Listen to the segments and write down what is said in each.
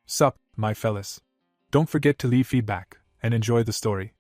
Sup, my fellas. Don't forget to leave feedback, and enjoy the story.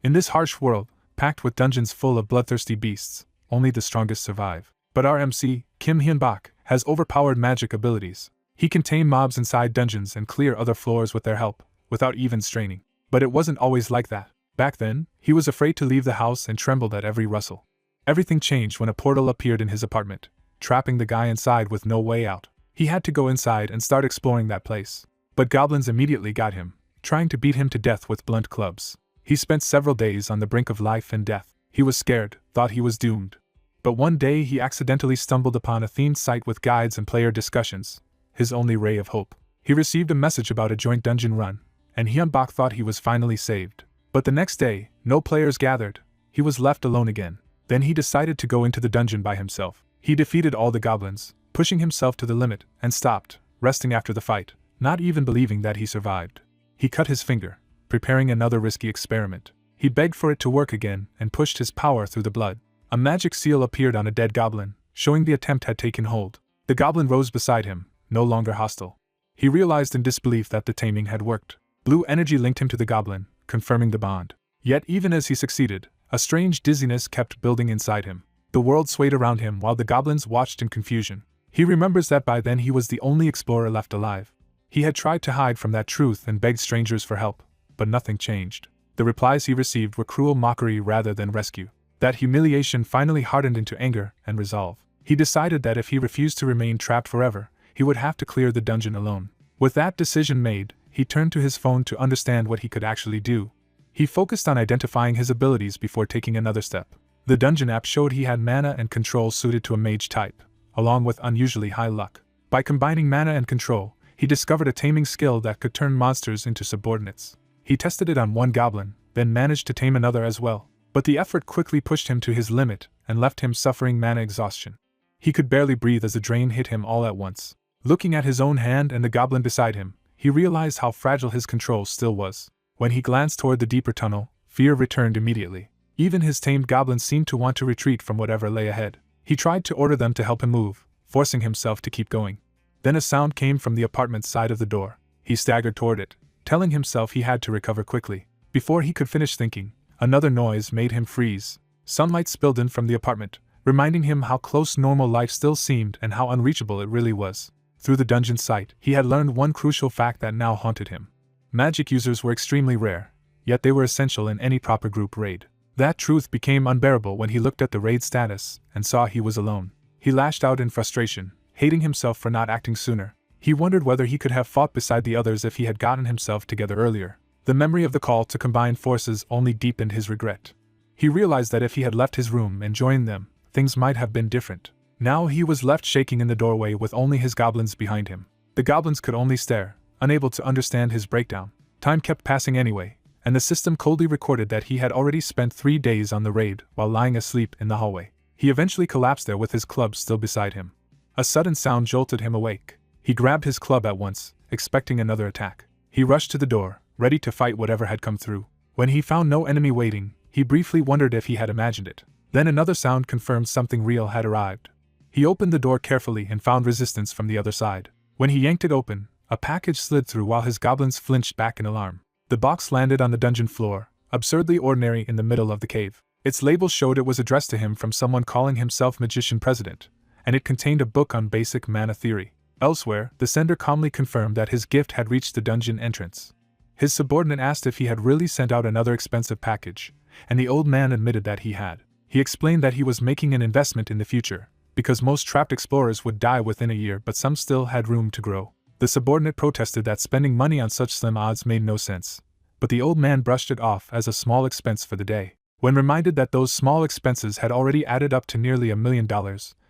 In this harsh world, packed with dungeons full of bloodthirsty beasts, only the strongest survive. But our MC, Kim Hyun-bak, has overpowered magic abilities. He can tame mobs inside dungeons and clear other floors with their help, without even straining. But it wasn't always like that. Back then, he was afraid to leave the house and trembled at every rustle. Everything changed when a portal appeared in his apartment, trapping the guy inside with no way out. He had to go inside and start exploring that place. But goblins immediately got him, trying to beat him to death with blunt clubs. He spent several days on the brink of life and death. He was scared, thought he was doomed. But one day he accidentally stumbled upon a themed site with guides and player discussions, his only ray of hope. He received a message about a joint dungeon run, and Hyun-bak thought he was finally saved. But the next day, no players gathered. He was left alone again. Then he decided to go into the dungeon by himself. He defeated all the goblins, pushing himself to the limit, and stopped, resting after the fight, not even believing that he survived. He cut his finger, preparing another risky experiment. He begged for it to work again and pushed his power through the blood. A magic seal appeared on a dead goblin, showing the attempt had taken hold. The goblin rose beside him, no longer hostile. He realized in disbelief that the taming had worked. Blue energy linked him to the goblin, confirming the bond. Yet even as he succeeded, a strange dizziness kept building inside him. The world swayed around him while the goblins watched in confusion. He remembers that by then he was the only explorer left alive. He had tried to hide from that truth and begged strangers for help, but nothing changed. The replies he received were cruel mockery rather than rescue. That humiliation finally hardened into anger and resolve. He decided that if he refused to remain trapped forever, he would have to clear the dungeon alone. With that decision made, he turned to his phone to understand what he could actually do. He focused on identifying his abilities before taking another step. The dungeon app showed he had mana and control suited to a mage type, along with unusually high luck. By combining mana and control, he discovered a taming skill that could turn monsters into subordinates. He tested it on one goblin, then managed to tame another as well. But the effort quickly pushed him to his limit and left him suffering mana exhaustion. He could barely breathe as the drain hit him all at once. Looking at his own hand and the goblin beside him, he realized how fragile his control still was. When he glanced toward the deeper tunnel, fear returned immediately. Even his tamed goblins seemed to want to retreat from whatever lay ahead. He tried to order them to help him move, forcing himself to keep going. Then a sound came from the apartment's side of the door. He staggered toward it, telling himself he had to recover quickly. Before he could finish thinking, another noise made him freeze. Sunlight spilled in from the apartment, reminding him how close normal life still seemed and how unreachable it really was. Through the dungeon site, he had learned one crucial fact that now haunted him. Magic users were extremely rare, yet they were essential in any proper group raid. That truth became unbearable when he looked at the raid status and saw he was alone. He lashed out in frustration, hating himself for not acting sooner. He wondered whether he could have fought beside the others if he had gotten himself together earlier. The memory of the call to combine forces only deepened his regret. He realized that if he had left his room and joined them, things might have been different. Now he was left shaking in the doorway with only his goblins behind him. The goblins could only stare, unable to understand his breakdown. Time kept passing anyway, and the system coldly recorded that he had already spent 3 days on the raid while lying asleep in the hallway. He eventually collapsed there with his club still beside him. A sudden sound jolted him awake. He grabbed his club at once, expecting another attack. He rushed to the door, ready to fight whatever had come through. When he found no enemy waiting, he briefly wondered if he had imagined it. Then another sound confirmed something real had arrived. He opened the door carefully and found resistance from the other side. When he yanked it open, a package slid through while his goblins flinched back in alarm. The box landed on the dungeon floor, absurdly ordinary in the middle of the cave. Its label showed it was addressed to him from someone calling himself Magician President, and it contained a book on basic mana theory. Elsewhere, the sender calmly confirmed that his gift had reached the dungeon entrance. His subordinate asked if he had really sent out another expensive package, and the old man admitted that he had. He explained that he was making an investment in the future, because most trapped explorers would die within a year but some still had room to grow. The subordinate protested that spending money on such slim odds made no sense, but the old man brushed it off as a small expense for the day. When reminded that those small expenses had already added up to nearly $1 million,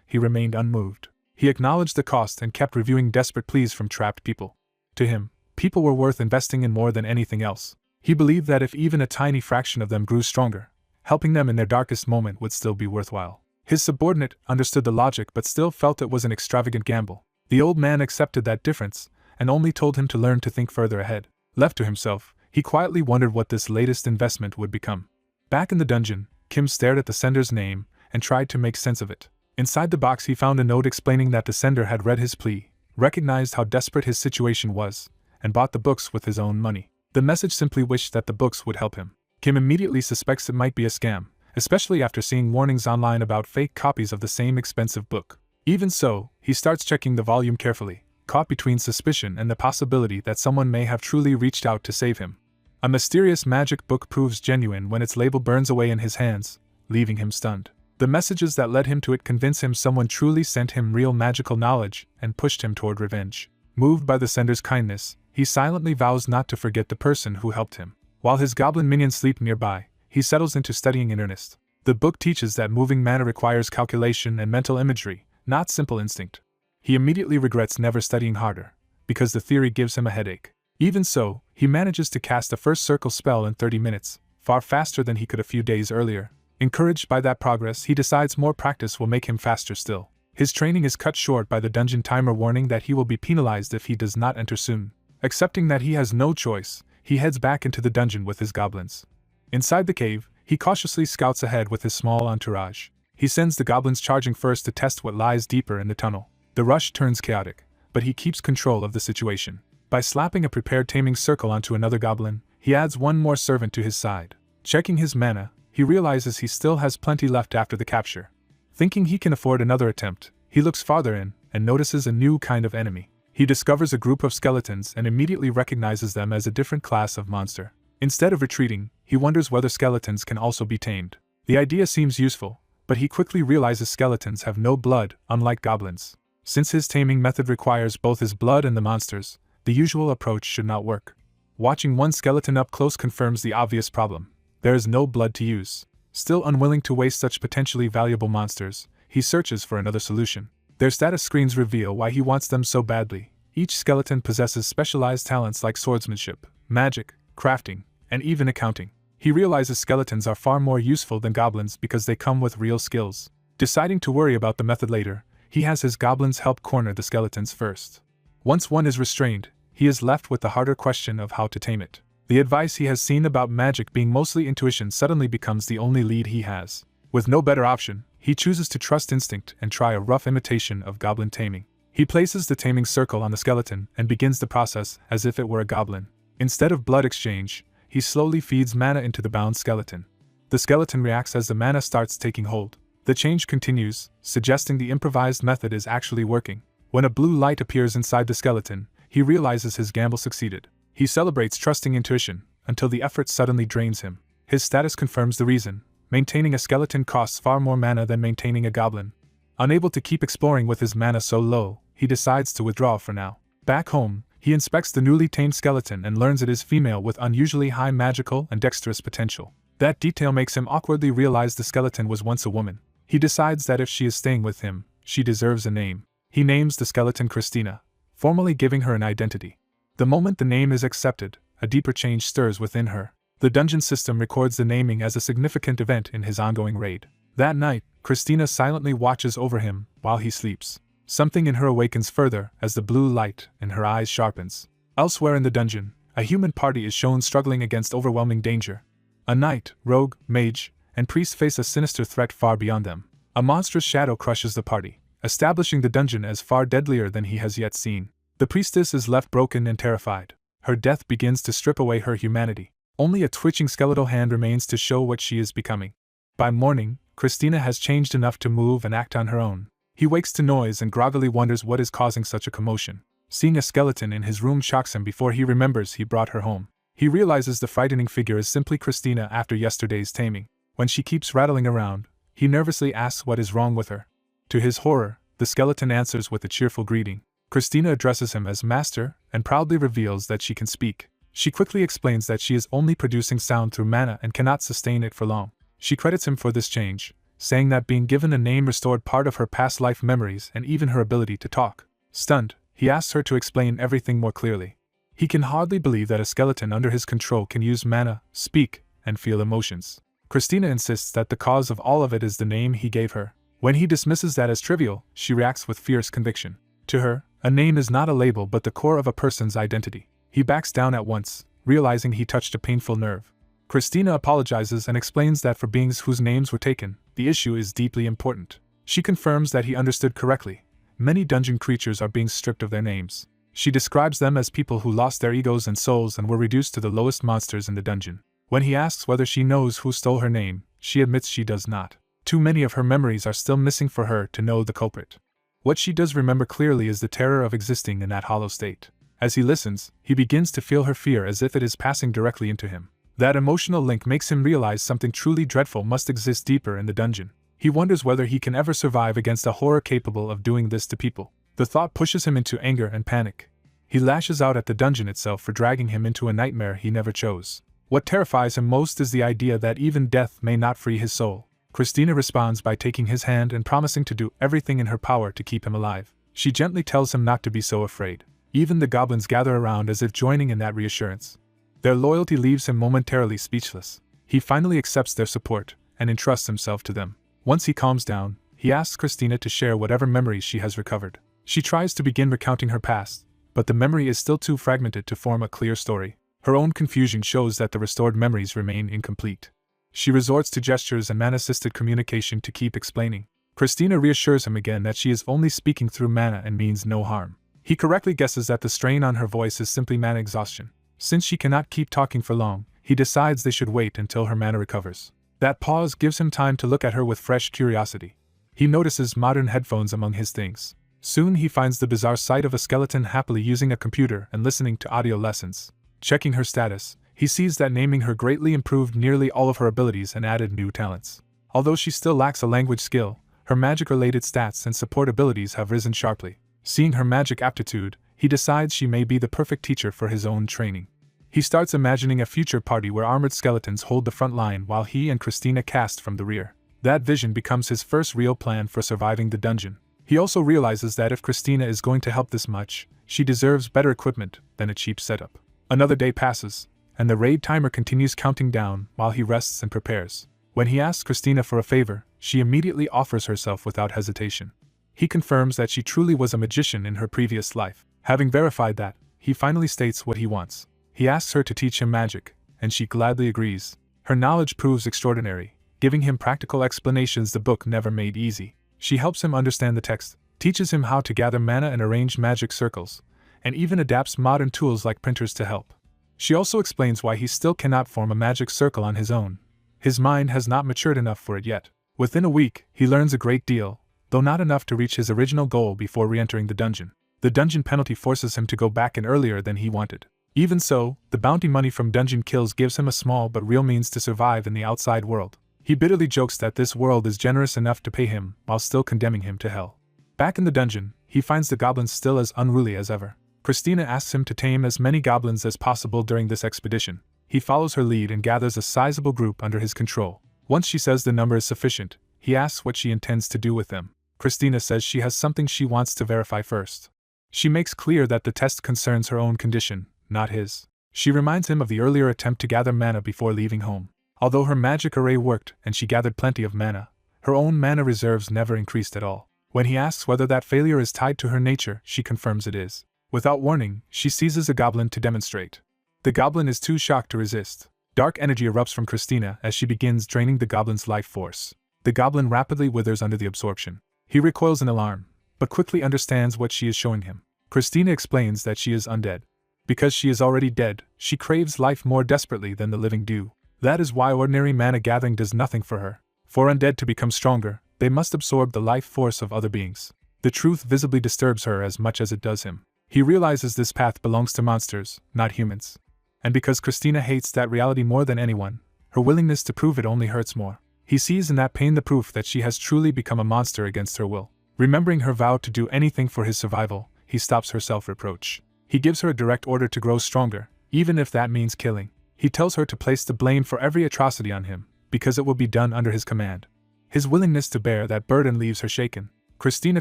he remained unmoved. He acknowledged the cost and kept reviewing desperate pleas from trapped people. To him, people were worth investing in more than anything else. He believed that if even a tiny fraction of them grew stronger, helping them in their darkest moment would still be worthwhile. His subordinate understood the logic but still felt it was an extravagant gamble. The old man accepted that difference, and only told him to learn to think further ahead. Left to himself, he quietly wondered what this latest investment would become. Back in the dungeon, Kim stared at the sender's name and tried to make sense of it. Inside the box he found a note explaining that the sender had read his plea, recognized how desperate his situation was, and bought the books with his own money. The message simply wished that the books would help him. Kim immediately suspects it might be a scam, especially after seeing warnings online about fake copies of the same expensive book. Even so, he starts checking the volume carefully, caught between suspicion and the possibility that someone may have truly reached out to save him. A mysterious magic book proves genuine when its label burns away in his hands, leaving him stunned. The messages that led him to it convince him someone truly sent him real magical knowledge and pushed him toward revenge. Moved by the sender's kindness, he silently vows not to forget the person who helped him. While his goblin minions sleep nearby, he settles into studying in earnest. The book teaches that moving mana requires calculation and mental imagery, not simple instinct. He immediately regrets never studying harder, because the theory gives him a headache. Even so, he manages to cast a first circle spell in 30 minutes, far faster than he could a few days earlier. Encouraged by that progress, he decides more practice will make him faster still. His training is cut short by the dungeon timer warning that he will be penalized if he does not enter soon. Accepting that he has no choice, he heads back into the dungeon with his goblins. Inside the cave, he cautiously scouts ahead with his small entourage. He sends the goblins charging first to test what lies deeper in the tunnel. The rush turns chaotic, but he keeps control of the situation. By slapping a prepared taming circle onto another goblin, he adds one more servant to his side. Checking his mana, he realizes he still has plenty left after the capture. Thinking he can afford another attempt, he looks farther in and notices a new kind of enemy. He discovers a group of skeletons and immediately recognizes them as a different class of monster. Instead of retreating, he wonders whether skeletons can also be tamed. The idea seems useful, but he quickly realizes skeletons have no blood, unlike goblins. Since his taming method requires both his blood and the monsters, the usual approach should not work. Watching one skeleton up close confirms the obvious problem. There is no blood to use. Still unwilling to waste such potentially valuable monsters, he searches for another solution. Their status screens reveal why he wants them so badly. Each skeleton possesses specialized talents like swordsmanship, magic, crafting, and even accounting. He realizes skeletons are far more useful than goblins because they come with real skills. Deciding to worry about the method later, he has his goblins help corner the skeletons first. Once one is restrained, he is left with the harder question of how to tame it. The advice he has seen about magic being mostly intuition suddenly becomes the only lead he has. With no better option, he chooses to trust instinct and try a rough imitation of goblin taming. He places the taming circle on the skeleton and begins the process as if it were a goblin. Instead of blood exchange, he slowly feeds mana into the bound skeleton. The skeleton reacts as the mana starts taking hold. The change continues, suggesting the improvised method is actually working. When a blue light appears inside the skeleton, he realizes his gamble succeeded. He celebrates trusting intuition, until the effort suddenly drains him. His status confirms the reason. Maintaining a skeleton costs far more mana than maintaining a goblin. Unable to keep exploring with his mana so low, he decides to withdraw for now. Back home, he inspects the newly tamed skeleton and learns it is female with unusually high magical and dexterous potential. That detail makes him awkwardly realize the skeleton was once a woman. He decides that if she is staying with him, she deserves a name. He names the skeleton Christina, formally giving her an identity. The moment the name is accepted, a deeper change stirs within her. The dungeon system records the naming as a significant event in his ongoing raid. That night, Christina silently watches over him while he sleeps. Something in her awakens further as the blue light in her eyes sharpens. Elsewhere in the dungeon, a human party is shown struggling against overwhelming danger. A knight, rogue, mage, and priest face a sinister threat far beyond them. A monstrous shadow crushes the party, establishing the dungeon as far deadlier than he has yet seen. The priestess is left broken and terrified. Her death begins to strip away her humanity. Only a twitching skeletal hand remains to show what she is becoming. By morning, Christina has changed enough to move and act on her own. He wakes to noise and groggily wonders what is causing such a commotion. Seeing a skeleton in his room shocks him before he remembers he brought her home. He realizes the frightening figure is simply Christina after yesterday's taming. When she keeps rattling around, he nervously asks what is wrong with her. To his horror, the skeleton answers with a cheerful greeting. Christina addresses him as master and proudly reveals that she can speak. She quickly explains that she is only producing sound through mana and cannot sustain it for long. She credits him for this change, saying that being given a name restored part of her past life memories and even her ability to talk. Stunned, he asks her to explain everything more clearly. He can hardly believe that a skeleton under his control can use mana, speak, and feel emotions. Christina insists that the cause of all of it is the name he gave her. When he dismisses that as trivial, she reacts with fierce conviction. To her, a name is not a label but the core of a person's identity. He backs down at once, realizing he touched a painful nerve. Christina apologizes and explains that for beings whose names were taken, the issue is deeply important. She confirms that he understood correctly, many dungeon creatures are being stripped of their names. She describes them as people who lost their egos and souls and were reduced to the lowest monsters in the dungeon. When he asks whether she knows who stole her name, she admits she does not. Too many of her memories are still missing for her to know the culprit. What she does remember clearly is the terror of existing in that hollow state. As he listens, he begins to feel her fear as if it is passing directly into him. That emotional link makes him realize something truly dreadful must exist deeper in the dungeon. He wonders whether he can ever survive against a horror capable of doing this to people. The thought pushes him into anger and panic. He lashes out at the dungeon itself for dragging him into a nightmare he never chose. What terrifies him most is the idea that even death may not free his soul. Christina responds by taking his hand and promising to do everything in her power to keep him alive. She gently tells him not to be so afraid. Even the goblins gather around as if joining in that reassurance. Their loyalty leaves him momentarily speechless. He finally accepts their support and entrusts himself to them. Once he calms down, he asks Christina to share whatever memories she has recovered. She tries to begin recounting her past, but the memory is still too fragmented to form a clear story. Her own confusion shows that the restored memories remain incomplete. She resorts to gestures and mana-assisted communication to keep explaining. Christina reassures him again that she is only speaking through mana and means no harm. He correctly guesses that the strain on her voice is simply mana exhaustion. Since she cannot keep talking for long, he decides they should wait until her mana recovers. That pause gives him time to look at her with fresh curiosity. He notices modern headphones among his things. Soon he finds the bizarre sight of a skeleton happily using a computer and listening to audio lessons. Checking her status, he sees that naming her greatly improved nearly all of her abilities and added new talents. Although she still lacks a language skill, her magic-related stats and support abilities have risen sharply. Seeing her magic aptitude, he decides she may be the perfect teacher for his own training. He starts imagining a future party where armored skeletons hold the front line while he and Christina cast from the rear. That vision becomes his first real plan for surviving the dungeon. He also realizes that if Christina is going to help this much, she deserves better equipment than a cheap setup. Another day passes, and the raid timer continues counting down while he rests and prepares. When he asks Christina for a favor, she immediately offers herself without hesitation. He confirms that she truly was a magician in her previous life. Having verified that, he finally states what he wants. He asks her to teach him magic, and she gladly agrees. Her knowledge proves extraordinary, giving him practical explanations the book never made easy. She helps him understand the text, teaches him how to gather mana and arrange magic circles, and even adapts modern tools like printers to help. She also explains why he still cannot form a magic circle on his own. His mind has not matured enough for it yet. Within a week, he learns a great deal, though not enough to reach his original goal before re-entering the dungeon. The dungeon penalty forces him to go back in earlier than he wanted. Even so, the bounty money from dungeon kills gives him a small but real means to survive in the outside world. He bitterly jokes that this world is generous enough to pay him while still condemning him to hell. Back in the dungeon, he finds the goblins still as unruly as ever. Christina asks him to tame as many goblins as possible during this expedition. He follows her lead and gathers a sizable group under his control. Once she says the number is sufficient, he asks what she intends to do with them. Christina says she has something she wants to verify first. She makes clear that the test concerns her own condition, not his. She reminds him of the earlier attempt to gather mana before leaving home. Although her magic array worked and she gathered plenty of mana, her own mana reserves never increased at all. When he asks whether that failure is tied to her nature, she confirms it is. Without warning, she seizes a goblin to demonstrate. The goblin is too shocked to resist. Dark energy erupts from Christina as she begins draining the goblin's life force. The goblin rapidly withers under the absorption. He recoils in alarm, but quickly understands what she is showing him. Christina explains that she is undead. Because she is already dead, she craves life more desperately than the living do. That is why ordinary mana gathering does nothing for her. For undead to become stronger, they must absorb the life force of other beings. The truth visibly disturbs her as much as it does him. He realizes this path belongs to monsters, not humans. And because Christina hates that reality more than anyone, her willingness to prove it only hurts more. He sees in that pain the proof that she has truly become a monster against her will. Remembering her vow to do anything for his survival, he stops her self-reproach. He gives her a direct order to grow stronger, even if that means killing. He tells her to place the blame for every atrocity on him, because it will be done under his command. His willingness to bear that burden leaves her shaken. Christina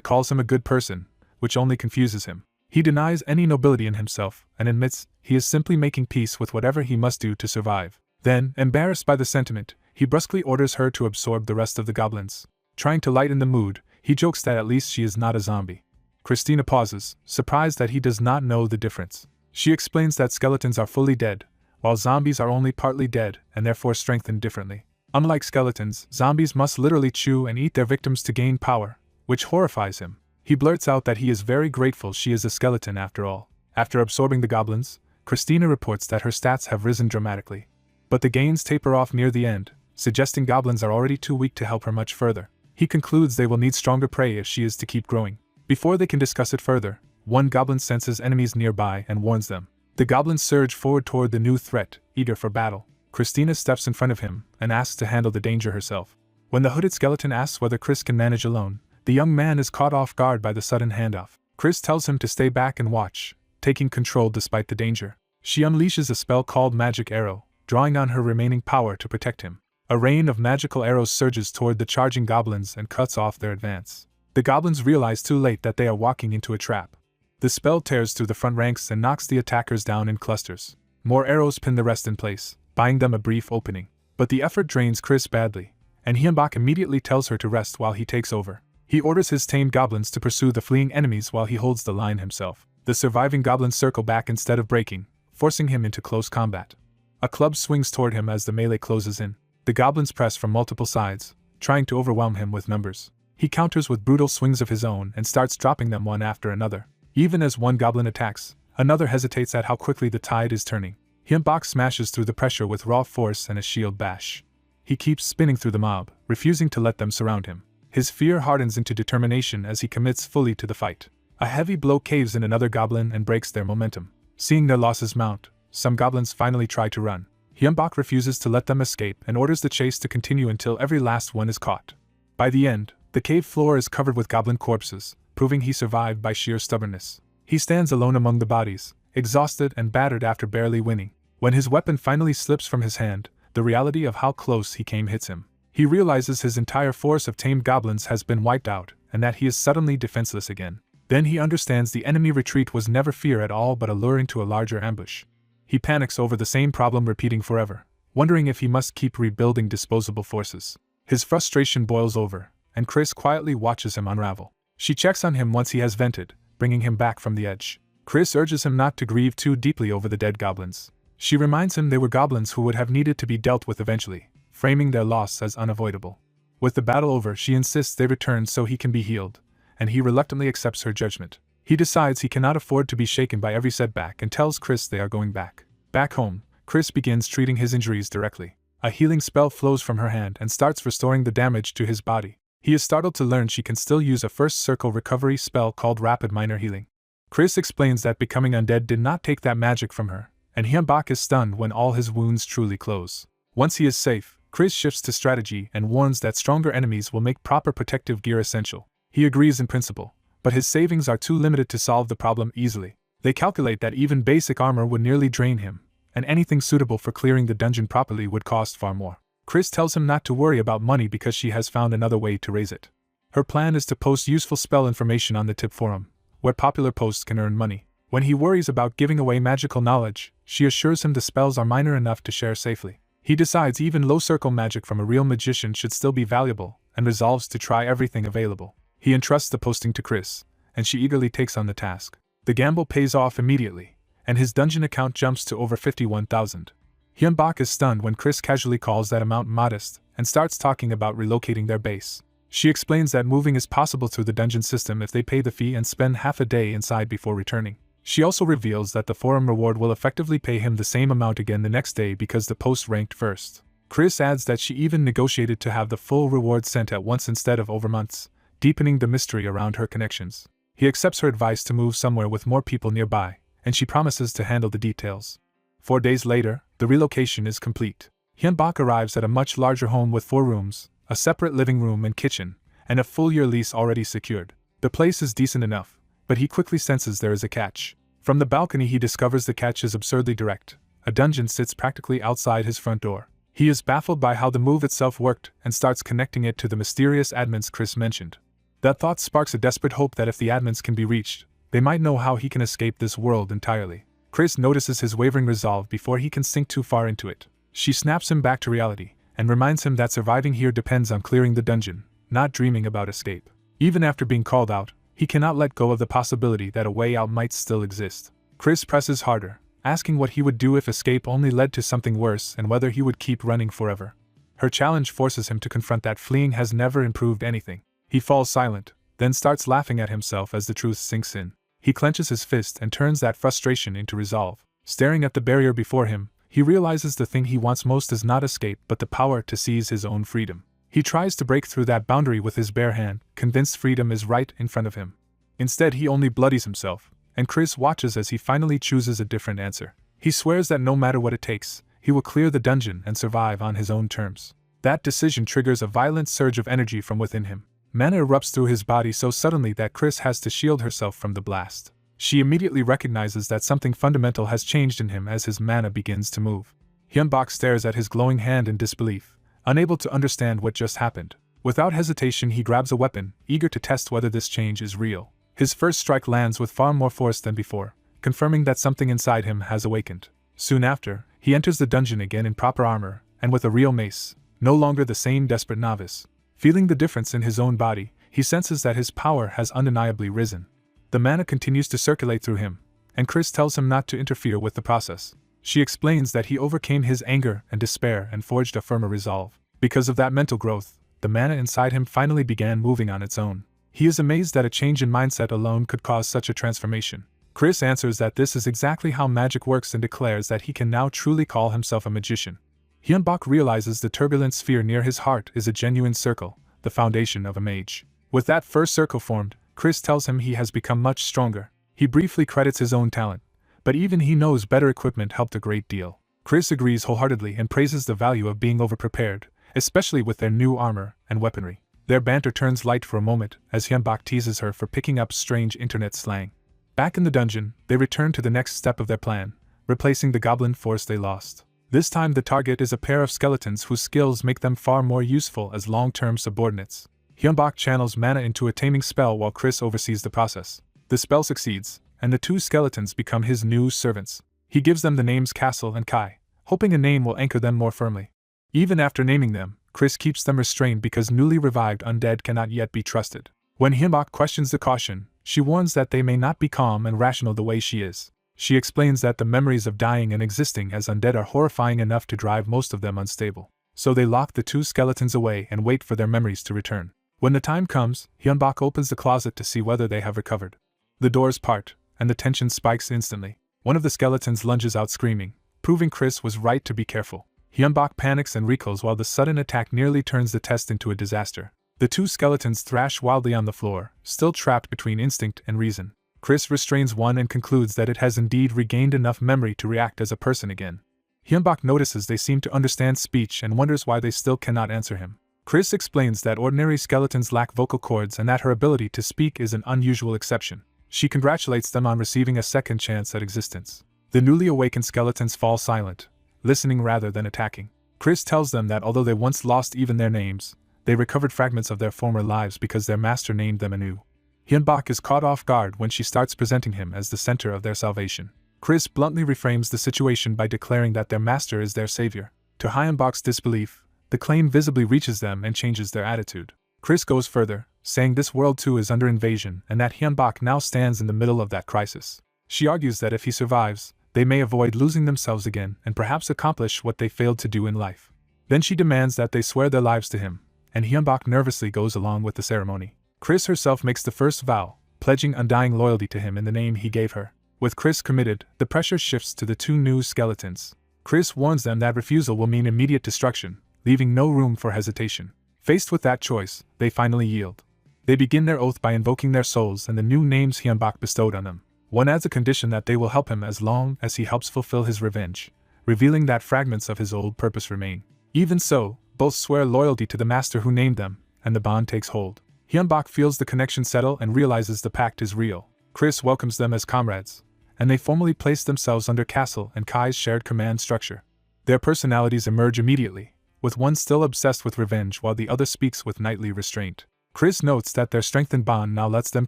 calls him a good person, which only confuses him. He denies any nobility in himself and admits he is simply making peace with whatever he must do to survive. Then, embarrassed by the sentiment, he brusquely orders her to absorb the rest of the goblins. Trying to lighten the mood, he jokes that at least she is not a zombie. Christina pauses, surprised that he does not know the difference. She explains that skeletons are fully dead, while zombies are only partly dead and therefore strengthened differently. Unlike skeletons, zombies must literally chew and eat their victims to gain power, which horrifies him. He blurts out that he is very grateful she is a skeleton after all. After absorbing the goblins, Christina reports that her stats have risen dramatically. But the gains taper off near the end, suggesting goblins are already too weak to help her much further. He concludes they will need stronger prey if she is to keep growing. Before they can discuss it further, one goblin senses enemies nearby and warns them. The goblins surge forward toward the new threat, eager for battle. Christina steps in front of him and asks to handle the danger herself. When the hooded skeleton asks whether Chris can manage alone, the young man is caught off guard by the sudden handoff. Chris tells him to stay back and watch, taking control despite the danger. She unleashes a spell called Magic Arrow, drawing on her remaining power to protect him. A rain of magical arrows surges toward the charging goblins and cuts off their advance. The goblins realize too late that they are walking into a trap. The spell tears through the front ranks and knocks the attackers down in clusters. More arrows pin the rest in place, buying them a brief opening. But the effort drains Chris badly, and Hyunbak immediately tells her to rest while he takes over. He orders his tamed goblins to pursue the fleeing enemies while he holds the line himself. The surviving goblins circle back instead of breaking, forcing him into close combat. A club swings toward him as the melee closes in. The goblins press from multiple sides, trying to overwhelm him with numbers. He counters with brutal swings of his own and starts dropping them one after another. Even as one goblin attacks, another hesitates at how quickly the tide is turning. Hyunbak smashes through the pressure with raw force and a shield bash. He keeps spinning through the mob, refusing to let them surround him. His fear hardens into determination as he commits fully to the fight. A heavy blow caves in another goblin and breaks their momentum. Seeing their losses mount, some goblins finally try to run. Hyunbak refuses to let them escape and orders the chase to continue until every last one is caught. By the end, the cave floor is covered with goblin corpses, proving he survived by sheer stubbornness. He stands alone among the bodies, exhausted and battered after barely winning. When his weapon finally slips from his hand, the reality of how close he came hits him. He realizes his entire force of tamed goblins has been wiped out, and that he is suddenly defenseless again. Then he understands the enemy retreat was never fear at all but a lure into a larger ambush. He panics over the same problem repeating forever, wondering if he must keep rebuilding disposable forces. His frustration boils over, and Chris quietly watches him unravel. She checks on him once he has vented, bringing him back from the edge. Chris urges him not to grieve too deeply over the dead goblins. She reminds him they were goblins who would have needed to be dealt with eventually, framing their loss as unavoidable. With the battle over, she insists they return so he can be healed, and he reluctantly accepts her judgment. He decides he cannot afford to be shaken by every setback and tells Chris they are going back. Back home, Chris begins treating his injuries directly. A healing spell flows from her hand and starts restoring the damage to his body. He is startled to learn she can still use a first circle recovery spell called Rapid Minor Healing. Chris explains that becoming undead did not take that magic from her, and Hyunbak is stunned when all his wounds truly close. Once he is safe, Chris shifts to strategy and warns that stronger enemies will make proper protective gear essential. He agrees in principle, but his savings are too limited to solve the problem easily. They calculate that even basic armor would nearly drain him, and anything suitable for clearing the dungeon properly would cost far more. Chris tells him not to worry about money because she has found another way to raise it. Her plan is to post useful spell information on the tip forum, where popular posts can earn money. When he worries about giving away magical knowledge, she assures him the spells are minor enough to share safely. He decides even low-circle magic from a real magician should still be valuable, and resolves to try everything available. He entrusts the posting to Chris, and she eagerly takes on the task. The gamble pays off immediately, and his dungeon account jumps to over 51,000. Hyunbak is stunned when Chris casually calls that amount modest, and starts talking about relocating their base. She explains that moving is possible through the dungeon system if they pay the fee and spend half a day inside before returning. She also reveals that the forum reward will effectively pay him the same amount again the next day because the post ranked first. Chris adds that she even negotiated to have the full reward sent at once instead of over months, deepening the mystery around her connections. He accepts her advice to move somewhere with more people nearby, and she promises to handle the details. 4 days later, the relocation is complete. Hyunbak arrives at a much larger home with 4 rooms, a separate living room and kitchen, and a full-year lease already secured. The place is decent enough, but he quickly senses there is a catch. From the balcony he discovers the catch is absurdly direct. A dungeon sits practically outside his front door. He is baffled by how the move itself worked and starts connecting it to the mysterious admins Chris mentioned. That thought sparks a desperate hope that if the admins can be reached, they might know how he can escape this world entirely. Chris notices his wavering resolve before he can sink too far into it. She snaps him back to reality, and reminds him that surviving here depends on clearing the dungeon, not dreaming about escape. Even after being called out, he cannot let go of the possibility that a way out might still exist. Chris presses harder, asking what he would do if escape only led to something worse and whether he would keep running forever. Her challenge forces him to confront that fleeing has never improved anything. He falls silent, then starts laughing at himself as the truth sinks in. He clenches his fist and turns that frustration into resolve. Staring at the barrier before him, he realizes the thing he wants most is not escape but the power to seize his own freedom. He tries to break through that boundary with his bare hand, convinced freedom is right in front of him. Instead, he only bloodies himself, and Chris watches as he finally chooses a different answer. He swears that no matter what it takes, he will clear the dungeon and survive on his own terms. That decision triggers a violent surge of energy from within him. Mana erupts through his body so suddenly that Chris has to shield herself from the blast. She immediately recognizes that something fundamental has changed in him as his mana begins to move. Hyunbok stares at his glowing hand in disbelief, unable to understand what just happened. Without hesitation, he grabs a weapon, eager to test whether this change is real. His first strike lands with far more force than before, confirming that something inside him has awakened. Soon after, he enters the dungeon again in proper armor, and with a real mace, no longer the same desperate novice. Feeling the difference in his own body, he senses that his power has undeniably risen. The mana continues to circulate through him, and Chris tells him not to interfere with the process. She explains that he overcame his anger and despair and forged a firmer resolve. Because of that mental growth, the mana inside him finally began moving on its own. He is amazed that a change in mindset alone could cause such a transformation. Chris answers that this is exactly how magic works and declares that he can now truly call himself a magician. Hyunbok realizes the turbulent sphere near his heart is a genuine circle, the foundation of a mage. With that first circle formed, Chris tells him he has become much stronger. He briefly credits his own talent, but even he knows better equipment helped a great deal. Chris agrees wholeheartedly and praises the value of being overprepared, especially with their new armor and weaponry. Their banter turns light for a moment as Hyunbok teases her for picking up strange internet slang. Back in the dungeon, they return to the next step of their plan, replacing the goblin force they lost. This time the target is a pair of skeletons whose skills make them far more useful as long-term subordinates. Hyunbok channels mana into a taming spell while Chris oversees the process. The spell succeeds, and the two skeletons become his new servants. He gives them the names Castle and Kai, hoping a name will anchor them more firmly. Even after naming them, Chris keeps them restrained because newly revived undead cannot yet be trusted. When Hyunbok questions the caution, she warns that they may not be calm and rational the way she is. She explains that the memories of dying and existing as undead are horrifying enough to drive most of them unstable. So they lock the two skeletons away and wait for their memories to return. When the time comes, Hyunbok opens the closet to see whether they have recovered. The doors part, and the tension spikes instantly. One of the skeletons lunges out screaming, proving Chris was right to be careful. Hyunbok panics and recoils while the sudden attack nearly turns the test into a disaster. The two skeletons thrash wildly on the floor, still trapped between instinct and reason. Chris restrains one and concludes that it has indeed regained enough memory to react as a person again. Hyunbok notices they seem to understand speech and wonders why they still cannot answer him. Chris explains that ordinary skeletons lack vocal cords and that her ability to speak is an unusual exception. She congratulates them on receiving a second chance at existence. The newly awakened skeletons fall silent, listening rather than attacking. Chris tells them that although they once lost even their names, they recovered fragments of their former lives because their master named them anew. Hyunbok is caught off guard when she starts presenting him as the center of their salvation. Chris bluntly reframes the situation by declaring that their master is their savior. To Hyunbok's disbelief, the claim visibly reaches them and changes their attitude. Chris goes further, saying this world too is under invasion and that Hyunbok now stands in the middle of that crisis. She argues that if he survives, they may avoid losing themselves again and perhaps accomplish what they failed to do in life. Then she demands that they swear their lives to him, and Hyunbok nervously goes along with the ceremony. Chris herself makes the first vow, pledging undying loyalty to him in the name he gave her. With Chris committed, the pressure shifts to the two new skeletons. Chris warns them that refusal will mean immediate destruction, leaving no room for hesitation. Faced with that choice, they finally yield. They begin their oath by invoking their souls and the new names Hyunbok bestowed on them. One adds a condition that they will help him as long as he helps fulfill his revenge, revealing that fragments of his old purpose remain. Even so, both swear loyalty to the master who named them, and the bond takes hold. Hyunbok feels the connection settle and realizes the pact is real. Chris welcomes them as comrades, and they formally place themselves under Castle and Kai's shared command structure. Their personalities emerge immediately, with one still obsessed with revenge while the other speaks with knightly restraint. Chris notes that their strengthened bond now lets them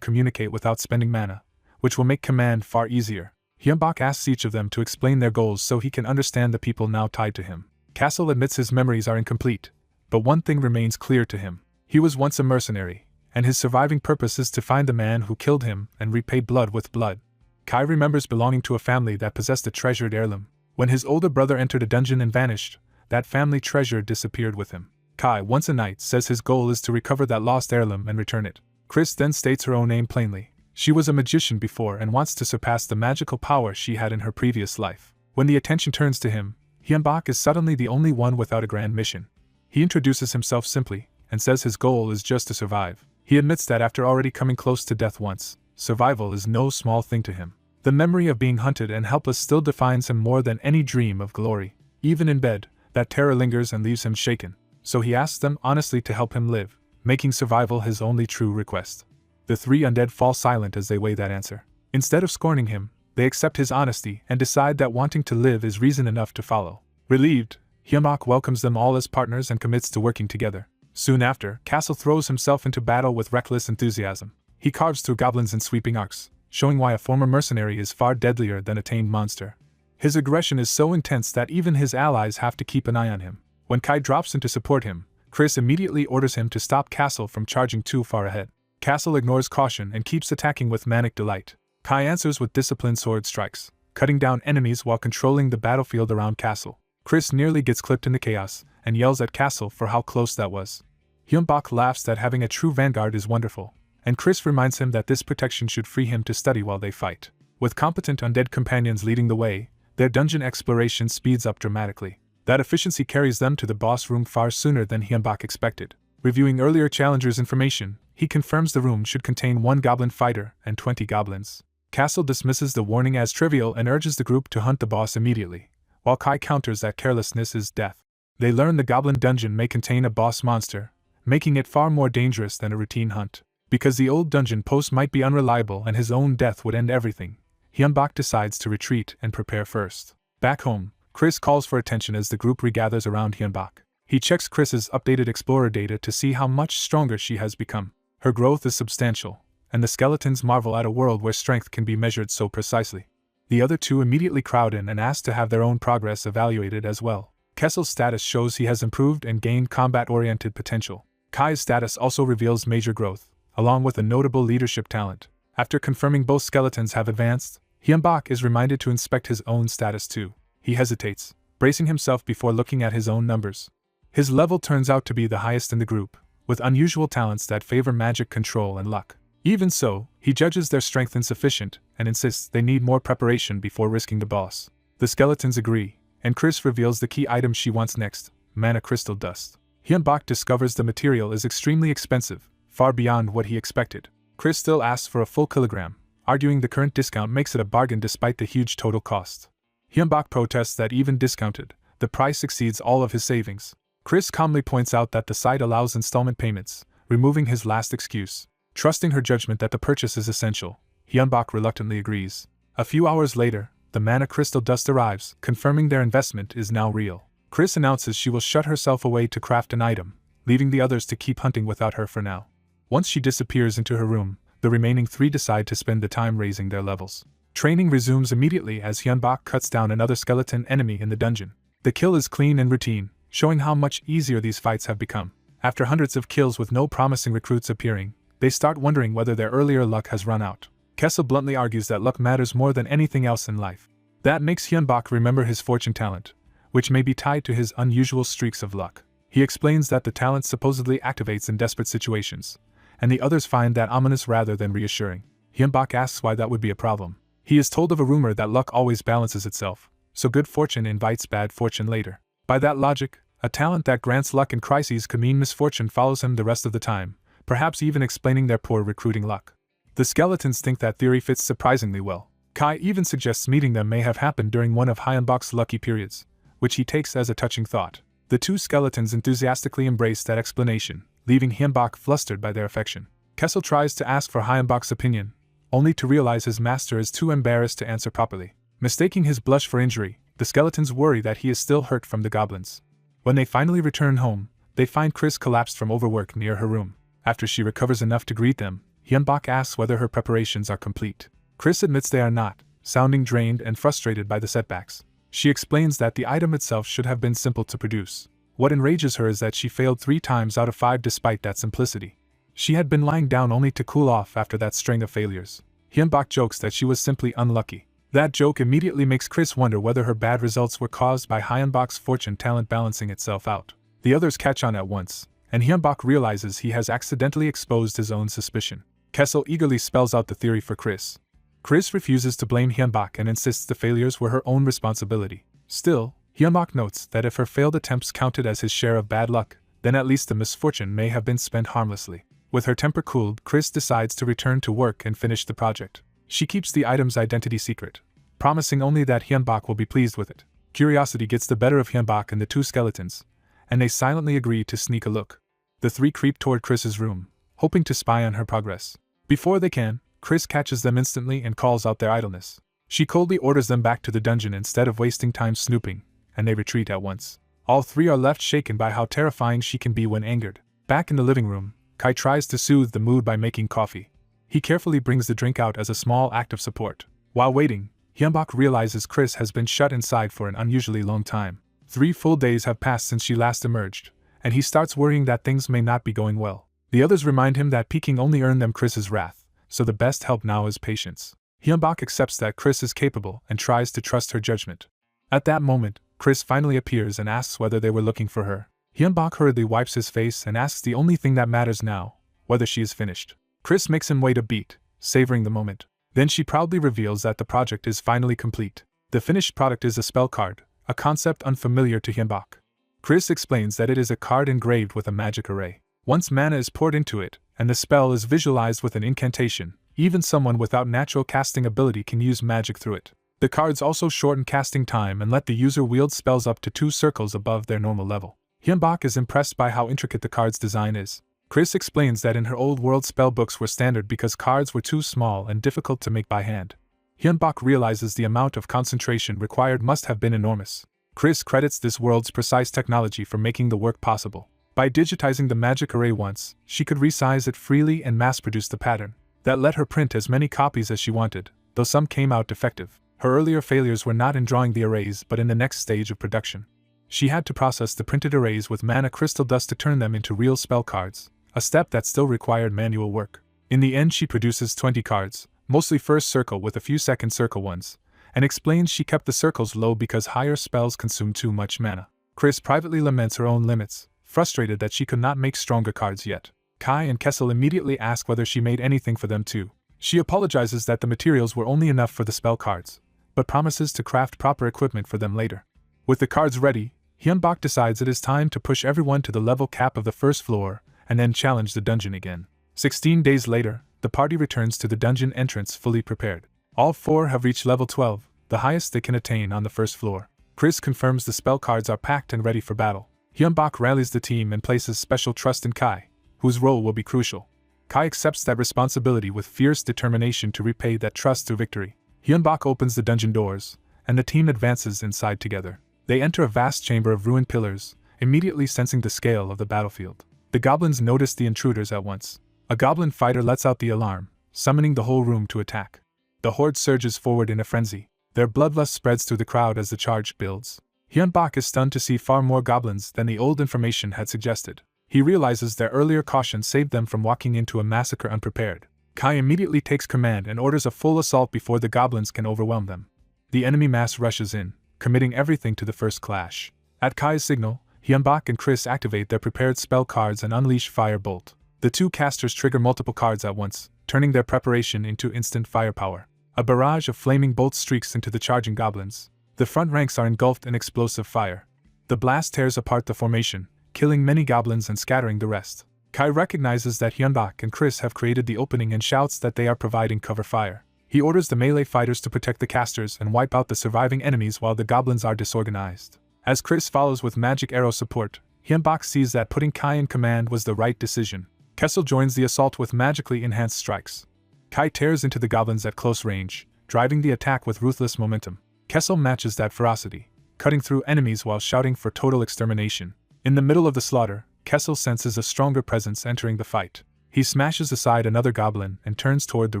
communicate without spending mana, which will make command far easier. Hyunbok asks each of them to explain their goals so he can understand the people now tied to him. Castle admits his memories are incomplete, but one thing remains clear to him. He was once a mercenary, and his surviving purpose is to find the man who killed him and repay blood with blood. Kai remembers belonging to a family that possessed a treasured heirloom. When his older brother entered a dungeon and vanished, that family treasure disappeared with him. Kai, once a knight, says his goal is to recover that lost heirloom and return it. Chris then states her own name plainly. She was a magician before and wants to surpass the magical power she had in her previous life. When the attention turns to him, Hyunbak is suddenly the only one without a grand mission. He introduces himself simply, and says his goal is just to survive. He admits that after already coming close to death once, survival is no small thing to him. The memory of being hunted and helpless still defines him more than any dream of glory. Even in bed, that terror lingers and leaves him shaken. So he asks them honestly to help him live, making survival his only true request. The three undead fall silent as they weigh that answer. Instead of scorning him, they accept his honesty and decide that wanting to live is reason enough to follow. Relieved, Hyunbak welcomes them all as partners and commits to working together. Soon after, Castle throws himself into battle with reckless enthusiasm. He carves through goblins in sweeping arcs, showing why a former mercenary is far deadlier than a tamed monster. His aggression is so intense that even his allies have to keep an eye on him. When Kai drops in to support him, Chris immediately orders him to stop Castle from charging too far ahead. Castle ignores caution and keeps attacking with manic delight. Kai answers with disciplined sword strikes, cutting down enemies while controlling the battlefield around Castle. Chris nearly gets clipped in the chaos, and yells at Castle for how close that was. Hyunbak laughs that having a true vanguard is wonderful, and Chris reminds him that this protection should free him to study while they fight. With competent undead companions leading the way, their dungeon exploration speeds up dramatically. That efficiency carries them to the boss room far sooner than Hyunbak expected. Reviewing earlier challengers' information, he confirms the room should contain 1 goblin fighter and 20 goblins. Castle dismisses the warning as trivial and urges the group to hunt the boss immediately, while Kai counters that carelessness is death. They learn the goblin dungeon may contain a boss monster, making it far more dangerous than a routine hunt. Because the old dungeon post might be unreliable and his own death would end everything, Hyunbak decides to retreat and prepare first. Back home, Chris calls for attention as the group regathers around Hyunbak. He checks Chris's updated Explorer data to see how much stronger she has become. Her growth is substantial, and the skeletons marvel at a world where strength can be measured so precisely. The other two immediately crowd in and ask to have their own progress evaluated as well. Kessel's status shows he has improved and gained combat-oriented potential. Kai's status also reveals major growth, along with a notable leadership talent. After confirming both skeletons have advanced, Hyunbak is reminded to inspect his own status too. He hesitates, bracing himself before looking at his own numbers. His level turns out to be the highest in the group, with unusual talents that favor magic control and luck. Even so, he judges their strength insufficient and insists they need more preparation before risking the boss. The skeletons agree, and Chris reveals the key item she wants next, mana crystal dust. Hyunbak discovers the material is extremely expensive, far beyond what he expected. Chris still asks for a full kilogram, arguing the current discount makes it a bargain despite the huge total cost. Hyunbak protests that even discounted, the price exceeds all of his savings. Chris calmly points out that the site allows installment payments, removing his last excuse. Trusting her judgment that the purchase is essential, Hyunbak reluctantly agrees. A few hours later, the mana crystal dust arrives, confirming their investment is now real. Chris announces she will shut herself away to craft an item, leaving the others to keep hunting without her for now. Once she disappears into her room, the remaining three decide to spend the time raising their levels. Training resumes immediately as Hyunbak cuts down another skeleton enemy in the dungeon. The kill is clean and routine, showing how much easier these fights have become. After hundreds of kills with no promising recruits appearing, they start wondering whether their earlier luck has run out. Kessel bluntly argues that luck matters more than anything else in life. That makes Hyunbak remember his fortune talent, which may be tied to his unusual streaks of luck. He explains that the talent supposedly activates in desperate situations, and the others find that ominous rather than reassuring. Hyunbak asks why that would be a problem. He is told of a rumor that luck always balances itself, so good fortune invites bad fortune later. By that logic, a talent that grants luck in crises could mean misfortune follows him the rest of the time, perhaps even explaining their poor recruiting luck. The skeletons think that theory fits surprisingly well. Kai even suggests meeting them may have happened during one of Hyunbak's lucky periods, which he takes as a touching thought. The two skeletons enthusiastically embrace that explanation, leaving Hyunbak flustered by their affection. Kessel tries to ask for Hyunbak's opinion, only to realize his master is too embarrassed to answer properly. Mistaking his blush for injury, the skeletons worry that he is still hurt from the goblins. When they finally return home, they find Chris collapsed from overwork near her room. After she recovers enough to greet them, Hyunbak asks whether her preparations are complete. Chris admits they are not, sounding drained and frustrated by the setbacks. She explains that the item itself should have been simple to produce. What enrages her is that she failed 3 times out of 5 despite that simplicity. She had been lying down only to cool off after that string of failures. Hyunbak jokes that she was simply unlucky. That joke immediately makes Chris wonder whether her bad results were caused by Hyunbak's fortune talent balancing itself out. The others catch on at once, and Hyunbak realizes he has accidentally exposed his own suspicion. Kessel eagerly spells out the theory for Chris. Chris refuses to blame Hyunbak and insists the failures were her own responsibility. Still, Hyunbak notes that if her failed attempts counted as his share of bad luck, then at least the misfortune may have been spent harmlessly. With her temper cooled, Chris decides to return to work and finish the project. She keeps the item's identity secret, promising only that Hyunbak will be pleased with it. Curiosity gets the better of Hyunbak and the two skeletons, and they silently agree to sneak a look. The three creep toward Chris's room, hoping to spy on her progress. Before they can, Chris catches them instantly and calls out their idleness. She coldly orders them back to the dungeon instead of wasting time snooping, and they retreat at once. All three are left shaken by how terrifying she can be when angered. Back in the living room, Kai tries to soothe the mood by making coffee. He carefully brings the drink out as a small act of support. While waiting, Hyunbak realizes Chris has been shut inside for an unusually long time. 3 full days have passed since she last emerged, and he starts worrying that things may not be going well. The others remind him that peeking only earned them Chris's wrath, so the best help now is patience. Hyunbak accepts that Chris is capable and tries to trust her judgment. At that moment, Chris finally appears and asks whether they were looking for her. Hyunbak hurriedly wipes his face and asks the only thing that matters now, whether she is finished. Chris makes him wait a beat, savoring the moment. Then she proudly reveals that the project is finally complete. The finished product is a spell card, a concept unfamiliar to Hyunbak. Chris explains that it is a card engraved with a magic array. Once mana is poured into it, and the spell is visualized with an incantation, even someone without natural casting ability can use magic through it. The cards also shorten casting time and let the user wield spells up to 2 circles above their normal level. Hyunbak is impressed by how intricate the card's design is. Chris explains that in her old world spellbooks were standard because cards were too small and difficult to make by hand. Hyunbak realizes the amount of concentration required must have been enormous. Chris credits this world's precise technology for making the work possible. By digitizing the magic array once, she could resize it freely and mass-produce the pattern. That let her print as many copies as she wanted, though some came out defective. Her earlier failures were not in drawing the arrays but in the next stage of production. She had to process the printed arrays with mana crystal dust to turn them into real spell cards, a step that still required manual work. In the end she produces 20 cards, mostly first circle with a few second circle ones, and explains she kept the circles low because higher spells consume too much mana. Chris privately laments her own limits, frustrated that she could not make stronger cards yet. Kai and Kessel immediately ask whether she made anything for them too. She apologizes that the materials were only enough for the spell cards, but promises to craft proper equipment for them later. With the cards ready, Hyunbak decides it is time to push everyone to the level cap of the first floor, and then challenge the dungeon again. 16 days later, the party returns to the dungeon entrance fully prepared. All 4 have reached level 12, the highest they can attain on the first floor. Chris confirms the spell cards are packed and ready for battle. Hyunbak rallies the team and places special trust in Kai, whose role will be crucial. Kai accepts that responsibility with fierce determination to repay that trust through victory. Hyunbak opens the dungeon doors, and the team advances inside together. They enter a vast chamber of ruined pillars, immediately sensing the scale of the battlefield. The goblins notice the intruders at once. A goblin fighter lets out the alarm, summoning the whole room to attack. The horde surges forward in a frenzy. Their bloodlust spreads through the crowd as the charge builds. Hyunbak is stunned to see far more goblins than the old information had suggested. He realizes their earlier caution saved them from walking into a massacre unprepared. Kai immediately takes command and orders a full assault before the goblins can overwhelm them. The enemy mass rushes in, committing everything to the first clash. At Kai's signal, Hyunbak and Chris activate their prepared spell cards and unleash Fire Bolt. The two casters trigger multiple cards at once, turning their preparation into instant firepower. A barrage of flaming bolts streaks into the charging goblins. The front ranks are engulfed in explosive fire. The blast tears apart the formation, killing many goblins and scattering the rest. Kai recognizes that Hyunbak and Chris have created the opening and shouts that they are providing cover fire. He orders the melee fighters to protect the casters and wipe out the surviving enemies while the goblins are disorganized. As Chris follows with magic arrow support, Hyunbak sees that putting Kai in command was the right decision. Kessel joins the assault with magically enhanced strikes. Kai tears into the goblins at close range, driving the attack with ruthless momentum. Kessel matches that ferocity, cutting through enemies while shouting for total extermination. In the middle of the slaughter, Kessel senses a stronger presence entering the fight. He smashes aside another goblin and turns toward the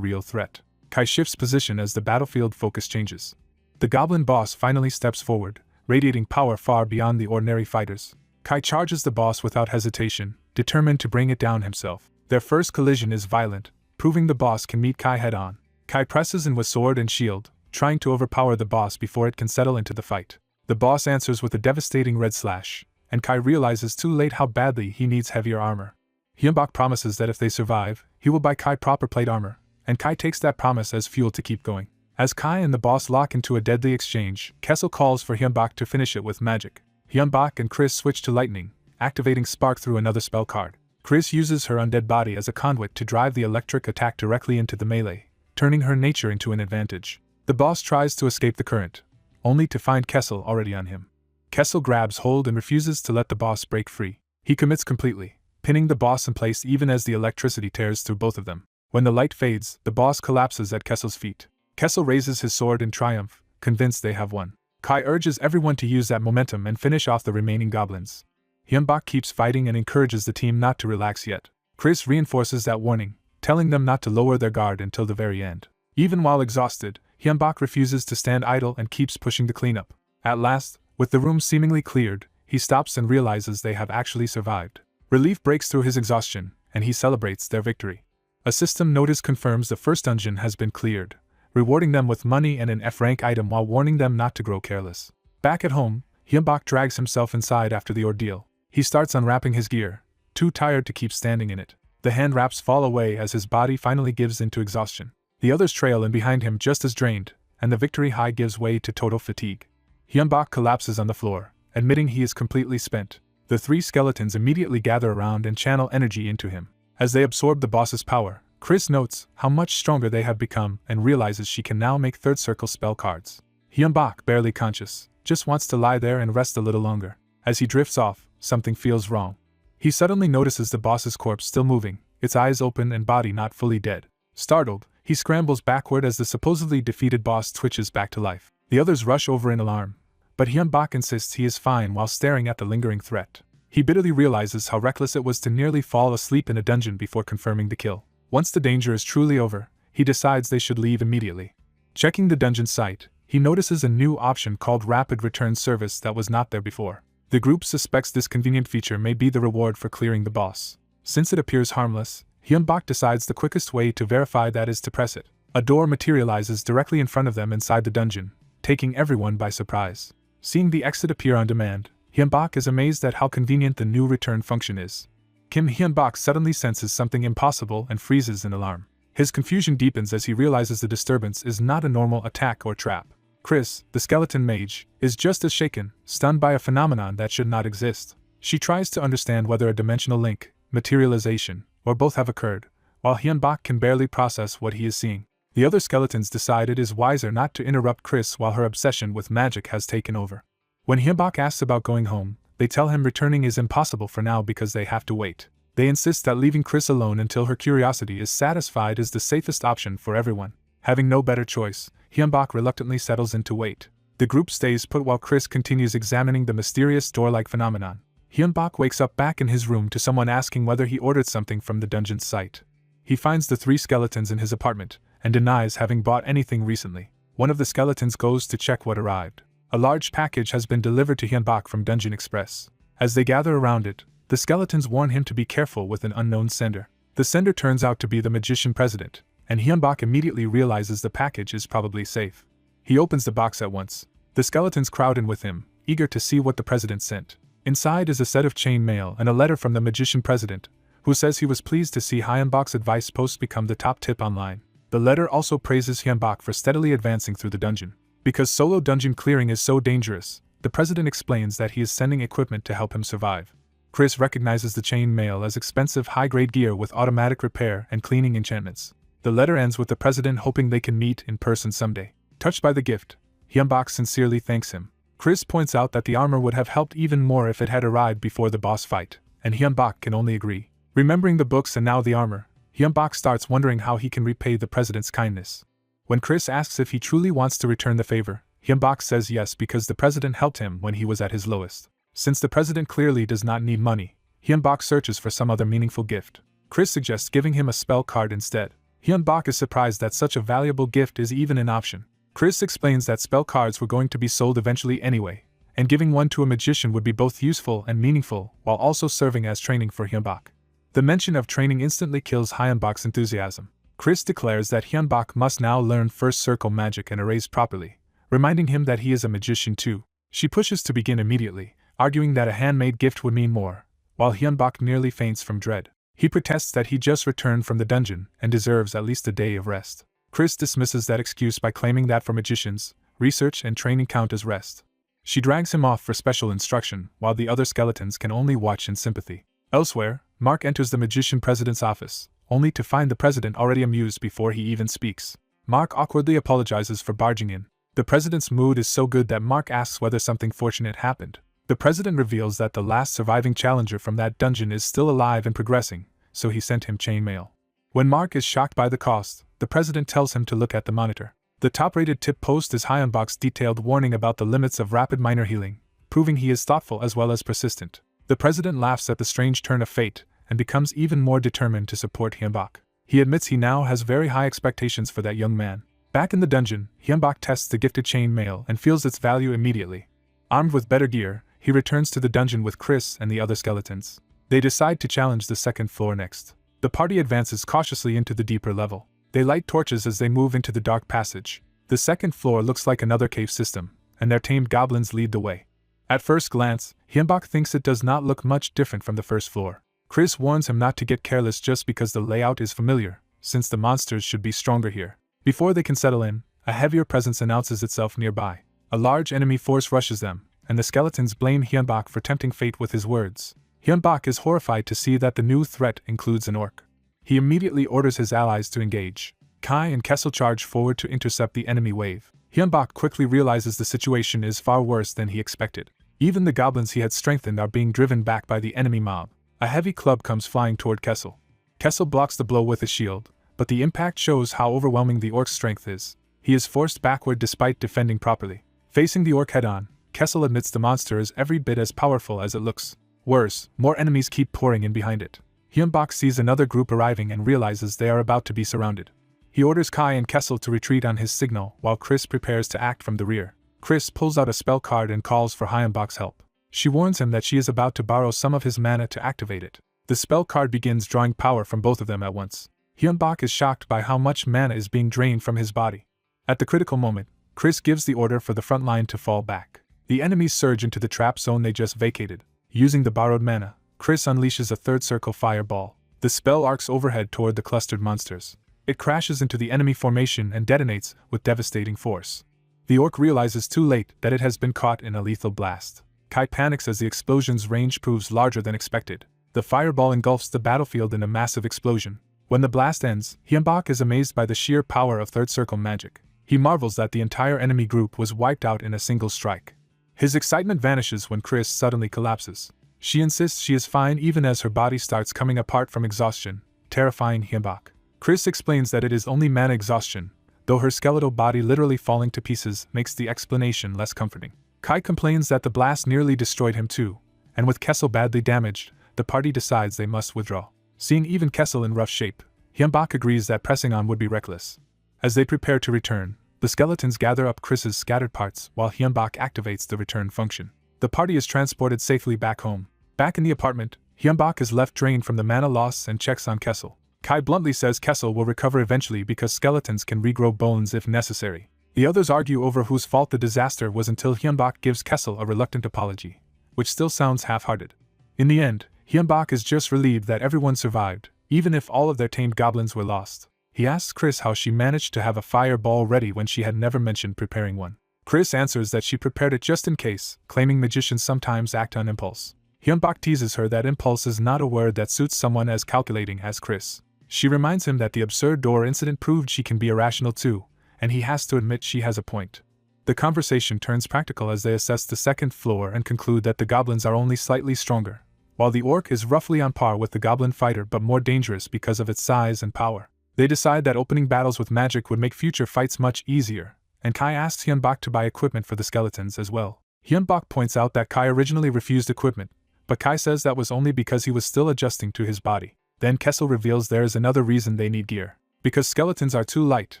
real threat. Kai shifts position as the battlefield focus changes. The goblin boss finally steps forward, radiating power far beyond the ordinary fighters. Kai charges the boss without hesitation, determined to bring it down himself. Their first collision is violent, proving the boss can meet Kai head-on. Kai presses in with sword and shield, trying to overpower the boss before it can settle into the fight. The boss answers with a devastating red slash, and Kai realizes too late how badly he needs heavier armor. Hyunbak promises that if they survive, he will buy Kai proper plate armor, and Kai takes that promise as fuel to keep going. As Kai and the boss lock into a deadly exchange, Kessel calls for Hyunbak to finish it with magic. Hyunbak and Chris switch to lightning, activating Spark through another spell card. Chris uses her undead body as a conduit to drive the electric attack directly into the melee, turning her nature into an advantage. The boss tries to escape the current, only to find Kessel already on him. Kessel grabs hold and refuses to let the boss break free. He commits completely, pinning the boss in place even as the electricity tears through both of them. When the light fades, the boss collapses at Kessel's feet. Kessel raises his sword in triumph, convinced they have won. Kai urges everyone to use that momentum and finish off the remaining goblins. Hyunbak keeps fighting and encourages the team not to relax yet. Chris reinforces that warning, telling them not to lower their guard until the very end. Even while exhausted, Hyunbak refuses to stand idle and keeps pushing the cleanup. At last, with the room seemingly cleared, he stops and realizes they have actually survived. Relief breaks through his exhaustion, and he celebrates their victory. A system notice confirms the first dungeon has been cleared, rewarding them with money and an F-rank item while warning them not to grow careless. Back at home, Hyunbak drags himself inside after the ordeal. He starts unwrapping his gear, too tired to keep standing in it. The hand wraps fall away as his body finally gives into exhaustion. The others trail in behind him just as drained, and the victory high gives way to total fatigue. Hyunbak collapses on the floor, admitting he is completely spent. The three skeletons immediately gather around and channel energy into him. As they absorb the boss's power, Chris notes how much stronger they have become and realizes she can now make third circle spell cards. Hyunbak, barely conscious, just wants to lie there and rest a little longer. As he drifts off, something feels wrong. He suddenly notices the boss's corpse still moving, its eyes open and body not fully dead. Startled, he scrambles backward as the supposedly defeated boss twitches back to life. The others rush over in alarm, but Hyunbak insists he is fine while staring at the lingering threat. He bitterly realizes how reckless it was to nearly fall asleep in a dungeon before confirming the kill. Once the danger is truly over, he decides they should leave immediately. Checking the dungeon site, he notices a new option called Rapid Return Service that was not there before. The group suspects this convenient feature may be the reward for clearing the boss. Since it appears harmless, Hyunbak decides the quickest way to verify that is to press it. A door materializes directly in front of them inside the dungeon, taking everyone by surprise. Seeing the exit appear on demand, Hyunbak is amazed at how convenient the new return function is. Hyunbak suddenly senses something impossible and freezes in alarm. His confusion deepens as he realizes the disturbance is not a normal attack or trap. Chris, the skeleton mage, is just as shaken, stunned by a phenomenon that should not exist. She tries to understand whether a dimensional link, materialization, or both have occurred, while Hyunbak can barely process what he is seeing. The other skeletons decide it is wiser not to interrupt Chris while her obsession with magic has taken over. When Hyunbak asks about going home, they tell him returning is impossible for now because they have to wait. They insist that leaving Chris alone until her curiosity is satisfied is the safest option for everyone. Having no better choice, Hyunbak reluctantly settles in to wait. The group stays put while Chris continues examining the mysterious door-like phenomenon. Hyunbak wakes up back in his room to someone asking whether he ordered something from the dungeon's site. He finds the three skeletons in his apartment, and denies having bought anything recently. One of the skeletons goes to check what arrived. A large package has been delivered to Hyunbak from Dungeon Express. As they gather around it, the skeletons warn him to be careful with an unknown sender. The sender turns out to be the magician president, and Hyunbak immediately realizes the package is probably safe. He opens the box at once. The skeletons crowd in with him, eager to see what the president sent. Inside is a set of chain mail and a letter from the magician president, who says he was pleased to see Hyunbak's advice posts become the top tip online. The letter also praises Hyunbak for steadily advancing through the dungeon. Because solo dungeon clearing is so dangerous, the president explains that he is sending equipment to help him survive. Chris recognizes the chain mail as expensive high-grade gear with automatic repair and cleaning enchantments. The letter ends with the president hoping they can meet in person someday. Touched by the gift, Hyunbak sincerely thanks him. Chris points out that the armor would have helped even more if it had arrived before the boss fight, and Hyunbak can only agree. Remembering the books and now the armor, Hyunbak starts wondering how he can repay the president's kindness. When Chris asks if he truly wants to return the favor, Hyunbak says yes because the president helped him when he was at his lowest. Since the president clearly does not need money, Hyunbak searches for some other meaningful gift. Chris suggests giving him a spell card instead. Hyunbak is surprised that such a valuable gift is even an option. Chris explains that spell cards were going to be sold eventually anyway, and giving one to a magician would be both useful and meaningful while also serving as training for Hyunbak. The mention of training instantly kills Hyunbak's enthusiasm. Chris declares that Hyunbak must now learn first circle magic and erase properly, reminding him that he is a magician too. She pushes to begin immediately, arguing that a handmade gift would mean more, while Hyunbak nearly faints from dread. He protests that he just returned from the dungeon and deserves at least a day of rest. Chris dismisses that excuse by claiming that for magicians, research and training count as rest. She drags him off for special instruction, while the other skeletons can only watch in sympathy. Elsewhere, Mark enters the magician president's office, only to find the president already amused before he even speaks. Mark awkwardly apologizes for barging in. The president's mood is so good that Mark asks whether something fortunate happened. The president reveals that the last surviving challenger from that dungeon is still alive and progressing, so he sent him chain mail. When Mark is shocked by the cost, the president tells him to look at the monitor. The top-rated tip post is Hyunbak's detailed warning about the limits of rapid minor healing, proving he is thoughtful as well as persistent. The president laughs at the strange turn of fate and becomes even more determined to support Hyunbak. He admits he now has very high expectations for that young man. Back in the dungeon, Hyunbak tests the gifted chain mail and feels its value immediately. Armed with better gear, he returns to the dungeon with Chris and the other skeletons. They decide to challenge the second floor next. The party advances cautiously into the deeper level. They light torches as they move into the dark passage. The second floor looks like another cave system, and their tamed goblins lead the way. At first glance, Hyunbak thinks it does not look much different from the first floor. Chris warns him not to get careless just because the layout is familiar, since the monsters should be stronger here. Before they can settle in, a heavier presence announces itself nearby. A large enemy force rushes them, and the skeletons blame Hyunbak for tempting fate with his words. Hyunbak is horrified to see that the new threat includes an orc. He immediately orders his allies to engage. Kai and Kessel charge forward to intercept the enemy wave. Hyunbak quickly realizes the situation is far worse than he expected. Even the goblins he had strengthened are being driven back by the enemy mob. A heavy club comes flying toward Kessel. Kessel blocks the blow with his shield, but the impact shows how overwhelming the orc's strength is. He is forced backward despite defending properly. Facing the orc head-on, Kessel admits the monster is every bit as powerful as it looks. Worse, more enemies keep pouring in behind it. Hyunbak sees another group arriving and realizes they are about to be surrounded. He orders Kai and Kessel to retreat on his signal while Chris prepares to act from the rear. Chris pulls out a spell card and calls for Hyunbak's help. She warns him that she is about to borrow some of his mana to activate it. The spell card begins drawing power from both of them at once. Hyunbak is shocked by how much mana is being drained from his body. At the critical moment, Chris gives the order for the front line to fall back. The enemies surge into the trap zone they just vacated. Using the borrowed mana, Chris unleashes a third circle fireball. The spell arcs overhead toward the clustered monsters. It crashes into the enemy formation and detonates with devastating force. The orc realizes too late that it has been caught in a lethal blast. Kai panics as the explosion's range proves larger than expected. The fireball engulfs the battlefield in a massive explosion. When the blast ends, Hyunbak is amazed by the sheer power of third circle magic. He marvels that the entire enemy group was wiped out in a single strike. His excitement vanishes when Chris suddenly collapses. She insists she is fine even as her body starts coming apart from exhaustion, terrifying Hyunbak. Chris explains that it is only mana exhaustion, though her skeletal body literally falling to pieces makes the explanation less comforting. Kai complains that the blast nearly destroyed him too, and with Kessel badly damaged, the party decides they must withdraw. Seeing even Kessel in rough shape, Hyunbak agrees that pressing on would be reckless. As they prepare to return, the skeletons gather up Chris's scattered parts while Hyunbak activates the return function. The party is transported safely back home. Back in the apartment, Hyunbak is left drained from the mana loss and checks on Kessel. Kai bluntly says Kessel will recover eventually because skeletons can regrow bones if necessary. The others argue over whose fault the disaster was until Hyunbak gives Kessel a reluctant apology, which still sounds half-hearted. In the end, Hyunbak is just relieved that everyone survived, even if all of their tamed goblins were lost. He asks Chris how she managed to have a fireball ready when she had never mentioned preparing one. Chris answers that she prepared it just in case, claiming magicians sometimes act on impulse. Hyunbak teases her that impulse is not a word that suits someone as calculating as Chris. She reminds him that the absurd door incident proved she can be irrational too, and he has to admit she has a point. The conversation turns practical as they assess the second floor and conclude that the goblins are only slightly stronger, while the orc is roughly on par with the goblin fighter but more dangerous because of its size and power. They decide that opening battles with magic would make future fights much easier, and Kai asks Hyunbak to buy equipment for the skeletons as well. Hyunbak points out that Kai originally refused equipment, but Kai says that was only because he was still adjusting to his body. Then Kessel reveals there is another reason they need gear. Because skeletons are too light,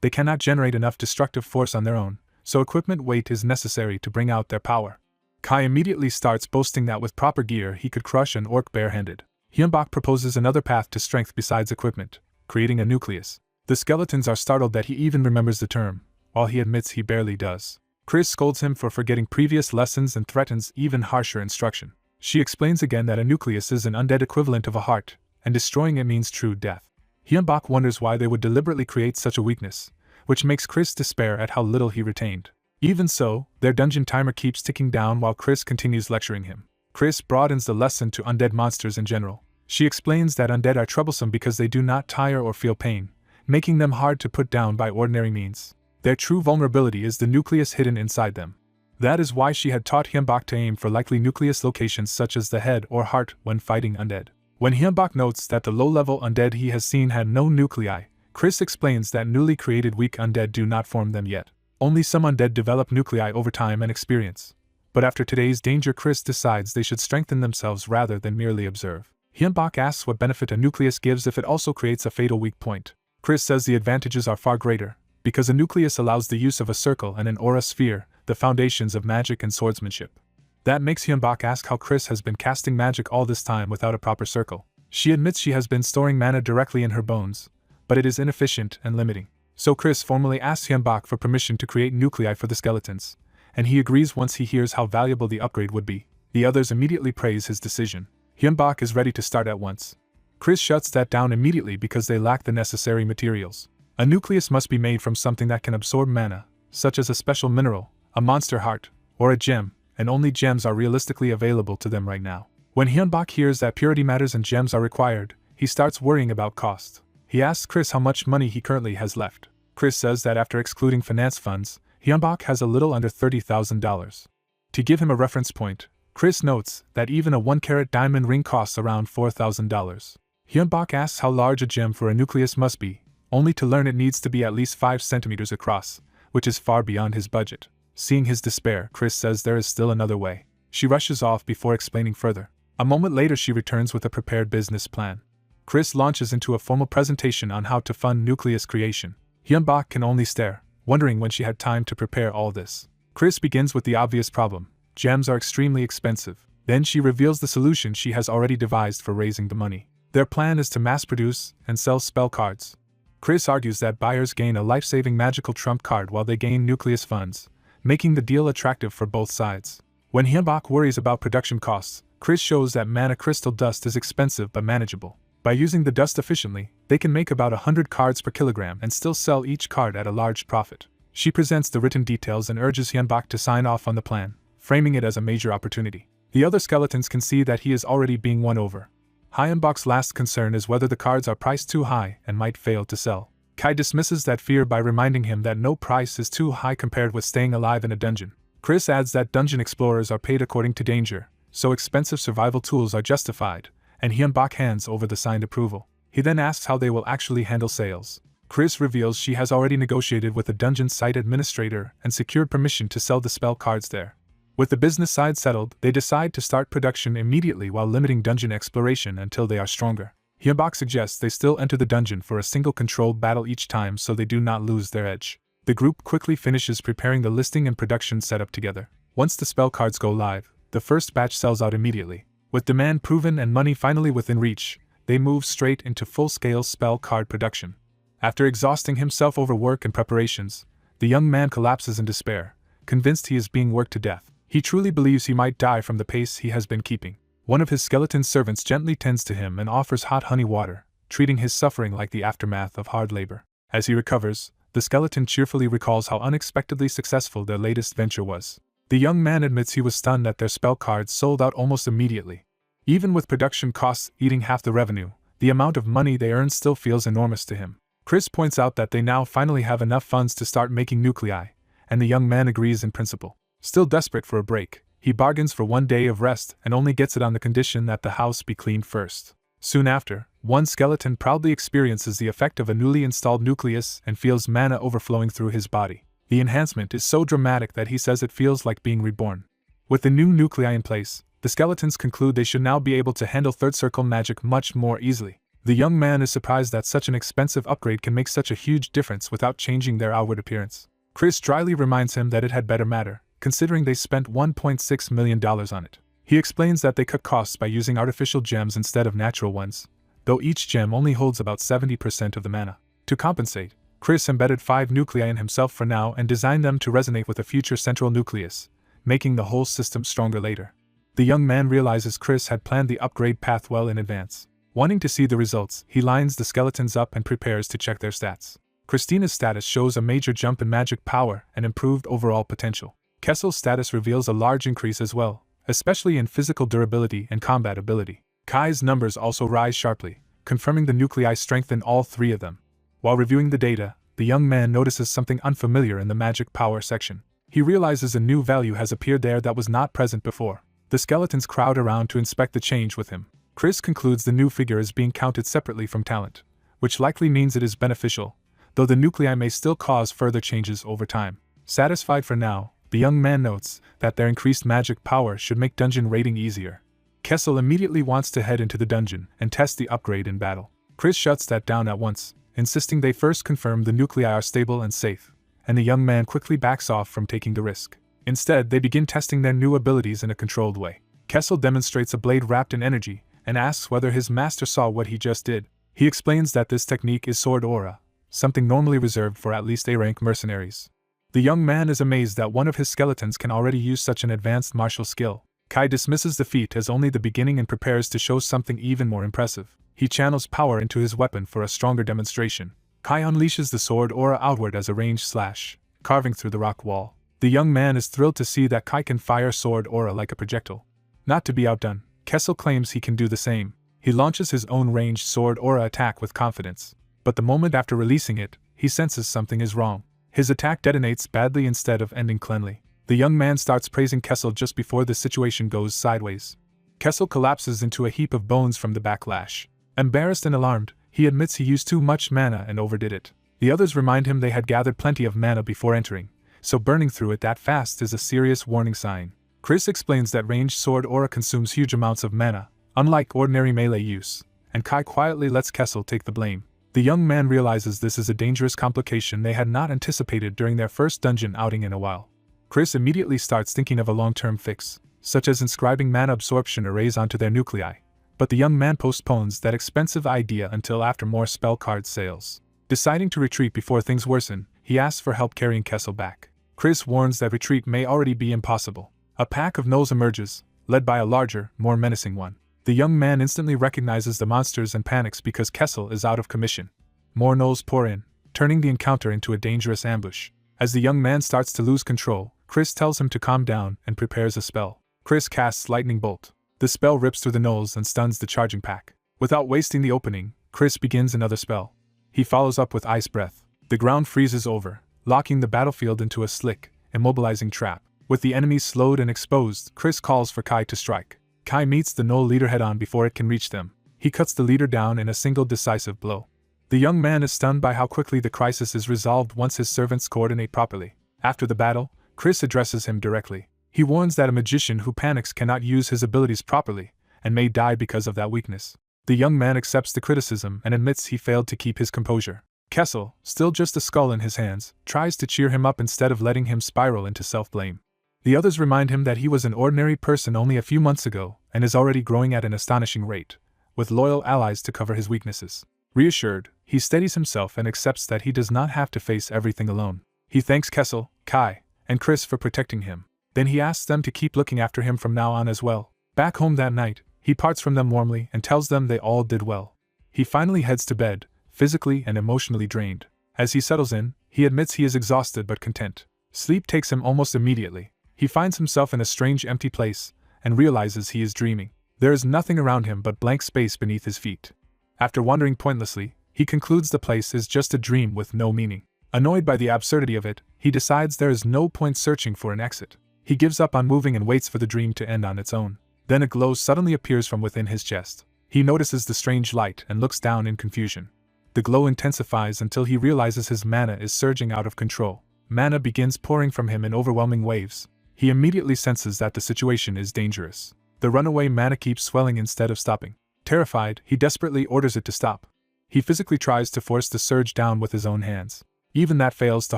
they cannot generate enough destructive force on their own, so equipment weight is necessary to bring out their power. Kai immediately starts boasting that with proper gear he could crush an orc barehanded. Hyunbak proposes another path to strength besides equipment, creating a nucleus. The skeletons are startled that he even remembers the term, while he admits he barely does. Chris scolds him for forgetting previous lessons and threatens even harsher instruction. She explains again that a nucleus is an undead equivalent of a heart, and destroying it means true death. Hyunbak wonders why they would deliberately create such a weakness, which makes Chris despair at how little he retained. Even so, their dungeon timer keeps ticking down while Chris continues lecturing him. Chris broadens the lesson to undead monsters in general. She explains that undead are troublesome because they do not tire or feel pain, making them hard to put down by ordinary means. Their true vulnerability is the nucleus hidden inside them. That is why she had taught Hyunbak to aim for likely nucleus locations such as the head or heart when fighting undead. When Hyunbak notes that the low-level undead he has seen had no nuclei, Chris explains that newly created weak undead do not form them yet. Only some undead develop nuclei over time and experience. But after today's danger, Chris decides they should strengthen themselves rather than merely observe. Hyunbak asks what benefit a nucleus gives if it also creates a fatal weak point. Chris says the advantages are far greater, because a nucleus allows the use of a circle and an aura sphere, the foundations of magic and swordsmanship. That makes Hyunbak ask how Chris has been casting magic all this time without a proper circle. She admits she has been storing mana directly in her bones, but it is inefficient and limiting. So Chris formally asks Hyunbak for permission to create nuclei for the skeletons, and he agrees once he hears how valuable the upgrade would be. The others immediately praise his decision. Hyunbak is ready to start at once. Chris shuts that down immediately because they lack the necessary materials. A nucleus must be made from something that can absorb mana, such as a special mineral, a monster heart, or a gem, and only gems are realistically available to them right now. When Hyunbak hears that purity matters and gems are required, he starts worrying about cost. He asks Chris how much money he currently has left. Chris says that after excluding finance funds, Hyunbak has a little under $30,000. To give him a reference point, Chris notes that even a 1-carat diamond ring costs around $4,000. Hyunbak asks how large a gem for a nucleus must be, only to learn it needs to be at least 5 centimeters across, which is far beyond his budget. Seeing his despair, Chris says there is still another way. She rushes off before explaining further. A moment later she returns with a prepared business plan. Chris launches into a formal presentation on how to fund nucleus creation. Hyunbak can only stare, wondering when she had time to prepare all this. Chris begins with the obvious problem. Gems are extremely expensive. Then she reveals the solution she has already devised for raising the money. Their plan is to mass-produce and sell spell cards. Chris argues that buyers gain a life-saving magical trump card while they gain nucleus funds, making the deal attractive for both sides. When Hyunbak worries about production costs, Chris shows that mana crystal dust is expensive but manageable. By using the dust efficiently, they can make about 100 cards per kilogram and still sell each card at a large profit. She presents the written details and urges Hyunbak to sign off on the plan, framing it as a major opportunity. The other skeletons can see that he is already being won over. Hyunbak's last concern is whether the cards are priced too high and might fail to sell. Kai dismisses that fear by reminding him that no price is too high compared with staying alive in a dungeon. Chris adds that dungeon explorers are paid according to danger, so expensive survival tools are justified, and Hyunbak hands over the signed approval. He then asks how they will actually handle sales. Chris reveals she has already negotiated with the dungeon site administrator and secured permission to sell the spell cards there. With the business side settled, they decide to start production immediately while limiting dungeon exploration until they are stronger. Hyunbak suggests they still enter the dungeon for a single controlled battle each time so they do not lose their edge. The group quickly finishes preparing the listing and production setup together. Once the spell cards go live, the first batch sells out immediately. With demand proven and money finally within reach, they move straight into full-scale spell card production. After exhausting himself over work and preparations, the young man collapses in despair, convinced he is being worked to death. He truly believes he might die from the pace he has been keeping. One of his skeleton servants gently tends to him and offers hot honey water, treating his suffering like the aftermath of hard labor. As he recovers, the skeleton cheerfully recalls how unexpectedly successful their latest venture was. The young man admits he was stunned that their spell cards sold out almost immediately. Even with production costs eating half the revenue, the amount of money they earn still feels enormous to him. Chris points out that they now finally have enough funds to start making nuclei, and the young man agrees in principle. Still desperate for a break, he bargains for 1 day of rest and only gets it on the condition that the house be cleaned first. Soon after, one skeleton proudly experiences the effect of a newly installed nucleus and feels mana overflowing through his body. The enhancement is so dramatic that he says it feels like being reborn. With the new nuclei in place, the skeletons conclude they should now be able to handle third circle magic much more easily. The young man is surprised that such an expensive upgrade can make such a huge difference without changing their outward appearance. Chris dryly reminds him that it had better matter, considering they spent $1.6 million on it. He explains that they cut costs by using artificial gems instead of natural ones, though each gem only holds about 70% of the mana. To compensate, Chris embedded 5 nuclei in himself for now and designed them to resonate with a future central nucleus, making the whole system stronger later. The young man realizes Chris had planned the upgrade path well in advance. Wanting to see the results, he lines the skeletons up and prepares to check their stats. Christina's status shows a major jump in magic power and improved overall potential. Kessel's status reveals a large increase as well, especially in physical durability and combat ability. Kai's numbers also rise sharply, confirming the nuclei strength in all 3 of them. While reviewing the data, the young man notices something unfamiliar in the magic power section. He realizes a new value has appeared there that was not present before. The skeletons crowd around to inspect the change with him. Chris concludes the new figure is being counted separately from talent, which likely means it is beneficial, though the nuclei may still cause further changes over time. Satisfied for now, the young man notes that their increased magic power should make dungeon raiding easier. Kessel immediately wants to head into the dungeon and test the upgrade in battle. Chris shuts that down at once, insisting they first confirm the nuclei are stable and safe, and the young man quickly backs off from taking the risk. Instead, they begin testing their new abilities in a controlled way. Kessel demonstrates a blade wrapped in energy and asks whether his master saw what he just did. He explains that this technique is sword aura, something normally reserved for at least A-rank mercenaries. The young man is amazed that one of his skeletons can already use such an advanced martial skill. Kai dismisses the feat as only the beginning and prepares to show something even more impressive. He channels power into his weapon for a stronger demonstration. Kai unleashes the sword aura outward as a ranged slash, carving through the rock wall. The young man is thrilled to see that Kai can fire sword aura like a projectile. Not to be outdone, Kessel claims he can do the same. He launches his own ranged sword aura attack with confidence. But the moment after releasing it, he senses something is wrong. His attack detonates badly instead of ending cleanly. The young man starts praising Kessel just before the situation goes sideways. Kessel collapses into a heap of bones from the backlash. Embarrassed and alarmed, he admits he used too much mana and overdid it. The others remind him they had gathered plenty of mana before entering, so burning through it that fast is a serious warning sign. Chris explains that ranged sword aura consumes huge amounts of mana, unlike ordinary melee use, and Kai quietly lets Kessel take the blame. The young man realizes this is a dangerous complication they had not anticipated during their first dungeon outing in a while. Chris immediately starts thinking of a long-term fix, such as inscribing mana absorption arrays onto their nuclei, but the young man postpones that expensive idea until after more spell card sales. Deciding to retreat before things worsen, he asks for help carrying Kessel back. Chris warns that retreat may already be impossible. A pack of gnolls emerges, led by a larger, more menacing one. The young man instantly recognizes the monsters and panics because Kessel is out of commission. More gnolls pour in, turning the encounter into a dangerous ambush. As the young man starts to lose control, Chris tells him to calm down and prepares a spell. Chris casts Lightning Bolt. The spell rips through the gnolls and stuns the charging pack. Without wasting the opening, Chris begins another spell. He follows up with Ice Breath. The ground freezes over, locking the battlefield into a slick, immobilizing trap. With the enemies slowed and exposed, Chris calls for Kai to strike. Kai meets the gnoll leader head-on before it can reach them. He cuts the leader down in a single decisive blow. The young man is stunned by how quickly the crisis is resolved once his servants coordinate properly. After the battle, Chris addresses him directly. He warns that a magician who panics cannot use his abilities properly, and may die because of that weakness. The young man accepts the criticism and admits he failed to keep his composure. Kessel, still just a skull in his hands, tries to cheer him up instead of letting him spiral into self-blame. The others remind him that he was an ordinary person only a few months ago, and is already growing at an astonishing rate, with loyal allies to cover his weaknesses. Reassured, he steadies himself and accepts that he does not have to face everything alone. He thanks Kessel, Kai, and Chris for protecting him. Then he asks them to keep looking after him from now on as well. Back home that night, he parts from them warmly and tells them they all did well. He finally heads to bed, physically and emotionally drained. As he settles in, he admits he is exhausted but content. Sleep takes him almost immediately. He finds himself in a strange empty place, and realizes he is dreaming. There is nothing around him but blank space beneath his feet. After wandering pointlessly, he concludes the place is just a dream with no meaning. Annoyed by the absurdity of it, he decides there is no point searching for an exit. He gives up on moving and waits for the dream to end on its own. Then a glow suddenly appears from within his chest. He notices the strange light and looks down in confusion. The glow intensifies until he realizes his mana is surging out of control. Mana begins pouring from him in overwhelming waves. He immediately senses that the situation is dangerous. The runaway mana keeps swelling instead of stopping. Terrified, he desperately orders it to stop. He physically tries to force the surge down with his own hands. Even that fails to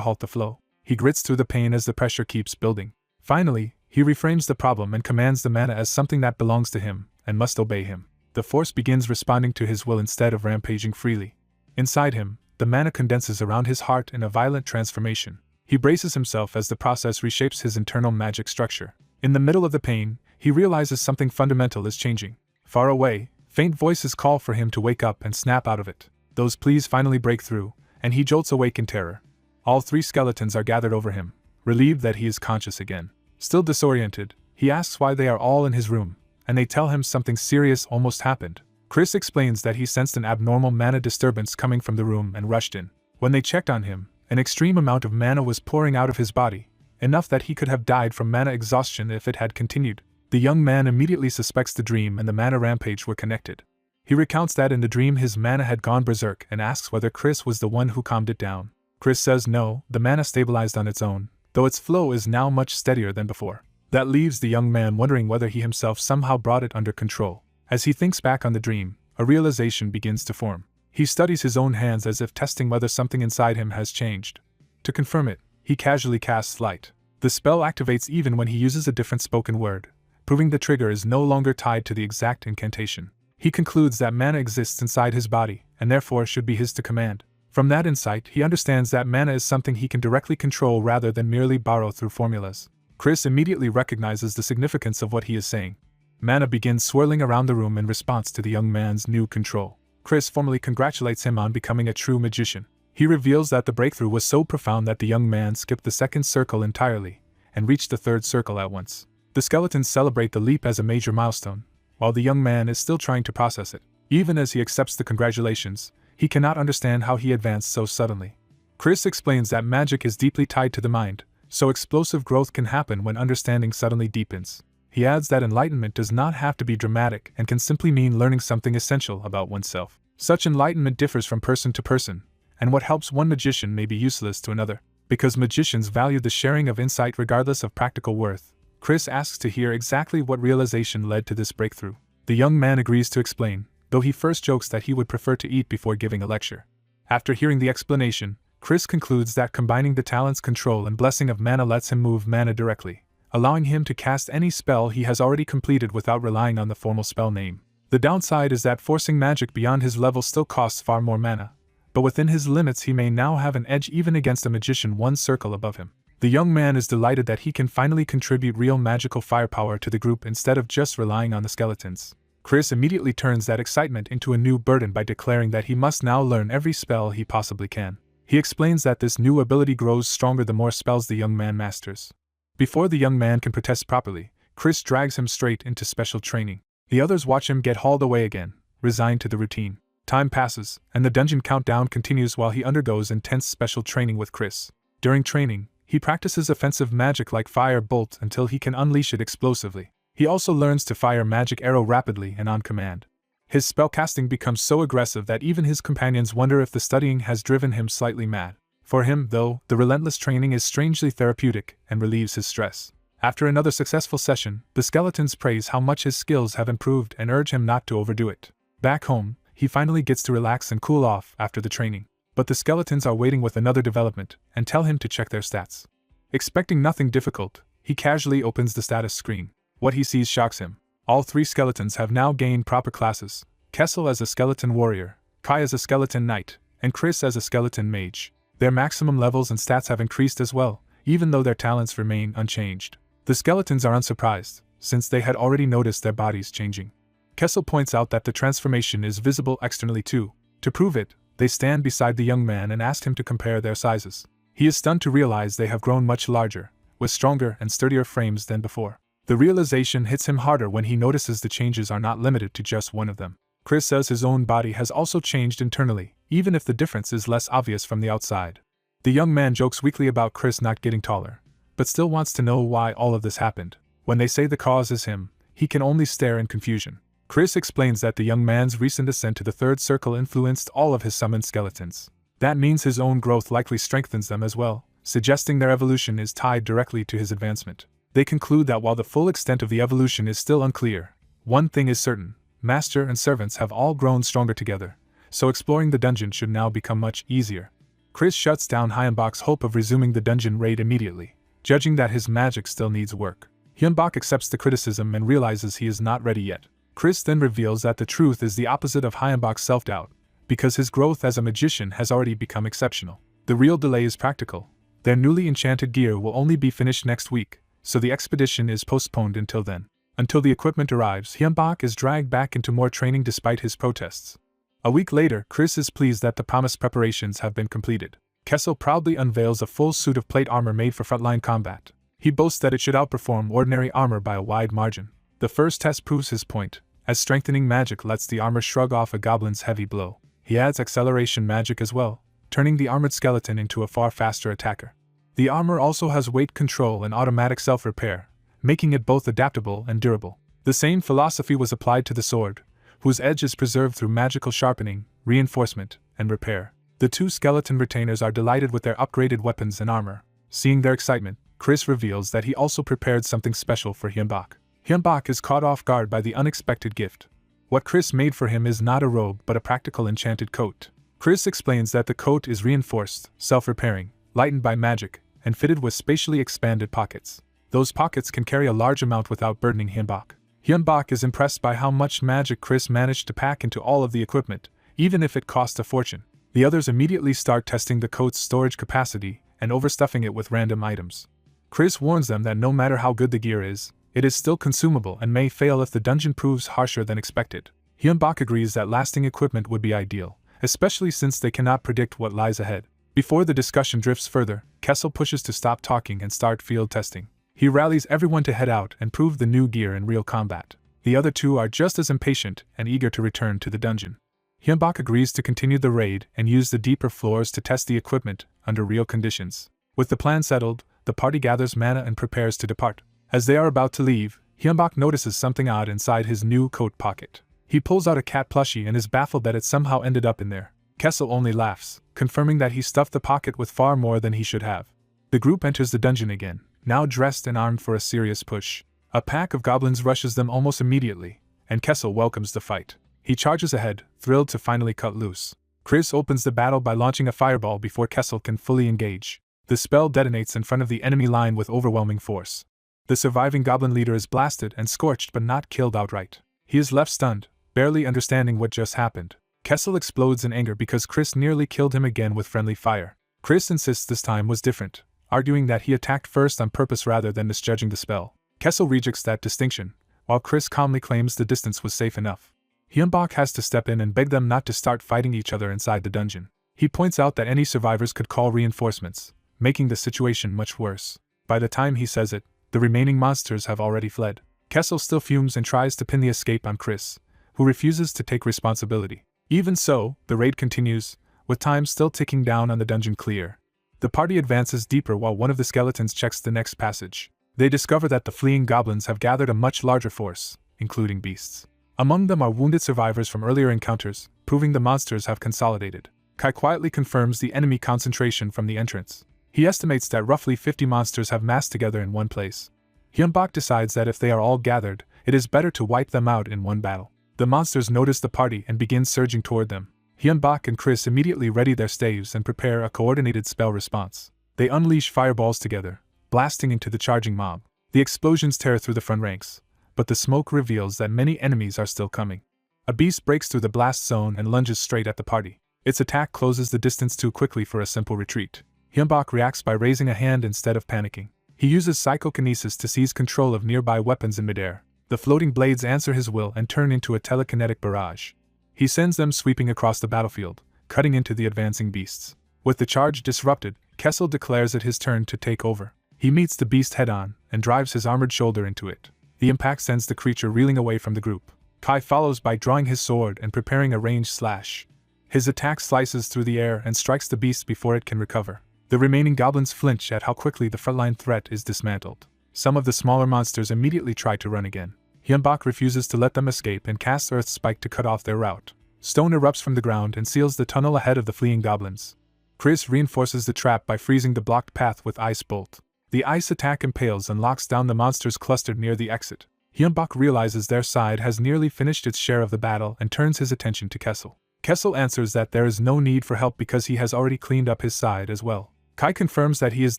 halt the flow. He grits through the pain as the pressure keeps building. Finally, he reframes the problem and commands the mana as something that belongs to him, and must obey him. The force begins responding to his will instead of rampaging freely. Inside him, the mana condenses around his heart in a violent transformation. He braces himself as the process reshapes his internal magic structure. In the middle of the pain, he realizes something fundamental is changing. Far away, faint voices call for him to wake up and snap out of it. Those pleas finally break through, and he jolts awake in terror. All 3 skeletons are gathered over him, relieved that he is conscious again. Still disoriented, he asks why they are all in his room, and they tell him something serious almost happened. Chris explains that he sensed an abnormal mana disturbance coming from the room and rushed in. When they checked on him, an extreme amount of mana was pouring out of his body, enough that he could have died from mana exhaustion if it had continued. The young man immediately suspects the dream and the mana rampage were connected. He recounts that in the dream his mana had gone berserk and asks whether Chris was the one who calmed it down. Chris says no, the mana stabilized on its own, though its flow is now much steadier than before. That leaves the young man wondering whether he himself somehow brought it under control. As he thinks back on the dream, a realization begins to form. He studies his own hands as if testing whether something inside him has changed. To confirm it, he casually casts Light. The spell activates even when he uses a different spoken word, proving the trigger is no longer tied to the exact incantation. He concludes that mana exists inside his body, and therefore should be his to command. From that insight, he understands that mana is something he can directly control rather than merely borrow through formulas. Chris immediately recognizes the significance of what he is saying. Mana begins swirling around the room in response to the young man's new control. Chris formally congratulates him on becoming a true magician. He reveals that the breakthrough was so profound that the young man skipped the second circle entirely, and reached the third circle at once. The skeletons celebrate the leap as a major milestone, while the young man is still trying to process it. Even as he accepts the congratulations, he cannot understand how he advanced so suddenly. Chris explains that magic is deeply tied to the mind, so explosive growth can happen when understanding suddenly deepens. He adds that enlightenment does not have to be dramatic and can simply mean learning something essential about oneself. Such enlightenment differs from person to person, and what helps one magician may be useless to another. Because magicians value the sharing of insight regardless of practical worth, Chris asks to hear exactly what realization led to this breakthrough. The young man agrees to explain, though he first jokes that he would prefer to eat before giving a lecture. After hearing the explanation, Chris concludes that combining the talent's control and blessing of mana lets him move mana directly, allowing him to cast any spell he has already completed without relying on the formal spell name. The downside is that forcing magic beyond his level still costs far more mana, but within his limits he may now have an edge even against a magician 1 circle above him. The young man is delighted that he can finally contribute real magical firepower to the group instead of just relying on the skeletons. Chris immediately turns that excitement into a new burden by declaring that he must now learn every spell he possibly can. He explains that this new ability grows stronger the more spells the young man masters. Before the young man can protest properly, Chris drags him straight into special training. The others watch him get hauled away again, resigned to the routine. Time passes, and the dungeon countdown continues while he undergoes intense special training with Chris. During training, he practices offensive magic like Fire Bolt until he can unleash it explosively. He also learns to fire magic arrow rapidly and on command. His spellcasting becomes so aggressive that even his companions wonder if the studying has driven him slightly mad. For him, though, the relentless training is strangely therapeutic and relieves his stress. After another successful session, the skeletons praise how much his skills have improved and urge him not to overdo it. Back home, he finally gets to relax and cool off after the training. But the skeletons are waiting with another development and tell him to check their stats. Expecting nothing difficult, he casually opens the status screen. What he sees shocks him. All 3 skeletons have now gained proper classes: Kessel as a skeleton warrior, Kai as a skeleton knight, and Chris as a skeleton mage. Their maximum levels and stats have increased as well, even though their talents remain unchanged. The skeletons are unsurprised, since they had already noticed their bodies changing. Kessel points out that the transformation is visible externally too. To prove it, they stand beside the young man and ask him to compare their sizes. He is stunned to realize they have grown much larger, with stronger and sturdier frames than before. The realization hits him harder when he notices the changes are not limited to just one of them. Chris says his own body has also changed internally, even if the difference is less obvious from the outside. The young man jokes weakly about Chris not getting taller, but still wants to know why all of this happened. When they say the cause is him, he can only stare in confusion. Chris explains that the young man's recent ascent to the 3rd circle influenced all of his summoned skeletons. That means his own growth likely strengthens them as well, suggesting their evolution is tied directly to his advancement. They conclude that while the full extent of the evolution is still unclear, one thing is certain: master and servants have all grown stronger together, so exploring the dungeon should now become much easier. Chris shuts down Hyunbak's hope of resuming the dungeon raid immediately, judging that his magic still needs work. Hyunbak accepts the criticism and realizes he is not ready yet. Chris then reveals that the truth is the opposite of Hyunbak's self-doubt, because his growth as a magician has already become exceptional. The real delay is practical. Their newly enchanted gear will only be finished next week, so the expedition is postponed until then. Until the equipment arrives, Hyunbak is dragged back into more training despite his protests. A week later, Chris is pleased that the promised preparations have been completed. Kessel proudly unveils a full suit of plate armor made for frontline combat. He boasts that it should outperform ordinary armor by a wide margin. The first test proves his point, as strengthening magic lets the armor shrug off a goblin's heavy blow. He adds acceleration magic as well, turning the armored skeleton into a far faster attacker. The armor also has weight control and automatic self-repair, making it both adaptable and durable. The same philosophy was applied to the sword, whose edge is preserved through magical sharpening, reinforcement, and repair. The two skeleton retainers are delighted with their upgraded weapons and armor. Seeing their excitement, Chris reveals that he also prepared something special for Hyunbak. Hyunbak is caught off guard by the unexpected gift. What Chris made for him is not a robe but a practical enchanted coat. Chris explains that the coat is reinforced, self-repairing, lightened by magic, and fitted with spatially expanded pockets. Those pockets can carry a large amount without burdening Hyunbak. Hyunbak is impressed by how much magic Chris managed to pack into all of the equipment, even if it cost a fortune. The others immediately start testing the coat's storage capacity and overstuffing it with random items. Chris warns them that no matter how good the gear is, it is still consumable and may fail if the dungeon proves harsher than expected. Hyunbak agrees that lasting equipment would be ideal, especially since they cannot predict what lies ahead. Before the discussion drifts further, Kessel pushes to stop talking and start field testing. He rallies everyone to head out and prove the new gear in real combat. The other two are just as impatient and eager to return to the dungeon. Hyunbak agrees to continue the raid and use the deeper floors to test the equipment under real conditions. With the plan settled, the party gathers mana and prepares to depart. As they are about to leave, Hyunbak notices something odd inside his new coat pocket. He pulls out a cat plushie and is baffled that it somehow ended up in there. Kessel only laughs, confirming that he stuffed the pocket with far more than he should have. The group enters the dungeon again, now dressed and armed for a serious push. A pack of goblins rushes them almost immediately, and Kessel welcomes the fight. He charges ahead, thrilled to finally cut loose. Chris opens the battle by launching a fireball before Kessel can fully engage. The spell detonates in front of the enemy line with overwhelming force. The surviving goblin leader is blasted and scorched but not killed outright. He is left stunned, barely understanding what just happened. Kessel explodes in anger because Chris nearly killed him again with friendly fire. Chris insists this time was different, arguing that he attacked first on purpose rather than misjudging the spell. Kessel rejects that distinction, while Chris calmly claims the distance was safe enough. Hyunbak has to step in and beg them not to start fighting each other inside the dungeon. He points out that any survivors could call reinforcements, making the situation much worse. By the time he says it, the remaining monsters have already fled. Kessel still fumes and tries to pin the escape on Chris, who refuses to take responsibility. Even so, the raid continues, with time still ticking down on the dungeon clear. The party advances deeper while one of the skeletons checks the next passage. They discover that the fleeing goblins have gathered a much larger force, including beasts. Among them are wounded survivors from earlier encounters, proving the monsters have consolidated. Kai quietly confirms the enemy concentration from the entrance. He estimates that roughly 50 monsters have massed together in one place. Hyunbak decides that if they are all gathered, it is better to wipe them out in one battle. The monsters notice the party and begin surging toward them. Hyunbak and Chris immediately ready their staves and prepare a coordinated spell response. They unleash fireballs together, blasting into the charging mob. The explosions tear through the front ranks, but the smoke reveals that many enemies are still coming. A beast breaks through the blast zone and lunges straight at the party. Its attack closes the distance too quickly for a simple retreat. Hyunbak reacts by raising a hand instead of panicking. He uses psychokinesis to seize control of nearby weapons in midair. The floating blades answer his will and turn into a telekinetic barrage. He sends them sweeping across the battlefield, cutting into the advancing beasts. With the charge disrupted, Kessel declares it his turn to take over. He meets the beast head-on and drives his armored shoulder into it. The impact sends the creature reeling away from the group. Kai follows by drawing his sword and preparing a ranged slash. His attack slices through the air and strikes the beast before it can recover. The remaining goblins flinch at how quickly the frontline threat is dismantled. Some of the smaller monsters immediately try to run again. Hyunbak refuses to let them escape and casts Earth Spike to cut off their route. Stone erupts from the ground and seals the tunnel ahead of the fleeing goblins. Chris reinforces the trap by freezing the blocked path with Ice Bolt. The ice attack impales and locks down the monsters clustered near the exit. Hyunbak realizes their side has nearly finished its share of the battle and turns his attention to Kessel. Kessel answers that there is no need for help because he has already cleaned up his side as well. Kai confirms that he is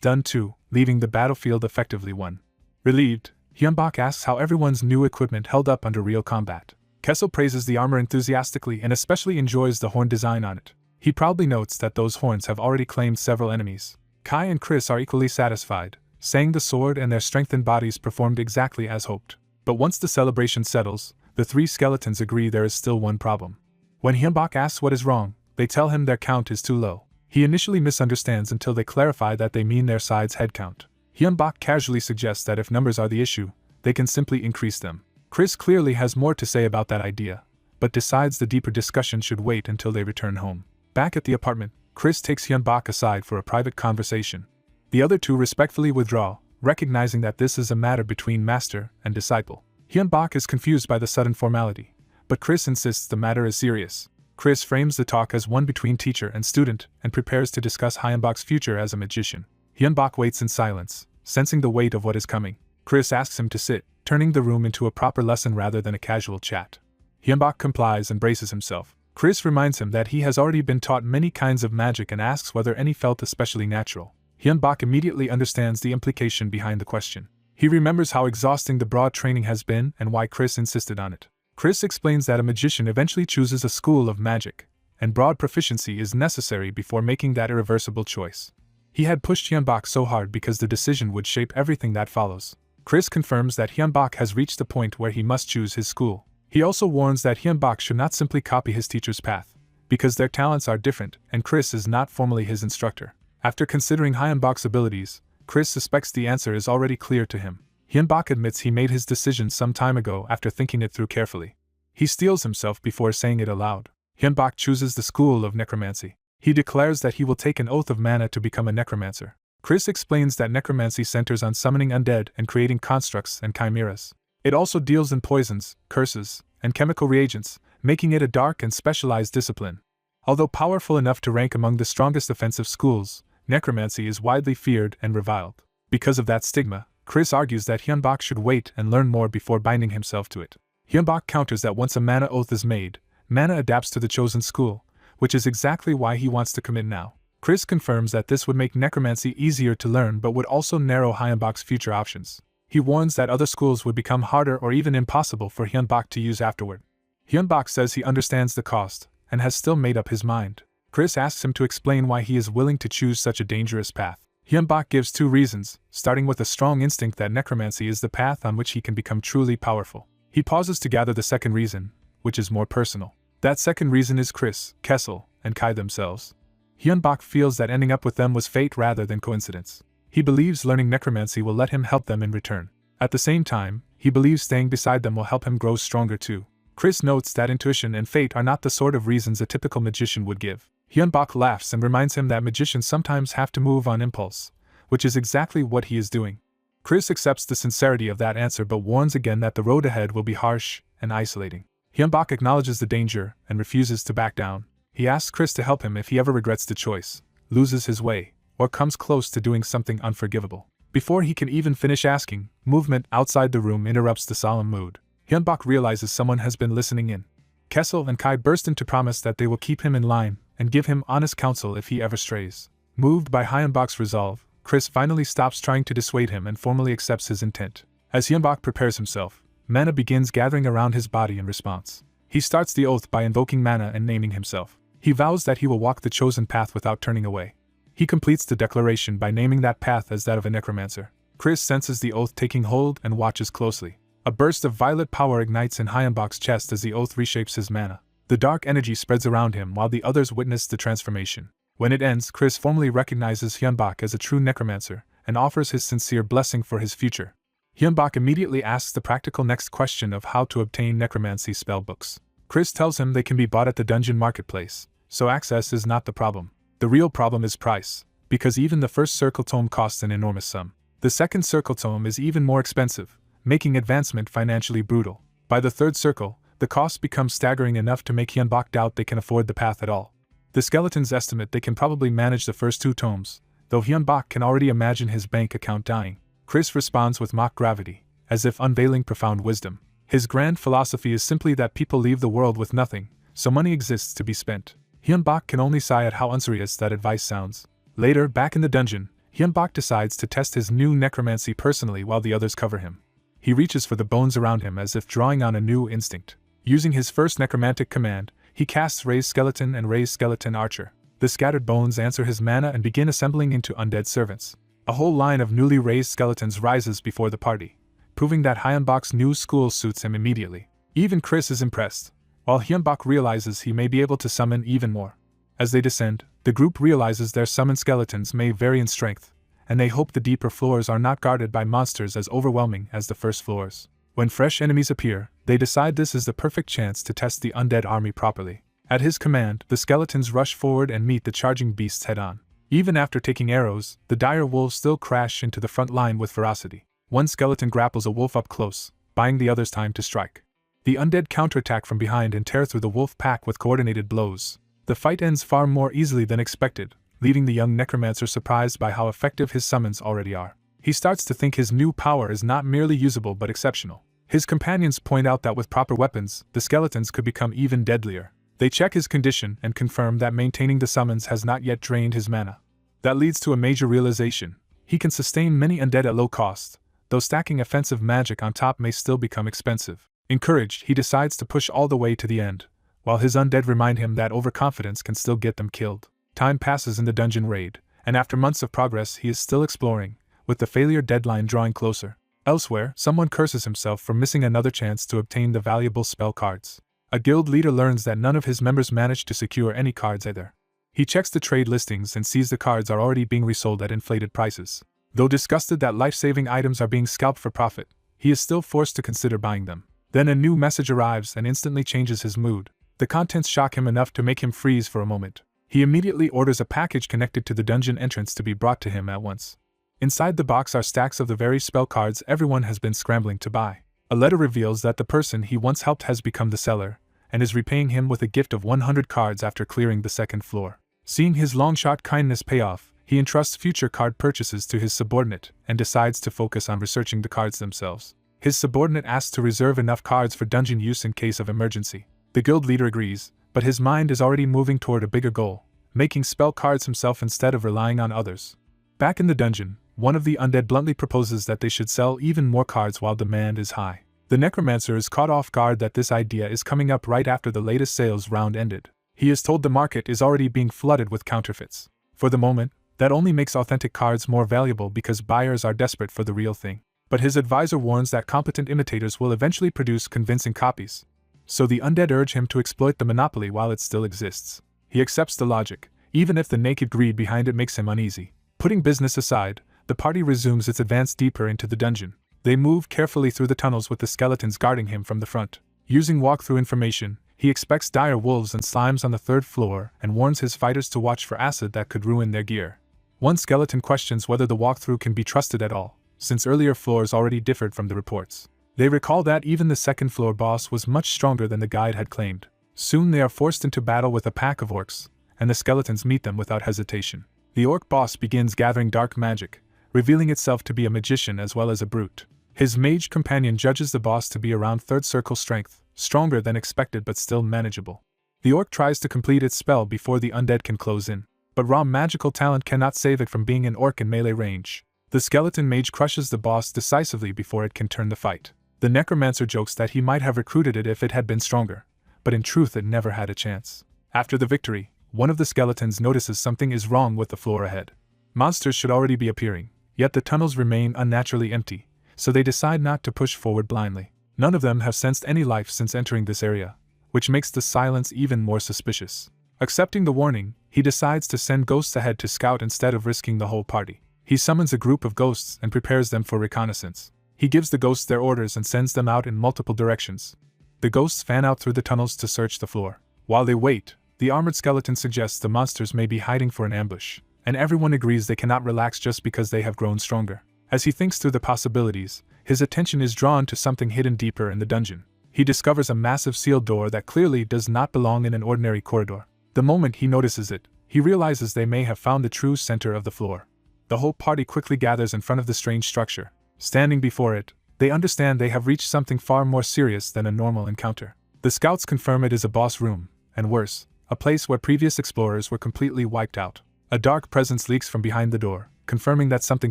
done too, leaving the battlefield effectively won. Relieved, Hyunbak asks how everyone's new equipment held up under real combat. Kessel praises the armor enthusiastically and especially enjoys the horn design on it. He proudly notes that those horns have already claimed several enemies. Kai and Chris are equally satisfied, saying the sword and their strengthened bodies performed exactly as hoped. But once the celebration settles, the three skeletons agree there is still one problem. When Hyunbak asks what is wrong, they tell him their count is too low. He initially misunderstands until they clarify that they mean their side's head count. Hyunbak casually suggests that if numbers are the issue, they can simply increase them. Chris clearly has more to say about that idea, but decides the deeper discussion should wait until they return home. Back at the apartment, Chris takes Hyunbak aside for a private conversation. The other two respectfully withdraw, recognizing that this is a matter between master and disciple. Hyunbak is confused by the sudden formality, but Chris insists the matter is serious. Chris frames the talk as one between teacher and student and prepares to discuss Hyunbak's future as a magician. Hyunbak waits in silence, sensing the weight of what is coming. Chris asks him to sit, turning the room into a proper lesson rather than a casual chat. Hyunbak complies and braces himself. Chris reminds him that he has already been taught many kinds of magic and asks whether any felt especially natural. Hyunbak immediately understands the implication behind the question. He remembers how exhausting the broad training has been and why Chris insisted on it. Chris explains that a magician eventually chooses a school of magic, and broad proficiency is necessary before making that irreversible choice. He had pushed Hyunbak so hard because the decision would shape everything that follows. Chris confirms that Hyunbak has reached a point where he must choose his school. He also warns that Hyunbak should not simply copy his teacher's path, because their talents are different and Chris is not formally his instructor. After considering Hyunbak's abilities, Chris suspects the answer is already clear to him. Hyunbak admits he made his decision some time ago after thinking it through carefully. He steels himself before saying it aloud. Hyunbak chooses the school of necromancy. He declares that he will take an oath of mana to become a necromancer. Chris explains that necromancy centers on summoning undead and creating constructs and chimeras. It also deals in poisons, curses, and chemical reagents, making it a dark and specialized discipline. Although powerful enough to rank among the strongest offensive schools, necromancy is widely feared and reviled. Because of that stigma, Chris argues that Hyunbak should wait and learn more before binding himself to it. Hyunbak counters that once a mana oath is made, mana adapts to the chosen school, which is exactly why he wants to commit now. Chris confirms that this would make necromancy easier to learn but would also narrow Hyunbak's future options. He warns that other schools would become harder or even impossible for Hyunbak to use afterward. Hyunbak says he understands the cost, and has still made up his mind. Chris asks him to explain why he is willing to choose such a dangerous path. Hyunbak gives two reasons, starting with a strong instinct that necromancy is the path on which he can become truly powerful. He pauses to gather the second reason, which is more personal. That second reason is Chris, Kessel, and Kai themselves. Hyunbak feels that ending up with them was fate rather than coincidence. He believes learning necromancy will let him help them in return. At the same time, he believes staying beside them will help him grow stronger too. Chris notes that intuition and fate are not the sort of reasons a typical magician would give. Hyunbak laughs and reminds him that magicians sometimes have to move on impulse, which is exactly what he is doing. Chris accepts the sincerity of that answer but warns again that the road ahead will be harsh and isolating. Hyunbak acknowledges the danger and refuses to back down. He asks Chris to help him if he ever regrets the choice, loses his way, or comes close to doing something unforgivable. Before he can even finish asking, movement outside the room interrupts the solemn mood. Hyunbak realizes someone has been listening in. Kessel and Kai burst in to promise that they will keep him in line and give him honest counsel if he ever strays. Moved by Hyunbak's resolve, Chris finally stops trying to dissuade him and formally accepts his intent. As Hyunbak prepares himself, mana begins gathering around his body in response. He starts the oath by invoking mana and naming himself. He vows that he will walk the chosen path without turning away. He completes the declaration by naming that path as that of a necromancer. Chris senses the oath taking hold and watches closely. A burst of violet power ignites in Hyunbak's chest as the oath reshapes his mana. The dark energy spreads around him while the others witness the transformation. When it ends, Chris formally recognizes Hyunbak as a true necromancer and offers his sincere blessing for his future. Hyunbak immediately asks the practical next question of how to obtain necromancy spellbooks. Chris tells him they can be bought at the dungeon marketplace, so access is not the problem. The real problem is price, because even the first circle tome costs an enormous sum. The second circle tome is even more expensive, making advancement financially brutal. By the third circle, the costs become staggering enough to make Hyunbak doubt they can afford the path at all. The skeletons estimate they can probably manage the first two tomes, though Hyunbak can already imagine his bank account dying. Chris responds with mock gravity, as if unveiling profound wisdom. His grand philosophy is simply that people leave the world with nothing, so money exists to be spent. Hyunbak can only sigh at how unserious that advice sounds. Later, back in the dungeon, Hyunbak decides to test his new necromancy personally while the others cover him. He reaches for the bones around him as if drawing on a new instinct. Using his first necromantic command, he casts Raise Skeleton and Raise Skeleton Archer. The scattered bones answer his mana and begin assembling into undead servants. A whole line of newly raised skeletons rises before the party, proving that Hyunbok's new school suits him immediately. Even Chris is impressed, while Hyunbok realizes he may be able to summon even more. As they descend, the group realizes their summoned skeletons may vary in strength, and they hope the deeper floors are not guarded by monsters as overwhelming as the first floors. When fresh enemies appear, they decide this is the perfect chance to test the undead army properly. At his command, the skeletons rush forward and meet the charging beasts head-on. Even after taking arrows, the dire wolves still crash into the front line with ferocity. One skeleton grapples a wolf up close, buying the others time to strike. The undead counterattack from behind and tear through the wolf pack with coordinated blows. The fight ends far more easily than expected, leaving the young necromancer surprised by how effective his summons already are. He starts to think his new power is not merely usable but exceptional. His companions point out that with proper weapons, the skeletons could become even deadlier. They check his condition and confirm that maintaining the summons has not yet drained his mana. That leads to a major realization. He can sustain many undead at low cost, though stacking offensive magic on top may still become expensive. Encouraged, he decides to push all the way to the end, while his undead remind him that overconfidence can still get them killed. Time passes in the dungeon raid, and after months of progress he is still exploring, with the failure deadline drawing closer. Elsewhere, someone curses himself for missing another chance to obtain the valuable spell cards. A guild leader learns that none of his members managed to secure any cards either. He checks the trade listings and sees the cards are already being resold at inflated prices. Though disgusted that life-saving items are being scalped for profit, he is still forced to consider buying them. Then a new message arrives and instantly changes his mood. The contents shock him enough to make him freeze for a moment. He immediately orders a package connected to the dungeon entrance to be brought to him at once. Inside the box are stacks of the very spell cards everyone has been scrambling to buy. A letter reveals that the person he once helped has become the seller, and is repaying him with a gift of 100 cards after clearing the second floor. Seeing his long-shot kindness pay off, he entrusts future card purchases to his subordinate and decides to focus on researching the cards themselves. His subordinate asks to reserve enough cards for dungeon use in case of emergency. The guild leader agrees, but his mind is already moving toward a bigger goal, making spell cards himself instead of relying on others. Back in the dungeon, one of the undead bluntly proposes that they should sell even more cards while demand is high. The necromancer is caught off guard that this idea is coming up right after the latest sales round ended. He is told the market is already being flooded with counterfeits. For the moment, that only makes authentic cards more valuable because buyers are desperate for the real thing. But his advisor warns that competent imitators will eventually produce convincing copies. So the undead urge him to exploit the monopoly while it still exists. He accepts the logic, even if the naked greed behind it makes him uneasy. Putting business aside, the party resumes its advance deeper into the dungeon. They move carefully through the tunnels with the skeletons guarding him from the front. Using walkthrough information, he expects dire wolves and slimes on the third floor and warns his fighters to watch for acid that could ruin their gear. One skeleton questions whether the walkthrough can be trusted at all, since earlier floors already differed from the reports. They recall that even the second floor boss was much stronger than the guide had claimed. Soon they are forced into battle with a pack of orcs, and the skeletons meet them without hesitation. The orc boss begins gathering dark magic, revealing itself to be a magician as well as a brute. His mage companion judges the boss to be around third circle strength, stronger than expected but still manageable. The orc tries to complete its spell before the undead can close in, but raw magical talent cannot save it from being an orc in melee range. The skeleton mage crushes the boss decisively before it can turn the fight. The necromancer jokes that he might have recruited it if it had been stronger, but in truth it never had a chance. After the victory, one of the skeletons notices something is wrong with the floor ahead. Monsters should already be appearing, yet the tunnels remain unnaturally empty, so they decide not to push forward blindly. None of them have sensed any life since entering this area, which makes the silence even more suspicious. Accepting the warning, he decides to send ghosts ahead to scout instead of risking the whole party. He summons a group of ghosts and prepares them for reconnaissance. He gives the ghosts their orders and sends them out in multiple directions. The ghosts fan out through the tunnels to search the floor. While they wait, the armored skeleton suggests the monsters may be hiding for an ambush, and everyone agrees they cannot relax just because they have grown stronger. As he thinks through the possibilities, his attention is drawn to something hidden deeper in the dungeon. He discovers a massive sealed door that clearly does not belong in an ordinary corridor. The moment he notices it, he realizes they may have found the true center of the floor. The whole party quickly gathers in front of the strange structure. Standing before it, they understand they have reached something far more serious than a normal encounter. The scouts confirm it is a boss room, and worse, a place where previous explorers were completely wiped out. A dark presence leaks from behind the door, confirming that something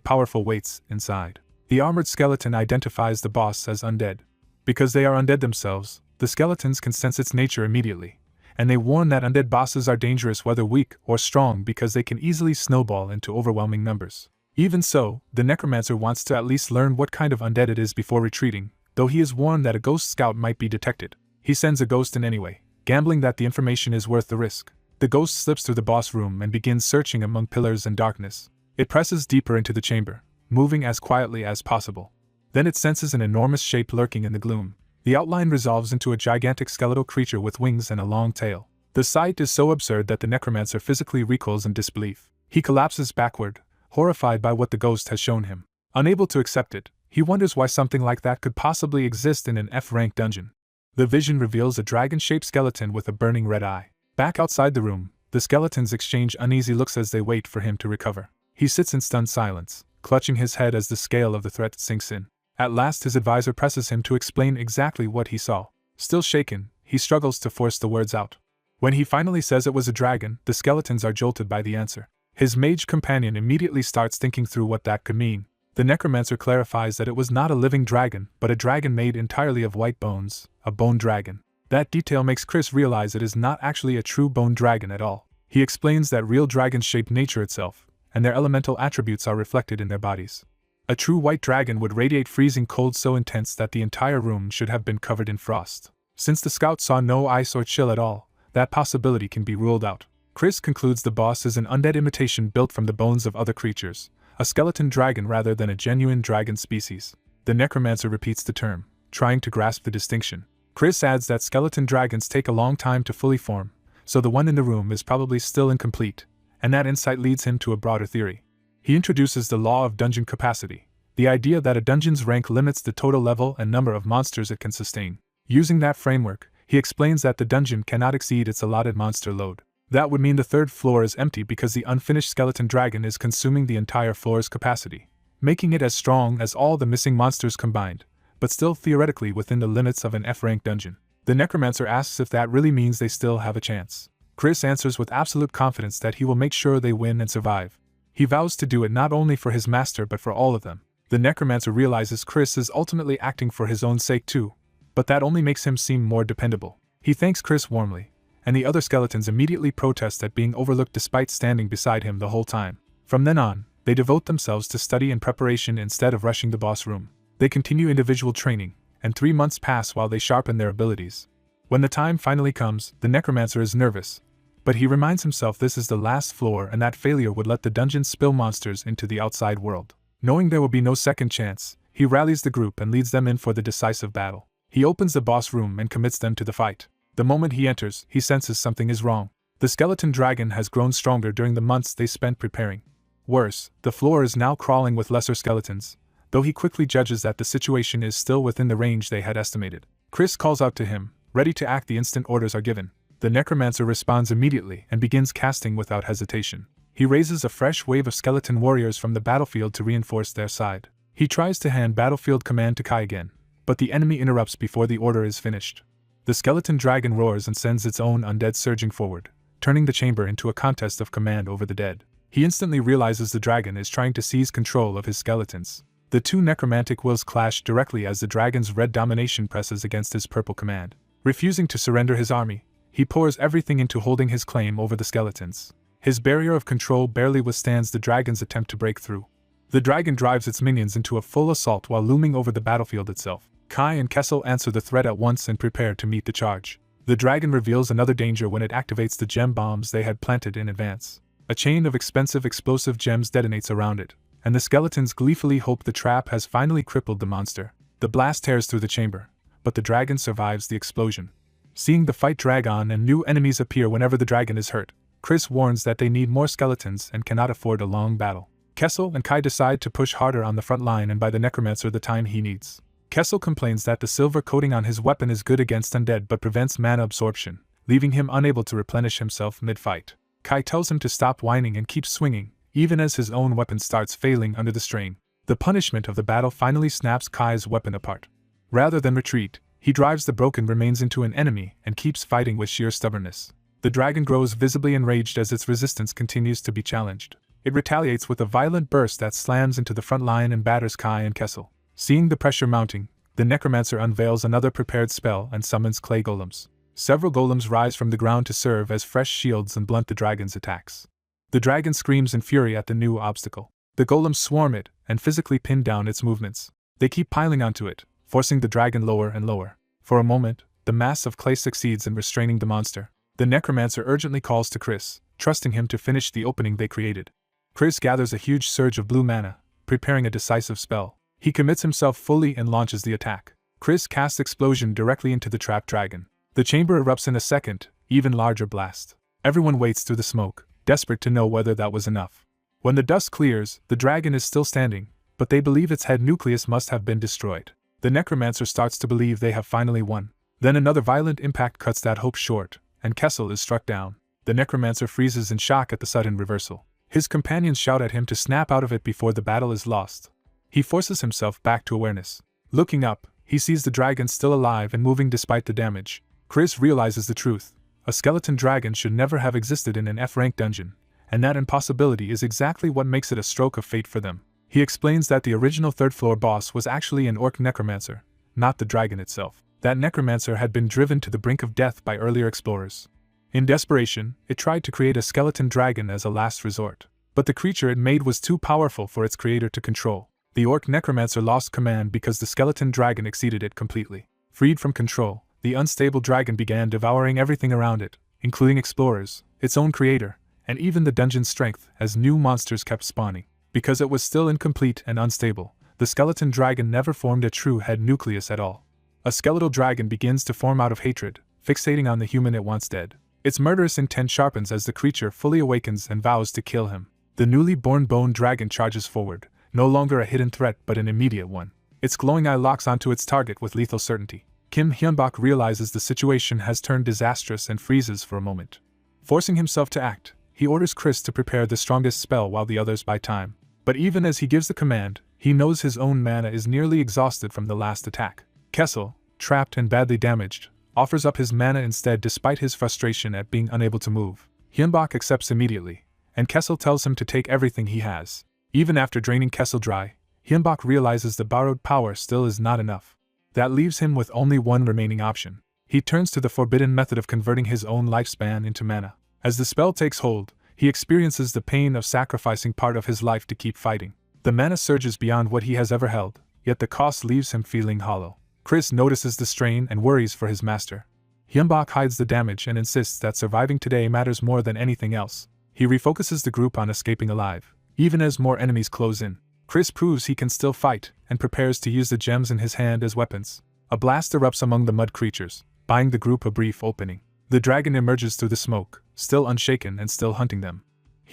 powerful waits inside. The armored skeleton identifies the boss as undead. Because they are undead themselves, the skeletons can sense its nature immediately, and they warn that undead bosses are dangerous whether weak or strong because they can easily snowball into overwhelming numbers. Even so, the necromancer wants to at least learn what kind of undead it is before retreating, though he is warned that a ghost scout might be detected. He sends a ghost in anyway, gambling that the information is worth the risk. The ghost slips through the boss room and begins searching among pillars and darkness. It presses deeper into the chamber, moving as quietly as possible. Then it senses an enormous shape lurking in the gloom. The outline resolves into a gigantic skeletal creature with wings and a long tail. The sight is so absurd that the necromancer physically recoils in disbelief. He collapses backward, horrified by what the ghost has shown him. Unable to accept it, he wonders why something like that could possibly exist in an F-rank dungeon. The vision reveals a dragon-shaped skeleton with a burning red eye. Back outside the room, the skeletons exchange uneasy looks as they wait for him to recover. He sits in stunned silence, clutching his head as the scale of the threat sinks in. At last his advisor presses him to explain exactly what he saw. Still shaken, he struggles to force the words out. When he finally says it was a dragon, the skeletons are jolted by the answer. His mage companion immediately starts thinking through what that could mean. The necromancer clarifies that it was not a living dragon, but a dragon made entirely of white bones, a bone dragon. That detail makes Chris realize it is not actually a true bone dragon at all. He explains that real dragons shape nature itself, and their elemental attributes are reflected in their bodies. A true white dragon would radiate freezing cold so intense that the entire room should have been covered in frost. Since the scout saw no ice or chill at all, that possibility can be ruled out. Chris concludes the boss is an undead imitation built from the bones of other creatures, a skeleton dragon rather than a genuine dragon species. The necromancer repeats the term, trying to grasp the distinction. Chris adds that skeleton dragons take a long time to fully form, so the one in the room is probably still incomplete, and that insight leads him to a broader theory. He introduces the law of dungeon capacity, the idea that a dungeon's rank limits the total level and number of monsters it can sustain. Using that framework, he explains that the dungeon cannot exceed its allotted monster load. That would mean the third floor is empty because the unfinished skeleton dragon is consuming the entire floor's capacity, making it as strong as all the missing monsters combined, but still theoretically within the limits of an F-rank dungeon. The necromancer asks if that really means they still have a chance. Chris answers with absolute confidence that he will make sure they win and survive. He vows to do it not only for his master but for all of them. The necromancer realizes Chris is ultimately acting for his own sake too, but that only makes him seem more dependable. He thanks Chris warmly, and the other skeletons immediately protest at being overlooked despite standing beside him the whole time. From then on, they devote themselves to study and preparation instead of rushing the boss room. They continue individual training, and 3 months pass while they sharpen their abilities. When the time finally comes, the necromancer is nervous, but he reminds himself this is the last floor and that failure would let the dungeon spill monsters into the outside world. Knowing there will be no second chance, he rallies the group and leads them in for the decisive battle. He opens the boss room and commits them to the fight. The moment he enters, he senses something is wrong. The skeleton dragon has grown stronger during the months they spent preparing. Worse, the floor is now crawling with lesser skeletons, though he quickly judges that the situation is still within the range they had estimated. Chris calls out to him, ready to act the instant orders are given. The necromancer responds immediately and begins casting without hesitation. He raises a fresh wave of skeleton warriors from the battlefield to reinforce their side. He tries to hand battlefield command to Kai again, but the enemy interrupts before the order is finished. The skeleton dragon roars and sends its own undead surging forward, turning the chamber into a contest of command over the dead. He instantly realizes the dragon is trying to seize control of his skeletons. The two necromantic wills clash directly as the dragon's red domination presses against his purple command. Refusing to surrender his army, he pours everything into holding his claim over the skeletons. His barrier of control barely withstands the dragon's attempt to break through. The dragon drives its minions into a full assault while looming over the battlefield itself. Kai and Kessel answer the threat at once and prepare to meet the charge. The dragon reveals another danger when it activates the gem bombs they had planted in advance. A chain of expensive explosive gems detonates around it, and the skeletons gleefully hope the trap has finally crippled the monster. The blast tears through the chamber, but the dragon survives the explosion. Seeing the fight drag on and new enemies appear whenever the dragon is hurt, Chris warns that they need more skeletons and cannot afford a long battle. Kessel and Kai decide to push harder on the front line and buy the necromancer the time he needs. Kessel complains that the silver coating on his weapon is good against undead but prevents mana absorption, leaving him unable to replenish himself mid-fight. Kai tells him to stop whining and keep swinging, even as his own weapon starts failing under the strain. The punishment of the battle finally snaps Kai's weapon apart. Rather than retreat, he drives the broken remains into an enemy and keeps fighting with sheer stubbornness. The dragon grows visibly enraged as its resistance continues to be challenged. It retaliates with a violent burst that slams into the front line and batters Kai and Kessel. Seeing the pressure mounting, The necromancer unveils another prepared spell and summons clay golems. Several golems rise from the ground to serve as fresh shields and blunt the dragon's attacks. The dragon screams in fury at the new obstacle. The golems swarm it and physically pin down its movements. They keep piling onto it, forcing the dragon lower and lower. For a moment, the mass of clay succeeds in restraining the monster. The necromancer urgently calls to Chris, trusting him to finish the opening they created. Chris gathers a huge surge of blue mana, preparing a decisive spell. He commits himself fully and launches the attack. Chris casts Explosion directly into the trapped dragon. The chamber erupts in a second, even larger blast. Everyone waits through the smoke, desperate to know whether that was enough. When the dust clears, the dragon is still standing, but they believe its head nucleus must have been destroyed. The necromancer starts to believe they have finally won. Then another violent impact cuts that hope short, and Kessel is struck down. The necromancer freezes in shock at the sudden reversal. His companions shout at him to snap out of it before the battle is lost. He forces himself back to awareness. Looking up, he sees the dragon still alive and moving despite the damage. Chris realizes the truth. A skeleton dragon should never have existed in an F-rank dungeon, and that impossibility is exactly what makes it a stroke of fate for them. He explains that the original third-floor boss was actually an orc necromancer, not the dragon itself. That necromancer had been driven to the brink of death by earlier explorers. In desperation, it tried to create a skeleton dragon as a last resort. But the creature it made was too powerful for its creator to control. The orc necromancer lost command because the skeleton dragon exceeded it completely. Freed from control, the unstable dragon began devouring everything around it, including explorers, its own creator, and even the dungeon's strength, as new monsters kept spawning. Because it was still incomplete and unstable, the skeleton dragon never formed a true head nucleus at all. A skeletal dragon begins to form out of hatred, fixating on the human it wants dead. Its murderous intent sharpens as the creature fully awakens and vows to kill him. The newly born bone dragon charges forward, no longer a hidden threat but an immediate one. Its glowing eye locks onto its target with lethal certainty. Kim Hyunbak realizes the situation has turned disastrous and freezes for a moment. Forcing himself to act, he orders Chris to prepare the strongest spell while the others buy time. But even as he gives the command, he knows his own mana is nearly exhausted from the last attack. Kessel, trapped and badly damaged, offers up his mana instead despite his frustration at being unable to move. Hyunbak accepts immediately, and Kessel tells him to take everything he has. Even after draining Kessel dry, Hyunbak realizes the borrowed power still is not enough. That leaves him with only one remaining option. He turns to the forbidden method of converting his own lifespan into mana. As the spell takes hold, he experiences the pain of sacrificing part of his life to keep fighting. The mana surges beyond what he has ever held, yet the cost leaves him feeling hollow. Chris notices the strain and worries for his master. Hyunbak hides the damage and insists that surviving today matters more than anything else. He refocuses the group on escaping alive, even as more enemies close in. Chris proves he can still fight, and prepares to use the gems in his hand as weapons. A blast erupts among the mud creatures, buying the group a brief opening. The dragon emerges through the smoke, still unshaken and still hunting them.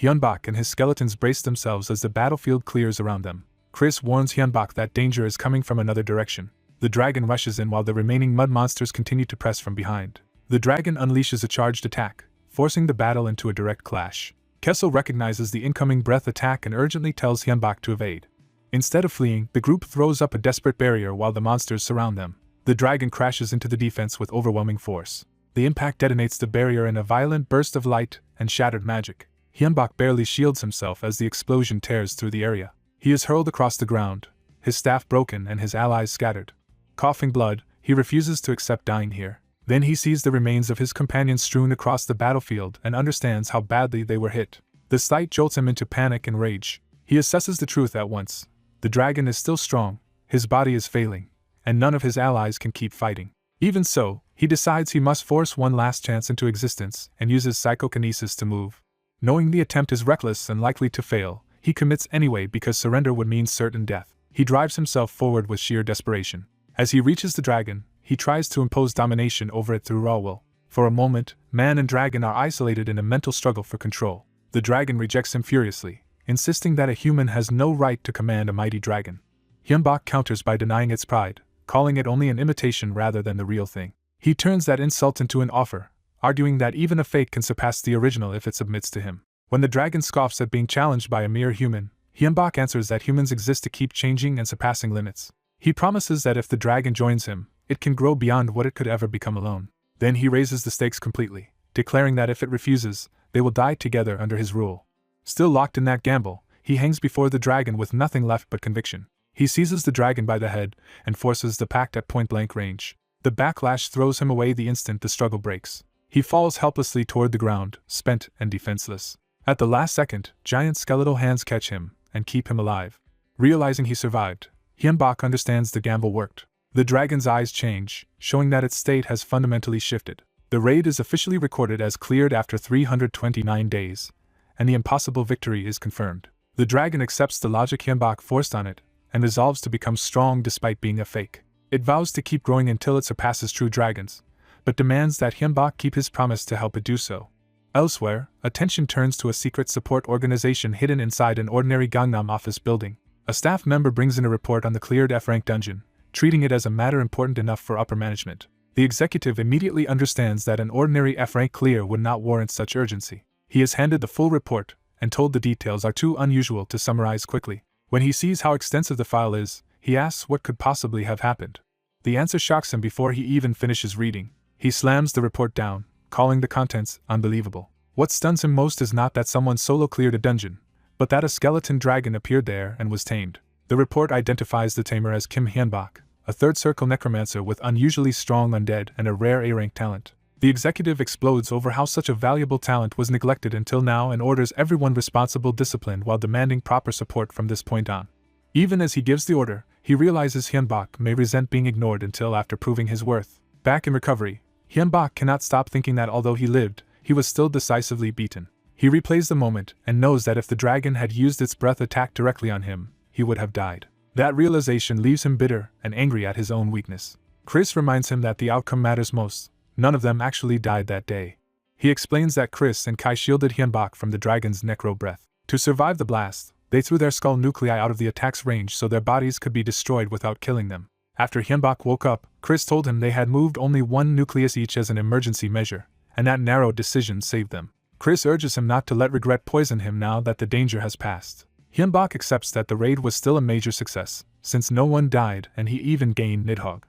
Hyunbak and his skeletons brace themselves as the battlefield clears around them. Chris warns Hyunbak that danger is coming from another direction. The dragon rushes in while the remaining mud monsters continue to press from behind. The dragon unleashes a charged attack, forcing the battle into a direct clash. Kessel recognizes the incoming breath attack and urgently tells Hyunbak to evade. Instead of fleeing, the group throws up a desperate barrier while the monsters surround them. The dragon crashes into the defense with overwhelming force. The impact detonates the barrier in a violent burst of light and shattered magic. Hyunbak barely shields himself as the explosion tears through the area. He is hurled across the ground, his staff broken and his allies scattered. Coughing blood, he refuses to accept dying here. Then he sees the remains of his companions strewn across the battlefield and understands how badly they were hit. The sight jolts him into panic and rage. He assesses the truth at once. The dragon is still strong, his body is failing, and none of his allies can keep fighting. Even so, he decides he must force one last chance into existence and uses psychokinesis to move. Knowing the attempt is reckless and likely to fail, he commits anyway because surrender would mean certain death. He drives himself forward with sheer desperation. As he reaches the dragon, he tries to impose domination over it through raw will. For a moment, man and dragon are isolated in a mental struggle for control. The dragon rejects him furiously, insisting that a human has no right to command a mighty dragon. Hyunbak counters by denying its pride, calling it only an imitation rather than the real thing. He turns that insult into an offer, arguing that even a fake can surpass the original if it submits to him. When the dragon scoffs at being challenged by a mere human, Hyunbak answers that humans exist to keep changing and surpassing limits. He promises that if the dragon joins him, it can grow beyond what it could ever become alone. Then he raises the stakes completely, declaring that if it refuses, they will die together under his rule. Still locked in that gamble, he hangs before the dragon with nothing left but conviction. He seizes the dragon by the head and forces the pact at point-blank range. The backlash throws him away the instant the struggle breaks. He falls helplessly toward the ground, spent and defenseless. At the last second, giant skeletal hands catch him and keep him alive. Realizing he survived, Hyunbak understands the gamble worked. The dragon's eyes change, showing that its state has fundamentally shifted. The raid is officially recorded as cleared after 329 days, and the impossible victory is confirmed. The dragon accepts the logic Hyunbak forced on it, and resolves to become strong despite being a fake. It vows to keep growing until it surpasses true dragons, but demands that Hyunbak keep his promise to help it do so. Elsewhere, attention turns to a secret support organization hidden inside an ordinary Gangnam office building. A staff member brings in a report on the cleared F-rank dungeon, treating it as a matter important enough for upper management. The executive immediately understands that an ordinary F-rank clear would not warrant such urgency. He is handed the full report, and told the details are too unusual to summarize quickly. When he sees how extensive the file is, he asks what could possibly have happened. The answer shocks him before he even finishes reading. He slams the report down, calling the contents unbelievable. What stuns him most is not that someone solo cleared a dungeon, but that a skeleton dragon appeared there and was tamed. The report identifies the tamer as Kim Hyunbak, a third-circle necromancer with unusually strong undead and a rare A-rank talent. The executive explodes over how such a valuable talent was neglected until now and orders everyone responsible disciplined while demanding proper support from this point on. Even as he gives the order, he realizes Hyunbak may resent being ignored until after proving his worth. Back in recovery, Hyunbak cannot stop thinking that although he lived, he was still decisively beaten. He replays the moment and knows that if the dragon had used its breath attack directly on him, he would have died. That realization leaves him bitter and angry at his own weakness. Chris reminds him that the outcome matters most. None of them actually died that day. He explains that Chris and Kai shielded Hyunbak from the dragon's necro breath. To survive the blast, they threw their skull nuclei out of the attack's range so their bodies could be destroyed without killing them. After Hyunbak woke up, Chris told him they had moved only one nucleus each as an emergency measure, and that narrow decision saved them. Chris urges him not to let regret poison him now that the danger has passed. Hyunbak accepts that the raid was still a major success, since no one died and he even gained Nidhogg.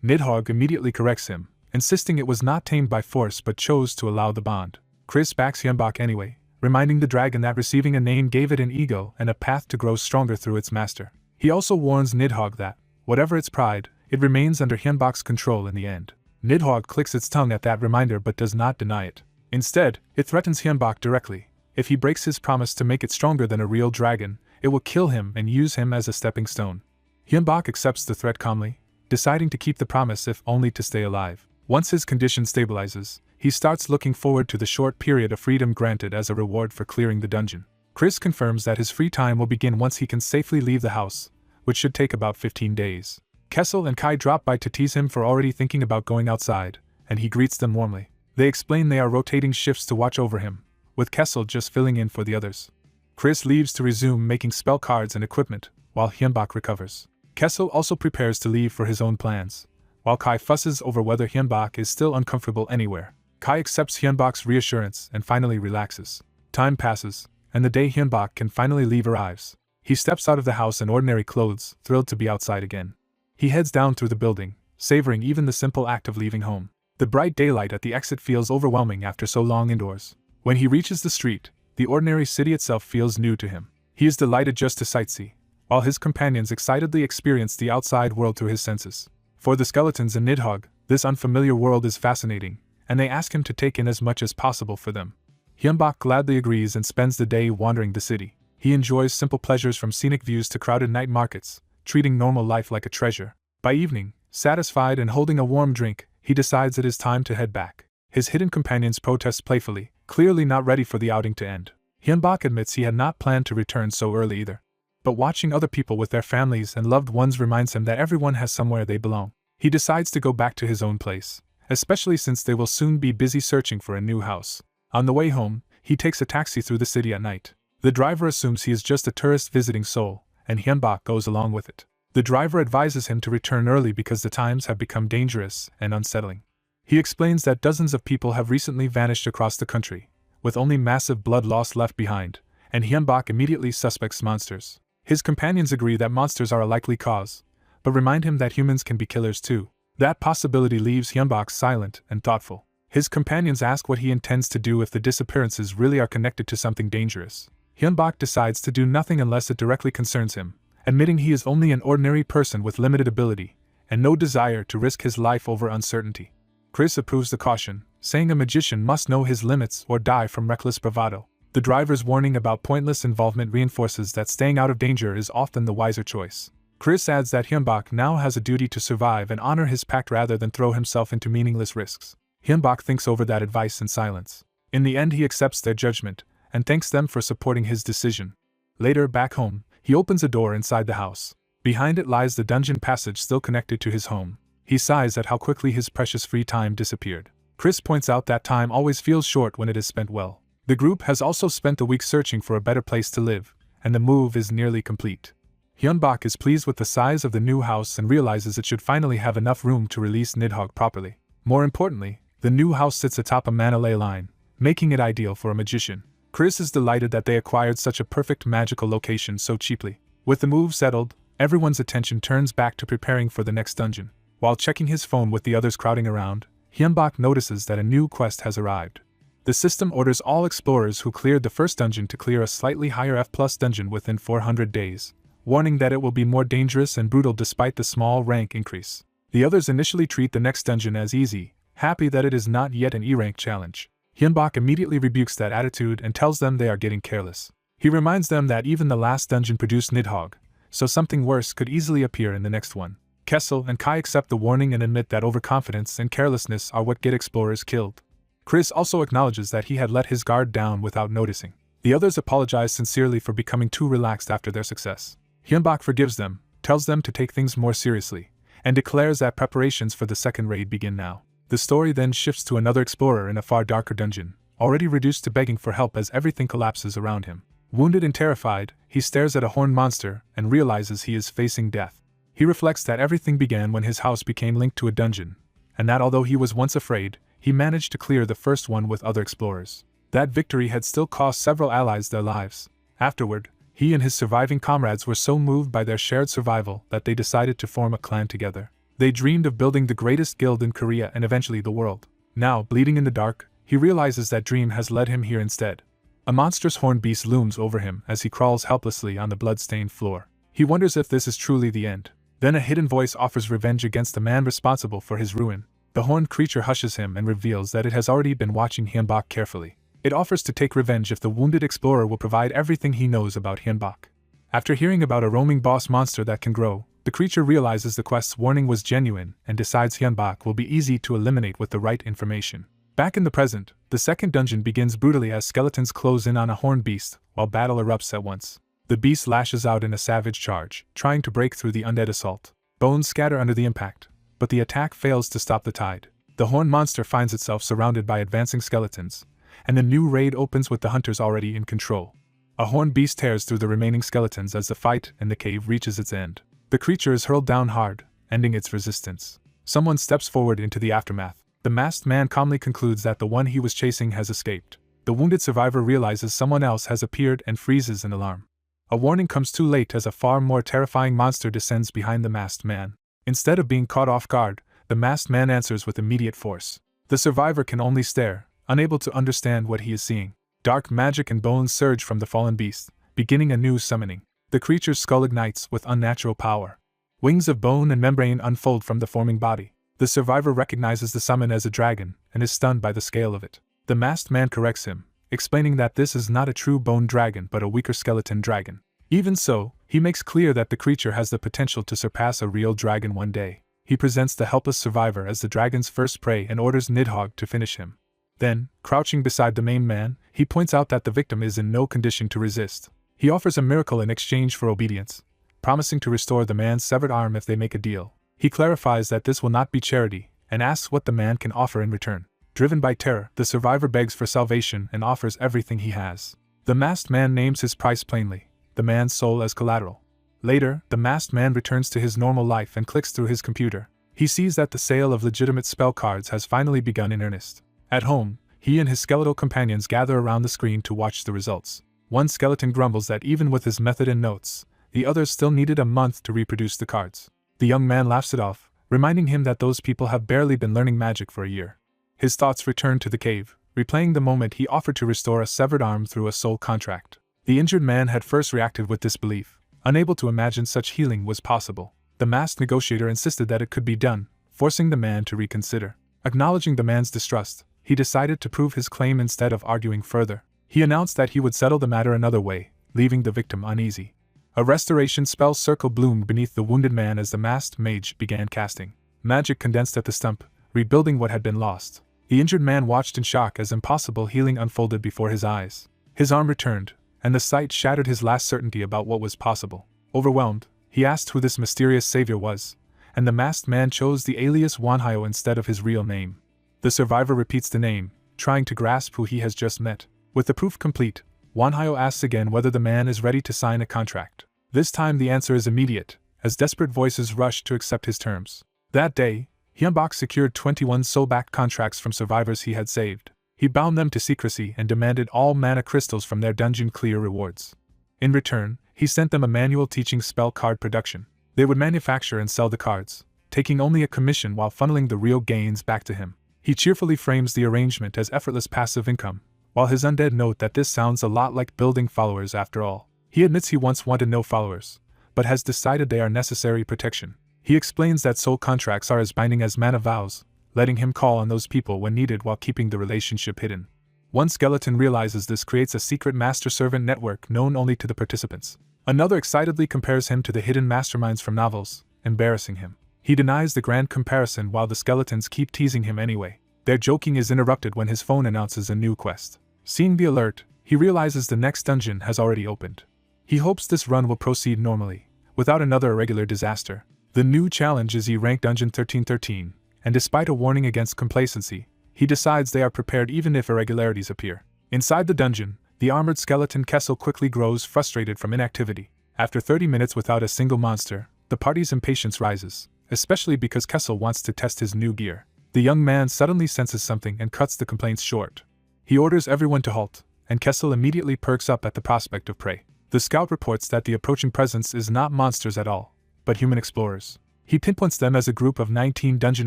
Nidhogg immediately corrects him, insisting it was not tamed by force but chose to allow the bond. Chris backs Hyunbak anyway, reminding the dragon that receiving a name gave it an ego and a path to grow stronger through its master. He also warns Nidhogg that, whatever its pride, it remains under Hyunbak's control in the end. Nidhogg clicks its tongue at that reminder but does not deny it. Instead, it threatens Hyunbak directly. If he breaks his promise to make it stronger than a real dragon, it will kill him and use him as a stepping stone. Hyunbak accepts the threat calmly, deciding to keep the promise if only to stay alive. Once his condition stabilizes, he starts looking forward to the short period of freedom granted as a reward for clearing the dungeon. Chris confirms that his free time will begin once he can safely leave the house, which should take about 15 days. Kessel and Kai drop by to tease him for already thinking about going outside, and he greets them warmly. They explain they are rotating shifts to watch over him, with Kessel just filling in for the others. Chris leaves to resume making spell cards and equipment, while Hyunbak recovers. Kessel also prepares to leave for his own plans, while Kai fusses over whether Hyunbak is still uncomfortable anywhere. Kai accepts Hyunbak's reassurance and finally relaxes. Time passes, and the day Hyunbak can finally leave arrives. He steps out of the house in ordinary clothes, thrilled to be outside again. He heads down through the building, savoring even the simple act of leaving home. The bright daylight at the exit feels overwhelming after so long indoors. When he reaches the street, the ordinary city itself feels new to him. He is delighted just to sightsee, while his companions excitedly experience the outside world through his senses. For the skeletons and Nidhogg, this unfamiliar world is fascinating, and they ask him to take in as much as possible for them. Hyunbak gladly agrees and spends the day wandering the city. He enjoys simple pleasures from scenic views to crowded night markets, treating normal life like a treasure. By evening, satisfied and holding a warm drink, he decides it is time to head back. His hidden companions protest playfully, clearly not ready for the outing to end. Hyunbak admits he had not planned to return so early either. But watching other people with their families and loved ones reminds him that everyone has somewhere they belong. He decides to go back to his own place, especially since they will soon be busy searching for a new house. On the way home, he takes a taxi through the city at night. The driver assumes he is just a tourist visiting Seoul, and Hyunbak goes along with it. The driver advises him to return early because the times have become dangerous and unsettling. He explains that dozens of people have recently vanished across the country, with only massive blood loss left behind, and Hyunbak immediately suspects monsters. His companions agree that monsters are a likely cause, but remind him that humans can be killers too. That possibility leaves Hyunbak silent and thoughtful. His companions ask what he intends to do if the disappearances really are connected to something dangerous. Hyunbak decides to do nothing unless it directly concerns him, admitting he is only an ordinary person with limited ability, and no desire to risk his life over uncertainty. Chris approves the caution, saying a magician must know his limits or die from reckless bravado. The driver's warning about pointless involvement reinforces that staying out of danger is often the wiser choice. Chris adds that Hyunbak now has a duty to survive and honor his pact rather than throw himself into meaningless risks. Hyunbak thinks over that advice in silence. In the end, he accepts their judgment and thanks them for supporting his decision. Later, back home, he opens a door inside the house. Behind it lies the dungeon passage still connected to his home. He sighs at how quickly his precious free time disappeared. Chris points out that time always feels short when it is spent well. The group has also spent a week searching for a better place to live, and the move is nearly complete. Hyunbak is pleased with the size of the new house and realizes it should finally have enough room to release Nidhogg properly. More importantly, the new house sits atop a manalay line, making it ideal for a magician. Chris is delighted that they acquired such a perfect magical location so cheaply. With the move settled, everyone's attention turns back to preparing for the next dungeon. While checking his phone with the others crowding around, Hyunbak notices that a new quest has arrived. The system orders all explorers who cleared the first dungeon to clear a slightly higher F+ dungeon within 400 days, warning that it will be more dangerous and brutal despite the small rank increase. The others initially treat the next dungeon as easy, happy that it is not yet an E-rank challenge. Hyunbak immediately rebukes that attitude and tells them they are getting careless. He reminds them that even the last dungeon produced Nidhogg, so something worse could easily appear in the next one. Kessel and Kai accept the warning and admit that overconfidence and carelessness are what get explorers killed. Chris also acknowledges that he had let his guard down without noticing. The others apologize sincerely for becoming too relaxed after their success. Hyunbak forgives them, tells them to take things more seriously, and declares that preparations for the second raid begin now. The story then shifts to another explorer in a far darker dungeon, already reduced to begging for help as everything collapses around him. Wounded and terrified, he stares at a horned monster and realizes he is facing death. He reflects that everything began when his house became linked to a dungeon, and that although he was once afraid, he managed to clear the first one with other explorers. That victory had still cost several allies their lives. Afterward, he and his surviving comrades were so moved by their shared survival that they decided to form a clan together. They dreamed of building the greatest guild in Korea and eventually the world. Now, bleeding in the dark, he realizes that dream has led him here instead. A monstrous horned beast looms over him as he crawls helplessly on the blood-stained floor. He wonders if this is truly the end. Then a hidden voice offers revenge against the man responsible for his ruin. The horned creature hushes him and reveals that it has already been watching Hyunbak carefully. It offers to take revenge if the wounded explorer will provide everything he knows about Hyunbak. After hearing about a roaming boss monster that can grow, the creature realizes the quest's warning was genuine and decides Hyunbak will be easy to eliminate with the right information. Back in the present, the second dungeon begins brutally as skeletons close in on a horned beast, while battle erupts at once. The beast lashes out in a savage charge, trying to break through the undead assault. Bones scatter under the impact, but the attack fails to stop the tide. The horned monster finds itself surrounded by advancing skeletons, and the new raid opens with the hunters already in control. A horned beast tears through the remaining skeletons as the fight in the cave reaches its end. The creature is hurled down hard, ending its resistance. Someone steps forward into the aftermath. The masked man calmly concludes that the one he was chasing has escaped. The wounded survivor realizes someone else has appeared and freezes in alarm. A warning comes too late as a far more terrifying monster descends behind the masked man. Instead of being caught off guard, the masked man answers with immediate force. The survivor can only stare, unable to understand what he is seeing. Dark magic and bones surge from the fallen beast, beginning a new summoning. The creature's skull ignites with unnatural power. Wings of bone and membrane unfold from the forming body. The survivor recognizes the summon as a dragon and is stunned by the scale of it. The masked man corrects him, explaining that this is not a true bone dragon but a weaker skeleton dragon. Even so, he makes clear that the creature has the potential to surpass a real dragon one day. He presents the helpless survivor as the dragon's first prey and orders Nidhogg to finish him. Then, crouching beside the main man, he points out that the victim is in no condition to resist. He offers a miracle in exchange for obedience, promising to restore the man's severed arm if they make a deal. He clarifies that this will not be charity, and asks what the man can offer in return. Driven by terror, the survivor begs for salvation and offers everything he has. The masked man names his price plainly, the man's soul as collateral. Later, the masked man returns to his normal life and clicks through his computer. He sees that the sale of legitimate spell cards has finally begun in earnest. At home, he and his skeletal companions gather around the screen to watch the results. One skeleton grumbles that even with his method and notes, the others still needed a month to reproduce the cards. The young man laughs it off, reminding him that those people have barely been learning magic for a year. His thoughts return to the cave, replaying the moment he offered to restore a severed arm through a soul contract. The injured man had first reacted with disbelief, Unable to imagine such healing was possible, the masked negotiator insisted that it could be done, forcing the man to reconsider. Acknowledging the man's distrust, he decided to prove his claim instead of arguing further. He announced that he would settle the matter another way, leaving the victim uneasy. A restoration spell circle bloomed beneath the wounded man as the masked mage began casting magic condensed at the stump, rebuilding what had been lost. The injured man watched in shock as impossible healing unfolded before his eyes. His arm returned, and the sight shattered his last certainty about what was possible. Overwhelmed, he asked who this mysterious savior was, and the masked man chose the alias Wanhyo instead of his real name. The survivor repeats the name, trying to grasp who he has just met. With the proof complete, Wanhyo asks again whether the man is ready to sign a contract. This time the answer is immediate, as desperate voices rush to accept his terms. That day, Hyunbok secured 21 soul-backed contracts from survivors he had saved. He bound them to secrecy and demanded all mana crystals from their dungeon clear rewards. In return, he sent them a manual teaching spell card production. They would manufacture and sell the cards, taking only a commission while funneling the real gains back to him. He cheerfully frames the arrangement as effortless passive income, while his undead note that this sounds a lot like building followers after all. He admits he once wanted no followers, but has decided they are necessary protection. He explains that soul contracts are as binding as mana vows, letting him call on those people when needed while keeping the relationship hidden. One skeleton realizes this creates a secret master-servant network known only to the participants. Another excitedly compares him to the hidden masterminds from novels, embarrassing him. He denies the grand comparison while the skeletons keep teasing him anyway. Their joking is interrupted when his phone announces a new quest. Seeing the alert, he realizes the next dungeon has already opened. He hopes this run will proceed normally, without another irregular disaster. The new challenge is E-Rank Dungeon 1313, and despite a warning against complacency, he decides they are prepared even if irregularities appear. Inside the dungeon, the armored skeleton Kessel quickly grows frustrated from inactivity. After 30 minutes without a single monster, the party's impatience rises, especially because Kessel wants to test his new gear. The young man suddenly senses something and cuts the complaints short. He orders everyone to halt, and Kessel immediately perks up at the prospect of prey. The scout reports that the approaching presence is not monsters at all, but human explorers. He pinpoints them as a group of 19 dungeon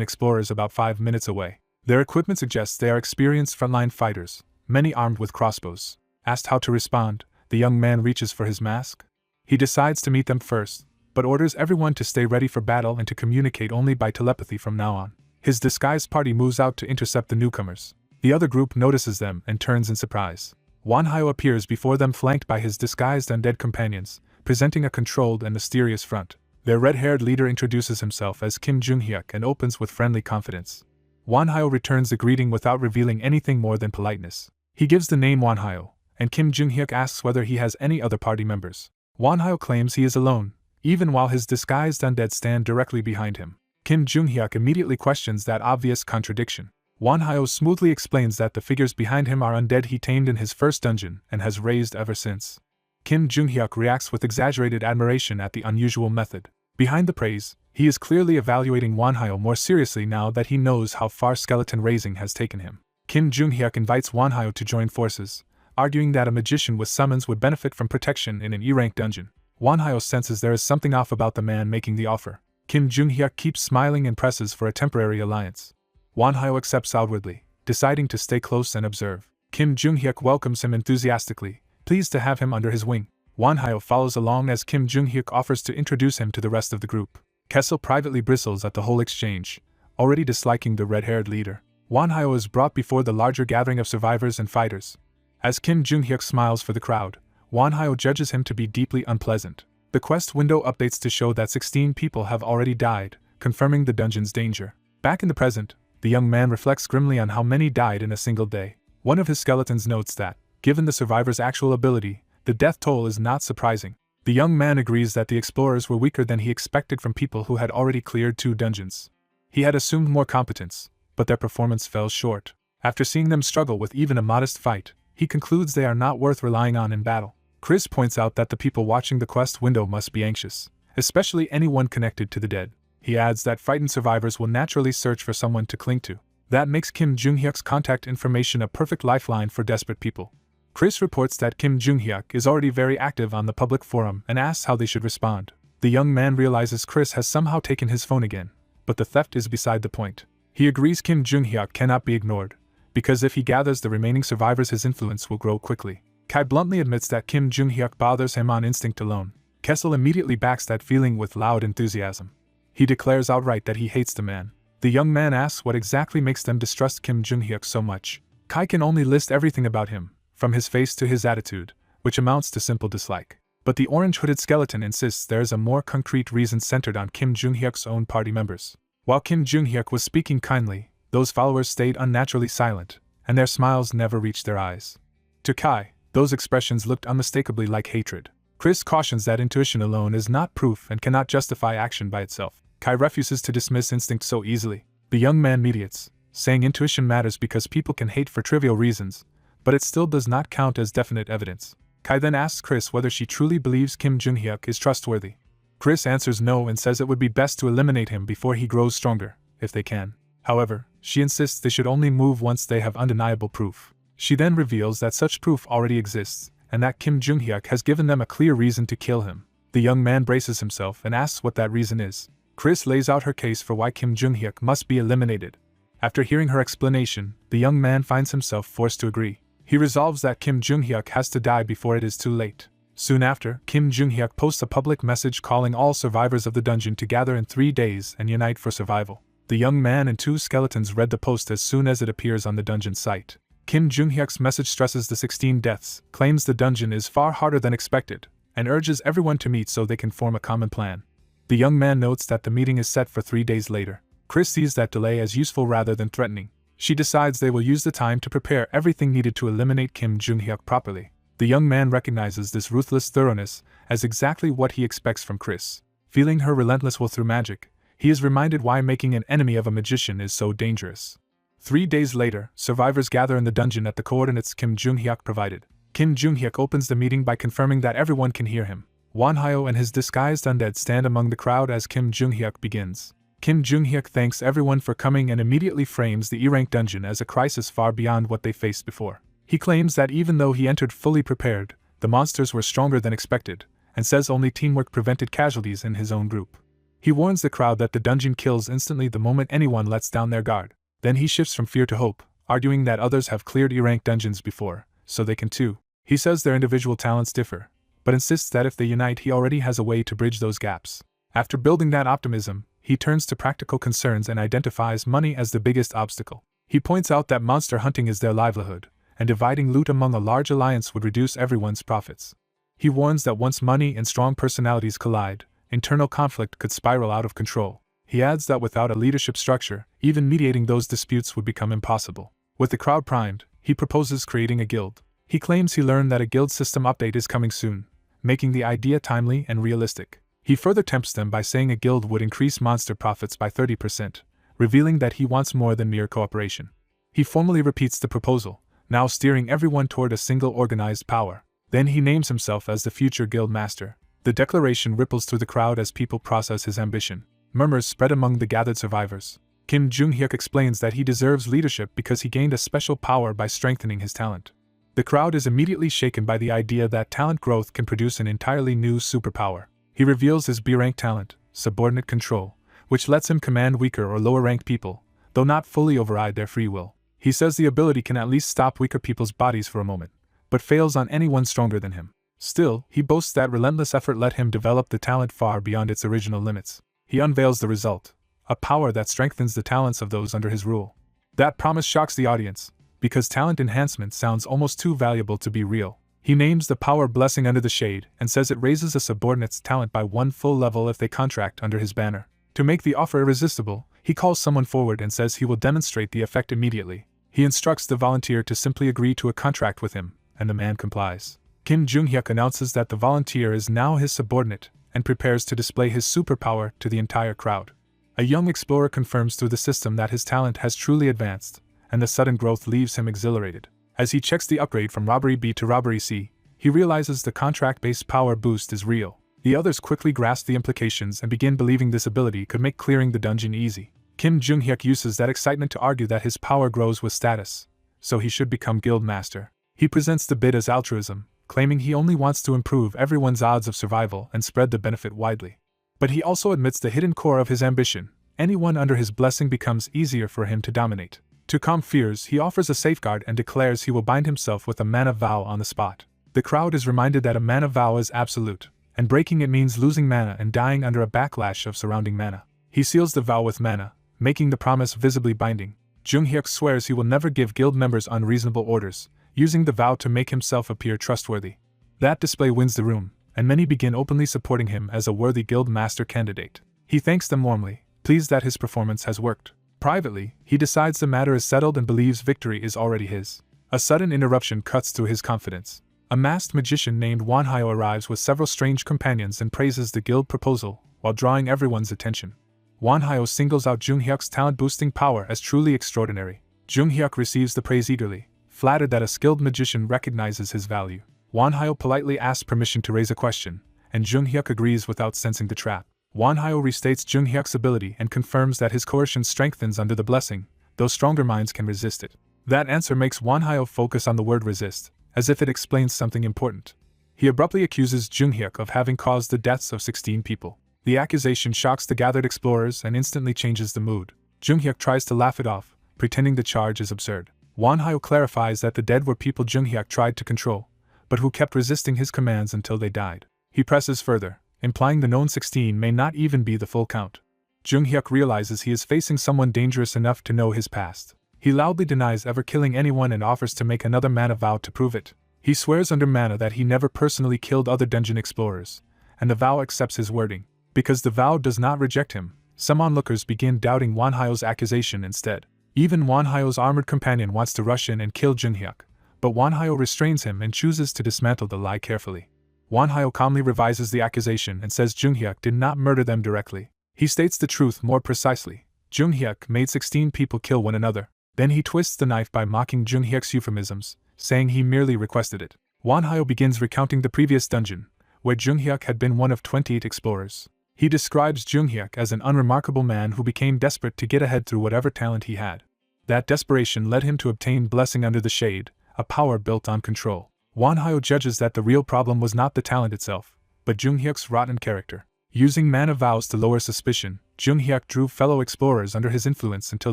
explorers about 5 minutes away. Their equipment suggests they are experienced frontline fighters, many armed with crossbows. Asked how to respond, the young man reaches for his mask. He decides to meet them first, but orders everyone to stay ready for battle and to communicate only by telepathy from now on. His disguised party moves out to intercept the newcomers. The other group notices them and turns in surprise. Wanhyo appears before them flanked by his disguised undead companions, presenting a controlled and mysterious front. Their red-haired leader introduces himself as Kim Jung-hyuk and opens with friendly confidence. Wanhyo returns the greeting without revealing anything more than politeness. He gives the name Wanhyo, and Kim Jung-hyuk asks whether he has any other party members. Wanhyo claims he is alone, even while his disguised undead stand directly behind him. Kim Jung-hyuk immediately questions that obvious contradiction. Wanhyo smoothly explains that the figures behind him are undead he tamed in his first dungeon and has raised ever since. Kim Jung-hyuk reacts with exaggerated admiration at the unusual method. Behind the praise, he is clearly evaluating Wanhyo more seriously now that he knows how far skeleton raising has taken him. Kim Jung-hyuk invites Wanhyo to join forces, arguing that a magician with summons would benefit from protection in an E-rank dungeon. Wanhyo senses there is something off about the man making the offer. Kim Jung-hyuk keeps smiling and presses for a temporary alliance. Wanhyo accepts outwardly, deciding to stay close and observe. Kim Jung-hyuk welcomes him enthusiastically, pleased to have him under his wing. Wanhyo follows along as Kim Jung-hyuk offers to introduce him to the rest of the group. Kessel privately bristles at the whole exchange, already disliking the red-haired leader. Wanhyo is brought before the larger gathering of survivors and fighters. As Kim Jung-hyuk smiles for the crowd, Wanhyo judges him to be deeply unpleasant. The quest window updates to show that 16 people have already died, confirming the dungeon's danger. Back in the present, the young man reflects grimly on how many died in a single day. One of his skeletons notes that, given the survivor's actual ability, the death toll is not surprising. The young man agrees that the explorers were weaker than he expected from people who had already cleared 2 dungeons. He had assumed more competence, but their performance fell short. After seeing them struggle with even a modest fight, he concludes they are not worth relying on in battle. Chris points out that the people watching the quest window must be anxious, especially anyone connected to the dead. He adds that frightened survivors will naturally search for someone to cling to. That makes Kim Jung-hyuk's contact information a perfect lifeline for desperate people. Chris reports that Kim Jung-hyuk is already very active on the public forum and asks how they should respond. The young man realizes Chris has somehow taken his phone again, but the theft is beside the point. He agrees Kim Jung-hyuk cannot be ignored, because if he gathers the remaining survivors his influence will grow quickly. Kai bluntly admits that Kim Jung-hyuk bothers him on instinct alone. Kessel immediately backs that feeling with loud enthusiasm. He declares outright that he hates the man. The young man asks what exactly makes them distrust Kim Jung-hyuk so much. Kai can only list everything about him, from his face to his attitude, which amounts to simple dislike. But the orange-hooded skeleton insists there is a more concrete reason centered on Kim Jung-hyuk's own party members. While Kim Jung-hyuk was speaking kindly, those followers stayed unnaturally silent, and their smiles never reached their eyes. To Kai, those expressions looked unmistakably like hatred. Chris cautions that intuition alone is not proof and cannot justify action by itself. Kai refuses to dismiss instinct so easily. The young man mediates, saying intuition matters because people can hate for trivial reasons, but it still does not count as definite evidence. Kai then asks Chris whether she truly believes Kim Jung-hyuk is trustworthy. Chris answers no and says it would be best to eliminate him before he grows stronger, if they can. However, she insists they should only move once they have undeniable proof. She then reveals that such proof already exists, and that Kim Jung-hyuk has given them a clear reason to kill him. The young man braces himself and asks what that reason is. Chris lays out her case for why Kim Jung-hyuk must be eliminated. After hearing her explanation, the young man finds himself forced to agree. He resolves that Kim Jung-hyuk has to die before it is too late. Soon after, Kim Jung-hyuk posts a public message calling all survivors of the dungeon to gather in 3 days and unite for survival. The young man and 2 skeletons read the post as soon as it appears on the dungeon site. Kim Jung-hyuk's message stresses the 16 deaths, claims the dungeon is far harder than expected, and urges everyone to meet so they can form a common plan. The young man notes that the meeting is set for 3 days later. Chris sees that delay as useful rather than threatening. She decides they will use the time to prepare everything needed to eliminate Kim Jung-hyuk properly. The young man recognizes this ruthless thoroughness as exactly what he expects from Chris. Feeling her relentless will through magic, he is reminded why making an enemy of a magician is so dangerous. 3 days later, survivors gather in the dungeon at the coordinates Kim Jung-hyuk provided. Kim Jung-hyuk opens the meeting by confirming that everyone can hear him. Wonhyo and his disguised undead stand among the crowd as Kim Jung-hyuk begins. Kim Jung-hyuk thanks everyone for coming and immediately frames the E-rank dungeon as a crisis far beyond what they faced before. He claims that even though he entered fully prepared, the monsters were stronger than expected, and says only teamwork prevented casualties in his own group. He warns the crowd that the dungeon kills instantly the moment anyone lets down their guard. Then he shifts from fear to hope, arguing that others have cleared E-rank dungeons before, so they can too. He says their individual talents differ, but insists that if they unite he already has a way to bridge those gaps. After building that optimism, he turns to practical concerns and identifies money as the biggest obstacle. He points out that monster hunting is their livelihood, and dividing loot among a large alliance would reduce everyone's profits. He warns that once money and strong personalities collide, internal conflict could spiral out of control. He adds that without a leadership structure, even mediating those disputes would become impossible. With the crowd primed, he proposes creating a guild. He claims he learned that a guild system update is coming soon, making the idea timely and realistic. He further tempts them by saying a guild would increase monster profits by 30%, revealing that he wants more than mere cooperation. He formally repeats the proposal, now steering everyone toward a single organized power. Then he names himself as the future guild master. The declaration ripples through the crowd as people process his ambition. Murmurs spread among the gathered survivors. Kim Jung-hyuk explains that he deserves leadership because he gained a special power by strengthening his talent. The crowd is immediately shaken by the idea that talent growth can produce an entirely new superpower. He reveals his B-rank talent, subordinate control, which lets him command weaker or lower-ranked people, though not fully override their free will. He says the ability can at least stop weaker people's bodies for a moment, but fails on anyone stronger than him. Still, he boasts that relentless effort let him develop the talent far beyond its original limits. He unveils the result, a power that strengthens the talents of those under his rule. That promise shocks the audience, because talent enhancement sounds almost too valuable to be real. He names the power Blessing Under the Shade and says it raises a subordinate's talent by 1 full level if they contract under his banner. To make the offer irresistible, he calls someone forward and says he will demonstrate the effect immediately. He instructs the volunteer to simply agree to a contract with him, and the man complies. Kim Jung-hyuk announces that the volunteer is now his subordinate, and prepares to display his superpower to the entire crowd. A young explorer confirms through the system that his talent has truly advanced, and the sudden growth leaves him exhilarated. As he checks the upgrade from Robbery B to Robbery C, he realizes the contract-based power boost is real. The others quickly grasp the implications and begin believing this ability could make clearing the dungeon easy. Kim Jung-hyuk uses that excitement to argue that his power grows with status, so he should become guild master. He presents the bid as altruism, claiming he only wants to improve everyone's odds of survival and spread the benefit widely. But he also admits the hidden core of his ambition: anyone under his blessing becomes easier for him to dominate. To calm fears, he offers a safeguard and declares he will bind himself with a mana vow on the spot. The crowd is reminded that a mana vow is absolute, and breaking it means losing mana and dying under a backlash of surrounding mana. He seals the vow with mana, making the promise visibly binding. Jung-hyuk swears he will never give guild members unreasonable orders, using the vow to make himself appear trustworthy. That display wins the room, and many begin openly supporting him as a worthy guild master candidate. He thanks them warmly, pleased that his performance has worked. Privately, he decides the matter is settled and believes victory is already his. A sudden interruption cuts through his confidence. A masked magician named Wanhyo arrives with several strange companions and praises the guild proposal, while drawing everyone's attention. Wanhyo singles out Jung-hyuk's talent-boosting power as truly extraordinary. Jung-hyuk receives the praise eagerly, flattered that a skilled magician recognizes his value. Wanhyo politely asks permission to raise a question, and Jung-hyuk agrees without sensing the trap. Wanhyo restates Jung-hyuk's ability and confirms that his coercion strengthens under the blessing, though stronger minds can resist it. That answer makes Wanhyo focus on the word resist, as if it explains something important. He abruptly accuses Jung-hyuk of having caused the deaths of 16 people. The accusation shocks the gathered explorers and instantly changes the mood. Jung-hyuk tries to laugh it off, pretending the charge is absurd. Wanhyo clarifies that the dead were people Jung-hyuk tried to control, but who kept resisting his commands until they died. He presses further, implying the known 16 may not even be the full count. Jung-hyuk realizes he is facing someone dangerous enough to know his past. He loudly denies ever killing anyone and offers to make another mana vow to prove it. He swears under mana that he never personally killed other dungeon explorers, and the vow accepts his wording. Because the vow does not reject him, some onlookers begin doubting Wanhyo's accusation instead. Even Wanhyo's armored companion wants to rush in and kill Jung-hyuk, but Wanhyo restrains him and chooses to dismantle the lie carefully. Wanhyo calmly revises the accusation and says Jung-hyuk did not murder them directly. He states the truth more precisely. Jung-hyuk made 16 people kill one another. Then he twists the knife by mocking Jung-hyuk's euphemisms, saying he merely requested it. Wanhyo begins recounting the previous dungeon, where Jung-hyuk had been one of 28 explorers. He describes Jung-hyuk as an unremarkable man who became desperate to get ahead through whatever talent he had. That desperation led him to obtain Blessing Under the Shade, a power built on control. Wanhyo judges that the real problem was not the talent itself, but Jung-hyuk's rotten character. Using mana vows to lower suspicion, Jung-hyuk drew fellow explorers under his influence until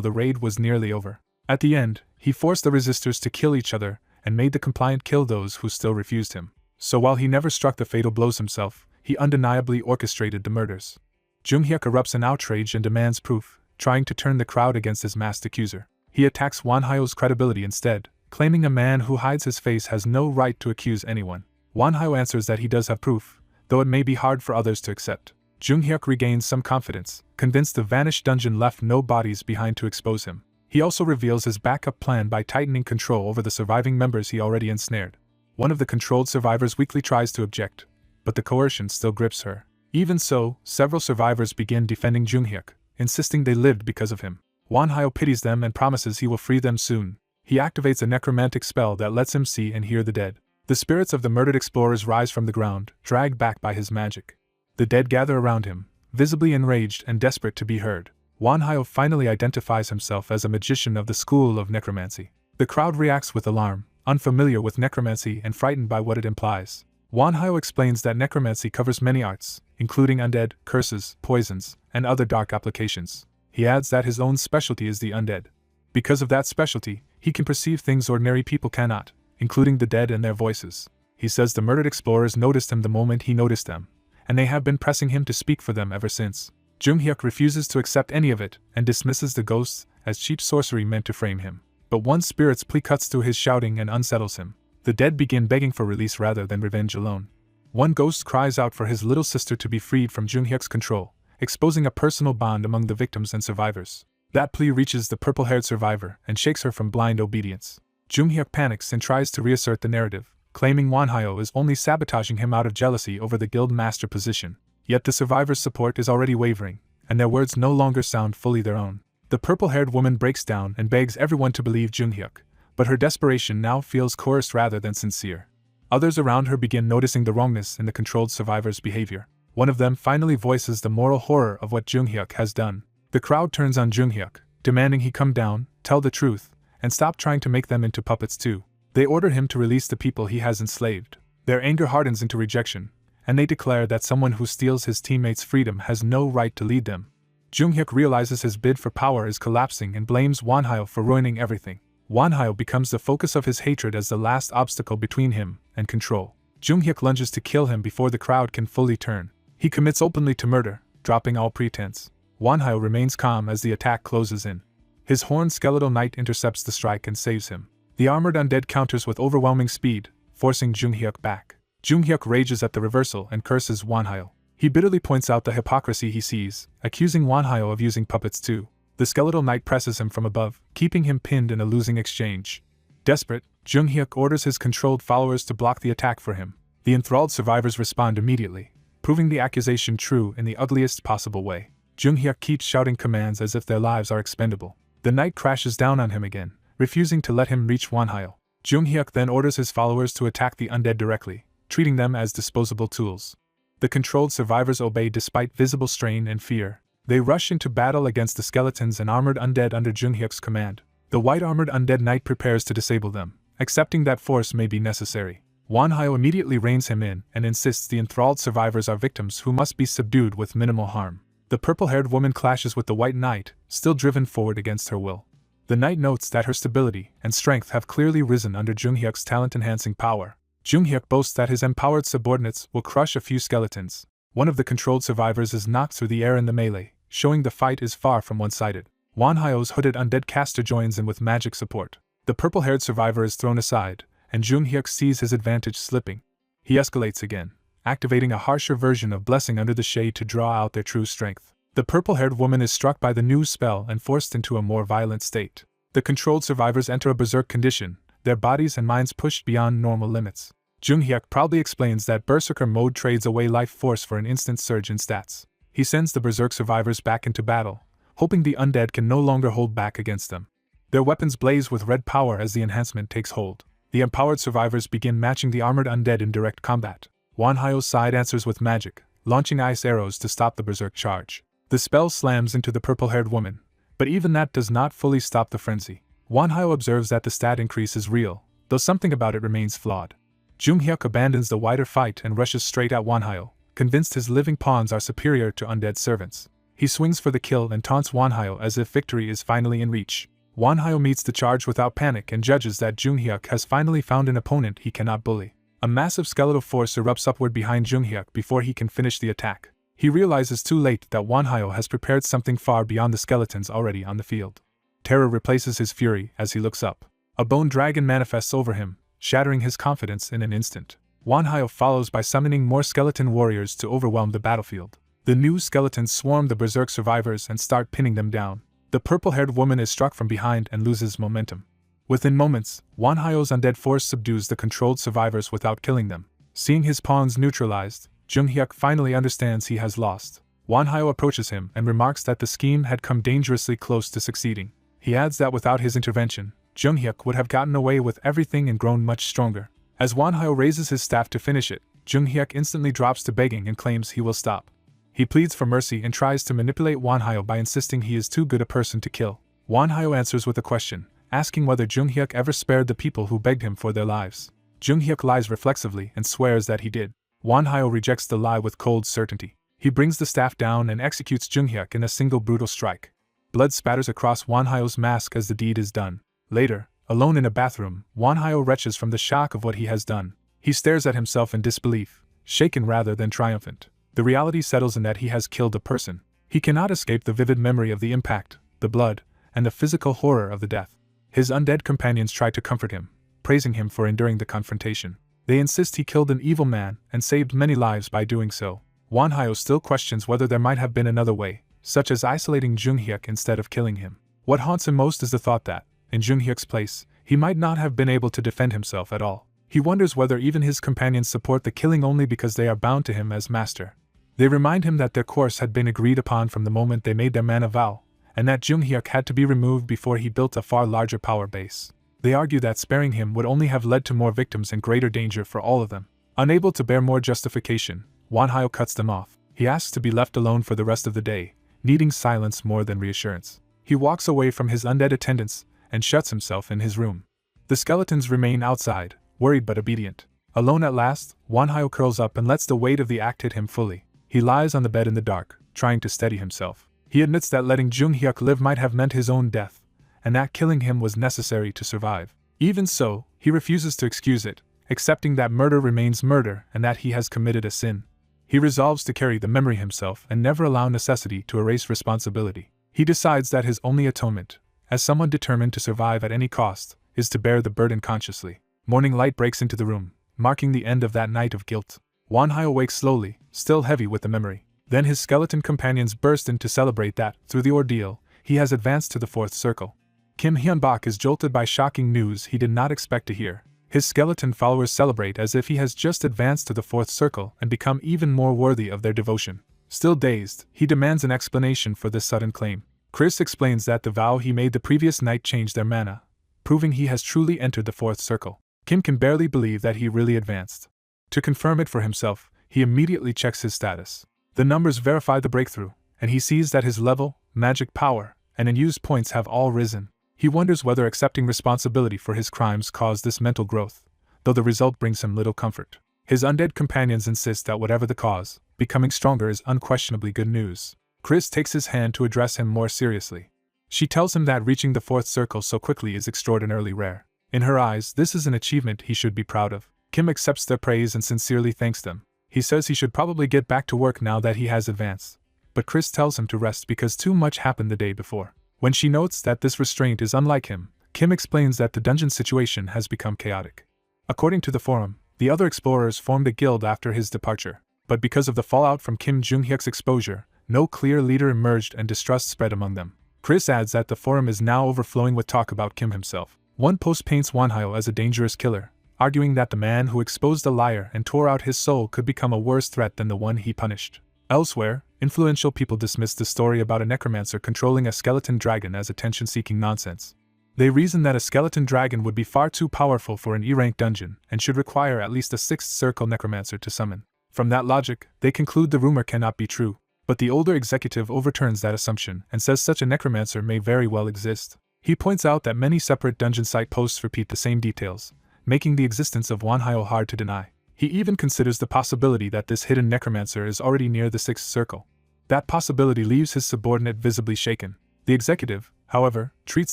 the raid was nearly over. At the end, he forced the resistors to kill each other and made the compliant kill those who still refused him. So while he never struck the fatal blows himself, he undeniably orchestrated the murders. Jung-hyuk erupts in outrage and demands proof, trying to turn the crowd against his masked accuser. He attacks Wanhyo's credibility instead, claiming a man who hides his face has no right to accuse anyone. Wanhyo answers that he does have proof, though it may be hard for others to accept. Jung-hyuk regains some confidence, convinced the vanished dungeon left no bodies behind to expose him. He also reveals his backup plan by tightening control over the surviving members he already ensnared. One of the controlled survivors weakly tries to object, but the coercion still grips her. Even so, several survivors begin defending Jung-hyuk, insisting they lived because of him. Wanhyo pities them and promises he will free them soon. He activates a necromantic spell that lets him see and hear the dead. The spirits of the murdered explorers rise from the ground, dragged back by his magic. The dead gather around him, visibly enraged and desperate to be heard. Wanhyo finally identifies himself as a magician of the school of necromancy. The crowd reacts with alarm, unfamiliar with necromancy and frightened by what it implies. Wanhyo explains that necromancy covers many arts, including undead, curses, poisons, and other dark applications. He adds that his own specialty is the undead. Because of that specialty, he can perceive things ordinary people cannot, including the dead and their voices. He says the murdered explorers noticed him the moment he noticed them, and they have been pressing him to speak for them ever since. Jung-hyuk refuses to accept any of it and dismisses the ghosts as cheap sorcery meant to frame him. But one spirit's plea cuts through his shouting and unsettles him. The dead begin begging for release rather than revenge alone. One ghost cries out for his little sister to be freed from Jung-hyuk's control, exposing a personal bond among the victims and survivors. That plea reaches the purple-haired survivor and shakes her from blind obedience. Jung-hyuk panics and tries to reassert the narrative, claiming Wanhyo is only sabotaging him out of jealousy over the guild master position. Yet the survivors' support is already wavering, and their words no longer sound fully their own. The purple-haired woman breaks down and begs everyone to believe Jung-hyuk, but her desperation now feels coerced rather than sincere. Others around her begin noticing the wrongness in the controlled survivor's behavior. One of them finally voices the moral horror of what Jung-hyuk has done. The crowd turns on Jung-hyuk, demanding he come down, tell the truth, and stop trying to make them into puppets too. They order him to release the people he has enslaved. Their anger hardens into rejection, and they declare that someone who steals his teammates' freedom has no right to lead them. Jung-hyuk realizes his bid for power is collapsing and blames Wanhyo for ruining everything. Wanhyo becomes the focus of his hatred as the last obstacle between him and control. Jung-hyuk lunges to kill him before the crowd can fully turn. He commits openly to murder, dropping all pretense. Wonhyo remains calm as the attack closes in. His horned skeletal knight intercepts the strike and saves him. The armored undead counters with overwhelming speed, forcing Jung-hyuk back. Jung-hyuk rages at the reversal and curses Wonhyo. He bitterly points out the hypocrisy he sees, accusing Wonhyo of using puppets too. The skeletal knight presses him from above, keeping him pinned in a losing exchange. Desperate, Jung-hyuk orders his controlled followers to block the attack for him. The enthralled survivors respond immediately, proving the accusation true in the ugliest possible way. Jung-hyuk keeps shouting commands as if their lives are expendable. The knight crashes down on him again, refusing to let him reach Wonhyo. Jung-hyuk then orders his followers to attack the undead directly, treating them as disposable tools. The controlled survivors obey despite visible strain and fear. They rush into battle against the skeletons and armored undead under Jung-hyuk's command. The white-armored undead knight prepares to disable them, accepting that force may be necessary. Wonhyo immediately reins him in and insists the enthralled survivors are victims who must be subdued with minimal harm. The purple-haired woman clashes with the white knight, still driven forward against her will. The knight notes that her stability and strength have clearly risen under Jung-hyuk's talent-enhancing power. Jung-hyuk boasts that his empowered subordinates will crush a few skeletons. One of the controlled survivors is knocked through the air in the melee, showing the fight is far from one-sided. Wonhyo's hooded undead caster joins in with magic support. The purple-haired survivor is thrown aside, and Jung-hyuk sees his advantage slipping. He escalates again, activating a harsher version of Blessing under the shade to draw out their true strength. The purple-haired woman is struck by the new spell and forced into a more violent state. The controlled survivors enter a berserk condition, their bodies and minds pushed beyond normal limits. Jung-hyuk proudly explains that Berserker mode trades away life force for an instant surge in stats. He sends the berserk survivors back into battle, hoping the undead can no longer hold back against them. Their weapons blaze with red power as the enhancement takes hold. The empowered survivors begin matching the armored undead in direct combat. Wonhyo's side answers with magic, launching ice arrows to stop the berserk charge. The spell slams into the purple-haired woman, but even that does not fully stop the frenzy. Wonhyo observes that the stat increase is real, though something about it remains flawed. Jung-hyuk abandons the wider fight and rushes straight at Wonhyo, convinced his living pawns are superior to undead servants. He swings for the kill and taunts Wonhyo as if victory is finally in reach. Wonhyo meets the charge without panic and judges that Jung-hyuk has finally found an opponent he cannot bully. A massive skeletal force erupts upward behind Jung-hyuk before he can finish the attack. He realizes too late that Wonhyo has prepared something far beyond the skeletons already on the field. Terror replaces his fury as he looks up. A bone dragon manifests over him, shattering his confidence in an instant. Wonhyo follows by summoning more skeleton warriors to overwhelm the battlefield. The new skeletons swarm the berserk survivors and start pinning them down. The purple-haired woman is struck from behind and loses momentum. Within moments, Wonhyo's undead force subdues the controlled survivors without killing them. Seeing his pawns neutralized, Jung-hyuk finally understands he has lost. Wonhyo approaches him and remarks that the scheme had come dangerously close to succeeding. He adds that without his intervention, Jung-hyuk would have gotten away with everything and grown much stronger. As Wonhyo raises his staff to finish it, Jung-hyuk instantly drops to begging and claims he will stop. He pleads for mercy and tries to manipulate Wonhyo by insisting he is too good a person to kill. Wonhyo answers with a question, asking whether Jung-hyuk ever spared the people who begged him for their lives. Jung-hyuk lies reflexively and swears that he did. Wonhyo rejects the lie with cold certainty. He brings the staff down and executes Jung-hyuk in a single brutal strike. Blood spatters across Wonhyo's mask as the deed is done. Later, alone in a bathroom, Wonhyo retches from the shock of what he has done. He stares at himself in disbelief, shaken rather than triumphant. The reality settles in that he has killed a person. He cannot escape the vivid memory of the impact, the blood, and the physical horror of the death. His undead companions try to comfort him, praising him for enduring the confrontation. They insist he killed an evil man and saved many lives by doing so. Wonhyo still questions whether there might have been another way, such as isolating Jung-hyuk instead of killing him. What haunts him most is the thought that, in Jung-hyuk's place, he might not have been able to defend himself at all. He wonders whether even his companions support the killing only because they are bound to him as master. They remind him that their course had been agreed upon from the moment they made their mana vow, and that Jung-hyuk had to be removed before he built a far larger power base. They argue that sparing him would only have led to more victims and greater danger for all of them. Unable to bear more justification, Wonhyo cuts them off. He asks to be left alone for the rest of the day, needing silence more than reassurance. He walks away from his undead attendants and shuts himself in his room. The skeletons remain outside, worried but obedient. Alone at last, Wonhyo curls up and lets the weight of the act hit him fully. He lies on the bed in the dark, trying to steady himself. He admits that letting Jung-hyuk live might have meant his own death, and that killing him was necessary to survive. Even so, he refuses to excuse it, accepting that murder remains murder and that he has committed a sin. He resolves to carry the memory himself and never allow necessity to erase responsibility. He decides that his only atonement, as someone determined to survive at any cost, is to bear the burden consciously. Morning light breaks into the room, marking the end of that night of guilt. Wanhai awakes slowly, still heavy with the memory. Then his skeleton companions burst in to celebrate that, through the ordeal, he has advanced to the fourth circle. Kim Hyun-bak is jolted by shocking news he did not expect to hear. His skeleton followers celebrate as if he has just advanced to the fourth circle and become even more worthy of their devotion. Still dazed, he demands an explanation for this sudden claim. Chris explains that the vow he made the previous night changed their mana, proving he has truly entered the fourth circle. Kim can barely believe that he really advanced. To confirm it for himself, he immediately checks his status. The numbers verify the breakthrough, and he sees that his level, magic power, and unused points have all risen. He wonders whether accepting responsibility for his crimes caused this mental growth, though the result brings him little comfort. His undead companions insist that whatever the cause, becoming stronger is unquestionably good news. Chris takes his hand to address him more seriously. She tells him that reaching the fourth circle so quickly is extraordinarily rare. In her eyes, this is an achievement he should be proud of. Kim accepts their praise and sincerely thanks them. He says he should probably get back to work now that he has advanced, but Chris tells him to rest because too much happened the day before. When she notes that this restraint is unlike him, Kim explains that the dungeon situation has become chaotic. According to the forum, the other explorers formed a guild after his departure, but because of the fallout from Kim Jung-hyuk's exposure, no clear leader emerged and distrust spread among them. Chris adds that the forum is now overflowing with talk about Kim himself. One post paints Wanhyo as a dangerous killer, arguing that the man who exposed a liar and tore out his soul could become a worse threat than the one he punished. Elsewhere, influential people dismissed the story about a necromancer controlling a skeleton dragon as attention-seeking nonsense. They reasoned that a skeleton dragon would be far too powerful for an E-rank dungeon and should require at least a sixth circle necromancer to summon. From that logic, they conclude the rumor cannot be true, but the older executive overturns that assumption and says such a necromancer may very well exist. He points out that many separate dungeon site posts repeat the same details, making the existence of Wanhyo hard to deny. He even considers the possibility that this hidden necromancer is already near the sixth circle. That possibility leaves his subordinate visibly shaken. The executive, however, treats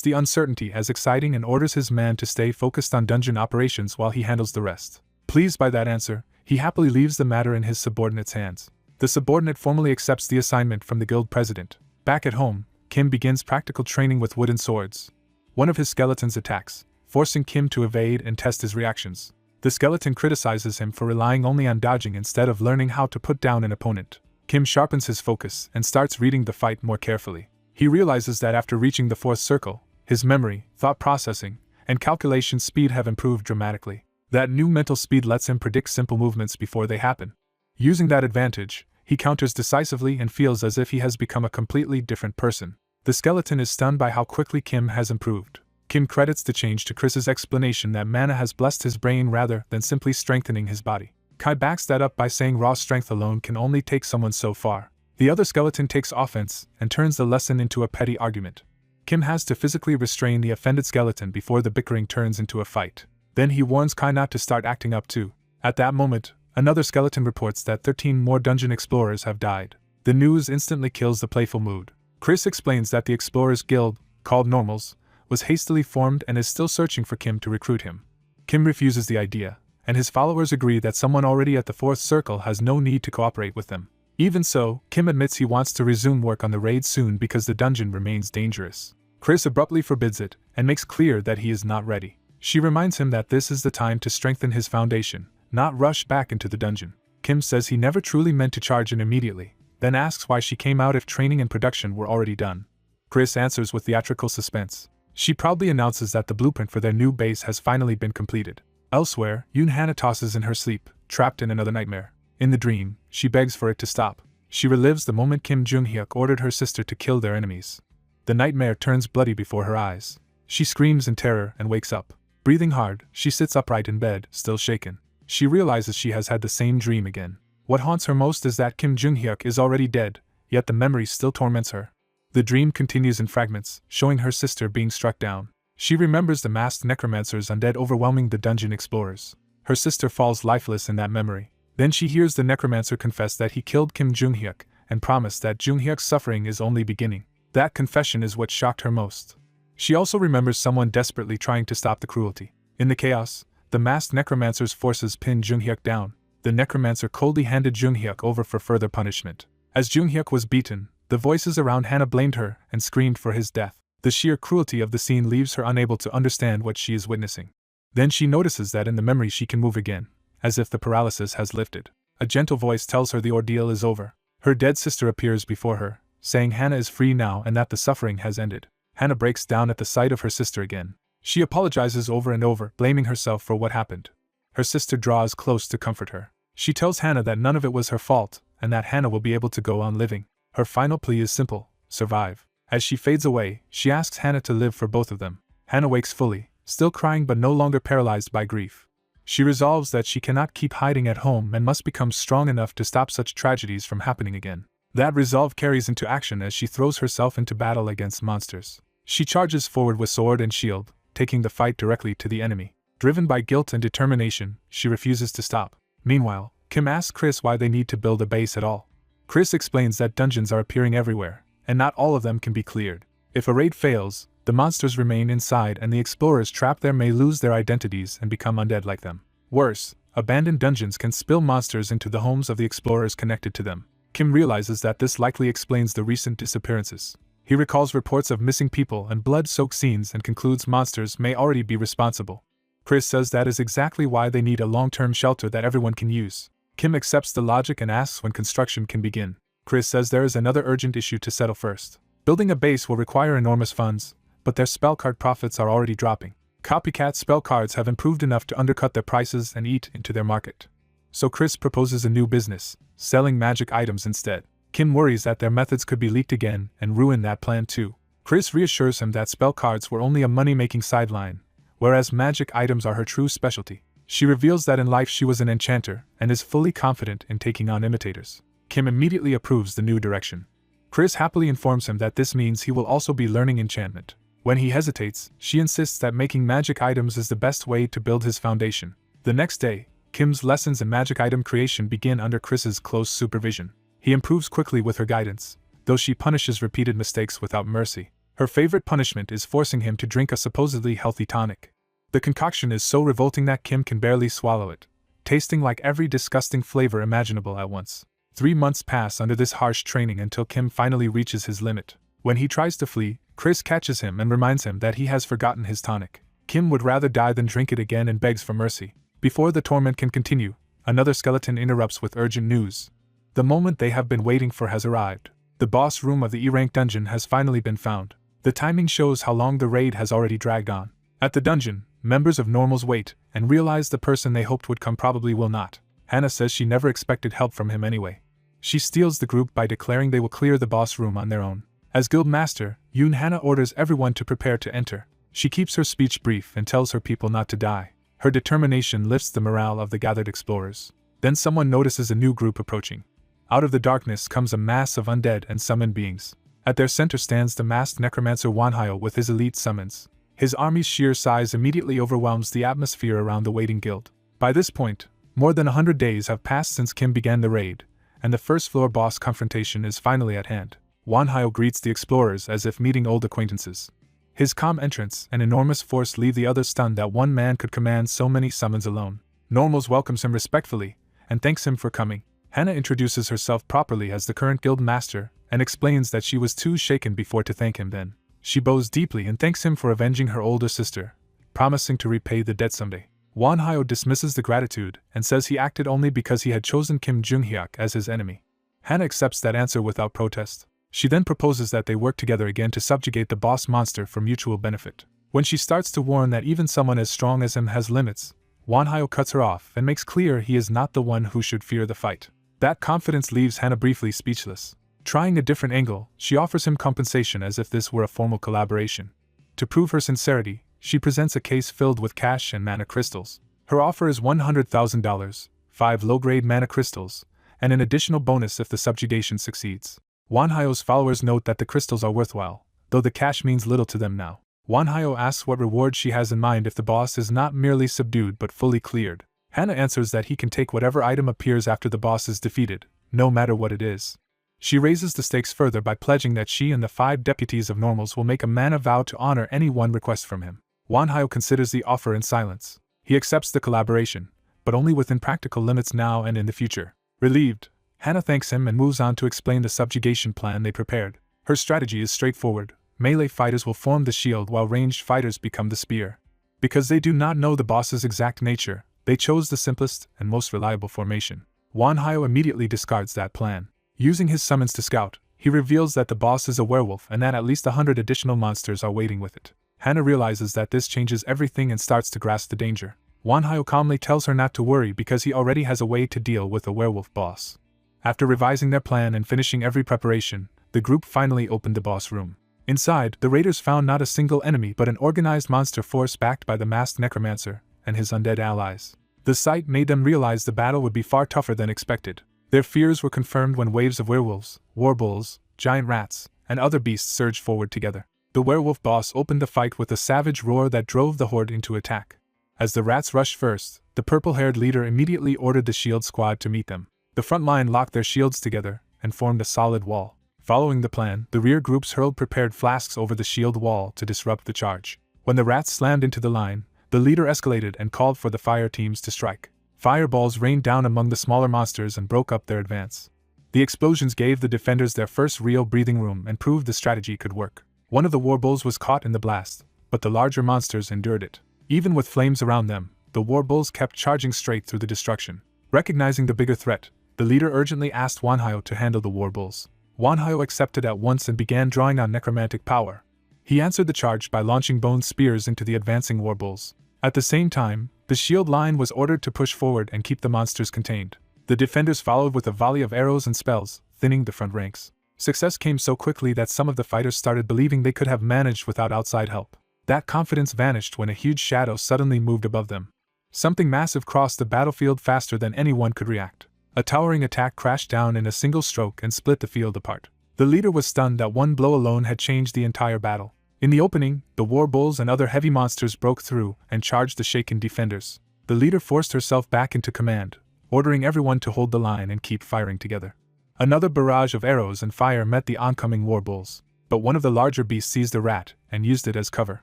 the uncertainty as exciting and orders his man to stay focused on dungeon operations while he handles the rest. Pleased by that answer, he happily leaves the matter in his subordinate's hands. The subordinate formally accepts the assignment from the guild president. Back at home, Kim begins practical training with wooden swords. One of his skeletons attacks, forcing Kim to evade and test his reactions. The skeleton criticizes him for relying only on dodging instead of learning how to put down an opponent. Kim sharpens his focus and starts reading the fight more carefully. He realizes that after reaching the fourth circle, his memory, thought processing, and calculation speed have improved dramatically. That new mental speed lets him predict simple movements before they happen. Using that advantage, he counters decisively and feels as if he has become a completely different person. The skeleton is stunned by how quickly Kim has improved. Kim credits the change to Chris's explanation that mana has blessed his brain rather than simply strengthening his body. Kai backs that up by saying raw strength alone can only take someone so far. The other skeleton takes offense and turns the lesson into a petty argument. Kim has to physically restrain the offended skeleton before the bickering turns into a fight. Then he warns Kai not to start acting up too. At that moment, another skeleton reports that 13 more dungeon explorers have died. The news instantly kills the playful mood. Chris explains that the Explorers Guild, called Normals, was hastily formed and is still searching for Kim to recruit him. Kim refuses the idea, and his followers agree that someone already at the fourth circle has no need to cooperate with them. Even so, Kim admits he wants to resume work on the raid soon because the dungeon remains dangerous. Chris abruptly forbids it and makes clear that he is not ready. She reminds him that this is the time to strengthen his foundation, not rush back into the dungeon. Kim says he never truly meant to charge in immediately, then asks why she came out if training and production were already done. Chris answers with theatrical suspense. She proudly announces that the blueprint for their new base has finally been completed. Elsewhere, Yoon Hana tosses in her sleep, trapped in another nightmare. In the dream, she begs for it to stop. She relives the moment Kim Jung-hyuk ordered her sister to kill their enemies. The nightmare turns bloody before her eyes. She screams in terror and wakes up. Breathing hard, she sits upright in bed, still shaken. She realizes she has had the same dream again. What haunts her most is that Kim Jung-hyuk is already dead, yet the memory still torments her. The dream continues in fragments, showing her sister being struck down. She remembers the masked necromancers undead overwhelming the dungeon explorers. Her sister falls lifeless in that memory. Then she hears the necromancer confess that he killed Kim Jung-hyuk and promise that Jung-hyuk's suffering is only beginning. That confession is what shocked her most. She also remembers someone desperately trying to stop the cruelty. In the chaos, the masked necromancer's forces pinned Junghyuk down. The necromancer coldly handed Junghyuk over for further punishment. As Junghyuk was beaten, the voices around Hana blamed her and screamed for his death. The sheer cruelty of the scene leaves her unable to understand what she is witnessing. Then she notices that in the memory she can move again, as if the paralysis has lifted. A gentle voice tells her the ordeal is over. Her dead sister appears before her, saying Hana is free now and that the suffering has ended. Hana breaks down at the sight of her sister again. She apologizes over and over, blaming herself for what happened. Her sister draws close to comfort her. She tells Hana that none of it was her fault, and that Hana will be able to go on living. Her final plea is simple: survive. As she fades away, she asks Hana to live for both of them. Hana wakes fully, still crying but no longer paralyzed by grief. She resolves that she cannot keep hiding at home and must become strong enough to stop such tragedies from happening again. That resolve carries into action as she throws herself into battle against monsters. She charges forward with sword and shield, taking the fight directly to the enemy. Driven by guilt and determination, she refuses to stop. Meanwhile, Kim asks Chris why they need to build a base at all. Chris explains that dungeons are appearing everywhere, and not all of them can be cleared. If a raid fails, the monsters remain inside and the explorers trapped there may lose their identities and become undead like them. Worse, abandoned dungeons can spill monsters into the homes of the explorers connected to them. Kim realizes that this likely explains the recent disappearances. He recalls reports of missing people and blood-soaked scenes and concludes monsters may already be responsible. Chris says that is exactly why they need a long-term shelter that everyone can use. Kim accepts the logic and asks when construction can begin. Chris says there is another urgent issue to settle first. Building a base will require enormous funds, but their spell card profits are already dropping. Copycat spell cards have improved enough to undercut their prices and eat into their market. So Chris proposes a new business, selling magic items instead. Kim worries that their methods could be leaked again and ruin that plan too. Chris reassures him that spell cards were only a money-making sideline, whereas magic items are her true specialty. She reveals that in life she was an enchanter and is fully confident in taking on imitators. Kim immediately approves the new direction. Chris happily informs him that this means he will also be learning enchantment. When he hesitates, she insists that making magic items is the best way to build his foundation. The next day, Kim's lessons in magic item creation begin under Chris's close supervision. He improves quickly with her guidance, though she punishes repeated mistakes without mercy. Her favorite punishment is forcing him to drink a supposedly healthy tonic. The concoction is so revolting that Kim can barely swallow it, tasting like every disgusting flavor imaginable at once. 3 months pass under this harsh training until Kim finally reaches his limit. When he tries to flee, Chris catches him and reminds him that he has forgotten his tonic. Kim would rather die than drink it again and begs for mercy. Before the torment can continue, another skeleton interrupts with urgent news. The moment they have been waiting for has arrived. The boss room of the E-rank dungeon has finally been found. The timing shows how long the raid has already dragged on. At the dungeon, members of normals wait and realize the person they hoped would come probably will not. Hana says she never expected help from him anyway. She steals the group by declaring they will clear the boss room on their own. As guild master, Yoon Hana orders everyone to prepare to enter. She keeps her speech brief and tells her people not to die. Her determination lifts the morale of the gathered explorers. Then someone notices a new group approaching. Out of the darkness comes a mass of undead and summoned beings. At their center stands the masked necromancer Wanhyo with his elite summons. His army's sheer size immediately overwhelms the atmosphere around the waiting guild. By this point, more than 100 days have passed since Kim began the raid, and the first floor boss confrontation is finally at hand. Wanhyo greets the explorers as if meeting old acquaintances. His calm entrance and enormous force leave the others stunned that one man could command so many summons alone. Normals welcomes him respectfully and thanks him for coming. Hana introduces herself properly as the current guild master and explains that she was too shaken before to thank him then. She bows deeply and thanks him for avenging her older sister, promising to repay the debt someday. Wanhyo dismisses the gratitude and says he acted only because he had chosen Kim Junghyuk as his enemy. Hana accepts that answer without protest. She then proposes that they work together again to subjugate the boss monster for mutual benefit. When she starts to warn that even someone as strong as him has limits, Wanhyo cuts her off and makes clear he is not the one who should fear the fight. That confidence leaves Hana briefly speechless. Trying a different angle, she offers him compensation as if this were a formal collaboration. To prove her sincerity, she presents a case filled with cash and mana crystals. Her offer is $100,000, 5 low-grade mana crystals, and an additional bonus if the subjugation succeeds. Wanhyo's followers note that the crystals are worthwhile, though the cash means little to them now. Wanhyo asks what reward she has in mind if the boss is not merely subdued but fully cleared. Hana answers that he can take whatever item appears after the boss is defeated, no matter what it is. She raises the stakes further by pledging that she and the 5 deputies of normals will make a mana vow to honor any one request from him. Wanhyo considers the offer in silence. He accepts the collaboration, but only within practical limits now and in the future. Relieved, Hannah thanks him and moves on to explain the subjugation plan they prepared. Her strategy is straightforward. Melee fighters will form the shield while ranged fighters become the spear. Because they do not know the boss's exact nature, they chose the simplest and most reliable formation. Wanhyo immediately discards that plan. Using his summons to scout, he reveals that the boss is a werewolf and that at least 100 additional monsters are waiting with it. Hannah realizes that this changes everything and starts to grasp the danger. Wanhyo calmly tells her not to worry because he already has a way to deal with a werewolf boss. After revising their plan and finishing every preparation, the group finally opened the boss room. Inside, the raiders found not a single enemy but an organized monster force backed by the masked necromancer and his undead allies. The sight made them realize the battle would be far tougher than expected. Their fears were confirmed when waves of werewolves, warbulls, giant rats, and other beasts surged forward together. The werewolf boss opened the fight with a savage roar that drove the horde into attack. As the rats rushed first, the purple-haired leader immediately ordered the shield squad to meet them. The front line locked their shields together and formed a solid wall. Following the plan, the rear groups hurled prepared flasks over the shield wall to disrupt the charge. When the rats slammed into the line, the leader escalated and called for the fire teams to strike. Fireballs rained down among the smaller monsters and broke up their advance. The explosions gave the defenders their first real breathing room and proved the strategy could work. One of the warbulls was caught in the blast, but the larger monsters endured it. Even with flames around them, the warbulls kept charging straight through the destruction. Recognizing the bigger threat, the leader urgently asked Wanhyo to handle the warbulls. Wanhyo accepted at once and began drawing on necromantic power. He answered the charge by launching bone spears into the advancing warbulls. At the same time, the shield line was ordered to push forward and keep the monsters contained. The defenders followed with a volley of arrows and spells, thinning the front ranks. Success came so quickly that some of the fighters started believing they could have managed without outside help. That confidence vanished when a huge shadow suddenly moved above them. Something massive crossed the battlefield faster than anyone could react. A towering attack crashed down in a single stroke and split the field apart. The leader was stunned that one blow alone had changed the entire battle. In the opening, the warbulls and other heavy monsters broke through and charged the shaken defenders. The leader forced herself back into command, ordering everyone to hold the line and keep firing together. Another barrage of arrows and fire met the oncoming warbulls, but one of the larger beasts seized a rat and used it as cover.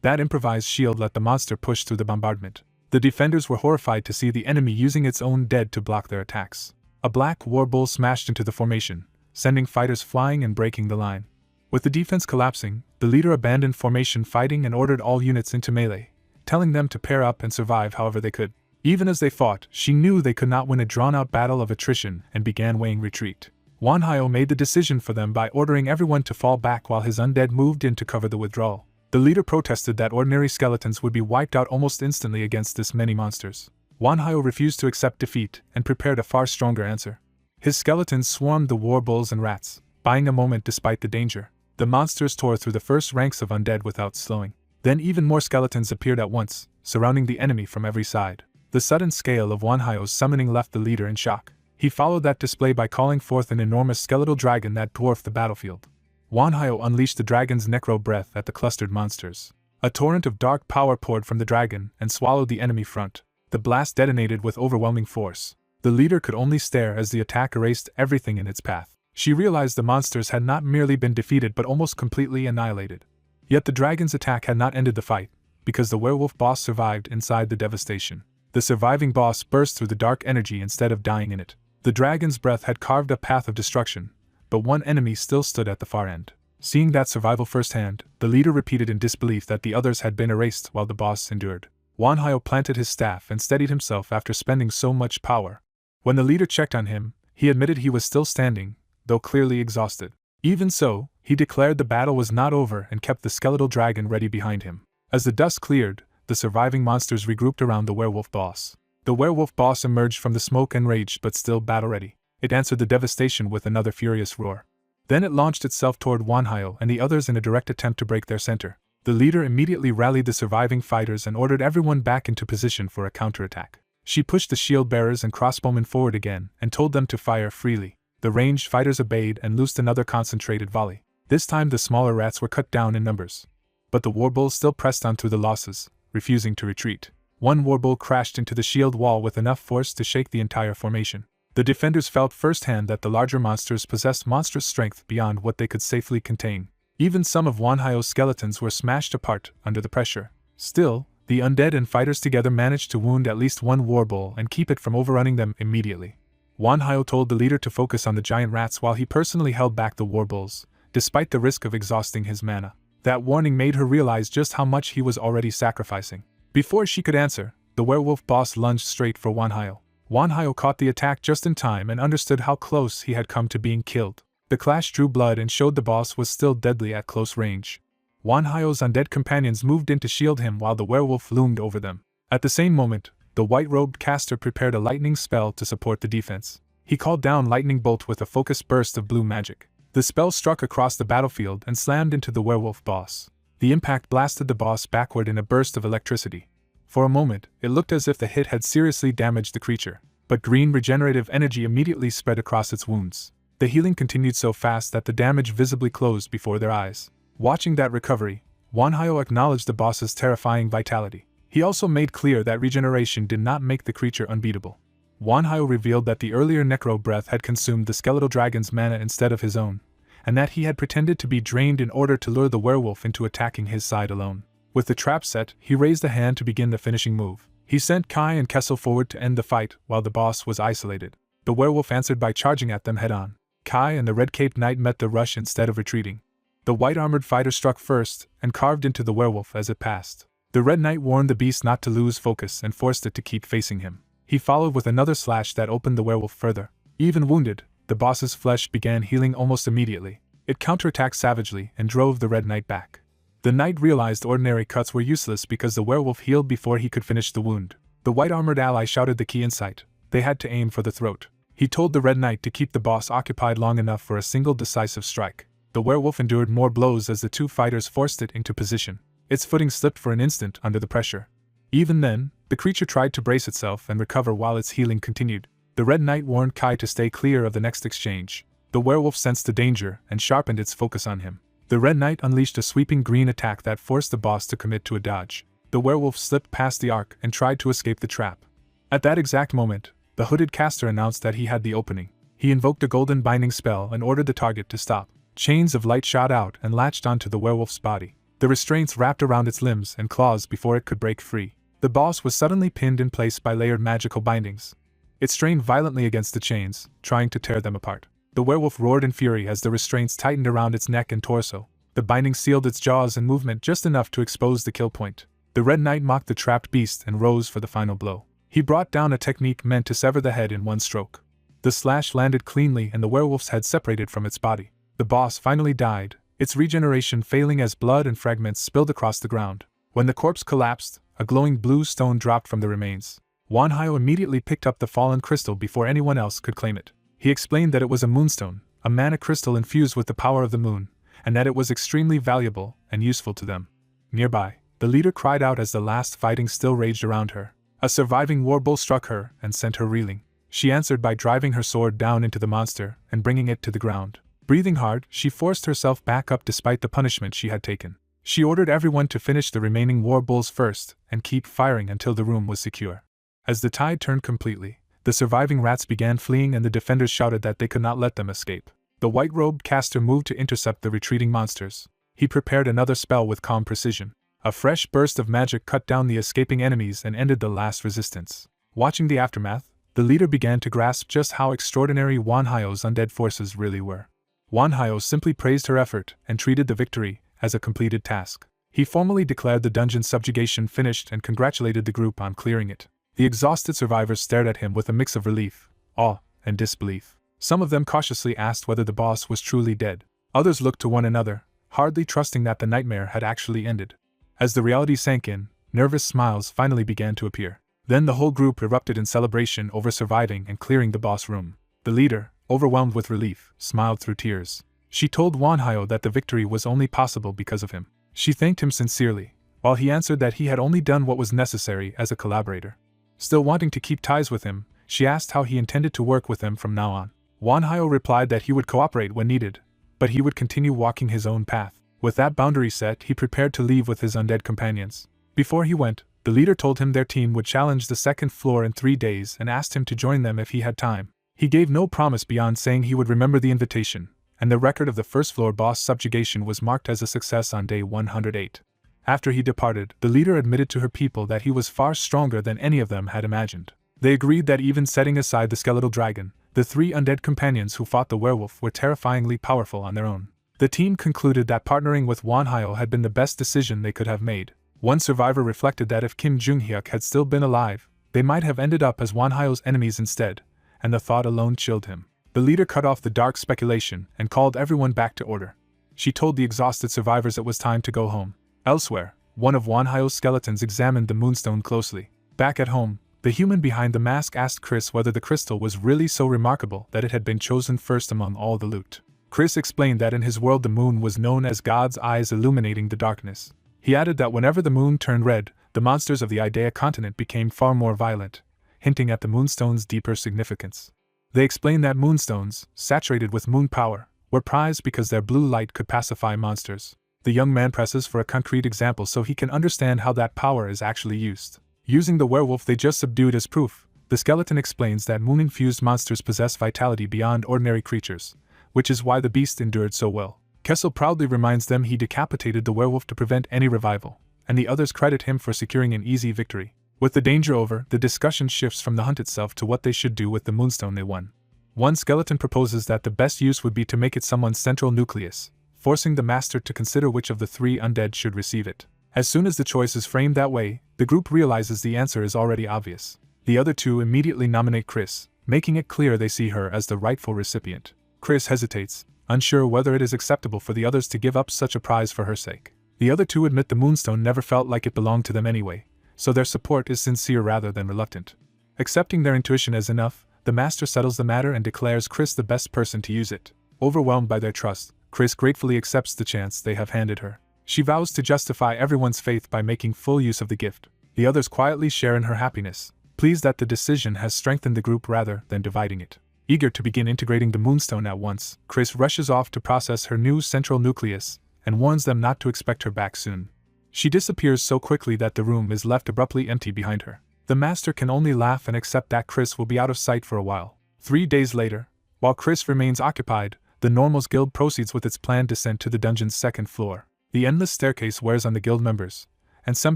That improvised shield let the monster push through the bombardment. The defenders were horrified to see the enemy using its own dead to block their attacks. A black warbull smashed into the formation, sending fighters flying and breaking the line. With the defense collapsing, the leader abandoned formation fighting and ordered all units into melee, telling them to pair up and survive however they could. Even as they fought, she knew they could not win a drawn-out battle of attrition and began weighing retreat. Wanhyo made the decision for them by ordering everyone to fall back while his undead moved in to cover the withdrawal. The leader protested that ordinary skeletons would be wiped out almost instantly against this many monsters. Wanhyo refused to accept defeat and prepared a far stronger answer. His skeletons swarmed the warbulls and rats, buying a moment despite the danger. The monsters tore through the first ranks of undead without slowing. Then even more skeletons appeared at once, surrounding the enemy from every side. The sudden scale of Wanhyo's summoning left the leader in shock. He followed that display by calling forth an enormous skeletal dragon that dwarfed the battlefield. Wanhyo unleashed the dragon's necro breath at the clustered monsters. A torrent of dark power poured from the dragon and swallowed the enemy front. The blast detonated with overwhelming force. The leader could only stare as the attack erased everything in its path. She realized the monsters had not merely been defeated but almost completely annihilated. Yet the dragon's attack had not ended the fight, because the werewolf boss survived inside the devastation. The surviving boss burst through the dark energy instead of dying in it. The dragon's breath had carved a path of destruction, but one enemy still stood at the far end. Seeing that survival firsthand, the leader repeated in disbelief that the others had been erased while the boss endured. Wanhyo planted his staff and steadied himself after spending so much power. When the leader checked on him, he admitted he was still standing, though clearly exhausted. Even so, he declared the battle was not over and kept the skeletal dragon ready behind him. As the dust cleared, the surviving monsters regrouped around the werewolf boss. The werewolf boss emerged from the smoke enraged but still battle-ready. It answered the devastation with another furious roar. Then it launched itself toward Wanhyo and the others in a direct attempt to break their center. The leader immediately rallied the surviving fighters and ordered everyone back into position for a counterattack. She pushed the shield bearers and crossbowmen forward again and told them to fire freely. The ranged fighters obeyed and loosed another concentrated volley. This time the smaller rats were cut down in numbers. But the warbulls still pressed on through the losses, refusing to retreat. One warbull crashed into the shield wall with enough force to shake the entire formation. The defenders felt firsthand that the larger monsters possessed monstrous strength beyond what they could safely contain. Even some of Wanhyo's skeletons were smashed apart under the pressure. Still, The undead and fighters together managed to wound at least one warbull and keep it from overrunning them immediately. Wanhyo told the leader to focus on the giant rats while he personally held back the warbulls, despite the risk of exhausting his mana. That warning made her realize just how much he was already sacrificing. Before she could answer, the werewolf boss lunged straight for Wanhyo. Wanhyo caught the attack just in time and understood how close he had come to being killed. The clash drew blood and showed the boss was still deadly at close range. Wanhyo's undead companions moved in to shield him while the werewolf loomed over them. At the same moment, the white-robed caster prepared a lightning spell to support the defense. He called down lightning bolt with a focused burst of blue magic. The spell struck across the battlefield and slammed into the werewolf boss. The impact blasted the boss backward in a burst of electricity. For a moment, it looked as if the hit had seriously damaged the creature, but green regenerative energy immediately spread across its wounds. The healing continued so fast that the damage visibly closed before their eyes. Watching that recovery, Wanhyo acknowledged the boss's terrifying vitality. He also made clear that regeneration did not make the creature unbeatable. Wanhyo revealed that the earlier necro breath had consumed the skeletal dragon's mana instead of his own, and that he had pretended to be drained in order to lure the werewolf into attacking his side alone. With the trap set, he raised a hand to begin the finishing move. He sent Kai and Kessel forward to end the fight while the boss was isolated. The werewolf answered by charging at them head-on. Kai and the red-caped knight met the rush instead of retreating. The white-armored fighter struck first and carved into the werewolf as it passed. The red knight warned the beast not to lose focus and forced it to keep facing him. He followed with another slash that opened the werewolf further. Even wounded, the boss's flesh began healing almost immediately. It counterattacked savagely and drove the red knight back. The knight realized ordinary cuts were useless because the werewolf healed before he could finish the wound. The white-armored ally shouted the key insight. They had to aim for the throat. He told the red knight to keep the boss occupied long enough for a single decisive strike. The werewolf endured more blows as the two fighters forced it into position. Its footing slipped for an instant under the pressure. Even then, the creature tried to brace itself and recover while its healing continued. The red knight warned Kai to stay clear of the next exchange. The werewolf sensed the danger and sharpened its focus on him. The red knight unleashed a sweeping green attack that forced the boss to commit to a dodge. The werewolf slipped past the arc and tried to escape the trap. At that exact moment, the hooded caster announced that he had the opening. He invoked a golden binding spell and ordered the target to stop. Chains of light shot out and latched onto the werewolf's body. The restraints wrapped around its limbs and claws before it could break free. The boss was suddenly pinned in place by layered magical bindings. It strained violently against the chains, trying to tear them apart. The werewolf roared in fury as the restraints tightened around its neck and torso. The binding sealed its jaws and movement just enough to expose the kill point. The red knight mocked the trapped beast and rose for the final blow. He brought down a technique meant to sever the head in one stroke. The slash landed cleanly and the werewolf's head separated from its body. The boss finally died, its regeneration failing as blood and fragments spilled across the ground. When the corpse collapsed, a glowing blue stone dropped from the remains. Wanhyo immediately picked up the fallen crystal before anyone else could claim it. He explained that it was a moonstone, a mana crystal infused with the power of the moon, and that it was extremely valuable and useful to them. Nearby, the leader cried out as the last fighting still raged around her. A surviving warbull struck her and sent her reeling. She answered by driving her sword down into the monster and bringing it to the ground. Breathing hard, she forced herself back up despite the punishment she had taken. She ordered everyone to finish the remaining warbulls first and keep firing until the room was secure. As the tide turned completely, the surviving rats began fleeing and the defenders shouted that they could not let them escape. The white-robed caster moved to intercept the retreating monsters. He prepared another spell with calm precision. A fresh burst of magic cut down the escaping enemies and ended the last resistance. Watching the aftermath, the leader began to grasp just how extraordinary Wanhyo's undead forces really were. Wanhyo simply praised her effort and treated the victory as a completed task. He formally declared the dungeon subjugation finished and congratulated the group on clearing it. The exhausted survivors stared at him with a mix of relief, awe, and disbelief. Some of them cautiously asked whether the boss was truly dead. Others looked to one another, hardly trusting that the nightmare had actually ended. As the reality sank in, nervous smiles finally began to appear. Then the whole group erupted in celebration over surviving and clearing the boss room. The leader, overwhelmed with relief, smiled through tears. She told Wanhyo that the victory was only possible because of him. She thanked him sincerely, while he answered that he had only done what was necessary as a collaborator. Still wanting to keep ties with him, she asked how he intended to work with them from now on. Wanhyo replied that he would cooperate when needed, but he would continue walking his own path. With that boundary set, he prepared to leave with his undead companions. Before he went, the leader told him their team would challenge the second floor in 3 days and asked him to join them if he had time. He gave no promise beyond saying he would remember the invitation, and the record of the first floor boss subjugation was marked as a success on day 108. After he departed, the leader admitted to her people that he was far stronger than any of them had imagined. They agreed that even setting aside the skeletal dragon, the 3 undead companions who fought the werewolf were terrifyingly powerful on their own. The team concluded that partnering with Wanhyo had been the best decision they could have made. One survivor reflected that if Kim Jung-hyuk had still been alive, they might have ended up as Wanhyo's enemies instead, and the thought alone chilled him. The leader cut off the dark speculation and called everyone back to order. She told the exhausted survivors it was time to go home. Elsewhere, one of Wanhyo's skeletons examined the moonstone closely. Back at home, the human behind the mask asked Chris whether the crystal was really so remarkable that it had been chosen first among all the loot. Chris explained that in his world the moon was known as God's eyes illuminating the darkness. He added that whenever the moon turned red, the monsters of the Idea continent became far more violent, hinting at the moonstone's deeper significance. They explained that moonstones, saturated with moon power, were prized because their blue light could pacify monsters. The young man presses for a concrete example so he can understand how that power is actually used. Using the werewolf they just subdued as proof, the skeleton explains that moon-infused monsters possess vitality beyond ordinary creatures, which is why the beast endured so well. Kessel proudly reminds them he decapitated the werewolf to prevent any revival, and the others credit him for securing an easy victory. With the danger over, the discussion shifts from the hunt itself to what they should do with the moonstone they won. One skeleton proposes that the best use would be to make it someone's central nucleus, forcing the master to consider which of the 3 undead should receive it. As soon as the choice is framed that way, the group realizes the answer is already obvious. The other 2 immediately nominate Chris, making it clear they see her as the rightful recipient. Chris hesitates, unsure whether it is acceptable for the others to give up such a prize for her sake. The other 2 admit the moonstone never felt like it belonged to them anyway, so their support is sincere rather than reluctant. Accepting their intuition as enough, the master settles the matter and declares Chris the best person to use it. Overwhelmed by their trust, Chris gratefully accepts the chance they have handed her. She vows to justify everyone's faith by making full use of the gift. The others quietly share in her happiness, pleased that the decision has strengthened the group rather than dividing it. Eager to begin integrating the moonstone at once, Chris rushes off to process her new central nucleus and warns them not to expect her back soon. She disappears so quickly that the room is left abruptly empty behind her. The master can only laugh and accept that Chris will be out of sight for a while. 3 days later, while Chris remains occupied, the Normals Guild proceeds with its planned descent to the dungeon's 2nd floor. The endless staircase wears on the guild members, and some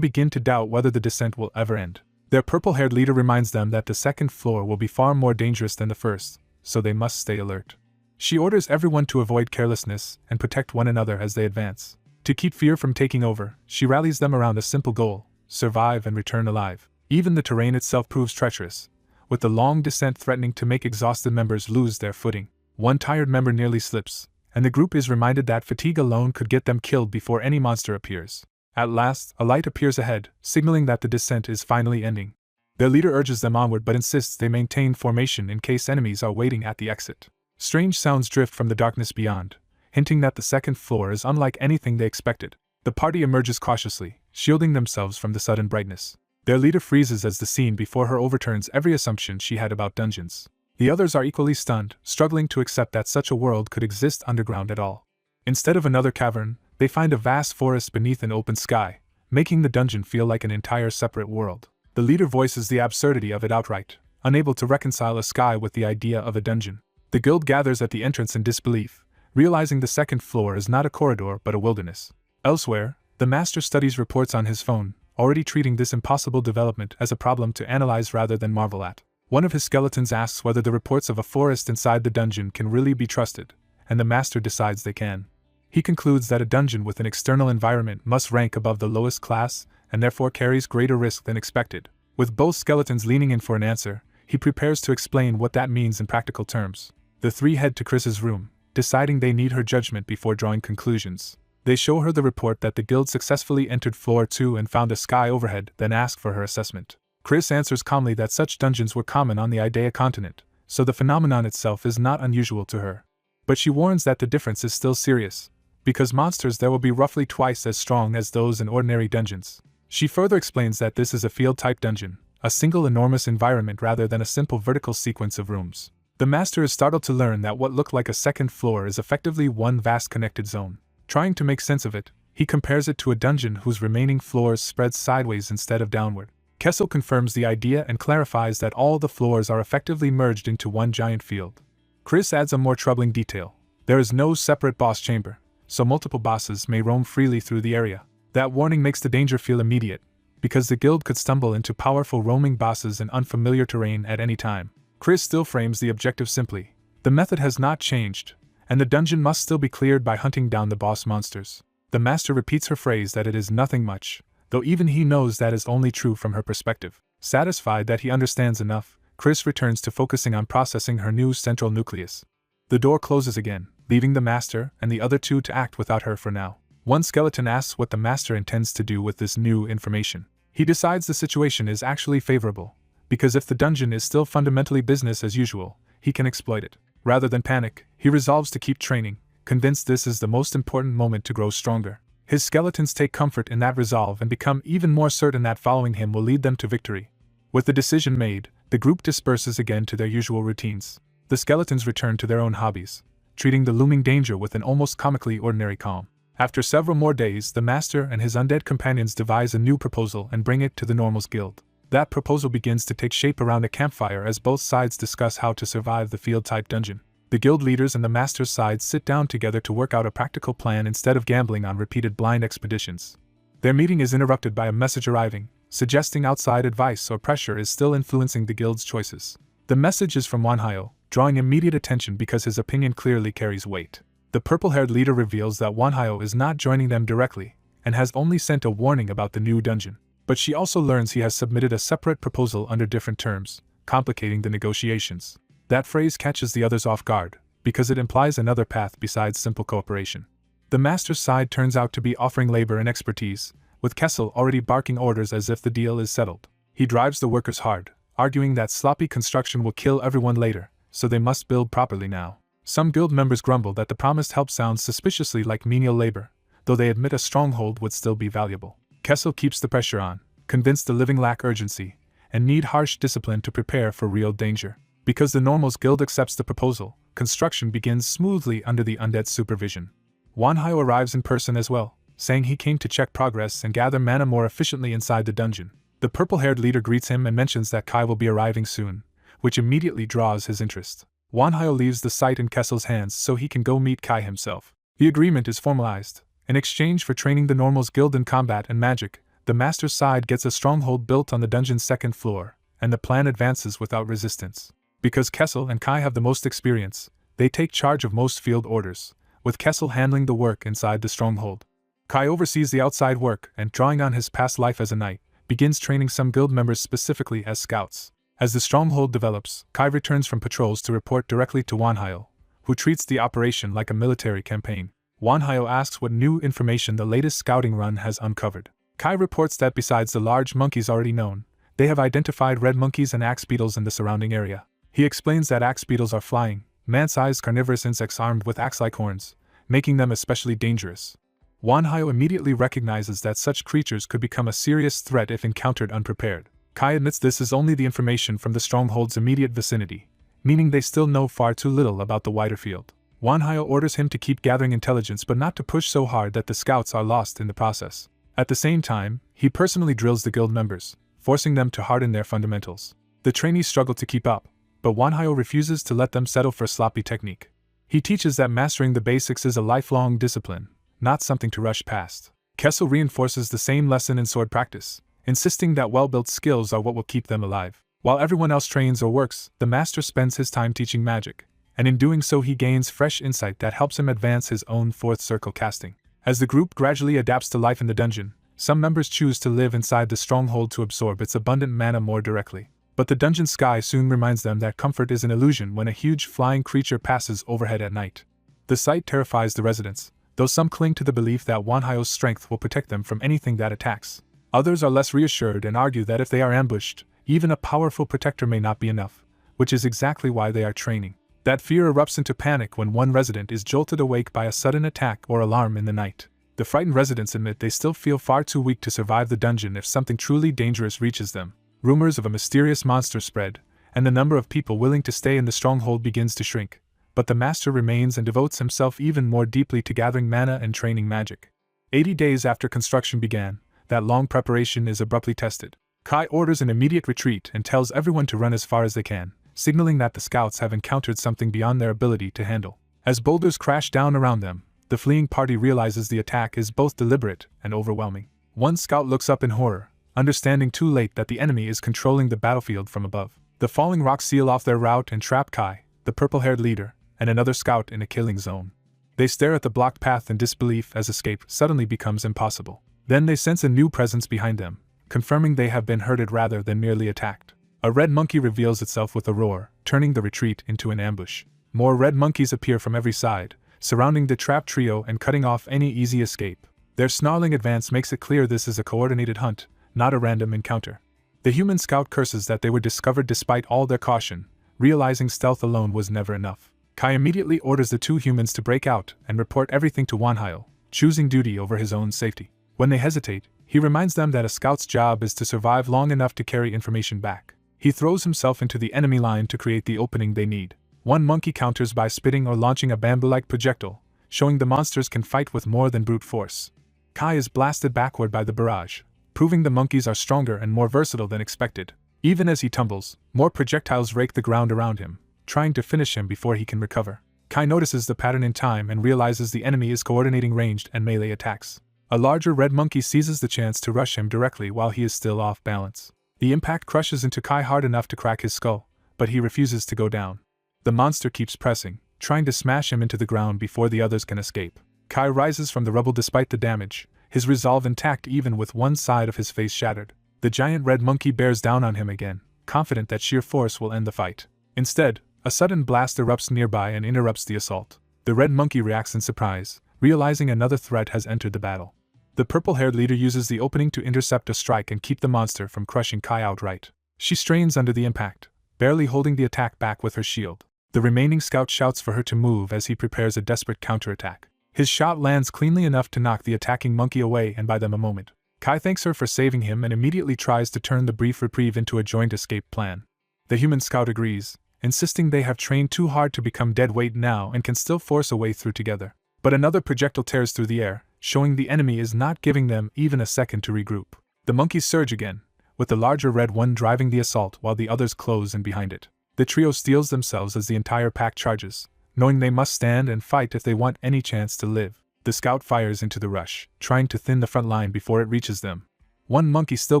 begin to doubt whether the descent will ever end. Their purple-haired leader reminds them that the 2nd floor will be far more dangerous than the 1st, so they must stay alert. She orders everyone to avoid carelessness and protect one another as they advance. To keep fear from taking over, she rallies them around a simple goal: survive and return alive. Even the terrain itself proves treacherous, with the long descent threatening to make exhausted members lose their footing. One tired member nearly slips, and the group is reminded that fatigue alone could get them killed before any monster appears. At last, a light appears ahead, signaling that the descent is finally ending. Their leader urges them onward but insists they maintain formation in case enemies are waiting at the exit. Strange sounds drift from the darkness beyond, hinting that the 2nd floor is unlike anything they expected. The party emerges cautiously, shielding themselves from the sudden brightness. Their leader freezes as the scene before her overturns every assumption she had about dungeons. The others are equally stunned, struggling to accept that such a world could exist underground at all. Instead of another cavern, they find a vast forest beneath an open sky, making the dungeon feel like an entire separate world. The leader voices the absurdity of it outright, unable to reconcile a sky with the idea of a dungeon. The guild gathers at the entrance in disbelief, realizing the 2nd floor is not a corridor but a wilderness. Elsewhere, the master studies reports on his phone, already treating this impossible development as a problem to analyze rather than marvel at. One of his skeletons asks whether the reports of a forest inside the dungeon can really be trusted, and the master decides they can. He concludes that a dungeon with an external environment must rank above the lowest class, and therefore carries greater risk than expected. With both skeletons leaning in for an answer, he prepares to explain what that means in practical terms. The 3 head to Chris's room, deciding they need her judgment before drawing conclusions. They show her the report that the guild successfully entered floor 2 and found a sky overhead, then ask for her assessment. Chris answers calmly that such dungeons were common on the Idea continent, so the phenomenon itself is not unusual to her. But she warns that the difference is still serious, because monsters there will be roughly twice as strong as those in ordinary dungeons. She further explains that this is a field-type dungeon, a single enormous environment rather than a simple vertical sequence of rooms. The master is startled to learn that what looked like a 2nd floor is effectively one vast connected zone. Trying to make sense of it, he compares it to a dungeon whose remaining floors spread sideways instead of downward. Kessel confirms the idea and clarifies that all the floors are effectively merged into one giant field. Chris adds a more troubling detail. There is no separate boss chamber, so multiple bosses may roam freely through the area. That warning makes the danger feel immediate, because the guild could stumble into powerful roaming bosses in unfamiliar terrain at any time. Chris still frames the objective simply. The method has not changed, and the dungeon must still be cleared by hunting down the boss monsters. The master repeats her phrase that it is nothing much, though even he knows that is only true from her perspective. Satisfied that he understands enough, Chris returns to focusing on processing her new central nucleus. The door closes again, leaving the master and the other two to act without her for now. One skeleton asks what the master intends to do with this new information. He decides the situation is actually favorable, because if the dungeon is still fundamentally business as usual, he can exploit it. Rather than panic, he resolves to keep training, convinced this is the most important moment to grow stronger. His skeletons take comfort in that resolve and become even more certain that following him will lead them to victory. With the decision made, the group disperses again to their usual routines. The skeletons return to their own hobbies, treating the looming danger with an almost comically ordinary calm. After several more days, the master and his undead companions devise a new proposal and bring it to the Normals Guild. That proposal begins to take shape around a campfire as both sides discuss how to survive the field-type dungeon. The guild leaders and the master's side sit down together to work out a practical plan instead of gambling on repeated blind expeditions. Their meeting is interrupted by a message arriving, suggesting outside advice or pressure is still influencing the guild's choices. The message is from Wanhyo, drawing immediate attention because his opinion clearly carries weight. The purple-haired leader reveals that Wanhyo is not joining them directly, and has only sent a warning about the new dungeon. But she also learns he has submitted a separate proposal under different terms, complicating the negotiations. That phrase catches the others off guard, because it implies another path besides simple cooperation. The master's side turns out to be offering labor and expertise, with Kessel already barking orders as if the deal is settled. He drives the workers hard, arguing that sloppy construction will kill everyone later, so they must build properly now. Some guild members grumble that the promised help sounds suspiciously like menial labor, though they admit a stronghold would still be valuable. Kessel keeps the pressure on, convinced the living lack urgency, and need harsh discipline to prepare for real danger. Because the Normals Guild accepts the proposal, construction begins smoothly under the undead supervision. Wanhyo arrives in person as well, saying he came to check progress and gather mana more efficiently inside the dungeon. The purple-haired leader greets him and mentions that Kai will be arriving soon, which immediately draws his interest. Wanhyo leaves the site in Kessel's hands so he can go meet Kai himself. The agreement is formalized. In exchange for training the Normals Guild in combat and magic, the master's side gets a stronghold built on the dungeon's second floor, and the plan advances without resistance. Because Kessel and Kai have the most experience, they take charge of most field orders, with Kessel handling the work inside the stronghold. Kai oversees the outside work and, drawing on his past life as a knight, begins training some guild members specifically as scouts. As the stronghold develops, Kai returns from patrols to report directly to Wanhyo, who treats the operation like a military campaign. Wanhyo asks what new information the latest scouting run has uncovered. Kai reports that besides the large monkeys already known, they have identified red monkeys and axe beetles in the surrounding area. He explains that axe beetles are flying, man-sized carnivorous insects armed with axe-like horns, making them especially dangerous. Wanhyo immediately recognizes that such creatures could become a serious threat if encountered unprepared. Kai admits this is only the information from the stronghold's immediate vicinity, meaning they still know far too little about the wider field. Wanhyo orders him to keep gathering intelligence but not to push so hard that the scouts are lost in the process. At the same time, he personally drills the guild members, forcing them to harden their fundamentals. The trainees struggle to keep up, but Wanhyo refuses to let them settle for sloppy technique. He teaches that mastering the basics is a lifelong discipline, not something to rush past. Kessel reinforces the same lesson in sword practice, insisting that well-built skills are what will keep them alive. While everyone else trains or works, the master spends his time teaching magic, and in doing so he gains fresh insight that helps him advance his own fourth circle casting. As the group gradually adapts to life in the dungeon, some members choose to live inside the stronghold to absorb its abundant mana more directly. But the dungeon sky soon reminds them that comfort is an illusion when a huge flying creature passes overhead at night. The sight terrifies the residents, though some cling to the belief that Wanhyo's strength will protect them from anything that attacks. Others are less reassured and argue that if they are ambushed, even a powerful protector may not be enough, which is exactly why they are training. That fear erupts into panic when one resident is jolted awake by a sudden attack or alarm in the night. The frightened residents admit they still feel far too weak to survive the dungeon if something truly dangerous reaches them. Rumors of a mysterious monster spread, and the number of people willing to stay in the stronghold begins to shrink, but the master remains and devotes himself even more deeply to gathering mana and training magic. 80 days after construction began, that long preparation is abruptly tested. Kai orders an immediate retreat and tells everyone to run as far as they can, signaling that the scouts have encountered something beyond their ability to handle. As boulders crash down around them, the fleeing party realizes the attack is both deliberate and overwhelming. One scout looks up in horror, understanding too late that the enemy is controlling the battlefield from above. The falling rocks seal off their route and trap Kai, the purple-haired leader, and another scout in a killing zone. They stare at the blocked path in disbelief as escape suddenly becomes impossible. Then they sense a new presence behind them, confirming they have been herded rather than merely attacked. A red monkey reveals itself with a roar, turning the retreat into an ambush. More red monkeys appear from every side, surrounding the trapped trio and cutting off any easy escape. Their snarling advance makes it clear this is a coordinated hunt, not a random encounter. The human scout curses that they were discovered despite all their caution, realizing stealth alone was never enough. Kai immediately orders the two humans to break out and report everything to Yahello, choosing duty over his own safety. When they hesitate, he reminds them that a scout's job is to survive long enough to carry information back. He throws himself into the enemy line to create the opening they need. One monkey counters by spitting or launching a bamboo-like projectile, showing the monsters can fight with more than brute force. Kai is blasted backward by the barrage, proving the monkeys are stronger and more versatile than expected. Even as he tumbles, more projectiles rake the ground around him, trying to finish him before he can recover. Kai notices the pattern in time and realizes the enemy is coordinating ranged and melee attacks. A larger red monkey seizes the chance to rush him directly while he is still off balance. The impact crushes into Kai hard enough to crack his skull, but he refuses to go down. The monster keeps pressing, trying to smash him into the ground before the others can escape. Kai rises from the rubble despite the damage, his resolve intact even with one side of his face shattered. The giant red monkey bears down on him again, confident that sheer force will end the fight. Instead, a sudden blast erupts nearby and interrupts the assault. The red monkey reacts in surprise, realizing another threat has entered the battle. The purple-haired leader uses the opening to intercept a strike and keep the monster from crushing Kai outright. She strains under the impact, barely holding the attack back with her shield. The remaining scout shouts for her to move as he prepares a desperate counterattack. His shot lands cleanly enough to knock the attacking monkey away and buy them a moment. Kai thanks her for saving him and immediately tries to turn the brief reprieve into a joint escape plan. The human scout agrees, insisting they have trained too hard to become dead weight now and can still force a way through together. But another projectile tears through the air, showing the enemy is not giving them even a second to regroup. The monkeys surge again, with the larger red one driving the assault while the others close in behind it. The trio steels themselves as the entire pack charges, knowing they must stand and fight if they want any chance to live. The scout fires into the rush, trying to thin the front line before it reaches them. One monkey still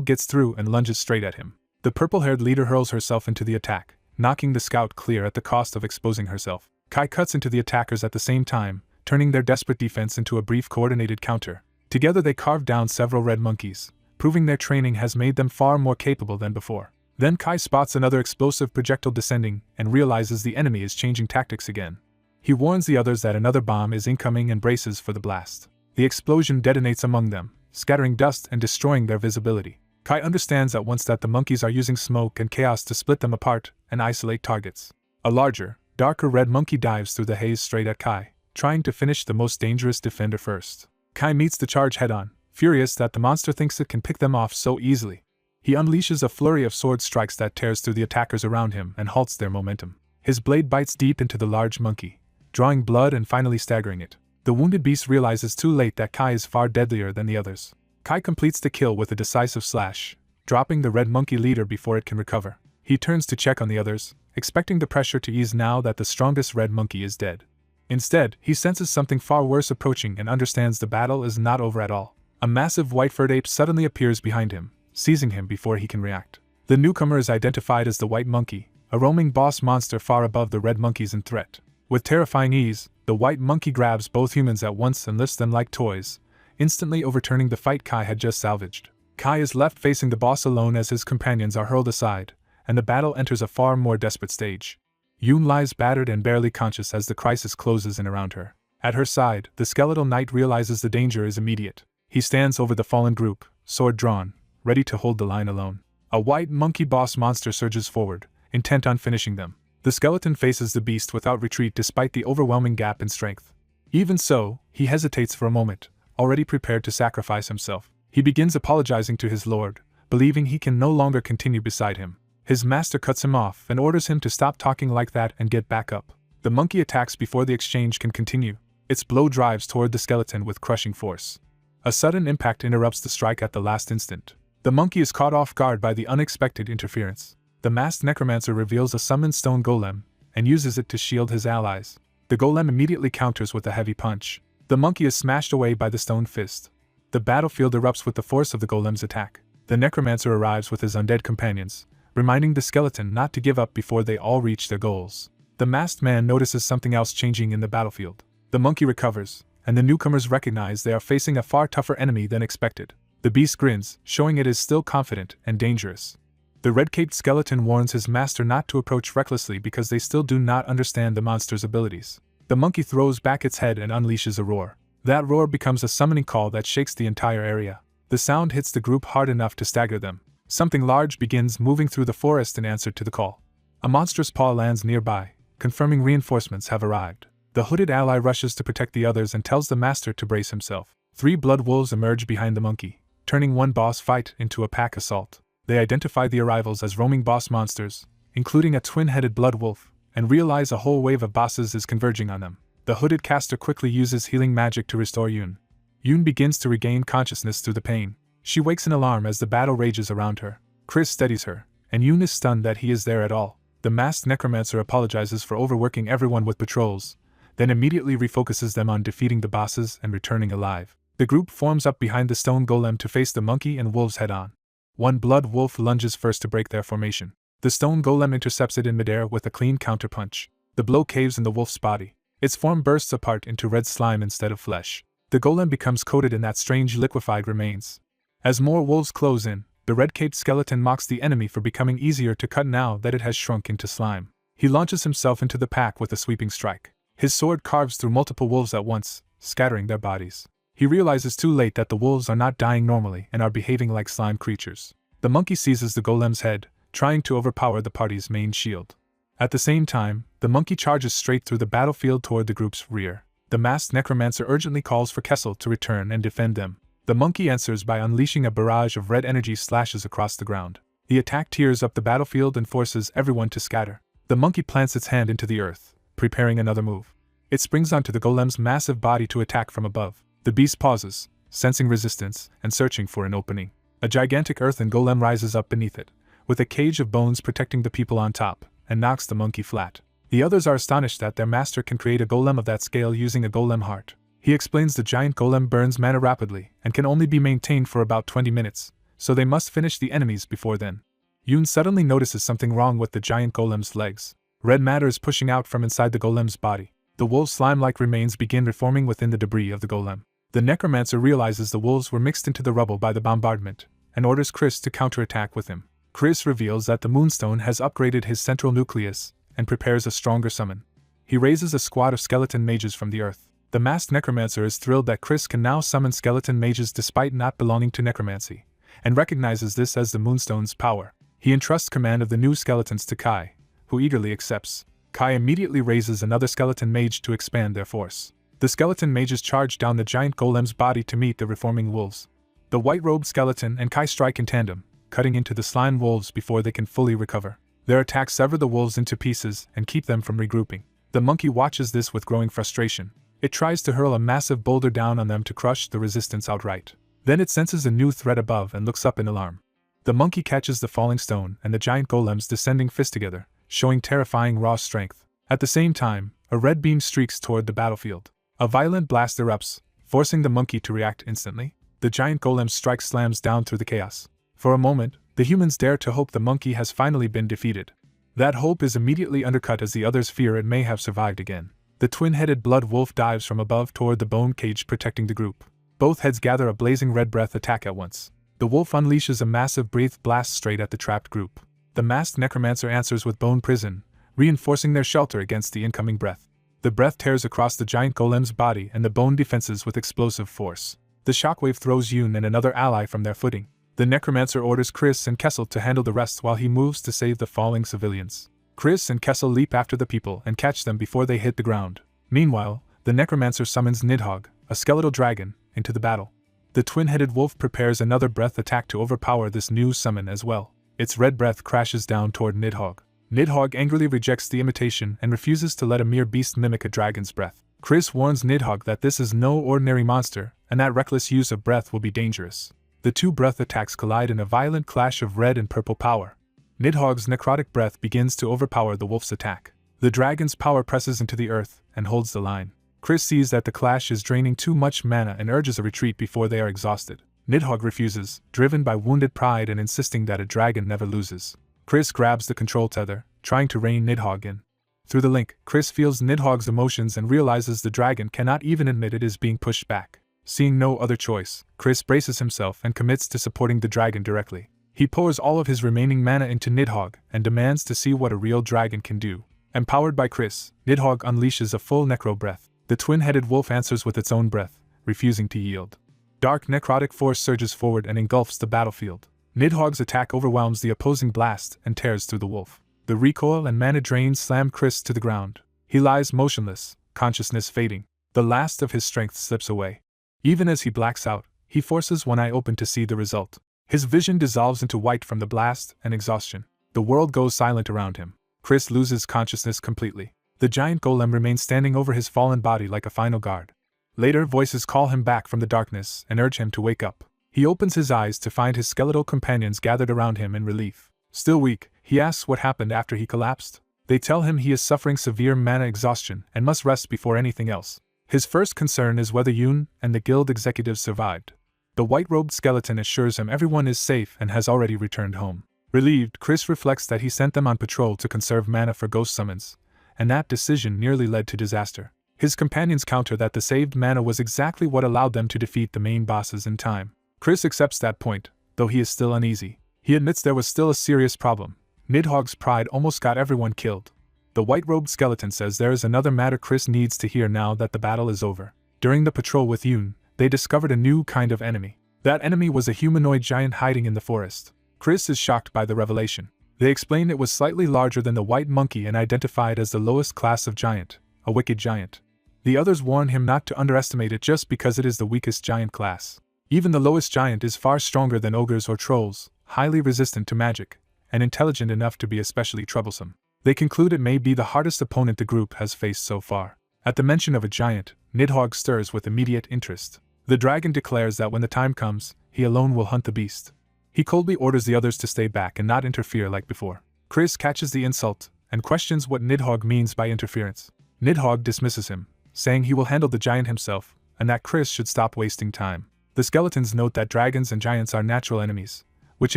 gets through and lunges straight at him. The purple-haired leader hurls herself into the attack, knocking the scout clear at the cost of exposing herself. Kai cuts into the attackers at the same time, turning their desperate defense into a brief coordinated counter. Together they carve down several red monkeys, proving their training has made them far more capable than before. Then Kai spots another explosive projectile descending and realizes the enemy is changing tactics again. He warns the others that another bomb is incoming and braces for the blast. The explosion detonates among them, scattering dust and destroying their visibility. Kai understands at once that the monkeys are using smoke and chaos to split them apart and isolate targets. A larger, darker red monkey dives through the haze straight at Kai, trying to finish the most dangerous defender first. Kai meets the charge head-on, furious that the monster thinks it can pick them off so easily. He unleashes a flurry of sword strikes that tears through the attackers around him and halts their momentum. His blade bites deep into the large monkey, drawing blood and finally staggering it. The wounded beast realizes too late that Kai is far deadlier than the others. Kai completes the kill with a decisive slash, dropping the red monkey leader before it can recover. He turns to check on the others, expecting the pressure to ease now that the strongest red monkey is dead. Instead, he senses something far worse approaching and understands the battle is not over at all. A massive white-furred ape suddenly appears behind him, seizing him before he can react. The newcomer is identified as the white monkey, a roaming boss monster far above the red monkeys in threat. With terrifying ease, the white monkey grabs both humans at once and lifts them like toys, instantly overturning the fight Kai had just salvaged. Kai is left facing the boss alone as his companions are hurled aside, and the battle enters a far more desperate stage. Yoon lies battered and barely conscious as the crisis closes in around her. At her side, the skeletal knight realizes the danger is immediate. He stands over the fallen group, sword drawn, ready to hold the line alone. A white monkey boss monster surges forward, intent on finishing them. The skeleton faces the beast without retreat despite the overwhelming gap in strength. Even so, he hesitates for a moment, already prepared to sacrifice himself. He begins apologizing to his lord, believing he can no longer continue beside him. His master cuts him off and orders him to stop talking like that and get back up. The monkey attacks before the exchange can continue. Its blow drives toward the skeleton with crushing force. A sudden impact interrupts the strike at the last instant. The monkey is caught off guard by the unexpected interference. The masked necromancer reveals a summoned stone golem and uses it to shield his allies. The golem immediately counters with a heavy punch. The monkey is smashed away by the stone fist. The battlefield erupts with the force of the golem's attack. The necromancer arrives with his undead companions, reminding the skeleton not to give up before they all reach their goals. The masked man notices something else changing in the battlefield. The monkey recovers, and the newcomers recognize they are facing a far tougher enemy than expected. The beast grins, showing it is still confident and dangerous. The red-caped skeleton warns his master not to approach recklessly because they still do not understand the monster's abilities. The monkey throws back its head and unleashes a roar. That roar becomes a summoning call that shakes the entire area. The sound hits the group hard enough to stagger them. Something large begins moving through the forest in answer to the call. A monstrous paw lands nearby, confirming reinforcements have arrived. The hooded ally rushes to protect the others and tells the master to brace himself. 3 blood wolves emerge behind the monkey, turning one boss fight into a pack assault. They identify the arrivals as roaming boss monsters, including a twin-headed blood wolf, and realize a whole wave of bosses is converging on them. The hooded caster quickly uses healing magic to restore Yoon. Yoon begins to regain consciousness through the pain. She wakes in alarm as the battle rages around her. Chris steadies her, and Yoon is stunned that he is there at all. The masked necromancer apologizes for overworking everyone with patrols, then immediately refocuses them on defeating the bosses and returning alive. The group forms up behind the stone golem to face the monkey and wolves head-on. One blood wolf lunges first to break their formation. The stone golem intercepts it in midair with a clean counterpunch. The blow caves in the wolf's body. Its form bursts apart into red slime instead of flesh. The golem becomes coated in that strange liquefied remains. As more wolves close in, the red-caped skeleton mocks the enemy for becoming easier to cut now that it has shrunk into slime. He launches himself into the pack with a sweeping strike. His sword carves through multiple wolves at once, scattering their bodies. He realizes too late that the wolves are not dying normally and are behaving like slime creatures. The monkey seizes the golem's head, trying to overpower the party's main shield. At the same time, the monkey charges straight through the battlefield toward the group's rear. The masked necromancer urgently calls for Kessel to return and defend them. The monkey answers by unleashing a barrage of red energy slashes across the ground. The attack tears up the battlefield and forces everyone to scatter. The monkey plants its hand into the earth, preparing another move. It springs onto the golem's massive body to attack from above. The beast pauses, sensing resistance and searching for an opening. A gigantic earthen golem rises up beneath it, with a cage of bones protecting the people on top, and knocks the monkey flat. The others are astonished that their master can create a golem of that scale using a golem heart. He explains the giant golem burns mana rapidly and can only be maintained for about 20 minutes, so they must finish the enemies before then. Yoon suddenly notices something wrong with the giant golem's legs. Red matter is pushing out from inside the golem's body. The wolf's slime-like remains begin reforming within the debris of the golem. The necromancer realizes the wolves were mixed into the rubble by the bombardment, and orders Chris to counterattack with him. Chris reveals that the Moonstone has upgraded his central nucleus and prepares a stronger summon. He raises a squad of skeleton mages from the earth. The masked necromancer is thrilled that Chris can now summon skeleton mages despite not belonging to necromancy, and recognizes this as the Moonstone's power. He entrusts command of the new skeletons to Kai, who eagerly accepts. Kai immediately raises another skeleton mage to expand their force. The skeleton mages charge down the giant golem's body to meet the reforming wolves. The white-robed skeleton and Kai strike in tandem, cutting into the slime wolves before they can fully recover. Their attacks sever the wolves into pieces and keep them from regrouping. The monkey watches this with growing frustration. It tries to hurl a massive boulder down on them to crush the resistance outright. Then it senses a new threat above and looks up in alarm. The monkey catches the falling stone and the giant golem's descending fist together, showing terrifying raw strength. At the same time, a red beam streaks toward the battlefield. A violent blast erupts, forcing the monkey to react instantly. The giant golem's strike slams down through the chaos. For a moment, the humans dare to hope the monkey has finally been defeated. That hope is immediately undercut as the others fear it may have survived again. The twin-headed blood wolf dives from above toward the bone cage protecting the group. Both heads gather a blazing red breath attack at once. The wolf unleashes a massive breath blast straight at the trapped group. The masked necromancer answers with bone prison, reinforcing their shelter against the incoming breath. The breath tears across the giant golem's body and the bone defenses with explosive force. The shockwave throws Yoon and another ally from their footing. The necromancer orders Chris and Kessel to handle the rest while he moves to save the falling civilians. Chris and Kessel leap after the people and catch them before they hit the ground. Meanwhile, the necromancer summons Nidhogg, a skeletal dragon, into the battle. The twin-headed wolf prepares another breath attack to overpower this new summon as well. Its red breath crashes down toward Nidhogg. Nidhogg angrily rejects the imitation and refuses to let a mere beast mimic a dragon's breath. Chris warns Nidhogg that this is no ordinary monster, and that reckless use of breath will be dangerous. The two breath attacks collide in a violent clash of red and purple power. Nidhogg's necrotic breath begins to overpower the wolf's attack. The dragon's power presses into the earth and holds the line. Chris sees that the clash is draining too much mana and urges a retreat before they are exhausted. Nidhogg refuses, driven by wounded pride and insisting that a dragon never loses. Chris grabs the control tether, trying to rein Nidhogg in. Through the link, Chris feels Nidhogg's emotions and realizes the dragon cannot even admit it is being pushed back. Seeing no other choice, Chris braces himself and commits to supporting the dragon directly. He pours all of his remaining mana into Nidhogg and demands to see what a real dragon can do. Empowered by Chris, Nidhogg unleashes a full necro breath. The twin-headed wolf answers with its own breath, refusing to yield. Dark necrotic force surges forward and engulfs the battlefield. Nidhogg's attack overwhelms the opposing blast and tears through the wolf. The recoil and mana drain slam Chris to the ground. He lies motionless, consciousness fading. The last of his strength slips away. Even as he blacks out, he forces one eye open to see the result. His vision dissolves into white from the blast and exhaustion. The world goes silent around him. Chris loses consciousness completely. The giant golem remains standing over his fallen body like a final guard. Later, voices call him back from the darkness and urge him to wake up. He opens his eyes to find his skeletal companions gathered around him in relief. Still weak, he asks what happened after he collapsed. They tell him he is suffering severe mana exhaustion and must rest before anything else. His first concern is whether Yoon and the guild executives survived. The white-robed skeleton assures him everyone is safe and has already returned home. Relieved, Chris reflects that he sent them on patrol to conserve mana for ghost summons, and that decision nearly led to disaster. His companions counter that the saved mana was exactly what allowed them to defeat the main bosses in time. Chris accepts that point, though he is still uneasy. He admits there was still a serious problem. Nidhogg's pride almost got everyone killed. The white-robed skeleton says there is another matter Chris needs to hear now that the battle is over. During the patrol with Yoon, they discovered a new kind of enemy. That enemy was a humanoid giant hiding in the forest. Chris is shocked by the revelation. They explain it was slightly larger than the white monkey and identified as the lowest class of giant, a wicked giant. The others warn him not to underestimate it just because it is the weakest giant class. Even the lowest giant is far stronger than ogres or trolls, highly resistant to magic, and intelligent enough to be especially troublesome. They conclude it may be the hardest opponent the group has faced so far. At the mention of a giant, Nidhogg stirs with immediate interest. The dragon declares that when the time comes, he alone will hunt the beast. He coldly orders the others to stay back and not interfere like before. Chris catches the insult and questions what Nidhogg means by interference. Nidhogg dismisses him, saying he will handle the giant himself, and that Chris should stop wasting time. The skeletons note that dragons and giants are natural enemies, which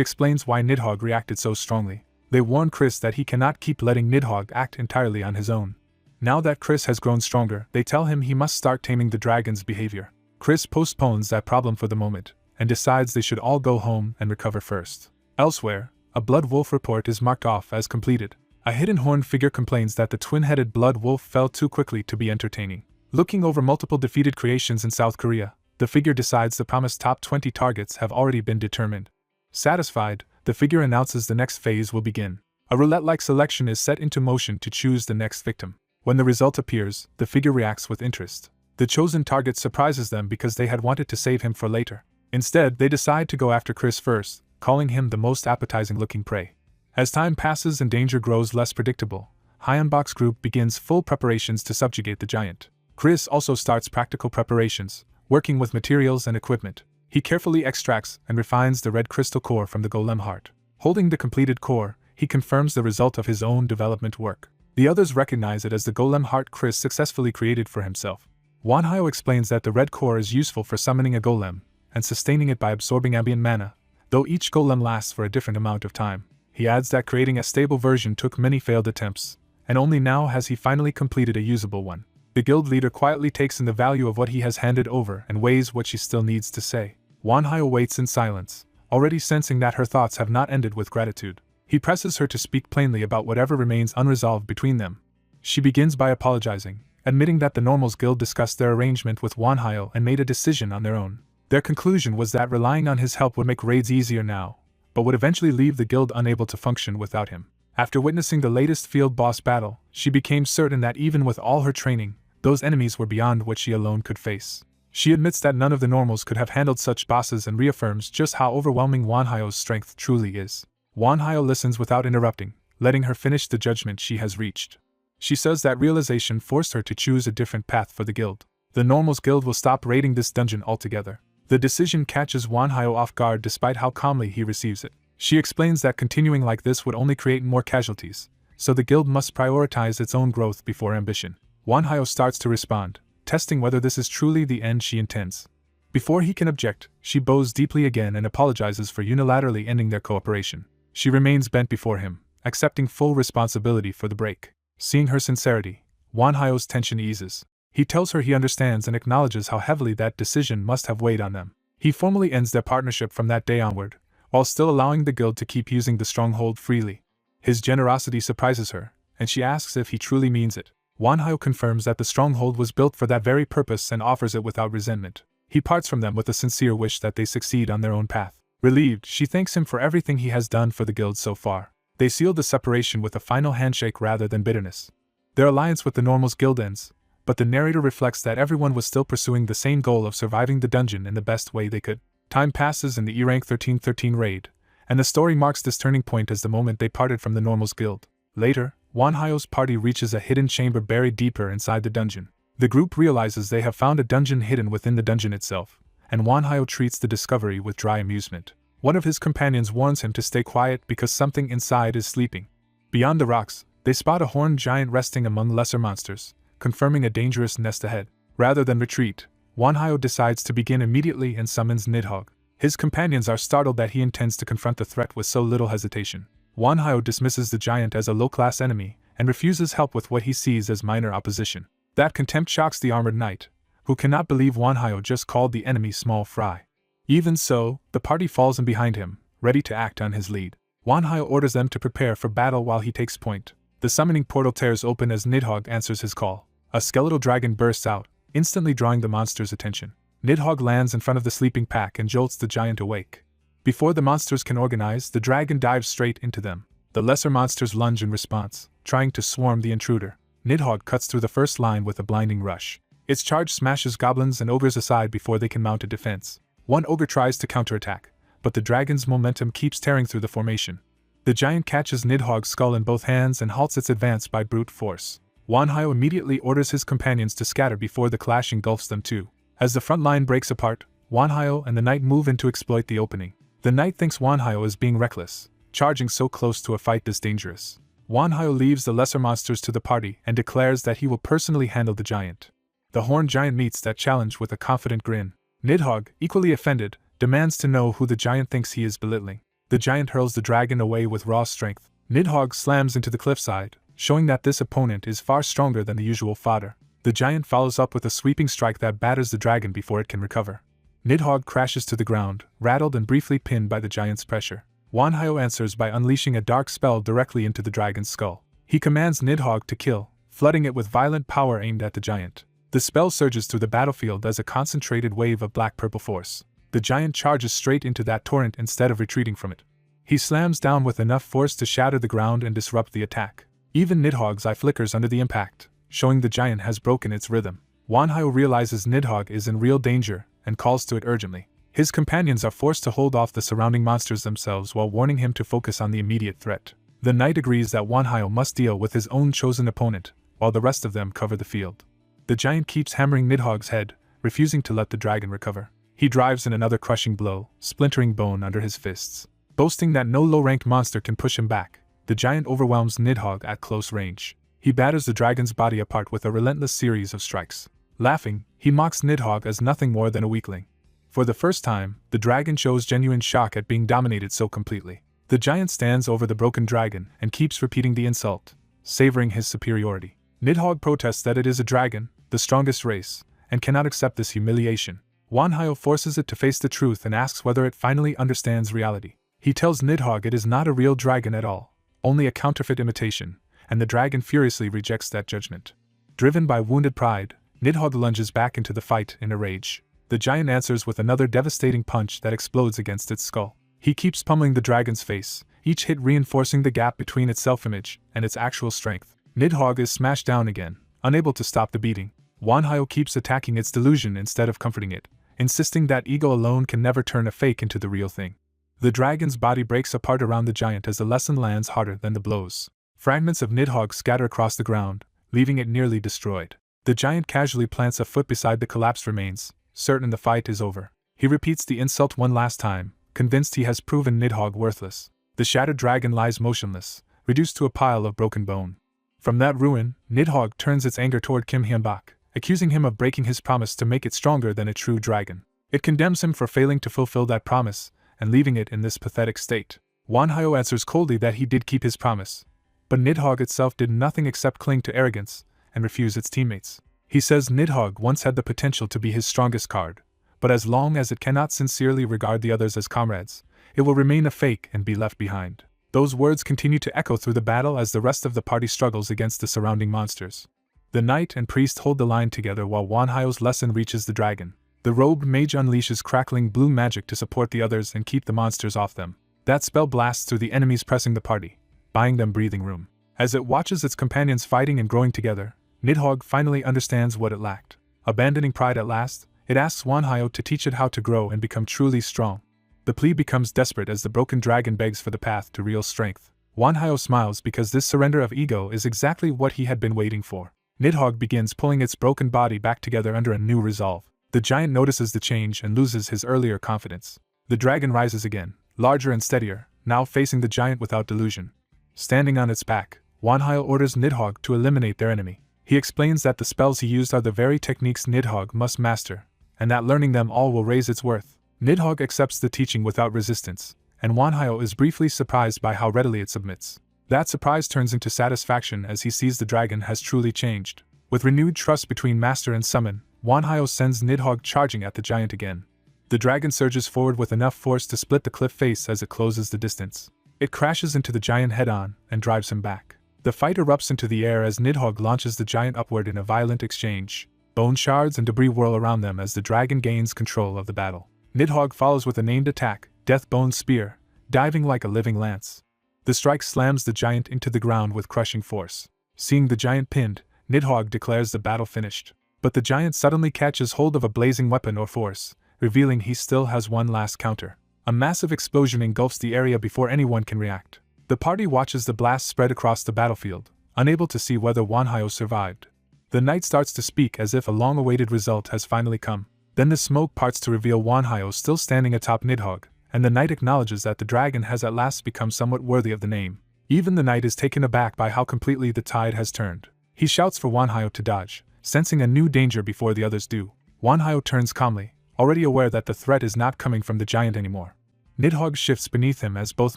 explains why Nidhogg reacted so strongly. They warn Chris that he cannot keep letting Nidhogg act entirely on his own. Now that Chris has grown stronger, they tell him he must start taming the dragon's behavior. Chris postpones that problem for the moment, and decides they should all go home and recover first. Elsewhere, a blood wolf report is marked off as completed. A hidden horn figure complains that the twin-headed blood wolf fell too quickly to be entertaining. Looking over multiple defeated creations in South Korea, the figure decides the promised top 20 targets have already been determined. Satisfied, the figure announces the next phase will begin. A roulette-like selection is set into motion to choose the next victim. When the result appears, the figure reacts with interest. The chosen target surprises them because they had wanted to save him for later. Instead, they decide to go after Chris first, calling him the most appetizing-looking prey. As time passes and danger grows less predictable, Hyunbok's group begins full preparations to subjugate the giant. Chris also starts practical preparations, working with materials and equipment. He carefully extracts and refines the red crystal core from the golem heart. Holding the completed core, he confirms the result of his own development work. The others recognize it as the golem heart Chris successfully created for himself. Wanhyo explains that the red core is useful for summoning a golem and sustaining it by absorbing ambient mana, though each golem lasts for a different amount of time. He adds that creating a stable version took many failed attempts, and only now has he finally completed a usable one. The guild leader quietly takes in the value of what he has handed over and weighs what she still needs to say. Wanhyo waits in silence, already sensing that her thoughts have not ended with gratitude. He presses her to speak plainly about whatever remains unresolved between them. She begins by apologizing, admitting that the Normals Guild discussed their arrangement with Wanhyo and made a decision on their own. Their conclusion was that relying on his help would make raids easier now, but would eventually leave the guild unable to function without him. After witnessing the latest field boss battle, she became certain that even with all her training, those enemies were beyond what she alone could face. She admits that none of the Normals could have handled such bosses and reaffirms just how overwhelming Wanhyo's strength truly is. Wanhyo listens without interrupting, letting her finish the judgment she has reached. She says that realization forced her to choose a different path for the guild. The Normals Guild will stop raiding this dungeon altogether. The decision catches Wanhyo off guard despite how calmly he receives it. She explains that continuing like this would only create more casualties, so the guild must prioritize its own growth before ambition. Wanhyo starts to respond, testing whether this is truly the end she intends. Before he can object, she bows deeply again and apologizes for unilaterally ending their cooperation. She remains bent before him, accepting full responsibility for the break. Seeing her sincerity, Wanhyo's tension eases. He tells her he understands and acknowledges how heavily that decision must have weighed on them. He formally ends their partnership from that day onward, while still allowing the guild to keep using the stronghold freely. His generosity surprises her, and she asks if he truly means it. Wanhyo confirms that the stronghold was built for that very purpose and offers it without resentment. He parts from them with a sincere wish that they succeed on their own path. Relieved, she thanks him for everything he has done for the guild so far. They seal the separation with a final handshake rather than bitterness. Their alliance with the Normal's guild ends, but the narrator reflects that everyone was still pursuing the same goal of surviving the dungeon in the best way they could. Time passes in the E-Rank 1313 raid, and the story marks this turning point as the moment they parted from the Normal's guild. Later, Wanhyo's party reaches a hidden chamber buried deeper inside the dungeon. The group realizes they have found a dungeon hidden within the dungeon itself, and Wanhyo treats the discovery with dry amusement. One of his companions warns him to stay quiet because something inside is sleeping. Beyond the rocks, they spot a horned giant resting among lesser monsters, confirming a dangerous nest ahead. Rather than retreat, Wanhyo decides to begin immediately and summons Nidhogg. His companions are startled that he intends to confront the threat with so little hesitation. Wanhyo dismisses the giant as a low-class enemy and refuses help with what he sees as minor opposition. That contempt shocks the armored knight, who cannot believe Wanhyo just called the enemy small fry. Even so, the party falls in behind him, ready to act on his lead. Wanhyo orders them to prepare for battle while he takes point. The summoning portal tears open as Nidhogg answers his call. A skeletal dragon bursts out, instantly drawing the monster's attention. Nidhogg lands in front of the sleeping pack and jolts the giant awake. Before the monsters can organize, the dragon dives straight into them. The lesser monsters lunge in response, trying to swarm the intruder. Nidhogg cuts through the first line with a blinding rush. Its charge smashes goblins and ogres aside before they can mount a defense. One ogre tries to counterattack, but the dragon's momentum keeps tearing through the formation. The giant catches Nidhogg's skull in both hands and halts its advance by brute force. Wanhyo immediately orders his companions to scatter before the clash engulfs them too. As the front line breaks apart, Wanhyo and the knight move in to exploit the opening. The knight thinks Wanhyo is being reckless, charging so close to a fight this dangerous. Wanhyo leaves the lesser monsters to the party and declares that he will personally handle the giant. The horned giant meets that challenge with a confident grin. Nidhogg, equally offended, demands to know who the giant thinks he is belittling. The giant hurls the dragon away with raw strength. Nidhogg slams into the cliffside, showing that this opponent is far stronger than the usual fodder. The giant follows up with a sweeping strike that batters the dragon before it can recover. Nidhogg crashes to the ground, rattled and briefly pinned by the giant's pressure. Wanhyo answers by unleashing a dark spell directly into the dragon's skull. He commands Nidhogg to kill, flooding it with violent power aimed at the giant. The spell surges through the battlefield as a concentrated wave of black-purple force. The giant charges straight into that torrent instead of retreating from it. He slams down with enough force to shatter the ground and disrupt the attack. Even Nidhogg's eye flickers under the impact, showing the giant has broken its rhythm. Wanhyo realizes Nidhogg is in real danger and calls to it urgently. His companions are forced to hold off the surrounding monsters themselves while warning him to focus on the immediate threat. The knight agrees that Wanhyo must deal with his own chosen opponent, while the rest of them cover the field. The giant keeps hammering Nidhogg's head, refusing to let the dragon recover. He drives in another crushing blow, splintering bone under his fists. Boasting that no low-ranked monster can push him back, the giant overwhelms Nidhogg at close range. He batters the dragon's body apart with a relentless series of strikes. Laughing, he mocks Nidhogg as nothing more than a weakling. For the first time, the dragon shows genuine shock at being dominated so completely. The giant stands over the broken dragon and keeps repeating the insult, savoring his superiority. Nidhogg protests that it is a dragon, the strongest race, and cannot accept this humiliation. Wanhyo forces it to face the truth and asks whether it finally understands reality. He tells Nidhogg it is not a real dragon at all, only a counterfeit imitation, and the dragon furiously rejects that judgment. Driven by wounded pride, Nidhogg lunges back into the fight in a rage. The giant answers with another devastating punch that explodes against its skull. He keeps pummeling the dragon's face, each hit reinforcing the gap between its self-image and its actual strength. Nidhogg is smashed down again, unable to stop the beating. Wanhyo keeps attacking its delusion instead of comforting it, insisting that ego alone can never turn a fake into the real thing. The dragon's body breaks apart around the giant as the lesson lands harder than the blows. Fragments of Nidhogg scatter across the ground, leaving it nearly destroyed. The giant casually plants a foot beside the collapsed remains, certain the fight is over. He repeats the insult one last time, convinced he has proven Nidhogg worthless. The shattered dragon lies motionless, reduced to a pile of broken bone. From that ruin, Nidhogg turns its anger toward Kim Hyunbak, accusing him of breaking his promise to make it stronger than a true dragon. It condemns him for failing to fulfill that promise and leaving it in this pathetic state. Wanhyo answers coldly that he did keep his promise, but Nidhogg itself did nothing except cling to arrogance and refuse its teammates. He says Nidhogg once had the potential to be his strongest card, but as long as it cannot sincerely regard the others as comrades, it will remain a fake and be left behind. Those words continue to echo through the battle as the rest of the party struggles against the surrounding monsters. The knight and priest hold the line together while Wanhyo's lesson reaches the dragon. The robed mage unleashes crackling blue magic to support the others and keep the monsters off them. That spell blasts through the enemies pressing the party, buying them breathing room. As it watches its companions fighting and growing together, Nidhogg finally understands what it lacked. Abandoning pride at last, it asks Wanhyo to teach it how to grow and become truly strong. The plea becomes desperate as the broken dragon begs for the path to real strength. Wanhyo smiles because this surrender of ego is exactly what he had been waiting for. Nidhogg begins pulling its broken body back together under a new resolve. The giant notices the change and loses his earlier confidence. The dragon rises again, larger and steadier, now facing the giant without delusion. Standing on its back, Wanhyo orders Nidhogg to eliminate their enemy. He explains that the spells he used are the very techniques Nidhogg must master, and that learning them all will raise its worth. Nidhogg accepts the teaching without resistance, and Wanhyo is briefly surprised by how readily it submits. That surprise turns into satisfaction as he sees the dragon has truly changed. With renewed trust between master and summon, Wanhyo sends Nidhogg charging at the giant again. The dragon surges forward with enough force to split the cliff face as it closes the distance. It crashes into the giant head-on and drives him back. The fight erupts into the air as Nidhogg launches the giant upward in a violent exchange. Bone shards and debris whirl around them as the dragon gains control of the battle. Nidhogg follows with a named attack, Deathbone Spear, diving like a living lance. The strike slams the giant into the ground with crushing force. Seeing the giant pinned, Nidhogg declares the battle finished. But the giant suddenly catches hold of a blazing weapon or force, revealing he still has one last counter. A massive explosion engulfs the area before anyone can react. The party watches the blast spread across the battlefield, unable to see whether Wanhyo survived. The knight starts to speak as if a long-awaited result has finally come. Then the smoke parts to reveal Wanhyo still standing atop Nidhogg, and the knight acknowledges that the dragon has at last become somewhat worthy of the name. Even the knight is taken aback by how completely the tide has turned. He shouts for Wanhyo to dodge, sensing a new danger before the others do. Wanhyo turns calmly, already aware that the threat is not coming from the giant anymore. Nidhogg shifts beneath him as both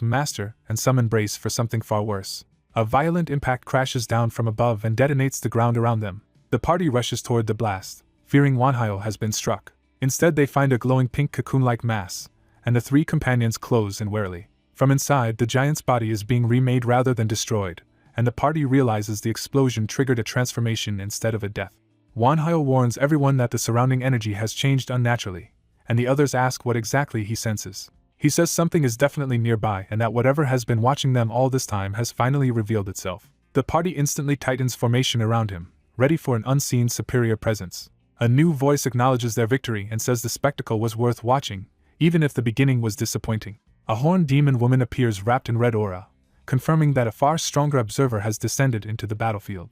master and summon brace for something far worse. A violent impact crashes down from above and detonates the ground around them. The party rushes toward the blast, fearing Wanhyo has been struck. Instead they find a glowing pink cocoon-like mass, and the three companions close in warily. From inside, the giant's body is being remade rather than destroyed, and the party realizes the explosion triggered a transformation instead of a death. Wanhyo warns everyone that the surrounding energy has changed unnaturally, and the others ask what exactly he senses. He says something is definitely nearby and that whatever has been watching them all this time has finally revealed itself. The party instantly tightens formation around him, ready for an unseen superior presence. A new voice acknowledges their victory and says the spectacle was worth watching, even if the beginning was disappointing. A horned demon woman appears wrapped in red aura, confirming that a far stronger observer has descended into the battlefield.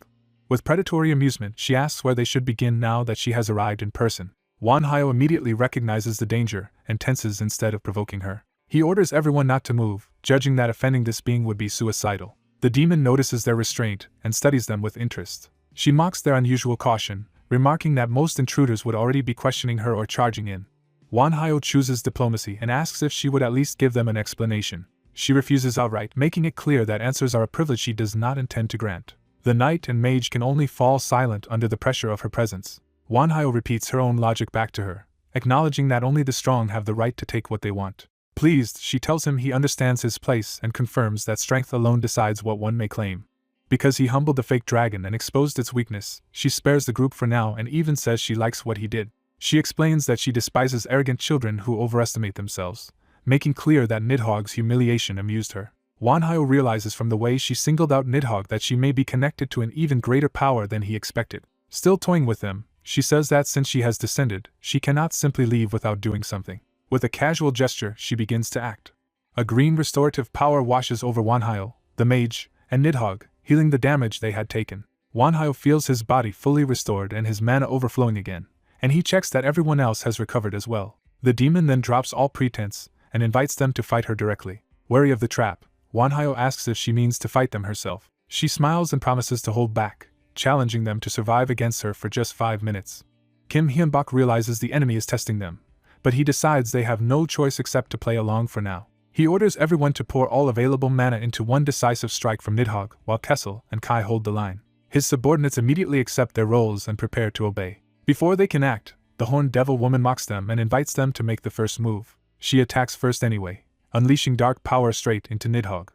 With predatory amusement, she asks where they should begin now that she has arrived in person. Wanhyo immediately recognizes the danger and tenses instead of provoking her. He orders everyone not to move, judging that offending this being would be suicidal. The demon notices their restraint and studies them with interest. She mocks their unusual caution, remarking that most intruders would already be questioning her or charging in. Wanhyo chooses diplomacy and asks if she would at least give them an explanation. She refuses outright, making it clear that answers are a privilege she does not intend to grant. The knight and mage can only fall silent under the pressure of her presence. Wanhyo repeats her own logic back to her, acknowledging that only the strong have the right to take what they want. Pleased, she tells him he understands his place and confirms that strength alone decides what one may claim. Because he humbled the fake dragon and exposed its weakness, she spares the group for now and even says she likes what he did. She explains that she despises arrogant children who overestimate themselves, making clear that Nidhogg's humiliation amused her. Wanhyo realizes from the way she singled out Nidhogg that she may be connected to an even greater power than he expected. Still toying with them, she says that since she has descended, she cannot simply leave without doing something. With a casual gesture, she begins to act. A green restorative power washes over Wanhyo, the mage, and Nidhogg, healing the damage they had taken. Wanhyo feels his body fully restored and his mana overflowing again, and he checks that everyone else has recovered as well. The demon then drops all pretense and invites them to fight her directly. Wary of the trap, Wanhyo asks if she means to fight them herself. She smiles and promises to hold back, challenging them to survive against her for just 5 minutes. Kim Hyun-bak realizes the enemy is testing them, but he decides they have no choice except to play along for now. He orders everyone to pour all available mana into one decisive strike from Nidhogg, while Kessel and Kai hold the line. His subordinates immediately accept their roles and prepare to obey. Before they can act, the Horned Devil Woman mocks them and invites them to make the first move. She attacks first anyway, unleashing dark power straight into Nidhogg.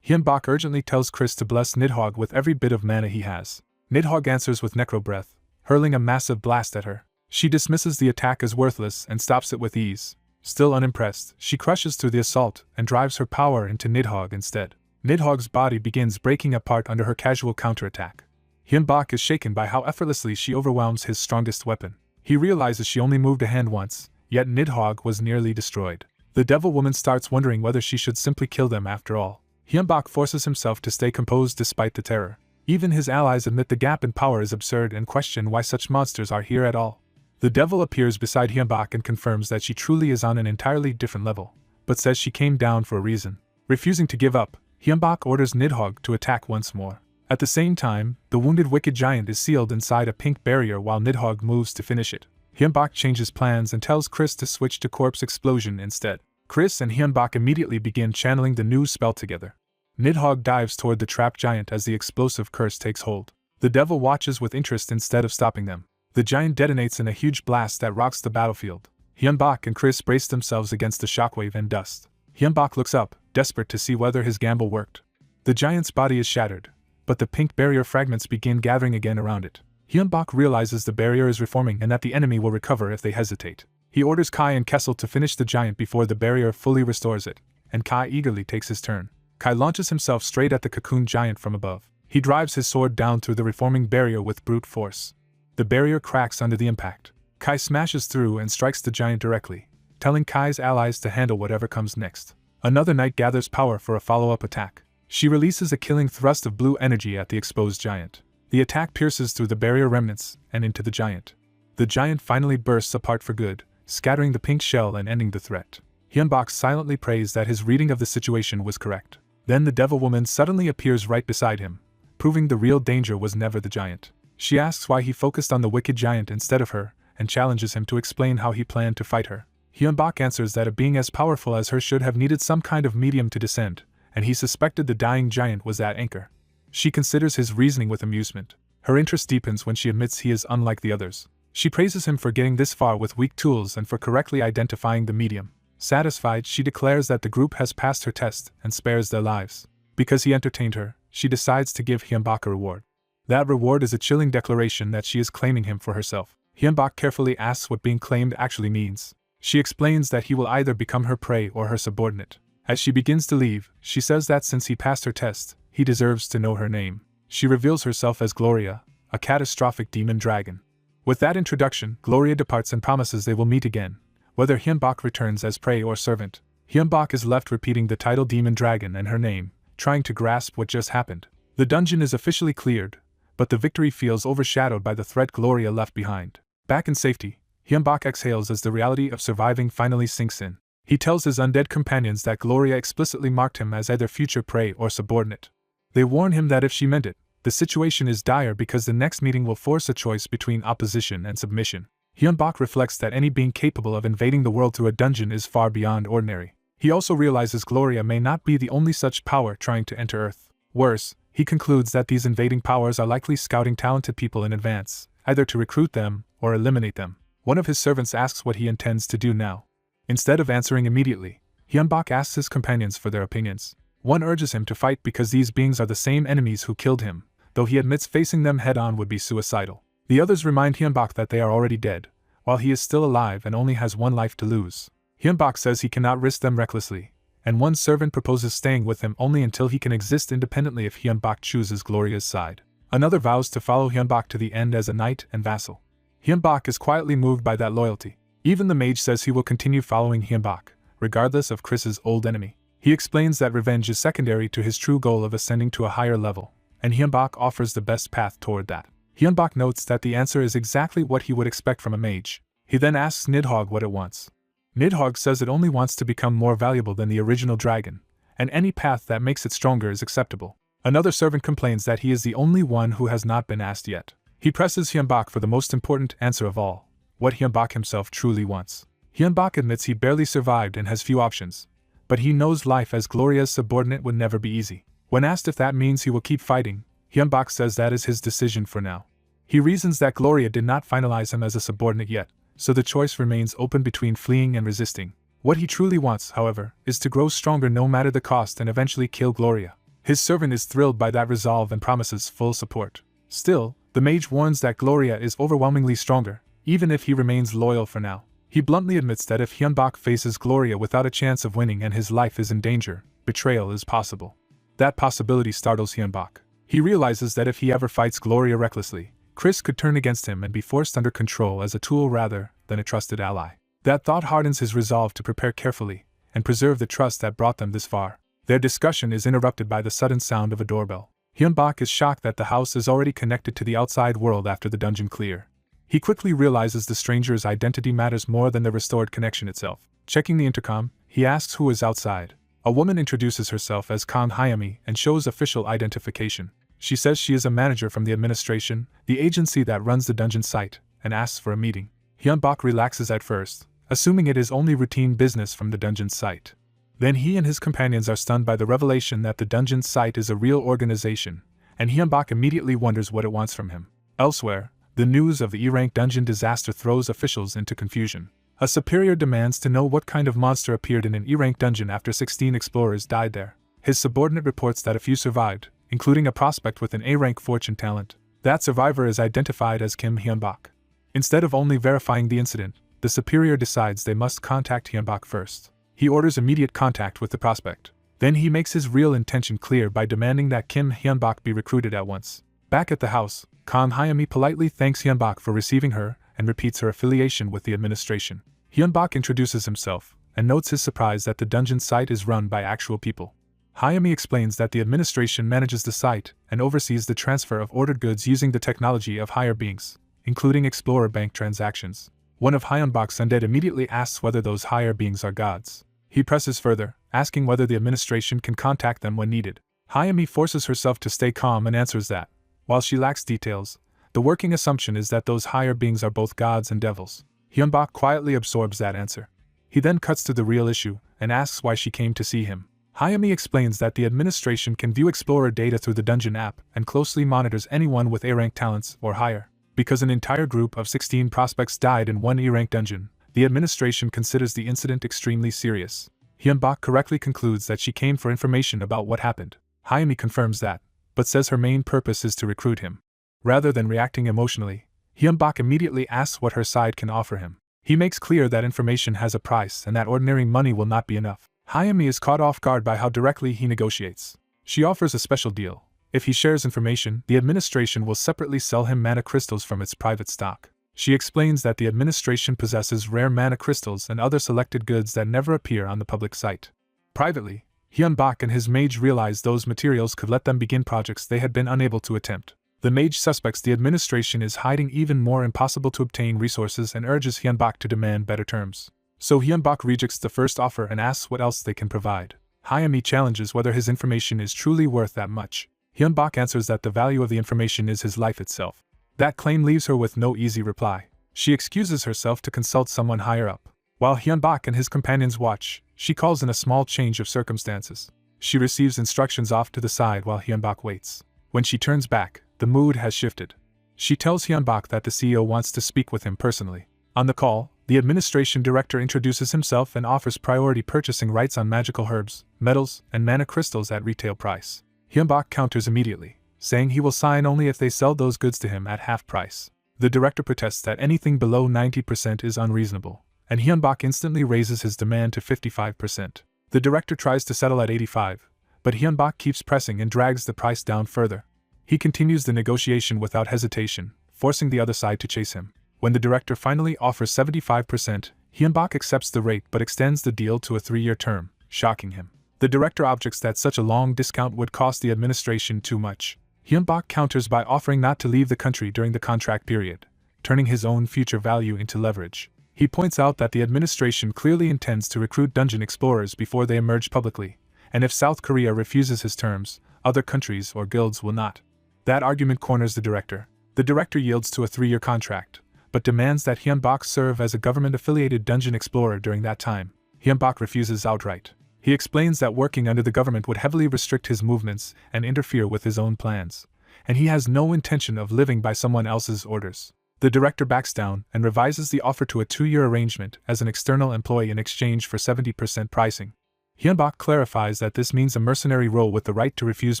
Hyun-bak urgently tells Chris to bless Nidhogg with every bit of mana he has. Nidhogg answers with Necro Breath, hurling a massive blast at her. She dismisses the attack as worthless and stops it with ease. Still unimpressed, she crushes through the assault and drives her power into Nidhogg instead. Nidhogg's body begins breaking apart under her casual counterattack. Hyun-bak is shaken by how effortlessly she overwhelms his strongest weapon. He realizes she only moved a hand once, yet Nidhogg was nearly destroyed. The Devil Woman starts wondering whether she should simply kill them after all. Hyun-bak forces himself to stay composed despite the terror. Even his allies admit the gap in power is absurd and question why such monsters are here at all. The devil appears beside Hyun-bak and confirms that she truly is on an entirely different level, but says she came down for a reason. Refusing to give up, Hyun-bak orders Nidhogg to attack once more. At the same time, the wounded wicked giant is sealed inside a pink barrier while Nidhogg moves to finish it. Hyun-bak changes plans and tells Chris to switch to Corpse Explosion instead. Chris and Hyun-bak immediately begin channeling the new spell together. Nidhogg dives toward the trapped giant as the explosive curse takes hold. The devil watches with interest instead of stopping them. The giant detonates in a huge blast that rocks the battlefield. Hyun-bak and Chris brace themselves against the shockwave and dust. Hyun-bak looks up, desperate to see whether his gamble worked. The giant's body is shattered, but the pink barrier fragments begin gathering again around it. Hyun-bak realizes the barrier is reforming and that the enemy will recover if they hesitate. He orders Kai and Kessel to finish the giant before the barrier fully restores it, and Kai eagerly takes his turn. Kai launches himself straight at the cocoon giant from above. He drives his sword down through the reforming barrier with brute force. The barrier cracks under the impact. Kai smashes through and strikes the giant directly, telling Kai's allies to handle whatever comes next. Another knight gathers power for a follow-up attack. She releases a killing thrust of blue energy at the exposed giant. The attack pierces through the barrier remnants and into the giant. The giant finally bursts apart for good, scattering the pink shell and ending the threat. Hyun-bak silently prays that his reading of the situation was correct. Then the devil woman suddenly appears right beside him, proving the real danger was never the giant. She asks why he focused on the wicked giant instead of her, and challenges him to explain how he planned to fight her. Hyun-bak answers that a being as powerful as her should have needed some kind of medium to descend, and he suspected the dying giant was that anchor. She considers his reasoning with amusement. Her interest deepens when she admits he is unlike the others. She praises him for getting this far with weak tools and for correctly identifying the medium. Satisfied, she declares that the group has passed her test and spares their lives. Because he entertained her, she decides to give Hyun-bak a reward. That reward is a chilling declaration that she is claiming him for herself. Hyun-bak carefully asks what being claimed actually means. She explains that he will either become her prey or her subordinate. As she begins to leave, she says that since he passed her test, he deserves to know her name. She reveals herself as Gloria, a catastrophic demon dragon. With that introduction, Gloria departs and promises they will meet again, whether Hyun-bak returns as prey or servant. Hyun-bak is left repeating the title Demon Dragon and her name, trying to grasp what just happened. The dungeon is officially cleared, but the victory feels overshadowed by the threat Gloria left behind. Back in safety, Hyun-bak exhales as the reality of surviving finally sinks in. He tells his undead companions that Gloria explicitly marked him as either future prey or subordinate. They warn him that if she meant it, the situation is dire because the next meeting will force a choice between opposition and submission. Hyun-bak reflects that any being capable of invading the world through a dungeon is far beyond ordinary. He also realizes Gloria may not be the only such power trying to enter Earth. Worse, he concludes that these invading powers are likely scouting talented people in advance, either to recruit them or eliminate them. One of his servants asks what he intends to do now. Instead of answering immediately, Hyun-bak asks his companions for their opinions. One urges him to fight because these beings are the same enemies who killed him, though he admits facing them head-on would be suicidal. The others remind Hyun-bak that they are already dead, while he is still alive and only has one life to lose. Hyun-bak says he cannot risk them recklessly, and one servant proposes staying with him only until he can exist independently if Hyun-bak chooses Gloria's side. Another vows to follow Hyun-bak to the end as a knight and vassal. Hyun-bak is quietly moved by that loyalty. Even the mage says he will continue following Hyun-bak, regardless of Chris's old enemy. He explains that revenge is secondary to his true goal of ascending to a higher level, and Hyun-bak offers the best path toward that. Hyun-bak notes that the answer is exactly what he would expect from a mage. He then asks Nidhogg what it wants. Nidhogg says it only wants to become more valuable than the original dragon, and any path that makes it stronger is acceptable. Another servant complains that he is the only one who has not been asked yet. He presses Hyunbak for the most important answer of all, what Hyunbak himself truly wants. Hyunbak admits he barely survived and has few options, but he knows life as Gloria's subordinate would never be easy. When asked if that means he will keep fighting, Hyunbak says that is his decision for now. He reasons that Gloria did not finalize him as a subordinate yet, so the choice remains open between fleeing and resisting. What he truly wants, however, is to grow stronger no matter the cost and eventually kill Gloria. His servant is thrilled by that resolve and promises full support. Still, the mage warns that Gloria is overwhelmingly stronger, even if he remains loyal for now. He bluntly admits that if Hyunbak faces Gloria without a chance of winning and his life is in danger, betrayal is possible. That possibility startles Hyunbak. He realizes that if he ever fights Gloria recklessly, Chris could turn against him and be forced under control as a tool rather than a trusted ally. That thought hardens his resolve to prepare carefully and preserve the trust that brought them this far. Their discussion is interrupted by the sudden sound of a doorbell. Hyunbak is shocked that the house is already connected to the outside world after the dungeon clear. He quickly realizes the stranger's identity matters more than the restored connection itself. Checking the intercom, he asks who is outside. A woman introduces herself as Kang Hyami and shows official identification. She says she is a manager from the administration, the agency that runs the dungeon site, and asks for a meeting. Hyunbak relaxes at first, assuming it is only routine business from the dungeon site. Then he and his companions are stunned by the revelation that the dungeon site is a real organization, and Hyunbak immediately wonders what it wants from him. Elsewhere, the news of the E-rank dungeon disaster throws officials into confusion. A superior demands to know what kind of monster appeared in an E-rank dungeon after 16 explorers died there. His subordinate reports that a few survived, including a prospect with an A-rank fortune talent. That survivor is identified as Kim Hyunbak. Instead of only verifying the incident, the superior decides they must contact Hyunbak first. He orders immediate contact with the prospect. Then he makes his real intention clear by demanding that Kim Hyunbak be recruited at once. Back at the house, Kang Hyami politely thanks Hyunbak for receiving her and repeats her affiliation with the administration. Hyunbak introduces himself and notes his surprise that the dungeon site is run by actual people. Hyami explains that the administration manages the site and oversees the transfer of ordered goods using the technology of higher beings, including Explorer Bank transactions. One of Hyunbak's undead immediately asks whether those higher beings are gods. He presses further, asking whether the administration can contact them when needed. Hyami forces herself to stay calm and answers that, while she lacks details, the working assumption is that those higher beings are both gods and devils. Hyunbak quietly absorbs that answer. He then cuts to the real issue and asks why she came to see him. Hyami explains that the administration can view Explorer data through the dungeon app and closely monitors anyone with A-rank talents or higher. Because an entire group of 16 prospects died in one E-rank dungeon, the administration considers the incident extremely serious. Hyunbak correctly concludes that she came for information about what happened. Hyami confirms that, but says her main purpose is to recruit him. Rather than reacting emotionally, Hyunbak immediately asks what her side can offer him. He makes clear that information has a price and that ordinary money will not be enough. Hyami is caught off guard by how directly he negotiates. She offers a special deal. If he shares information, the administration will separately sell him mana crystals from its private stock. She explains that the administration possesses rare mana crystals and other selected goods that never appear on the public site. Privately, Hyunbak and his mage realize those materials could let them begin projects they had been unable to attempt. The mage suspects the administration is hiding even more impossible to obtain resources and urges Hyunbak to demand better terms. So Hyunbak rejects the first offer and asks what else they can provide. Hyami challenges whether his information is truly worth that much. Hyunbak answers that the value of the information is his life itself. That claim leaves her with no easy reply. She excuses herself to consult someone higher up. While Hyunbak and his companions watch, she calls in a small change of circumstances. She receives instructions off to the side while Hyunbak waits. When she turns back, the mood has shifted. She tells Hyunbak that the CEO wants to speak with him personally. On the call, the administration director introduces himself and offers priority purchasing rights on magical herbs, metals, and mana crystals at retail price. Hyunbak counters immediately, saying he will sign only if they sell those goods to him at half price. The director protests that anything below 90% is unreasonable, and Hyunbak instantly raises his demand to 55%. The director tries to settle at 85%, but Hyunbak keeps pressing and drags the price down further. He continues the negotiation without hesitation, forcing the other side to chase him. When the director finally offers 75%, Hyunbak accepts the rate but extends the deal to a 3-year term, shocking him. The director objects that such a long discount would cost the administration too much. Hyunbak counters by offering not to leave the country during the contract period, turning his own future value into leverage. He points out that the administration clearly intends to recruit dungeon explorers before they emerge publicly, and if South Korea refuses his terms, other countries or guilds will not. That argument corners the director. The director yields to a 3-year contract, but demands that Hyunbak serve as a government-affiliated dungeon explorer during that time. Hyunbak refuses outright. He explains that working under the government would heavily restrict his movements and interfere with his own plans, and he has no intention of living by someone else's orders. The director backs down and revises the offer to a 2-year arrangement as an external employee in exchange for 70% pricing. Hyunbak clarifies that this means a mercenary role with the right to refuse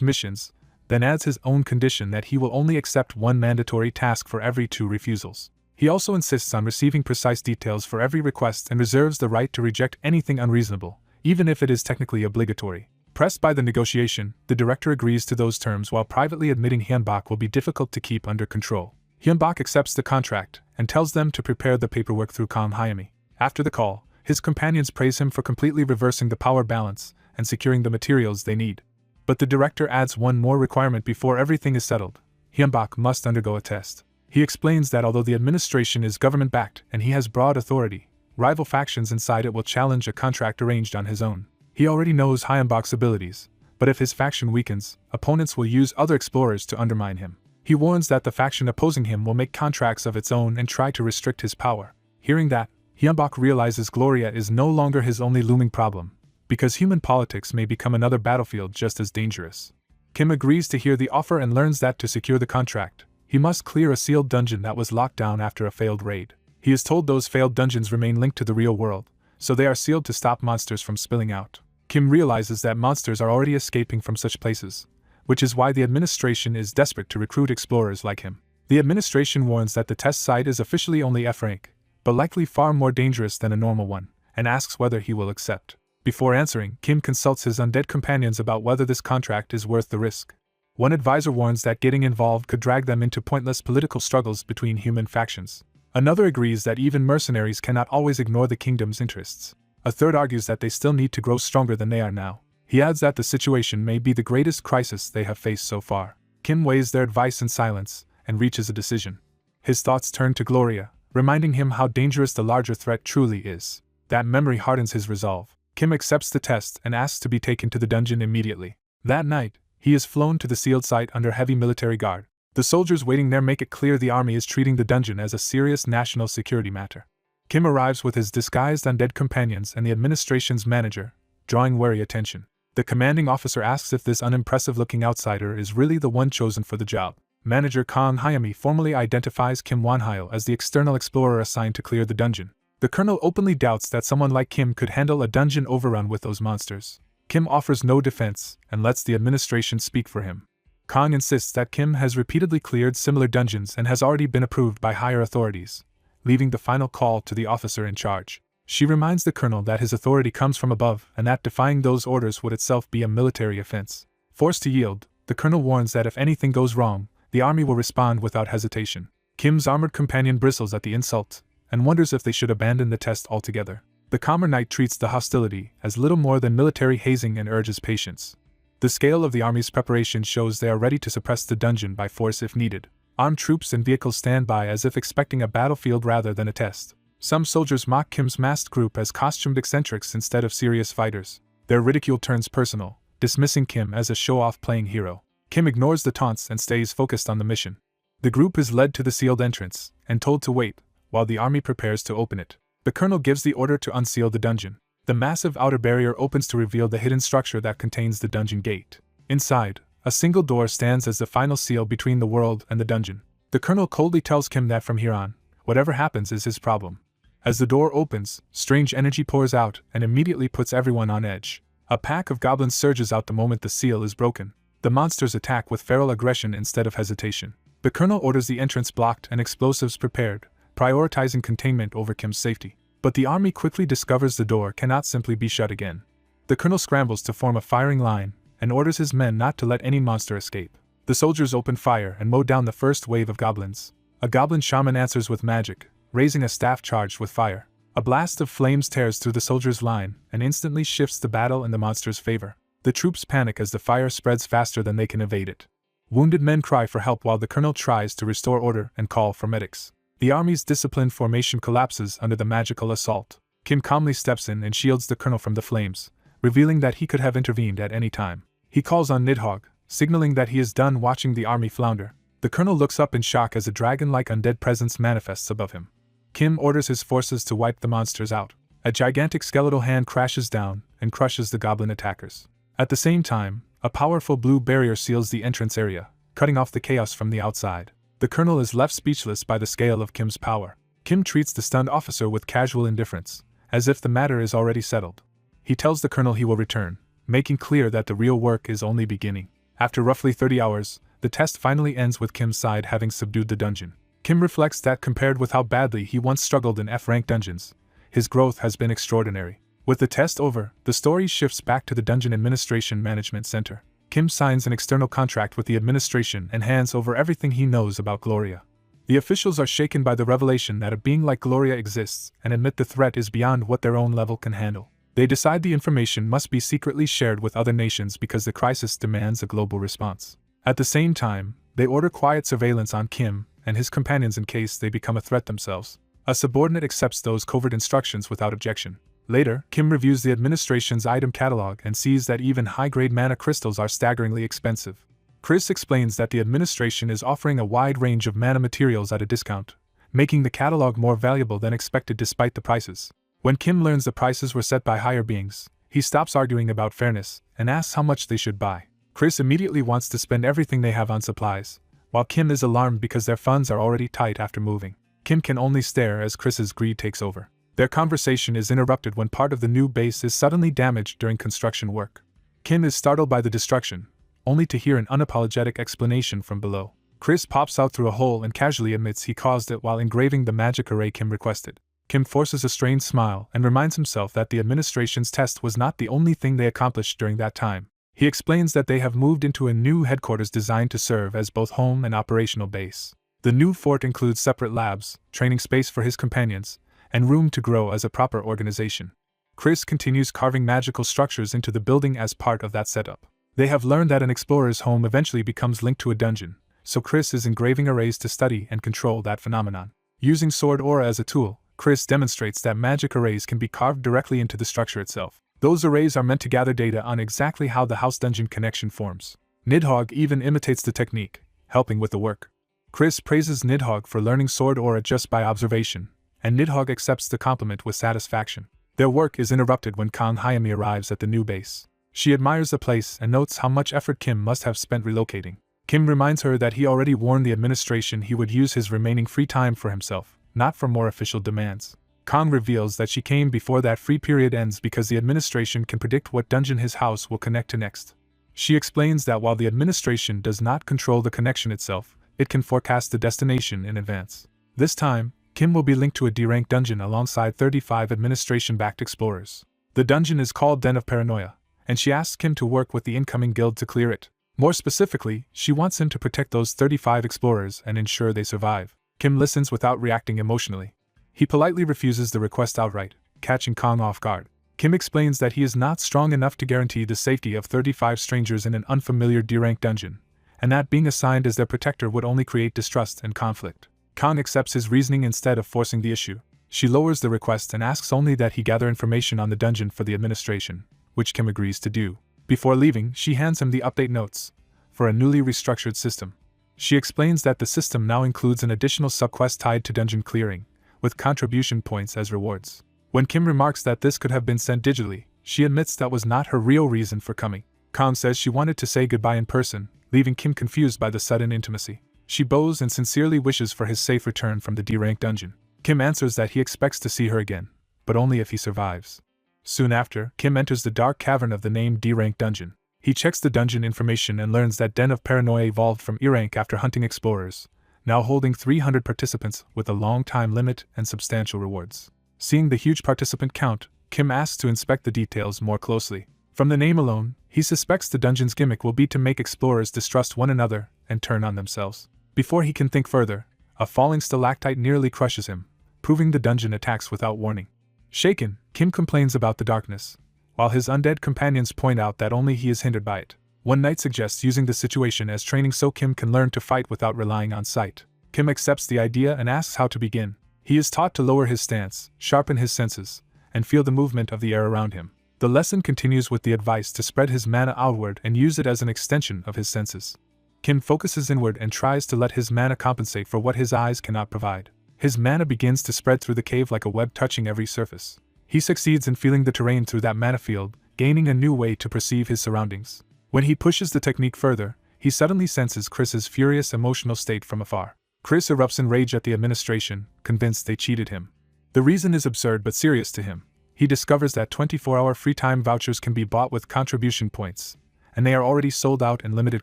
missions, then adds his own condition that he will only accept 1 mandatory task for every 2 refusals. He also insists on receiving precise details for every request and reserves the right to reject anything unreasonable, even if it is technically obligatory. Pressed by the negotiation, the director agrees to those terms while privately admitting Hyunbak will be difficult to keep under control. Hyunbak accepts the contract and tells them to prepare the paperwork through Kang Hyami. After the call, his companions praise him for completely reversing the power balance and securing the materials they need. But the director adds one more requirement before everything is settled. Hyunbak must undergo a test. He explains that although the administration is government-backed and he has broad authority, rival factions inside it will challenge a contract arranged on his own. He already knows Hyunbak's abilities, but if his faction weakens, opponents will use other explorers to undermine him. He warns that the faction opposing him will make contracts of its own and try to restrict his power. Hearing that, Hyunbak realizes Gloria is no longer his only looming problem, because human politics may become another battlefield just as dangerous. Kim agrees to hear the offer and learns that to secure the contract, he must clear a sealed dungeon that was locked down after a failed raid. He is told those failed dungeons remain linked to the real world, so they are sealed to stop monsters from spilling out. Kim realizes that monsters are already escaping from such places, which is why the administration is desperate to recruit explorers like him. The administration warns that the test site is officially only F rank, but likely far more dangerous than a normal one, and asks whether he will accept. Before answering, Kim consults his undead companions about whether this contract is worth the risk. One advisor warns that getting involved could drag them into pointless political struggles between human factions. Another agrees that even mercenaries cannot always ignore the kingdom's interests. A third argues that they still need to grow stronger than they are now. He adds that the situation may be the greatest crisis they have faced so far. Kim weighs their advice in silence and reaches a decision. His thoughts turn to Gloria, reminding him how dangerous the larger threat truly is. That memory hardens his resolve. Kim accepts the test and asks to be taken to the dungeon immediately. That night, he is flown to the sealed site under heavy military guard. The soldiers waiting there make it clear the army is treating the dungeon as a serious national security matter. Kim arrives with his disguised undead companions and the administration's manager, drawing wary attention. The commanding officer asks if this unimpressive-looking outsider is really the one chosen for the job. Manager Kang Hyami formally identifies Kim Wonhyo as the external explorer assigned to clear the dungeon. The colonel openly doubts that someone like Kim could handle a dungeon overrun with those monsters. Kim offers no defense and lets the administration speak for him. Kang insists that Kim has repeatedly cleared similar dungeons and has already been approved by higher authorities, leaving the final call to the officer in charge. She reminds the colonel that his authority comes from above and that defying those orders would itself be a military offense. Forced to yield, the colonel warns that if anything goes wrong, the army will respond without hesitation. Kim's armored companion bristles at the insult and wonders if they should abandon the test altogether. The calmer knight treats the hostility as little more than military hazing and urges patience. The scale of the army's preparation shows they are ready to suppress the dungeon by force if needed. Armed troops and vehicles stand by as if expecting a battlefield rather than a test. Some soldiers mock Kim's masked group as costumed eccentrics instead of serious fighters. Their ridicule turns personal, dismissing Kim as a show-off playing hero. Kim ignores the taunts and stays focused on the mission. The group is led to the sealed entrance and told to wait, while the army prepares to open it. The colonel gives the order to unseal the dungeon. The massive outer barrier opens to reveal the hidden structure that contains the dungeon gate. Inside, a single door stands as the final seal between the world and the dungeon. The colonel coldly tells Kim that from here on, whatever happens is his problem. As the door opens, strange energy pours out and immediately puts everyone on edge. A pack of goblins surges out the moment the seal is broken. The monsters attack with feral aggression instead of hesitation. The colonel orders the entrance blocked and explosives prepared, prioritizing containment over Kim's safety. But the army quickly discovers the door cannot simply be shut again. The colonel scrambles to form a firing line and orders his men not to let any monster escape. The soldiers open fire and mow down the first wave of goblins. A goblin shaman answers with magic, raising a staff charged with fire. A blast of flames tears through the soldiers' line and instantly shifts the battle in the monster's favor. The troops panic as the fire spreads faster than they can evade it. Wounded men cry for help while the colonel tries to restore order and call for medics. The army's disciplined formation collapses under the magical assault. Kim calmly steps in and shields the colonel from the flames, revealing that he could have intervened at any time. He calls on Nidhogg, signaling that he is done watching the army flounder. The colonel looks up in shock as a dragon-like undead presence manifests above him. Kim orders his forces to wipe the monsters out. A gigantic skeletal hand crashes down and crushes the goblin attackers. At the same time, a powerful blue barrier seals the entrance area, cutting off the chaos from the outside. The colonel is left speechless by the scale of Kim's power. Kim treats the stunned officer with casual indifference, as if the matter is already settled. He tells the colonel he will return, making clear that the real work is only beginning. After roughly 30 hours, the test finally ends with Kim's side having subdued the dungeon. Kim reflects that compared with how badly he once struggled in F-rank dungeons, his growth has been extraordinary. With the test over, the story shifts back to the Dungeon Administration Management Center. Kim signs an external contract with the administration and hands over everything he knows about Gloria. The officials are shaken by the revelation that a being like Gloria exists and admit the threat is beyond what their own level can handle. They decide the information must be secretly shared with other nations because the crisis demands a global response. At the same time, they order quiet surveillance on Kim and his companions in case they become a threat themselves. A subordinate accepts those covert instructions without objection. Later, Kim reviews the administration's item catalog and sees that even high-grade mana crystals are staggeringly expensive. Chris explains that the administration is offering a wide range of mana materials at a discount, making the catalog more valuable than expected despite the prices. When Kim learns the prices were set by higher beings, he stops arguing about fairness and asks how much they should buy. Chris immediately wants to spend everything they have on supplies, while Kim is alarmed because their funds are already tight after moving. Kim can only stare as Chris's greed takes over. Their conversation is interrupted when part of the new base is suddenly damaged during construction work. Kim is startled by the destruction, only to hear an unapologetic explanation from below. Chris pops out through a hole and casually admits he caused it while engraving the magic array Kim requested. Kim forces a strained smile and reminds himself that the administration's test was not the only thing they accomplished during that time. He explains that they have moved into a new headquarters designed to serve as both home and operational base. The new fort includes separate labs, training space for his companions, and room to grow as a proper organization. Chris continues carving magical structures into the building as part of that setup. They have learned that an explorer's home eventually becomes linked to a dungeon, so Chris is engraving arrays to study and control that phenomenon. Using Sword Aura as a tool, Chris demonstrates that magic arrays can be carved directly into the structure itself. Those arrays are meant to gather data on exactly how the house-dungeon connection forms. Nidhogg even imitates the technique, helping with the work. Chris praises Nidhogg for learning Sword Aura just by observation, and Nidhogg accepts the compliment with satisfaction. Their work is interrupted when Kang Hyami arrives at the new base. She admires the place and notes how much effort Kim must have spent relocating. Kim reminds her that he already warned the administration he would use his remaining free time for himself, not for more official demands. Kang reveals that she came before that free period ends because the administration can predict what dungeon his house will connect to next. She explains that while the administration does not control the connection itself, it can forecast the destination in advance. This time, Kim will be linked to a D-rank dungeon alongside 35 administration-backed explorers. The dungeon is called Den of Paranoia, and she asks Kim to work with the incoming guild to clear it. More specifically, she wants him to protect those 35 explorers and ensure they survive. Kim listens without reacting emotionally. He politely refuses the request outright, catching Kang off guard. Kim explains that he is not strong enough to guarantee the safety of 35 strangers in an unfamiliar D-rank dungeon, and that being assigned as their protector would only create distrust and conflict. Kang accepts his reasoning instead of forcing the issue. She lowers the request and asks only that he gather information on the dungeon for the administration, which Kim agrees to do. Before leaving, she hands him the update notes for a newly restructured system. She explains that the system now includes an additional subquest tied to dungeon clearing, with contribution points as rewards. When Kim remarks that this could have been sent digitally, she admits that was not her real reason for coming. Kang says she wanted to say goodbye in person, leaving Kim confused by the sudden intimacy. She bows and sincerely wishes for his safe return from the D-rank dungeon. Kim answers that he expects to see her again, but only if he survives. Soon after, Kim enters the dark cavern of the named D-rank dungeon. He checks the dungeon information and learns that Den of Paranoia evolved from E-rank after hunting explorers, now holding 300 participants with a long time limit and substantial rewards. Seeing the huge participant count, Kim asks to inspect the details more closely. From the name alone, he suspects the dungeon's gimmick will be to make explorers distrust one another and turn on themselves. Before he can think further, a falling stalactite nearly crushes him, proving the dungeon attacks without warning. Shaken, Kim complains about the darkness, while his undead companions point out that only he is hindered by it. One knight suggests using the situation as training so Kim can learn to fight without relying on sight. Kim accepts the idea and asks how to begin. He is taught to lower his stance, sharpen his senses, and feel the movement of the air around him. The lesson continues with the advice to spread his mana outward and use it as an extension of his senses. Kim focuses inward and tries to let his mana compensate for what his eyes cannot provide. His mana begins to spread through the cave like a web touching every surface. He succeeds in feeling the terrain through that mana field, gaining a new way to perceive his surroundings. When he pushes the technique further, he suddenly senses Chris's furious emotional state from afar. Chris erupts in rage at the administration, convinced they cheated him. The reason is absurd but serious to him. He discovers that 24-hour free time vouchers can be bought with contribution points, and they are already sold out in limited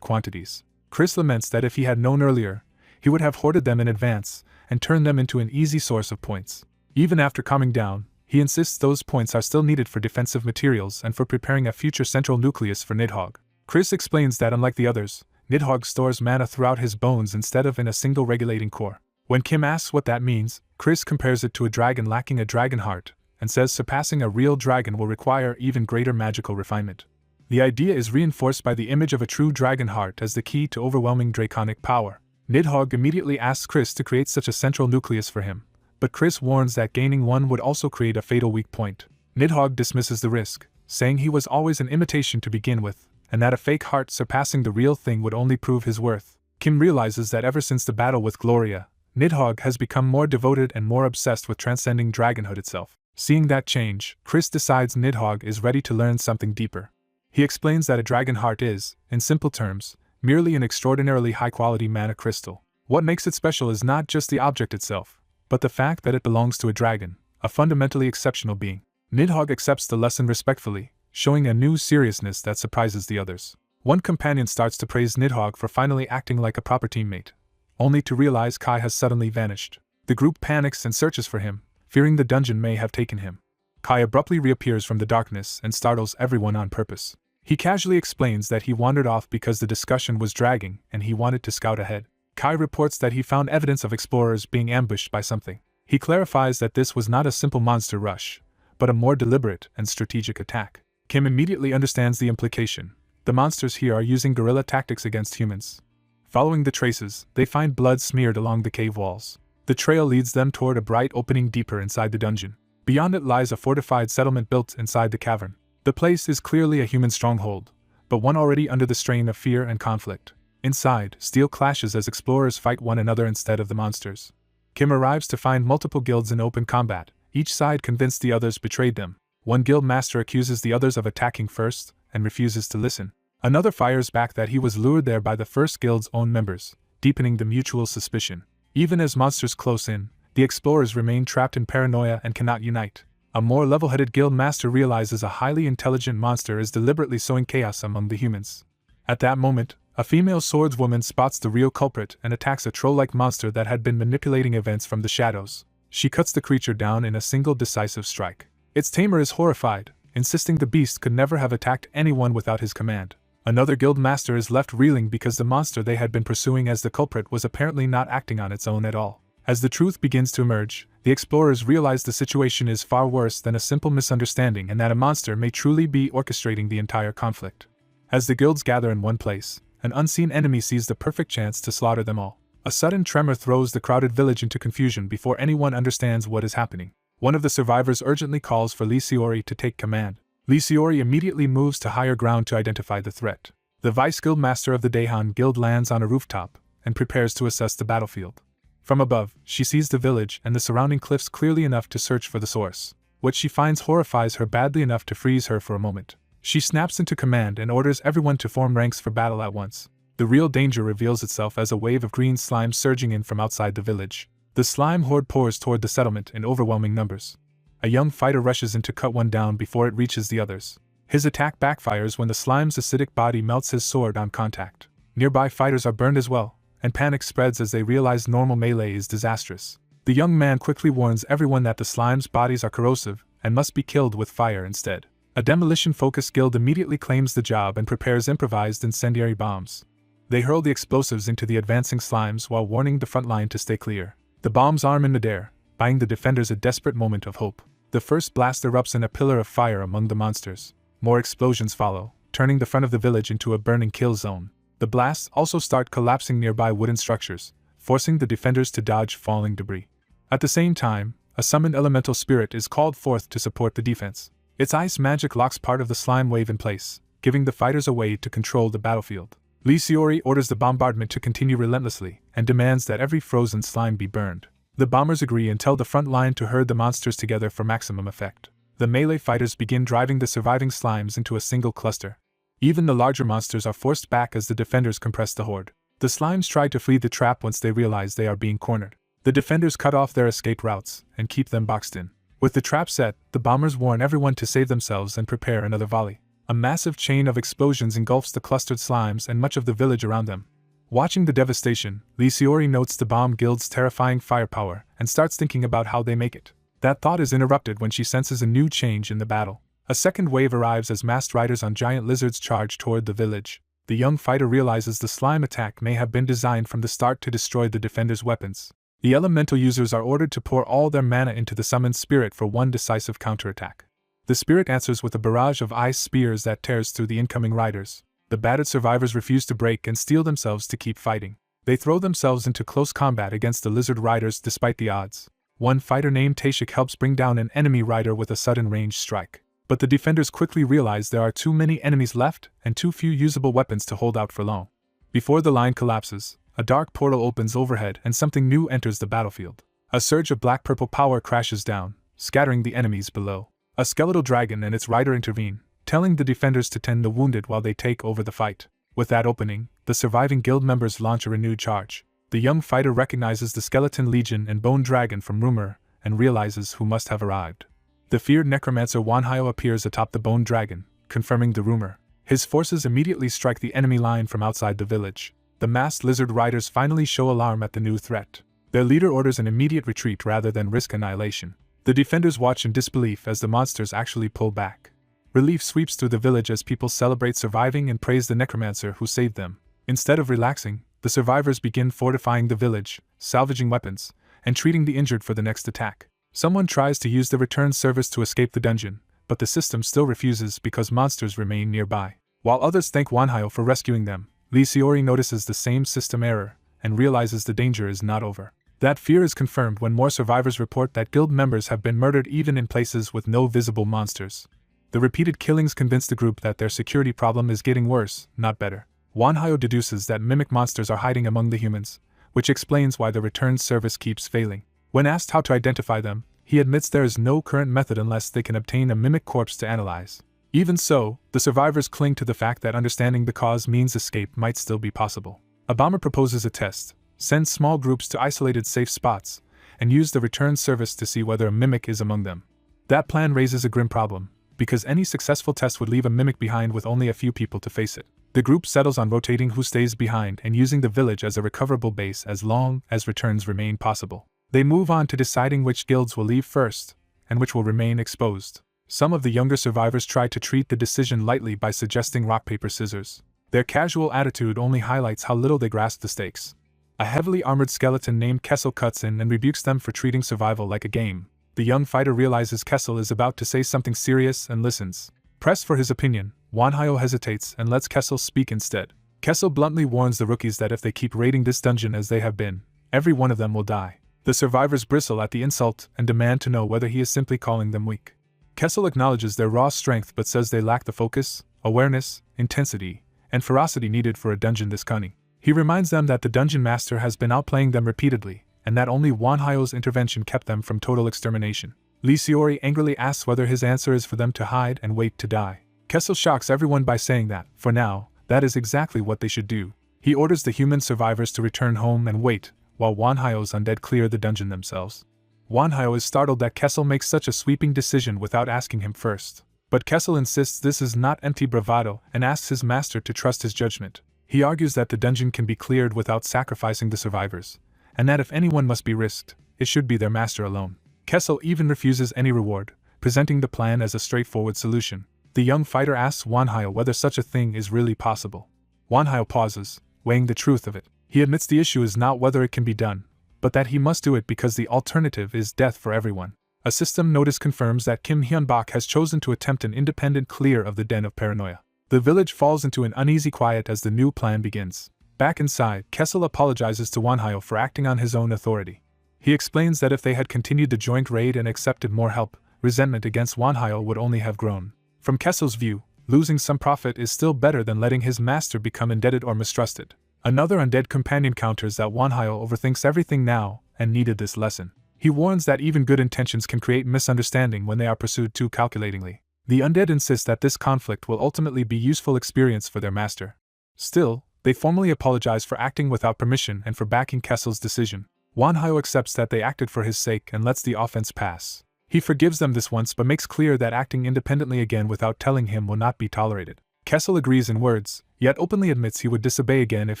quantities. Chris laments that if he had known earlier, he would have hoarded them in advance and turned them into an easy source of points. Even after calming down, he insists those points are still needed for defensive materials and for preparing a future central nucleus for Nidhogg. Chris explains that unlike the others, Nidhogg stores mana throughout his bones instead of in a single regulating core. When Kim asks what that means, Chris compares it to a dragon lacking a dragon heart, and says surpassing a real dragon will require even greater magical refinement. The idea is reinforced by the image of a true dragon heart as the key to overwhelming draconic power. Nidhogg immediately asks Chris to create such a central nucleus for him, but Chris warns that gaining one would also create a fatal weak point. Nidhogg dismisses the risk, saying he was always an imitation to begin with, and that a fake heart surpassing the real thing would only prove his worth. Kim realizes that ever since the battle with Gloria, Nidhogg has become more devoted and more obsessed with transcending dragonhood itself. Seeing that change, Chris decides Nidhogg is ready to learn something deeper. He explains that a dragon heart is, in simple terms, merely an extraordinarily high-quality mana crystal. What makes it special is not just the object itself, but the fact that it belongs to a dragon, a fundamentally exceptional being. Nidhogg accepts the lesson respectfully, showing a new seriousness that surprises the others. One companion starts to praise Nidhogg for finally acting like a proper teammate, only to realize Kai has suddenly vanished. The group panics and searches for him, fearing the dungeon may have taken him. Kai abruptly reappears from the darkness and startles everyone on purpose. He casually explains that he wandered off because the discussion was dragging and he wanted to scout ahead. Kai reports that he found evidence of explorers being ambushed by something. He clarifies that this was not a simple monster rush, but a more deliberate and strategic attack. Kim immediately understands the implication. The monsters here are using guerrilla tactics against humans. Following the traces, they find blood smeared along the cave walls. The trail leads them toward a bright opening deeper inside the dungeon. Beyond it lies a fortified settlement built inside the cavern. The place is clearly a human stronghold, but one already under the strain of fear and conflict. Inside, steel clashes as explorers fight one another instead of the monsters. Kim arrives to find multiple guilds in open combat, each side convinced the others betrayed them. One guild master accuses the others of attacking first, and refuses to listen. Another fires back that he was lured there by the first guild's own members, deepening the mutual suspicion. Even as monsters close in, the explorers remain trapped in paranoia and cannot unite. A more level-headed guild master realizes a highly intelligent monster is deliberately sowing chaos among the humans. At that moment, a female swordswoman spots the real culprit and attacks a troll-like monster that had been manipulating events from the shadows. She cuts the creature down in a single decisive strike. Its tamer is horrified, insisting the beast could never have attacked anyone without his command. Another guild master is left reeling because the monster they had been pursuing as the culprit was apparently not acting on its own at all. As the truth begins to emerge, the explorers realize the situation is far worse than a simple misunderstanding and that a monster may truly be orchestrating the entire conflict. As the guilds gather in one place, an unseen enemy sees the perfect chance to slaughter them all. A sudden tremor throws the crowded village into confusion before anyone understands what is happening. One of the survivors urgently calls for Lisiori to take command. Lisiori immediately moves to higher ground to identify the threat. The vice guild master of the Daehan Guild lands on a rooftop and prepares to assess the battlefield. From above, she sees the village and the surrounding cliffs clearly enough to search for the source. What she finds horrifies her badly enough to freeze her for a moment. She snaps into command and orders everyone to form ranks for battle at once. The real danger reveals itself as a wave of green slime surging in from outside the village. The slime horde pours toward the settlement in overwhelming numbers. A young fighter rushes in to cut one down before it reaches the others. His attack backfires when the slime's acidic body melts his sword on contact. Nearby fighters are burned as well, and panic spreads as they realize normal melee is disastrous. The young man quickly warns everyone that the slime's bodies are corrosive and must be killed with fire instead. A demolition-focused guild immediately claims the job and prepares improvised incendiary bombs. They hurl the explosives into the advancing slimes while warning the front line to stay clear. The bombs arm in midair, buying the defenders a desperate moment of hope. The first blast erupts in a pillar of fire among the monsters. More explosions follow, turning the front of the village into a burning kill zone. The blasts also start collapsing nearby wooden structures, forcing the defenders to dodge falling debris. At the same time, a summoned elemental spirit is called forth to support the defense. Its ice magic locks part of the slime wave in place, giving the fighters a way to control the battlefield. Lee Seori orders the bombardment to continue relentlessly and demands that every frozen slime be burned. The bombers agree and tell the front line to herd the monsters together for maximum effect. The melee fighters begin driving the surviving slimes into a single cluster. Even the larger monsters are forced back as the defenders compress the horde. The slimes try to flee the trap once they realize they are being cornered. The defenders cut off their escape routes and keep them boxed in. With the trap set, the bombers warn everyone to save themselves and prepare another volley. A massive chain of explosions engulfs the clustered slimes and much of the village around them. Watching the devastation, Lee Seori notes the bomb guild's terrifying firepower and starts thinking about how they make it. That thought is interrupted when she senses a new change in the battle. A second wave arrives as masked riders on giant lizards charge toward the village. The young fighter realizes the slime attack may have been designed from the start to destroy the defenders' weapons. The elemental users are ordered to pour all their mana into the summoned spirit for one decisive counterattack. The spirit answers with a barrage of ice spears that tears through the incoming riders. The battered survivors refuse to break and steel themselves to keep fighting. They throw themselves into close combat against the lizard riders despite the odds. One fighter named Tashik helps bring down an enemy rider with a sudden ranged strike. But the defenders quickly realize there are too many enemies left and too few usable weapons to hold out for long. Before the line collapses, a dark portal opens overhead and something new enters the battlefield. A surge of black-purple power crashes down, scattering the enemies below. A skeletal dragon and its rider intervene, telling the defenders to tend the wounded while they take over the fight. With that opening, the surviving guild members launch a renewed charge. The young fighter recognizes the Skeleton Legion and Bone Dragon from rumor and realizes who must have arrived. The feared necromancer Wanhyo appears atop the Bone Dragon, confirming the rumor. His forces immediately strike the enemy line from outside the village. The masked lizard riders finally show alarm at the new threat. Their leader orders an immediate retreat rather than risk annihilation. The defenders watch in disbelief as the monsters actually pull back. Relief sweeps through the village as people celebrate surviving and praise the necromancer who saved them. Instead of relaxing, the survivors begin fortifying the village, salvaging weapons, and treating the injured for the next attack. Someone tries to use the return service to escape the dungeon, but the system still refuses because monsters remain nearby. While others thank Wanhyo for rescuing them, Lee Seori notices the same system error and realizes the danger is not over. That fear is confirmed when more survivors report that guild members have been murdered even in places with no visible monsters. The repeated killings convince the group that their security problem is getting worse, not better. Wanhyo deduces that mimic monsters are hiding among the humans, which explains why the return service keeps failing. When asked how to identify them, he admits there is no current method unless they can obtain a mimic corpse to analyze. Even so, the survivors cling to the fact that understanding the cause means escape might still be possible. A bomber proposes a test. Send small groups to isolated safe spots, and use the return service to see whether a mimic is among them. That plan raises a grim problem, because any successful test would leave a mimic behind with only a few people to face it. The group settles on rotating who stays behind and using the village as a recoverable base as long as returns remain possible. They move on to deciding which guilds will leave first, and which will remain exposed. Some of the younger survivors try to treat the decision lightly by suggesting rock, paper, scissors. Their casual attitude only highlights how little they grasp the stakes. A heavily armored skeleton named Kessel cuts in and rebukes them for treating survival like a game. The young fighter realizes Kessel is about to say something serious and listens. Pressed for his opinion, Wanhyo hesitates and lets Kessel speak instead. Kessel bluntly warns the rookies that if they keep raiding this dungeon as they have been, every one of them will die. The survivors bristle at the insult and demand to know whether he is simply calling them weak. Kessel acknowledges their raw strength but says they lack the focus, awareness, intensity, and ferocity needed for a dungeon this cunning. He reminds them that the dungeon master has been outplaying them repeatedly, and that only Wanhyo's intervention kept them from total extermination. Lee Seori angrily asks whether his answer is for them to hide and wait to die. Kessel shocks everyone by saying that, for now, that is exactly what they should do. He orders the human survivors to return home and wait, while Wanhyo's undead clear the dungeon themselves. Wanhyo is startled that Kessel makes such a sweeping decision without asking him first. But Kessel insists this is not empty bravado and asks his master to trust his judgment. He argues that the dungeon can be cleared without sacrificing the survivors, and that if anyone must be risked, it should be their master alone. Kessel even refuses any reward, presenting the plan as a straightforward solution. The young fighter asks Wanhyo whether such a thing is really possible. Wanhyo pauses, weighing the truth of it. He admits the issue is not whether it can be done, but that he must do it because the alternative is death for everyone. A system notice confirms that Kim Hyun-bak has chosen to attempt an independent clear of the den of paranoia. The village falls into an uneasy quiet as the new plan begins. Back inside, Kessel apologizes to Wanhyo for acting on his own authority. He explains that if they had continued the joint raid and accepted more help, resentment against Wanhyo would only have grown. From Kessel's view, losing some profit is still better than letting his master become indebted or mistrusted. Another undead companion counters that Wanhyo overthinks everything now and needed this lesson. He warns that even good intentions can create misunderstanding when they are pursued too calculatingly. The undead insist that this conflict will ultimately be useful experience for their master. Still, they formally apologize for acting without permission and for backing Kessel's decision. Wanhyo accepts that they acted for his sake and lets the offense pass. He forgives them this once but makes clear that acting independently again without telling him will not be tolerated. Kessel agrees in words, yet openly admits he would disobey again if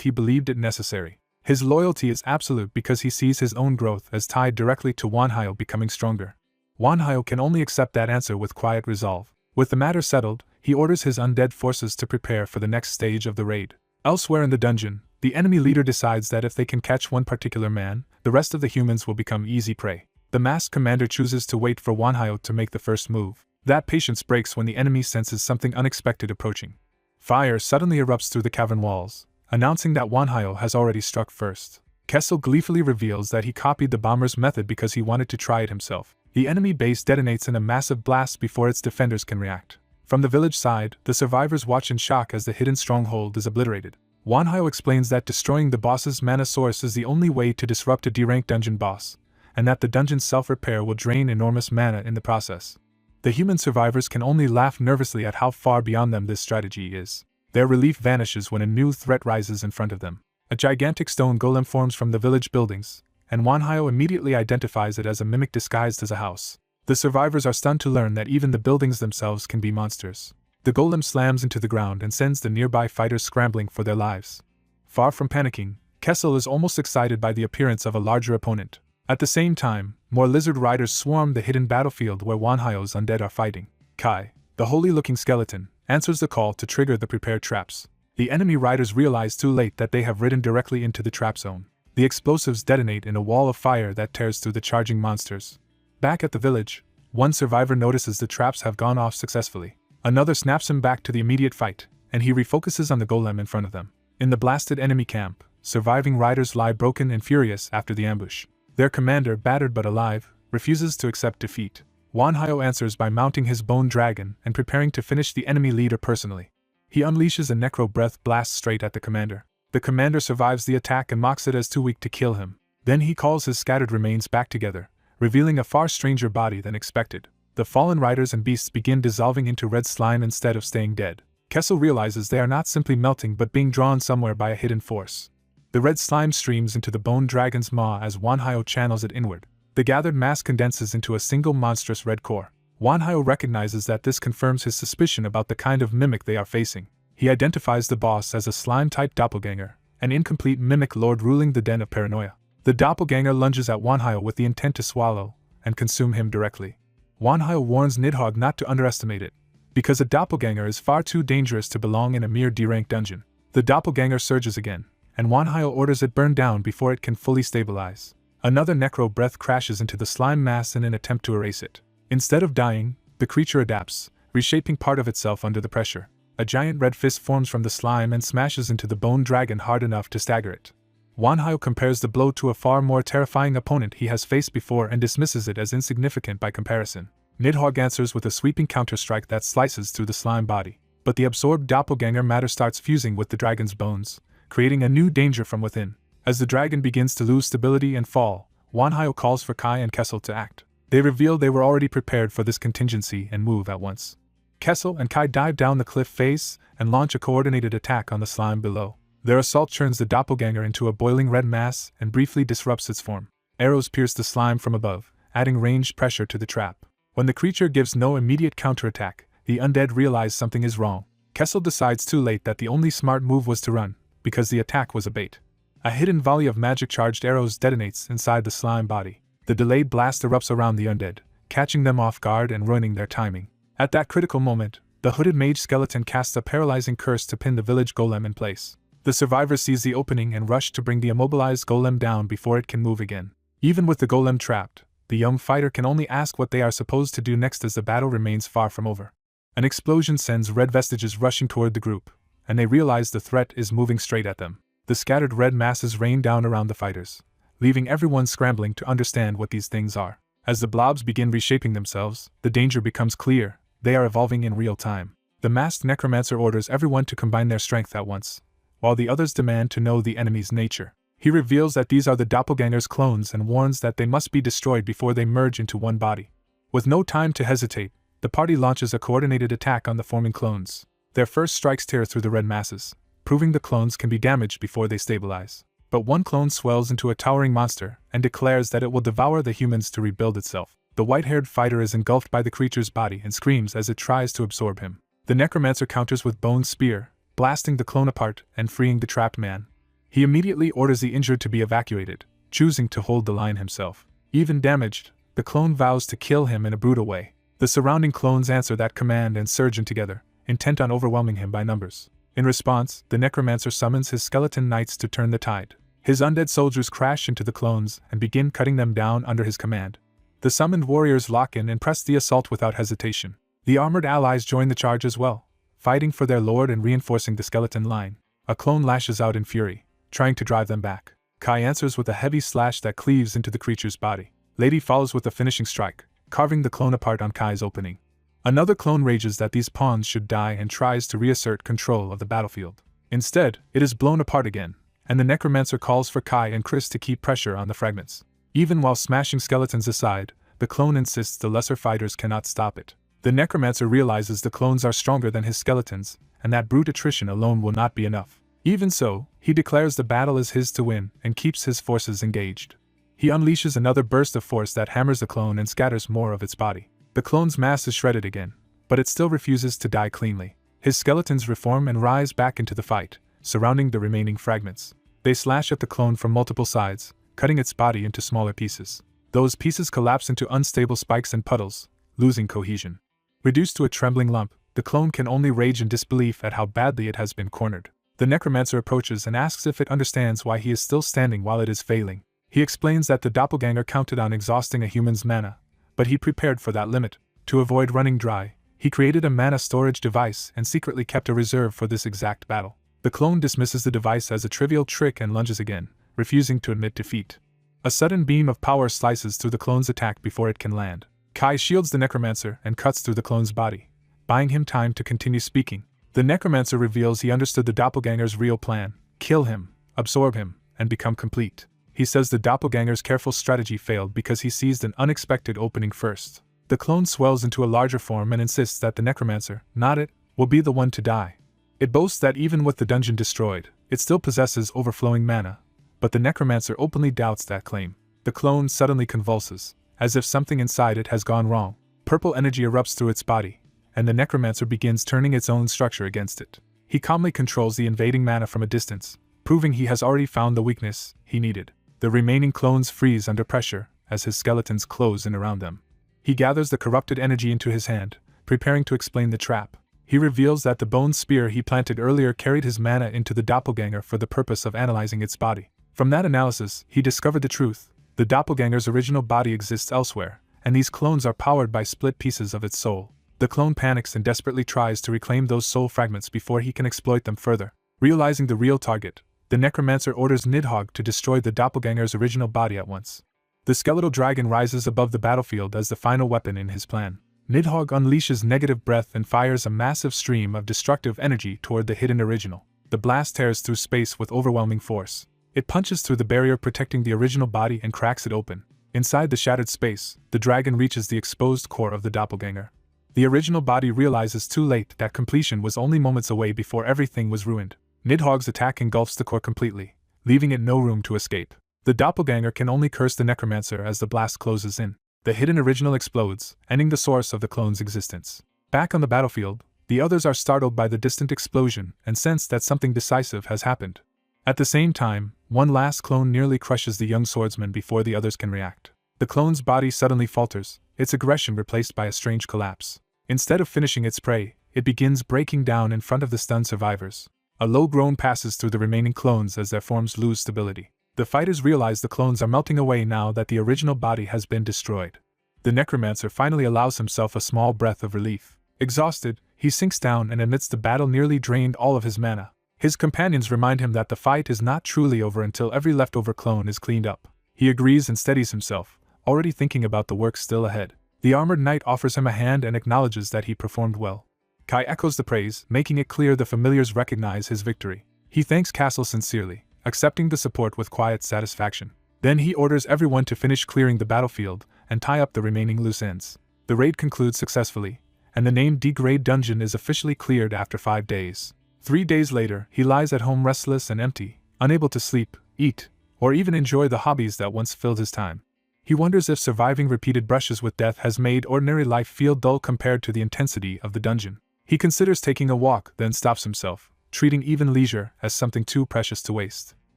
he believed it necessary. His loyalty is absolute because he sees his own growth as tied directly to Wanhyo becoming stronger. Wanhyo can only accept that answer with quiet resolve. With the matter settled, he orders his undead forces to prepare for the next stage of the raid. Elsewhere in the dungeon, the enemy leader decides that if they can catch one particular man, the rest of the humans will become easy prey. The masked commander chooses to wait for Wanhyo to make the first move. That patience breaks when the enemy senses something unexpected approaching. Fire suddenly erupts through the cavern walls, announcing that Wanhyo has already struck first. Kessel gleefully reveals that he copied the bomber's method because he wanted to try it himself. The enemy base detonates in a massive blast before its defenders can react. From the village side, the survivors watch in shock as the hidden stronghold is obliterated. Wanhyo explains that destroying the boss's mana source is the only way to disrupt a D-rank dungeon boss, and that the dungeon's self-repair will drain enormous mana in the process. The human survivors can only laugh nervously at how far beyond them this strategy is. Their relief vanishes when a new threat rises in front of them. A gigantic stone golem forms from the village buildings, and Wanhyo immediately identifies it as a mimic disguised as a house. The survivors are stunned to learn that even the buildings themselves can be monsters. The golem slams into the ground and sends the nearby fighters scrambling for their lives. Far from panicking, Kessel is almost excited by the appearance of a larger opponent. At the same time, more lizard riders swarm the hidden battlefield where Wanhyo's undead are fighting. Kai, the holy-looking skeleton, answers the call to trigger the prepared traps. The enemy riders realize too late that they have ridden directly into the trap zone. The explosives detonate in a wall of fire that tears through the charging monsters. Back at the village, one survivor notices the traps have gone off successfully. Another snaps him back to the immediate fight, and he refocuses on the golem in front of them. In the blasted enemy camp, surviving riders lie broken and furious after the ambush. Their commander, battered but alive, refuses to accept defeat. Wanhyo answers by mounting his bone dragon and preparing to finish the enemy leader personally. He unleashes a necro breath blast straight at the commander. The commander survives the attack and mocks it as too weak to kill him. Then he calls his scattered remains back together, revealing a far stranger body than expected. The fallen riders and beasts begin dissolving into red slime instead of staying dead. Kessel realizes they are not simply melting but being drawn somewhere by a hidden force. The red slime streams into the bone dragon's maw as Wanhyo channels it inward. The gathered mass condenses into a single monstrous red core. Wanhyo recognizes that this confirms his suspicion about the kind of mimic they are facing. He identifies the boss as a slime-type doppelganger, an incomplete mimic lord ruling the den of paranoia. The doppelganger lunges at Wanhyo with the intent to swallow and consume him directly. Wanhyo warns Nidhogg not to underestimate it, because a doppelganger is far too dangerous to belong in a mere D-rank dungeon. The doppelganger surges again, and Wanhyo orders it burn down before it can fully stabilize. Another necro breath crashes into the slime mass in an attempt to erase it. Instead of dying, the creature adapts, reshaping part of itself under the pressure. A giant red fist forms from the slime and smashes into the bone dragon hard enough to stagger it. Wanhyo compares the blow to a far more terrifying opponent he has faced before and dismisses it as insignificant by comparison. Nidhogg answers with a sweeping counterstrike that slices through the slime body. But the absorbed doppelganger matter starts fusing with the dragon's bones, creating a new danger from within. As the dragon begins to lose stability and fall, Wanhyo calls for Kai and Kessel to act. They reveal they were already prepared for this contingency and move at once. Kessel and Kai dive down the cliff face and launch a coordinated attack on the slime below. Their assault turns the doppelganger into a boiling red mass and briefly disrupts its form. Arrows pierce the slime from above, adding ranged pressure to the trap. When the creature gives no immediate counterattack, the undead realize something is wrong. Kessel decides too late that the only smart move was to run, because the attack was a bait. A hidden volley of magic-charged arrows detonates inside the slime body. The delayed blast erupts around the undead, catching them off guard and ruining their timing. At that critical moment, the hooded mage skeleton casts a paralyzing curse to pin the village golem in place. The survivor sees the opening and rush to bring the immobilized golem down before it can move again. Even with the golem trapped, the young fighter can only ask what they are supposed to do next as the battle remains far from over. An explosion sends red vestiges rushing toward the group, and they realize the threat is moving straight at them. The scattered red masses rain down around the fighters, leaving everyone scrambling to understand what these things are. As the blobs begin reshaping themselves, the danger becomes clear. They are evolving in real time. The masked necromancer orders everyone to combine their strength at once, while the others demand to know the enemy's nature. He reveals that these are the doppelganger's clones and warns that they must be destroyed before they merge into one body. With no time to hesitate, the party launches a coordinated attack on the forming clones. Their first strikes tear through the red masses, proving the clones can be damaged before they stabilize. But one clone swells into a towering monster and declares that it will devour the humans to rebuild itself. The white-haired fighter is engulfed by the creature's body and screams as it tries to absorb him. The necromancer counters with Bone's spear, blasting the clone apart and freeing the trapped man. He immediately orders the injured to be evacuated, choosing to hold the line himself. Even damaged, the clone vows to kill him in a brutal way. The surrounding clones answer that command and surge in together, intent on overwhelming him by numbers. In response, the necromancer summons his skeleton knights to turn the tide. His undead soldiers crash into the clones and begin cutting them down under his command. The summoned warriors lock in and press the assault without hesitation. The armored allies join the charge as well, fighting for their lord and reinforcing the skeleton line. A clone lashes out in fury, trying to drive them back. Kai answers with a heavy slash that cleaves into the creature's body. Lady follows with a finishing strike, carving the clone apart on Kai's opening. Another clone rages that these pawns should die and tries to reassert control of the battlefield. Instead, it is blown apart again, and the necromancer calls for Kai and Chris to keep pressure on the fragments. Even while smashing skeletons aside, the clone insists the lesser fighters cannot stop it. The necromancer realizes the clones are stronger than his skeletons, and that brute attrition alone will not be enough. Even so, he declares the battle is his to win and keeps his forces engaged. He unleashes another burst of force that hammers the clone and scatters more of its body. The clone's mass is shredded again, but it still refuses to die cleanly. His skeletons reform and rise back into the fight, surrounding the remaining fragments. They slash at the clone from multiple sides, cutting its body into smaller pieces. Those pieces collapse into unstable spikes and puddles, losing cohesion. Reduced to a trembling lump, the clone can only rage in disbelief at how badly it has been cornered. The necromancer approaches and asks if it understands why he is still standing while it is failing. He explains that the doppelganger counted on exhausting a human's mana, but he prepared for that limit. To avoid running dry, he created a mana storage device and secretly kept a reserve for this exact battle. The clone dismisses the device as a trivial trick and lunges again, refusing to admit defeat. A sudden beam of power slices through the clone's attack before it can land. Kai shields the necromancer and cuts through the clone's body, buying him time to continue speaking. The necromancer reveals he understood the doppelganger's real plan: kill him, absorb him, and become complete. He says the doppelganger's careful strategy failed because he seized an unexpected opening first. The clone swells into a larger form and insists that the necromancer, not it, will be the one to die. It boasts that even with the dungeon destroyed, it still possesses overflowing mana, but the necromancer openly doubts that claim. The clone suddenly convulses, as if something inside it has gone wrong. Purple energy erupts through its body, and the necromancer begins turning its own structure against it. He calmly controls the invading mana from a distance, proving he has already found the weakness he needed. The remaining clones freeze under pressure as his skeletons close in around them. He gathers the corrupted energy into his hand, preparing to explain the trap. He reveals that the bone spear he planted earlier carried his mana into the doppelganger for the purpose of analyzing its body. From that analysis, he discovered the truth. The doppelganger's original body exists elsewhere, and these clones are powered by split pieces of its soul. The clone panics and desperately tries to reclaim those soul fragments before he can exploit them further. Realizing the real target, the necromancer orders Nidhogg to destroy the doppelganger's original body at once. The skeletal dragon rises above the battlefield as the final weapon in his plan. Nidhogg unleashes negative breath and fires a massive stream of destructive energy toward the hidden original. The blast tears through space with overwhelming force. It punches through the barrier protecting the original body and cracks it open. Inside the shattered space, the dragon reaches the exposed core of the doppelganger. The original body realizes too late that completion was only moments away before everything was ruined. Nidhogg's attack engulfs the core completely, leaving it no room to escape. The doppelganger can only curse the necromancer as the blast closes in. The hidden original explodes, ending the source of the clone's existence. Back on the battlefield, the others are startled by the distant explosion and sense that something decisive has happened. At the same time, one last clone nearly crushes the young swordsman before the others can react. The clone's body suddenly falters, its aggression replaced by a strange collapse. Instead of finishing its prey, it begins breaking down in front of the stunned survivors. A low groan passes through the remaining clones as their forms lose stability. The fighters realize the clones are melting away now that the original body has been destroyed. The necromancer finally allows himself a small breath of relief. Exhausted, he sinks down and admits the battle nearly drained all of his mana. His companions remind him that the fight is not truly over until every leftover clone is cleaned up. He agrees and steadies himself, already thinking about the work still ahead. The armored knight offers him a hand and acknowledges that he performed well. Kai echoes the praise, making it clear the familiars recognize his victory. He thanks Castle sincerely, accepting the support with quiet satisfaction. Then he orders everyone to finish clearing the battlefield and tie up the remaining loose ends. The raid concludes successfully, and the named D-grade dungeon is officially cleared after 5 days. 3 days later, he lies at home restless and empty, unable to sleep, eat, or even enjoy the hobbies that once filled his time. He wonders if surviving repeated brushes with death has made ordinary life feel dull compared to the intensity of the dungeon. He considers taking a walk, then stops himself, treating even leisure as something too precious to waste.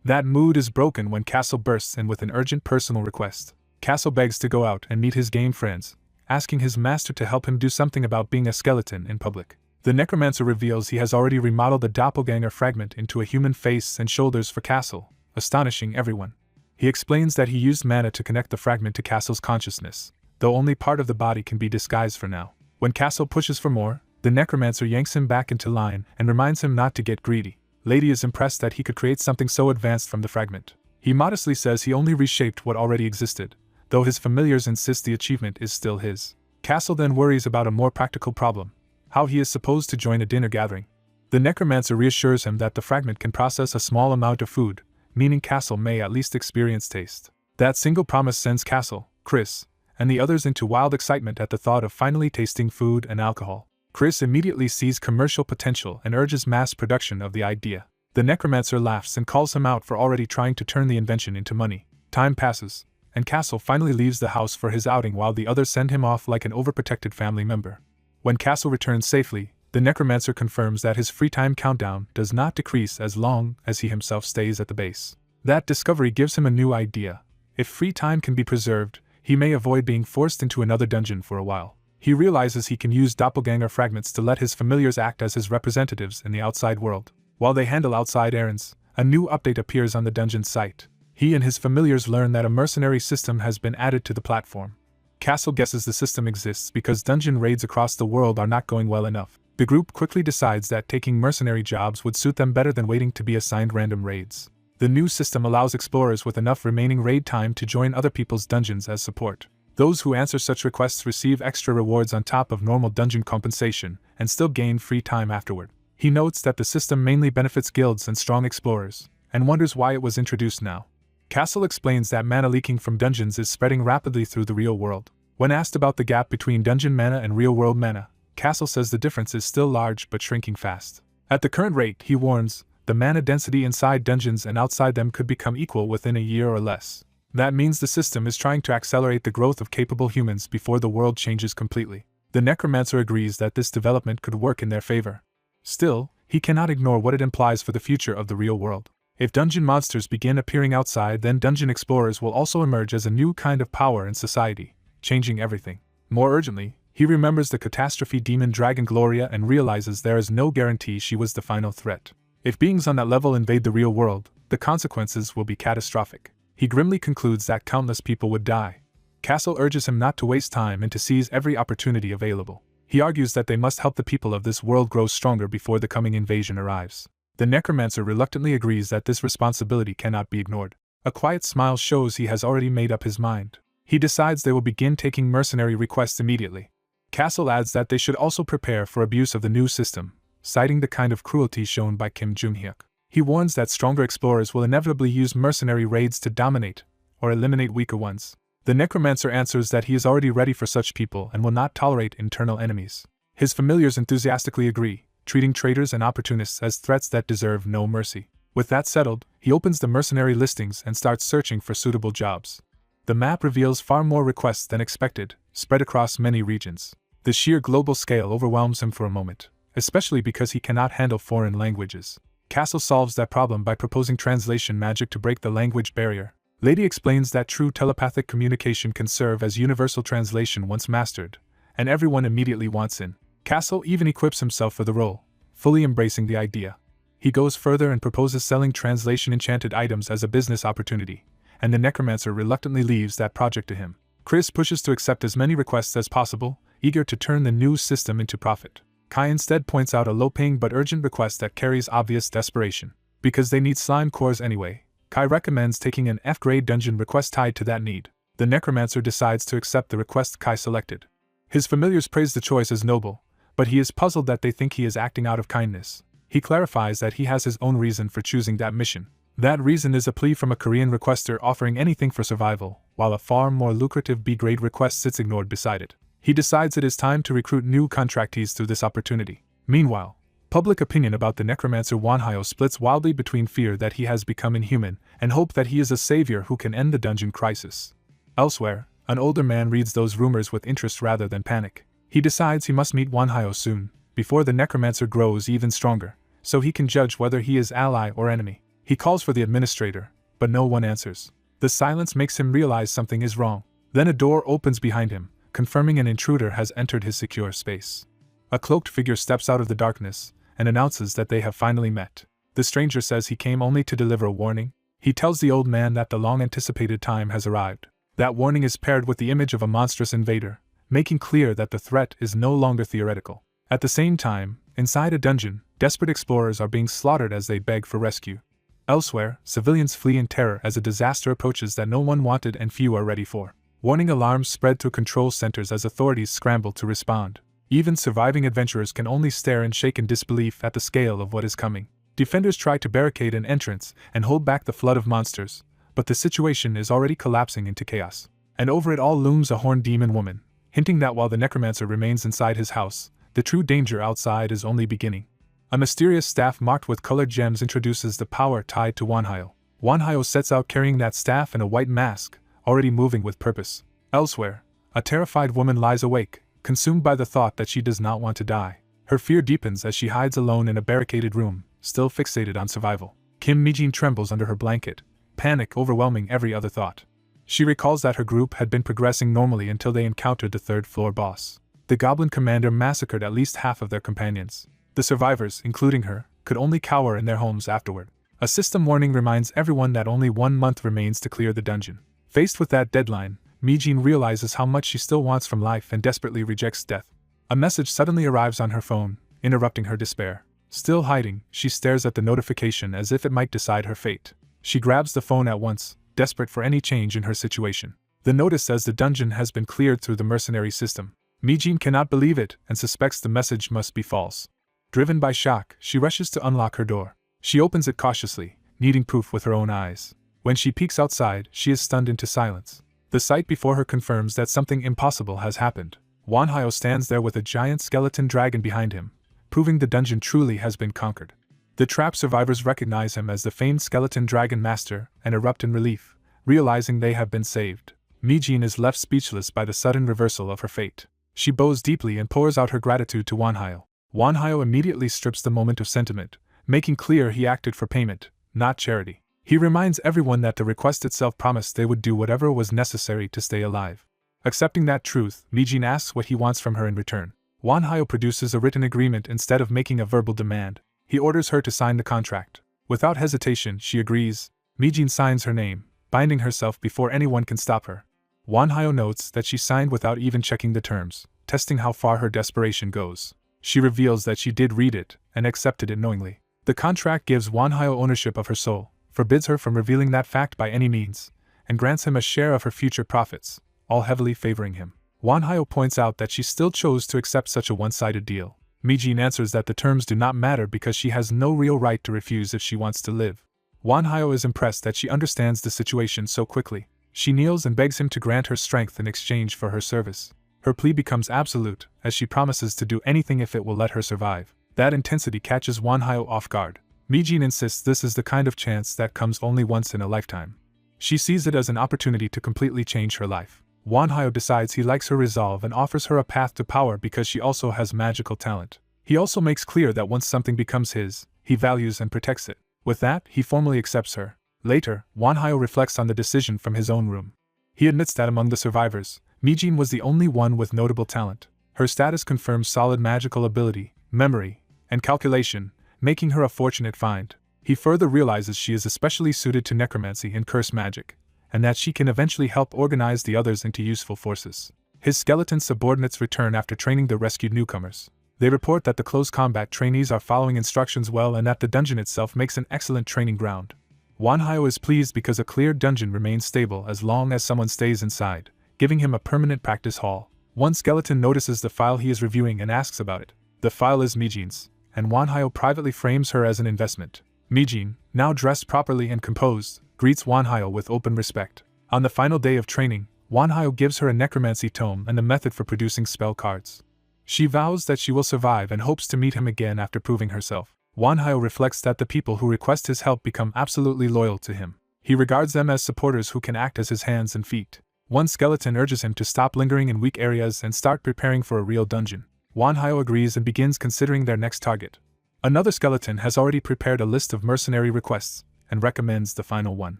That mood is broken when Castle bursts in with an urgent personal request. Castle begs to go out and meet his game friends, asking his master to help him do something about being a skeleton in public. The necromancer reveals he has already remodeled the doppelganger fragment into a human face and shoulders for Castle, astonishing everyone. He explains that he used mana to connect the fragment to Castle's consciousness, though only part of the body can be disguised for now. When Castle pushes for more, the necromancer yanks him back into line and reminds him not to get greedy. Lady is impressed that he could create something so advanced from the fragment. He modestly says he only reshaped what already existed, though his familiars insist the achievement is still his. Castle then worries about a more practical problem: how he is supposed to join a dinner gathering. The necromancer reassures him that the fragment can process a small amount of food, meaning Castle may at least experience taste. That single promise sends Castle, Chris, and the others into wild excitement at the thought of finally tasting food and alcohol. Chris immediately sees commercial potential and urges mass production of the idea. The necromancer laughs and calls him out for already trying to turn the invention into money. Time passes, and Castle finally leaves the house for his outing while the others send him off like an overprotected family member. When Castle returns safely, the necromancer confirms that his free time countdown does not decrease as long as he himself stays at the base. That discovery gives him a new idea. If free time can be preserved, he may avoid being forced into another dungeon for a while. He realizes he can use doppelganger fragments to let his familiars act as his representatives in the outside world. While they handle outside errands, a new update appears on the dungeon site. He and his familiars learn that a mercenary system has been added to the platform. Castle guesses the system exists because dungeon raids across the world are not going well enough. The group quickly decides that taking mercenary jobs would suit them better than waiting to be assigned random raids. The new system allows explorers with enough remaining raid time to join other people's dungeons as support. Those who answer such requests receive extra rewards on top of normal dungeon compensation, and still gain free time afterward. He notes that the system mainly benefits guilds and strong explorers, and wonders why it was introduced now. Castle explains that mana leaking from dungeons is spreading rapidly through the real world. When asked about the gap between dungeon mana and real-world mana, Castle says the difference is still large but shrinking fast. At the current rate, he warns, the mana density inside dungeons and outside them could become equal within a year or less. That means the system is trying to accelerate the growth of capable humans before the world changes completely. The necromancer agrees that this development could work in their favor. Still, he cannot ignore what it implies for the future of the real world. If dungeon monsters begin appearing outside, then dungeon explorers will also emerge as a new kind of power in society, changing everything. More urgently, he remembers the catastrophe demon dragon Gloria and realizes there is no guarantee she was the final threat. If beings on that level invade the real world, the consequences will be catastrophic. He grimly concludes that countless people would die. Castle urges him not to waste time and to seize every opportunity available. He argues that they must help the people of this world grow stronger before the coming invasion arrives. The necromancer reluctantly agrees that this responsibility cannot be ignored. A quiet smile shows he has already made up his mind. He decides they will begin taking mercenary requests immediately. Castle adds that they should also prepare for abuse of the new system, citing the kind of cruelty shown by Kim Jung-hyuk. He warns that stronger explorers will inevitably use mercenary raids to dominate or eliminate weaker ones. The necromancer answers that he is already ready for such people and will not tolerate internal enemies. His familiars enthusiastically agree, treating traitors and opportunists as threats that deserve no mercy. With that settled, he opens the mercenary listings and starts searching for suitable jobs. The map reveals far more requests than expected, spread across many regions. The sheer global scale overwhelms him for a moment, especially because he cannot handle foreign languages. Castle solves that problem by proposing translation magic to break the language barrier. Lady explains that true telepathic communication can serve as universal translation once mastered, and everyone immediately wants in. Castle even equips himself for the role, fully embracing the idea. He goes further and proposes selling translation enchanted items as a business opportunity, and the necromancer reluctantly leaves that project to him. Chris pushes to accept as many requests as possible, eager to turn the new system into profit. Kai instead points out a low-paying but urgent request that carries obvious desperation. Because they need slime cores anyway, Kai recommends taking an F-grade dungeon request tied to that need. The necromancer decides to accept the request Kai selected. His familiars praise the choice as noble, but he is puzzled that they think he is acting out of kindness. He clarifies that he has his own reason for choosing that mission. That reason is a plea from a Korean requester offering anything for survival, while a far more lucrative B-grade request sits ignored beside it. He decides it is time to recruit new contractees through this opportunity. Meanwhile, public opinion about the necromancer Wanhyo splits wildly between fear that he has become inhuman and hope that he is a savior who can end the dungeon crisis. Elsewhere, an older man reads those rumors with interest rather than panic. He decides he must meet Wanhyo soon, before the necromancer grows even stronger, so he can judge whether he is ally or enemy. He calls for the administrator, but no one answers. The silence makes him realize something is wrong. Then a door opens behind him, confirming an intruder has entered his secure space. A cloaked figure steps out of the darkness and announces that they have finally met. The stranger says he came only to deliver a warning. He tells the old man that the long-anticipated time has arrived. That warning is paired with the image of a monstrous invader, making clear that the threat is no longer theoretical. At the same time, inside a dungeon, desperate explorers are being slaughtered as they beg for rescue. Elsewhere, civilians flee in terror as a disaster approaches that no one wanted and few are ready for. Warning alarms spread through control centers as authorities scramble to respond. Even surviving adventurers can only stare and shake in disbelief at the scale of what is coming. Defenders try to barricade an entrance and hold back the flood of monsters, but the situation is already collapsing into chaos. And over it all looms a horned demon woman, hinting that while the necromancer remains inside his house, the true danger outside is only beginning. A mysterious staff marked with colored gems introduces the power tied to Wanhyo. Wanhyo sets out carrying that staff and a white mask, already moving with purpose. Elsewhere, a terrified woman lies awake, consumed by the thought that she does not want to die. Her fear deepens as she hides alone in a barricaded room, still fixated on survival. Kim Mijin trembles under her blanket, panic overwhelming every other thought. She recalls that her group had been progressing normally until they encountered the third-floor boss. The goblin commander massacred at least half of their companions. The survivors, including her, could only cower in their homes afterward. A system warning reminds everyone that only 1 month remains to clear the dungeon. Faced with that deadline, Mijin realizes how much she still wants from life and desperately rejects death. A message suddenly arrives on her phone, interrupting her despair. Still hiding, she stares at the notification as if it might decide her fate. She grabs the phone at once, desperate for any change in her situation. The notice says the dungeon has been cleared through the mercenary system. Mijin cannot believe it and suspects the message must be false. Driven by shock, she rushes to unlock her door. She opens it cautiously, needing proof with her own eyes. When she peeks outside, she is stunned into silence. The sight before her confirms that something impossible has happened. Wanhyo stands there with a giant skeleton dragon behind him, proving the dungeon truly has been conquered. The trapped survivors recognize him as the famed skeleton dragon master and erupt in relief, realizing they have been saved. Mijin is left speechless by the sudden reversal of her fate. She bows deeply and pours out her gratitude to Wanhyo. Wanhyo immediately strips the moment of sentiment, making clear he acted for payment, not charity. He reminds everyone that the request itself promised they would do whatever was necessary to stay alive. Accepting that truth, Mijin asks what he wants from her in return. Wanhyo produces a written agreement instead of making a verbal demand. He orders her to sign the contract. Without hesitation, she agrees. Mijin signs her name, binding herself before anyone can stop her. Wanhyo notes that she signed without even checking the terms, testing how far her desperation goes. She reveals that she did read it and accepted it knowingly. The contract gives Wanhyo ownership of her soul, forbids her from revealing that fact by any means, and grants him a share of her future profits, all heavily favoring him. Wanhyo points out that she still chose to accept such a one-sided deal. Mijin answers that the terms do not matter because she has no real right to refuse if she wants to live. Wanhyo is impressed that she understands the situation so quickly. She kneels and begs him to grant her strength in exchange for her service. Her plea becomes absolute, as she promises to do anything if it will let her survive. That intensity catches Wanhyo off guard. Mijin insists this is the kind of chance that comes only once in a lifetime. She sees it as an opportunity to completely change her life. Wanhyo decides he likes her resolve and offers her a path to power because she also has magical talent. He also makes clear that once something becomes his, he values and protects it. With that, he formally accepts her. Later, Wanhyo reflects on the decision from his own room. He admits that among the survivors, Mijin was the only one with notable talent. Her status confirms solid magical ability, memory, and calculation, making her a fortunate find. He further realizes she is especially suited to necromancy and curse magic, and that she can eventually help organize the others into useful forces. His skeleton subordinates return after training the rescued newcomers. They report that the close combat trainees are following instructions well and that the dungeon itself makes an excellent training ground. Wanhyo is pleased because a cleared dungeon remains stable as long as someone stays inside, giving him a permanent practice hall. One skeleton notices the file he is reviewing and asks about it. The file is Mijin's, and Wanhyo privately frames her as an investment. Mijin, now dressed properly and composed, greets Wanhyo with open respect. On the final day of training, Wanhyo gives her a necromancy tome and a method for producing spell cards. She vows that she will survive and hopes to meet him again after proving herself. Wanhyo reflects that the people who request his help become absolutely loyal to him. He regards them as supporters who can act as his hands and feet. One skeleton urges him to stop lingering in weak areas and start preparing for a real dungeon. Wanhyo agrees and begins considering their next target. Another skeleton has already prepared a list of mercenary requests and recommends the final one.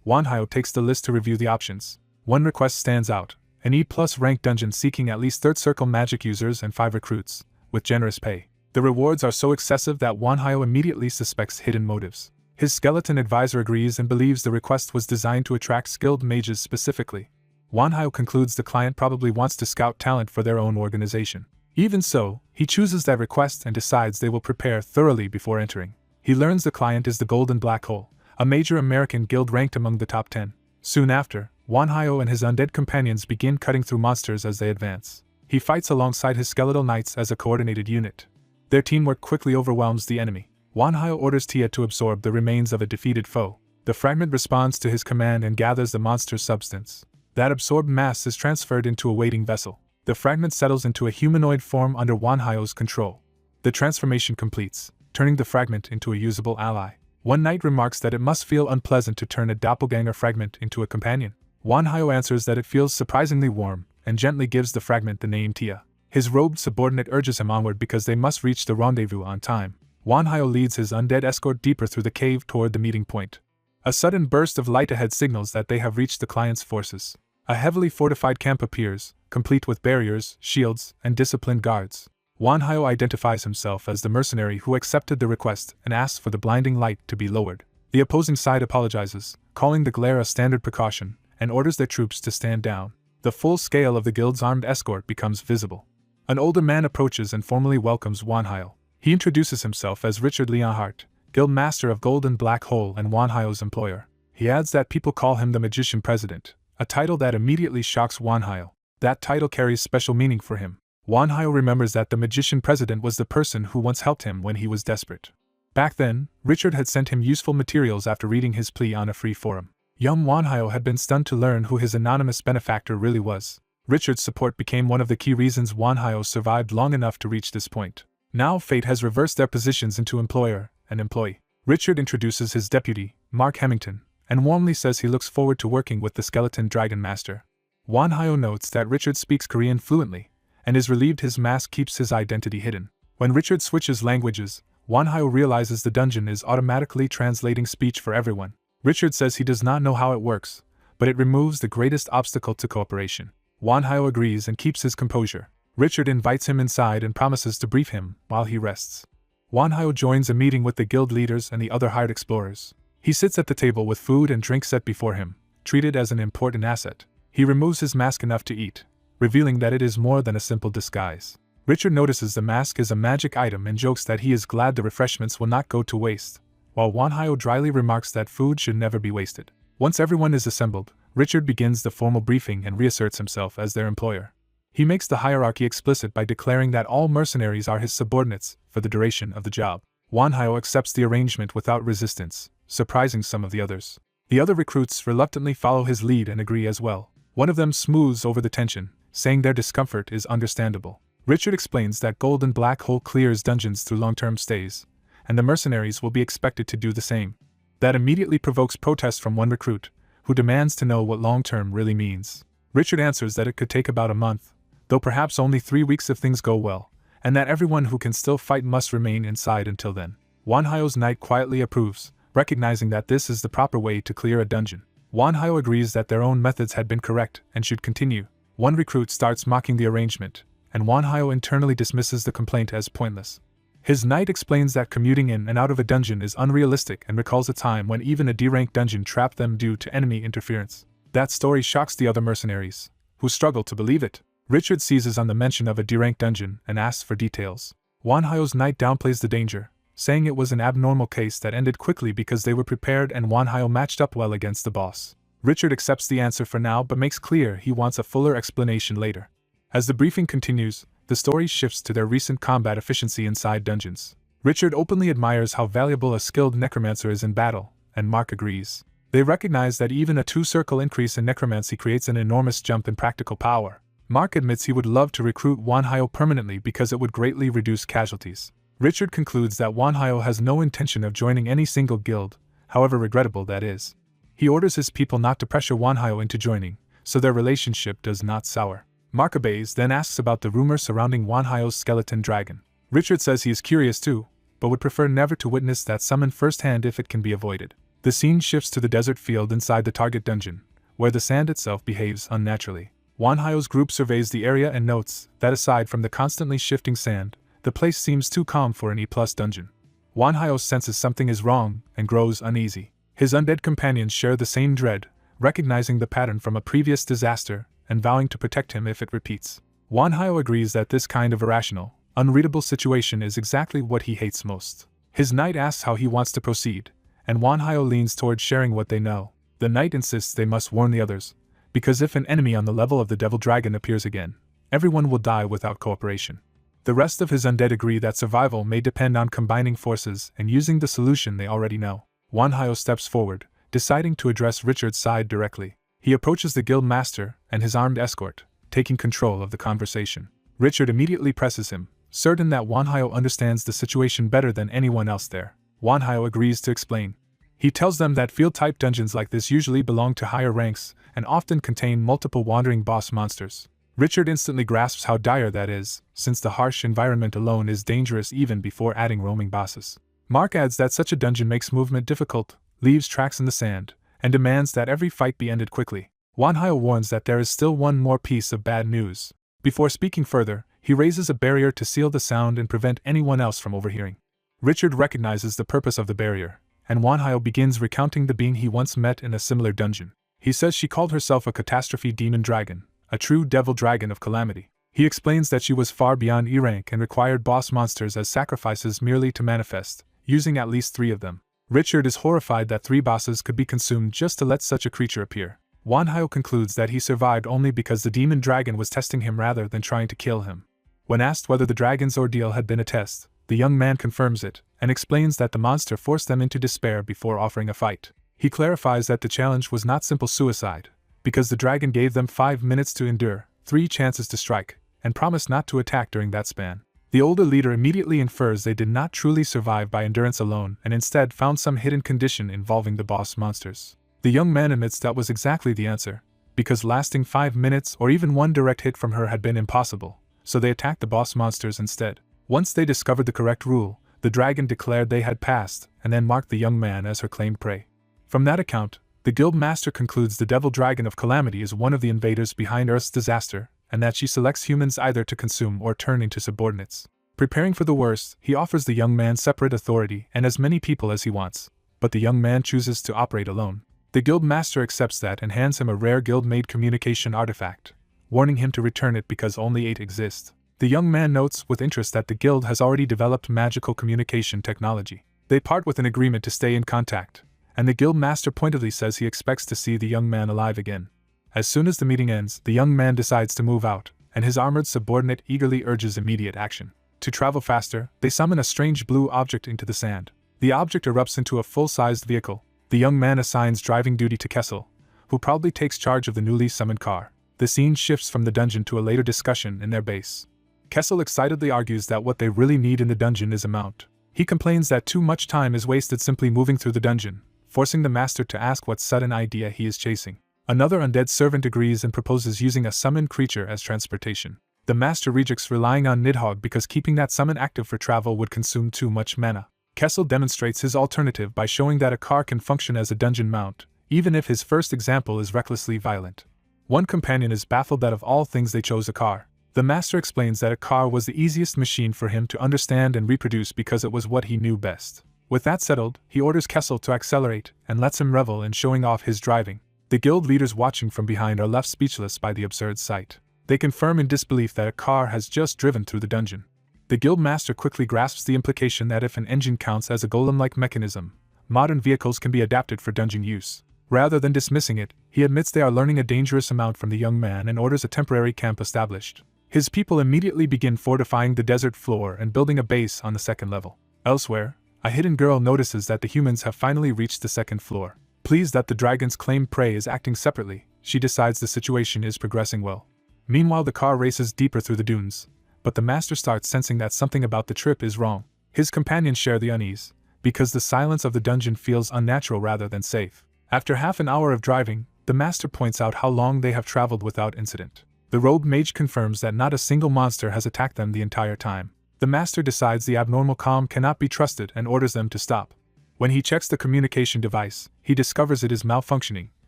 Wanhyo takes the list to review the options. One request stands out: an E+ rank dungeon seeking at least 3rd circle magic users and 5 recruits, with generous pay. The rewards are so excessive that Wanhyo immediately suspects hidden motives. His skeleton advisor agrees and believes the request was designed to attract skilled mages specifically. Wanhyo concludes the client probably wants to scout talent for their own organization. Even so, he chooses that request and decides they will prepare thoroughly before entering. He learns the client is the Golden Black Hole, a major American guild ranked among the top 10. Soon after, Wanhyo and his undead companions begin cutting through monsters as they advance. He fights alongside his skeletal knights as a coordinated unit. Their teamwork quickly overwhelms the enemy. Wanhyo orders Tia to absorb the remains of a defeated foe. The fragment responds to his command and gathers the monster's substance. That absorbed mass is transferred into a waiting vessel. The fragment settles into a humanoid form under Wanhyo's control. The transformation completes, turning the fragment into a usable ally. One knight remarks that it must feel unpleasant to turn a doppelganger fragment into a companion. Wanhyo answers that it feels surprisingly warm, and gently gives the fragment the name Tia. His robed subordinate urges him onward because they must reach the rendezvous on time. Wanhyo leads his undead escort deeper through the cave toward the meeting point. A sudden burst of light ahead signals that they have reached the client's forces. A heavily fortified camp appears, complete with barriers, shields, and disciplined guards. Wanhyo identifies himself as the mercenary who accepted the request and asks for the blinding light to be lowered. The opposing side apologizes, calling the glare a standard precaution, and orders their troops to stand down. The full scale of the guild's armed escort becomes visible. An older man approaches and formally welcomes Wanhyo. He introduces himself as Richard Leonhardt, guild master of Golden Black Hole and Wanhyo's employer. He adds that people call him the Magician President, a title that immediately shocks Wanhyo. That title carries special meaning for him. Wanhyo remembers that the Magician President was the person who once helped him when he was desperate. Back then, Richard had sent him useful materials after reading his plea on a free forum. Young Wanhyo had been stunned to learn who his anonymous benefactor really was. Richard's support became one of the key reasons Wanhyo survived long enough to reach this point. Now fate has reversed their positions into employer and employee. Richard introduces his deputy, Mark Hemington, and warmly says he looks forward to working with the Skeleton Dragon Master. Wanhyo notes that Richard speaks Korean fluently, and is relieved his mask keeps his identity hidden. When Richard switches languages, Wanhyo realizes the dungeon is automatically translating speech for everyone. Richard says he does not know how it works, but it removes the greatest obstacle to cooperation. Wanhyo agrees and keeps his composure. Richard invites him inside and promises to brief him while he rests. Wanhyo joins a meeting with the guild leaders and the other hired explorers. He sits at the table with food and drink set before him, treated as an important asset. He removes his mask enough to eat, revealing that it is more than a simple disguise. Richard notices the mask is a magic item and jokes that he is glad the refreshments will not go to waste, while Wanhyo dryly remarks that food should never be wasted. Once everyone is assembled, Richard begins the formal briefing and reasserts himself as their employer. He makes the hierarchy explicit by declaring that all mercenaries are his subordinates for the duration of the job. Wanhyo accepts the arrangement without resistance, surprising some of the others. The other recruits reluctantly follow his lead and agree as well. One of them smooths over the tension, saying their discomfort is understandable. Richard explains that Golden Black Hole clears dungeons through long-term stays, and the mercenaries will be expected to do the same. That immediately provokes protest from one recruit, who demands to know what long-term really means. Richard answers that it could take about a month, though perhaps only 3 weeks if things go well, and that everyone who can still fight must remain inside until then. Wanhyo's knight quietly approves, recognizing that this is the proper way to clear a dungeon. Wanhyo agrees that their own methods had been correct and should continue. One recruit starts mocking the arrangement, and Wanhyo internally dismisses the complaint as pointless. His knight explains that commuting in and out of a dungeon is unrealistic and recalls a time when even a D-rank dungeon trapped them due to enemy interference. That story shocks the other mercenaries, who struggle to believe it. Richard seizes on the mention of a D-rank dungeon and asks for details. Wanhyo's knight downplays the danger, saying it was an abnormal case that ended quickly because they were prepared and Wanhyo matched up well against the boss. Richard accepts the answer for now but makes clear he wants a fuller explanation later. As the briefing continues, the story shifts to their recent combat efficiency inside dungeons. Richard openly admires how valuable a skilled necromancer is in battle, and Mark agrees. They recognize that even a 2-circle increase in necromancy creates an enormous jump in practical power. Mark admits he would love to recruit Wanhyo permanently because it would greatly reduce casualties. Richard concludes that Wanhyo has no intention of joining any single guild, however regrettable that is. He orders his people not to pressure Wanhyo into joining, so their relationship does not sour. Mark obeys, then asks about the rumor surrounding Wanhyo's skeleton dragon. Richard says he is curious too, but would prefer never to witness that summon firsthand if it can be avoided. The scene shifts to the desert field inside the target dungeon, where the sand itself behaves unnaturally. Wanhyo's group surveys the area and notes that aside from the constantly shifting sand, the place seems too calm for an E+ dungeon. Wanhyo senses something is wrong and grows uneasy. His undead companions share the same dread, recognizing the pattern from a previous disaster and vowing to protect him if it repeats. Wanhyo agrees that this kind of irrational, unreadable situation is exactly what he hates most. His knight asks how he wants to proceed, and Wanhyo leans towards sharing what they know. The knight insists they must warn the others, because if an enemy on the level of the devil dragon appears again, everyone will die without cooperation. The rest of his undead agree that survival may depend on combining forces and using the solution they already know. Wanhyo steps forward, deciding to address Richard's side directly. He approaches the guild master and his armed escort, taking control of the conversation. Richard immediately presses him, certain that Wanhyo understands the situation better than anyone else there. Wanhyo agrees to explain. He tells them that field-type dungeons like this usually belong to higher ranks and often contain multiple wandering boss monsters. Richard instantly grasps how dire that is, since the harsh environment alone is dangerous even before adding roaming bosses. Mark adds that such a dungeon makes movement difficult, leaves tracks in the sand, and demands that every fight be ended quickly. Wanhyo warns that there is still one more piece of bad news. Before speaking further, he raises a barrier to seal the sound and prevent anyone else from overhearing. Richard recognizes the purpose of the barrier, and Wanhyo begins recounting the being he once met in a similar dungeon. He says she called herself a catastrophe demon dragon, a true devil dragon of calamity. He explains that she was far beyond E rank and required boss monsters as sacrifices merely to manifest, using at least 3 of them. Richard is horrified that 3 bosses could be consumed just to let such a creature appear. Wanhyo concludes that he survived only because the demon dragon was testing him rather than trying to kill him. When asked whether the dragon's ordeal had been a test, the young man confirms it, and explains that the monster forced them into despair before offering a fight. He clarifies that the challenge was not simple suicide, because the dragon gave them 5 minutes to endure, 3 chances to strike, and promised not to attack during that span. The older leader immediately infers they did not truly survive by endurance alone and instead found some hidden condition involving the boss monsters. The young man admits that was exactly the answer, because lasting 5 minutes or even 1 direct hit from her had been impossible, so they attacked the boss monsters instead. Once they discovered the correct rule, the dragon declared they had passed and then marked the young man as her claimed prey. From that account, the guild master concludes the devil dragon of calamity is one of the invaders behind Earth's disaster, and that she selects humans either to consume or turn into subordinates. Preparing for the worst, he offers the young man separate authority and as many people as he wants, but the young man chooses to operate alone. The guild master accepts that and hands him a rare guild-made communication artifact, warning him to return it because only 8 exist. The young man notes with interest that the guild has already developed magical communication technology. They part with an agreement to stay in contact, and the guild master pointedly says he expects to see the young man alive again. As soon as the meeting ends, the young man decides to move out, and his armored subordinate eagerly urges immediate action. To travel faster, they summon a strange blue object into the sand. The object erupts into a full-sized vehicle. The young man assigns driving duty to Kessel, who probably takes charge of the newly summoned car. The scene shifts from the dungeon to a later discussion in their base. Kessel excitedly argues that what they really need in the dungeon is a mount. He complains that too much time is wasted simply moving through the dungeon, forcing the master to ask what sudden idea he is chasing. Another undead servant agrees and proposes using a summoned creature as transportation. The master rejects relying on Nidhogg because keeping that summon active for travel would consume too much mana. Kessel demonstrates his alternative by showing that a car can function as a dungeon mount, even if his first example is recklessly violent. One companion is baffled that of all things they chose a car. The master explains that a car was the easiest machine for him to understand and reproduce because it was what he knew best. With that settled, he orders Kessel to accelerate and lets him revel in showing off his driving. The guild leaders watching from behind are left speechless by the absurd sight. They confirm in disbelief that a car has just driven through the dungeon. The guild master quickly grasps the implication that if an engine counts as a golem-like mechanism, modern vehicles can be adapted for dungeon use. Rather than dismissing it, he admits they are learning a dangerous amount from the young man and orders a temporary camp established. His people immediately begin fortifying the desert floor and building a base on the second level. Elsewhere, a hidden girl notices that the humans have finally reached the second floor. Pleased that the dragon's claimed prey is acting separately, she decides the situation is progressing well. Meanwhile, the car races deeper through the dunes, but the master starts sensing that something about the trip is wrong. His companions share the unease, because the silence of the dungeon feels unnatural rather than safe. After half an hour of driving, the master points out how long they have traveled without incident. The rogue mage confirms that not a single monster has attacked them the entire time. The master decides the abnormal calm cannot be trusted and orders them to stop. When he checks the communication device, he discovers it is malfunctioning,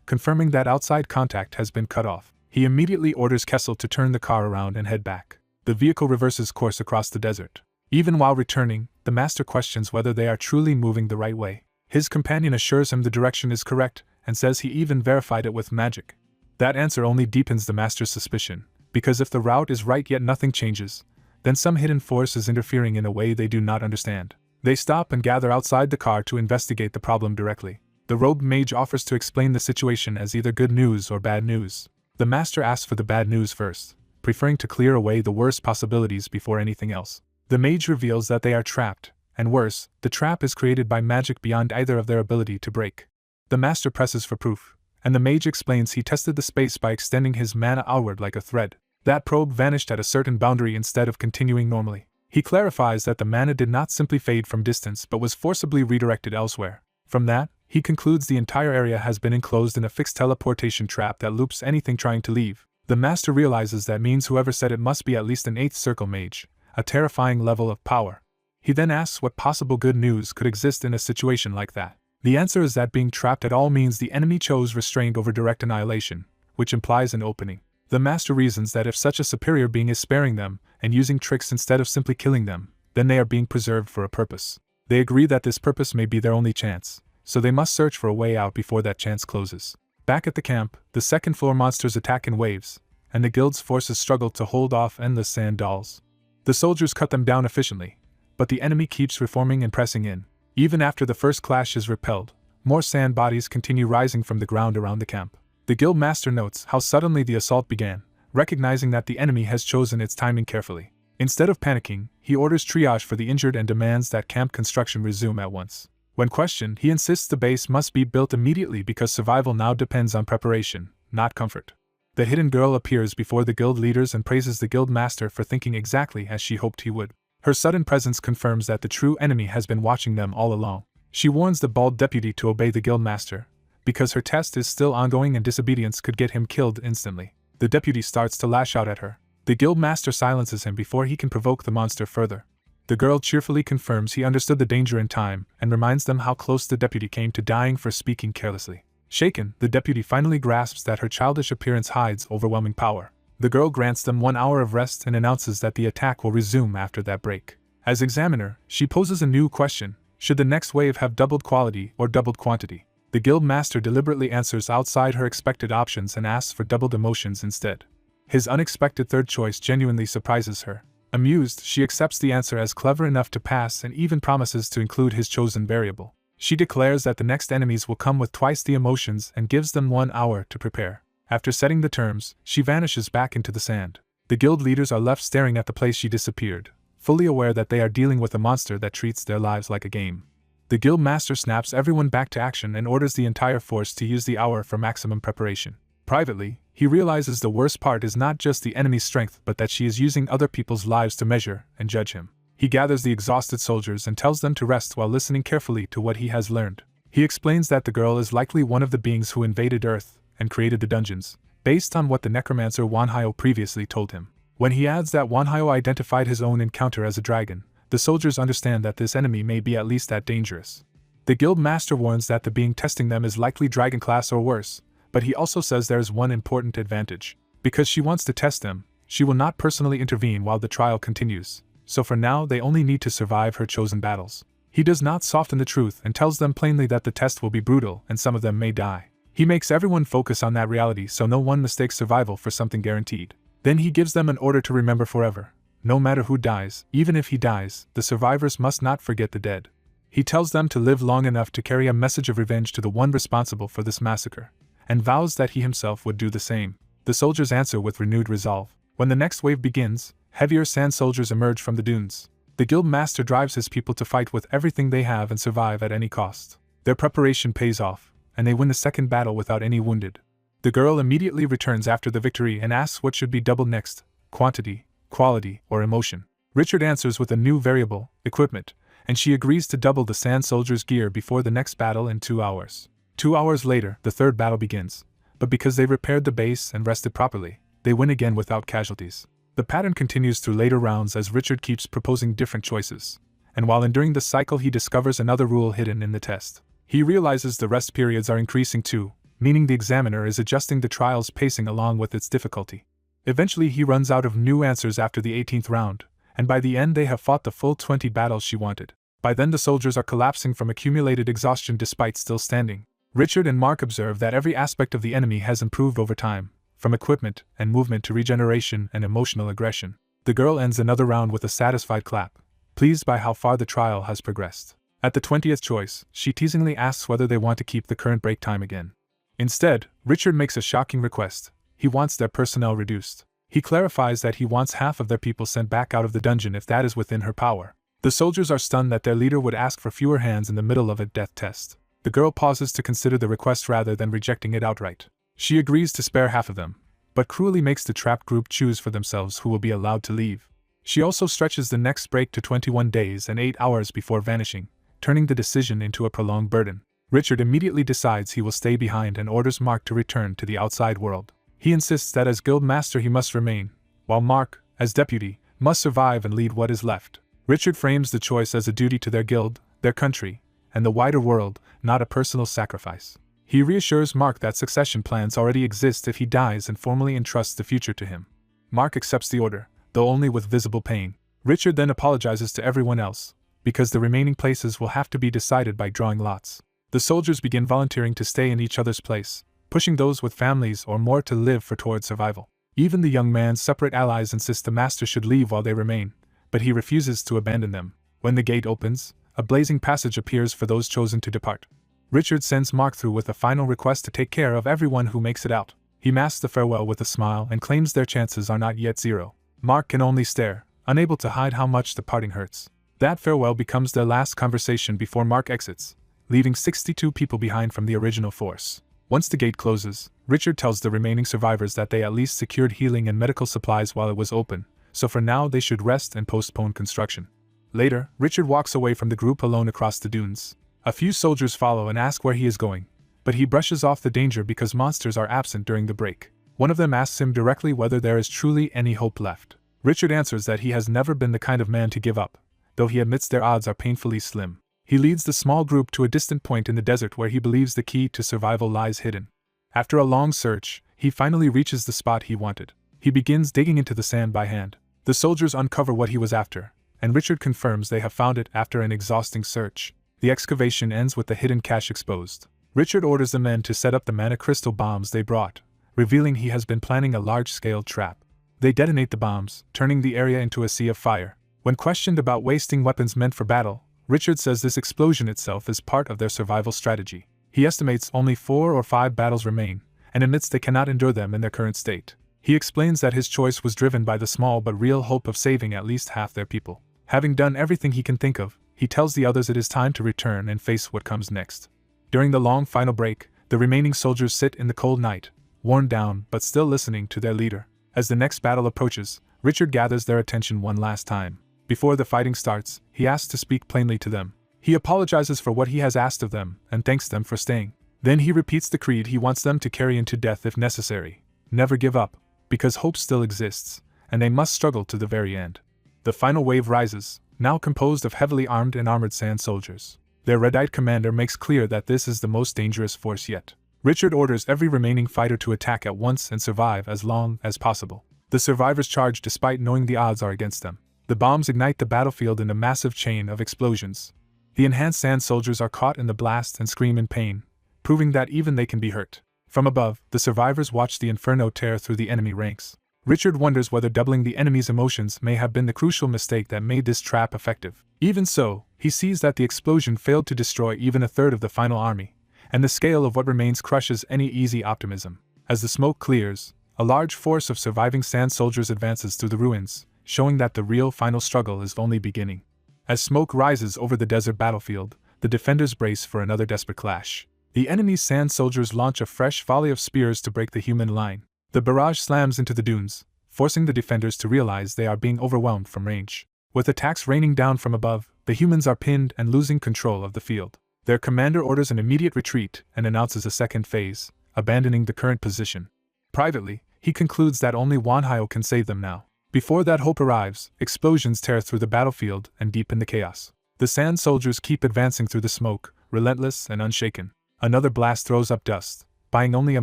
confirming that outside contact has been cut off. He immediately orders Kessel to turn the car around and head back. The vehicle reverses course across the desert. Even while returning, the master questions whether they are truly moving the right way. His companion assures him the direction is correct, and says he even verified it with magic. That answer only deepens the master's suspicion, because if the route is right yet nothing changes, then some hidden force is interfering in a way they do not understand. They stop and gather outside the car to investigate the problem directly. The rogue mage offers to explain the situation as either good news or bad news. The master asks for the bad news first, preferring to clear away the worst possibilities before anything else. The mage reveals that they are trapped, and worse, the trap is created by magic beyond either of their ability to break. The master presses for proof, and the mage explains he tested the space by extending his mana outward like a thread. That probe vanished at a certain boundary instead of continuing normally. He clarifies that the mana did not simply fade from distance but was forcibly redirected elsewhere. From that, he concludes the entire area has been enclosed in a fixed teleportation trap that loops anything trying to leave. The master realizes that means whoever said it must be at least an 8th circle mage, a terrifying level of power. He then asks what possible good news could exist in a situation like that. The answer is that being trapped at all means the enemy chose restraint over direct annihilation, which implies an opening. The master reasons that if such a superior being is sparing them and using tricks instead of simply killing them, then they are being preserved for a purpose. They agree that this purpose may be their only chance, so they must search for a way out before that chance closes. Back at the camp, the second-floor monsters attack in waves, and the guild's forces struggle to hold off endless sand dolls. The soldiers cut them down efficiently, but the enemy keeps reforming and pressing in. Even after the first clash is repelled, more sand bodies continue rising from the ground around the camp. The guild master notes how suddenly the assault began, recognizing that the enemy has chosen its timing carefully. Instead of panicking, he orders triage for the injured and demands that camp construction resume at once. When questioned, he insists the base must be built immediately because survival now depends on preparation, not comfort. The hidden girl appears before the guild leaders and praises the guild master for thinking exactly as she hoped he would. Her sudden presence confirms that the true enemy has been watching them all along. She warns the bald deputy to obey the guild master, because her test is still ongoing and disobedience could get him killed instantly. The deputy starts to lash out at her. The guild master silences him before he can provoke the monster further. The girl cheerfully confirms he understood the danger in time and reminds them how close the deputy came to dying for speaking carelessly. Shaken, the deputy finally grasps that her childish appearance hides overwhelming power. The girl grants them 1 hour of rest and announces that the attack will resume after that break. As examiner, she poses a new question: should the next wave have doubled quality or doubled quantity? The guild master deliberately answers outside her expected options and asks for doubled emotions instead. His unexpected third choice genuinely surprises her. Amused, she accepts the answer as clever enough to pass and even promises to include his chosen variable. She declares that the next enemies will come with twice the emotions and gives them 1 hour to prepare. After setting the terms, she vanishes back into the sand. The guild leaders are left staring at the place she disappeared, fully aware that they are dealing with a monster that treats their lives like a game. The guild master snaps everyone back to action and orders the entire force to use the hour for maximum preparation. Privately, he realizes the worst part is not just the enemy's strength but that she is using other people's lives to measure and judge him. He gathers the exhausted soldiers and tells them to rest while listening carefully to what he has learned. He explains that the girl is likely one of the beings who invaded Earth and created the dungeons, based on what the necromancer Wanhyo previously told him. When he adds that Wanhyo identified his own encounter as a dragon, the soldiers understand that this enemy may be at least that dangerous. The guild master warns that the being testing them is likely dragon class or worse, but he also says there is one important advantage. Because she wants to test them, she will not personally intervene while the trial continues, so for now they only need to survive her chosen battles. He does not soften the truth and tells them plainly that the test will be brutal and some of them may die. He makes everyone focus on that reality so no one mistakes survival for something guaranteed. Then he gives them an order to remember forever: No matter who dies, even if he dies, the survivors must not forget the dead. He tells them to live long enough to carry a message of revenge to the one responsible for this massacre, and vows that he himself would do the same. The soldiers answer with renewed resolve. When the next wave begins, heavier sand soldiers emerge from the dunes. The guild master drives his people to fight with everything they have and survive at any cost. Their preparation pays off, and they win the second battle without any wounded. The girl immediately returns after the victory and asks what should be doubled next: quantity, quality, or emotion. Richard answers with a new variable, equipment, and she agrees to double the sand soldier's gear before the next battle in 2 hours. 2 hours later, the third battle begins, but because they repaired the base and rested properly, they win again without casualties. The pattern continues through later rounds as Richard keeps proposing different choices, and while enduring the cycle he discovers another rule hidden in the test. He realizes the rest periods are increasing too, meaning the examiner is adjusting the trial's pacing along with its difficulty. Eventually he runs out of new answers after the 18th round, and by the end they have fought the full 20 battles she wanted. By then the soldiers are collapsing from accumulated exhaustion despite still standing. Richard and Mark observe that every aspect of the enemy has improved over time, from equipment and movement to regeneration and emotional aggression. The girl ends another round with a satisfied clap, pleased by how far the trial has progressed. At the 20th choice, she teasingly asks whether they want to keep the current break time again. Instead, Richard makes a shocking request. He wants their personnel reduced. He clarifies that he wants half of their people sent back out of the dungeon if that is within her power. The soldiers are stunned that their leader would ask for fewer hands in the middle of a death test. The girl pauses to consider the request rather than rejecting it outright. She agrees to spare half of them, but cruelly makes the trapped group choose for themselves who will be allowed to leave. She also stretches the next break to 21 days and 8 hours before vanishing, turning the decision into a prolonged burden. Richard immediately decides he will stay behind and orders Mark to return to the outside world. He insists that as guild master he must remain, while Mark, as deputy, must survive and lead what is left. Richard frames the choice as a duty to their guild, their country, and the wider world, not a personal sacrifice. He reassures Mark that succession plans already exist if he dies and formally entrusts the future to him. Mark accepts the order, though only with visible pain. Richard then apologizes to everyone else, because the remaining places will have to be decided by drawing lots. The soldiers begin volunteering to stay in each other's place, pushing those with families or more to live for towards survival. Even the young man's separate allies insist the master should leave while they remain, but he refuses to abandon them. When the gate opens, a blazing passage appears for those chosen to depart. Richard sends Mark through with a final request to take care of everyone who makes it out. He masks the farewell with a smile and claims their chances are not yet zero. Mark can only stare, unable to hide how much the parting hurts. That farewell becomes their last conversation before Mark exits, leaving 62 people behind from the original force. Once the gate closes, Richard tells the remaining survivors that they at least secured healing and medical supplies while it was open, so for now they should rest and postpone construction. Later, Richard walks away from the group alone across the dunes. A few soldiers follow and ask where he is going, but he brushes off the danger because monsters are absent during the break. One of them asks him directly whether there is truly any hope left. Richard answers that he has never been the kind of man to give up, though he admits their odds are painfully slim. He leads the small group to a distant point in the desert where he believes the key to survival lies hidden. After a long search, he finally reaches the spot he wanted. He begins digging into the sand by hand. The soldiers uncover what he was after, and Richard confirms they have found it after an exhausting search. The excavation ends with the hidden cache exposed. Richard orders the men to set up the mana crystal bombs they brought, revealing he has been planning a large-scale trap. They detonate the bombs, turning the area into a sea of fire. When questioned about wasting weapons meant for battle, Richard says this explosion itself is part of their survival strategy. He estimates only 4 or 5 battles remain, and admits they cannot endure them in their current state. He explains that his choice was driven by the small but real hope of saving at least half their people. Having done everything he can think of, he tells the others it is time to return and face what comes next. During the long final break, the remaining soldiers sit in the cold night, worn down but still listening to their leader. As the next battle approaches, Richard gathers their attention one last time. Before the fighting starts, he asks to speak plainly to them. He apologizes for what he has asked of them and thanks them for staying. Then he repeats the creed he wants them to carry into death if necessary. Never give up, because hope still exists, and they must struggle to the very end. The final wave rises, now composed of heavily armed and armored sand soldiers. Their red-eyed commander makes clear that this is the most dangerous force yet. Richard orders every remaining fighter to attack at once and survive as long as possible. The survivors charge despite knowing the odds are against them. The bombs ignite the battlefield in a massive chain of explosions. The enhanced sand soldiers are caught in the blast and scream in pain, proving that even they can be hurt. From above, the survivors watch the inferno tear through the enemy ranks. Richard wonders whether doubling the enemy's emotions may have been the crucial mistake that made this trap effective. Even so, he sees that the explosion failed to destroy even a third of the final army, and the scale of what remains crushes any easy optimism. As the smoke clears, a large force of surviving sand soldiers advances through the ruins, showing that the real final struggle is only beginning. As smoke rises over the desert battlefield, the defenders brace for another desperate clash. The enemy's sand soldiers launch a fresh volley of spears to break the human line. The barrage slams into the dunes, forcing the defenders to realize they are being overwhelmed from range. With attacks raining down from above, the humans are pinned and losing control of the field. Their commander orders an immediate retreat and announces a second phase, abandoning the current position. Privately, he concludes that only Manhwa can save them now. Before that hope arrives, explosions tear through the battlefield and deepen the chaos. The sand soldiers keep advancing through the smoke, relentless and unshaken. Another blast throws up dust, buying only a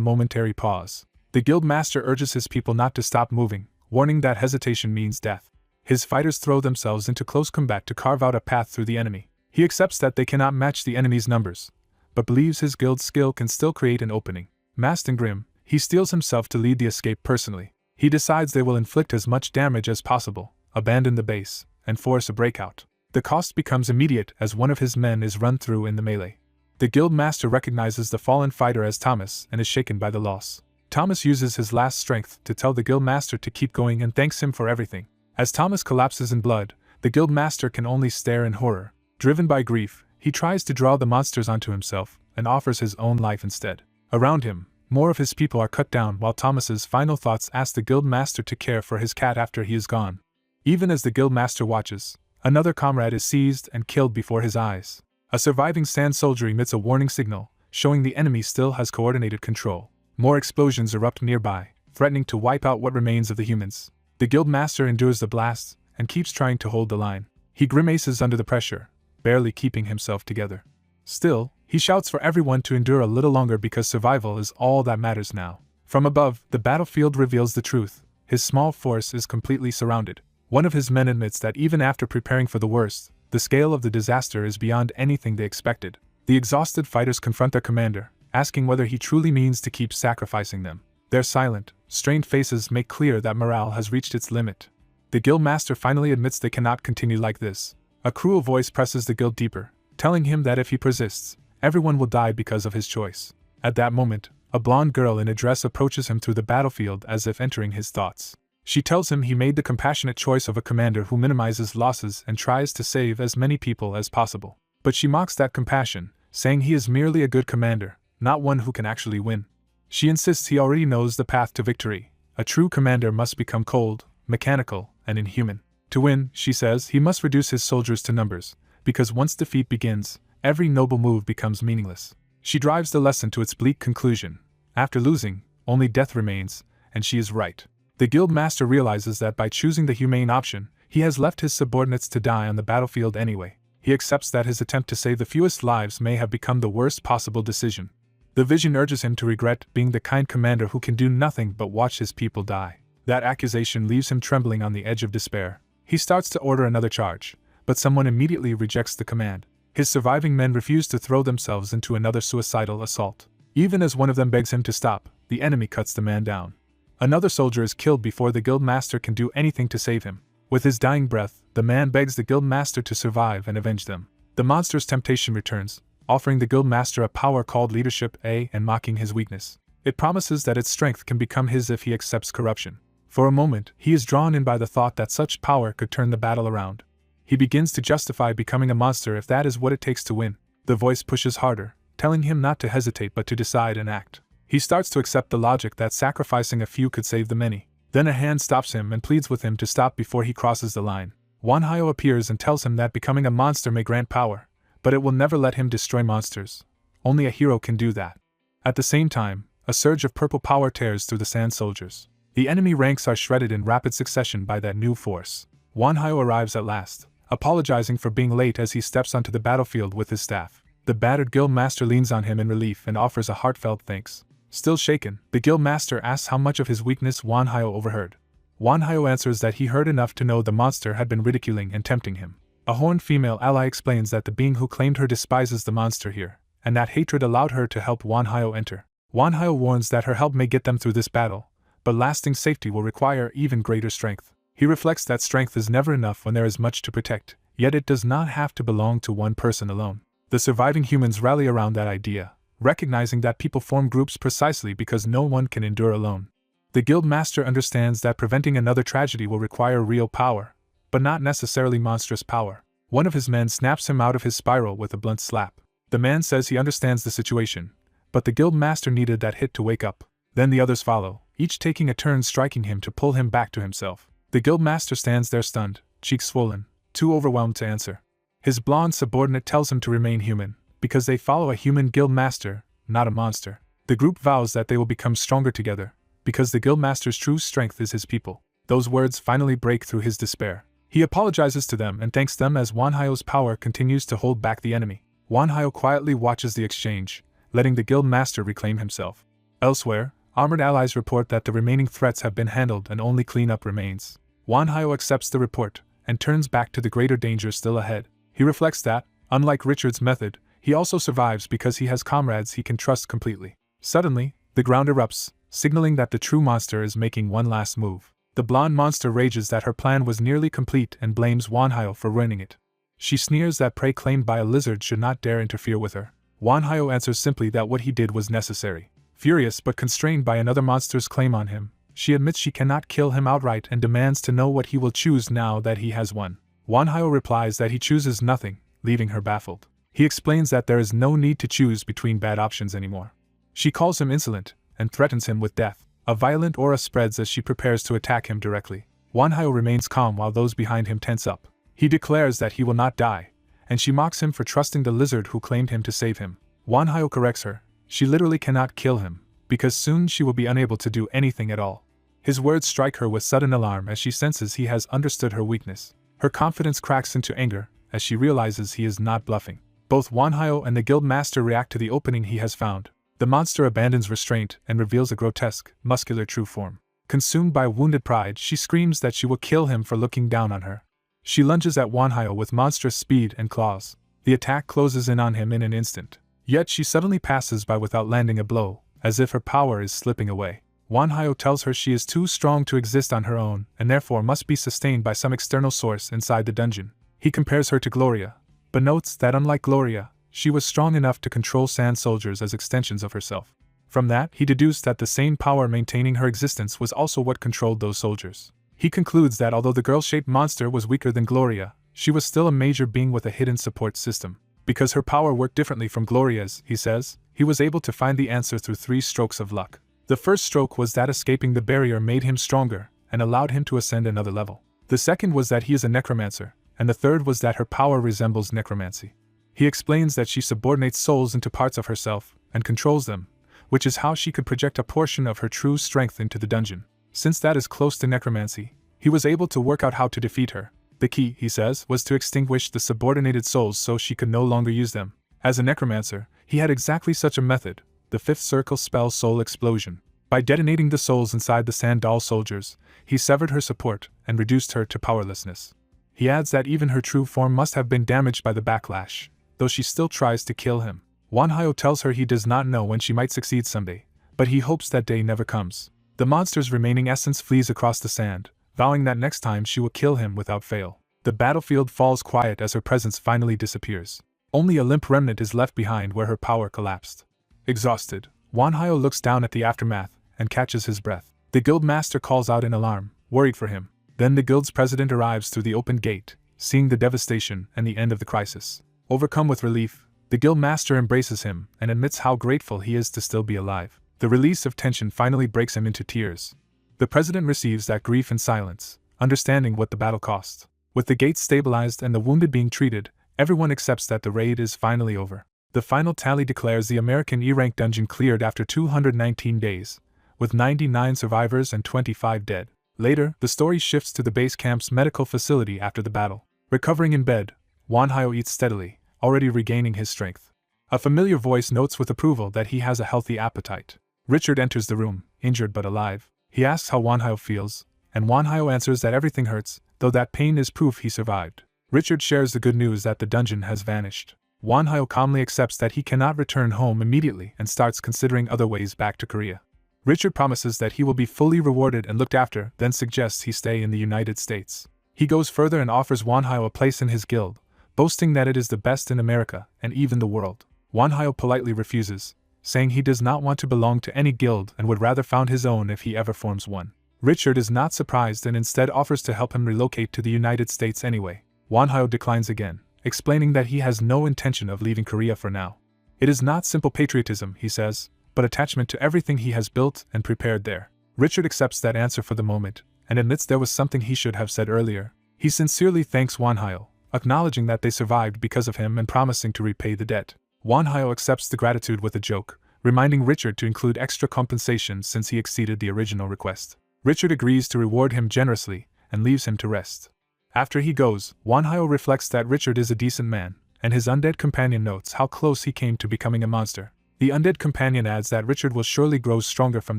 momentary pause. The guild master urges his people not to stop moving, warning that hesitation means death. His fighters throw themselves into close combat to carve out a path through the enemy. He accepts that they cannot match the enemy's numbers, but believes his guild's skill can still create an opening. Masked and grim, he steels himself to lead the escape personally. He decides they will inflict as much damage as possible, abandon the base, and force a breakout. The cost becomes immediate as one of his men is run through in the melee. The guild master recognizes the fallen fighter as Thomas and is shaken by the loss. Thomas uses his last strength to tell the guild master to keep going and thanks him for everything. As Thomas collapses in blood, the guild master can only stare in horror. Driven by grief, he tries to draw the monsters onto himself and offers his own life instead. Around him, more of his people are cut down while Thomas's final thoughts ask the guild master to care for his cat after he is gone. Even as the guild master watches, another comrade is seized and killed before his eyes. A surviving sand soldier emits a warning signal, showing the enemy still has coordinated control. More explosions erupt nearby, threatening to wipe out what remains of the humans. The guild master endures the blast and keeps trying to hold the line. He grimaces under the pressure, barely keeping himself together. Still, he shouts for everyone to endure a little longer because survival is all that matters now. From above, the battlefield reveals the truth. His small force is completely surrounded. One of his men admits that even after preparing for the worst, the scale of the disaster is beyond anything they expected. The exhausted fighters confront their commander, asking whether he truly means to keep sacrificing them. Their silent, strained faces make clear that morale has reached its limit. The guild master finally admits they cannot continue like this. A cruel voice presses the guild deeper, telling him that if he persists, everyone will die because of his choice. At that moment, a blonde girl in a dress approaches him through the battlefield as if entering his thoughts. She tells him he made the compassionate choice of a commander who minimizes losses and tries to save as many people as possible. But she mocks that compassion, saying he is merely a good commander, not one who can actually win. She insists he already knows the path to victory. A true commander must become cold, mechanical, and inhuman. To win, she says, he must reduce his soldiers to numbers, because once defeat begins, every noble move becomes meaningless. She drives the lesson to its bleak conclusion. After losing, only death remains, and she is right. The guild master realizes that by choosing the humane option, he has left his subordinates to die on the battlefield anyway. He accepts that his attempt to save the fewest lives may have become the worst possible decision. The vision urges him to regret being the kind commander who can do nothing but watch his people die. That accusation leaves him trembling on the edge of despair. He starts to order another charge, but someone immediately rejects the command. His surviving men refuse to throw themselves into another suicidal assault. Even as one of them begs him to stop, the enemy cuts the man down. Another soldier is killed before the guild master can do anything to save him. With his dying breath, the man begs the guild master to survive and avenge them. The monster's temptation returns, offering the guild master a power called leadership and mocking his weakness. It promises that its strength can become his if he accepts corruption. For a moment, he is drawn in by the thought that such power could turn the battle around. He begins to justify becoming a monster if that is what it takes to win. The voice pushes harder, telling him not to hesitate but to decide and act. He starts to accept the logic that sacrificing a few could save the many. Then a hand stops him and pleads with him to stop before he crosses the line. Manhwa appears and tells him that becoming a monster may grant power, but it will never let him destroy monsters. Only a hero can do that. At the same time, a surge of purple power tears through the sand soldiers. The enemy ranks are shredded in rapid succession by that new force. Manhwa arrives at last, apologizing for being late as he steps onto the battlefield with his staff. The battered guild master leans on him in relief and offers a heartfelt thanks. Still shaken, the guild master asks how much of his weakness Manhwa overheard. Manhwa answers that he heard enough to know the monster had been ridiculing and tempting him. A horned female ally explains that the being who claimed her despises the monster here, and that hatred allowed her to help Manhwa enter. Manhwa warns that her help may get them through this battle, but lasting safety will require even greater strength. He reflects that strength is never enough when there is much to protect, yet it does not have to belong to one person alone. The surviving humans rally around that idea, recognizing that people form groups precisely because no one can endure alone. The guild master understands that preventing another tragedy will require real power, but not necessarily monstrous power. One of his men snaps him out of his spiral with a blunt slap. The man says he understands the situation, but the guild master needed that hit to wake up. Then the others follow, each taking a turn striking him to pull him back to himself. The guild master stands there stunned, cheeks swollen, too overwhelmed to answer. His blonde subordinate tells him to remain human, because they follow a human guild master, not a monster. The group vows that they will become stronger together, because the guild master's true strength is his people. Those words finally break through his despair. He apologizes to them and thanks them as Wanhyo's power continues to hold back the enemy. Wanhyo quietly watches the exchange, letting the guild master reclaim himself. Elsewhere, armored allies report that the remaining threats have been handled and only cleanup remains. Wanhyo accepts the report and turns back to the greater danger still ahead. He reflects that, unlike Richard's method, he also survives because he has comrades he can trust completely. Suddenly, the ground erupts, signaling that the true monster is making one last move. The blonde monster rages that her plan was nearly complete and blames Wanhyo for ruining it. She sneers that prey claimed by a lizard should not dare interfere with her. Wanhyo answers simply that what he did was necessary. Furious but constrained by another monster's claim on him, she admits she cannot kill him outright and demands to know what he will choose now that he has won. Wanhyo replies that he chooses nothing, leaving her baffled. He explains that there is no need to choose between bad options anymore. She calls him insolent and threatens him with death. A violent aura spreads as she prepares to attack him directly. Wanhyo remains calm while those behind him tense up. He declares that he will not die, and she mocks him for trusting the lizard who claimed him to save him. Wanhyo corrects her. She literally cannot kill him, because soon she will be unable to do anything at all. His words strike her with sudden alarm as she senses he has understood her weakness. Her confidence cracks into anger as she realizes he is not bluffing. Both Wanhyo and the guild master react to the opening he has found. The monster abandons restraint and reveals a grotesque, muscular true form. Consumed by wounded pride, she screams that she will kill him for looking down on her. She lunges at Wanhyo with monstrous speed and claws. The attack closes in on him in an instant. Yet she suddenly passes by without landing a blow, as if her power is slipping away. Wanhyo tells her she is too strong to exist on her own and therefore must be sustained by some external source inside the dungeon. He compares her to Gloria, but notes that unlike Gloria, she was strong enough to control sand soldiers as extensions of herself. From that, he deduced that the same power maintaining her existence was also what controlled those soldiers. He concludes that although the girl-shaped monster was weaker than Gloria, she was still a major being with a hidden support system. Because her power worked differently from Gloria's, he says, he was able to find the answer through 3 strokes of luck. The first stroke was that escaping the barrier made him stronger and allowed him to ascend another level. The second was that he is a necromancer, and the third was that her power resembles necromancy. He explains that she subordinates souls into parts of herself and controls them, which is how she could project a portion of her true strength into the dungeon. Since that is close to necromancy, he was able to work out how to defeat her. The key, he says, was to extinguish the subordinated souls so she could no longer use them. As a necromancer, he had exactly such a method, the 5th circle spell Soul Explosion. By detonating the souls inside the sand doll soldiers, he severed her support and reduced her to powerlessness. He adds that even her true form must have been damaged by the backlash, though she still tries to kill him. Wanhyo tells her he does not know when she might succeed someday, but he hopes that day never comes. The monster's remaining essence flees across the sand, vowing that next time she will kill him without fail. The battlefield falls quiet as her presence finally disappears. Only a limp remnant is left behind where her power collapsed. Exhausted, Wanhyo looks down at the aftermath and catches his breath. The guild master calls out in alarm, worried for him. Then the guild's president arrives through the open gate, seeing the devastation and the end of the crisis. Overcome with relief, the guild master embraces him and admits how grateful he is to still be alive. The release of tension finally breaks him into tears. The president receives that grief in silence, understanding what the battle cost. With the gates stabilized and the wounded being treated, everyone accepts that the raid is finally over. The final tally declares the American E-rank dungeon cleared after 219 days, with 99 survivors and 25 dead. Later, the story shifts to the base camp's medical facility after the battle. Recovering in bed, Wanhyo eats steadily, already regaining his strength. A familiar voice notes with approval that he has a healthy appetite. Richard enters the room, injured but alive. He asks how Wanhyo feels, and Wanhyo answers that everything hurts, though that pain is proof he survived. Richard shares the good news that the dungeon has vanished. Wanhyo calmly accepts that he cannot return home immediately and starts considering other ways back to Korea. Richard promises that he will be fully rewarded and looked after, then suggests he stay in the United States. He goes further and offers Wanhyo a place in his guild, boasting that it is the best in America and even the world. Wanhyo politely refuses, saying he does not want to belong to any guild and would rather found his own if he ever forms one. Richard is not surprised and instead offers to help him relocate to the United States anyway. Wanhyo declines again, explaining that he has no intention of leaving Korea for now. It is not simple patriotism, he says, but attachment to everything he has built and prepared there. Richard accepts that answer for the moment, and admits there was something he should have said earlier. He sincerely thanks Wanhyo, acknowledging that they survived because of him and promising to repay the debt. Wanhyo accepts the gratitude with a joke, reminding Richard to include extra compensation since he exceeded the original request. Richard agrees to reward him generously, and leaves him to rest. After he goes, Wanhyo reflects that Richard is a decent man, and his undead companion notes how close he came to becoming a monster. The undead companion adds that Richard will surely grow stronger from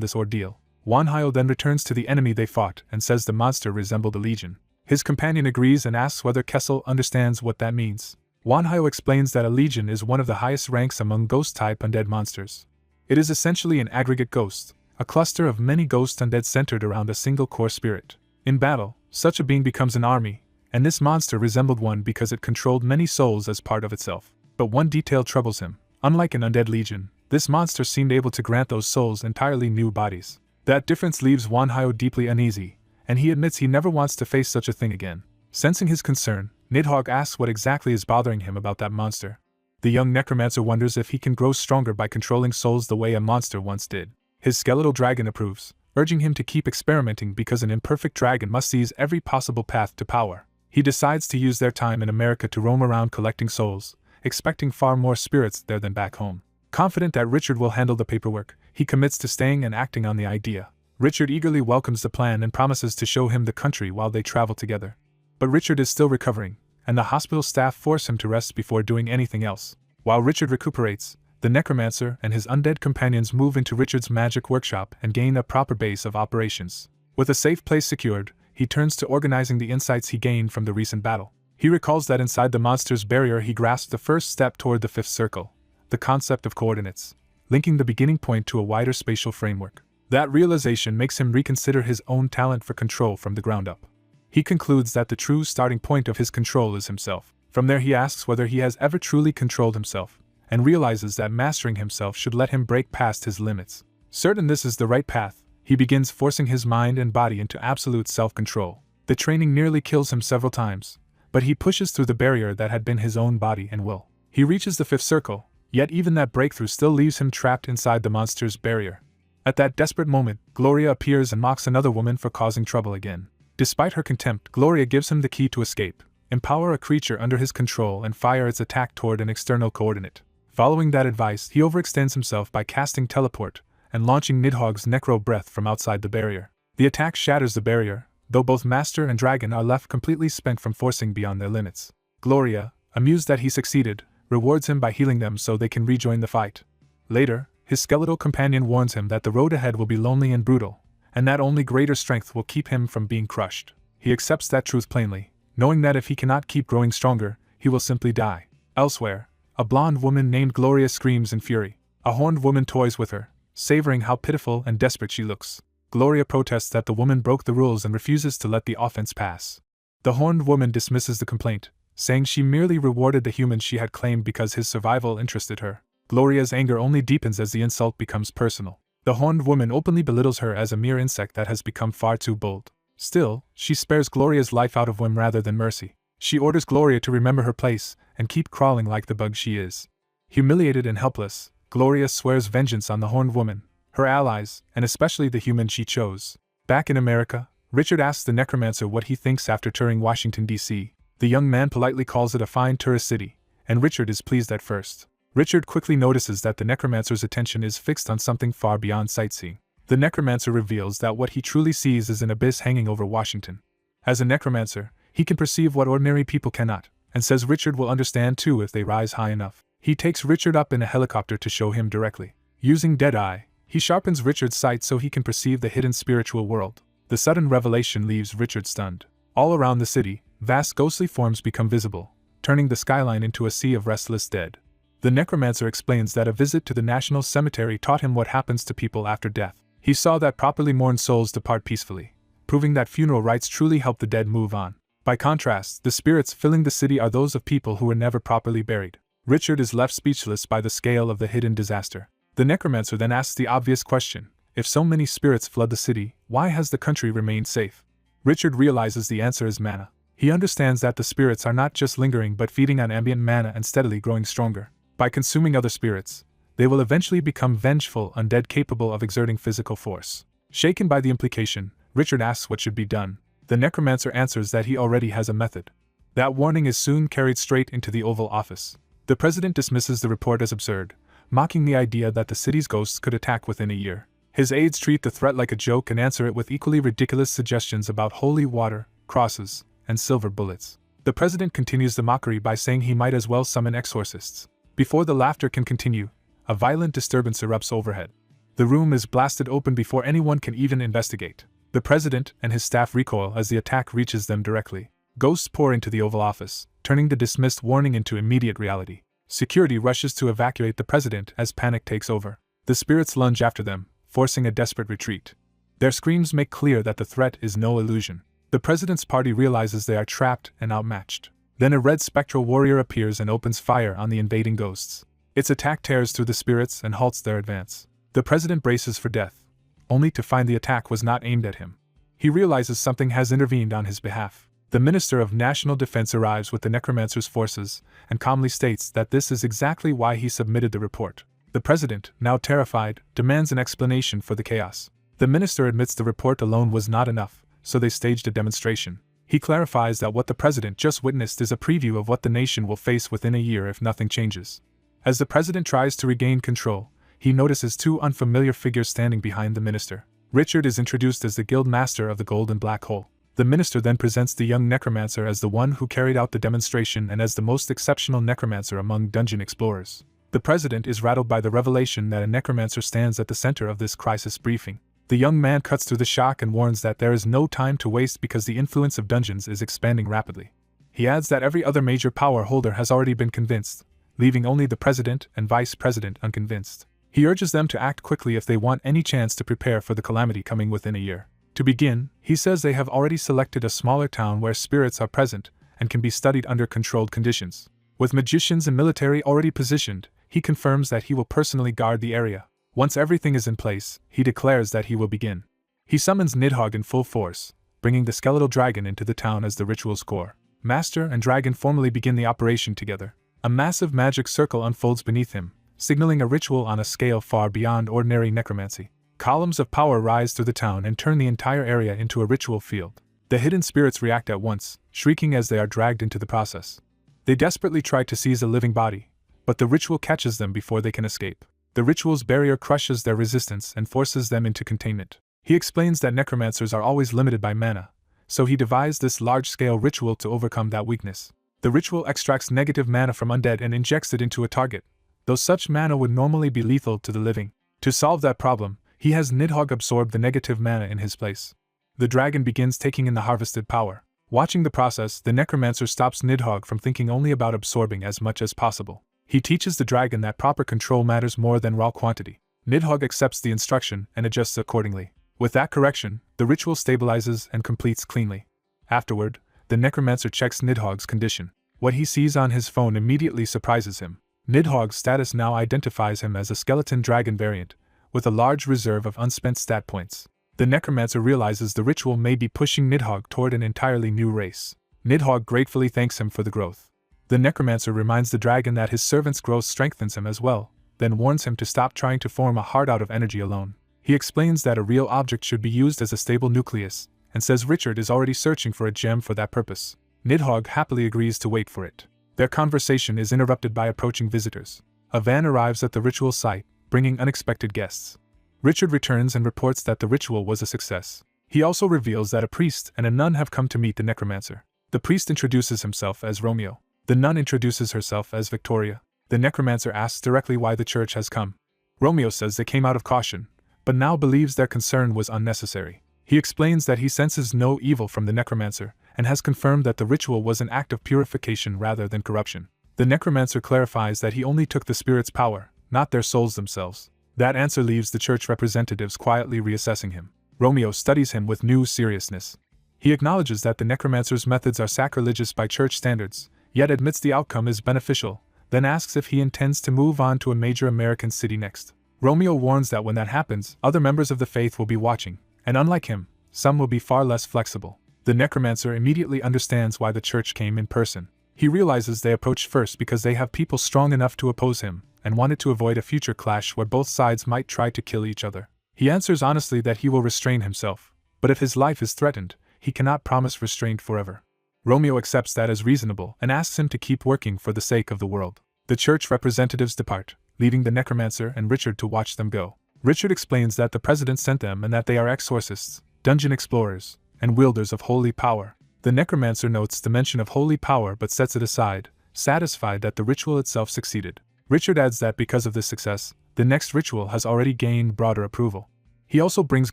this ordeal. Wanhyo then returns to the enemy they fought and says the monster resembled a legion. His companion agrees and asks whether Kessel understands what that means. Wanhyo explains that a legion is one of the highest ranks among ghost-type undead monsters. It is essentially an aggregate ghost, a cluster of many ghost undead centered around a single core spirit. In battle, such a being becomes an army, and this monster resembled one because it controlled many souls as part of itself. But one detail troubles him. Unlike an undead legion, this monster seemed able to grant those souls entirely new bodies. That difference leaves Wanhyo deeply uneasy, and he admits he never wants to face such a thing again. Sensing his concern, Nidhogg asks what exactly is bothering him about that monster. The young necromancer wonders if he can grow stronger by controlling souls the way a monster once did. His skeletal dragon approves, urging him to keep experimenting because an imperfect dragon must seize every possible path to power. He decides to use their time in America to roam around collecting souls, expecting far more spirits there than back home. Confident that Richard will handle the paperwork, he commits to staying and acting on the idea. Richard eagerly welcomes the plan and promises to show him the country while they travel together. But Richard is still recovering, and the hospital staff force him to rest before doing anything else. While Richard recuperates, the necromancer and his undead companions move into Richard's magic workshop and gain a proper base of operations. With a safe place secured, he turns to organizing the insights he gained from the recent battle. He recalls that inside the monster's barrier he grasped the first step toward the fifth circle, the concept of coordinates, linking the beginning point to a wider spatial framework. That realization makes him reconsider his own talent for control from the ground up. He concludes that the true starting point of his control is himself. From there he asks whether he has ever truly controlled himself, and realizes that mastering himself should let him break past his limits. Certain this is the right path, he begins forcing his mind and body into absolute self-control. The training nearly kills him several times, but he pushes through the barrier that had been his own body and will. He reaches the fifth circle, yet even that breakthrough still leaves him trapped inside the monster's barrier. At that desperate moment, Gloria appears and mocks another woman for causing trouble again. Despite her contempt, Gloria gives him the key to escape, empower a creature under his control and fire its attack toward an external coordinate. Following that advice, he overextends himself by casting teleport and launching Nidhogg's necro breath from outside the barrier. The attack shatters the barrier, though both master and dragon are left completely spent from forcing beyond their limits. Gloria, amused that he succeeded, rewards him by healing them so they can rejoin the fight. Later, his skeletal companion warns him that the road ahead will be lonely and brutal, and that only greater strength will keep him from being crushed. He accepts that truth plainly, knowing that if he cannot keep growing stronger, he will simply die. Elsewhere, a blonde woman named Gloria screams in fury. A horned woman toys with her, savoring how pitiful and desperate she looks. Gloria protests that the woman broke the rules and refuses to let the offense pass. The horned woman dismisses the complaint, saying she merely rewarded the human she had claimed because his survival interested her. Gloria's anger only deepens as the insult becomes personal. The horned woman openly belittles her as a mere insect that has become far too bold. Still, she spares Gloria's life out of whim rather than mercy. She orders Gloria to remember her place and keep crawling like the bug she is. Humiliated and helpless, Gloria swears vengeance on the horned woman, her allies, and especially the human she chose. Back in America, Richard asks the necromancer what he thinks after touring Washington, D.C. The young man politely calls it a fine tourist city, and Richard is pleased at first. Richard quickly notices that the necromancer's attention is fixed on something far beyond sightseeing. The necromancer reveals that what he truly sees is an abyss hanging over Washington. As a necromancer, he can perceive what ordinary people cannot, and says Richard will understand too if they rise high enough. He takes Richard up in a helicopter to show him directly. Using Deadeye, he sharpens Richard's sight so he can perceive the hidden spiritual world. The sudden revelation leaves Richard stunned. All around the city, vast ghostly forms become visible, turning the skyline into a sea of restless dead. The necromancer explains that a visit to the National Cemetery taught him what happens to people after death. He saw that properly mourned souls depart peacefully, proving that funeral rites truly help the dead move on. By contrast, the spirits filling the city are those of people who were never properly buried. Richard is left speechless by the scale of the hidden disaster. The necromancer then asks the obvious question: if so many spirits flood the city, why has the country remained safe? Richard realizes the answer is mana. He understands that the spirits are not just lingering but feeding on ambient mana and steadily growing stronger. By consuming other spirits, they will eventually become vengeful undead capable of exerting physical force. Shaken by the implication, Richard asks what should be done. The necromancer answers that he already has a method. That warning is soon carried straight into the Oval Office. The president dismisses the report as absurd, mocking the idea that the city's ghosts could attack within a year. His aides treat the threat like a joke and answer it with equally ridiculous suggestions about holy water, crosses, and silver bullets. The president continues the mockery by saying he might as well summon exorcists. Before the laughter can continue, a violent disturbance erupts overhead. The room is blasted open before anyone can even investigate. The president and his staff recoil as the attack reaches them directly. Ghosts pour into the Oval Office, turning the dismissed warning into immediate reality. Security rushes to evacuate the president as panic takes over. The spirits lunge after them, forcing a desperate retreat. Their screams make clear that the threat is no illusion. The president's party realizes they are trapped and outmatched. Then a red spectral warrior appears and opens fire on the invading ghosts. Its attack tears through the spirits and halts their advance. The president braces for death, only to find the attack was not aimed at him. He realizes something has intervened on his behalf. The Minister of National Defense arrives with the necromancer's forces and calmly states that this is exactly why he submitted the report. The president, now terrified, demands an explanation for the chaos. The minister admits the report alone was not enough, so they staged a demonstration. He clarifies that what the president just witnessed is a preview of what the nation will face within a year if nothing changes. As the president tries to regain control, he notices two unfamiliar figures standing behind the minister. Richard is introduced as the guild master of the Golden Black Hole. The minister then presents the young necromancer as the one who carried out the demonstration and as the most exceptional necromancer among dungeon explorers. The president is rattled by the revelation that a necromancer stands at the center of this crisis briefing. The young man cuts through the shock and warns that there is no time to waste because the influence of dungeons is expanding rapidly. He adds that every other major power holder has already been convinced, leaving only the president and vice president unconvinced. He urges them to act quickly if they want any chance to prepare for the calamity coming within a year. To begin, he says they have already selected a smaller town where spirits are present and can be studied under controlled conditions. With magicians and military already positioned, he confirms that he will personally guard the area. Once everything is in place, he declares that he will begin. He summons Nidhogg in full force, bringing the skeletal dragon into the town as the ritual's core. Master and dragon formally begin the operation together. A massive magic circle unfolds beneath him, signaling a ritual on a scale far beyond ordinary necromancy. Columns of power rise through the town and turn the entire area into a ritual field. The hidden spirits react at once, shrieking as they are dragged into the process. They desperately try to seize a living body, but the ritual catches them before they can escape. The ritual's barrier crushes their resistance and forces them into containment. He explains that necromancers are always limited by mana, so he devised this large-scale ritual to overcome that weakness. The ritual extracts negative mana from undead and injects it into a target, though such mana would normally be lethal to the living. To solve that problem, he has Nidhogg absorb the negative mana in his place. The dragon begins taking in the harvested power. Watching the process, the necromancer stops Nidhogg from thinking only about absorbing as much as possible. He teaches the dragon that proper control matters more than raw quantity. Nidhogg accepts the instruction and adjusts accordingly. With that correction, the ritual stabilizes and completes cleanly. Afterward, the necromancer checks Nidhogg's condition. What he sees on his phone immediately surprises him. Nidhogg's status now identifies him as a skeleton dragon variant, with a large reserve of unspent stat points. The necromancer realizes the ritual may be pushing Nidhogg toward an entirely new race. Nidhogg gratefully thanks him for the growth. The necromancer reminds the dragon that his servant's growth strengthens him as well, then warns him to stop trying to form a heart out of energy alone. He explains that a real object should be used as a stable nucleus, and says Richard is already searching for a gem for that purpose. Nidhogg happily agrees to wait for it. Their conversation is interrupted by approaching visitors. A van arrives at the ritual site, bringing unexpected guests. Richard returns and reports that the ritual was a success. He also reveals that a priest and a nun have come to meet the necromancer. The priest introduces himself as Romeo. The nun introduces herself as Victoria. The necromancer asks directly why the church has come. Romeo says they came out of caution, but now believes their concern was unnecessary. He explains that he senses no evil from the necromancer, and has confirmed that the ritual was an act of purification rather than corruption. The necromancer clarifies that he only took the spirit's power, not their souls themselves. That answer leaves the church representatives quietly reassessing him. Romeo studies him with new seriousness. He acknowledges that the necromancer's methods are sacrilegious by church standards, yet admits the outcome is beneficial, then asks if he intends to move on to a major American city next. Romeo warns that when that happens, other members of the faith will be watching, and unlike him, some will be far less flexible. The necromancer immediately understands why the church came in person. He realizes they approached first because they have people strong enough to oppose him, and wanted to avoid a future clash where both sides might try to kill each other. He answers honestly that he will restrain himself, but if his life is threatened, he cannot promise restraint forever. Romeo accepts that as reasonable and asks him to keep working for the sake of the world. The church representatives depart, leaving the necromancer and Richard to watch them go. Richard explains that the president sent them and that they are exorcists, dungeon explorers, and wielders of holy power. The necromancer notes the mention of holy power but sets it aside, satisfied that the ritual itself succeeded. Richard adds that because of this success, the next ritual has already gained broader approval. He also brings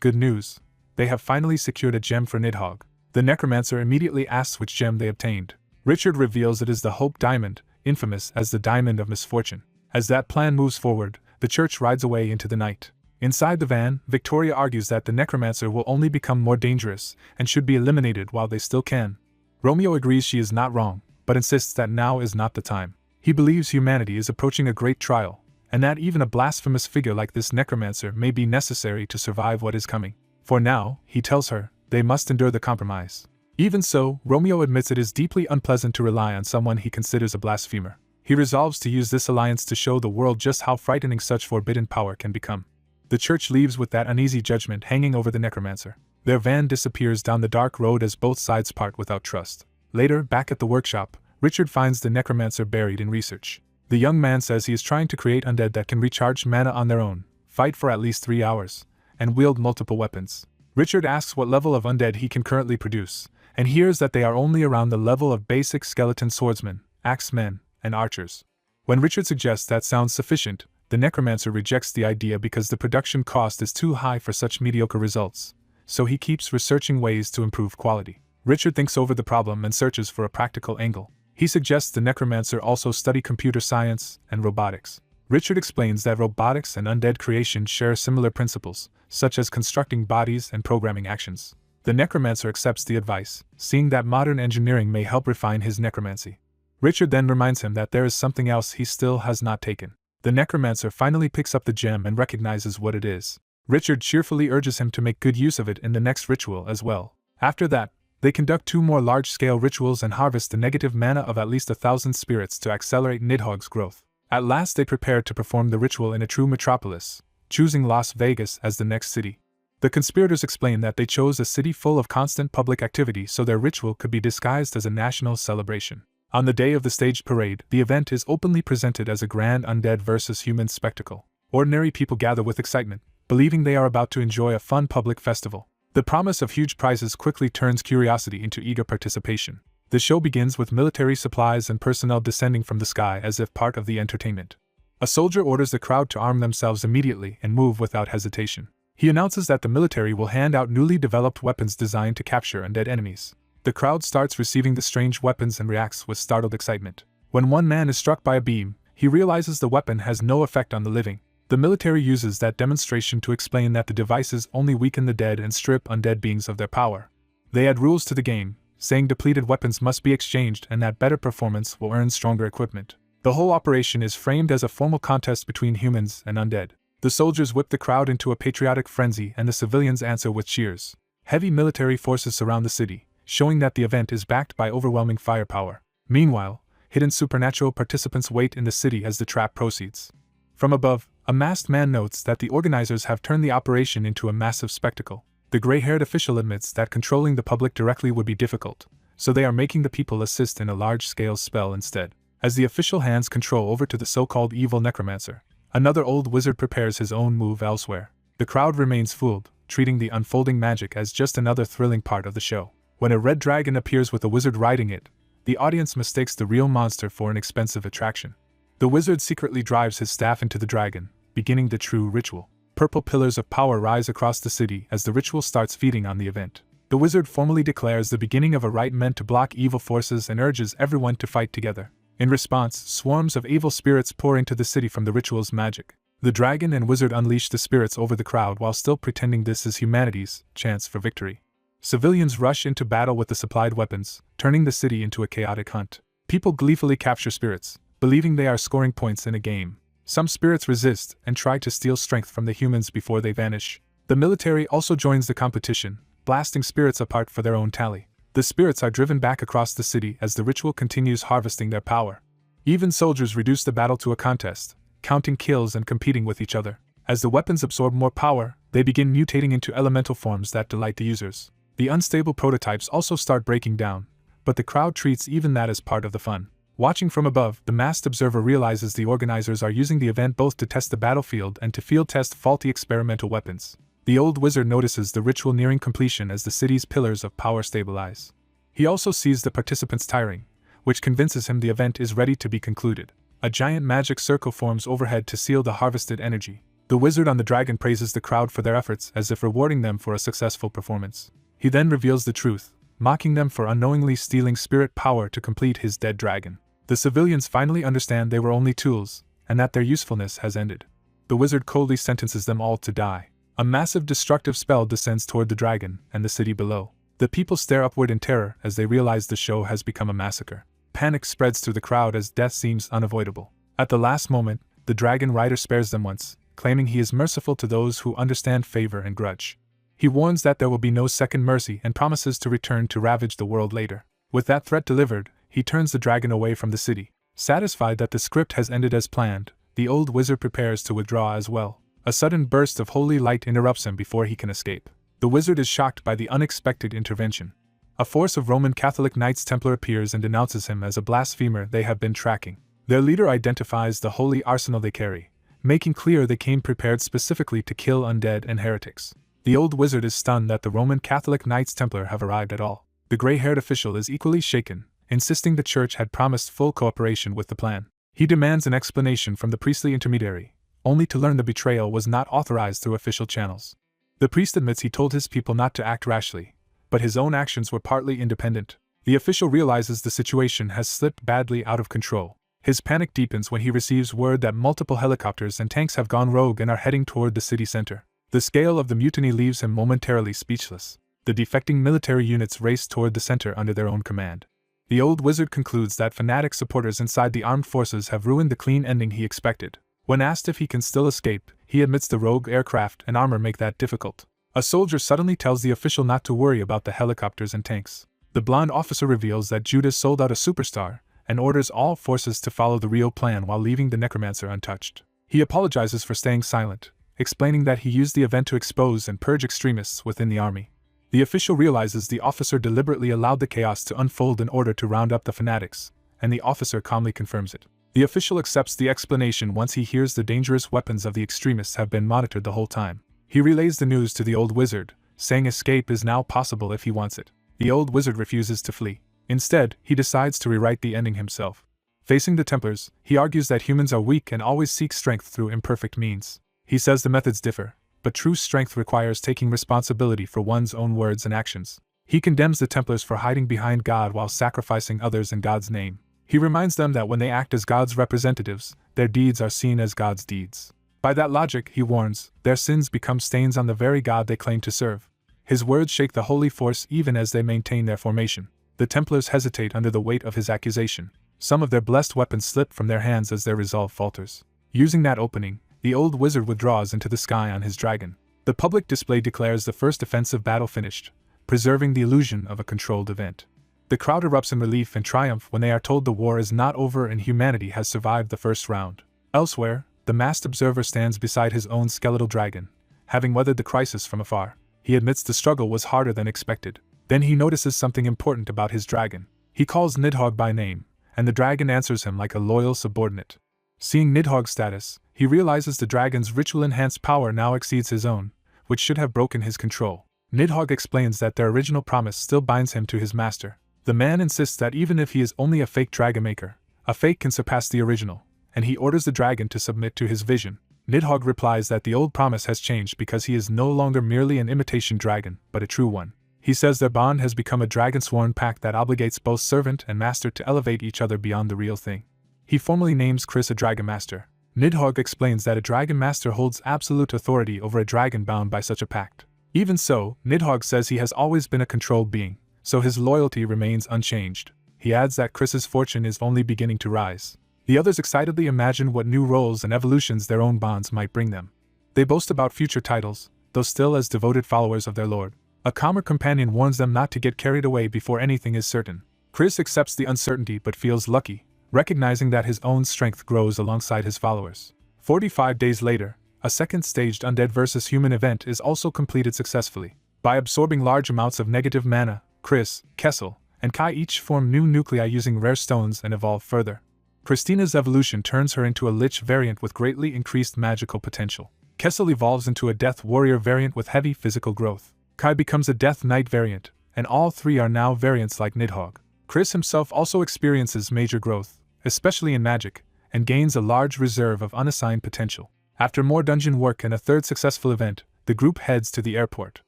good news. They have finally secured a gem for Nidhogg. The necromancer immediately asks which gem they obtained. Richard reveals it is the Hope Diamond, infamous as the Diamond of Misfortune. As that plan moves forward, the church rides away into the night. Inside the van, Victoria argues that the necromancer will only become more dangerous and should be eliminated while they still can. Romeo agrees she is not wrong, but insists that now is not the time. He believes humanity is approaching a great trial, and that even a blasphemous figure like this necromancer may be necessary to survive what is coming. For now, he tells her, they must endure the compromise. Even so, Romeo admits it is deeply unpleasant to rely on someone he considers a blasphemer. He resolves to use this alliance to show the world just how frightening such forbidden power can become. The church leaves with that uneasy judgment hanging over the necromancer. Their van disappears down the dark road as both sides part without trust. Later, back at the workshop, Richard finds the necromancer buried in research. The young man says he is trying to create undead that can recharge mana on their own, fight for at least 3 hours, and wield multiple weapons. Richard asks what level of undead he can currently produce, and hears that they are only around the level of basic skeleton swordsmen, axemen, and archers. When Richard suggests that sounds sufficient, the necromancer rejects the idea because the production cost is too high for such mediocre results, so he keeps researching ways to improve quality. Richard thinks over the problem and searches for a practical angle. He suggests the necromancer also study computer science and robotics. Richard explains that robotics and undead creation share similar principles, such as constructing bodies and programming actions. The necromancer accepts the advice, seeing that modern engineering may help refine his necromancy. Richard then reminds him that there is something else he still has not taken. The necromancer finally picks up the gem and recognizes what it is. Richard cheerfully urges him to make good use of it in the next ritual as well. After that, they conduct 2 more large-scale rituals and harvest the negative mana of at least 1,000 spirits to accelerate Nidhogg's growth. At last they prepare to perform the ritual in a true metropolis, choosing Las Vegas as the next city. The conspirators explain that they chose a city full of constant public activity so their ritual could be disguised as a national celebration. On the day of the staged parade, the event is openly presented as a grand undead versus human spectacle. Ordinary people gather with excitement, believing they are about to enjoy a fun public festival. The promise of huge prizes quickly turns curiosity into eager participation. The show begins with military supplies and personnel descending from the sky as if part of the entertainment. A soldier orders the crowd to arm themselves immediately and move without hesitation. He announces that the military will hand out newly developed weapons designed to capture undead enemies. The crowd starts receiving the strange weapons and reacts with startled excitement. When one man is struck by a beam, he realizes the weapon has no effect on the living. The military uses that demonstration to explain that the devices only weaken the dead and strip undead beings of their power. They add rules to the game, saying depleted weapons must be exchanged and that better performance will earn stronger equipment. The whole operation is framed as a formal contest between humans and undead. The soldiers whip the crowd into a patriotic frenzy and the civilians answer with cheers. Heavy military forces surround the city, showing that the event is backed by overwhelming firepower. Meanwhile, hidden supernatural participants wait in the city as the trap proceeds. From above, a masked man notes that the organizers have turned the operation into a massive spectacle. The gray-haired official admits that controlling the public directly would be difficult, so they are making the people assist in a large-scale spell instead. As the official hands control over to the so-called evil necromancer, another old wizard prepares his own move elsewhere. The crowd remains fooled, treating the unfolding magic as just another thrilling part of the show. When a red dragon appears with a wizard riding it, the audience mistakes the real monster for an expensive attraction. The wizard secretly drives his staff into the dragon, beginning the true ritual. Purple pillars of power rise across the city as the ritual starts feeding on the event. The wizard formally declares the beginning of a rite meant to block evil forces and urges everyone to fight together. In response, swarms of evil spirits pour into the city from the ritual's magic. The dragon and wizard unleash the spirits over the crowd while still pretending this is humanity's chance for victory. Civilians rush into battle with the supplied weapons, turning the city into a chaotic hunt. People gleefully capture spirits, believing they are scoring points in a game. Some spirits resist and try to steal strength from the humans before they vanish. The military also joins the competition, blasting spirits apart for their own tally. The spirits are driven back across the city as the ritual continues harvesting their power. Even soldiers reduce the battle to a contest, counting kills and competing with each other. As the weapons absorb more power, they begin mutating into elemental forms that delight the users. The unstable prototypes also start breaking down, but the crowd treats even that as part of the fun. Watching from above, the masked observer realizes the organizers are using the event both to test the battlefield and to field test faulty experimental weapons. The old wizard notices the ritual nearing completion as the city's pillars of power stabilize. He also sees the participants tiring, which convinces him the event is ready to be concluded. A giant magic circle forms overhead to seal the harvested energy. The wizard on the dragon praises the crowd for their efforts as if rewarding them for a successful performance. He then reveals the truth, mocking them for unknowingly stealing spirit power to complete his dead dragon. The civilians finally understand they were only tools, and that their usefulness has ended. The wizard coldly sentences them all to die. A massive destructive spell descends toward the dragon and the city below. The people stare upward in terror as they realize the show has become a massacre. Panic spreads through the crowd as death seems unavoidable. At the last moment, the dragon rider spares them once, claiming he is merciful to those who understand favor and grudge. He warns that there will be no second mercy and promises to return to ravage the world later. With that threat delivered, he turns the dragon away from the city. Satisfied that the script has ended as planned, the old wizard prepares to withdraw as well. A sudden burst of holy light interrupts him before he can escape. The wizard is shocked by the unexpected intervention. A force of Roman Catholic Knights Templar appears and denounces him as a blasphemer they have been tracking. Their leader identifies the holy arsenal they carry, making clear they came prepared specifically to kill undead and heretics. The old wizard is stunned that the Roman Catholic Knights Templar have arrived at all. The gray-haired official is equally shaken, insisting the church had promised full cooperation with the plan. He demands an explanation from the priestly intermediary, only to learn the betrayal was not authorized through official channels. The priest admits he told his people not to act rashly, but his own actions were partly independent. The official realizes the situation has slipped badly out of control. His panic deepens when he receives word that multiple helicopters and tanks have gone rogue and are heading toward the city center. The scale of the mutiny leaves him momentarily speechless. The defecting military units race toward the center under their own command. The old wizard concludes that fanatic supporters inside the armed forces have ruined the clean ending he expected. When asked if he can still escape, he admits the rogue aircraft and armor make that difficult. A soldier suddenly tells the official not to worry about the helicopters and tanks. The blonde officer reveals that Judas sold out a superstar, and orders all forces to follow the real plan while leaving the necromancer untouched. He apologizes for staying silent, explaining that he used the event to expose and purge extremists within the army. The official realizes the officer deliberately allowed the chaos to unfold in order to round up the fanatics, and the officer calmly confirms it. The official accepts the explanation once he hears the dangerous weapons of the extremists have been monitored the whole time. He relays the news to the old wizard, saying escape is now possible if he wants it. The old wizard refuses to flee. Instead, he decides to rewrite the ending himself. Facing the Templars, he argues that humans are weak and always seek strength through imperfect means. He says the methods differ, but true strength requires taking responsibility for one's own words and actions. He condemns the Templars for hiding behind God while sacrificing others in God's name. He reminds them that when they act as God's representatives, their deeds are seen as God's deeds. By that logic, he warns, their sins become stains on the very God they claim to serve. His words shake the holy force even as they maintain their formation. The Templars hesitate under the weight of his accusation. Some of their blessed weapons slip from their hands as their resolve falters. Using that opening, the old wizard withdraws into the sky on his dragon. The public display declares the first offensive battle finished, preserving the illusion of a controlled event. The crowd erupts in relief and triumph when they are told the war is not over and humanity has survived the first round. Elsewhere, the masked observer stands beside his own skeletal dragon, having weathered the crisis from afar. He admits the struggle was harder than expected. Then he notices something important about his dragon. He calls Nidhogg by name, and the dragon answers him like a loyal subordinate. Seeing Nidhogg's status, he realizes the dragon's ritual-enhanced power now exceeds his own, which should have broken his control. Nidhogg explains that their original promise still binds him to his master. The man insists that even if he is only a fake dragon maker, a fake can surpass the original, and he orders the dragon to submit to his vision. Nidhogg replies that the old promise has changed because he is no longer merely an imitation dragon, but a true one. He says their bond has become a dragon-sworn pact that obligates both servant and master to elevate each other beyond the real thing. He formally names Chris a dragon master, Nidhogg explains that a dragon master holds absolute authority over a dragon bound by such a pact. Even so, Nidhogg says he has always been a controlled being, so his loyalty remains unchanged. He adds that Chris's fortune is only beginning to rise. The others excitedly imagine what new roles and evolutions their own bonds might bring them. They boast about future titles, though still as devoted followers of their lord. A calmer companion warns them not to get carried away before anything is certain. Chris accepts the uncertainty but feels lucky, recognizing that his own strength grows alongside his followers. 45 days later, a second staged undead versus human event is also completed successfully. By absorbing large amounts of negative mana, Chris, Kessel, and Kai each form new nuclei using rare stones and evolve further. Christina's evolution turns her into a Lich variant with greatly increased magical potential. Kessel evolves into a Death Warrior variant with heavy physical growth. Kai becomes a Death Knight variant, and all three are now variants like Nidhogg. Chris himself also experiences major growth, especially in magic, and gains a large reserve of unassigned potential. After more dungeon work and a third successful event, the group heads to the airport.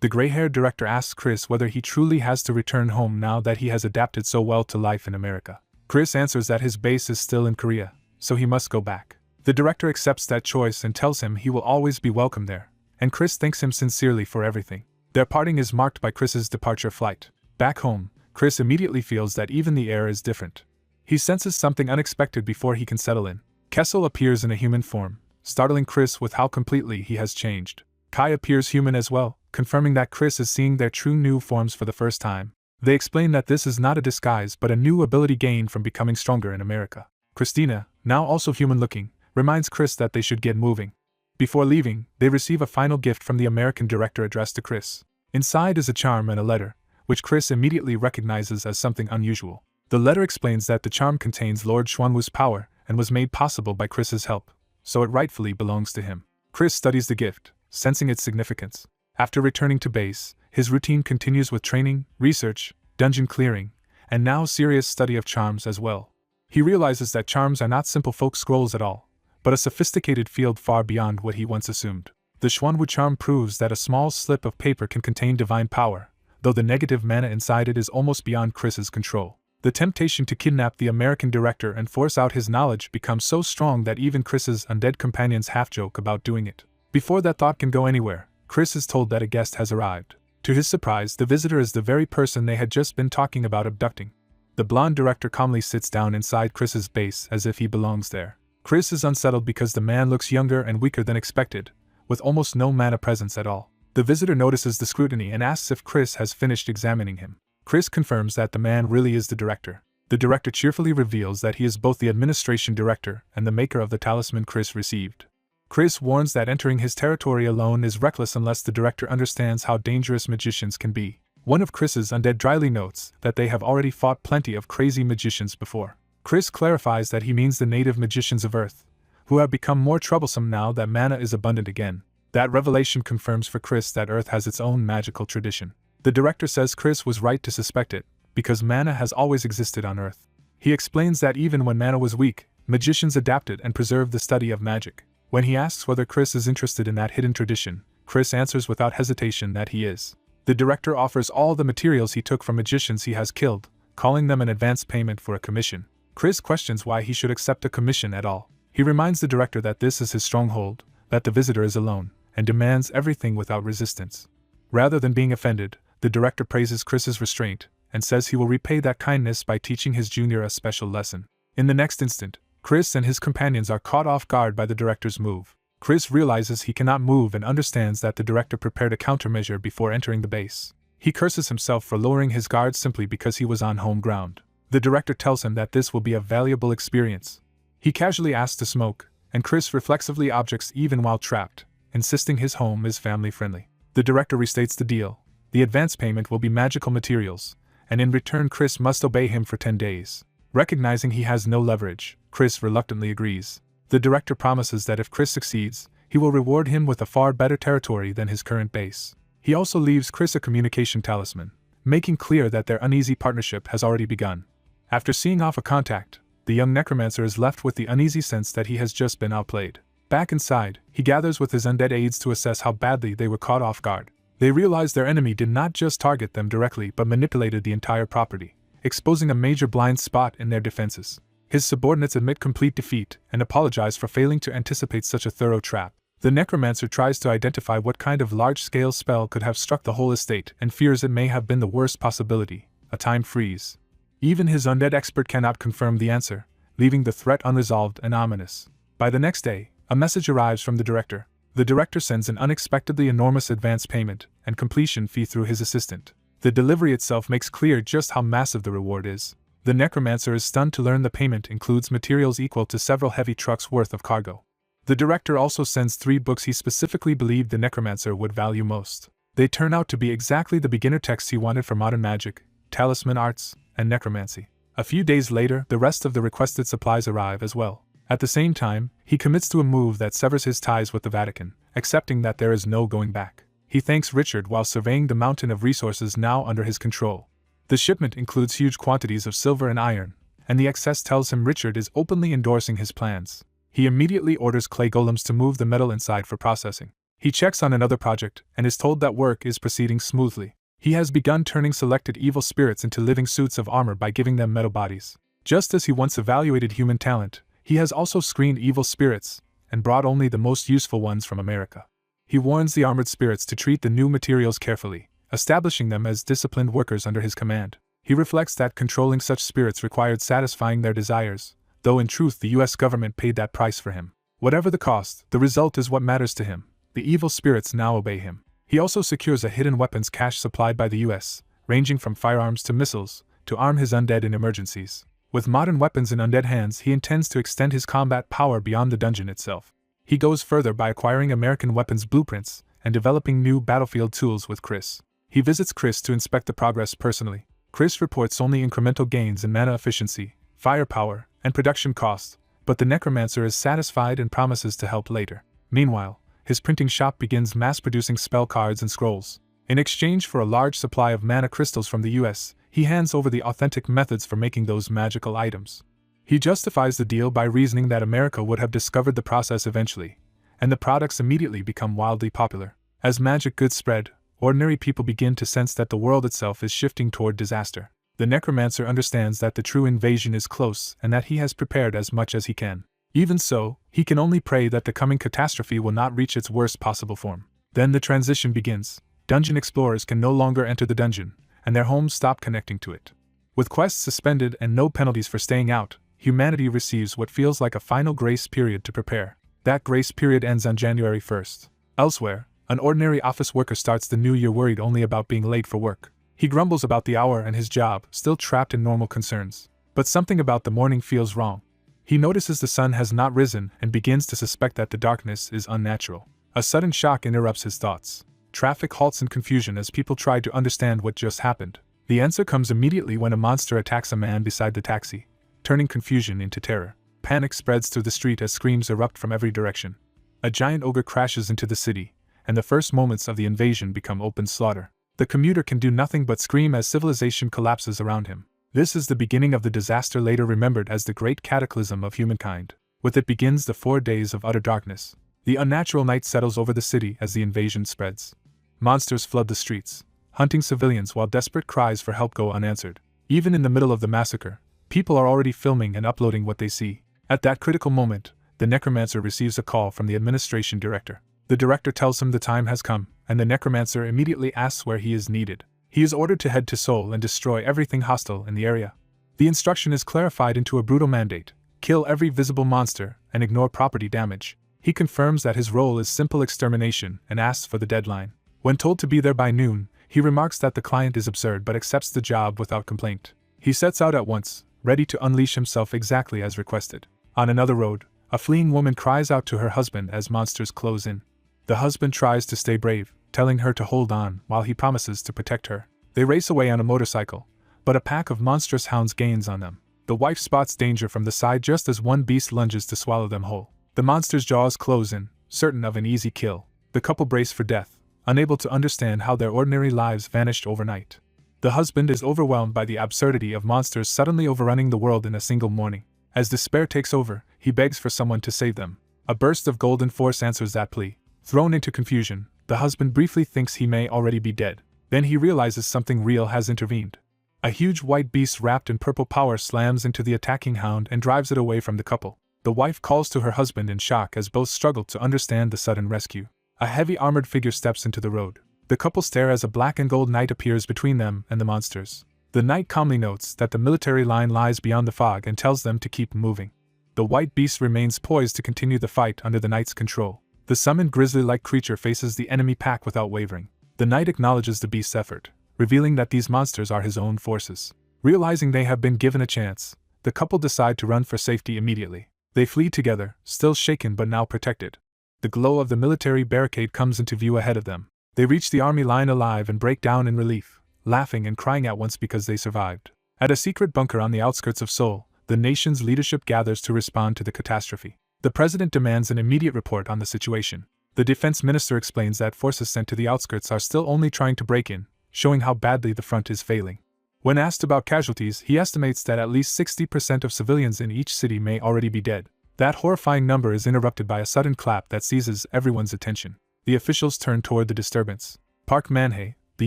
The gray-haired director asks Chris whether he truly has to return home now that he has adapted so well to life in America. Chris answers that his base is still in Korea, so he must go back. The director accepts that choice and tells him he will always be welcome there, and Chris thanks him sincerely for everything. Their parting is marked by Chris's departure flight. Back home, Chris immediately feels that even the air is different. He senses something unexpected before he can settle in. Kessel appears in a human form, startling Chris with how completely he has changed. Kai appears human as well, confirming that Chris is seeing their true new forms for the first time. They explain that this is not a disguise but a new ability gained from becoming stronger in America. Christina, now also human-looking, reminds Chris that they should get moving. Before leaving, they receive a final gift from the American director addressed to Chris. Inside is a charm and a letter, which Chris immediately recognizes as something unusual. The letter explains that the charm contains Lord Xuanwu's power and was made possible by Chris's help, so it rightfully belongs to him. Chris studies the gift, sensing its significance. After returning to base, his routine continues with training, research, dungeon clearing, and now serious study of charms as well. He realizes that charms are not simple folk scrolls at all, but a sophisticated field far beyond what he once assumed. The Xuanwu charm proves that a small slip of paper can contain divine power, though the negative mana inside it is almost beyond Chris's control. The temptation to kidnap the American director and force out his knowledge becomes so strong that even Chris's undead companions half-joke about doing it. Before that thought can go anywhere, Chris is told that a guest has arrived. To his surprise, the visitor is the very person they had just been talking about abducting. The blonde director calmly sits down inside Chris's base as if he belongs there. Chris is unsettled because the man looks younger and weaker than expected, with almost no mana presence at all. The visitor notices the scrutiny and asks if Chris has finished examining him. Chris confirms that the man really is the director. The director cheerfully reveals that he is both the administration director and the maker of the talisman Chris received. Chris warns that entering his territory alone is reckless unless the director understands how dangerous magicians can be. One of Chris's undead dryly notes that they have already fought plenty of crazy magicians before. Chris clarifies that he means the native magicians of Earth, who have become more troublesome now that mana is abundant again. That revelation confirms for Chris that Earth has its own magical tradition. The director says Chris was right to suspect it, because mana has always existed on Earth. He explains that even when mana was weak, magicians adapted and preserved the study of magic. When he asks whether Chris is interested in that hidden tradition, Chris answers without hesitation that he is. The director offers all the materials he took from magicians he has killed, calling them an advance payment for a commission. Chris questions why he should accept a commission at all. He reminds the director that this is his stronghold, that the visitor is alone, and demands everything without resistance. Rather than being offended, the director praises Chris's restraint, and says he will repay that kindness by teaching his junior a special lesson. In the next instant, Chris and his companions are caught off guard by the director's move. Chris realizes he cannot move and understands that the director prepared a countermeasure before entering the base. He curses himself for lowering his guard simply because he was on home ground. The director tells him that this will be a valuable experience. He casually asks to smoke, and Chris reflexively objects even while trapped, insisting his home is family-friendly. The director restates the deal. The advance payment will be magical materials, and in return Chris must obey him for 10 days. Recognizing he has no leverage, Chris reluctantly agrees. The director promises that if Chris succeeds, he will reward him with a far better territory than his current base. He also leaves Chris a communication talisman, making clear that their uneasy partnership has already begun. After seeing off a contact, the young necromancer is left with the uneasy sense that he has just been outplayed. Back inside, he gathers with his undead aides to assess how badly they were caught off guard. They realize their enemy did not just target them directly but manipulated the entire property, exposing a major blind spot in their defenses. His subordinates admit complete defeat and apologize for failing to anticipate such a thorough trap. The necromancer tries to identify what kind of large-scale spell could have struck the whole estate and fears it may have been the worst possibility, a time freeze. Even his undead expert cannot confirm the answer, leaving the threat unresolved and ominous. By the next day, a message arrives from the director. The director sends an unexpectedly enormous advance payment and completion fee through his assistant. The delivery itself makes clear just how massive the reward is. The necromancer is stunned to learn the payment includes materials equal to several heavy trucks worth of cargo. The director also sends 3 books he specifically believed the necromancer would value most. They turn out to be exactly the beginner texts he wanted for modern magic, talisman arts, and necromancy. A few days later, the rest of the requested supplies arrive as well. At the same time, he commits to a move that severs his ties with the Vatican, accepting that there is no going back. He thanks Richard while surveying the mountain of resources now under his control. The shipment includes huge quantities of silver and iron, and the excess tells him Richard is openly endorsing his plans. He immediately orders clay golems to move the metal inside for processing. He checks on another project and is told that work is proceeding smoothly. He has begun turning selected evil spirits into living suits of armor by giving them metal bodies. Just as he once evaluated human talent, he has also screened evil spirits and brought only the most useful ones from America. He warns the armored spirits to treat the new materials carefully, establishing them as disciplined workers under his command. He reflects that controlling such spirits required satisfying their desires, though in truth the US government paid that price for him. Whatever the cost, the result is what matters to him. The evil spirits now obey him. He also secures a hidden weapons cache supplied by the US, ranging from firearms to missiles, to arm his undead in emergencies. With modern weapons in undead hands, he intends to extend his combat power beyond the dungeon itself. He goes further by acquiring American weapons blueprints and developing new battlefield tools with Chris. He visits Chris to inspect the progress personally. Chris reports only incremental gains in mana efficiency, firepower, and production costs, but the necromancer is satisfied and promises to help later. Meanwhile, his printing shop begins mass-producing spell cards and scrolls. In exchange for a large supply of mana crystals from the US, he hands over the authentic methods for making those magical items. He justifies the deal by reasoning that America would have discovered the process eventually, and the products immediately become wildly popular. As magic goods spread, ordinary people begin to sense that the world itself is shifting toward disaster. The necromancer understands that the true invasion is close and that he has prepared as much as he can. Even so, he can only pray that the coming catastrophe will not reach its worst possible form. Then the transition begins. Dungeon explorers can no longer enter the dungeon, and their homes stop connecting to it. With quests suspended and no penalties for staying out, humanity receives what feels like a final grace period to prepare. That grace period ends on January 1st. Elsewhere, an ordinary office worker starts the new year worried only about being late for work. He grumbles about the hour and his job, still trapped in normal concerns. But something about the morning feels wrong. He notices the sun has not risen and begins to suspect that the darkness is unnatural. A sudden shock interrupts his thoughts. Traffic halts in confusion as people try to understand what just happened. The answer comes immediately when a monster attacks a man beside the taxi, turning confusion into terror. Panic spreads through the street as screams erupt from every direction. A giant ogre crashes into the city, and the first moments of the invasion become open slaughter. The commuter can do nothing but scream as civilization collapses around him. This is the beginning of the disaster later remembered as the great cataclysm of humankind. With it begins the 4 days of utter darkness. The unnatural night settles over the city as the invasion spreads. Monsters flood the streets, hunting civilians while desperate cries for help go unanswered. Even in the middle of the massacre, people are already filming and uploading what they see. At that critical moment, the necromancer receives a call from the administration director. The director tells him the time has come, and the necromancer immediately asks where he is needed. He is ordered to head to Seoul and destroy everything hostile in the area. The instruction is clarified into a brutal mandate: kill every visible monster and ignore property damage. He confirms that his role is simple extermination and asks for the deadline. When told to be there by noon, he remarks that the client is absurd but accepts the job without complaint. He sets out at once, ready to unleash himself exactly as requested. On another road, a fleeing woman cries out to her husband as monsters close in. The husband tries to stay brave, telling her to hold on while he promises to protect her. They race away on a motorcycle, but a pack of monstrous hounds gains on them. The wife spots danger from the side just as one beast lunges to swallow them whole. The monster's jaws close in, certain of an easy kill. The couple brace for death, unable to understand how their ordinary lives vanished overnight. The husband is overwhelmed by the absurdity of monsters suddenly overrunning the world in a single morning. As despair takes over, he begs for someone to save them. A burst of golden force answers that plea. Thrown into confusion, the husband briefly thinks he may already be dead. Then he realizes something real has intervened. A huge white beast wrapped in purple power slams into the attacking hound and drives it away from the couple. The wife calls to her husband in shock as both struggle to understand the sudden rescue. A heavy armored figure steps into the road. The couple stare as a black and gold knight appears between them and the monsters. The knight calmly notes that the military line lies beyond the fog and tells them to keep moving. The white beast remains poised to continue the fight under the knight's control. The summoned grizzly-like creature faces the enemy pack without wavering. The knight acknowledges the beast's effort, revealing that these monsters are his own forces. Realizing they have been given a chance, the couple decide to run for safety immediately. They flee together, still shaken but now protected. The glow of the military barricade comes into view ahead of them. They reach the army line alive and break down in relief, laughing and crying at once because they survived. At a secret bunker on the outskirts of Seoul, the nation's leadership gathers to respond to the catastrophe. The president demands an immediate report on the situation. The defense minister explains that forces sent to the outskirts are still only trying to break in, showing how badly the front is failing. When asked about casualties, he estimates that at least 60% of civilians in each city may already be dead. That horrifying number is interrupted by a sudden clap that seizes everyone's attention. The officials turn toward the disturbance. Park Man-hye, the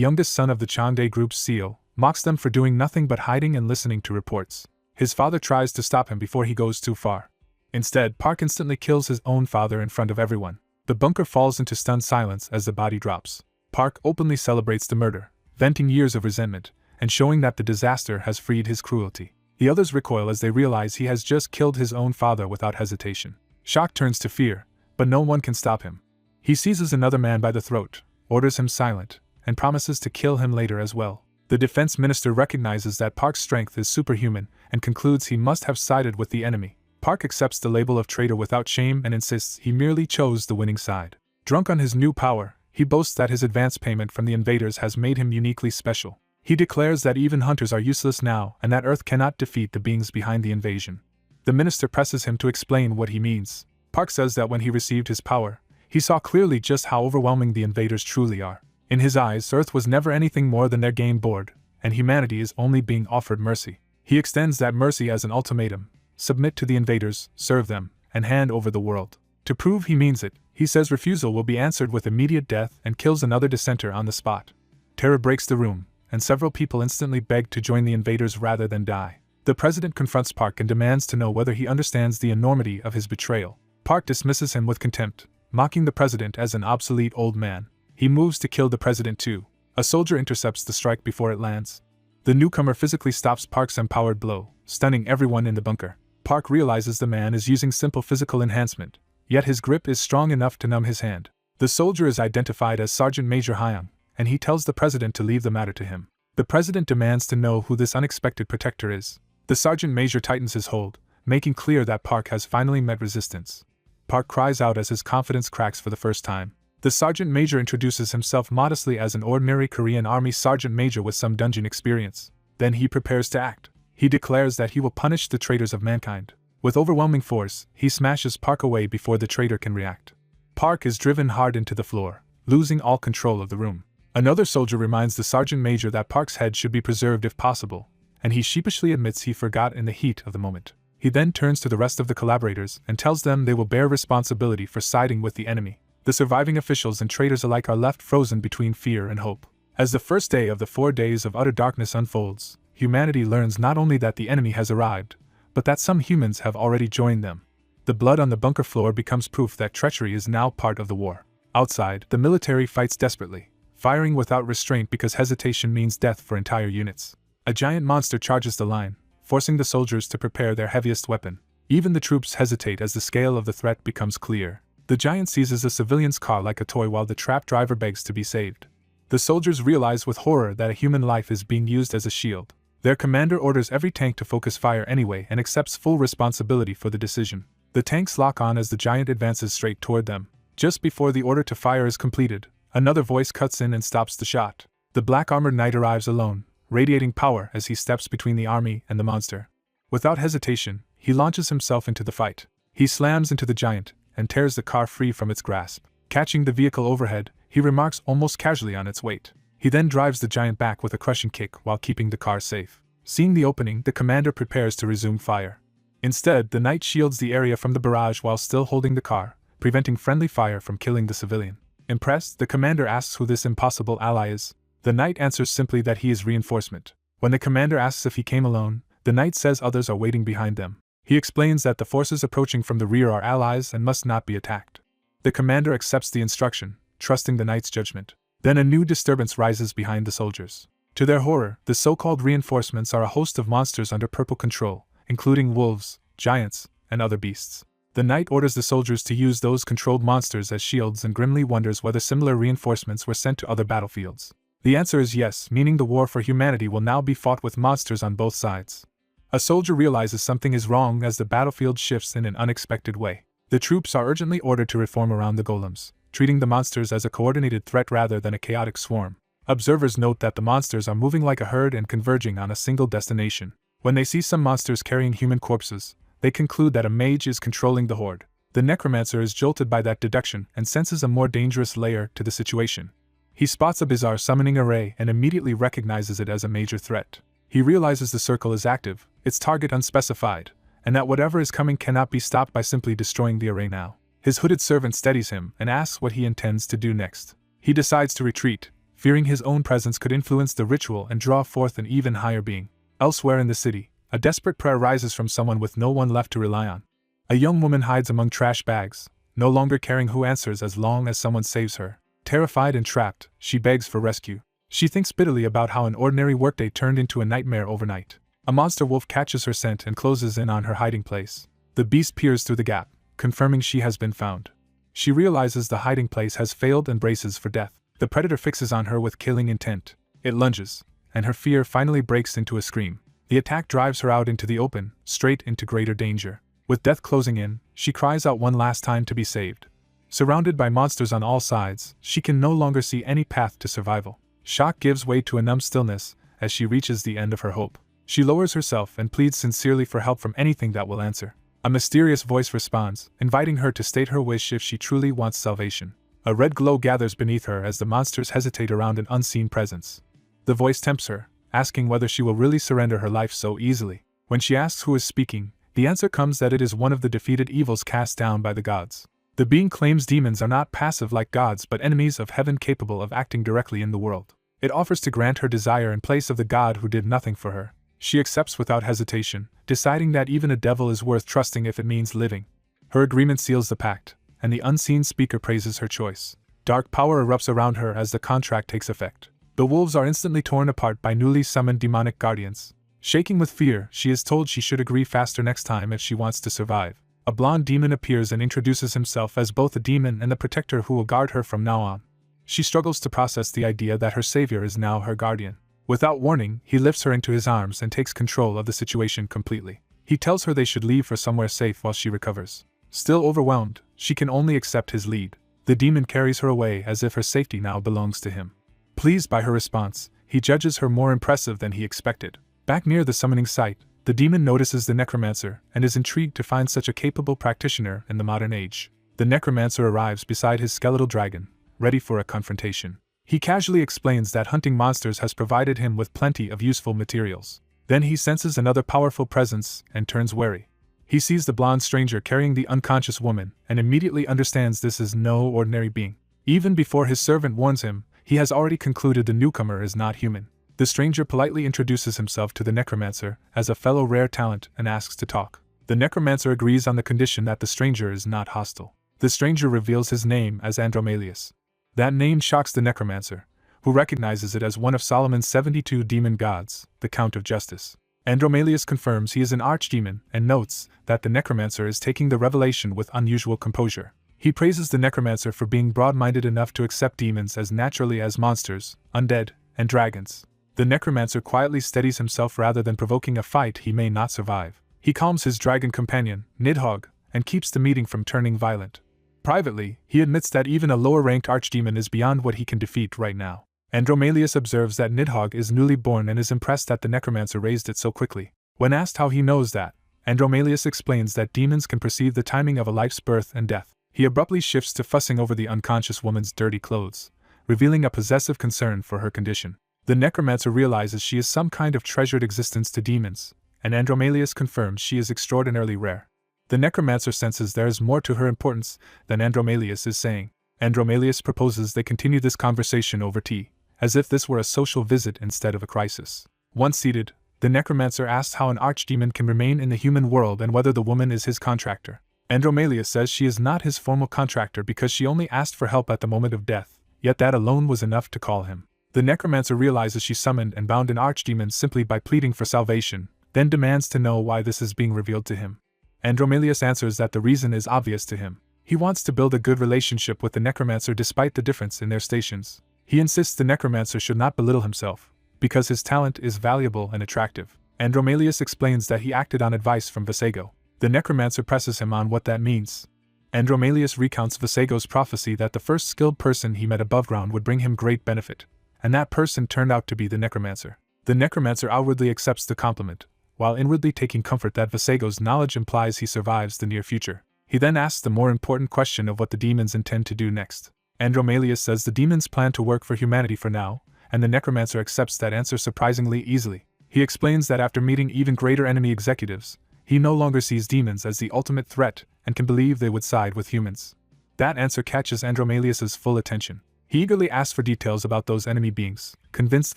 youngest son of the Changdae Group's CEO, mocks them for doing nothing but hiding and listening to reports. His father tries to stop him before he goes too far. Instead, Park instantly kills his own father in front of everyone. The bunker falls into stunned silence as the body drops. Park openly celebrates the murder, venting years of resentment, and showing that the disaster has freed his cruelty. The others recoil as they realize he has just killed his own father without hesitation. Shock turns to fear, but no one can stop him. He seizes another man by the throat, orders him silent, and promises to kill him later as well. The defense minister recognizes that Park's strength is superhuman and concludes he must have sided with the enemy. Park accepts the label of traitor without shame and insists he merely chose the winning side. Drunk on his new power, he boasts that his advance payment from the invaders has made him uniquely special. He declares that even hunters are useless now and that Earth cannot defeat the beings behind the invasion. The minister presses him to explain what he means. Park says that when he received his power, he saw clearly just how overwhelming the invaders truly are. In his eyes, Earth was never anything more than their game board, and humanity is only being offered mercy. He extends that mercy as an ultimatum: submit to the invaders, serve them, and hand over the world. To prove he means it, he says refusal will be answered with immediate death and kills another dissenter on the spot. Terror breaks the room, and several people instantly beg to join the invaders rather than die. The president confronts Park and demands to know whether he understands the enormity of his betrayal. Park dismisses him with contempt, mocking the president as an obsolete old man. He moves to kill the president too. A soldier intercepts the strike before it lands. The newcomer physically stops Park's empowered blow, stunning everyone in the bunker. Park realizes the man is using simple physical enhancement, yet his grip is strong enough to numb his hand. The soldier is identified as Sergeant Major Hyung, and he tells the president to leave the matter to him. The president demands to know who this unexpected protector is. The sergeant major tightens his hold, making clear that Park has finally met resistance. Park cries out as his confidence cracks for the first time. The sergeant major introduces himself modestly as an ordinary Korean Army sergeant major with some dungeon experience. Then he prepares to act. He declares that he will punish the traitors of mankind. With overwhelming force, he smashes Park away before the traitor can react. Park is driven hard into the floor, losing all control of the room. Another soldier reminds the sergeant major that Park's head should be preserved if possible, and he sheepishly admits he forgot in the heat of the moment. He then turns to the rest of the collaborators and tells them they will bear responsibility for siding with the enemy. The surviving officials and traitors alike are left frozen between fear and hope. As the first day of the 4 days of utter darkness unfolds, humanity learns not only that the enemy has arrived, but that some humans have already joined them. The blood on the bunker floor becomes proof that treachery is now part of the war. Outside, the military fights desperately, firing without restraint because hesitation means death for entire units. A giant monster charges the line, forcing the soldiers to prepare their heaviest weapon. Even the troops hesitate as the scale of the threat becomes clear. The giant seizes a civilian's car like a toy while the trap driver begs to be saved. The soldiers realize with horror that a human life is being used as a shield. Their commander orders every tank to focus fire anyway and accepts full responsibility for the decision. The tanks lock on as the giant advances straight toward them. Just before the order to fire is completed, another voice cuts in and stops the shot. The black-armored knight arrives alone, radiating power as he steps between the army and the monster. Without hesitation, he launches himself into the fight. He slams into the giant and tears the car free from its grasp. Catching the vehicle overhead, he remarks almost casually on its weight. He then drives the giant back with a crushing kick while keeping the car safe. Seeing the opening, the commander prepares to resume fire. Instead, the knight shields the area from the barrage while still holding the car, preventing friendly fire from killing the civilian. Impressed, the commander asks who this impossible ally is. The knight answers simply that he is reinforcement. When the commander asks if he came alone, the knight says others are waiting behind them. He explains that the forces approaching from the rear are allies and must not be attacked. The commander accepts the instruction, trusting the knight's judgment. Then a new disturbance rises behind the soldiers. To their horror, the so-called reinforcements are a host of monsters under purple control, including wolves, giants, and other beasts. The knight orders the soldiers to use those controlled monsters as shields and grimly wonders whether similar reinforcements were sent to other battlefields. The answer is yes, meaning the war for humanity will now be fought with monsters on both sides. A soldier realizes something is wrong as the battlefield shifts in an unexpected way. The troops are urgently ordered to reform around the golems, treating the monsters as a coordinated threat rather than a chaotic swarm. Observers note that the monsters are moving like a herd and converging on a single destination. When they see some monsters carrying human corpses, they conclude that a mage is controlling the horde. The necromancer is jolted by that deduction and senses a more dangerous layer to the situation. He spots a bizarre summoning array and immediately recognizes it as a major threat. He realizes the circle is active, its target unspecified, and that whatever is coming cannot be stopped by simply destroying the array now. His hooded servant steadies him and asks what he intends to do next. He decides to retreat, fearing his own presence could influence the ritual and draw forth an even higher being. Elsewhere in the city, a desperate prayer rises from someone with no one left to rely on. A young woman hides among trash bags, no longer caring who answers as long as someone saves her. Terrified and trapped, she begs for rescue. She thinks bitterly about how an ordinary workday turned into a nightmare overnight. A monster wolf catches her scent and closes in on her hiding place. The beast peers through the gap, confirming she has been found. She realizes the hiding place has failed and braces for death. The predator fixes on her with killing intent. It lunges, and her fear finally breaks into a scream. The attack drives her out into the open, straight into greater danger. With death closing in, she cries out one last time to be saved. Surrounded by monsters on all sides, she can no longer see any path to survival. Shock gives way to a numb stillness as she reaches the end of her hope. She lowers herself and pleads sincerely for help from anything that will answer. A mysterious voice responds, inviting her to state her wish if she truly wants salvation. A red glow gathers beneath her as the monsters hesitate around an unseen presence. The voice tempts her, asking whether she will really surrender her life so easily. When she asks who is speaking, the answer comes that it is one of the defeated evils cast down by the gods. The being claims demons are not passive like gods but enemies of heaven capable of acting directly in the world. It offers to grant her desire in place of the god who did nothing for her. She accepts without hesitation, deciding that even a devil is worth trusting if it means living. Her agreement seals the pact, and the unseen speaker praises her choice. Dark power erupts around her as the contract takes effect. The wolves are instantly torn apart by newly summoned demonic guardians. Shaking with fear, she is told she should agree faster next time if she wants to survive. A blonde demon appears and introduces himself as both a demon and the protector who will guard her from now on. She struggles to process the idea that her savior is now her guardian. Without warning, he lifts her into his arms and takes control of the situation completely. He tells her they should leave for somewhere safe while she recovers. Still overwhelmed, she can only accept his lead. The demon carries her away as if her safety now belongs to him. Pleased by her response, he judges her more impressive than he expected. Back near the summoning site, the demon notices the necromancer and is intrigued to find such a capable practitioner in the modern age. The necromancer arrives beside his skeletal dragon, ready for a confrontation. He casually explains that hunting monsters has provided him with plenty of useful materials. Then he senses another powerful presence and turns wary. He sees the blonde stranger carrying the unconscious woman and immediately understands this is no ordinary being. Even before his servant warns him, he has already concluded the newcomer is not human. The stranger politely introduces himself to the necromancer as a fellow rare talent and asks to talk. The necromancer agrees on the condition that the stranger is not hostile. The stranger reveals his name as Andromalius. That name shocks the necromancer, who recognizes it as one of Solomon's 72 demon gods, the Count of Justice. Andromalius confirms he is an archdemon and notes that the necromancer is taking the revelation with unusual composure. He praises the necromancer for being broad-minded enough to accept demons as naturally as monsters, undead, and dragons. The necromancer quietly steadies himself rather than provoking a fight he may not survive. He calms his dragon companion, Nidhogg, and keeps the meeting from turning violent. Privately, he admits that even a lower-ranked archdemon is beyond what he can defeat right now. Andromalius observes that Nidhogg is newly born and is impressed that the necromancer raised it so quickly. When asked how he knows that, Andromalius explains that demons can perceive the timing of a life's birth and death. He abruptly shifts to fussing over the unconscious woman's dirty clothes, revealing a possessive concern for her condition. The necromancer realizes she is some kind of treasured existence to demons, and Andromalius confirms she is extraordinarily rare. The necromancer senses there is more to her importance than Andromalius is saying. Andromalius proposes they continue this conversation over tea, as if this were a social visit instead of a crisis. Once seated, the necromancer asks how an archdemon can remain in the human world and whether the woman is his contractor. Andromalius says she is not his formal contractor because she only asked for help at the moment of death, yet that alone was enough to call him. The necromancer realizes she summoned and bound an archdemon simply by pleading for salvation, then demands to know why this is being revealed to him. Andromalius answers that the reason is obvious to him. He wants to build a good relationship with the necromancer despite the difference in their stations. He insists the necromancer should not belittle himself, because his talent is valuable and attractive. Andromalius explains that he acted on advice from Visago. The necromancer presses him on what that means. Andromalius recounts Visago's prophecy that the first skilled person he met above ground would bring him great benefit, and that person turned out to be the necromancer. The necromancer outwardly accepts the compliment, while inwardly taking comfort that Visago's knowledge implies he survives the near future. He then asks the more important question of what the demons intend to do next. Andromalius says the demons plan to work for humanity for now, and the necromancer accepts that answer surprisingly easily. He explains that after meeting even greater enemy executives, he no longer sees demons as the ultimate threat and can believe they would side with humans. That answer catches Andromalius's full attention. He eagerly asks for details about those enemy beings, convinced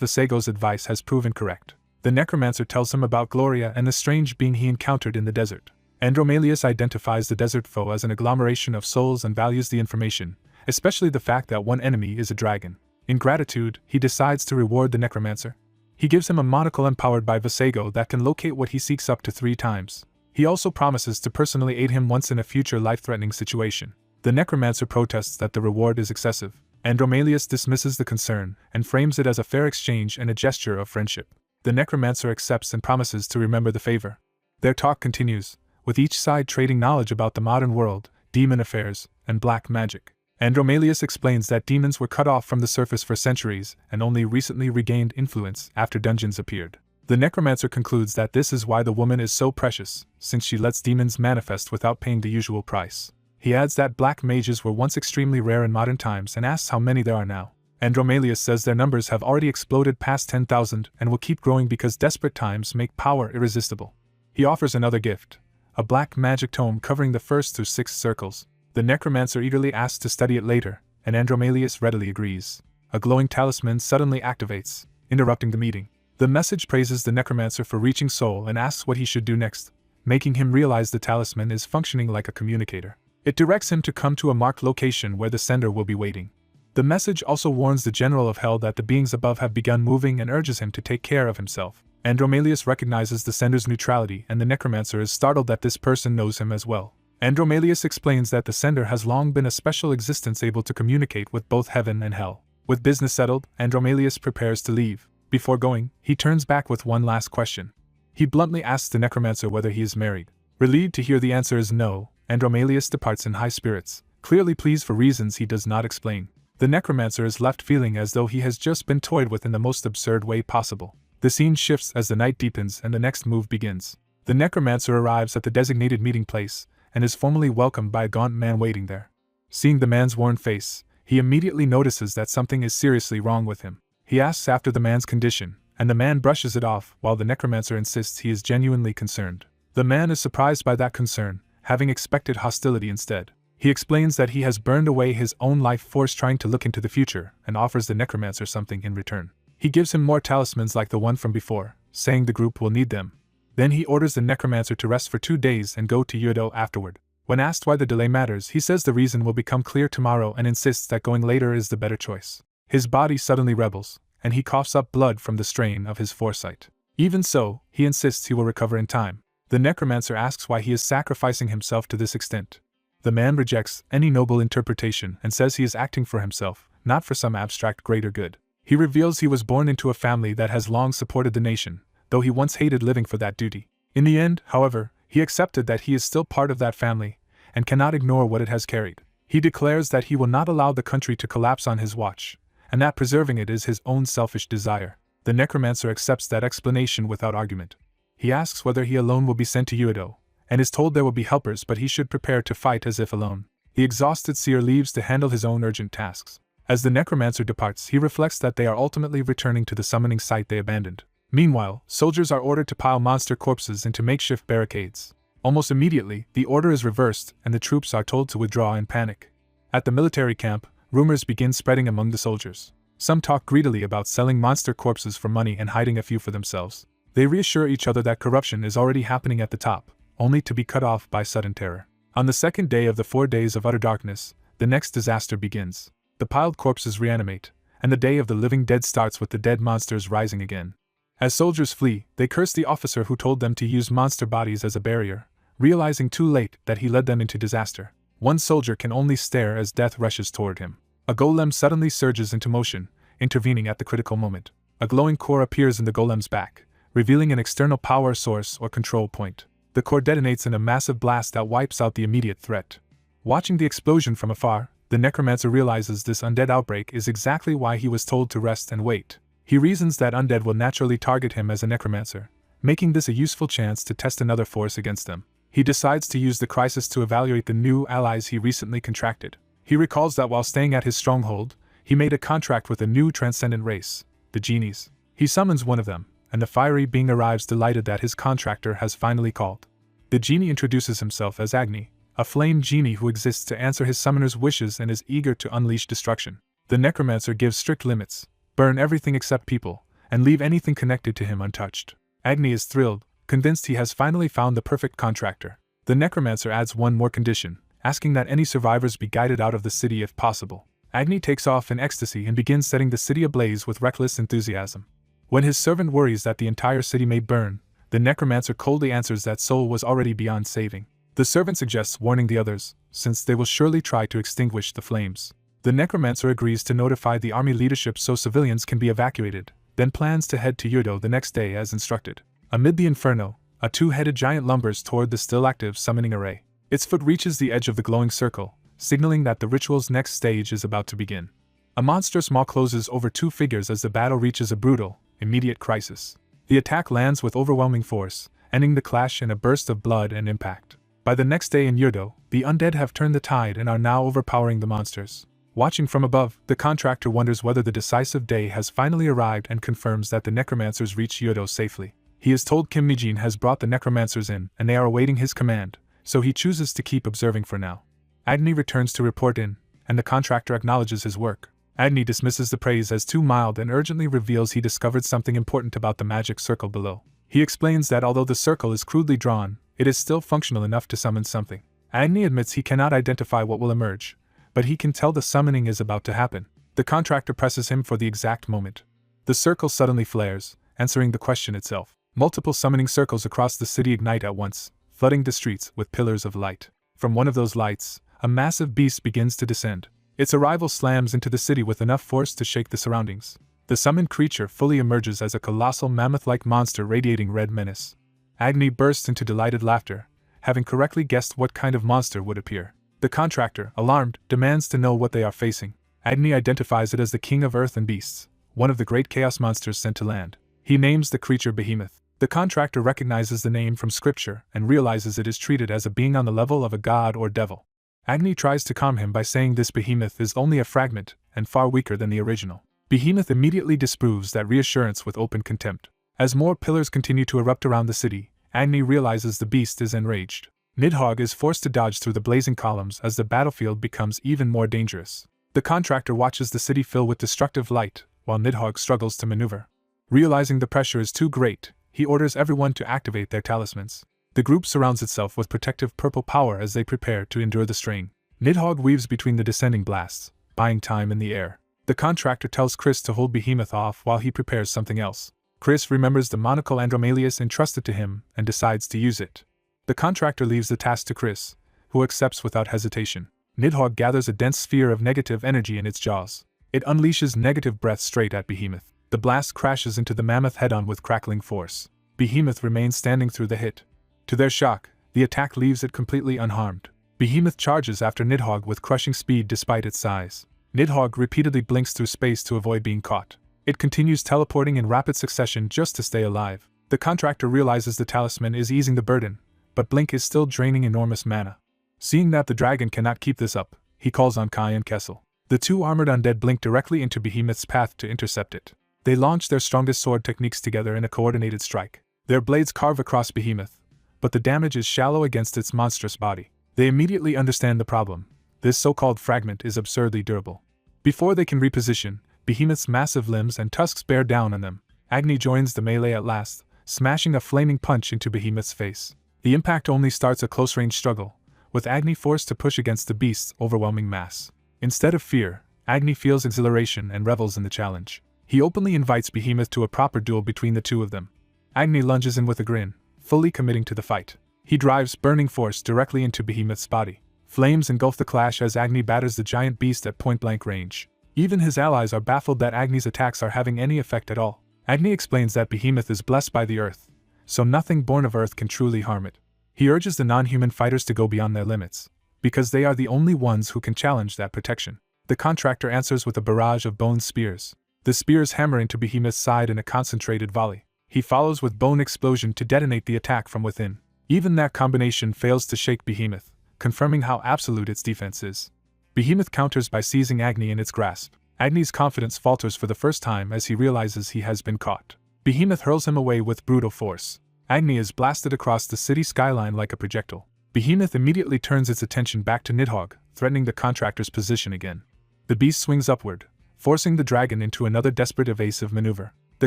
Visago's advice has proven correct. The necromancer tells him about Gloria and the strange being he encountered in the desert. Andromalius identifies the desert foe as an agglomeration of souls and values the information, especially the fact that one enemy is a dragon. In gratitude, he decides to reward the necromancer. He gives him a monocle empowered by Visago that can locate what he seeks up to 3 times. He also promises to personally aid him once in a future life-threatening situation. The necromancer protests that the reward is excessive. Andromalius dismisses the concern and frames it as a fair exchange and a gesture of friendship. The necromancer accepts and promises to remember the favor. Their talk continues, with each side trading knowledge about the modern world, demon affairs, and black magic. Andromalius explains that demons were cut off from the surface for centuries and only recently regained influence after dungeons appeared. The necromancer concludes that this is why the woman is so precious, since she lets demons manifest without paying the usual price. He adds that black mages were once extremely rare in modern times and asks how many there are now. Andromalius says their numbers have already exploded past 10,000 and will keep growing because desperate times make power irresistible. He offers another gift, a black magic tome covering the 1st through 6th circles. The necromancer eagerly asks to study it later, and Andromalius readily agrees. A glowing talisman suddenly activates, interrupting the meeting. The message praises the necromancer for reaching Soul and asks what he should do next, making him realize the talisman is functioning like a communicator. It directs him to come to a marked location where the sender will be waiting. The message also warns the General of Hell that the beings above have begun moving and urges him to take care of himself. Andromalius recognizes the sender's neutrality, and the necromancer is startled that this person knows him as well. Andromalius explains that the sender has long been a special existence able to communicate with both heaven and hell. With business settled, Andromalius prepares to leave. Before going, he turns back with one last question. He bluntly asks the necromancer whether he is married. Relieved to hear the answer is no, Andromalius departs in high spirits, clearly pleased for reasons he does not explain. The necromancer is left feeling as though he has just been toyed with in the most absurd way possible. The scene shifts as the night deepens and the next move begins. The necromancer arrives at the designated meeting place, and is formally welcomed by a gaunt man waiting there. Seeing the man's worn face, he immediately notices that something is seriously wrong with him. He asks after the man's condition, and the man brushes it off while the necromancer insists he is genuinely concerned. The man is surprised by that concern, having expected hostility instead. He explains that he has burned away his own life force trying to look into the future and offers the necromancer something in return. He gives him more talismans like the one from before, saying the group will need them. Then he orders the necromancer to rest for 2 days and go to Yahello afterward. When asked why the delay matters, he says the reason will become clear tomorrow and insists that going later is the better choice. His body suddenly rebels, and he coughs up blood from the strain of his foresight. Even so, he insists he will recover in time. The necromancer asks why he is sacrificing himself to this extent. The man rejects any noble interpretation and says he is acting for himself, not for some abstract greater good. He reveals he was born into a family that has long supported the nation, though he once hated living for that duty. In the end, however, he accepted that he is still part of that family, and cannot ignore what it has carried. He declares that he will not allow the country to collapse on his watch, and that preserving it is his own selfish desire. The necromancer accepts that explanation without argument. He asks whether he alone will be sent to Yahello, and is told there will be helpers but he should prepare to fight as if alone. The exhausted seer leaves to handle his own urgent tasks. As the necromancer departs, he reflects that they are ultimately returning to the summoning site they abandoned. Meanwhile, soldiers are ordered to pile monster corpses into makeshift barricades. Almost immediately, the order is reversed and the troops are told to withdraw in panic. At the military camp, rumors begin spreading among the soldiers. Some talk greedily about selling monster corpses for money and hiding a few for themselves. They reassure each other that corruption is already happening at the top, only to be cut off by sudden terror. On the second day of the 4 days of utter darkness, the next disaster begins. The piled corpses reanimate, and the day of the living dead starts with the dead monsters rising again. As soldiers flee, they curse the officer who told them to use monster bodies as a barrier, realizing too late that he led them into disaster. One soldier can only stare as death rushes toward him. A golem suddenly surges into motion, intervening at the critical moment. A glowing core appears in the golem's back, revealing an external power source or control point. The core detonates in a massive blast that wipes out the immediate threat. Watching the explosion from afar, the necromancer realizes this undead outbreak is exactly why he was told to rest and wait. He reasons that undead will naturally target him as a necromancer, making this a useful chance to test another force against them. He decides to use the crisis to evaluate the new allies he recently contracted. He recalls that while staying at his stronghold, he made a contract with a new transcendent race, the genies. He summons one of them, and the fiery being arrives delighted that his contractor has finally called. The genie introduces himself as Agni, a flame genie who exists to answer his summoner's wishes and is eager to unleash destruction. The necromancer gives strict limits: burn everything except people, and leave anything connected to him untouched. Agni is thrilled, convinced he has finally found the perfect contractor. The necromancer adds one more condition, asking that any survivors be guided out of the city if possible. Agni takes off in ecstasy and begins setting the city ablaze with reckless enthusiasm. When his servant worries that the entire city may burn, the necromancer coldly answers that Soul was already beyond saving. The servant suggests warning the others, since they will surely try to extinguish the flames. The necromancer agrees to notify the army leadership so civilians can be evacuated, then plans to head to Yudo the next day as instructed. Amid the inferno, a two-headed giant lumbers toward the still-active summoning array. Its foot reaches the edge of the glowing circle, signaling that the ritual's next stage is about to begin. A monstrous maw closes over two figures as the battle reaches a brutal, immediate crisis. The attack lands with overwhelming force, ending the clash in a burst of blood and impact. By the next day in Yudo, the undead have turned the tide and are now overpowering the monsters. Watching from above, the contractor wonders whether the decisive day has finally arrived and confirms that the necromancers reach Yudo safely. He is told Kim Mijin has brought the necromancers in and they are awaiting his command, so he chooses to keep observing for now. Agni returns to report in, and the contractor acknowledges his work. Agni dismisses the praise as too mild and urgently reveals he discovered something important about the magic circle below. He explains that although the circle is crudely drawn, it is still functional enough to summon something. Agni admits he cannot identify what will emerge, but he can tell the summoning is about to happen. The contractor presses him for the exact moment. The circle suddenly flares, answering the question itself. Multiple summoning circles across the city ignite at once, flooding the streets with pillars of light. From one of those lights, a massive beast begins to descend. Its arrival slams into the city with enough force to shake the surroundings. The summoned creature fully emerges as a colossal mammoth-like monster radiating red menace. Agni bursts into delighted laughter, having correctly guessed what kind of monster would appear. The contractor, alarmed, demands to know what they are facing. Agni identifies it as the King of Earth and Beasts, one of the great chaos monsters sent to land. He names the creature Behemoth. The contractor recognizes the name from scripture and realizes it is treated as a being on the level of a god or devil. Agni tries to calm him by saying this behemoth is only a fragment and far weaker than the original. Behemoth immediately disproves that reassurance with open contempt. As more pillars continue to erupt around the city, Agni realizes the beast is enraged. Nidhogg is forced to dodge through the blazing columns as the battlefield becomes even more dangerous. The contractor watches the city fill with destructive light, while Nidhogg struggles to maneuver. Realizing the pressure is too great, he orders everyone to activate their talismans. The group surrounds itself with protective purple power as they prepare to endure the strain. Nidhogg weaves between the descending blasts, buying time in the air. The contractor tells Chris to hold Behemoth off while he prepares something else. Chris remembers the monocle Andromalius entrusted to him and decides to use it. The contractor leaves the task to Chris, who accepts without hesitation. Nidhogg gathers a dense sphere of negative energy in its jaws. It unleashes negative breath straight at Behemoth. The blast crashes into the mammoth head-on with crackling force. Behemoth remains standing through the hit. To their shock, the attack leaves it completely unharmed. Behemoth charges after Nidhogg with crushing speed despite its size. Nidhogg repeatedly blinks through space to avoid being caught. It continues teleporting in rapid succession just to stay alive. The contractor realizes the talisman is easing the burden, but Blink is still draining enormous mana. Seeing that the dragon cannot keep this up, he calls on Kai and Kessel. The two armored undead blink directly into Behemoth's path to intercept it. They launch their strongest sword techniques together in a coordinated strike. Their blades carve across Behemoth, but the damage is shallow against its monstrous body. They immediately understand the problem. This so-called fragment is absurdly durable. Before they can reposition, Behemoth's massive limbs and tusks bear down on them. Agni joins the melee at last, smashing a flaming punch into Behemoth's face. The impact only starts a close-range struggle, with Agni forced to push against the beast's overwhelming mass. Instead of fear, Agni feels exhilaration and revels in the challenge. He openly invites Behemoth to a proper duel between the two of them. Agni lunges in with a grin, fully committing to the fight. He drives burning force directly into Behemoth's body. Flames engulf the clash as Agni batters the giant beast at point-blank range. Even his allies are baffled that Agni's attacks are having any effect at all. Agni explains that Behemoth is blessed by the earth, so nothing born of earth can truly harm it. He urges the non-human fighters to go beyond their limits, because they are the only ones who can challenge that protection. The contractor answers with a barrage of bone spears. The spears hammer into Behemoth's side in a concentrated volley. He follows with bone explosion to detonate the attack from within. Even that combination fails to shake Behemoth, confirming how absolute its defense is. Behemoth counters by seizing Agni in its grasp. Agni's confidence falters for the first time as he realizes he has been caught. Behemoth hurls him away with brutal force. Agni is blasted across the city skyline like a projectile. Behemoth immediately turns its attention back to Nidhogg, threatening the contractor's position again. The beast swings upward, forcing the dragon into another desperate evasive maneuver. The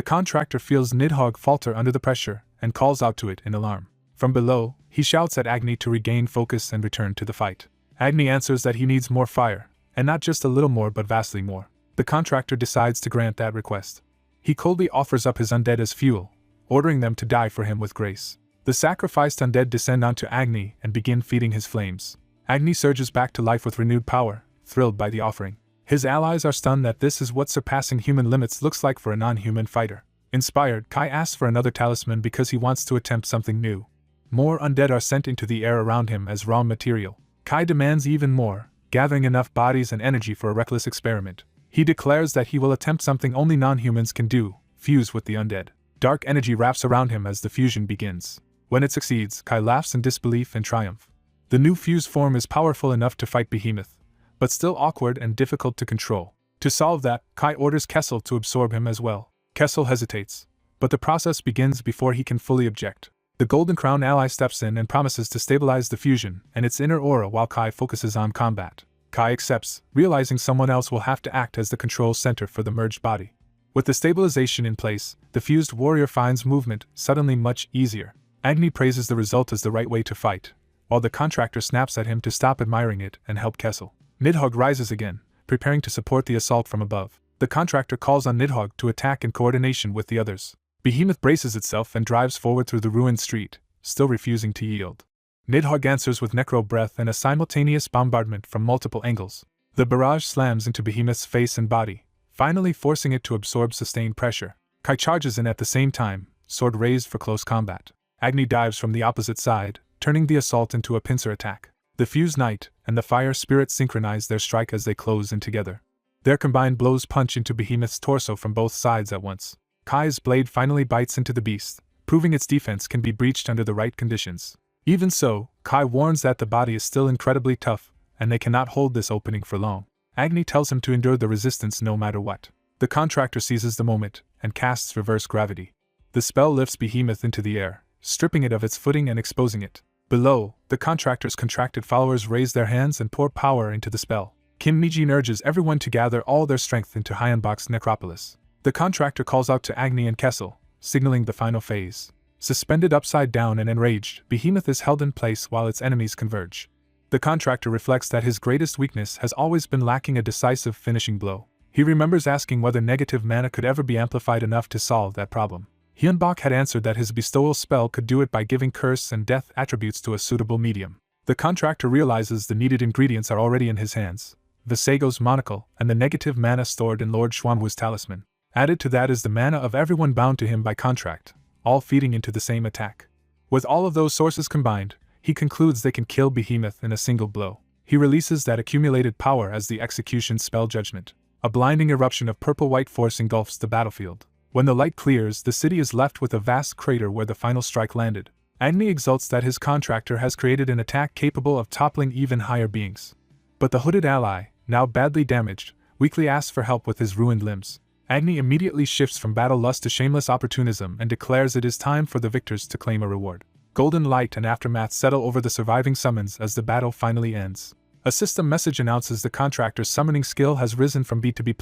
contractor feels Nidhogg falter under the pressure and calls out to it in alarm. From below, he shouts at Agni to regain focus and return to the fight. Agni answers that he needs more fire, and not just a little more but vastly more. The contractor decides to grant that request. He coldly offers up his undead as fuel, ordering them to die for him with grace. The sacrificed undead descend onto Agni and begin feeding his flames. Agni surges back to life with renewed power, thrilled by the offering. His allies are stunned that this is what surpassing human limits looks like for a non-human fighter. Inspired, Kai asks for another talisman because he wants to attempt something new. More undead are sent into the air around him as raw material. Kai demands even more, gathering enough bodies and energy for a reckless experiment. He declares that he will attempt something only non-humans can do, fuse with the undead. Dark energy wraps around him as the fusion begins. When it succeeds, Kai laughs in disbelief and triumph. The new fused form is powerful enough to fight Behemoth, but still awkward and difficult to control. To solve that, Kai orders Kessel to absorb him as well. Kessel hesitates, but the process begins before he can fully object. The Golden Crown ally steps in and promises to stabilize the fusion and its inner aura while Kai focuses on combat. Kai accepts, realizing someone else will have to act as the control center for the merged body. With the stabilization in place, the fused warrior finds movement suddenly much easier. Agni praises the result as the right way to fight, while the contractor snaps at him to stop admiring it and help Kessel. Nidhogg rises again, preparing to support the assault from above. The contractor calls on Nidhogg to attack in coordination with the others. Behemoth braces itself and drives forward through the ruined street, still refusing to yield. Nidhogg answers with necro breath and a simultaneous bombardment from multiple angles. The barrage slams into Behemoth's face and body, finally forcing it to absorb sustained pressure. Kai charges in at the same time, sword raised for close combat. Agni dives from the opposite side, turning the assault into a pincer attack. The fused knight and the fire spirit synchronize their strike as they close in together. Their combined blows punch into Behemoth's torso from both sides at once. Kai's blade finally bites into the beast, proving its defense can be breached under the right conditions. Even so, Kai warns that the body is still incredibly tough, and they cannot hold this opening for long. Agni tells him to endure the resistance no matter what. The contractor seizes the moment and casts reverse gravity. The spell lifts Behemoth into the air, stripping it of its footing and exposing it. Below, the contractor's contracted followers raise their hands and pour power into the spell. Kim Mijin urges everyone to gather all their strength into Hyunbok's necropolis. The contractor calls out to Agni and Kessel, signaling the final phase. Suspended upside down and enraged, Behemoth is held in place while its enemies converge. The contractor reflects that his greatest weakness has always been lacking a decisive finishing blow. He remembers asking whether negative mana could ever be amplified enough to solve that problem. Hyunbok had answered that his bestowal spell could do it by giving curse and death attributes to a suitable medium. The contractor realizes the needed ingredients are already in his hands: Visego's monocle and the negative mana stored in Lord Xuanwu's talisman. Added to that is the mana of everyone bound to him by contract, all feeding into the same attack. With all of those sources combined, he concludes they can kill Behemoth in a single blow. He releases that accumulated power as the execution spell Judgment. A blinding eruption of purple-white force engulfs the battlefield. When the light clears, the city is left with a vast crater where the final strike landed. Agni exults that his contractor has created an attack capable of toppling even higher beings. But the hooded ally, now badly damaged, weakly asks for help with his ruined limbs. Agni immediately shifts from battle lust to shameless opportunism and declares it is time for the victors to claim a reward. Golden light and aftermath settle over the surviving summons as the battle finally ends. A system message announces the contractor's summoning skill has risen from B to B+,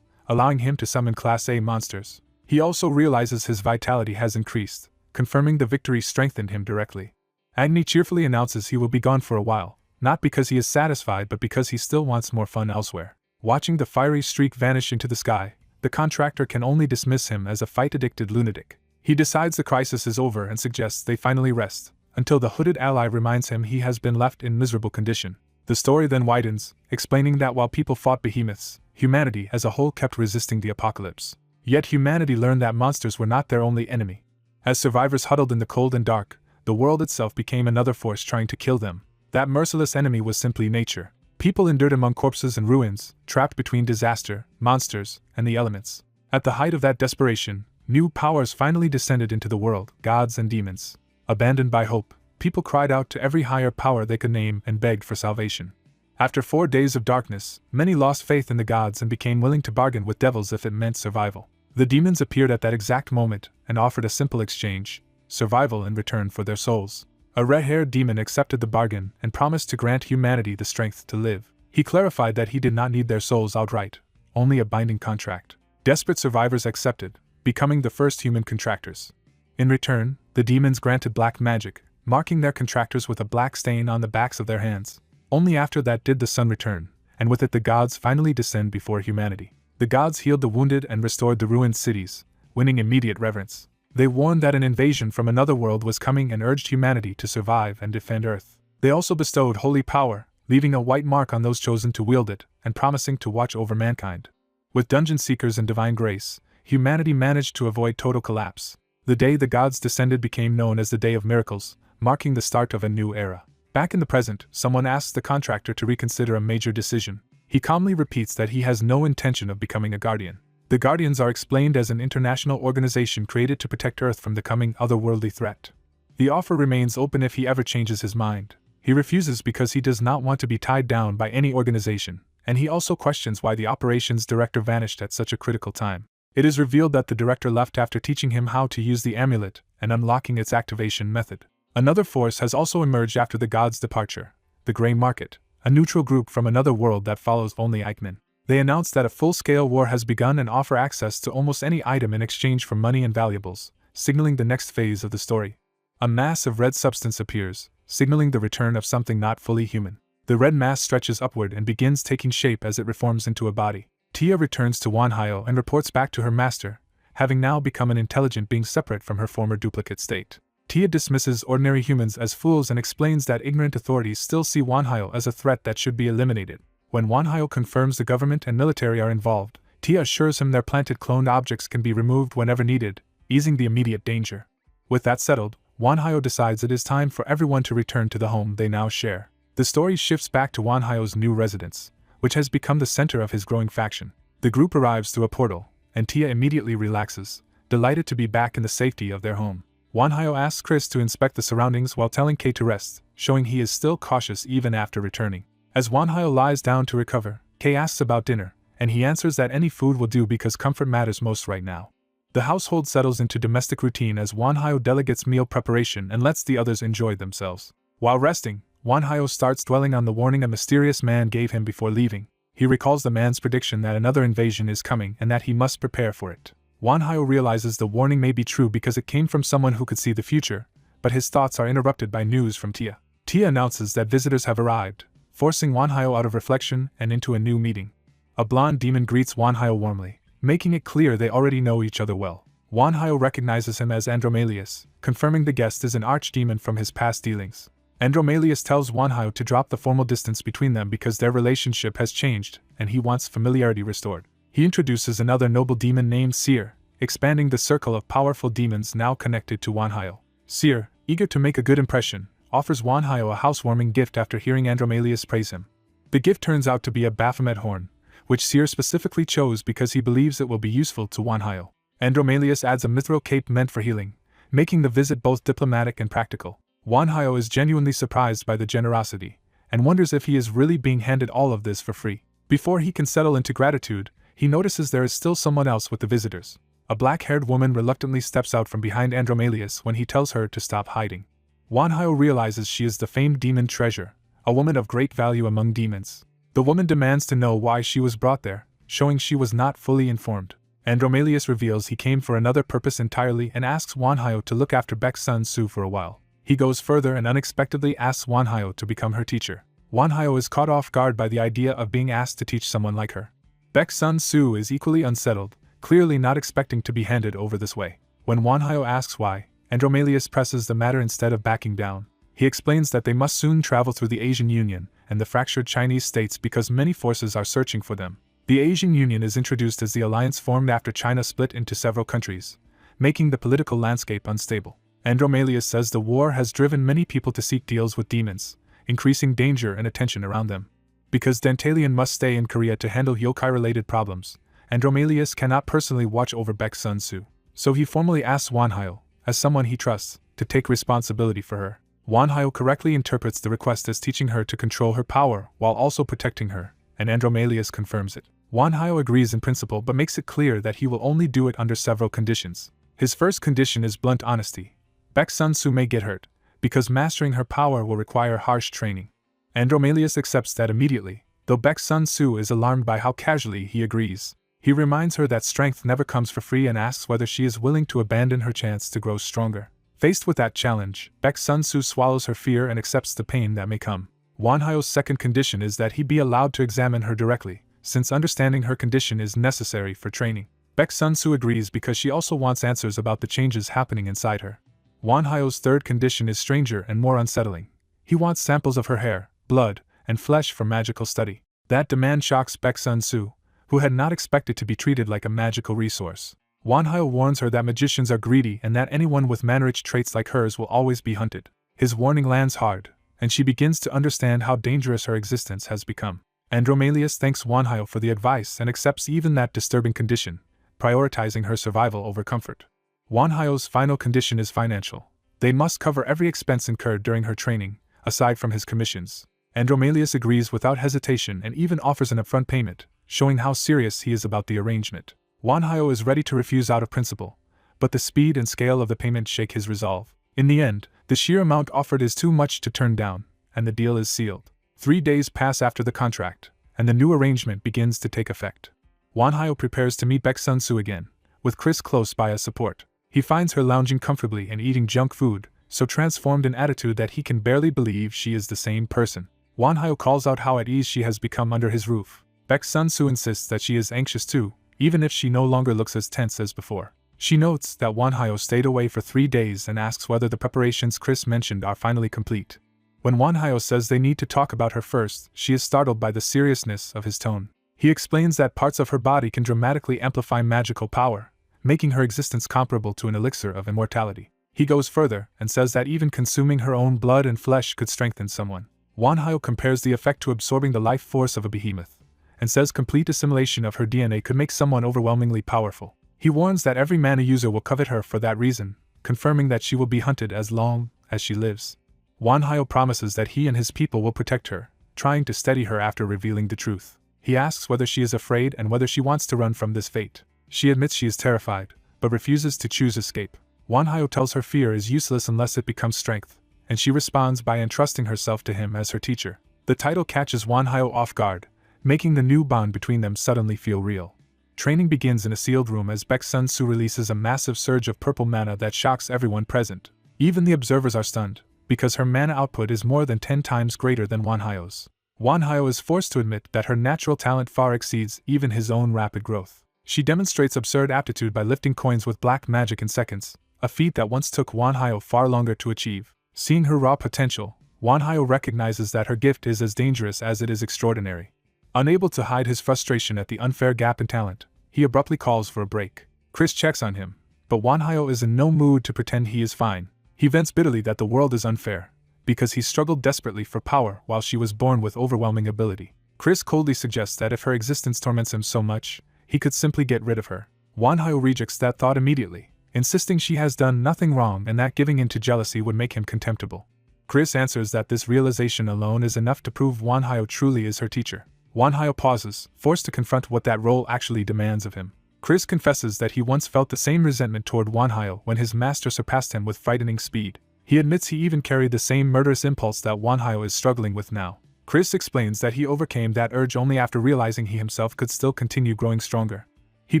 allowing him to summon Class A monsters. He also realizes his vitality has increased, confirming the victory strengthened him directly. Agni cheerfully announces he will be gone for a while, not because he is satisfied but because he still wants more fun elsewhere. Watching the fiery streak vanish into the sky, the contractor can only dismiss him as a fight-addicted lunatic. He decides the crisis is over and suggests they finally rest, until the hooded ally reminds him he has been left in miserable condition. The story then widens, explaining that while people fought behemoths, humanity as a whole kept resisting the apocalypse. Yet humanity learned that monsters were not their only enemy. As survivors huddled in the cold and dark, the world itself became another force trying to kill them. That merciless enemy was simply nature. People endured among corpses and ruins, trapped between disaster, monsters, and the elements. At the height of that desperation, new powers finally descended into the world, gods and demons. Abandoned by hope, people cried out to every higher power they could name and begged for salvation. After 4 days of darkness, many lost faith in the gods and became willing to bargain with devils if it meant survival. The demons appeared at that exact moment and offered a simple exchange: survival in return for their souls. A red-haired demon accepted the bargain and promised to grant humanity the strength to live. He clarified that he did not need their souls outright, only a binding contract. Desperate survivors accepted, becoming the first human contractors. In return, the demons granted black magic, marking their contractors with a black stain on the backs of their hands. Only after that did the sun return, and with it the gods finally descend before humanity. The gods healed the wounded and restored the ruined cities, winning immediate reverence. They warned that an invasion from another world was coming and urged humanity to survive and defend Earth. They also bestowed holy power, leaving a white mark on those chosen to wield it, and promising to watch over mankind. With dungeon seekers and divine grace, humanity managed to avoid total collapse. The day the gods descended became known as the Day of Miracles, marking the start of a new era. Back in the present, someone asks the contractor to reconsider a major decision. He calmly repeats that he has no intention of becoming a guardian. The Guardians are explained as an international organization created to protect Earth from the coming otherworldly threat. The offer remains open if he ever changes his mind. He refuses because he does not want to be tied down by any organization, and he also questions why the operations director vanished at such a critical time. It is revealed that the director left after teaching him how to use the amulet and unlocking its activation method. Another force has also emerged after the gods' departure: the Grey Market, a neutral group from another world that follows only Eichmann. They announce that a full-scale war has begun and offer access to almost any item in exchange for money and valuables, signaling the next phase of the story. A mass of red substance appears, signaling the return of something not fully human. The red mass stretches upward and begins taking shape as it reforms into a body. Tia returns to Wanhyo and reports back to her master, having now become an intelligent being separate from her former duplicate state. Tia dismisses ordinary humans as fools and explains that ignorant authorities still see Wanhyo as a threat that should be eliminated. When Wanhyo confirms the government and military are involved, Tia assures him their planted cloned objects can be removed whenever needed, easing the immediate danger. With that settled, Wanhyo decides it is time for everyone to return to the home they now share. The story shifts back to Wanhyo's new residence, which has become the center of his growing faction. The group arrives through a portal, and Tia immediately relaxes, delighted to be back in the safety of their home. Wanhyo asks Chris to inspect the surroundings while telling Kei to rest, showing he is still cautious even after returning. As Wanhyo lies down to recover, Kei asks about dinner, and he answers that any food will do because comfort matters most right now. The household settles into domestic routine as Wanhyo delegates meal preparation and lets the others enjoy themselves. While resting, Wanhyo starts dwelling on the warning a mysterious man gave him before leaving. He recalls the man's prediction that another invasion is coming and that he must prepare for it. Wanhyo realizes the warning may be true because it came from someone who could see the future, but his thoughts are interrupted by news from Tia. Tia announces that visitors have arrived, forcing Wanhyo out of reflection and into a new meeting. A blonde demon greets Wanhyo warmly, making it clear they already know each other well. Wanhyo recognizes him as Andromalius, confirming the guest is an archdemon from his past dealings. Andromalius tells Wanhyo to drop the formal distance between them because their relationship has changed, and he wants familiarity restored. He introduces another noble demon named Seer, expanding the circle of powerful demons now connected to Wanhyo. Seer, eager to make a good impression, offers Wanhyo a housewarming gift after hearing Andromalius praise him. The gift turns out to be a Baphomet horn, which Seer specifically chose because he believes it will be useful to Wanhyo. Andromalius adds a mithril cape meant for healing, making the visit both diplomatic and practical. Wanhyo is genuinely surprised by the generosity, and wonders if he is really being handed all of this for free. Before he can settle into gratitude, he notices there is still someone else with the visitors. A black-haired woman reluctantly steps out from behind Andromalius when he tells her to stop hiding. Wanhyo realizes she is the famed demon Treasure, a woman of great value among demons. The woman demands to know why she was brought there, showing she was not fully informed. Andromalius reveals he came for another purpose entirely and asks Wanhyo to look after Baek's son Su for a while. He goes further and unexpectedly asks Wanhyo to become her teacher. Wanhyo is caught off guard by the idea of being asked to teach someone like her. Baek's son Su is equally unsettled, clearly not expecting to be handed over this way. When Wanhyo asks why, Andromalius presses the matter instead of backing down. He explains that they must soon travel through the Asian Union and the fractured Chinese states because many forces are searching for them. The Asian Union is introduced as the alliance formed after China split into several countries, making the political landscape unstable. Andromalius says the war has driven many people to seek deals with demons, increasing danger and attention around them. Because Dantalion must stay in Korea to handle yokai-related problems, Andromalius cannot personally watch over Baek's son Su. So he formally asks Wanhyo, as someone he trusts, to take responsibility for her. Wanhyo correctly interprets the request as teaching her to control her power while also protecting her, and Andromalius confirms it. Wanhyo agrees in principle but makes it clear that he will only do it under several conditions. His first condition is blunt honesty. Baek's son Su may get hurt, because mastering her power will require harsh training. Andromalius accepts that immediately, though Baek's son Su is alarmed by how casually he agrees. He reminds her that strength never comes for free and asks whether she is willing to abandon her chance to grow stronger. Faced with that challenge, Baek's son Su swallows her fear and accepts the pain that may come. Wanhyo's second condition is that he be allowed to examine her directly, since understanding her condition is necessary for training. Baek's son Su agrees because she also wants answers about the changes happening inside her. Wanhyo's third condition is stranger and more unsettling. He wants samples of her hair, blood, and flesh for magical study. That demand shocks Baek's son Su, who had not expected to be treated like a magical resource. Wanhyo warns her that magicians are greedy and that anyone with manrich traits like hers will always be hunted. His warning lands hard, and she begins to understand how dangerous her existence has become. Andromalius thanks Wanhyo for the advice and accepts even that disturbing condition, prioritizing her survival over comfort. Wanhyo's final condition is financial. They must cover every expense incurred during her training, aside from his commissions. Andromalius agrees without hesitation and even offers an upfront payment, showing how serious he is about the arrangement. Wanhyo is ready to refuse out of principle, but the speed and scale of the payment shake his resolve. In the end, the sheer amount offered is too much to turn down, and the deal is sealed. 3 days pass after the contract, and the new arrangement begins to take effect. Wanhyo prepares to meet Baek's son Su again, with Chris close by as support. He finds her lounging comfortably and eating junk food, so transformed in attitude that he can barely believe she is the same person. Wanhyo calls out how at ease she has become under his roof. Baek's son Su insists that she is anxious too, even if she no longer looks as tense as before. She notes that Wanhyo stayed away for 3 days and asks whether the preparations Chris mentioned are finally complete. When Wanhyo says they need to talk about her first, she is startled by the seriousness of his tone. He explains that parts of her body can dramatically amplify magical power, making her existence comparable to an elixir of immortality. He goes further and says that even consuming her own blood and flesh could strengthen someone. Wanhyo compares the effect to absorbing the life force of a behemoth, and says complete assimilation of her DNA could make someone overwhelmingly powerful. He warns that every mana user will covet her for that reason, confirming that she will be hunted as long as she lives. Wanhyo promises that he and his people will protect her, trying to steady her after revealing the truth. He asks whether she is afraid and whether she wants to run from this fate. She admits she is terrified, but refuses to choose escape. Wanhyo tells her fear is useless unless it becomes strength, and she responds by entrusting herself to him as her teacher. The title catches Wanhyo off guard, making the new bond between them suddenly feel real. Training begins in a sealed room as Baek's son Su releases a massive surge of purple mana that shocks everyone present. Even the observers are stunned, because her mana output is more than 10 times greater than Wanhyo's. Wanhyo is forced to admit that her natural talent far exceeds even his own rapid growth. She demonstrates absurd aptitude by lifting coins with black magic in seconds, a feat that once took Wanhyo far longer to achieve. Seeing her raw potential, Wanhyo recognizes that her gift is as dangerous as it is extraordinary. Unable to hide his frustration at the unfair gap in talent, he abruptly calls for a break. Chris checks on him, but Wanhyo is in no mood to pretend he is fine. He vents bitterly that the world is unfair, because he struggled desperately for power while she was born with overwhelming ability. Chris coldly suggests that if her existence torments him so much, he could simply get rid of her. Wanhyo rejects that thought immediately, insisting she has done nothing wrong and that giving in to jealousy would make him contemptible. Chris answers that this realization alone is enough to prove Wanhyo truly is her teacher. Wanhyo pauses, forced to confront what that role actually demands of him. Chris confesses that he once felt the same resentment toward Wanhyo when his master surpassed him with frightening speed. He admits he even carried the same murderous impulse that Wanhyo is struggling with now. Chris explains that he overcame that urge only after realizing he himself could still continue growing stronger. He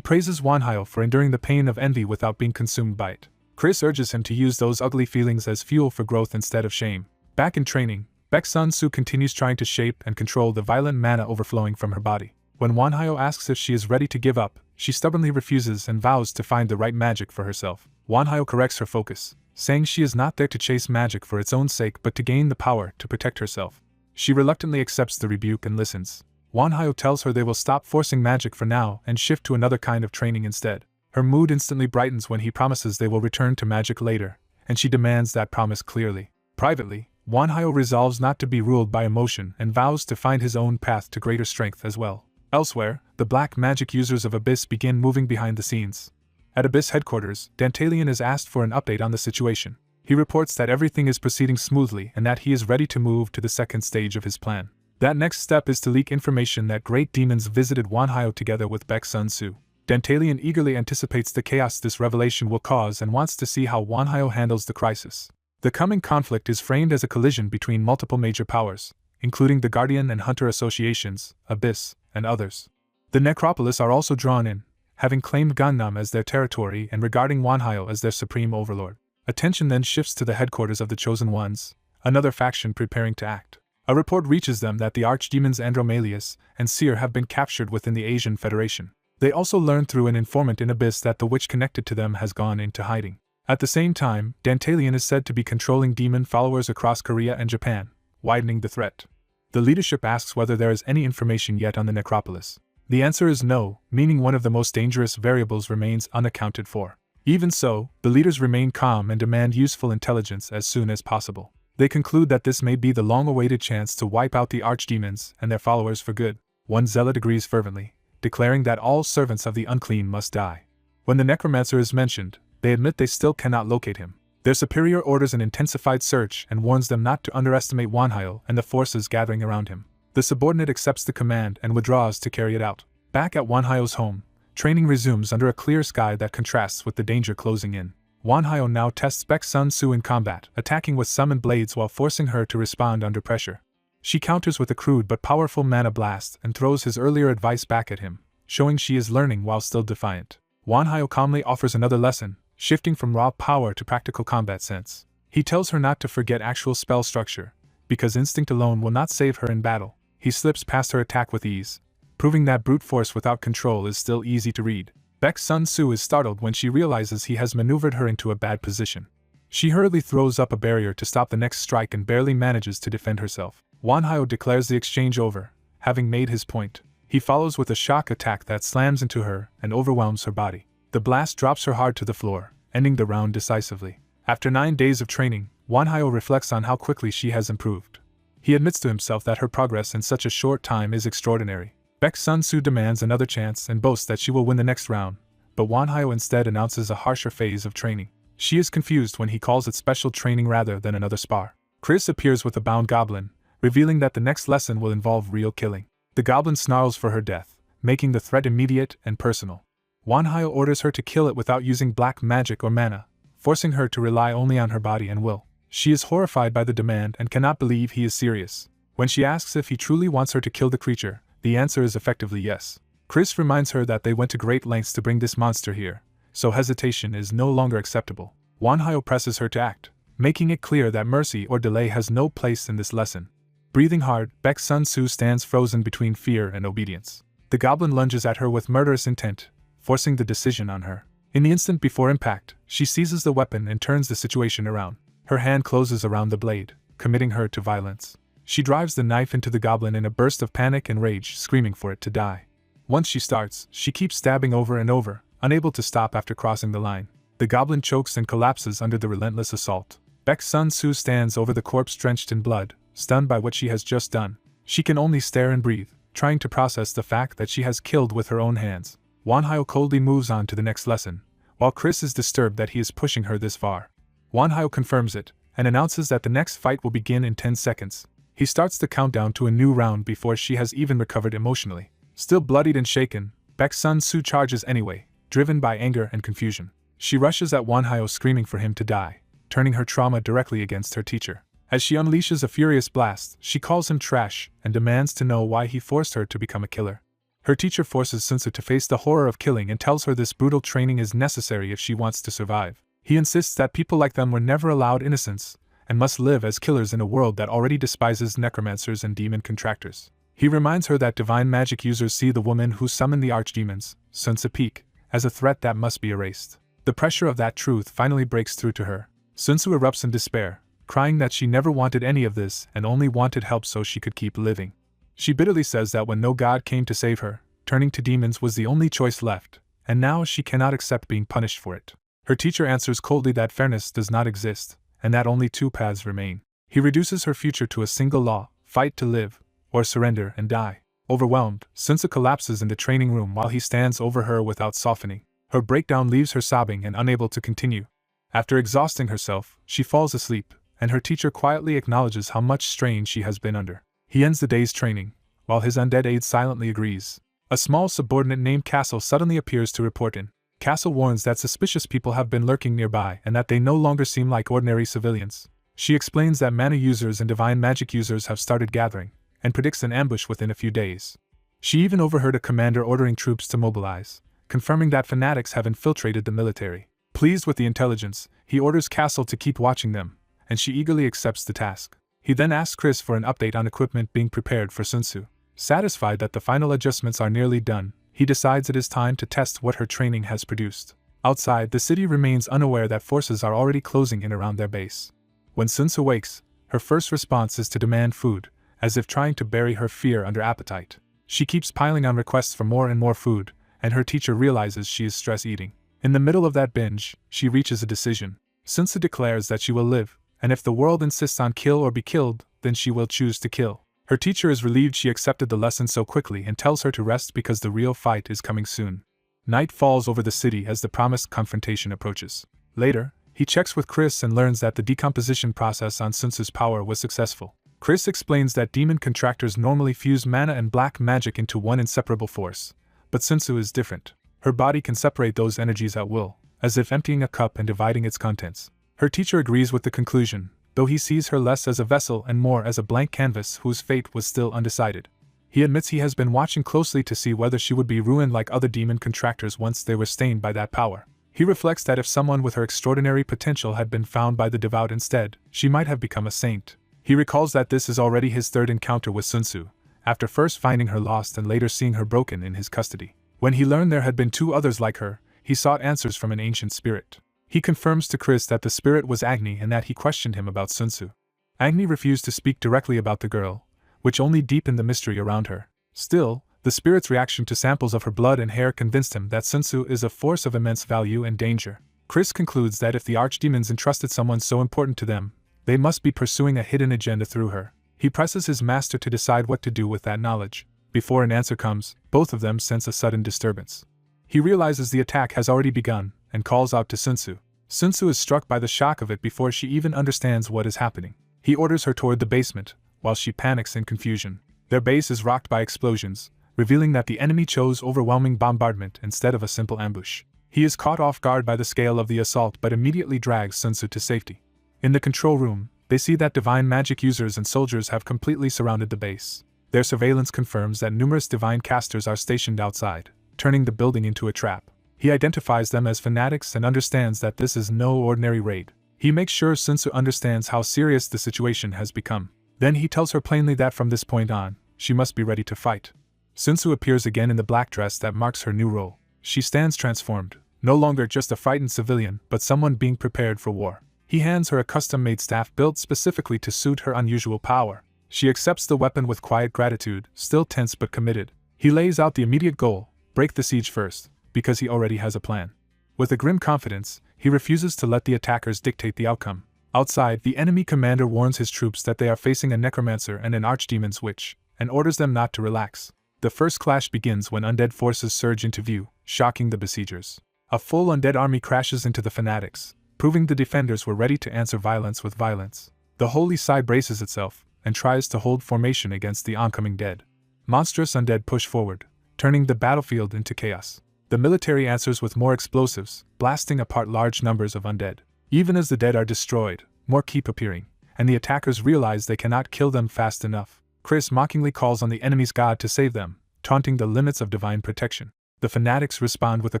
praises Wanhyo for enduring the pain of envy without being consumed by it. Chris urges him to use those ugly feelings as fuel for growth instead of shame. Back in training, Baek Sun-soo continues trying to shape and control the violent mana overflowing from her body. When Wanhyo asks if she is ready to give up, she stubbornly refuses and vows to find the right magic for herself. Wanhyo corrects her focus, saying she is not there to chase magic for its own sake but to gain the power to protect herself. She reluctantly accepts the rebuke and listens. Wanhyo tells her they will stop forcing magic for now and shift to another kind of training instead. Her mood instantly brightens when he promises they will return to magic later, and she demands that promise clearly. Privately, Wanhyo resolves not to be ruled by emotion and vows to find his own path to greater strength as well. Elsewhere, the black magic users of Abyss begin moving behind the scenes. At Abyss headquarters, Dantalion is asked for an update on the situation. He reports that everything is proceeding smoothly and that he is ready to move to the second stage of his plan. That next step is to leak information that great demons visited Wanhyo together with Baek Sun-soo. Dantalion eagerly anticipates the chaos this revelation will cause and wants to see how Wanhyo handles the crisis. The coming conflict is framed as a collision between multiple major powers, including the Guardian and Hunter associations, Abyss, and others. The Necropolis are also drawn in, having claimed Gangnam as their territory and regarding Wanhyo as their supreme overlord. Attention then shifts to the headquarters of the Chosen Ones, another faction preparing to act. A report reaches them that the archdemons Andromalius and Seer have been captured within the Asian Federation. They also learn through an informant in Abyss that the witch connected to them has gone into hiding. At the same time, Dantalion is said to be controlling demon followers across Korea and Japan, widening the threat. The leadership asks whether there is any information yet on the Necropolis. The answer is no, meaning one of the most dangerous variables remains unaccounted for. Even so, the leaders remain calm and demand useful intelligence as soon as possible. They conclude that this may be the long-awaited chance to wipe out the archdemons and their followers for good. One zealot agrees fervently, declaring that all servants of the unclean must die. When the necromancer is mentioned, they admit they still cannot locate him. Their superior orders an intensified search and warns them not to underestimate Wanhyo and the forces gathering around him. The subordinate accepts the command and withdraws to carry it out. Back at Wanhyo's home, training resumes under a clear sky that contrasts with the danger closing in. Wanhyo now tests Baek Sun-soo in combat, attacking with summoned blades while forcing her to respond under pressure. She counters with a crude but powerful mana blast and throws his earlier advice back at him, showing she is learning while still defiant. Wanhyo calmly offers another lesson, shifting from raw power to practical combat sense. He tells her not to forget actual spell structure, because instinct alone will not save her in battle. He slips past her attack with ease, proving that brute force without control is still easy to read. Baek Sun-soo is startled when she realizes he has maneuvered her into a bad position. She hurriedly throws up a barrier to stop the next strike and barely manages to defend herself. Wanhyo declares the exchange over, having made his point. He follows with a shock attack that slams into her and overwhelms her body. The blast drops her hard to the floor, ending the round decisively. After 9 days of training, Wanhyo reflects on how quickly she has improved. He admits to himself that her progress in such a short time is extraordinary. Baek Sun-soo demands another chance and boasts that she will win the next round, but Wanhyo instead announces a harsher phase of training. She is confused when he calls it special training rather than another spar. Chris appears with a bound goblin, revealing that the next lesson will involve real killing. The goblin snarls for her death, making the threat immediate and personal. Wanhyo orders her to kill it without using black magic or mana, forcing her to rely only on her body and will. She is horrified by the demand and cannot believe he is serious. When she asks if he truly wants her to kill the creature, the answer is effectively yes. Chris reminds her that they went to great lengths to bring this monster here, so hesitation is no longer acceptable. Wanhyo presses her to act, making it clear that mercy or delay has no place in this lesson. Breathing hard, Baek Sun-soo stands frozen between fear and obedience. The goblin lunges at her with murderous intent, forcing the decision on her. In the instant before impact, she seizes the weapon and turns the situation around. Her hand closes around the blade, committing her to violence. She drives the knife into the goblin in a burst of panic and rage, screaming for it to die. Once she starts, she keeps stabbing over and over, unable to stop after crossing the line. The goblin chokes and collapses under the relentless assault. Baek Sun-soo stands over the corpse drenched in blood, stunned by what she has just done. She can only stare and breathe, trying to process the fact that she has killed with her own hands. Wanhyo coldly moves on to the next lesson, while Chris is disturbed that he is pushing her this far. Wanhyo confirms it, and announces that the next fight will begin in 10 seconds. He starts the countdown to a new round before she has even recovered emotionally. Still bloodied and shaken, Baek Sun-soo charges anyway, driven by anger and confusion. She rushes at Wanhyo screaming for him to die, turning her trauma directly against her teacher. As she unleashes a furious blast, she calls him trash and demands to know why he forced her to become a killer. Her teacher forces Sunsu to face the horror of killing and tells her this brutal training is necessary if she wants to survive. He insists that people like them were never allowed innocence, and must live as killers in a world that already despises necromancers and demon contractors. He reminds her that divine magic users see the woman who summoned the archdemons, Sunsu Peak, as a threat that must be erased. The pressure of that truth finally breaks through to her. Sunsu erupts in despair, crying that she never wanted any of this and only wanted help so she could keep living. She bitterly says that when no god came to save her, turning to demons was the only choice left, and now she cannot accept being punished for it. Her teacher answers coldly that fairness does not exist, and that only two paths remain. He reduces her future to a single law: fight to live, or surrender and die. Overwhelmed, Sunsu collapses in the training room while he stands over her without softening. Her breakdown leaves her sobbing and unable to continue. After exhausting herself, she falls asleep, and her teacher quietly acknowledges how much strain she has been under. He ends the day's training, while his undead aide silently agrees. A small subordinate named Castle suddenly appears to report in. Castle warns that suspicious people have been lurking nearby and that they no longer seem like ordinary civilians. She explains that mana users and divine magic users have started gathering, and predicts an ambush within a few days. She even overheard a commander ordering troops to mobilize, confirming that fanatics have infiltrated the military. Pleased with the intelligence, he orders Castle to keep watching them, and she eagerly accepts the task. He then asks Chris for an update on equipment being prepared for Sunsu. Satisfied that the final adjustments are nearly done, he decides it is time to test what her training has produced. Outside, the city remains unaware that forces are already closing in around their base. When Sunsu wakes, her first response is to demand food, as if trying to bury her fear under appetite. She keeps piling on requests for more and more food, and her teacher realizes she is stress eating. In the middle of that binge, she reaches a decision. Sunsu declares that she will live, and if the world insists on kill or be killed, then she will choose to kill. Her teacher is relieved she accepted the lesson so quickly and tells her to rest because the real fight is coming soon. Night falls over the city as the promised confrontation approaches. Later, he checks with Chris and learns that the decomposition process on Sunsu's power was successful. Chris explains that demon contractors normally fuse mana and black magic into one inseparable force, but Sunsu is different. Her body can separate those energies at will, as if emptying a cup and dividing its contents. Her teacher agrees with the conclusion, though he sees her less as a vessel and more as a blank canvas whose fate was still undecided. He admits he has been watching closely to see whether she would be ruined like other demon contractors once they were stained by that power. He reflects that if someone with her extraordinary potential had been found by the devout instead, she might have become a saint. He recalls that this is already his third encounter with Sunsu, after first finding her lost and later seeing her broken in his custody. When he learned there had been two others like her, he sought answers from an ancient spirit. He confirms to Chris that the spirit was Agni and that he questioned him about Sunsu. Agni refused to speak directly about the girl, which only deepened the mystery around her. Still, the spirit's reaction to samples of her blood and hair convinced him that Sunsu is a force of immense value and danger. Chris concludes that if the archdemons entrusted someone so important to them, they must be pursuing a hidden agenda through her. He presses his master to decide what to do with that knowledge. Before an answer comes, both of them sense a sudden disturbance. He realizes the attack has already begun, and calls out to Sunsu. Sunsu is struck by the shock of it before she even understands what is happening. He orders her toward the basement, while she panics in confusion. Their base is rocked by explosions, revealing that the enemy chose overwhelming bombardment instead of a simple ambush. He is caught off guard by the scale of the assault but immediately drags Sunsu to safety. In the control room, they see that divine magic users and soldiers have completely surrounded the base. Their surveillance confirms that numerous divine casters are stationed outside, turning the building into a trap. He identifies them as fanatics and understands that this is no ordinary raid. He makes sure Sunsu understands how serious the situation has become. Then he tells her plainly that from this point on, she must be ready to fight. Sunsu appears again in the black dress that marks her new role. She stands transformed, no longer just a frightened civilian, but someone being prepared for war. He hands her a custom-made staff built specifically to suit her unusual power. She accepts the weapon with quiet gratitude, still tense but committed. He lays out the immediate goal: break the siege first, because he already has a plan. With a grim confidence, he refuses to let the attackers dictate the outcome. Outside, the enemy commander warns his troops that they are facing a necromancer and an archdemon's witch, and orders them not to relax. The first clash begins when undead forces surge into view, shocking the besiegers. A full undead army crashes into the fanatics, proving the defenders were ready to answer violence with violence. The holy side braces itself, and tries to hold formation against the oncoming dead. Monstrous undead push forward, turning the battlefield into chaos. The military answers with more explosives, blasting apart large numbers of undead. Even as the dead are destroyed, more keep appearing, and the attackers realize they cannot kill them fast enough. Chris mockingly calls on the enemy's god to save them, taunting the limits of divine protection. The fanatics respond with a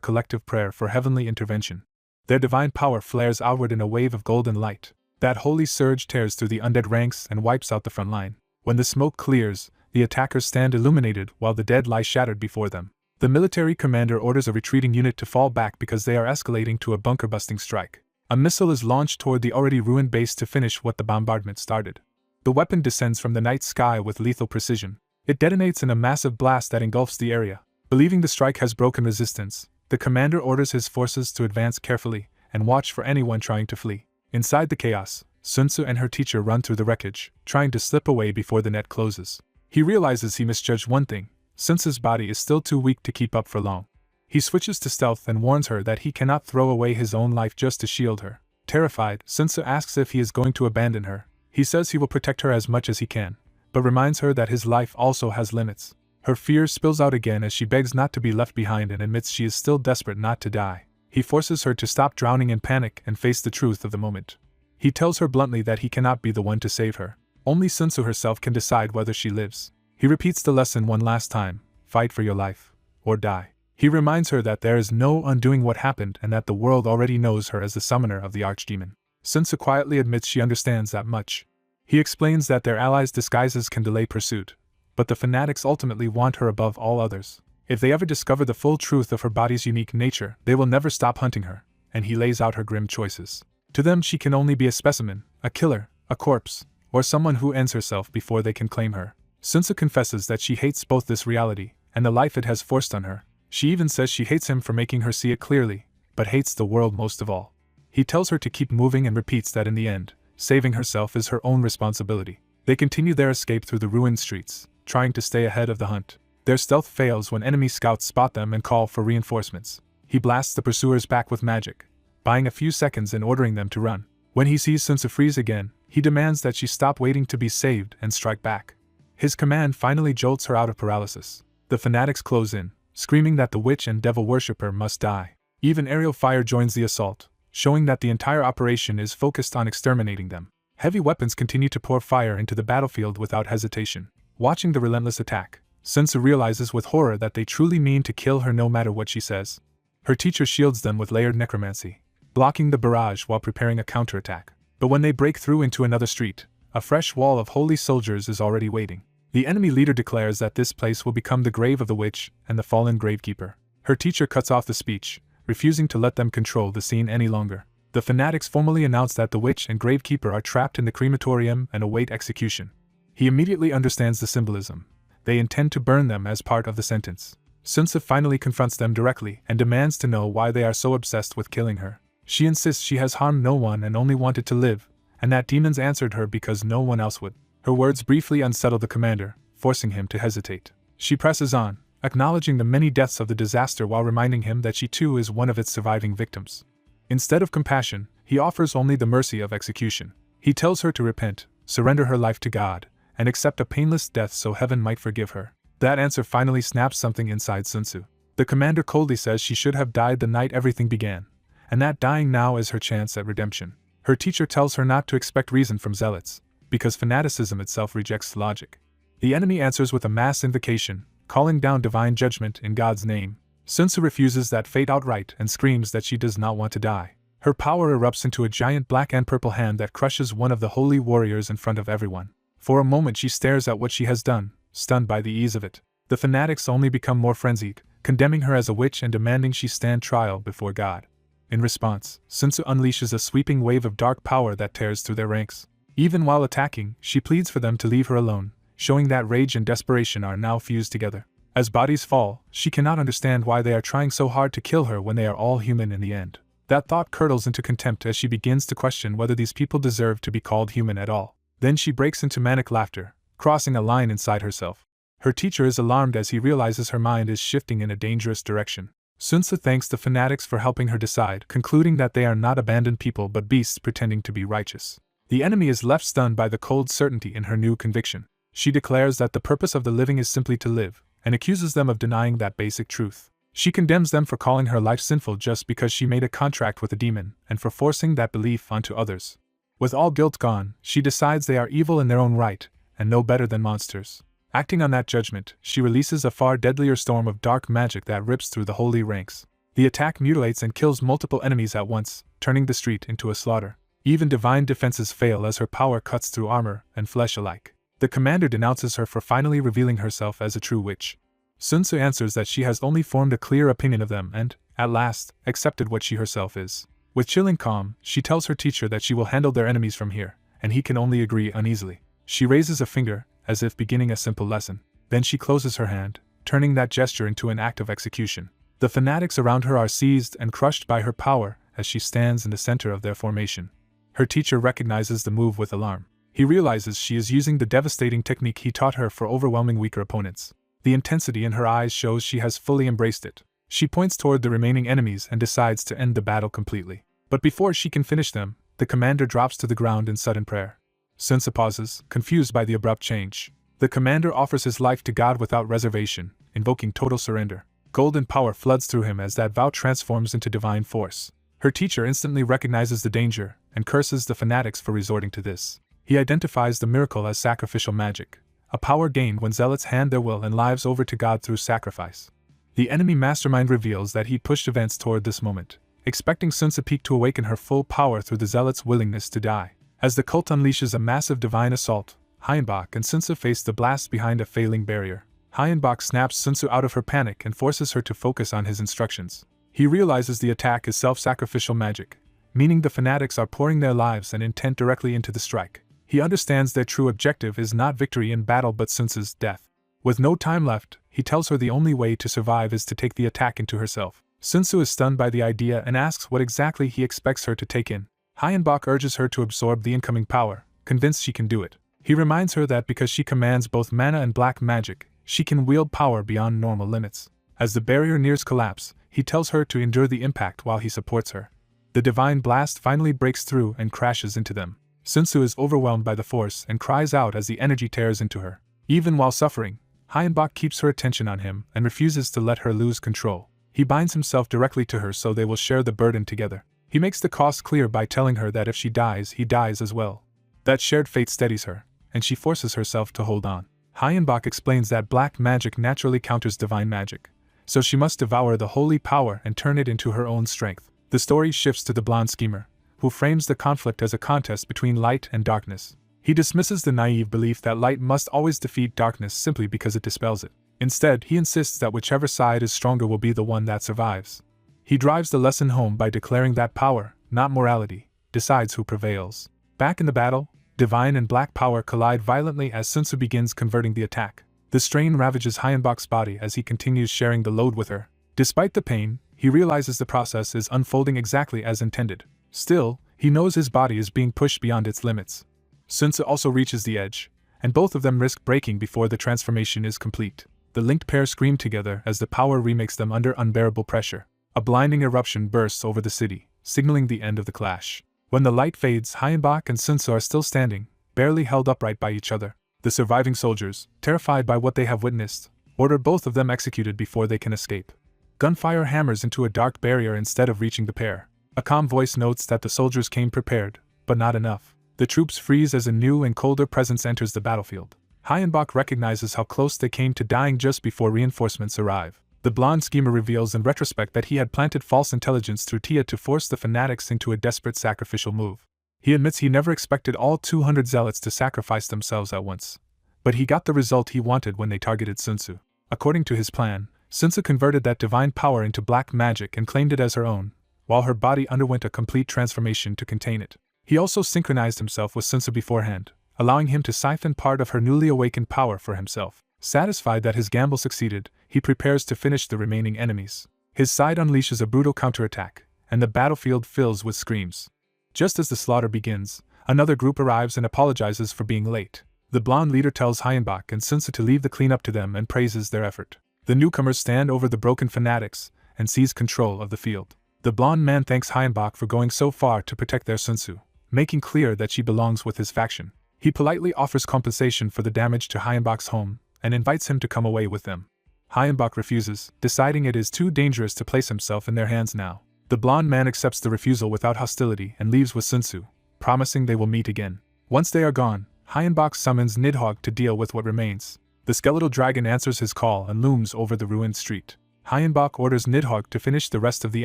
collective prayer for heavenly intervention. Their divine power flares outward in a wave of golden light. That holy surge tears through the undead ranks and wipes out the front line. When the smoke clears, the attackers stand illuminated while the dead lie shattered before them. The military commander orders a retreating unit to fall back because they are escalating to a bunker-busting strike. A missile is launched toward the already ruined base to finish what the bombardment started. The weapon descends from the night sky with lethal precision. It detonates in a massive blast that engulfs the area. Believing the strike has broken resistance, the commander orders his forces to advance carefully and watch for anyone trying to flee. Inside the chaos, Sun Tzu and her teacher run through the wreckage, trying to slip away before the net closes. He realizes he misjudged one thing: Sun Tzu's body is still too weak to keep up for long. He switches to stealth and warns her that he cannot throw away his own life just to shield her. Terrified, Sun Tzu asks if he is going to abandon her. He says he will protect her as much as he can, but reminds her that his life also has limits. Her fear spills out again as she begs not to be left behind and admits she is still desperate not to die. He forces her to stop drowning in panic and face the truth of the moment. He tells her bluntly that he cannot be the one to save her. Only Sun Tzu herself can decide whether she lives. He repeats the lesson one last time: fight for your life, or die. He reminds her that there is no undoing what happened and that the world already knows her as the summoner of the archdemon. Sun Tzu quietly admits she understands that much. He explains that their allies' disguises can delay pursuit, but the fanatics ultimately want her above all others. If they ever discover the full truth of her body's unique nature, they will never stop hunting her, and he lays out her grim choices. To them she can only be a specimen, a killer, a corpse, or someone who ends herself before they can claim her. Sun Tzu confesses that she hates both this reality and the life it has forced on her. She even says she hates him for making her see it clearly, but hates the world most of all. He tells her to keep moving and repeats that in the end, saving herself is her own responsibility. They continue their escape through the ruined streets, trying to stay ahead of the hunt. Their stealth fails when enemy scouts spot them and call for reinforcements. He blasts the pursuers back with magic, buying a few seconds and ordering them to run. When he sees Sun Tzu freeze again, he demands that she stop waiting to be saved and strike back. His command finally jolts her out of paralysis. The fanatics close in, screaming that the witch and devil worshipper must die. Even aerial fire joins the assault, showing that the entire operation is focused on exterminating them. Heavy weapons continue to pour fire into the battlefield without hesitation. Watching the relentless attack, Sun Tzu realizes with horror that they truly mean to kill her no matter what she says. Her teacher shields them with layered necromancy, blocking the barrage while preparing a counterattack. But when they break through into another street, a fresh wall of holy soldiers is already waiting. The enemy leader declares that this place will become the grave of the witch and the fallen gravekeeper. Her teacher cuts off the speech, refusing to let them control the scene any longer. The fanatics formally announce that the witch and gravekeeper are trapped in the crematorium and await execution. He immediately understands the symbolism. They intend to burn them as part of the sentence. Sun Tzu finally confronts them directly and demands to know why they are so obsessed with killing her. She insists she has harmed no one and only wanted to live, and that demons answered her because no one else would. Her words briefly unsettle the commander, forcing him to hesitate. She presses on, acknowledging the many deaths of the disaster while reminding him that she too is one of its surviving victims. Instead of compassion, he offers only the mercy of execution. He tells her to repent, surrender her life to God, and accept a painless death so heaven might forgive her. That answer finally snaps something inside Sun Tzu. The commander coldly says she should have died the night everything began, and that dying now is her chance at redemption. Her teacher tells her not to expect reason from zealots, because fanaticism itself rejects logic. The enemy answers with a mass invocation, calling down divine judgment in God's name. Sun Tzu refuses that fate outright and screams that she does not want to die. Her power erupts into a giant black and purple hand that crushes one of the holy warriors in front of everyone. For a moment she stares at what she has done, stunned by the ease of it. The fanatics only become more frenzied, condemning her as a witch and demanding she stand trial before God. In response, Sun Tzu unleashes a sweeping wave of dark power that tears through their ranks. Even while attacking, she pleads for them to leave her alone, showing that rage and desperation are now fused together. As bodies fall, she cannot understand why they are trying so hard to kill her when they are all human in the end. That thought curdles into contempt as she begins to question whether these people deserve to be called human at all. Then she breaks into manic laughter, crossing a line inside herself. Her teacher is alarmed as he realizes her mind is shifting in a dangerous direction. Sun Tzu thanks the fanatics for helping her decide, concluding that they are not abandoned people but beasts pretending to be righteous. The enemy is left stunned by the cold certainty in her new conviction. She declares that the purpose of the living is simply to live, and accuses them of denying that basic truth. She condemns them for calling her life sinful just because she made a contract with a demon, and for forcing that belief onto others. With all guilt gone, she decides they are evil in their own right, and no better than monsters. Acting on that judgment, she releases a far deadlier storm of dark magic that rips through the holy ranks. The attack mutilates and kills multiple enemies at once, turning the street into a slaughter. Even divine defenses fail as her power cuts through armor and flesh alike. The commander denounces her for finally revealing herself as a true witch. Sun Tzu answers that she has only formed a clear opinion of them and, at last, accepted what she herself is. With chilling calm, she tells her teacher that she will handle their enemies from here, and he can only agree uneasily. She raises a finger, as if beginning a simple lesson. Then she closes her hand, turning that gesture into an act of execution. The fanatics around her are seized and crushed by her power as she stands in the center of their formation. Her teacher recognizes the move with alarm. He realizes she is using the devastating technique he taught her for overwhelming weaker opponents. The intensity in her eyes shows she has fully embraced it. She points toward the remaining enemies and decides to end the battle completely. But before she can finish them, the commander drops to the ground in sudden prayer. Sun Tzu pauses, confused by the abrupt change. The commander offers his life to God without reservation, invoking total surrender. Golden power floods through him as that vow transforms into divine force. Her teacher instantly recognizes the danger and curses the fanatics for resorting to this. He identifies the miracle as sacrificial magic, a power gained when zealots hand their will and lives over to God through sacrifice. The enemy mastermind reveals that he pushed events toward this moment, expecting Sun Tzu to awaken her full power through the zealots' willingness to die. As the cult unleashes a massive divine assault, Hyenbach and Sun Tzu face the blast behind a failing barrier. Hyenbach snaps Sun Tzu out of her panic and forces her to focus on his instructions. He realizes the attack is self-sacrificial magic, meaning the fanatics are pouring their lives and intent directly into the strike. He understands their true objective is not victory in battle but Sun Tzu's death. With no time left, he tells her the only way to survive is to take the attack into herself. Sun Tzu is stunned by the idea and asks what exactly he expects her to take in. Hyenbach urges her to absorb the incoming power, convinced she can do it. He reminds her that because she commands both mana and black magic, she can wield power beyond normal limits. As the barrier nears collapse, he tells her to endure the impact while he supports her. The divine blast finally breaks through and crashes into them. Sun Tzu is overwhelmed by the force and cries out as the energy tears into her. Even while suffering, Hyenbach keeps her attention on him and refuses to let her lose control. He binds himself directly to her so they will share the burden together. He makes the cost clear by telling her that if she dies, he dies as well. That shared fate steadies her, and she forces herself to hold on. Hyenbach explains that black magic naturally counters divine magic, so she must devour the holy power and turn it into her own strength. The story shifts to the blonde schemer, who frames the conflict as a contest between light and darkness. He dismisses the naive belief that light must always defeat darkness simply because it dispels it. Instead, he insists that whichever side is stronger will be the one that survives. He drives the lesson home by declaring that power, not morality, decides who prevails. Back in the battle, divine and black power collide violently as Sun Tzu begins converting the attack. The strain ravages Hyenbach's body as he continues sharing the load with her. Despite the pain, he realizes the process is unfolding exactly as intended. Still, he knows his body is being pushed beyond its limits. Sun Tzu also reaches the edge, and both of them risk breaking before the transformation is complete. The linked pair scream together as the power remakes them under unbearable pressure. A blinding eruption bursts over the city, signaling the end of the clash. When the light fades, Hyenbach and Sun Tzu are still standing, barely held upright by each other. The surviving soldiers, terrified by what they have witnessed, order both of them executed before they can escape. Gunfire hammers into a dark barrier instead of reaching the pair. A calm voice notes that the soldiers came prepared, but not enough. The troops freeze as a new and colder presence enters the battlefield. Hyenbach recognizes how close they came to dying just before reinforcements arrive. The blonde schemer reveals in retrospect that he had planted false intelligence through Tia to force the fanatics into a desperate sacrificial move. He admits he never expected all 200 zealots to sacrifice themselves at once. But he got the result he wanted when they targeted Sun Tzu. According to his plan, Sun Tzu converted that divine power into black magic and claimed it as her own, while her body underwent a complete transformation to contain it. He also synchronized himself with Sun Tzu beforehand, allowing him to siphon part of her newly awakened power for himself. Satisfied that his gamble succeeded, he prepares to finish the remaining enemies. His side unleashes a brutal counterattack, and the battlefield fills with screams. Just as the slaughter begins, another group arrives and apologizes for being late. The blonde leader tells Hyenbach and Sun Tzu to leave the cleanup to them and praises their effort. The newcomers stand over the broken fanatics and seize control of the field. The blonde man thanks Hyenbach for going so far to protect their Sun Tzu, making clear that she belongs with his faction. He politely offers compensation for the damage to Hyenbach's home, and invites him to come away with them. Hyenbach refuses, deciding it is too dangerous to place himself in their hands now. The blonde man accepts the refusal without hostility and leaves with Sun Tzu, promising they will meet again. Once they are gone, Hyenbok summons Nidhogg to deal with what remains. The skeletal dragon answers his call and looms over the ruined street. Hyenbok orders Nidhogg to finish the rest of the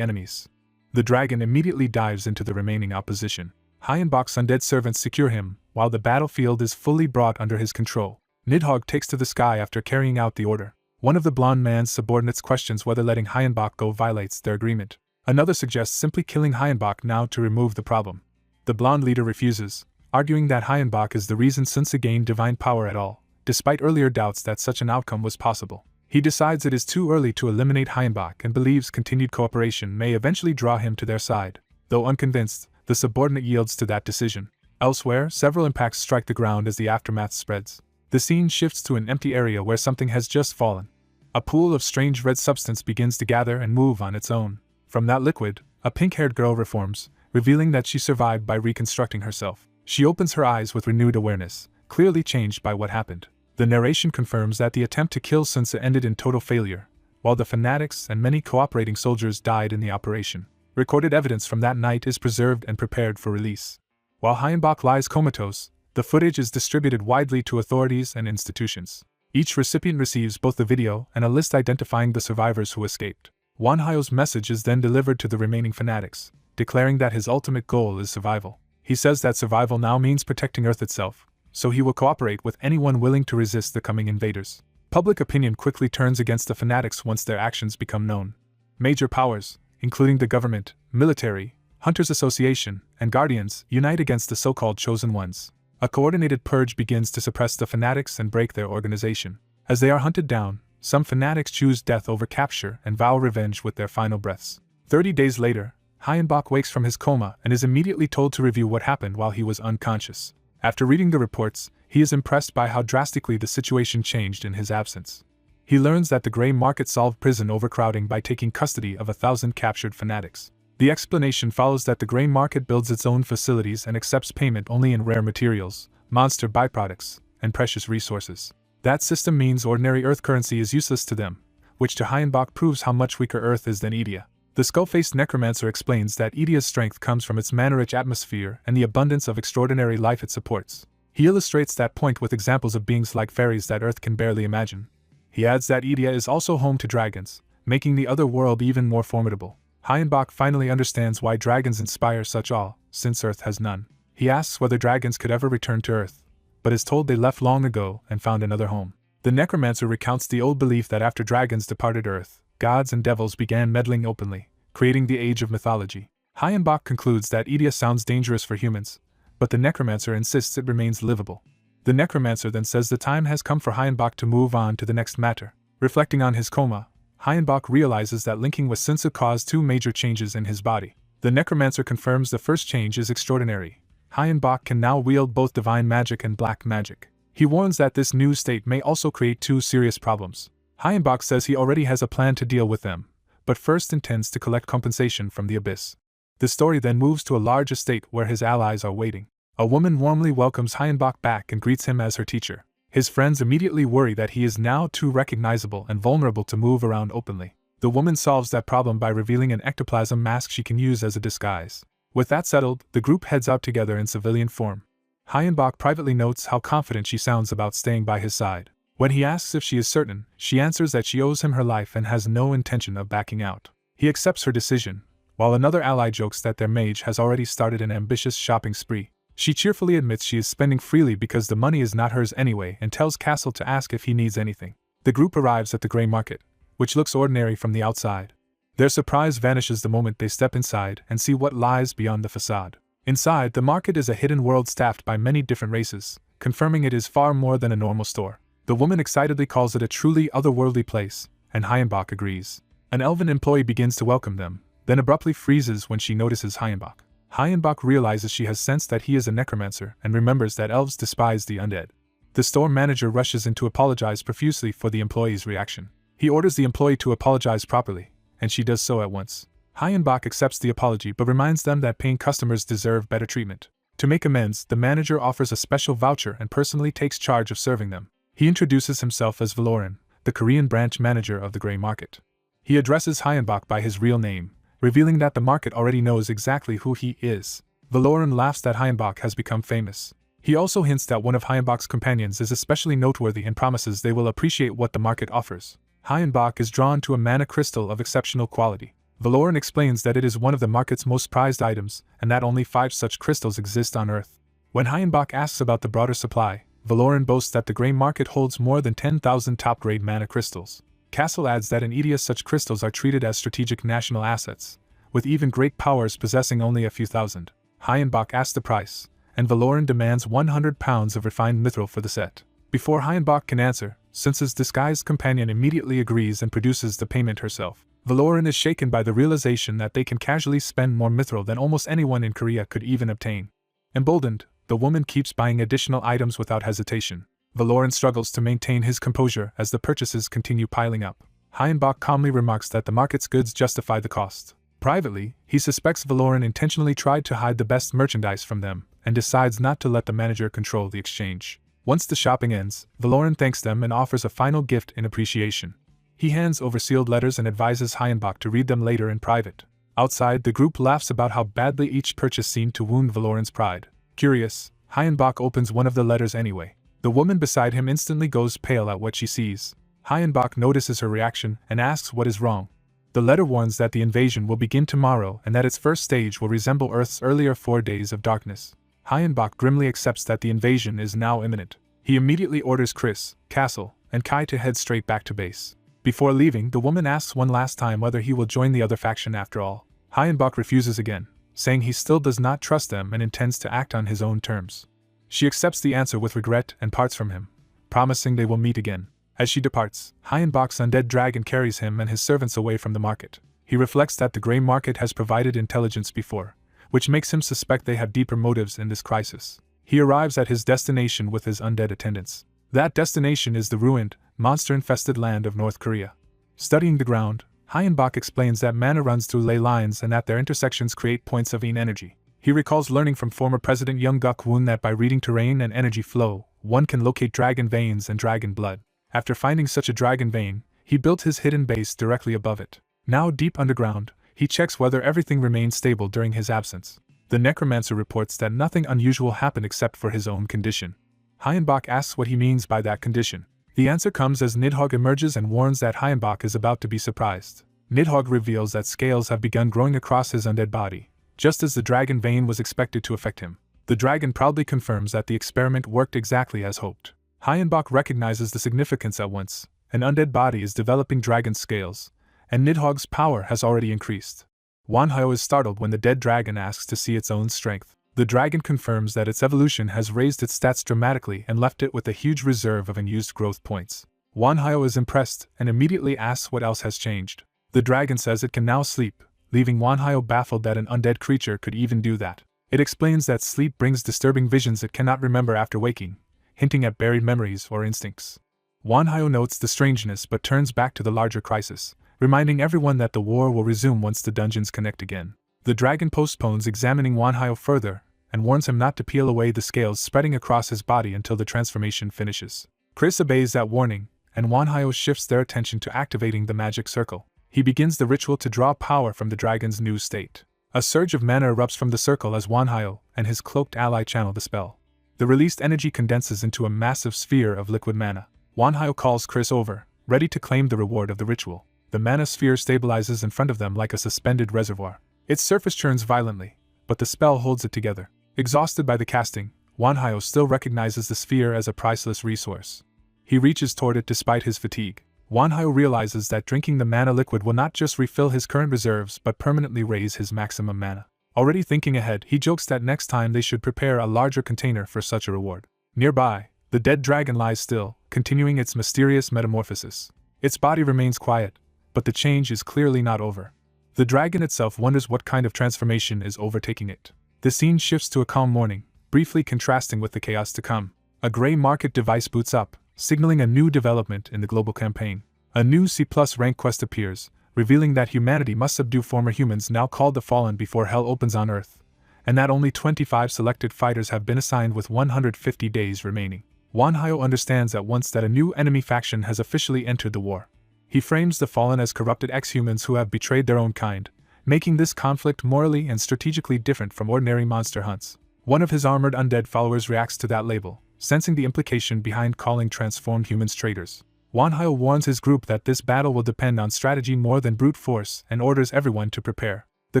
enemies. The dragon immediately dives into the remaining opposition. Hyenbok's undead servants secure him, while the battlefield is fully brought under his control. Nidhogg takes to the sky after carrying out the order. One of the blonde man's subordinates questions whether letting Hyenbok go violates their agreement. Another suggests simply killing Hyenbok now to remove the problem. The blonde leader refuses, arguing that Hyenbok is the reason Sunsa gained divine power at all, despite earlier doubts that such an outcome was possible. He decides it is too early to eliminate Hyenbok and believes continued cooperation may eventually draw him to their side. Though unconvinced, the subordinate yields to that decision. Elsewhere, several impacts strike the ground as the aftermath spreads. The scene shifts to an empty area where something has just fallen. A pool of strange red substance begins to gather and move on its own. From that liquid, a pink-haired girl reforms, revealing that she survived by reconstructing herself. She opens her eyes with renewed awareness, clearly changed by what happened. The narration confirms that the attempt to kill Sunsa ended in total failure, while the fanatics and many cooperating soldiers died in the operation. Recorded evidence from that night is preserved and prepared for release. While Hyenbok lies comatose, the footage is distributed widely to authorities and institutions. Each recipient receives both the video and a list identifying the survivors who escaped. Wanhyo's message is then delivered to the remaining fanatics, declaring that his ultimate goal is survival. He says that survival now means protecting Earth itself, so he will cooperate with anyone willing to resist the coming invaders. Public opinion quickly turns against the fanatics once their actions become known. Major powers, including the government, military, Hunters Association, and Guardians, unite against the so-called Chosen Ones. A coordinated purge begins to suppress the fanatics and break their organization. As they are hunted down, some fanatics choose death over capture and vow revenge with their final breaths. 30 days later, Hyenbok wakes from his coma and is immediately told to review what happened while he was unconscious. After reading the reports, he is impressed by how drastically the situation changed in his absence. He learns that the Grey Market solved prison overcrowding by taking custody of 1,000 captured fanatics. The explanation follows that the Grey Market builds its own facilities and accepts payment only in rare materials, monster byproducts, and precious resources. That system means ordinary Earth currency is useless to them, which to Hyenbok proves how much weaker Earth is than Edea. The skull-faced necromancer explains that Edea's strength comes from its mana-rich atmosphere and the abundance of extraordinary life it supports. He illustrates that point with examples of beings like fairies that Earth can barely imagine. He adds that Edea is also home to dragons, making the other world even more formidable. Hyenbok finally understands why dragons inspire such awe, since Earth has none. He asks whether dragons could ever return to Earth, but is told they left long ago and found another home. The necromancer recounts the old belief that after dragons departed Earth, gods and devils began meddling openly, creating the age of mythology. Hyenbok concludes that Edea sounds dangerous for humans, but the necromancer insists it remains livable. The necromancer then says the time has come for Hyenbok to move on to the next matter. Reflecting on his coma, Hyenbok realizes that linking with Sunsa caused two major changes in his body. The necromancer confirms the first change is extraordinary. Hyenbok can now wield both divine magic and black magic. He warns that this new state may also create two serious problems. Hyenbok says he already has a plan to deal with them, but first intends to collect compensation from the abyss. The story then moves to a large estate where his allies are waiting. A woman warmly welcomes Hyenbok back and greets him as her teacher. His friends immediately worry that he is now too recognizable and vulnerable to move around openly. The woman solves that problem by revealing an ectoplasm mask she can use as a disguise. With that settled, the group heads out together in civilian form. Hyenbok privately notes how confident she sounds about staying by his side. When he asks if she is certain, she answers that she owes him her life and has no intention of backing out. He accepts her decision, while another ally jokes that their mage has already started an ambitious shopping spree. She cheerfully admits she is spending freely because the money is not hers anyway and tells Castle to ask if he needs anything. The group arrives at the Grey Market, which looks ordinary from the outside. Their surprise vanishes the moment they step inside and see what lies beyond the facade. Inside, the market is a hidden world staffed by many different races, confirming it is far more than a normal store. The woman excitedly calls it a truly otherworldly place, and Hyenbok agrees. An elven employee begins to welcome them, then abruptly freezes when she notices Hyenbok. Hyenbok realizes she has sensed that he is a necromancer and remembers that elves despise the undead. The store manager rushes in to apologize profusely for the employee's reaction. He orders the employee to apologize properly, and she does so at once. Hyenbok accepts the apology but reminds them that paying customers deserve better treatment. To make amends, the manager offers a special voucher and personally takes charge of serving them. He introduces himself as Valoran, the Korean branch manager of the Grey Market. He addresses Hyenbok by his real name, revealing that the market already knows exactly who he is. Valoran laughs that Hyenbach has become famous. He also hints that one of Hyenbach's companions is especially noteworthy and promises they will appreciate what the market offers. Hyenbach is drawn to a mana crystal of exceptional quality. Valoran explains that it is one of the market's most prized items, and that only 5 such crystals exist on Earth. When Hyenbach asks about the broader supply, Valoran boasts that the gray market holds more than 10,000 top-grade mana crystals. Castle adds that in Edia such crystals are treated as strategic national assets, with even great powers possessing only a few thousand. Hyenbach asks the price, and Valoran demands 100 pounds of refined mithril for the set. Before Hyenbach can answer, Since's disguised companion immediately agrees and produces the payment herself. Valoran is shaken by the realization that they can casually spend more mithril than almost anyone in Korea could even obtain. Emboldened, the woman keeps buying additional items without hesitation. Valoran struggles to maintain his composure as the purchases continue piling up. Hyenbach calmly remarks that the market's goods justify the cost. Privately, he suspects Valoran intentionally tried to hide the best merchandise from them, and decides not to let the manager control the exchange. Once the shopping ends, Valoran thanks them and offers a final gift in appreciation. He hands over sealed letters and advises Hyenbach to read them later in private. Outside, the group laughs about how badly each purchase seemed to wound Valoran's pride. Curious, Hyenbach opens one of the letters anyway. The woman beside him instantly goes pale at what she sees. Hyenbach notices her reaction and asks what is wrong. The letter warns that the invasion will begin tomorrow and that its first stage will resemble Earth's earlier 4 days of darkness. Hyenbach grimly accepts that the invasion is now imminent. He immediately orders Chris, Castle, and Kai to head straight back to base. Before leaving, the woman asks one last time whether he will join the other faction after all. Hyenbach refuses again, saying he still does not trust them and intends to act on his own terms. She accepts the answer with regret and parts from him, promising they will meet again. As she departs, Hyenbach's undead dragon carries him and his servants away from the market. He reflects that the gray market has provided intelligence before, which makes him suspect they have deeper motives in this crisis. He arrives at his destination with his undead attendants. That destination is the ruined, monster-infested land of North Korea. Studying the ground, Hyenbach explains that mana runs through ley lines and that their intersections create points of energy. He recalls learning from former President Young Guk-woon that by reading terrain and energy flow, one can locate dragon veins and dragon blood. After finding such a dragon vein, he built his hidden base directly above it. Now deep underground, he checks whether everything remains stable during his absence. The necromancer reports that nothing unusual happened except for his own condition. Hyenbach asks what he means by that condition. The answer comes as Nidhogg emerges and warns that Hyenbach is about to be surprised. Nidhogg reveals that scales have begun growing across his undead body, just as the dragon vein was expected to affect him. The dragon proudly confirms that the experiment worked exactly as hoped. Hyenbach recognizes the significance at once. An undead body is developing dragon scales, and Nidhogg's power has already increased. Wanhyo is startled when the dead dragon asks to see its own strength. The dragon confirms that its evolution has raised its stats dramatically and left it with a huge reserve of unused growth points. Wanhyo is impressed and immediately asks what else has changed. The dragon says it can now sleep, leaving Wanhyo baffled that an undead creature could even do that. It explains that sleep brings disturbing visions it cannot remember after waking, hinting at buried memories or instincts. Wanhyo notes the strangeness but turns back to the larger crisis, reminding everyone that the war will resume once the dungeons connect again. The dragon postpones examining Wanhyo further, and warns him not to peel away the scales spreading across his body until the transformation finishes. Chris obeys that warning, and Wanhyo shifts their attention to activating the magic circle. He begins the ritual to draw power from the dragon's new state. A surge of mana erupts from the circle as Wanhyo and his cloaked ally channel the spell. The released energy condenses into a massive sphere of liquid mana. Wanhyo calls Chris over, ready to claim the reward of the ritual. The mana sphere stabilizes in front of them like a suspended reservoir. Its surface churns violently, but the spell holds it together. Exhausted by the casting, Wanhyo still recognizes the sphere as a priceless resource. He reaches toward it despite his fatigue. Wanhyo realizes that drinking the mana liquid will not just refill his current reserves but permanently raise his maximum mana. Already thinking ahead, he jokes that next time they should prepare a larger container for such a reward. Nearby, the dead dragon lies still, continuing its mysterious metamorphosis. Its body remains quiet, but the change is clearly not over. The dragon itself wonders what kind of transformation is overtaking it. The scene shifts to a calm morning, briefly contrasting with the chaos to come. A gray market device boots up, signaling a new development in the global campaign. A new C+ rank quest appears, revealing that humanity must subdue former humans now called the Fallen before hell opens on Earth, and that only 25 selected fighters have been assigned with 150 days remaining. Wanhyo understands at once that a new enemy faction has officially entered the war. He frames the Fallen as corrupted ex-humans who have betrayed their own kind, making this conflict morally and strategically different from ordinary monster hunts. One of his armored undead followers reacts to that label, sensing the implication behind calling transformed humans traitors. Wanhyo warns his group that this battle will depend on strategy more than brute force and orders everyone to prepare. The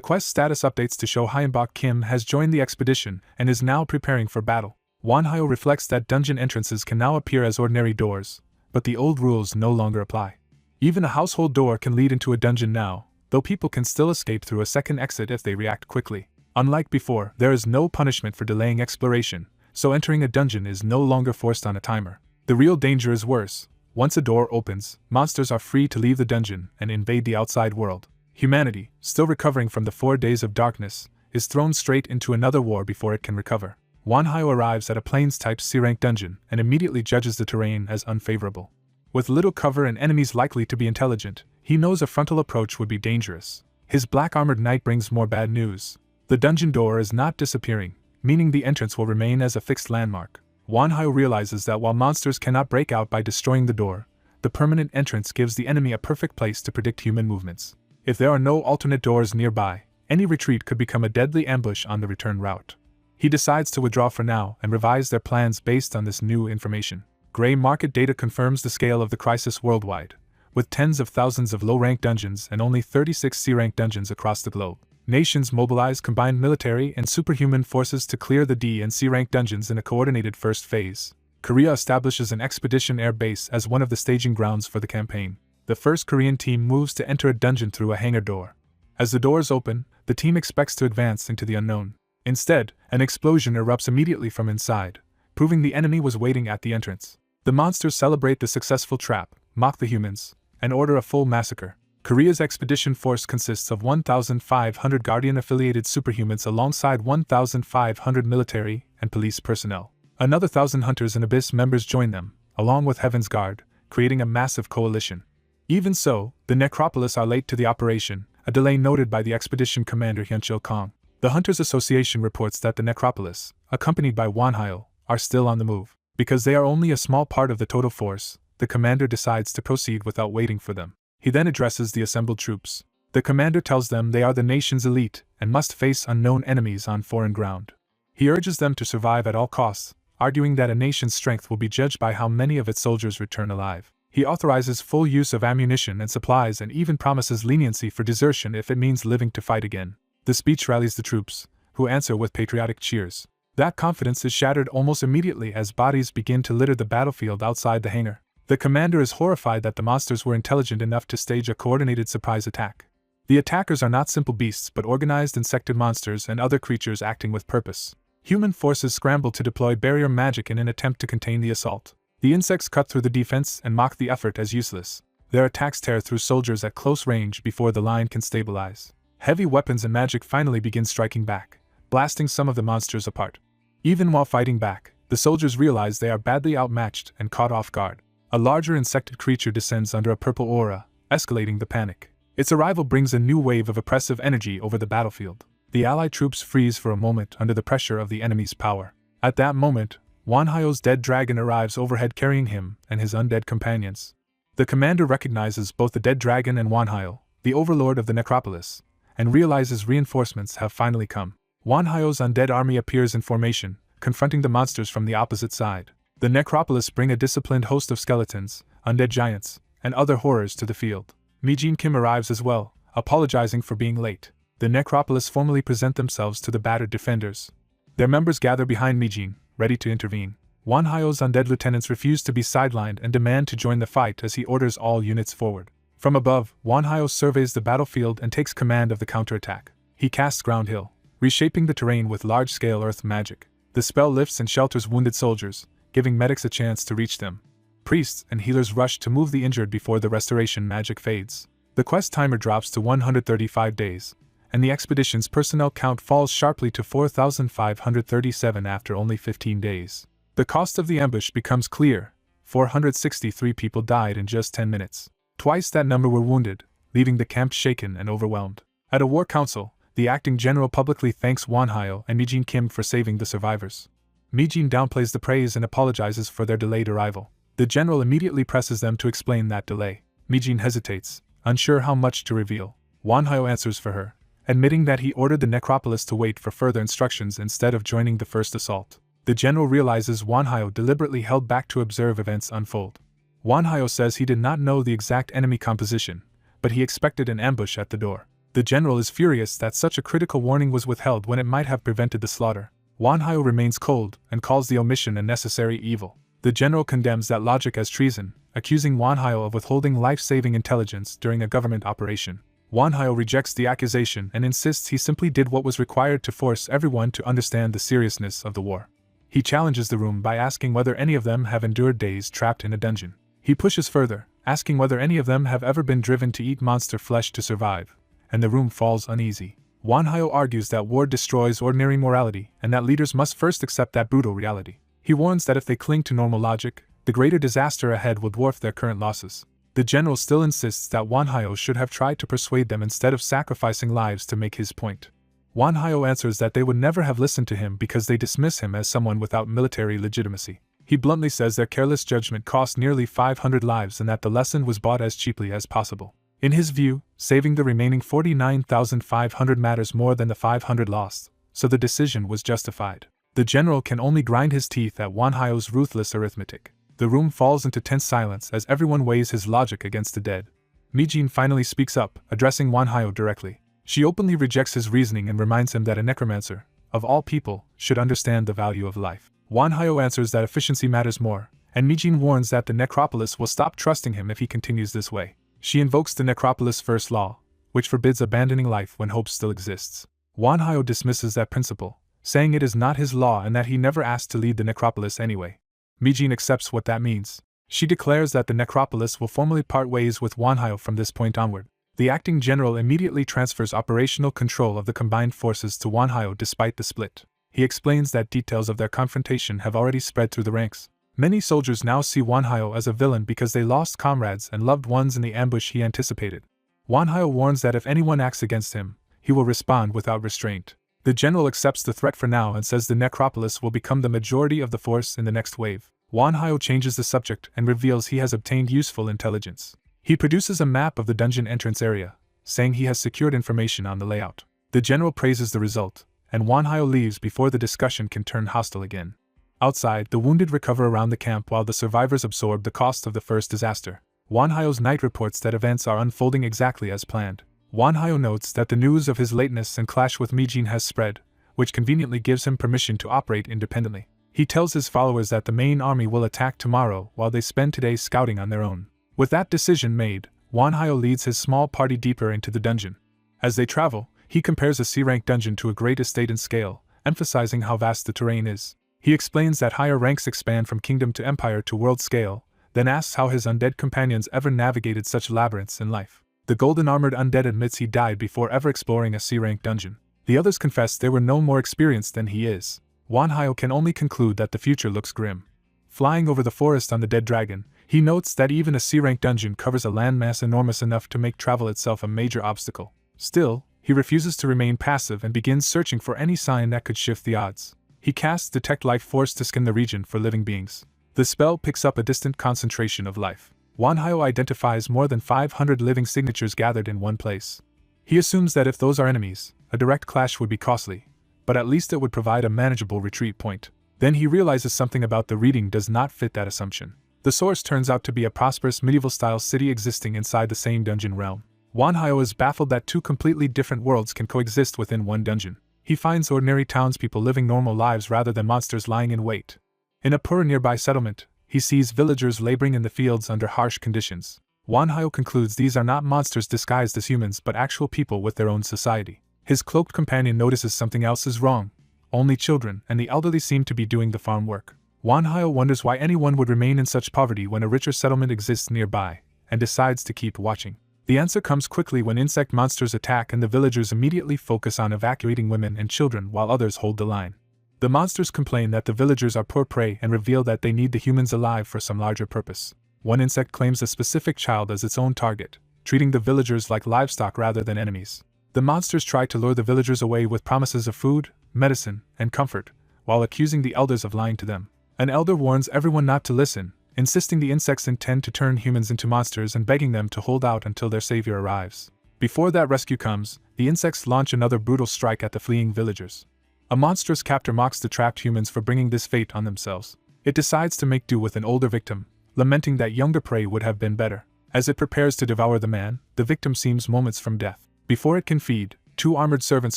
quest status updates to show Hyunbok Kim has joined the expedition and is now preparing for battle. Wanhyo reflects that dungeon entrances can now appear as ordinary doors, but the old rules no longer apply. Even a household door can lead into a dungeon now, though people can still escape through a second exit if they react quickly. Unlike before, there is no punishment for delaying exploration, so entering a dungeon is no longer forced on a timer. The real danger is worse. Once a door opens, monsters are free to leave the dungeon and invade the outside world. Humanity, still recovering from the 4 days of darkness, is thrown straight into another war before it can recover. Wanhyo arrives at a Plains-type C-rank dungeon and immediately judges the terrain as unfavorable. With little cover and enemies likely to be intelligent, he knows a frontal approach would be dangerous. His black-armored knight brings more bad news. The dungeon door is not disappearing, meaning the entrance will remain as a fixed landmark. Wanhyo realizes that while monsters cannot break out by destroying the door, the permanent entrance gives the enemy a perfect place to predict human movements. If there are no alternate doors nearby, any retreat could become a deadly ambush on the return route. He decides to withdraw for now and revise their plans based on this new information. Gray market data confirms the scale of the crisis worldwide, with tens of thousands of low-rank dungeons and only 36 C-rank dungeons across the globe. Nations mobilize combined military and superhuman forces to clear the D and C-rank dungeons in a coordinated first phase. Korea establishes an expedition air base as one of the staging grounds for the campaign. The first Korean team moves to enter a dungeon through a hangar door. As the doors open, the team expects to advance into the unknown. Instead, an explosion erupts immediately from inside, proving the enemy was waiting at the entrance. The monsters celebrate the successful trap, mock the humans, and order a full massacre. Korea's expedition force consists of 1,500 Guardian-affiliated superhumans alongside 1,500 military and police personnel. Another 1,000 Hunters and Abyss members join them, along with Heaven's Guard, creating a massive coalition. Even so, the Necropolis are late to the operation, a delay noted by the expedition commander Hyunchil Kong. The Hunters Association reports that the Necropolis, accompanied by Wanhyo, are still on the move. Because they are only a small part of the total force, the commander decides to proceed without waiting for them. He then addresses the assembled troops. The commander tells them they are the nation's elite and must face unknown enemies on foreign ground. He urges them to survive at all costs, arguing that a nation's strength will be judged by how many of its soldiers return alive. He authorizes full use of ammunition and supplies and even promises leniency for desertion if it means living to fight again. The speech rallies the troops, who answer with patriotic cheers. That confidence is shattered almost immediately as bodies begin to litter the battlefield outside the hangar. The commander is horrified that the monsters were intelligent enough to stage a coordinated surprise attack. The attackers are not simple beasts but organized insected monsters and other creatures acting with purpose. Human forces scramble to deploy barrier magic in an attempt to contain the assault. The insects cut through the defense and mock the effort as useless. Their attacks tear through soldiers at close range before the line can stabilize. Heavy weapons and magic finally begin striking back, blasting some of the monsters apart. Even while fighting back, the soldiers realize they are badly outmatched and caught off guard. A larger insected creature descends under a purple aura, escalating the panic. Its arrival brings a new wave of oppressive energy over the battlefield. The Allied troops freeze for a moment under the pressure of the enemy's power. At that moment, Wanhyo's dead dragon arrives overhead carrying him and his undead companions. The commander recognizes both the dead dragon and Wanhyo, the overlord of the Necropolis, and realizes reinforcements have finally come. Wanhyo's undead army appears in formation, confronting the monsters from the opposite side. The Necropolis bring a disciplined host of skeletons, undead giants, and other horrors to the field. Mijin Kim arrives as well, apologizing for being late. The Necropolis formally present themselves to the battered defenders. Their members gather behind Mijin, ready to intervene. Wanhyo's undead lieutenants refuse to be sidelined and demand to join the fight as he orders all units forward. From above, Wanhyo surveys the battlefield and takes command of the counterattack. He casts Ground Hill, reshaping the terrain with large-scale earth magic. The spell lifts and shelters wounded soldiers, giving medics a chance to reach them. Priests and healers rush to move the injured before the restoration magic fades. The quest timer drops to 135 days, and the expedition's personnel count falls sharply to 4,537 after only 15 days. The cost of the ambush becomes clear. 463 people died in just 10 minutes. Twice that number were wounded, leaving the camp shaken and overwhelmed. At a war council, the acting general publicly thanks Wanhyo and Mijin Kim for saving the survivors. Mijin downplays the praise and apologizes for their delayed arrival. The general immediately presses them to explain that delay. Mijin hesitates, unsure how much to reveal. Wanhyo answers for her, admitting that he ordered the necropolis to wait for further instructions instead of joining the first assault. The general realizes Wanhyo deliberately held back to observe events unfold. Wanhyo says he did not know the exact enemy composition, but he expected an ambush at the door. The general is furious that such a critical warning was withheld when it might have prevented the slaughter. Wanhyo remains cold and calls the omission a necessary evil. The general condemns that logic as treason, accusing Wanhyo of withholding life-saving intelligence during a government operation. Wanhyo rejects the accusation and insists he simply did what was required to force everyone to understand the seriousness of the war. He challenges the room by asking whether any of them have endured days trapped in a dungeon. He pushes further, asking whether any of them have ever been driven to eat monster flesh to survive, and the room falls uneasy. Wanhyo argues that war destroys ordinary morality and that leaders must first accept that brutal reality. He warns that if they cling to normal logic, the greater disaster ahead will dwarf their current losses. The general still insists that Wanhyo should have tried to persuade them instead of sacrificing lives to make his point. Wanhyo answers that they would never have listened to him because they dismiss him as someone without military legitimacy. He bluntly says their careless judgment cost nearly 500 lives and that the lesson was bought as cheaply as possible. In his view, saving the remaining 49,500 matters more than the 500 lost, so the decision was justified. The general can only grind his teeth at Wanhyo's ruthless arithmetic. The room falls into tense silence as everyone weighs his logic against the dead. Mijin finally speaks up, addressing Wanhyo directly. She openly rejects his reasoning and reminds him that a necromancer, of all people, should understand the value of life. Wanhyo answers that efficiency matters more, and Mijin warns that the necropolis will stop trusting him if he continues this way. She invokes the necropolis' first law, which forbids abandoning life when hope still exists. Wanhyo dismisses that principle, saying it is not his law and that he never asked to lead the necropolis anyway. Mijin accepts what that means. She declares that the necropolis will formally part ways with Wanhyo from this point onward. The acting general immediately transfers operational control of the combined forces to Wanhyo despite the split. He explains that details of their confrontation have already spread through the ranks. Many soldiers now see Wanhyo as a villain because they lost comrades and loved ones in the ambush he anticipated. Wanhyo warns that if anyone acts against him, he will respond without restraint. The general accepts the threat for now and says the necropolis will become the majority of the force in the next wave. Wanhyo changes the subject and reveals he has obtained useful intelligence. He produces a map of the dungeon entrance area, saying he has secured information on the layout. The general praises the result, and Wanhyo leaves before the discussion can turn hostile again. Outside, the wounded recover around the camp while the survivors absorb the cost of the first disaster. Wanhyo's knight reports that events are unfolding exactly as planned. Wanhyo notes that the news of his lateness and clash with Mijin has spread, which conveniently gives him permission to operate independently. He tells his followers that the main army will attack tomorrow while they spend today scouting on their own. With that decision made, Wanhyo leads his small party deeper into the dungeon. As they travel, he compares a C-rank dungeon to a great estate in scale, emphasizing how vast the terrain is. He explains that higher ranks expand from kingdom to empire to world scale, then asks how his undead companions ever navigated such labyrinths in life. The golden-armored undead admits he died before ever exploring a C-rank dungeon. The others confess they were no more experienced than he is. Wanhyo can only conclude that the future looks grim. Flying over the forest on the dead dragon, he notes that even a C-rank dungeon covers a landmass enormous enough to make travel itself a major obstacle. Still, he refuses to remain passive and begins searching for any sign that could shift the odds. He casts Detect Life Force to scan the region for living beings. The spell picks up a distant concentration of life. Wanhyo identifies more than 500 living signatures gathered in one place. He assumes that if those are enemies, a direct clash would be costly, but at least it would provide a manageable retreat point. Then he realizes something about the reading does not fit that assumption. The source turns out to be a prosperous medieval-style city existing inside the same dungeon realm. Wanhyo is baffled that two completely different worlds can coexist within one dungeon. He finds ordinary townspeople living normal lives rather than monsters lying in wait. In a poor nearby settlement, he sees villagers laboring in the fields under harsh conditions. Wanhyo concludes these are not monsters disguised as humans but actual people with their own society. His cloaked companion notices something else is wrong. Only children and the elderly seem to be doing the farm work. Wanhyo wonders why anyone would remain in such poverty when a richer settlement exists nearby, and decides to keep watching. The answer comes quickly when insect monsters attack and the villagers immediately focus on evacuating women and children while others hold the line. The monsters complain that the villagers are poor prey and reveal that they need the humans alive for some larger purpose. One insect claims a specific child as its own target, treating the villagers like livestock rather than enemies. The monsters try to lure the villagers away with promises of food, medicine, and comfort, while accusing the elders of lying to them. An elder warns everyone not to listen, insisting the insects intend to turn humans into monsters and begging them to hold out until their savior arrives. Before that rescue comes, the insects launch another brutal strike at the fleeing villagers. A monstrous captor mocks the trapped humans for bringing this fate on themselves. It decides to make do with an older victim, lamenting that younger prey would have been better. As it prepares to devour the man, the victim seems moments from death. Before it can feed, 2 armored servants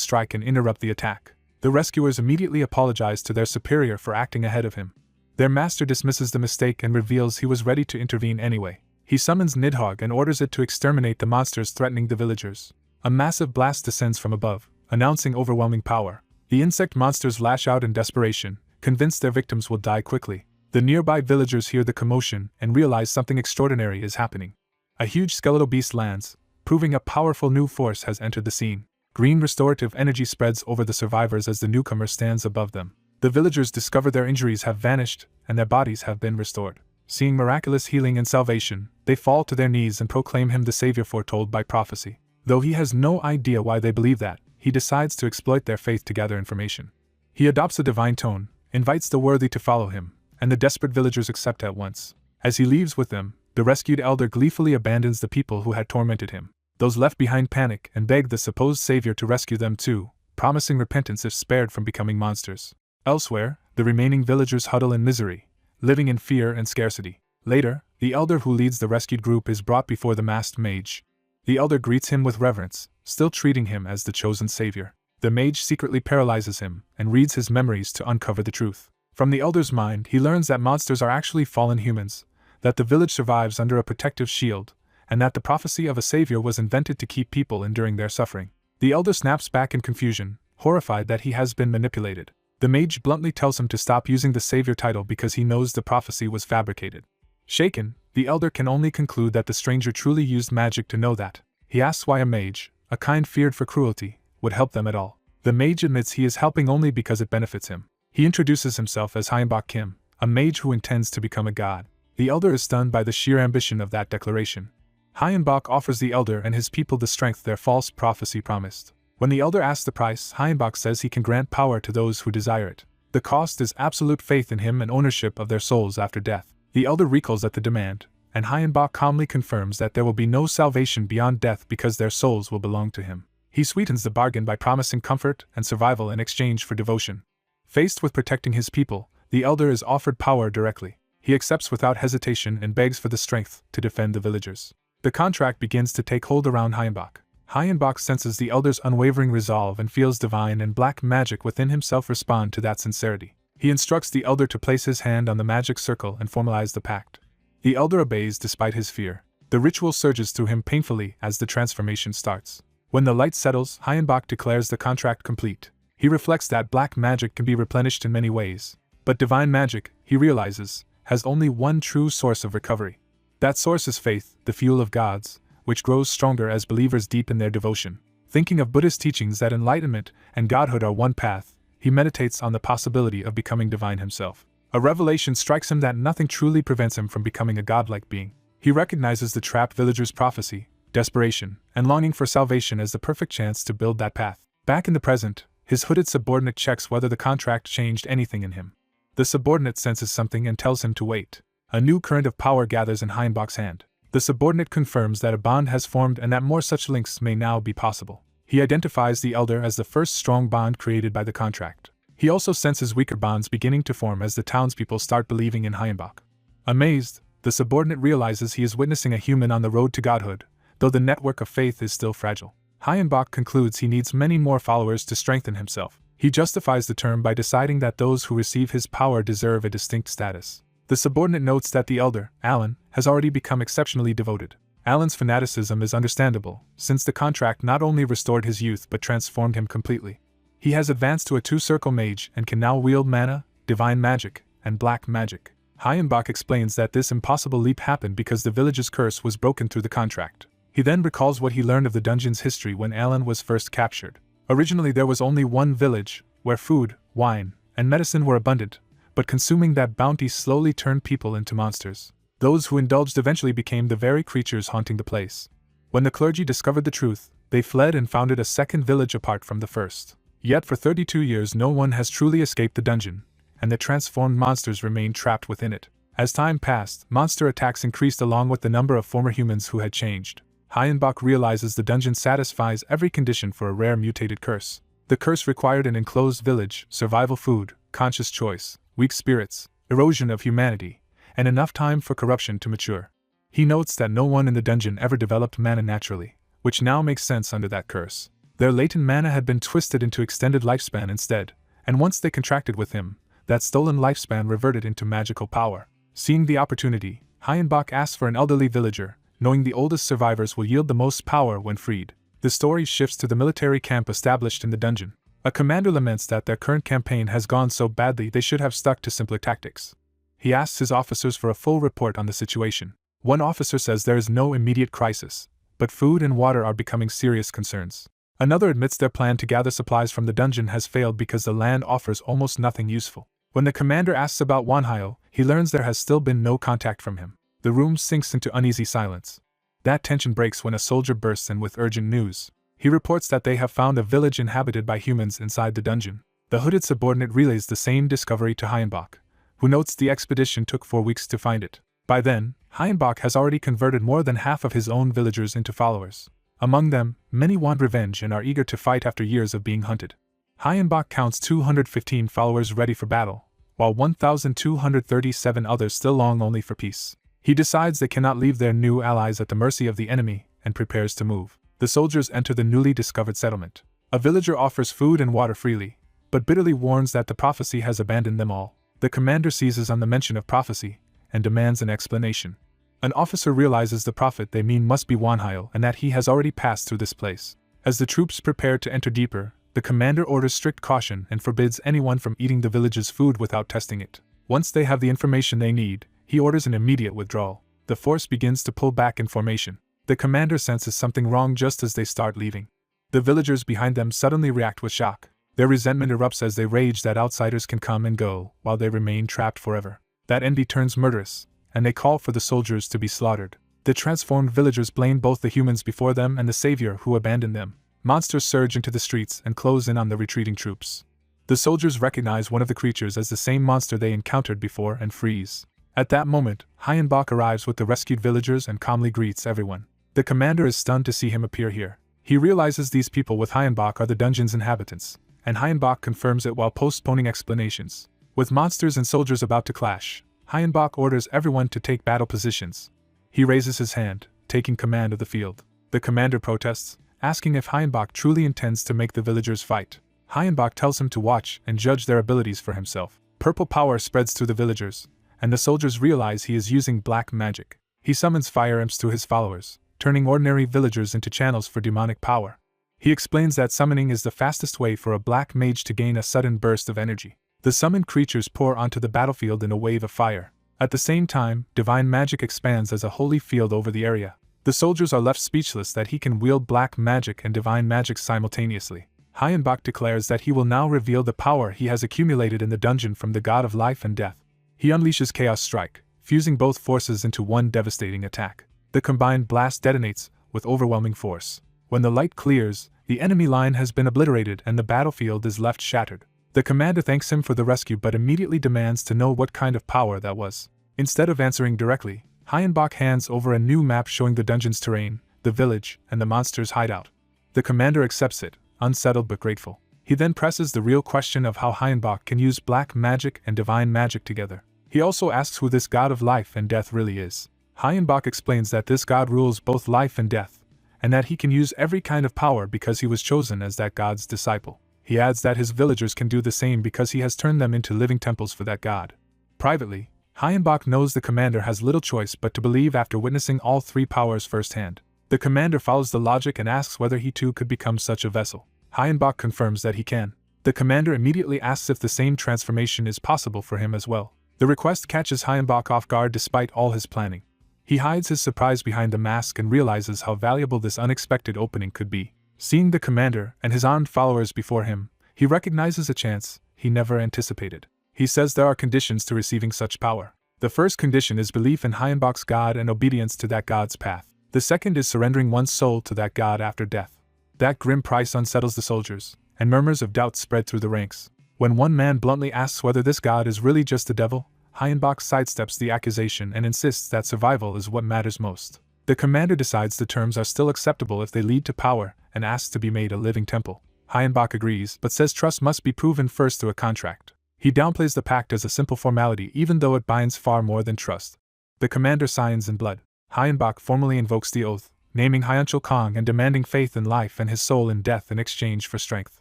strike and interrupt the attack. The rescuers immediately apologize to their superior for acting ahead of him. Their master dismisses the mistake and reveals he was ready to intervene anyway. He summons Nidhogg and orders it to exterminate the monsters threatening the villagers. A massive blast descends from above, announcing overwhelming power. The insect monsters lash out in desperation, convinced their victims will die quickly. The nearby villagers hear the commotion and realize something extraordinary is happening. A huge skeletal beast lands, proving a powerful new force has entered the scene. Green restorative energy spreads over the survivors as the newcomer stands above them. The villagers discover their injuries have vanished and their bodies have been restored. Seeing miraculous healing and salvation, they fall to their knees and proclaim him the savior foretold by prophecy. Though he has no idea why they believe that, he decides to exploit their faith to gather information. He adopts a divine tone, invites the worthy to follow him, and the desperate villagers accept at once. As he leaves with them, the rescued elder gleefully abandons the people who had tormented him. Those left behind panic and beg the supposed savior to rescue them too, promising repentance if spared from becoming monsters. Elsewhere, the remaining villagers huddle in misery, living in fear and scarcity. Later, the elder who leads the rescued group is brought before the masked mage. The elder greets him with reverence, still treating him as the chosen savior. The mage secretly paralyzes him and reads his memories to uncover the truth. From the elder's mind, he learns that monsters are actually fallen humans, that the village survives under a protective shield, and that the prophecy of a savior was invented to keep people enduring their suffering. The elder snaps back in confusion, horrified that he has been manipulated. The mage bluntly tells him to stop using the savior title because he knows the prophecy was fabricated. Shaken, the elder can only conclude that the stranger truly used magic to know that. He asks why a mage, a kind feared for cruelty, would help them at all. The mage admits he is helping only because it benefits him. He introduces himself as Hyunbok Kim, a mage who intends to become a god. The elder is stunned by the sheer ambition of that declaration. Hyunbok offers the elder and his people the strength their false prophecy promised. When the elder asks the price, Hyunbok says he can grant power to those who desire it. The cost is absolute faith in him and ownership of their souls after death. The elder recoils at the demand, and Hyunbok calmly confirms that there will be no salvation beyond death because their souls will belong to him. He sweetens the bargain by promising comfort and survival in exchange for devotion. Faced with protecting his people, the elder is offered power directly. He accepts without hesitation and begs for the strength to defend the villagers. The contract begins to take hold around Hyunbok. Hyunbok senses the elder's unwavering resolve and feels divine and black magic within himself respond to that sincerity. He instructs the elder to place his hand on the magic circle and formalize the pact. The elder obeys despite his fear. The ritual surges through him painfully as the transformation starts. When the light settles, Hyunbok declares the contract complete. He reflects that black magic can be replenished in many ways, but divine magic, he realizes, has only one true source of recovery. That source is faith, the fuel of gods, which grows stronger as believers deepen their devotion. Thinking of Buddhist teachings that enlightenment and godhood are one path, he meditates on the possibility of becoming divine himself. A revelation strikes him that nothing truly prevents him from becoming a godlike being. He recognizes the trapped villager's prophecy, desperation, and longing for salvation as the perfect chance to build that path. Back in the present, his hooded subordinate checks whether the contract changed anything in him. The subordinate senses something and tells him to wait. A new current of power gathers in Hyunbok's hand. The subordinate confirms that a bond has formed and that more such links may now be possible. He identifies the elder as the first strong bond created by the contract. He also senses weaker bonds beginning to form as the townspeople start believing in Hyunbok. Amazed, the subordinate realizes he is witnessing a human on the road to godhood, though the network of faith is still fragile. Hyunbok concludes he needs many more followers to strengthen himself. He justifies the term by deciding that those who receive his power deserve a distinct status. The subordinate notes that the elder, Alan, has already become exceptionally devoted. Alan's fanaticism is understandable, since the contract not only restored his youth but transformed him completely. He has advanced to a two-circle mage and can now wield mana, divine magic, and black magic. Hyunbok explains that this impossible leap happened because the village's curse was broken through the contract. He then recalls what he learned of the dungeon's history when Alan was first captured. Originally there was only one village, where food, wine, and medicine were abundant, but consuming that bounty slowly turned people into monsters. Those who indulged eventually became the very creatures haunting the place. When the clergy discovered the truth, they fled and founded a second village apart from the first. Yet for 32 years no one has truly escaped the dungeon, and the transformed monsters remained trapped within it. As time passed, monster attacks increased along with the number of former humans who had changed. Hayenbach realizes the dungeon satisfies every condition for a rare mutated curse. The curse required an enclosed village, survival food, conscious choice, weak spirits, erosion of humanity, and enough time for corruption to mature. He notes that no one in the dungeon ever developed mana naturally, which now makes sense under that curse. Their latent mana had been twisted into extended lifespan instead, and once they contracted with him, that stolen lifespan reverted into magical power. Seeing the opportunity, Hayenbach asks for an elderly villager, knowing the oldest survivors will yield the most power when freed. The story shifts to the military camp established in the dungeon. A commander laments that their current campaign has gone so badly they should have stuck to simpler tactics. He asks his officers for a full report on the situation. One officer says there is no immediate crisis, but food and water are becoming serious concerns. Another admits their plan to gather supplies from the dungeon has failed because the land offers almost nothing useful. When the commander asks about Yahello, he learns there has still been no contact from him. The room sinks into uneasy silence. That tension breaks when a soldier bursts in with urgent news. He reports that they have found a village inhabited by humans inside the dungeon. The hooded subordinate relays the same discovery to Hayenbach, who notes the expedition took 4 weeks to find it. By then, Hayenbach has already converted more than half of his own villagers into followers. Among them, many want revenge and are eager to fight after years of being hunted. Hayenbach counts 215 followers ready for battle, while 1,237 others still long only for peace. He decides they cannot leave their new allies at the mercy of the enemy, and prepares to move. The soldiers enter the newly discovered settlement. A villager offers food and water freely, but bitterly warns that the prophecy has abandoned them all. The commander seizes on the mention of prophecy, and demands an explanation. An officer realizes the prophet they mean must be Yahello and that he has already passed through this place. As the troops prepare to enter deeper, the commander orders strict caution and forbids anyone from eating the village's food without testing it. Once they have the information they need, he orders an immediate withdrawal. The force begins to pull back in formation. The commander senses something wrong just as they start leaving. The villagers behind them suddenly react with shock. Their resentment erupts as they rage that outsiders can come and go, while they remain trapped forever. That envy turns murderous, and they call for the soldiers to be slaughtered. The transformed villagers blame both the humans before them and the savior who abandoned them. Monsters surge into the streets and close in on the retreating troops. The soldiers recognize one of the creatures as the same monster they encountered before and freeze. At that moment, Hayenbach arrives with the rescued villagers and calmly greets everyone. The commander is stunned to see him appear here. He realizes these people with Hayenbach are the dungeon's inhabitants, and Hayenbach confirms it while postponing explanations. With monsters and soldiers about to clash, Hayenbach orders everyone to take battle positions. He raises his hand, taking command of the field. The commander protests, asking if Hayenbach truly intends to make the villagers fight. Hayenbach tells him to watch and judge their abilities for himself. Purple power spreads through the villagers, and the soldiers realize he is using black magic. He summons fire imps to his followers, turning ordinary villagers into channels for demonic power. He explains that summoning is the fastest way for a black mage to gain a sudden burst of energy. The summoned creatures pour onto the battlefield in a wave of fire. At the same time, divine magic expands as a holy field over the area. The soldiers are left speechless that he can wield black magic and divine magic simultaneously. Hayenbach declares that he will now reveal the power he has accumulated in the dungeon from the god of life and death. He unleashes Chaos Strike, fusing both forces into one devastating attack. The combined blast detonates with overwhelming force. When the light clears, the enemy line has been obliterated and the battlefield is left shattered. The commander thanks him for the rescue but immediately demands to know what kind of power that was. Instead of answering directly, Hayenbach hands over a new map showing the dungeon's terrain, the village, and the monster's hideout. The commander accepts it, unsettled but grateful. He then presses the real question of how Hayenbach can use black magic and divine magic together. He also asks who this god of life and death really is. Hayenbach explains that this god rules both life and death, and that he can use every kind of power because he was chosen as that god's disciple. He adds that his villagers can do the same because he has turned them into living temples for that god. Privately, Hayenbach knows the commander has little choice but to believe after witnessing all three powers firsthand. The commander follows the logic and asks whether he too could become such a vessel. Hayenbach confirms that he can. The commander immediately asks if the same transformation is possible for him as well. The request catches Hayenbach off guard despite all his planning. He hides his surprise behind the mask and realizes how valuable this unexpected opening could be. Seeing the commander and his armed followers before him, he recognizes a chance he never anticipated. He says there are conditions to receiving such power. The first condition is belief in Hayenbach's god and obedience to that god's path. The second is surrendering one's soul to that god after death. That grim price unsettles the soldiers, and murmurs of doubt spread through the ranks. When one man bluntly asks whether this god is really just the devil, Hayenbach sidesteps the accusation and insists that survival is what matters most. The commander decides the terms are still acceptable if they lead to power, and asks to be made a living temple. Hyenbach agrees, but says trust must be proven first through a contract. He downplays the pact as a simple formality even though it binds far more than trust. The commander signs in blood. Hyenbach formally invokes the oath, naming Hyunchul Kong and demanding faith in life and his soul in death in exchange for strength.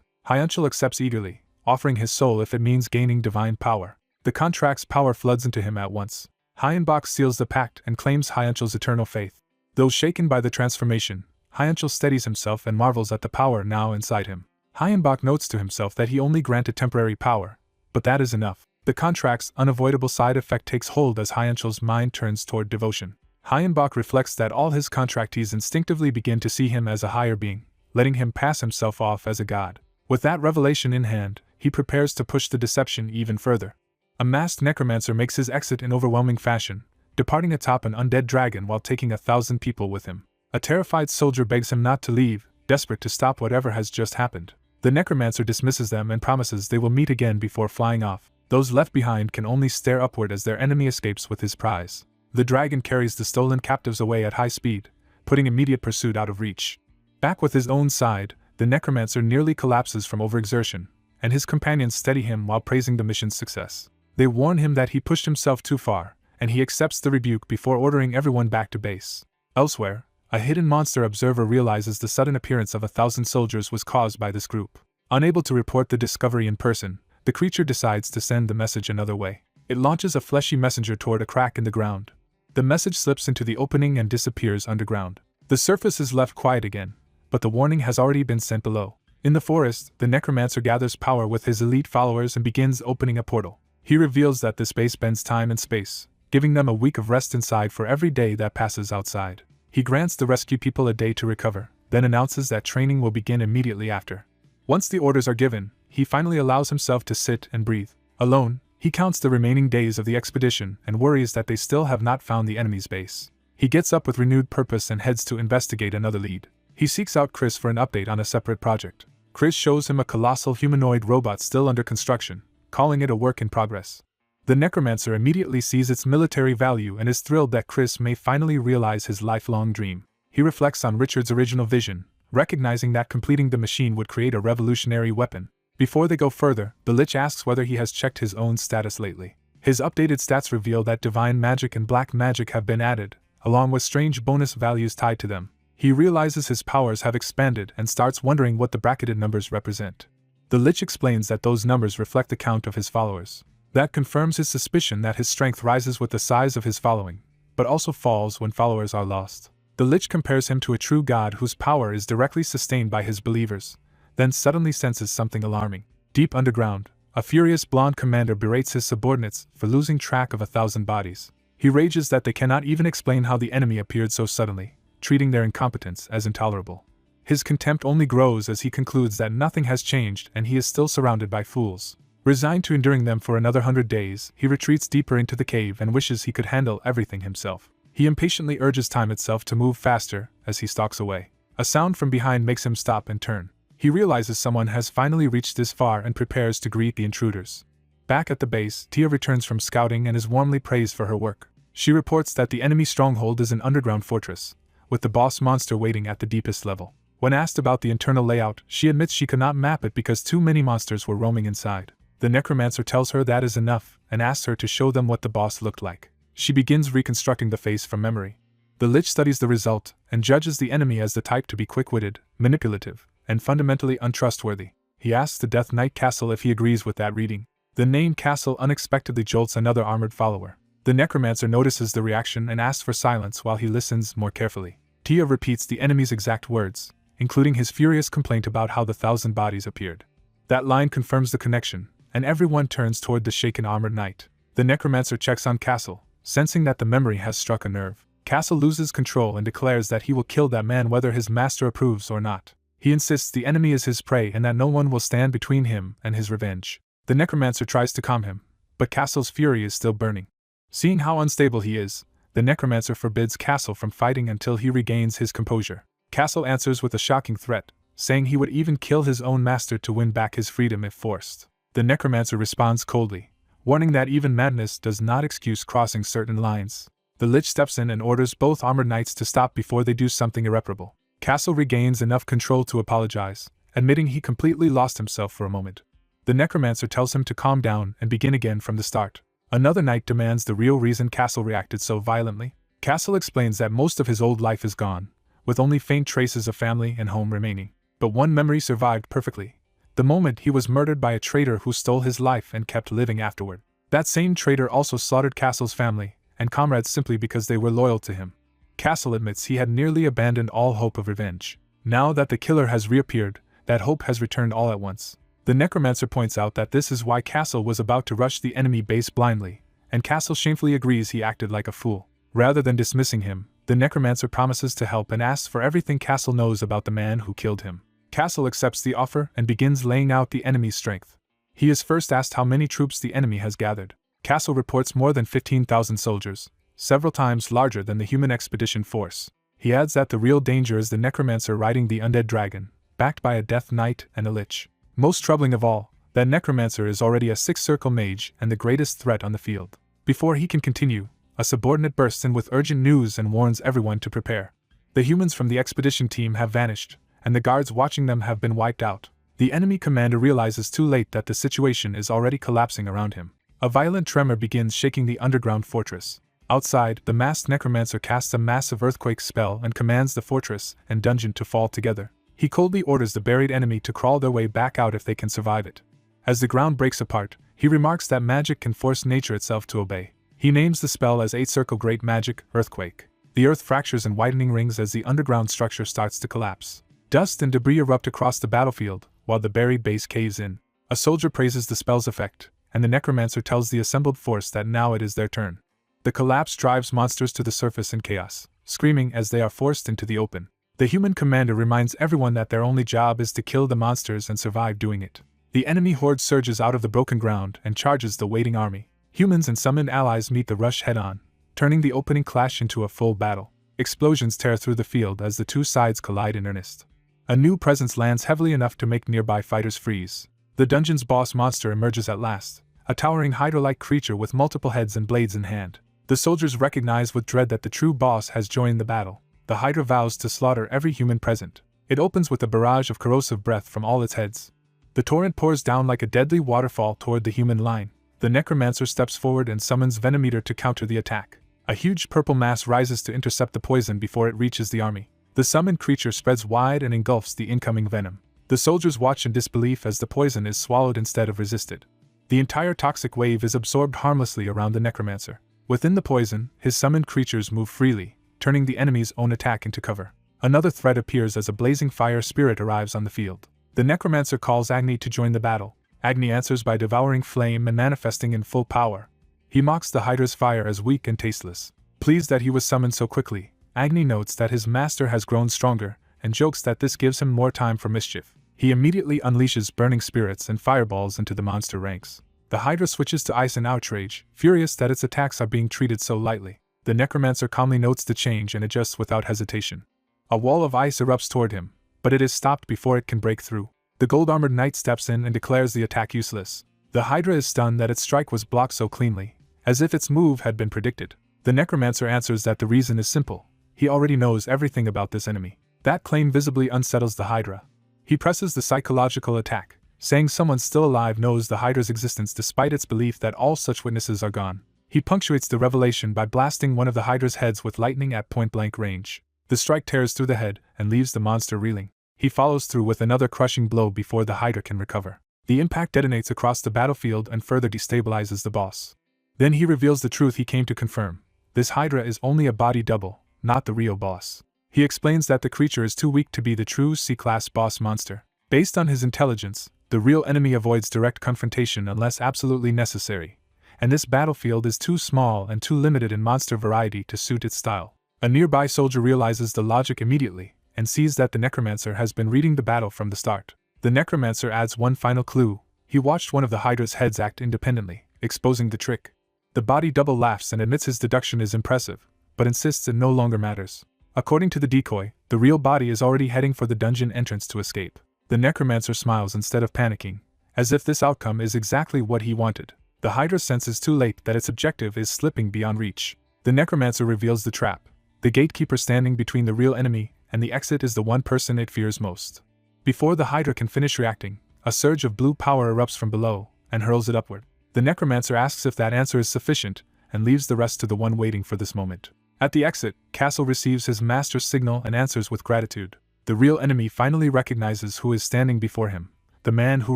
Hyunchul accepts eagerly, offering his soul if it means gaining divine power. The contract's power floods into him at once. Hyenbach seals the pact and claims Hyunchul's eternal faith. Though shaken by the transformation, Hyunchul steadies himself and marvels at the power now inside him. Hyenbach notes to himself that he only granted temporary power, but that is enough. The contract's unavoidable side effect takes hold as Hyunchul's mind turns toward devotion. Hyenbach reflects that all his contractees instinctively begin to see him as a higher being, letting him pass himself off as a god. With that revelation in hand, he prepares to push the deception even further. A masked necromancer makes his exit in overwhelming fashion, departing atop an undead dragon while taking 1,000 people with him. A terrified soldier begs him not to leave, desperate to stop whatever has just happened. The necromancer dismisses them and promises they will meet again before flying off. Those left behind can only stare upward as their enemy escapes with his prize. The dragon carries the stolen captives away at high speed, putting immediate pursuit out of reach. Back with his own side, the necromancer nearly collapses from overexertion, and his companions steady him while praising the mission's success. They warn him that he pushed himself too far, and he accepts the rebuke before ordering everyone back to base. Elsewhere, a hidden monster observer realizes the sudden appearance of 1,000 soldiers was caused by this group. Unable to report the discovery in person, the creature decides to send the message another way. It launches a fleshy messenger toward a crack in the ground. The message slips into the opening and disappears underground. The surface is left quiet again, but the warning has already been sent below. In the forest, the necromancer gathers power with his elite followers and begins opening a portal. He reveals that the space bends time and space, giving them a week of rest inside for every day that passes outside. He grants the rescue people a day to recover, then announces that training will begin immediately after. Once the orders are given, he finally allows himself to sit and breathe. Alone, he counts the remaining days of the expedition and worries that they still have not found the enemy's base. He gets up with renewed purpose and heads to investigate another lead. He seeks out Chris for an update on a separate project. Chris shows him a colossal humanoid robot still under construction, calling it a work in progress. The necromancer immediately sees its military value and is thrilled that Chris may finally realize his lifelong dream. He reflects on Richard's original vision, recognizing that completing the machine would create a revolutionary weapon. Before they go further, the Lich asks whether he has checked his own status lately. His updated stats reveal that divine magic and black magic have been added, along with strange bonus values tied to them. He realizes his powers have expanded and starts wondering what the bracketed numbers represent. The Lich explains that those numbers reflect the count of his followers. That confirms his suspicion that his strength rises with the size of his following, but also falls when followers are lost. The Lich compares him to a true god whose power is directly sustained by his believers, then suddenly senses something alarming. Deep underground, a furious blonde commander berates his subordinates for losing track of 1,000 bodies. He rages that they cannot even explain how the enemy appeared so suddenly, treating their incompetence as intolerable. His contempt only grows as he concludes that nothing has changed and he is still surrounded by fools. Resigned to enduring them for another 100 days, he retreats deeper into the cave and wishes he could handle everything himself. He impatiently urges time itself to move faster as he stalks away. A sound from behind makes him stop and turn. He realizes someone has finally reached this far and prepares to greet the intruders. Back at the base, Tia returns from scouting and is warmly praised for her work. She reports that the enemy stronghold is an underground fortress, with the boss monster waiting at the deepest level. When asked about the internal layout, she admits she could not map it because too many monsters were roaming inside. The necromancer tells her that is enough and asks her to show them what the boss looked like. She begins reconstructing the face from memory. The Lich studies the result and judges the enemy as the type to be quick-witted, manipulative, and fundamentally untrustworthy. He asks the Death Knight Castle if he agrees with that reading. The name Castle unexpectedly jolts another armored follower. The necromancer notices the reaction and asks for silence while he listens more carefully. Tia repeats the enemy's exact words, including his furious complaint about how the 1,000 bodies appeared. That line confirms the connection, and everyone turns toward the shaken armored knight. The necromancer checks on Castle, sensing that the memory has struck a nerve. Castle loses control and declares that he will kill that man whether his master approves or not. He insists the enemy is his prey and that no one will stand between him and his revenge. The necromancer tries to calm him, but Castle's fury is still burning. Seeing how unstable he is, the necromancer forbids Castle from fighting until he regains his composure. Castle answers with a shocking threat, saying he would even kill his own master to win back his freedom if forced. The necromancer responds coldly, warning that even madness does not excuse crossing certain lines. The Lich steps in and orders both armored knights to stop before they do something irreparable. Castle regains enough control to apologize, admitting he completely lost himself for a moment. The necromancer tells him to calm down and begin again from the start. Another knight demands the real reason Castle reacted so violently. Castle explains that most of his old life is gone, with only faint traces of family and home remaining. But one memory survived perfectly: the moment he was murdered by a traitor who stole his life and kept living afterward. That same traitor also slaughtered Castle's family and comrades simply because they were loyal to him. Castle admits he had nearly abandoned all hope of revenge. Now that the killer has reappeared, that hope has returned all at once. The necromancer points out that this is why Castle was about to rush the enemy base blindly, and Castle shamefully agrees he acted like a fool. Rather than dismissing him, the necromancer promises to help and asks for everything Castle knows about the man who killed him. Castle accepts the offer and begins laying out the enemy's strength. He is first asked how many troops the enemy has gathered. Castle reports more than 15,000 soldiers, several times larger than the human expedition force. He adds that the real danger is the necromancer riding the undead dragon, backed by a death knight and a lich. Most troubling of all, that necromancer is already a six-circle mage and the greatest threat on the field. Before he can continue, a subordinate bursts in with urgent news and warns everyone to prepare. The humans from the expedition team have vanished, and the guards watching them have been wiped out. The enemy commander realizes too late that the situation is already collapsing around him. A violent tremor begins shaking the underground fortress. Outside, the masked necromancer casts a massive earthquake spell and commands the fortress and dungeon to fall together. He coldly orders the buried enemy to crawl their way back out if they can survive it. As the ground breaks apart, he remarks that magic can force nature itself to obey. He names the spell as 8-Circle Great Magic Earthquake. The earth fractures in widening rings as the underground structure starts to collapse. Dust and debris erupt across the battlefield, while the buried base caves in. A soldier praises the spell's effect, and the necromancer tells the assembled force that now it is their turn. The collapse drives monsters to the surface in chaos, screaming as they are forced into the open. The human commander reminds everyone that their only job is to kill the monsters and survive doing it. The enemy horde surges out of the broken ground and charges the waiting army. Humans and summoned allies meet the rush head-on, turning the opening clash into a full battle. Explosions tear through the field as the two sides collide in earnest. A new presence lands heavily enough to make nearby fighters freeze. The dungeon's boss monster emerges at last, a towering hydra-like creature with multiple heads and blades in hand. The soldiers recognize with dread that the true boss has joined the battle. The hydra vows to slaughter every human present. It opens with a barrage of corrosive breath from all its heads. The torrent pours down like a deadly waterfall toward the human line. The necromancer steps forward and summons Venometer to counter the attack. A huge purple mass rises to intercept the poison before it reaches the army. The summoned creature spreads wide and engulfs the incoming venom. The soldiers watch in disbelief as the poison is swallowed instead of resisted. The entire toxic wave is absorbed harmlessly around the necromancer. Within the poison, his summoned creatures move freely, turning the enemy's own attack into cover. Another threat appears as a blazing fire spirit arrives on the field. The necromancer calls Agni to join the battle. Agni answers by devouring flame and manifesting in full power. He mocks the hydra's fire as weak and tasteless. Pleased that he was summoned so quickly, Agni notes that his master has grown stronger, and jokes that this gives him more time for mischief. He immediately unleashes burning spirits and fireballs into the monster ranks. The hydra switches to ice in outrage, furious that its attacks are being treated so lightly. The necromancer calmly notes the change and adjusts without hesitation. A wall of ice erupts toward him, but it is stopped before it can break through. The gold-armored knight steps in and declares the attack useless. The hydra is stunned that its strike was blocked so cleanly, as if its move had been predicted. The necromancer answers that the reason is simple. He already knows everything about this enemy. That claim visibly unsettles the hydra. He presses the psychological attack, saying someone still alive knows the hydra's existence despite its belief that all such witnesses are gone. He punctuates the revelation by blasting one of the hydra's heads with lightning at point-blank range. The strike tears through the head and leaves the monster reeling. He follows through with another crushing blow before the hydra can recover. The impact detonates across the battlefield and further destabilizes the boss. Then he reveals the truth he came to confirm. This hydra is only a body double, not the real boss. He explains that the creature is too weak to be the true C-class boss monster. Based on his intelligence, the real enemy avoids direct confrontation unless absolutely necessary, and this battlefield is too small and too limited in monster variety to suit its style. A nearby soldier realizes the logic immediately, and sees that the necromancer has been reading the battle from the start. The necromancer adds one final clue. He watched one of the hydra's heads act independently, exposing the trick. The body double laughs and admits his deduction is impressive, but insists it no longer matters. According to the decoy, the real body is already heading for the dungeon entrance to escape. The necromancer smiles instead of panicking, as if this outcome is exactly what he wanted. The hydra senses too late that its objective is slipping beyond reach. The necromancer reveals the trap. The gatekeeper standing between the real enemy and the exit is the one person it fears most. Before the Hydra can finish reacting, a surge of blue power erupts from below and hurls it upward. The necromancer asks if that answer is sufficient and leaves the rest to the one waiting for this moment. At the exit, Castle receives his master's signal and answers with gratitude. The real enemy finally recognizes who is standing before him, the man who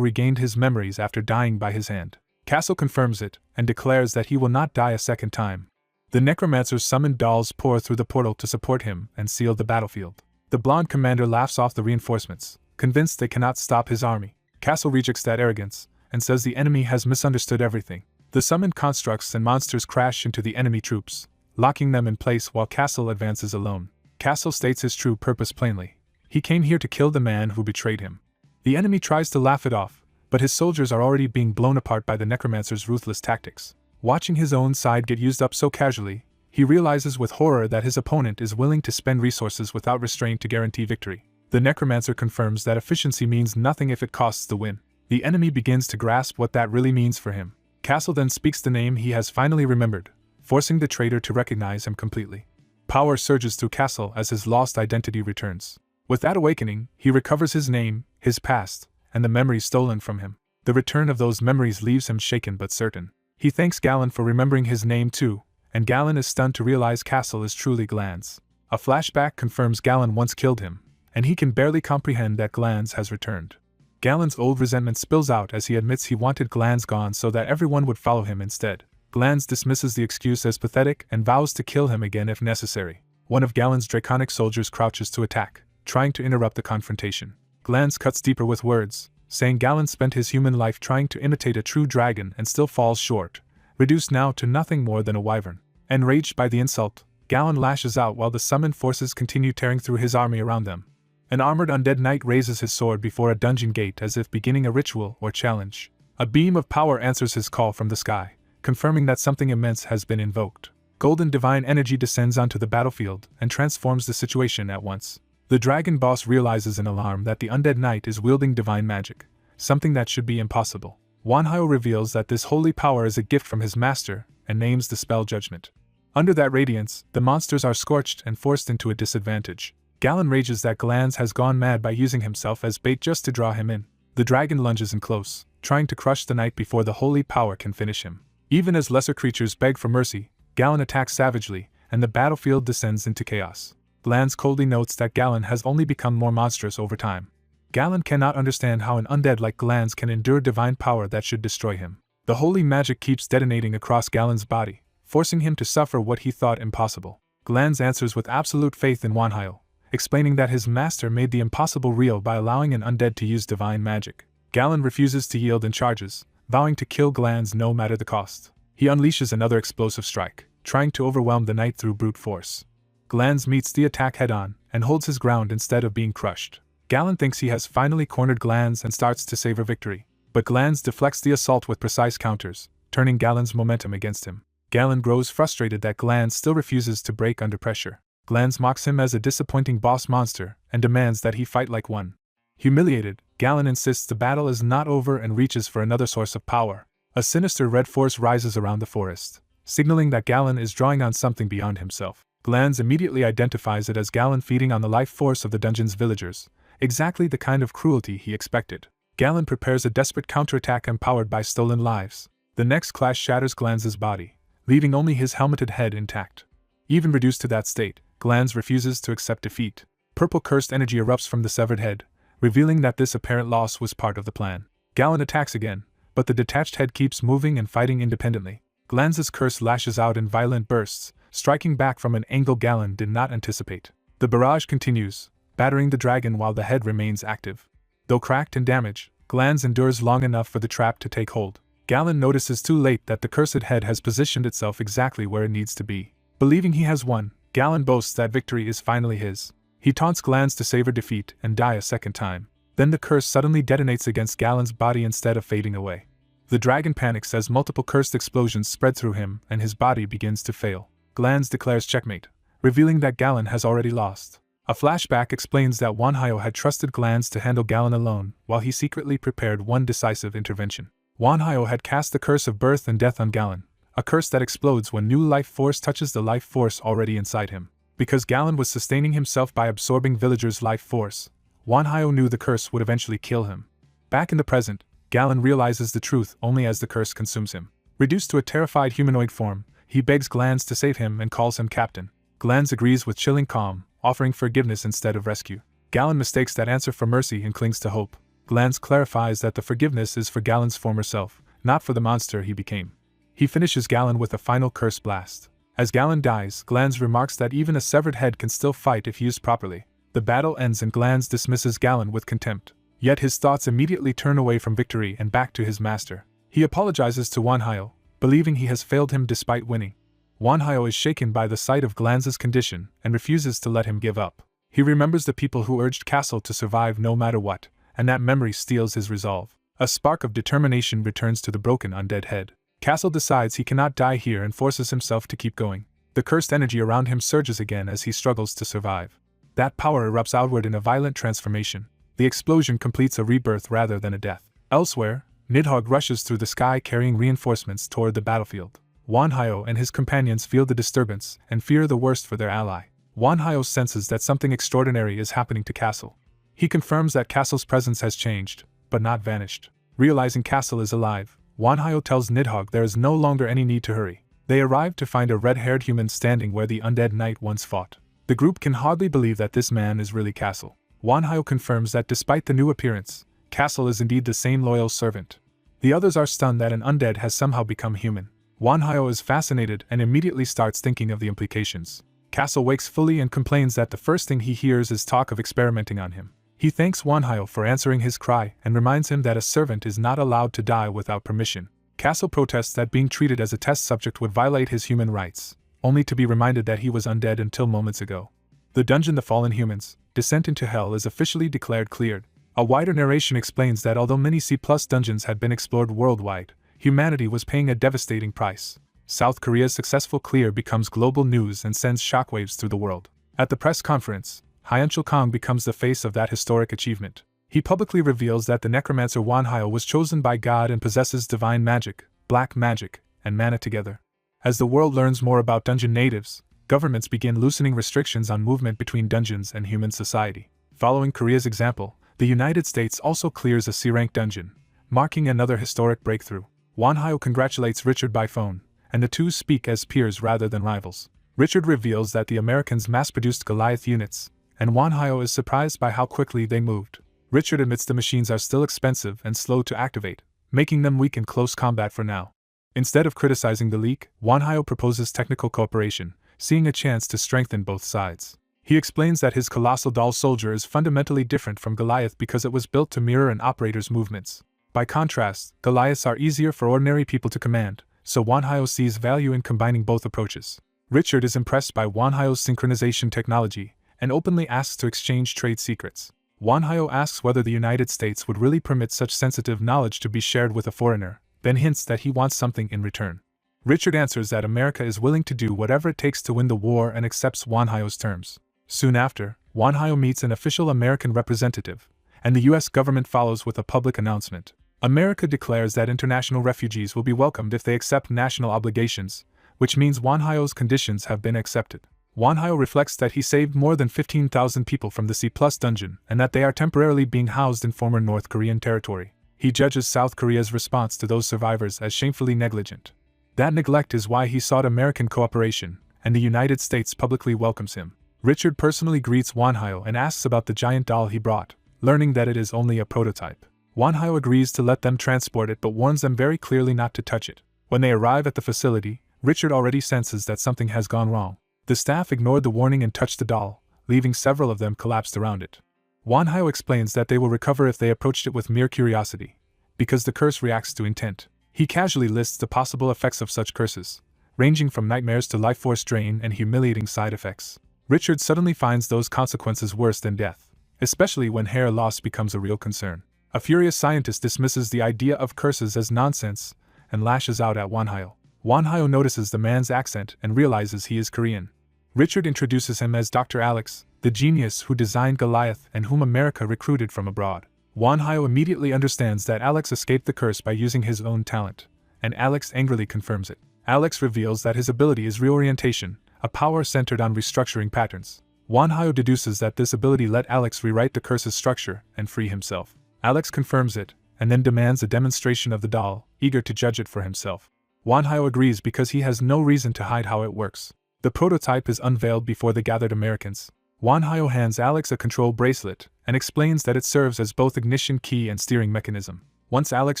regained his memories after dying by his hand. Castle confirms it and declares that he will not die a second time. The necromancer's summoned dolls pour through the portal to support him and seal the battlefield. The blonde commander laughs off the reinforcements, convinced they cannot stop his army. Castle rejects that arrogance and says the enemy has misunderstood everything. The summoned constructs and monsters crash into the enemy troops, locking them in place while Castle advances alone. Castle states his true purpose plainly. He came here to kill the man who betrayed him. The enemy tries to laugh it off, but his soldiers are already being blown apart by the necromancer's ruthless tactics. Watching his own side get used up so casually, he realizes with horror that his opponent is willing to spend resources without restraint to guarantee victory. The necromancer confirms that efficiency means nothing if it costs the win. The enemy begins to grasp what that really means for him. Castle then speaks the name he has finally remembered, forcing the traitor to recognize him completely. Power surges through Castle as his lost identity returns. With that awakening, he recovers his name, his past, and the memories stolen from him. The return of those memories leaves him shaken but certain. He thanks Galen for remembering his name too, and Galen is stunned to realize Castle is truly Glanz. A flashback confirms Galen once killed him, and he can barely comprehend that Glanz has returned. Galen's old resentment spills out as he admits he wanted Glanz gone so that everyone would follow him instead. Glanz dismisses the excuse as pathetic and vows to kill him again if necessary. One of Galen's draconic soldiers crouches to attack, trying to interrupt the confrontation. Glanz cuts deeper with words, saying Galen spent his human life trying to imitate a true dragon and still falls short, reduced now to nothing more than a wyvern. Enraged by the insult, Galen lashes out while the summoned forces continue tearing through his army around them. An armored undead knight raises his sword before a dungeon gate as if beginning a ritual or challenge. A beam of power answers his call from the sky, confirming that something immense has been invoked. Golden divine energy descends onto the battlefield and transforms the situation at once. The dragon boss realizes in alarm that the undead knight is wielding divine magic, something that should be impossible. Manhwa reveals that this holy power is a gift from his master and names the spell Judgment. Under that radiance, the monsters are scorched and forced into a disadvantage. Galen rages that Glanz has gone mad by using himself as bait just to draw him in. The dragon lunges in close, trying to crush the knight before the holy power can finish him. Even as lesser creatures beg for mercy, Galen attacks savagely, and the battlefield descends into chaos. Glanz coldly notes that Galen has only become more monstrous over time. Galen cannot understand how an undead like Glanz can endure divine power that should destroy him. The holy magic keeps detonating across Galen's body, forcing him to suffer what he thought impossible. Glanz answers with absolute faith in Yahello, explaining that his master made the impossible real by allowing an undead to use divine magic. Galen refuses to yield and charges, vowing to kill Glanz no matter the cost. He unleashes another explosive strike, trying to overwhelm the knight through brute force. Glanz meets the attack head-on and holds his ground instead of being crushed. Galen thinks he has finally cornered Glanz and starts to savor victory, but Glanz deflects the assault with precise counters, turning Galen's momentum against him. Galen grows frustrated that Glanz still refuses to break under pressure. Glanz mocks him as a disappointing boss monster and demands that he fight like one. Humiliated, Galen insists the battle is not over and reaches for another source of power. A sinister red force rises around the forest, signaling that Galen is drawing on something beyond himself. Glanz immediately identifies it as Galen feeding on the life force of the dungeon's villagers, exactly the kind of cruelty he expected. Galen prepares a desperate counterattack empowered by stolen lives. The next clash shatters Glanz's body, leaving only his helmeted head intact. Even reduced to that state, Glanz refuses to accept defeat. Purple cursed energy erupts from the severed head, revealing that this apparent loss was part of the plan. Galen attacks again, but the detached head keeps moving and fighting independently. Glanz's curse lashes out in violent bursts, striking back from an angle Galen did not anticipate. The barrage continues, battering the dragon while the head remains active. Though cracked and damaged, Glanz endures long enough for the trap to take hold. Galen notices too late that the cursed head has positioned itself exactly where it needs to be. Believing he has won, Galen boasts that victory is finally his. He taunts Glanz to savor defeat and die a second time. Then the curse suddenly detonates against Galen's body instead of fading away. The dragon panics as multiple cursed explosions spread through him and his body begins to fail. Glanz declares checkmate, revealing that Galen has already lost. A flashback explains that Yahello had trusted Glanz to handle Galen alone while he secretly prepared one decisive intervention. Yahello had cast the curse of birth and death on Galen, a curse that explodes when new life force touches the life force already inside him. Because Galen was sustaining himself by absorbing villagers' life force, Wanhyo knew the curse would eventually kill him. Back in the present, Galen realizes the truth only as the curse consumes him. Reduced to a terrified humanoid form, he begs Glans to save him and calls him captain. Glans agrees with chilling calm, offering forgiveness instead of rescue. Galen mistakes that answer for mercy and clings to hope. Glans clarifies that the forgiveness is for Galen's former self, not for the monster he became. He finishes Galen with a final curse blast. As Galen dies, Glans remarks that even a severed head can still fight if used properly. The battle ends and Glans dismisses Galen with contempt. Yet his thoughts immediately turn away from victory and back to his master. He apologizes to Wanhyo, believing he has failed him despite winning. Wanhyo is shaken by the sight of Glans's condition and refuses to let him give up. He remembers the people who urged Castle to survive no matter what, and that memory steels his resolve. A spark of determination returns to the broken undead head. Castle decides he cannot die here and forces himself to keep going. The cursed energy around him surges again as he struggles to survive. That power erupts outward in a violent transformation. The explosion completes a rebirth rather than a death. Elsewhere, Nidhogg rushes through the sky carrying reinforcements toward the battlefield. Wanhyo and his companions feel the disturbance and fear the worst for their ally. Wanhyo senses that something extraordinary is happening to Castle. He confirms that Castle's presence has changed, but not vanished. Realizing Castle is alive, Wanhyo tells Nidhogg there is no longer any need to hurry. They arrive to find a red-haired human standing where the undead knight once fought. The group can hardly believe that this man is really Castle. Wanhyo confirms that despite the new appearance, Castle is indeed the same loyal servant. The others are stunned that an undead has somehow become human. Wanhyo is fascinated and immediately starts thinking of the implications. Castle wakes fully and complains that the first thing he hears is talk of experimenting on him. He thanks Wanhyo for answering his cry and reminds him that a servant is not allowed to die without permission. Castle protests that being treated as a test subject would violate his human rights, only to be reminded that he was undead until moments ago. The dungeon The Fallen Humans, Descent into Hell is officially declared cleared. A wider narration explains that although many C+ dungeons had been explored worldwide, humanity was paying a devastating price. South Korea's successful clear becomes global news and sends shockwaves through the world. At the press conference, Hyunchul Kong becomes the face of that historic achievement. He publicly reveals that the necromancer Wanhyo was chosen by God and possesses divine magic, black magic, and mana together. As the world learns more about dungeon natives, governments begin loosening restrictions on movement between dungeons and human society. Following Korea's example, the United States also clears a C-rank dungeon, marking another historic breakthrough. Wanhyo congratulates Richard by phone, and the two speak as peers rather than rivals. Richard reveals that the Americans mass-produced Goliath units, and Wanhyo is surprised by how quickly they moved. Richard admits the machines are still expensive and slow to activate, making them weak in close combat for now. Instead of criticizing the leak, Wanhyo proposes technical cooperation, seeing a chance to strengthen both sides. He explains that his colossal doll soldier is fundamentally different from Goliath because it was built to mirror an operator's movements. By contrast, Goliaths are easier for ordinary people to command, so Wanhyo sees value in combining both approaches. Richard is impressed by Wanhyo's synchronization technology, and openly asks to exchange trade secrets. Wanhyo asks whether the United States would really permit such sensitive knowledge to be shared with a foreigner, then hints that he wants something in return. Richard answers that America is willing to do whatever it takes to win the war and accepts Wanhyo's terms. Soon after, Wanhyo meets an official American representative, and the US government follows with a public announcement. America declares that international refugees will be welcomed if they accept national obligations, which means Wanhyo's conditions have been accepted. Wanhyo reflects that he saved more than 15,000 people from the C+ dungeon and that they are temporarily being housed in former North Korean territory. He judges South Korea's response to those survivors as shamefully negligent. That neglect is why he sought American cooperation, and the United States publicly welcomes him. Richard personally greets Wanhyo and asks about the giant doll he brought, learning that it is only a prototype. Wanhyo agrees to let them transport it but warns them very clearly not to touch it. When they arrive at the facility, Richard already senses that something has gone wrong. The staff ignored the warning and touched the doll, leaving several of them collapsed around it. Wanhyo explains that they will recover if they approached it with mere curiosity, because the curse reacts to intent. He casually lists the possible effects of such curses, ranging from nightmares to life force drain and humiliating side effects. Richard suddenly finds those consequences worse than death, especially when hair loss becomes a real concern. A furious scientist dismisses the idea of curses as nonsense and lashes out at Wanhyo. Wanhyo notices the man's accent and realizes he is Korean. Richard introduces him as Dr. Alex, the genius who designed Goliath and whom America recruited from abroad. Wanhyo immediately understands that Alex escaped the curse by using his own talent, and Alex angrily confirms it. Alex reveals that his ability is reorientation, a power centered on restructuring patterns. Manhwa deduces that this ability let Alex rewrite the curse's structure and free himself. Alex confirms it, and then demands a demonstration of the doll, eager to judge it for himself. Manhwa agrees because he has no reason to hide how it works. The prototype is unveiled before the gathered Americans. Manhwa hands Alex a control bracelet and explains that it serves as both ignition key and steering mechanism. Once Alex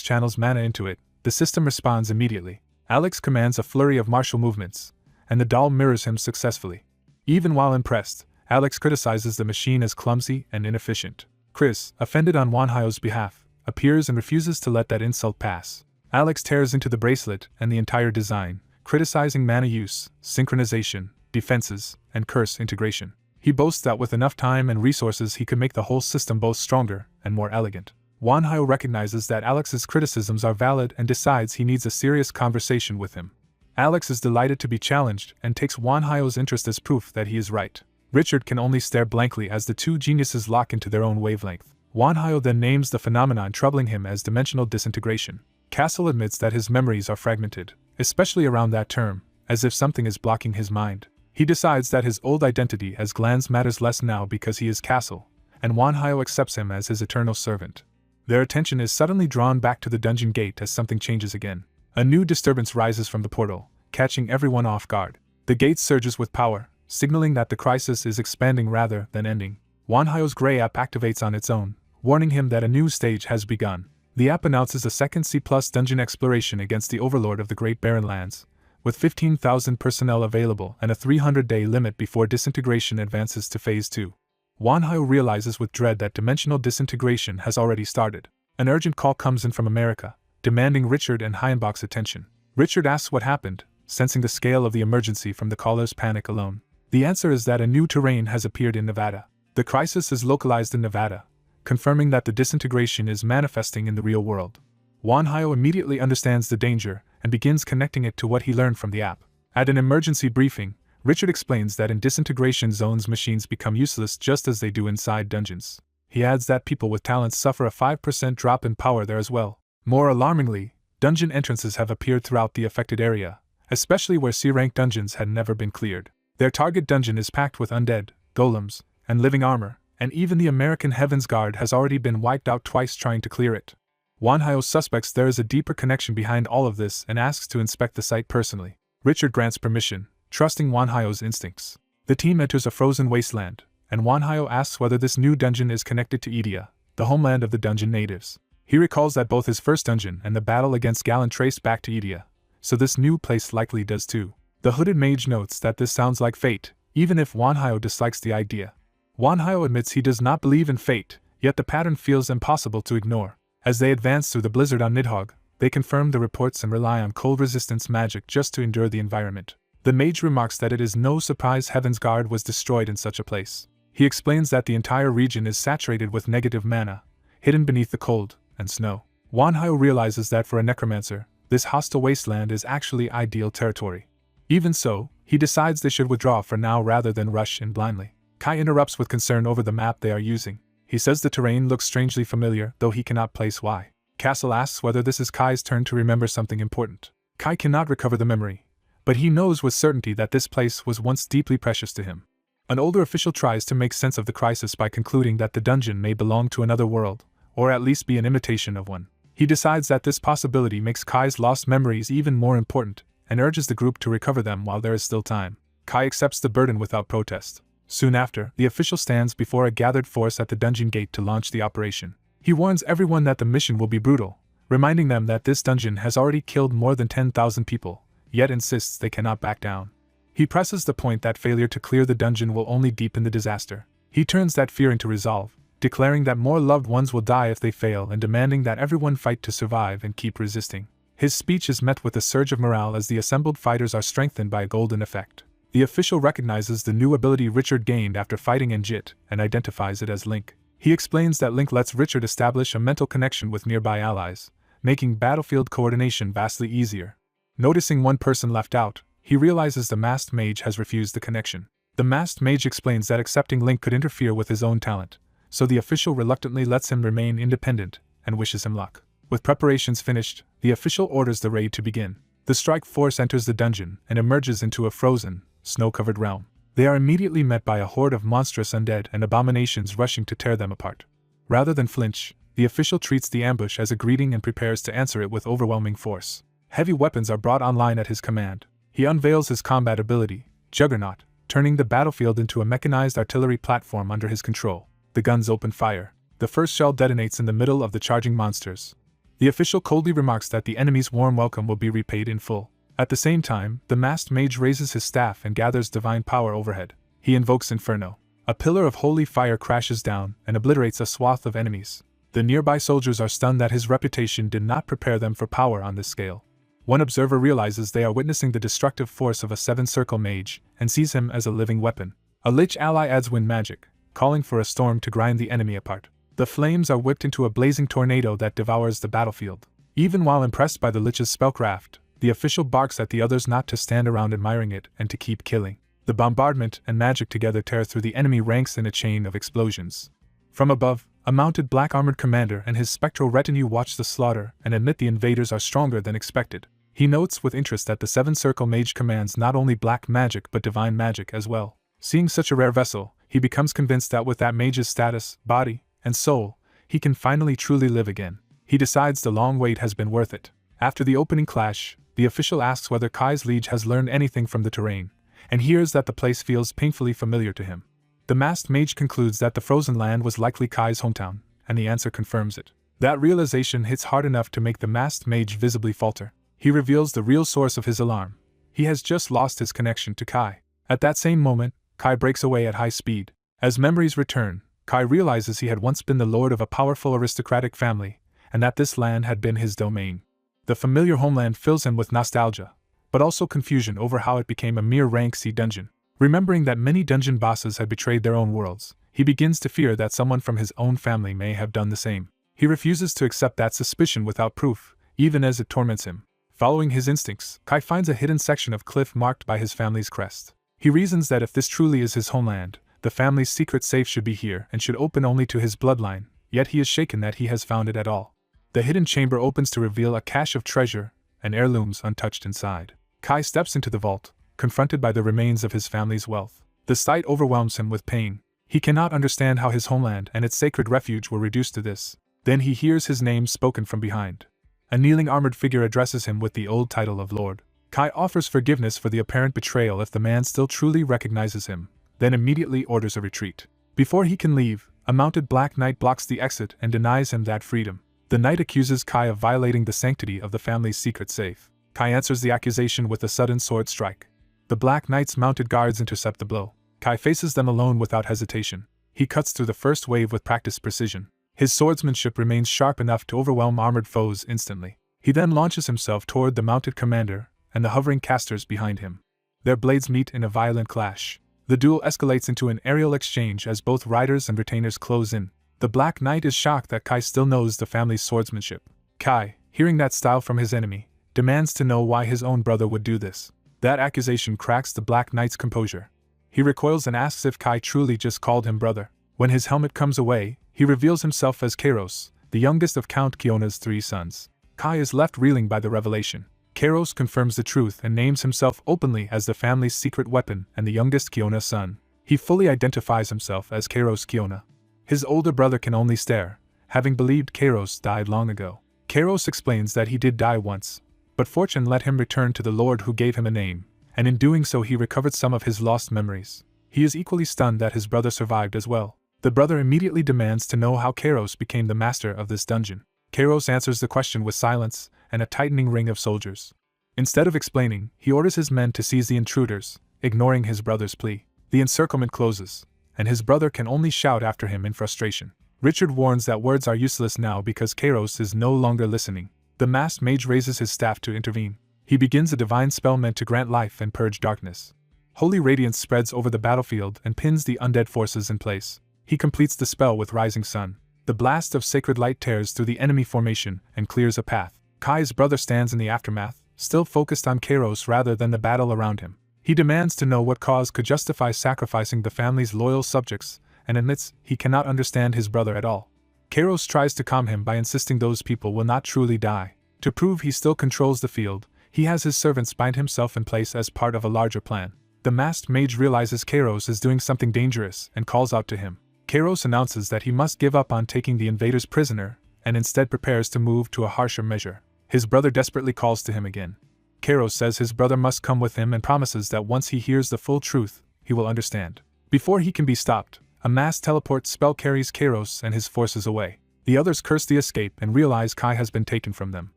channels mana into it, the system responds immediately. Alex commands a flurry of martial movements, and the doll mirrors him successfully. Even while impressed, Alex criticizes the machine as clumsy and inefficient. Chris, offended on Manhwa's behalf, appears and refuses to let that insult pass. Alex tears into the bracelet and the entire design, criticizing mana use, synchronization, defenses, and curse integration. He boasts that with enough time and resources he could make the whole system both stronger and more elegant. Manhwa recognizes that Alex's criticisms are valid and decides he needs a serious conversation with him. Alex is delighted to be challenged and takes Manhwa's interest as proof that he is right. Richard can only stare blankly as the two geniuses lock into their own wavelength. Manhwa then names the phenomenon troubling him as dimensional disintegration. Castle admits that his memories are fragmented, especially around that term, as if something is blocking his mind. He decides that his old identity as Glanz matters less now because he is Castle, and Manhwa accepts him as his eternal servant. Their attention is suddenly drawn back to the dungeon gate as something changes again. A new disturbance rises from the portal, catching everyone off guard. The gate surges with power, signaling that the crisis is expanding rather than ending. Manhwa's gray app activates on its own, warning him that a new stage has begun. The app announces a second C+ dungeon exploration against the overlord of the Great Barren Lands, with 15,000 personnel available and a 300-day limit before disintegration advances to Phase 2. Manhwa realizes with dread that dimensional disintegration has already started. An urgent call comes in from America, demanding Richard and Heimbach's attention. Richard asks what happened, sensing the scale of the emergency from the caller's panic alone. The answer is that a new terrain has appeared in Nevada. The crisis is localized in Nevada, confirming that the disintegration is manifesting in the real world. Manhwa immediately understands the danger and begins connecting it to what he learned from the app. At an emergency briefing, Richard explains that in disintegration zones machines become useless just as they do inside dungeons. He adds that people with talents suffer a 5% drop in power there as well. More alarmingly, dungeon entrances have appeared throughout the affected area, especially where C-rank dungeons had never been cleared. Their target dungeon is packed with undead, golems, and living armor, and even the American Heaven's Guard has already been wiped out twice trying to clear it. Manhwa suspects there is a deeper connection behind all of this and asks to inspect the site personally. Richard grants permission, trusting Manhwa's instincts. The team enters a frozen wasteland, and Manhwa asks whether this new dungeon is connected to Idia, the homeland of the dungeon natives. He recalls that both his first dungeon and the battle against Galen traced back to Idia, so this new place likely does too. The hooded mage notes that this sounds like fate, even if Manhwa dislikes the idea. Manhwa admits he does not believe in fate, yet the pattern feels impossible to ignore. As they advance through the blizzard on Nidhogg, they confirm the reports and rely on cold resistance magic just to endure the environment. The mage remarks that it is no surprise Heaven's Guard was destroyed in such a place. He explains that the entire region is saturated with negative mana, hidden beneath the cold and snow. Manhwa realizes that for a necromancer, this hostile wasteland is actually ideal territory. Even so, he decides they should withdraw for now rather than rush in blindly. Kai interrupts with concern over the map they are using. He says the terrain looks strangely familiar, though he cannot place why. Castle asks whether this is Kai's turn to remember something important. Kai cannot recover the memory, but he knows with certainty that this place was once deeply precious to him. An older official tries to make sense of the crisis by concluding that the dungeon may belong to another world, or at least be an imitation of one. He decides that this possibility makes Kai's lost memories even more important, and urges the group to recover them while there is still time. Kai accepts the burden without protest. Soon after, the official stands before a gathered force at the dungeon gate to launch the operation. He warns everyone that the mission will be brutal, reminding them that this dungeon has already killed more than 10,000 people, yet insists they cannot back down. He presses the point that failure to clear the dungeon will only deepen the disaster. He turns that fear into resolve, declaring that more loved ones will die if they fail and demanding that everyone fight to survive and keep resisting. His speech is met with a surge of morale as the assembled fighters are strengthened by a golden effect. The official recognizes the new ability Richard gained after fighting Njit and identifies it as Link. He explains that Link lets Richard establish a mental connection with nearby allies, making battlefield coordination vastly easier. Noticing one person left out, he realizes the masked mage has refused the connection. The masked mage explains that accepting Link could interfere with his own talent, so the official reluctantly lets him remain independent and wishes him luck. With preparations finished, the official orders the raid to begin. The strike force enters the dungeon and emerges into a frozen, snow-covered realm. They are immediately met by a horde of monstrous undead and abominations rushing to tear them apart. Rather than flinch, the official treats the ambush as a greeting and prepares to answer it with overwhelming force. Heavy weapons are brought online at his command. He unveils his combat ability, Juggernaut, turning the battlefield into a mechanized artillery platform under his control. The guns open fire. The first shell detonates in the middle of the charging monsters. The official coldly remarks that the enemy's warm welcome will be repaid in full. At the same time, the masked mage raises his staff and gathers divine power overhead. He invokes Inferno. A pillar of holy fire crashes down and obliterates a swath of enemies. The nearby soldiers are stunned that his reputation did not prepare them for power on this scale. One observer realizes they are witnessing the destructive force of a seven-circle mage and sees him as a living weapon. A lich ally adds wind magic, calling for a storm to grind the enemy apart. The flames are whipped into a blazing tornado that devours the battlefield. Even while impressed by the lich's spellcraft, the official barks at the others not to stand around admiring it and to keep killing. The bombardment and magic together tear through the enemy ranks in a chain of explosions. From above, a mounted black-armored commander and his spectral retinue watch the slaughter and admit the invaders are stronger than expected. He notes with interest that the seven-circle mage commands not only black magic but divine magic as well. Seeing such a rare vessel, he becomes convinced that with that mage's status, body, and soul, he can finally truly live again. He decides the long wait has been worth it. After the opening clash, the official asks whether Kai's liege has learned anything from the terrain, and hears that the place feels painfully familiar to him. The masked mage concludes that the frozen land was likely Kai's hometown, and the answer confirms it. That realization hits hard enough to make the masked mage visibly falter. He reveals the real source of his alarm. He has just lost his connection to Kai. At that same moment, Kai breaks away at high speed. As memories return, Kai realizes he had once been the lord of a powerful aristocratic family, and that this land had been his domain. The familiar homeland fills him with nostalgia, but also confusion over how it became a mere rank C dungeon. Remembering that many dungeon bosses had betrayed their own worlds, he begins to fear that someone from his own family may have done the same. He refuses to accept that suspicion without proof, even as it torments him. Following his instincts, Kai finds a hidden section of cliff marked by his family's crest. He reasons that if this truly is his homeland, the family's secret safe should be here and should open only to his bloodline, yet he is shaken that he has found it at all. The hidden chamber opens to reveal a cache of treasure and heirlooms untouched inside. Kai steps into the vault, confronted by the remains of his family's wealth. The sight overwhelms him with pain. He cannot understand how his homeland and its sacred refuge were reduced to this. Then he hears his name spoken from behind. A kneeling armored figure addresses him with the old title of Lord. Kai offers forgiveness for the apparent betrayal if the man still truly recognizes him, then immediately orders a retreat. Before he can leave, a mounted black knight blocks the exit and denies him that freedom. The knight accuses Kai of violating the sanctity of the family's secret safe. Kai answers the accusation with a sudden sword strike. The black knight's mounted guards intercept the blow. Kai faces them alone without hesitation. He cuts through the first wave with practiced precision. His swordsmanship remains sharp enough to overwhelm armored foes instantly. He then launches himself toward the mounted commander and the hovering casters behind him. Their blades meet in a violent clash. The duel escalates into an aerial exchange as both riders and retainers close in. The Black Knight is shocked that Kai still knows the family's swordsmanship. Kai, hearing that style from his enemy, demands to know why his own brother would do this. That accusation cracks the Black Knight's composure. He recoils and asks if Kai truly just called him brother. When his helmet comes away, he reveals himself as Kairos, the youngest of Count Kiona's 3 sons. Kai is left reeling by the revelation. Kairos confirms the truth and names himself openly as the family's secret weapon and the youngest Kiona son. He fully identifies himself as Kairos Kiona. His older brother can only stare, having believed Kairos died long ago. Kairos explains that he did die once, but fortune let him return to the Lord who gave him a name, and in doing so he recovered some of his lost memories. He is equally stunned that his brother survived as well. The brother immediately demands to know how Kairos became the master of this dungeon. Kairos answers the question with silence and a tightening ring of soldiers. Instead of explaining, he orders his men to seize the intruders, ignoring his brother's plea. The encirclement closes, and his brother can only shout after him in frustration. Richard warns that words are useless now because Kairos is no longer listening. The masked mage raises his staff to intervene. He begins a divine spell meant to grant life and purge darkness. Holy radiance spreads over the battlefield and pins the undead forces in place. He completes the spell with Rising Sun. The blast of sacred light tears through the enemy formation and clears a path. Kai's brother stands in the aftermath, still focused on Kairos rather than the battle around him. He demands to know what cause could justify sacrificing the family's loyal subjects, and admits he cannot understand his brother at all. Kairos tries to calm him by insisting those people will not truly die. To prove he still controls the field, he has his servants bind himself in place as part of a larger plan. The masked mage realizes Kairos is doing something dangerous and calls out to him. Kairos announces that he must give up on taking the invaders prisoner and instead prepares to move to a harsher measure. His brother desperately calls to him again. Kairos says his brother must come with him and promises that once he hears the full truth, he will understand. Before he can be stopped, a mass teleport spell carries Kairos and his forces away. The others curse the escape and realize Kai has been taken from them.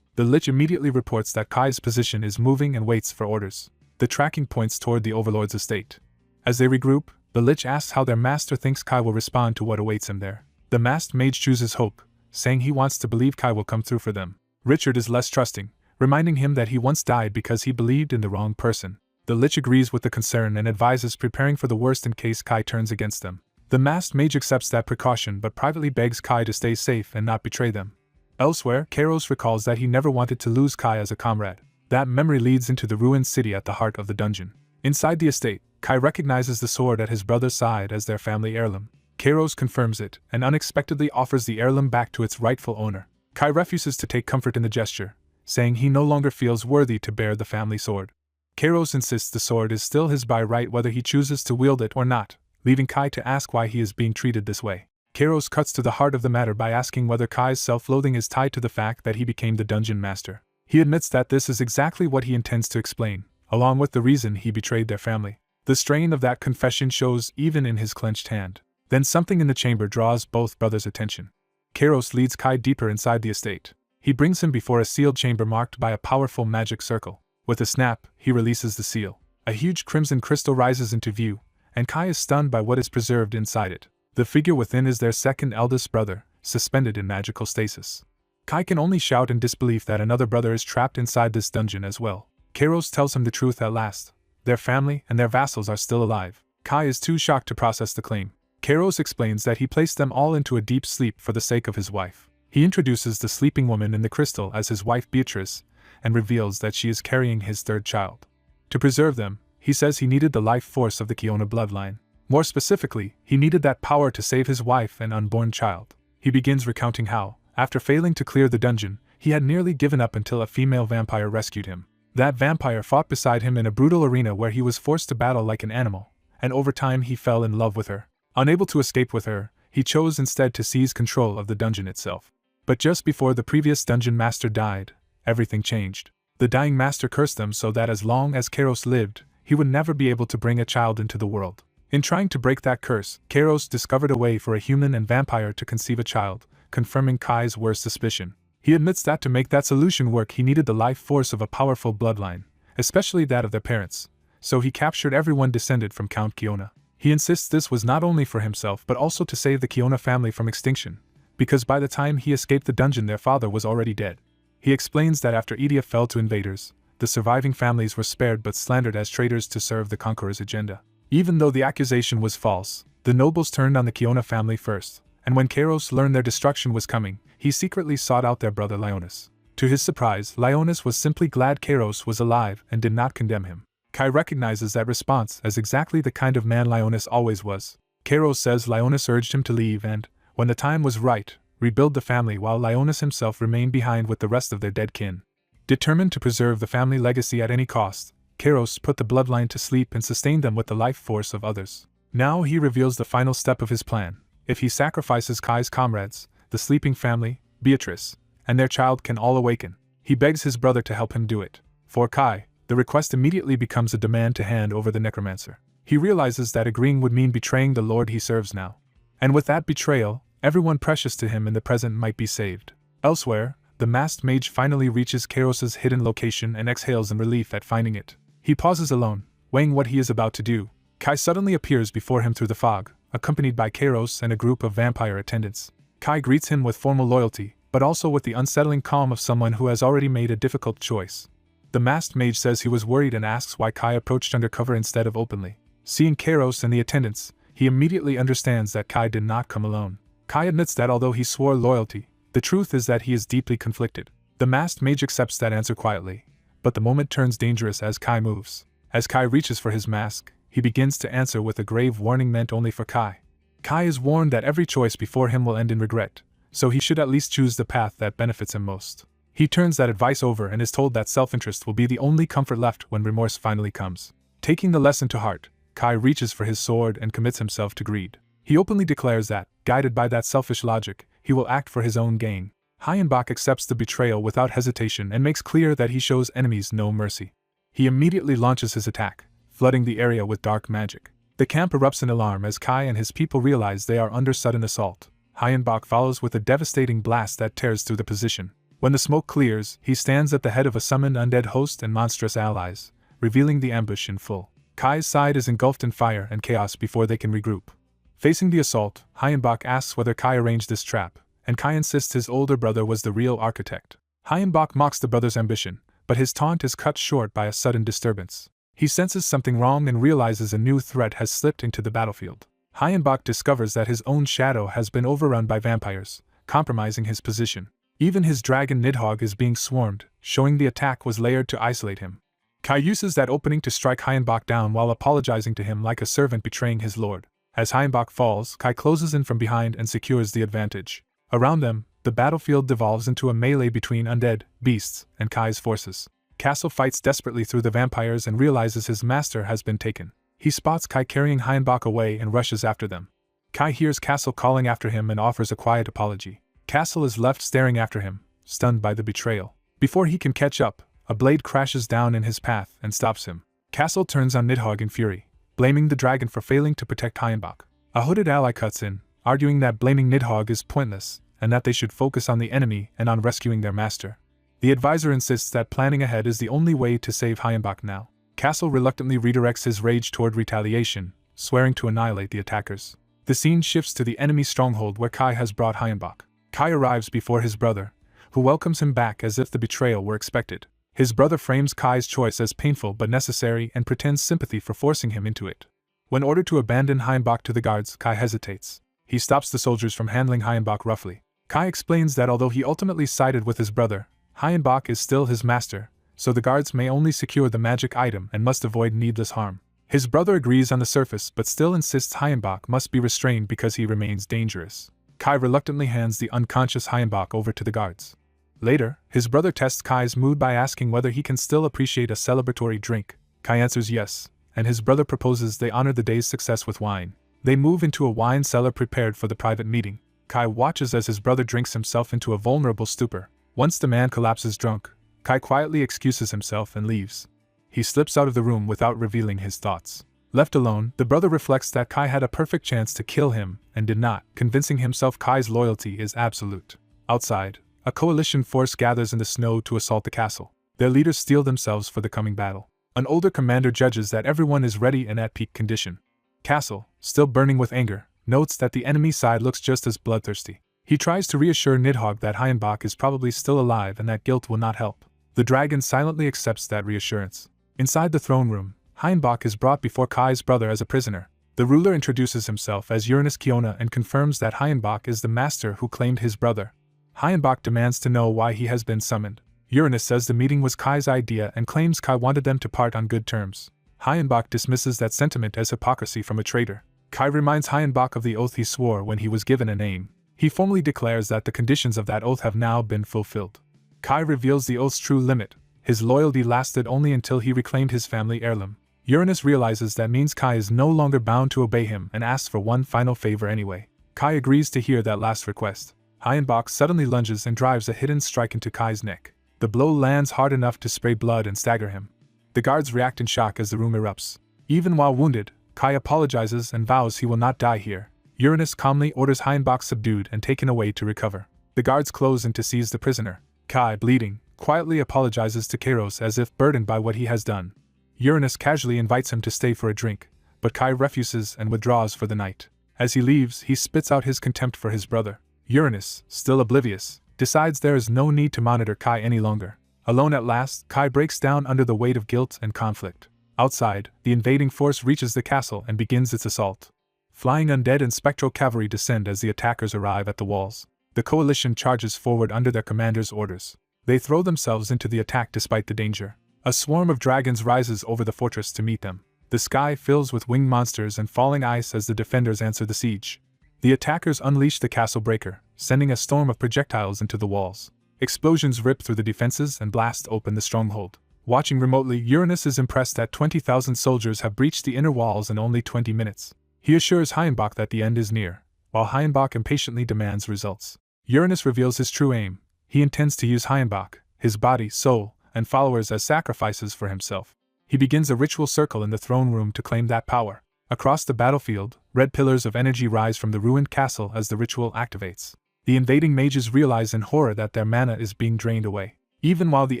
The Lich immediately reports that Kai's position is moving and waits for orders. The tracking points toward the Overlord's estate. As they regroup, the Lich asks how their master thinks Kai will respond to what awaits him there. The masked mage chooses hope, saying he wants to believe Kai will come through for them. Richard is less trusting, reminding him that he once died because he believed in the wrong person. The Lich agrees with the concern and advises preparing for the worst in case Kai turns against them. The masked mage accepts that precaution but privately begs Kai to stay safe and not betray them. Elsewhere, Kairos recalls that he never wanted to lose Kai as a comrade. That memory leads into the ruined city at the heart of the dungeon. Inside the estate, Kai recognizes the sword at his brother's side as their family heirloom. Kairos confirms it and unexpectedly offers the heirloom back to its rightful owner. Kai refuses to take comfort in the gesture, saying he no longer feels worthy to bear the family sword. Kairos insists the sword is still his by right whether he chooses to wield it or not, leaving Kai to ask why he is being treated this way. Kairos cuts to the heart of the matter by asking whether Kai's self-loathing is tied to the fact that he became the dungeon master. He admits that this is exactly what he intends to explain, along with the reason he betrayed their family. The strain of that confession shows even in his clenched hand. Then something in the chamber draws both brothers' attention. Kairos leads Kai deeper inside the estate. He brings him before a sealed chamber marked by a powerful magic circle. With a snap, he releases the seal. A huge crimson crystal rises into view, and Kai is stunned by what is preserved inside it. The figure within is their second eldest brother, suspended in magical stasis. Kai can only shout in disbelief that another brother is trapped inside this dungeon as well. Kairos tells him the truth at last. Their family and their vassals are still alive. Kai is too shocked to process the claim. Kairos explains that he placed them all into a deep sleep for the sake of his wife. He introduces the sleeping woman in the crystal as his wife Beatrice, and reveals that she is carrying his third child. To preserve them, he says he needed the life force of the Kiona bloodline. More specifically, he needed that power to save his wife and unborn child. He begins recounting how, after failing to clear the dungeon, he had nearly given up until a female vampire rescued him. That vampire fought beside him in a brutal arena where he was forced to battle like an animal, and over time he fell in love with her. Unable to escape with her, he chose instead to seize control of the dungeon itself. But just before the previous dungeon master died, everything changed. The dying master cursed them so that as long as Kairos lived, he would never be able to bring a child into the world. In trying to break that curse, Kairos discovered a way for a human and vampire to conceive a child, confirming Kai's worst suspicion. He admits that to make that solution work he needed the life force of a powerful bloodline, especially that of their parents, so he captured everyone descended from Count Kiona. He insists this was not only for himself but also to save the Kiona family from extinction, because by the time he escaped the dungeon their father was already dead. He explains that after Idia fell to invaders, the surviving families were spared but slandered as traitors to serve the conqueror's agenda. Even though the accusation was false, the nobles turned on the Kiona family first, and when Kairos learned their destruction was coming, he secretly sought out their brother Leonis. To his surprise, Leonis was simply glad Kairos was alive and did not condemn him. Kai recognizes that response as exactly the kind of man Leonis always was. Kairos says Leonis urged him to leave and, when the time was right, rebuild the family while Leonis himself remained behind with the rest of their dead kin. Determined to preserve the family legacy at any cost, Kairos put the bloodline to sleep and sustained them with the life force of others. Now he reveals the final step of his plan. If he sacrifices Kai's comrades, the sleeping family, Beatrice, and their child can all awaken. He begs his brother to help him do it. For Kai, the request immediately becomes a demand to hand over the necromancer. He realizes that agreeing would mean betraying the lord he serves now. And with that betrayal, everyone precious to him in the present might be saved. Elsewhere, the masked mage finally reaches Kairos's hidden location and exhales in relief at finding it. He pauses alone, weighing what he is about to do. Kai suddenly appears before him through the fog, accompanied by Kairos and a group of vampire attendants. Kai greets him with formal loyalty, but also with the unsettling calm of someone who has already made a difficult choice. The masked mage says he was worried and asks why Kai approached undercover instead of openly. Seeing Kairos and the attendants, he immediately understands that Kai did not come alone. Kai admits that although he swore loyalty, the truth is that he is deeply conflicted. The masked mage accepts that answer quietly, but the moment turns dangerous as Kai moves. As Kai reaches for his mask, he begins to answer with a grave warning meant only for Kai. Kai is warned that every choice before him will end in regret, so he should at least choose the path that benefits him most. He turns that advice over and is told that self-interest will be the only comfort left when remorse finally comes. Taking the lesson to heart, Kai reaches for his sword and commits himself to greed. He openly declares that, guided by that selfish logic, he will act for his own gain. Hyenbach accepts the betrayal without hesitation and makes clear that he shows enemies no mercy. He immediately launches his attack, flooding the area with dark magic. The camp erupts in alarm as Kai and his people realize they are under sudden assault. Hyenbach follows with a devastating blast that tears through the position. When the smoke clears, he stands at the head of a summoned undead host and monstrous allies, revealing the ambush in full. Kai's side is engulfed in fire and chaos before they can regroup. Facing the assault, Hyenbach asks whether Kai arranged this trap, and Kai insists his older brother was the real architect. Hyenbach mocks the brother's ambition, but his taunt is cut short by a sudden disturbance. He senses something wrong and realizes a new threat has slipped into the battlefield. Hyenbach discovers that his own shadow has been overrun by vampires, compromising his position. Even his dragon Nidhogg is being swarmed, showing the attack was layered to isolate him. Kai uses that opening to strike Hyenbach down while apologizing to him like a servant betraying his lord. As Hyenbach falls, Kai closes in from behind and secures the advantage. Around them, the battlefield devolves into a melee between undead, beasts, and Kai's forces. Castle fights desperately through the vampires and realizes his master has been taken. He spots Kai carrying Hyenbach away and rushes after them. Kai hears Castle calling after him and offers a quiet apology. Castle is left staring after him, stunned by the betrayal. Before he can catch up, a blade crashes down in his path and stops him. Castle turns on Nidhogg in fury, blaming the dragon for failing to protect Hyenbach. A hooded ally cuts in, arguing that blaming Nidhogg is pointless, and that they should focus on the enemy and on rescuing their master. The advisor insists that planning ahead is the only way to save Hyenbach now. Castle reluctantly redirects his rage toward retaliation, swearing to annihilate the attackers. The scene shifts to the enemy stronghold where Kai has brought Hyenbach. Kai arrives before his brother, who welcomes him back as if the betrayal were expected. His brother frames Kai's choice as painful but necessary and pretends sympathy for forcing him into it. When ordered to abandon Hyenbach to the guards, Kai hesitates. He stops the soldiers from handling Hyenbach roughly. Kai explains that although he ultimately sided with his brother, Hyenbach is still his master, so the guards may only secure the magic item and must avoid needless harm. His brother agrees on the surface but still insists Hyenbach must be restrained because he remains dangerous. Kai reluctantly hands the unconscious Hyenbach over to the guards. Later, his brother tests Kai's mood by asking whether he can still appreciate a celebratory drink. Kai answers yes, and his brother proposes they honor the day's success with wine. They move into a wine cellar prepared for the private meeting. Kai watches as his brother drinks himself into a vulnerable stupor. Once the man collapses drunk, Kai quietly excuses himself and leaves. He slips out of the room without revealing his thoughts. Left alone, the brother reflects that Kai had a perfect chance to kill him and did not, convincing himself Kai's loyalty is absolute. Outside, a coalition force gathers in the snow to assault the castle. Their leaders steel themselves for the coming battle. An older commander judges that everyone is ready and at peak condition. Castle, still burning with anger, notes that the enemy side looks just as bloodthirsty. He tries to reassure Nidhogg that Hyenbach is probably still alive and that guilt will not help. The dragon silently accepts that reassurance. Inside the throne room, Hyenbach is brought before Kai's brother as a prisoner. The ruler introduces himself as Uranus Kiona and confirms that Hyenbach is the master who claimed his brother. Hyenbach demands to know why he has been summoned. Uranus says the meeting was Kai's idea and claims Kai wanted them to part on good terms. Hyenbach dismisses that sentiment as hypocrisy from a traitor. Kai reminds Hyenbach of the oath he swore when he was given a name. He formally declares that the conditions of that oath have now been fulfilled. Kai reveals the oath's true limit. His loyalty lasted only until he reclaimed his family heirloom. Uranus realizes that means Kai is no longer bound to obey him and asks for one final favor anyway. Kai agrees to hear that last request. Hyenbach suddenly lunges and drives a hidden strike into Kai's neck. The blow lands hard enough to spray blood and stagger him. The guards react in shock as the room erupts. Even while wounded, Kai apologizes and vows he will not die here. Uranus calmly orders Hyenbach subdued and taken away to recover. The guards close in to seize the prisoner. Kai, bleeding, quietly apologizes to Kairos as if burdened by what he has done. Uranus casually invites him to stay for a drink, but Kai refuses and withdraws for the night. As he leaves, he spits out his contempt for his brother. Uranus, still oblivious, decides there is no need to monitor Kai any longer. Alone at last, Kai breaks down under the weight of guilt and conflict. Outside, the invading force reaches the castle and begins its assault. Flying undead and spectral cavalry descend as the attackers arrive at the walls. The coalition charges forward under their commander's orders. They throw themselves into the attack despite the danger. A swarm of dragons rises over the fortress to meet them. The sky fills with winged monsters and falling ice as the defenders answer the siege. The attackers unleash the castle breaker, sending a storm of projectiles into the walls. Explosions rip through the defenses and blast open the stronghold. Watching remotely, Uranus is impressed that 20,000 soldiers have breached the inner walls in only 20 minutes. He assures Hayenbach that the end is near, while Hayenbach impatiently demands results. Uranus reveals his true aim. He intends to use Hayenbach, his body, soul, and followers as sacrifices for himself. He begins a ritual circle in the throne room to claim that power. Across the battlefield, red pillars of energy rise from the ruined castle as the ritual activates. The invading mages realize in horror that their mana is being drained away. Even while the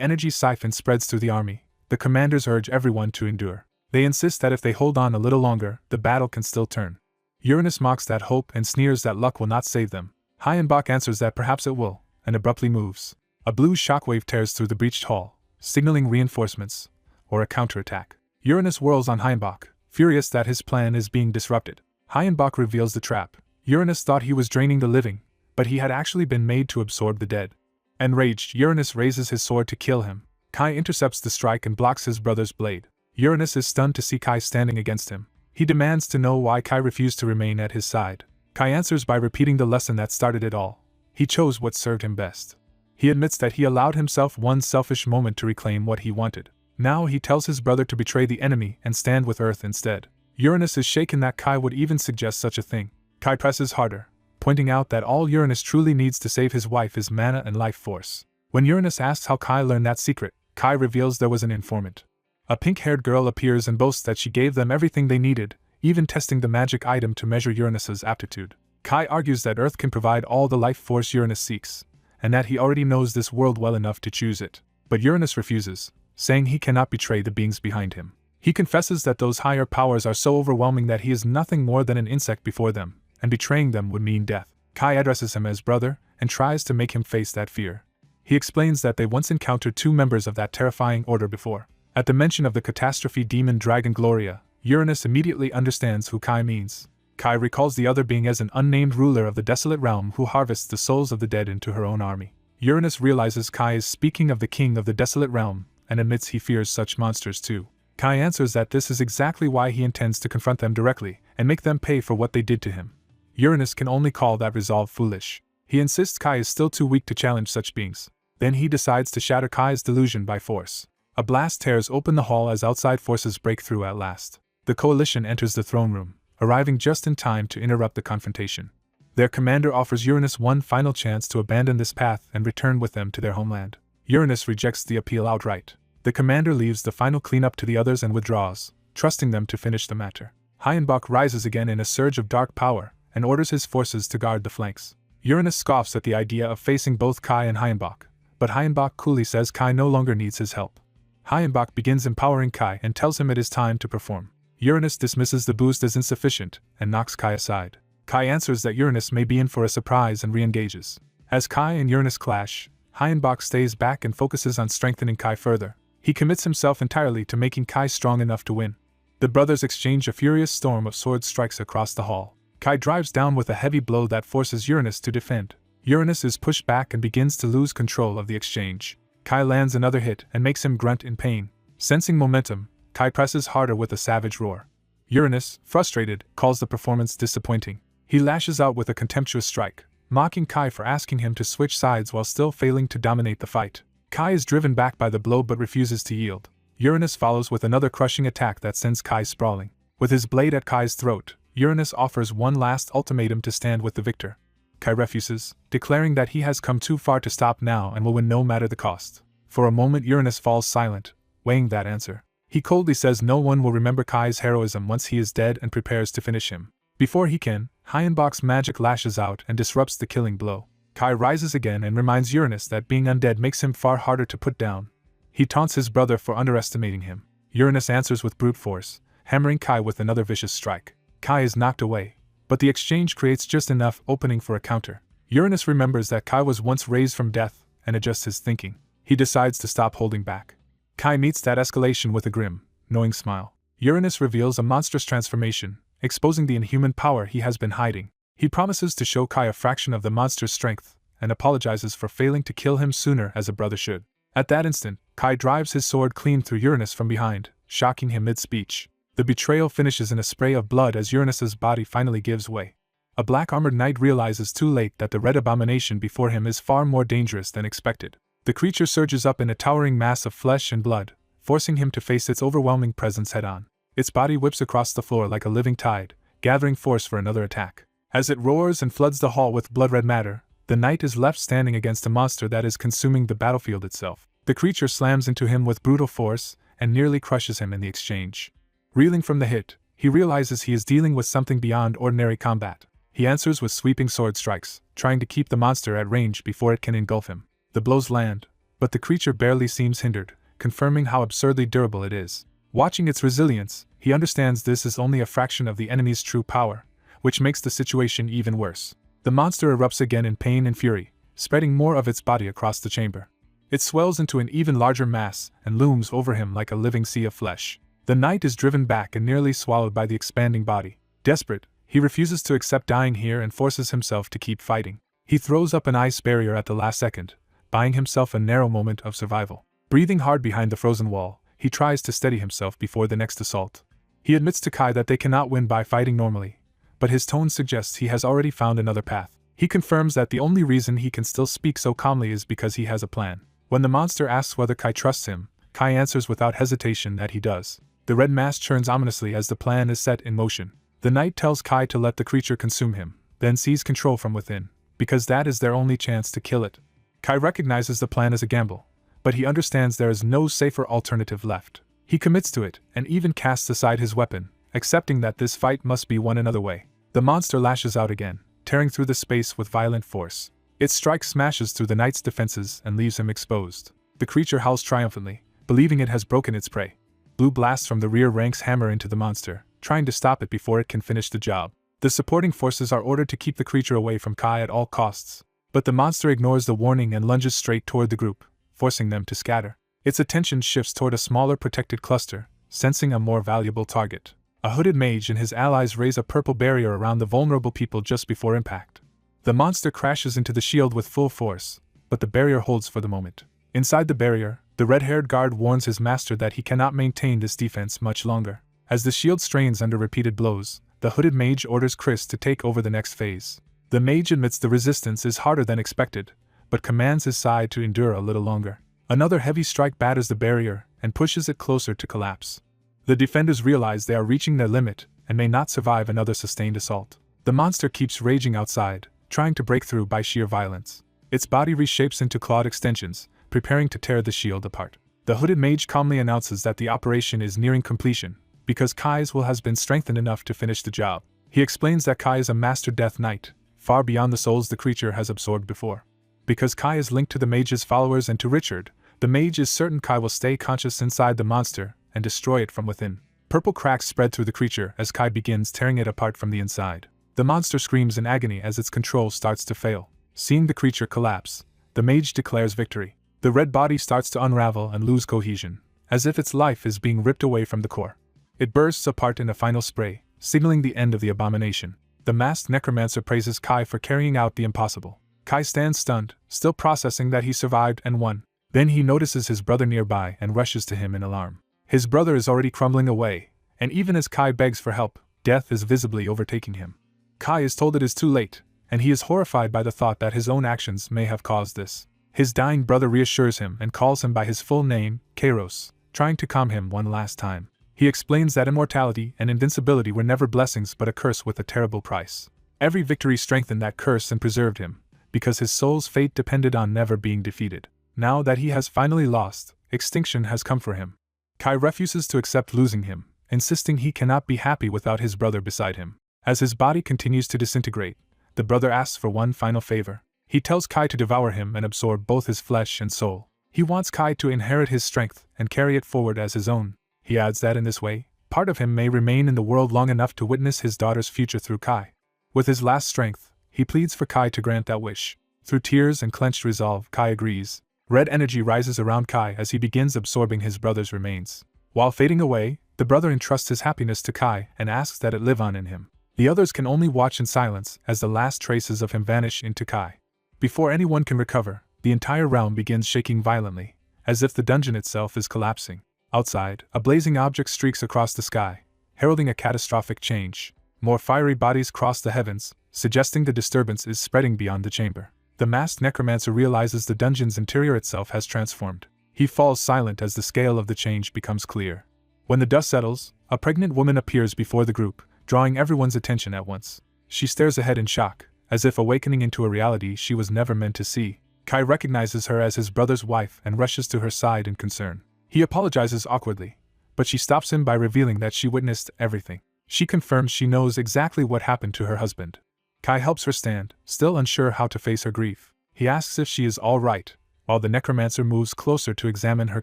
energy siphon spreads through the army, the commanders urge everyone to endure. They insist that if they hold on a little longer, the battle can still turn. Uranus mocks that hope and sneers that luck will not save them. Hayenbach answers that perhaps it will, and abruptly moves. A blue shockwave tears through the breached hall, signaling reinforcements, or a counterattack. Uranus whirls on Hayenbach, furious that his plan is being disrupted. Hayenbach reveals the trap. Uranus thought he was draining the living, but he had actually been made to absorb the dead. Enraged, Uranus raises his sword to kill him. Kai intercepts the strike and blocks his brother's blade. Uranus is stunned to see Kai standing against him. He demands to know why Kai refused to remain at his side. Kai answers by repeating the lesson that started it all. He chose what served him best. He admits that he allowed himself one selfish moment to reclaim what he wanted. Now he tells his brother to betray the enemy and stand with Earth instead. Uranus is shaken that Kai would even suggest such a thing. Kai presses harder, pointing out that all Uranus truly needs to save his wife is mana and life force. When Uranus asks how Kai learned that secret, Kai reveals there was an informant. A pink-haired girl appears and boasts that she gave them everything they needed, even testing the magic item to measure Uranus's aptitude. Kai argues that Earth can provide all the life force Uranus seeks, and that he already knows this world well enough to choose it. But Uranus refuses, saying he cannot betray the beings behind him. He confesses that those higher powers are so overwhelming that he is nothing more than an insect before them, and betraying them would mean death. Kai addresses him as brother, and tries to make him face that fear. He explains that they once encountered two members of that terrifying order before. At the mention of the catastrophe demon dragon Gloria, Uranus immediately understands who Kai means. Kai recalls the other being as an unnamed ruler of the desolate realm who harvests the souls of the dead into her own army. Uranus realizes Kai is speaking of the king of the desolate realm, and admits he fears such monsters too. Kai answers that this is exactly why he intends to confront them directly, and make them pay for what they did to him. Uranus can only call that resolve foolish. He insists Kai is still too weak to challenge such beings. Then he decides to shatter Kai's delusion by force. A blast tears open the hall as outside forces break through at last. The coalition enters the throne room, arriving just in time to interrupt the confrontation. Their commander offers Uranus one final chance to abandon this path and return with them to their homeland. Uranus rejects the appeal outright. The commander leaves the final cleanup to the others and withdraws, trusting them to finish the matter. Hayenbach rises again in a surge of dark power, and orders his forces to guard the flanks. Uranus scoffs at the idea of facing both Kai and Hayenbach, but Hayenbach coolly says Kai no longer needs his help. Hayenbach begins empowering Kai and tells him it is time to perform. Uranus dismisses the boost as insufficient, and knocks Kai aside. Kai answers that Uranus may be in for a surprise and re-engages. As Kai and Uranus clash, Hayenbach stays back and focuses on strengthening Kai further. He commits himself entirely to making Kai strong enough to win. The brothers exchange a furious storm of sword strikes across the hall. Kai drives down with a heavy blow that forces Uranus to defend. Uranus is pushed back and begins to lose control of the exchange. Kai lands another hit and makes him grunt in pain. Sensing momentum, Kai presses harder with a savage roar. Uranus, frustrated, calls the performance disappointing. He lashes out with a contemptuous strike, mocking Kai for asking him to switch sides while still failing to dominate the fight. Kai is driven back by the blow but refuses to yield. Uranus follows with another crushing attack that sends Kai sprawling. With his blade at Kai's throat, Uranus offers one last ultimatum to stand with the victor. Kai refuses, declaring that he has come too far to stop now and will win no matter the cost. For a moment Uranus falls silent, weighing that answer. He coldly says no one will remember Kai's heroism once he is dead and prepares to finish him. Before he can, Hayenbach's magic lashes out and disrupts the killing blow. Kai rises again and reminds Uranus that being undead makes him far harder to put down. He taunts his brother for underestimating him. Uranus answers with brute force, hammering Kai with another vicious strike. Kai is knocked away, but the exchange creates just enough opening for a counter. Uranus remembers that Kai was once raised from death and adjusts his thinking. He decides to stop holding back. Kai meets that escalation with a grim, knowing smile. Uranus reveals a monstrous transformation, exposing the inhuman power he has been hiding. He promises to show Kai a fraction of the monster's strength, and apologizes for failing to kill him sooner as a brother should. At that instant, Kai drives his sword clean through Uranus from behind, shocking him mid-speech. The betrayal finishes in a spray of blood as Uranus's body finally gives way. A black-armored knight realizes too late that the red abomination before him is far more dangerous than expected. The creature surges up in a towering mass of flesh and blood, forcing him to face its overwhelming presence head-on. Its body whips across the floor like a living tide, gathering force for another attack. As it roars and floods the hall with blood-red matter, the knight is left standing against a monster that is consuming the battlefield itself. The creature slams into him with brutal force and nearly crushes him in the exchange. Reeling from the hit, he realizes he is dealing with something beyond ordinary combat. He answers with sweeping sword strikes, trying to keep the monster at range before it can engulf him. The blows land, but the creature barely seems hindered, confirming how absurdly durable it is. Watching its resilience, he understands this is only a fraction of the enemy's true power, which makes the situation even worse. The monster erupts again in pain and fury, spreading more of its body across the chamber. It swells into an even larger mass and looms over him like a living sea of flesh. The knight is driven back and nearly swallowed by the expanding body. Desperate, he refuses to accept dying here and forces himself to keep fighting. He throws up an ice barrier at the last second, buying himself a narrow moment of survival. Breathing hard behind the frozen wall, he tries to steady himself before the next assault. He admits to Kai that they cannot win by fighting normally, but his tone suggests he has already found another path. He confirms that the only reason he can still speak so calmly is because he has a plan. When the monster asks whether Kai trusts him, Kai answers without hesitation that he does. The red mass churns ominously as the plan is set in motion. The knight tells Kai to let the creature consume him, then seize control from within, because that is their only chance to kill it. Kai recognizes the plan as a gamble, but he understands there is no safer alternative left. He commits to it, and even casts aside his weapon, accepting that this fight must be won another way. The monster lashes out again, tearing through the space with violent force. Its strike smashes through the knight's defenses and leaves him exposed. The creature howls triumphantly, believing it has broken its prey. Blue blasts from the rear ranks hammer into the monster, trying to stop it before it can finish the job. The supporting forces are ordered to keep the creature away from Kai at all costs, but the monster ignores the warning and lunges straight toward the group, forcing them to scatter. Its attention shifts toward a smaller protected cluster, sensing a more valuable target. A hooded mage and his allies raise a purple barrier around the vulnerable people just before impact. The monster crashes into the shield with full force, but the barrier holds for the moment. Inside the barrier, the red-haired guard warns his master that he cannot maintain this defense much longer. As the shield strains under repeated blows, the hooded mage orders Chris to take over the next phase. The mage admits the resistance is harder than expected, but commands his side to endure a little longer. Another heavy strike batters the barrier and pushes it closer to collapse. The defenders realize they are reaching their limit and may not survive another sustained assault. The monster keeps raging outside, trying to break through by sheer violence. Its body reshapes into clawed extensions, preparing to tear the shield apart. The hooded mage calmly announces that the operation is nearing completion, because Kai's will has been strengthened enough to finish the job. He explains that Kai is a master death knight, far beyond the souls the creature has absorbed before. Because Kai is linked to the mage's followers and to Richard, the mage is certain Kai will stay conscious inside the monster and destroy it from within. Purple cracks spread through the creature as Kai begins tearing it apart from the inside. The monster screams in agony as its control starts to fail. Seeing the creature collapse, the mage declares victory. The red body starts to unravel and lose cohesion, as if its life is being ripped away from the core. It bursts apart in a final spray, signaling the end of the abomination. The masked necromancer praises Kai for carrying out the impossible. Kai stands stunned, still processing that he survived and won. Then he notices his brother nearby and rushes to him in alarm. His brother is already crumbling away, and even as Kai begs for help, death is visibly overtaking him. Kai is told it is too late, and he is horrified by the thought that his own actions may have caused this. His dying brother reassures him and calls him by his full name, Kairos, trying to calm him one last time. He explains that immortality and invincibility were never blessings but a curse with a terrible price. Every victory strengthened that curse and preserved him, because his soul's fate depended on never being defeated. Now that he has finally lost, extinction has come for him. Kai refuses to accept losing him, insisting he cannot be happy without his brother beside him. As his body continues to disintegrate, the brother asks for one final favor. He tells Kai to devour him and absorb both his flesh and soul. He wants Kai to inherit his strength and carry it forward as his own. He adds that in this way, part of him may remain in the world long enough to witness his daughter's future through Kai. With his last strength, he pleads for Kai to grant that wish. Through tears and clenched resolve, Kai agrees. Red energy rises around Kai as he begins absorbing his brother's remains. While fading away, the brother entrusts his happiness to Kai and asks that it live on in him. The others can only watch in silence as the last traces of him vanish into Kai. Before anyone can recover, the entire realm begins shaking violently, as if the dungeon itself is collapsing. Outside, a blazing object streaks across the sky, heralding a catastrophic change. More fiery bodies cross the heavens, suggesting the disturbance is spreading beyond the chamber. The masked necromancer realizes the dungeon's interior itself has transformed. He falls silent as the scale of the change becomes clear. When the dust settles, a pregnant woman appears before the group, drawing everyone's attention at once. She stares ahead in shock, as if awakening into a reality she was never meant to see. Kai recognizes her as his brother's wife and rushes to her side in concern. He apologizes awkwardly, but she stops him by revealing that she witnessed everything. She confirms she knows exactly what happened to her husband. Kai helps her stand, still unsure how to face her grief. He asks if she is all right, while the necromancer moves closer to examine her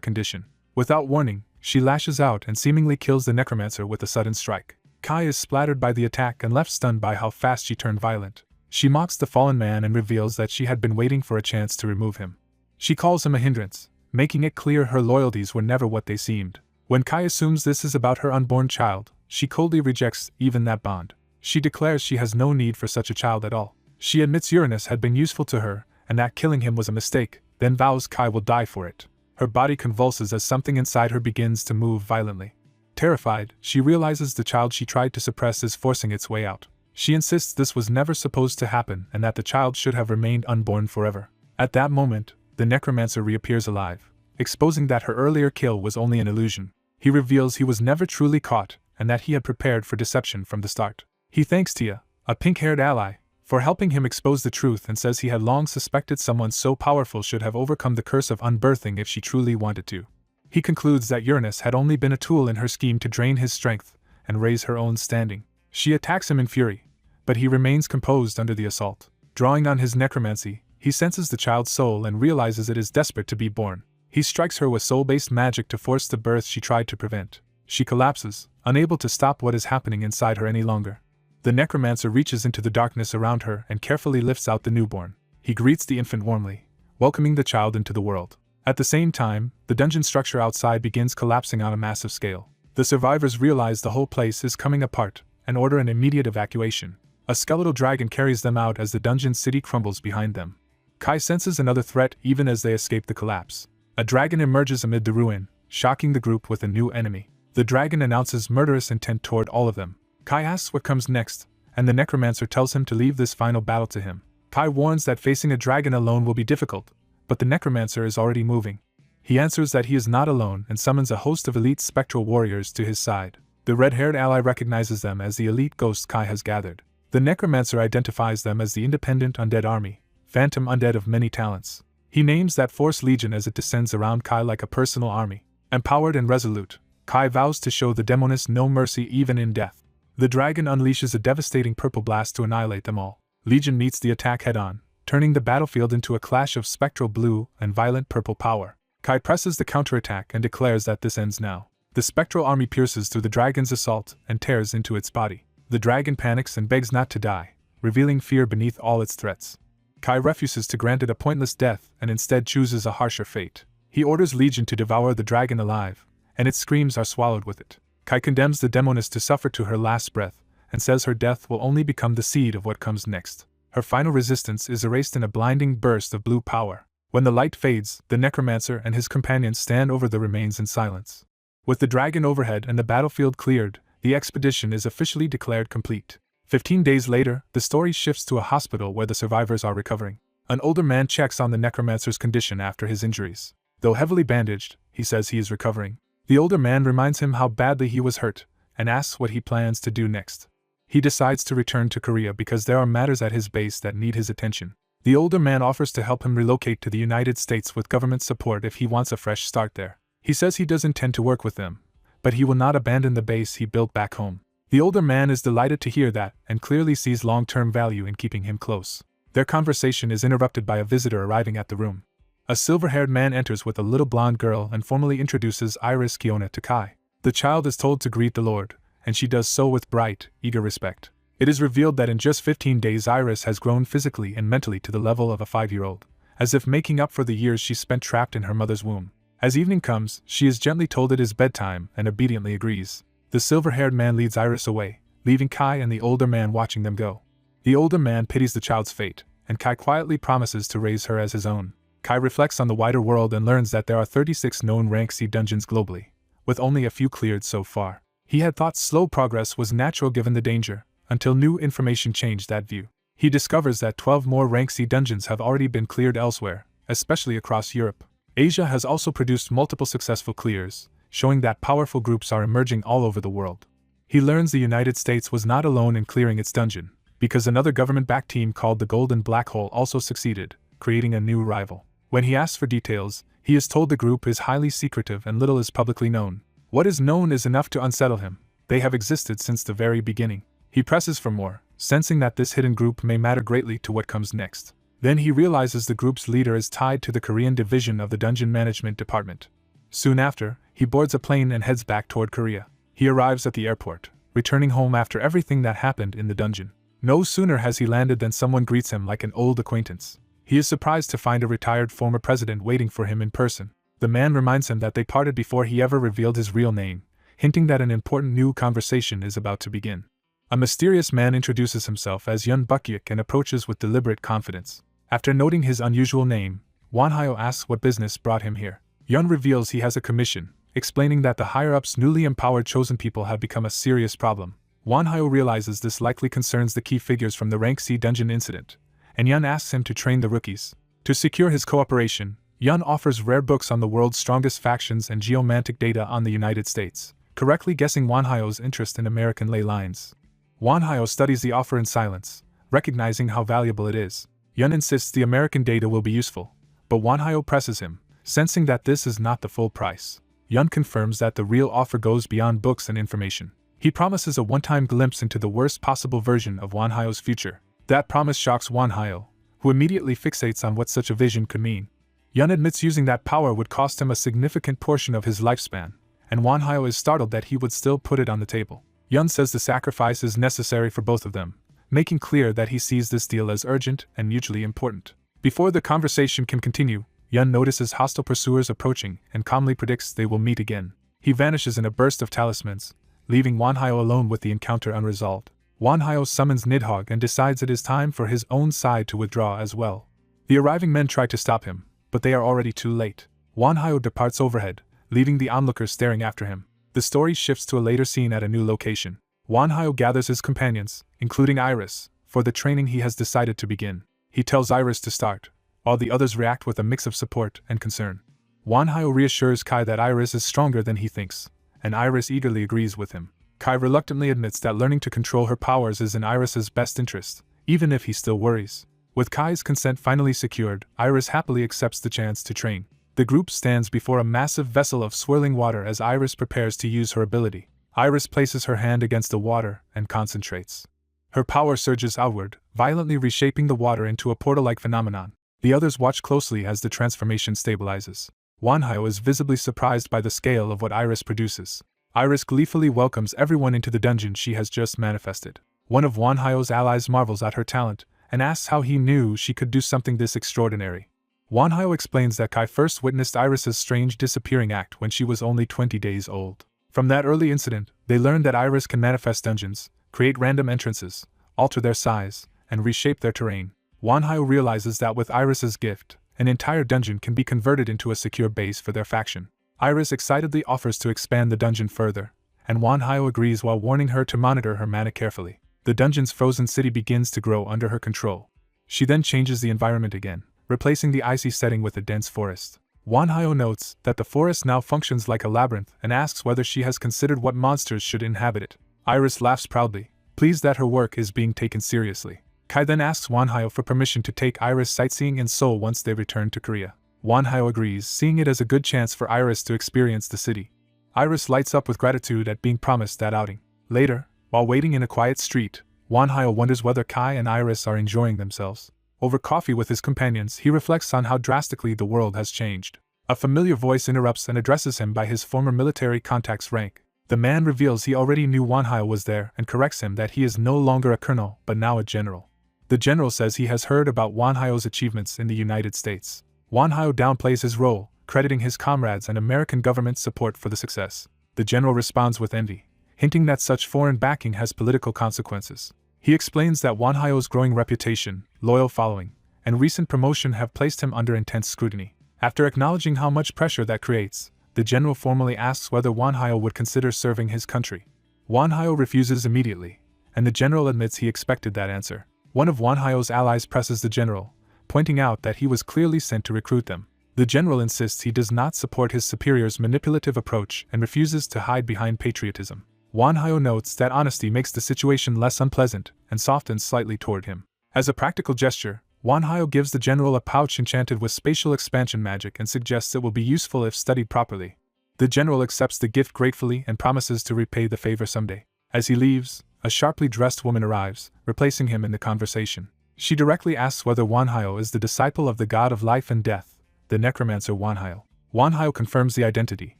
condition. Without warning, she lashes out and seemingly kills the necromancer with a sudden strike. Kai is splattered by the attack and left stunned by how fast she turned violent. She mocks the fallen man and reveals that she had been waiting for a chance to remove him. She calls him a hindrance, making it clear her loyalties were never what they seemed. When Kai assumes this is about her unborn child, she coldly rejects even that bond. She declares she has no need for such a child at all. She admits Uranus had been useful to her, and that killing him was a mistake, then vows Kai will die for it. Her body convulses as something inside her begins to move violently. Terrified, she realizes the child she tried to suppress is forcing its way out. She insists this was never supposed to happen and that the child should have remained unborn forever. At that moment, the necromancer reappears alive, exposing that her earlier kill was only an illusion. He reveals he was never truly caught and that he had prepared for deception from the start. He thanks Tia, a pink-haired ally, for helping him expose the truth and says he had long suspected someone so powerful should have overcome the curse of unbirthing if she truly wanted to. He concludes that Uranus had only been a tool in her scheme to drain his strength and raise her own standing. She attacks him in fury, but he remains composed under the assault. Drawing on his necromancy, he senses the child's soul and realizes it is desperate to be born. He strikes her with soul-based magic to force the birth she tried to prevent. She collapses, unable to stop what is happening inside her any longer. The necromancer reaches into the darkness around her and carefully lifts out the newborn. He greets the infant warmly, welcoming the child into the world. At the same time, the dungeon structure outside begins collapsing on a massive scale. The survivors realize the whole place is coming apart and order an immediate evacuation. A skeletal dragon carries them out as the dungeon city crumbles behind them. Kai senses another threat even as they escape the collapse. A dragon emerges amid the ruin, shocking the group with a new enemy. The dragon announces murderous intent toward all of them. Kai asks what comes next, and the necromancer tells him to leave this final battle to him. Kai warns that facing a dragon alone will be difficult, but the necromancer is already moving. He answers that he is not alone and summons a host of elite spectral warriors to his side. The red-haired ally recognizes them as the elite ghosts Kai has gathered. The necromancer identifies them as the independent undead army, phantom undead of many talents. He names that force Legion as it descends around Kai like a personal army. Empowered and resolute, Kai vows to show the demonists no mercy even in death. The dragon unleashes a devastating purple blast to annihilate them all. Legion meets the attack head-on, turning the battlefield into a clash of spectral blue and violent purple power. Kai presses the counterattack and declares that this ends now. The spectral army pierces through the dragon's assault and tears into its body. The dragon panics and begs not to die, revealing fear beneath all its threats. Kai refuses to grant it a pointless death and instead chooses a harsher fate. He orders Legion to devour the dragon alive, and its screams are swallowed with it. Kai condemns the demoness to suffer to her last breath, and says her death will only become the seed of what comes next. Her final resistance is erased in a blinding burst of blue power. When the light fades, the necromancer and his companions stand over the remains in silence. With the dragon overhead and the battlefield cleared, the expedition is officially declared complete. 15 days later, the story shifts to a hospital where the survivors are recovering. An older man checks on the necromancer's condition after his injuries. Though heavily bandaged, he says he is recovering. The older man reminds him how badly he was hurt, and asks what he plans to do next. He decides to return to Korea because there are matters at his base that need his attention. The older man offers to help him relocate to the United States with government support if he wants a fresh start there. He says he does intend to work with them, but he will not abandon the base he built back home. The older man is delighted to hear that and clearly sees long-term value in keeping him close. Their conversation is interrupted by a visitor arriving at the room. A silver-haired man enters with a little blonde girl and formally introduces Iris Kiona to Kai. The child is told to greet the Lord, and she does so with bright, eager respect. It is revealed that in just 15 days Iris has grown physically and mentally to the level of a 5-year-old, as if making up for the years she spent trapped in her mother's womb. As evening comes, she is gently told it is bedtime and obediently agrees. The silver-haired man leads Iris away, leaving Kai and the older man watching them go. The older man pities the child's fate, and Kai quietly promises to raise her as his own. Kai reflects on the wider world and learns that there are 36 known rank C dungeons globally, with only a few cleared so far. He had thought slow progress was natural given the danger, until new information changed that view. He discovers that 12 more rank C dungeons have already been cleared elsewhere, especially across Europe. Asia has also produced multiple successful clears, showing that powerful groups are emerging all over the world. He learns the United States was not alone in clearing its dungeon, because another government-backed team called the Golden Black Hole also succeeded, creating a new rival. When he asks for details, he is told the group is highly secretive and little is publicly known. What is known is enough to unsettle him. They have existed since the very beginning. He presses for more, sensing that this hidden group may matter greatly to what comes next. Then he realizes the group's leader is tied to the Korean division of the Dungeon Management Department. Soon after, he boards a plane and heads back toward Korea. He arrives at the airport, returning home after everything that happened in the dungeon. No sooner has he landed than someone greets him like an old acquaintance. He is surprised to find a retired former president waiting for him in person. The man reminds him that they parted before he ever revealed his real name, hinting that an important new conversation is about to begin. A mysterious man introduces himself as Yun Bukyuk and approaches with deliberate confidence. After noting his unusual name, Wanhyo asks what business brought him here. Yun reveals he has a commission, explaining that the higher-ups' newly empowered chosen people have become a serious problem. Wanhyo realizes this likely concerns the key figures from the Rank C dungeon incident, and Yun asks him to train the rookies. To secure his cooperation, Yun offers rare books on the world's strongest factions and geomantic data on the United States, correctly guessing Wanhyo's interest in American ley lines. Wanhyo studies the offer in silence, recognizing how valuable it is. Yun insists the American data will be useful, but Wanhyo presses him, sensing that this is not the full price. Yun confirms that the real offer goes beyond books and information. He promises a one-time glimpse into the worst possible version of Wanhyo's future. That promise shocks Wanhyo, who immediately fixates on what such a vision could mean. Yun admits using that power would cost him a significant portion of his lifespan, and Wanhyo is startled that he would still put it on the table. Yun says the sacrifice is necessary for both of them, making clear that he sees this deal as urgent and mutually important. Before the conversation can continue, Yun notices hostile pursuers approaching and calmly predicts they will meet again. He vanishes in a burst of talismans, leaving Wanhyo alone with the encounter unresolved. Wanhyo summons Nidhogg and decides it is time for his own side to withdraw as well. The arriving men try to stop him, but they are already too late. Wanhyo departs overhead, leaving the onlookers staring after him. The story shifts to a later scene at a new location. Wanhyo gathers his companions, including Iris, for the training he has decided to begin. He tells Iris to start, while the others react with a mix of support and concern. Wanhyo reassures Kai that Iris is stronger than he thinks, and Iris eagerly agrees with him. Kai reluctantly admits that learning to control her powers is in Iris's best interest, even if he still worries. With Kai's consent finally secured, Iris happily accepts the chance to train. The group stands before a massive vessel of swirling water as Iris prepares to use her ability. Iris places her hand against the water and concentrates. Her power surges outward, violently reshaping the water into a portal-like phenomenon. The others watch closely as the transformation stabilizes. Wanhyo is visibly surprised by the scale of what Iris produces. Iris gleefully welcomes everyone into the dungeon she has just manifested. One of Wanhyo's allies marvels at her talent and asks how he knew she could do something this extraordinary. Wanhyo explains that Kai first witnessed Iris's strange disappearing act when she was only 20 days old. From that early incident, they learned that Iris can manifest dungeons, create random entrances, alter their size, and reshape their terrain. Wanhyo realizes that with Iris's gift, an entire dungeon can be converted into a secure base for their faction. Iris excitedly offers to expand the dungeon further, and Wanhyo agrees while warning her to monitor her mana carefully. The dungeon's frozen city begins to grow under her control. She then changes the environment again, replacing the icy setting with a dense forest. Wanhyo notes that the forest now functions like a labyrinth and asks whether she has considered what monsters should inhabit it. Iris laughs proudly, pleased that her work is being taken seriously. Kai then asks Wanhyo for permission to take Iris sightseeing in Seoul once they return to Korea. Wanhyo agrees, seeing it as a good chance for Iris to experience the city. Iris lights up with gratitude at being promised that outing. Later, while waiting in a quiet street, Wanhyo wonders whether Kai and Iris are enjoying themselves. Over coffee with his companions, he reflects on how drastically the world has changed. A familiar voice interrupts and addresses him by his former military contact's rank. The man reveals he already knew Wanhyo was there and corrects him that he is no longer a colonel but now a general. The general says he has heard about Wanhyo's achievements in the United States. Wanhyo downplays his role, crediting his comrades and American government support for the success. The general responds with envy, hinting that such foreign backing has political consequences. He explains that Wanhyo's growing reputation, loyal following, and recent promotion have placed him under intense scrutiny. After acknowledging how much pressure that creates, the general formally asks whether Wanhyo would consider serving his country. Wanhyo refuses immediately, and the general admits he expected that answer. One of Wanhyo's allies presses the general, pointing out that he was clearly sent to recruit them. The general insists he does not support his superior's manipulative approach and refuses to hide behind patriotism. Wanhyo notes that honesty makes the situation less unpleasant and softens slightly toward him. As a practical gesture, Wanhyo gives the general a pouch enchanted with spatial expansion magic and suggests it will be useful if studied properly. The general accepts the gift gratefully and promises to repay the favor someday. As he leaves, a sharply dressed woman arrives, replacing him in the conversation. She directly asks whether Wanhyo is the disciple of the god of life and death, the necromancer Wanhyo. Wanhyo confirms the identity,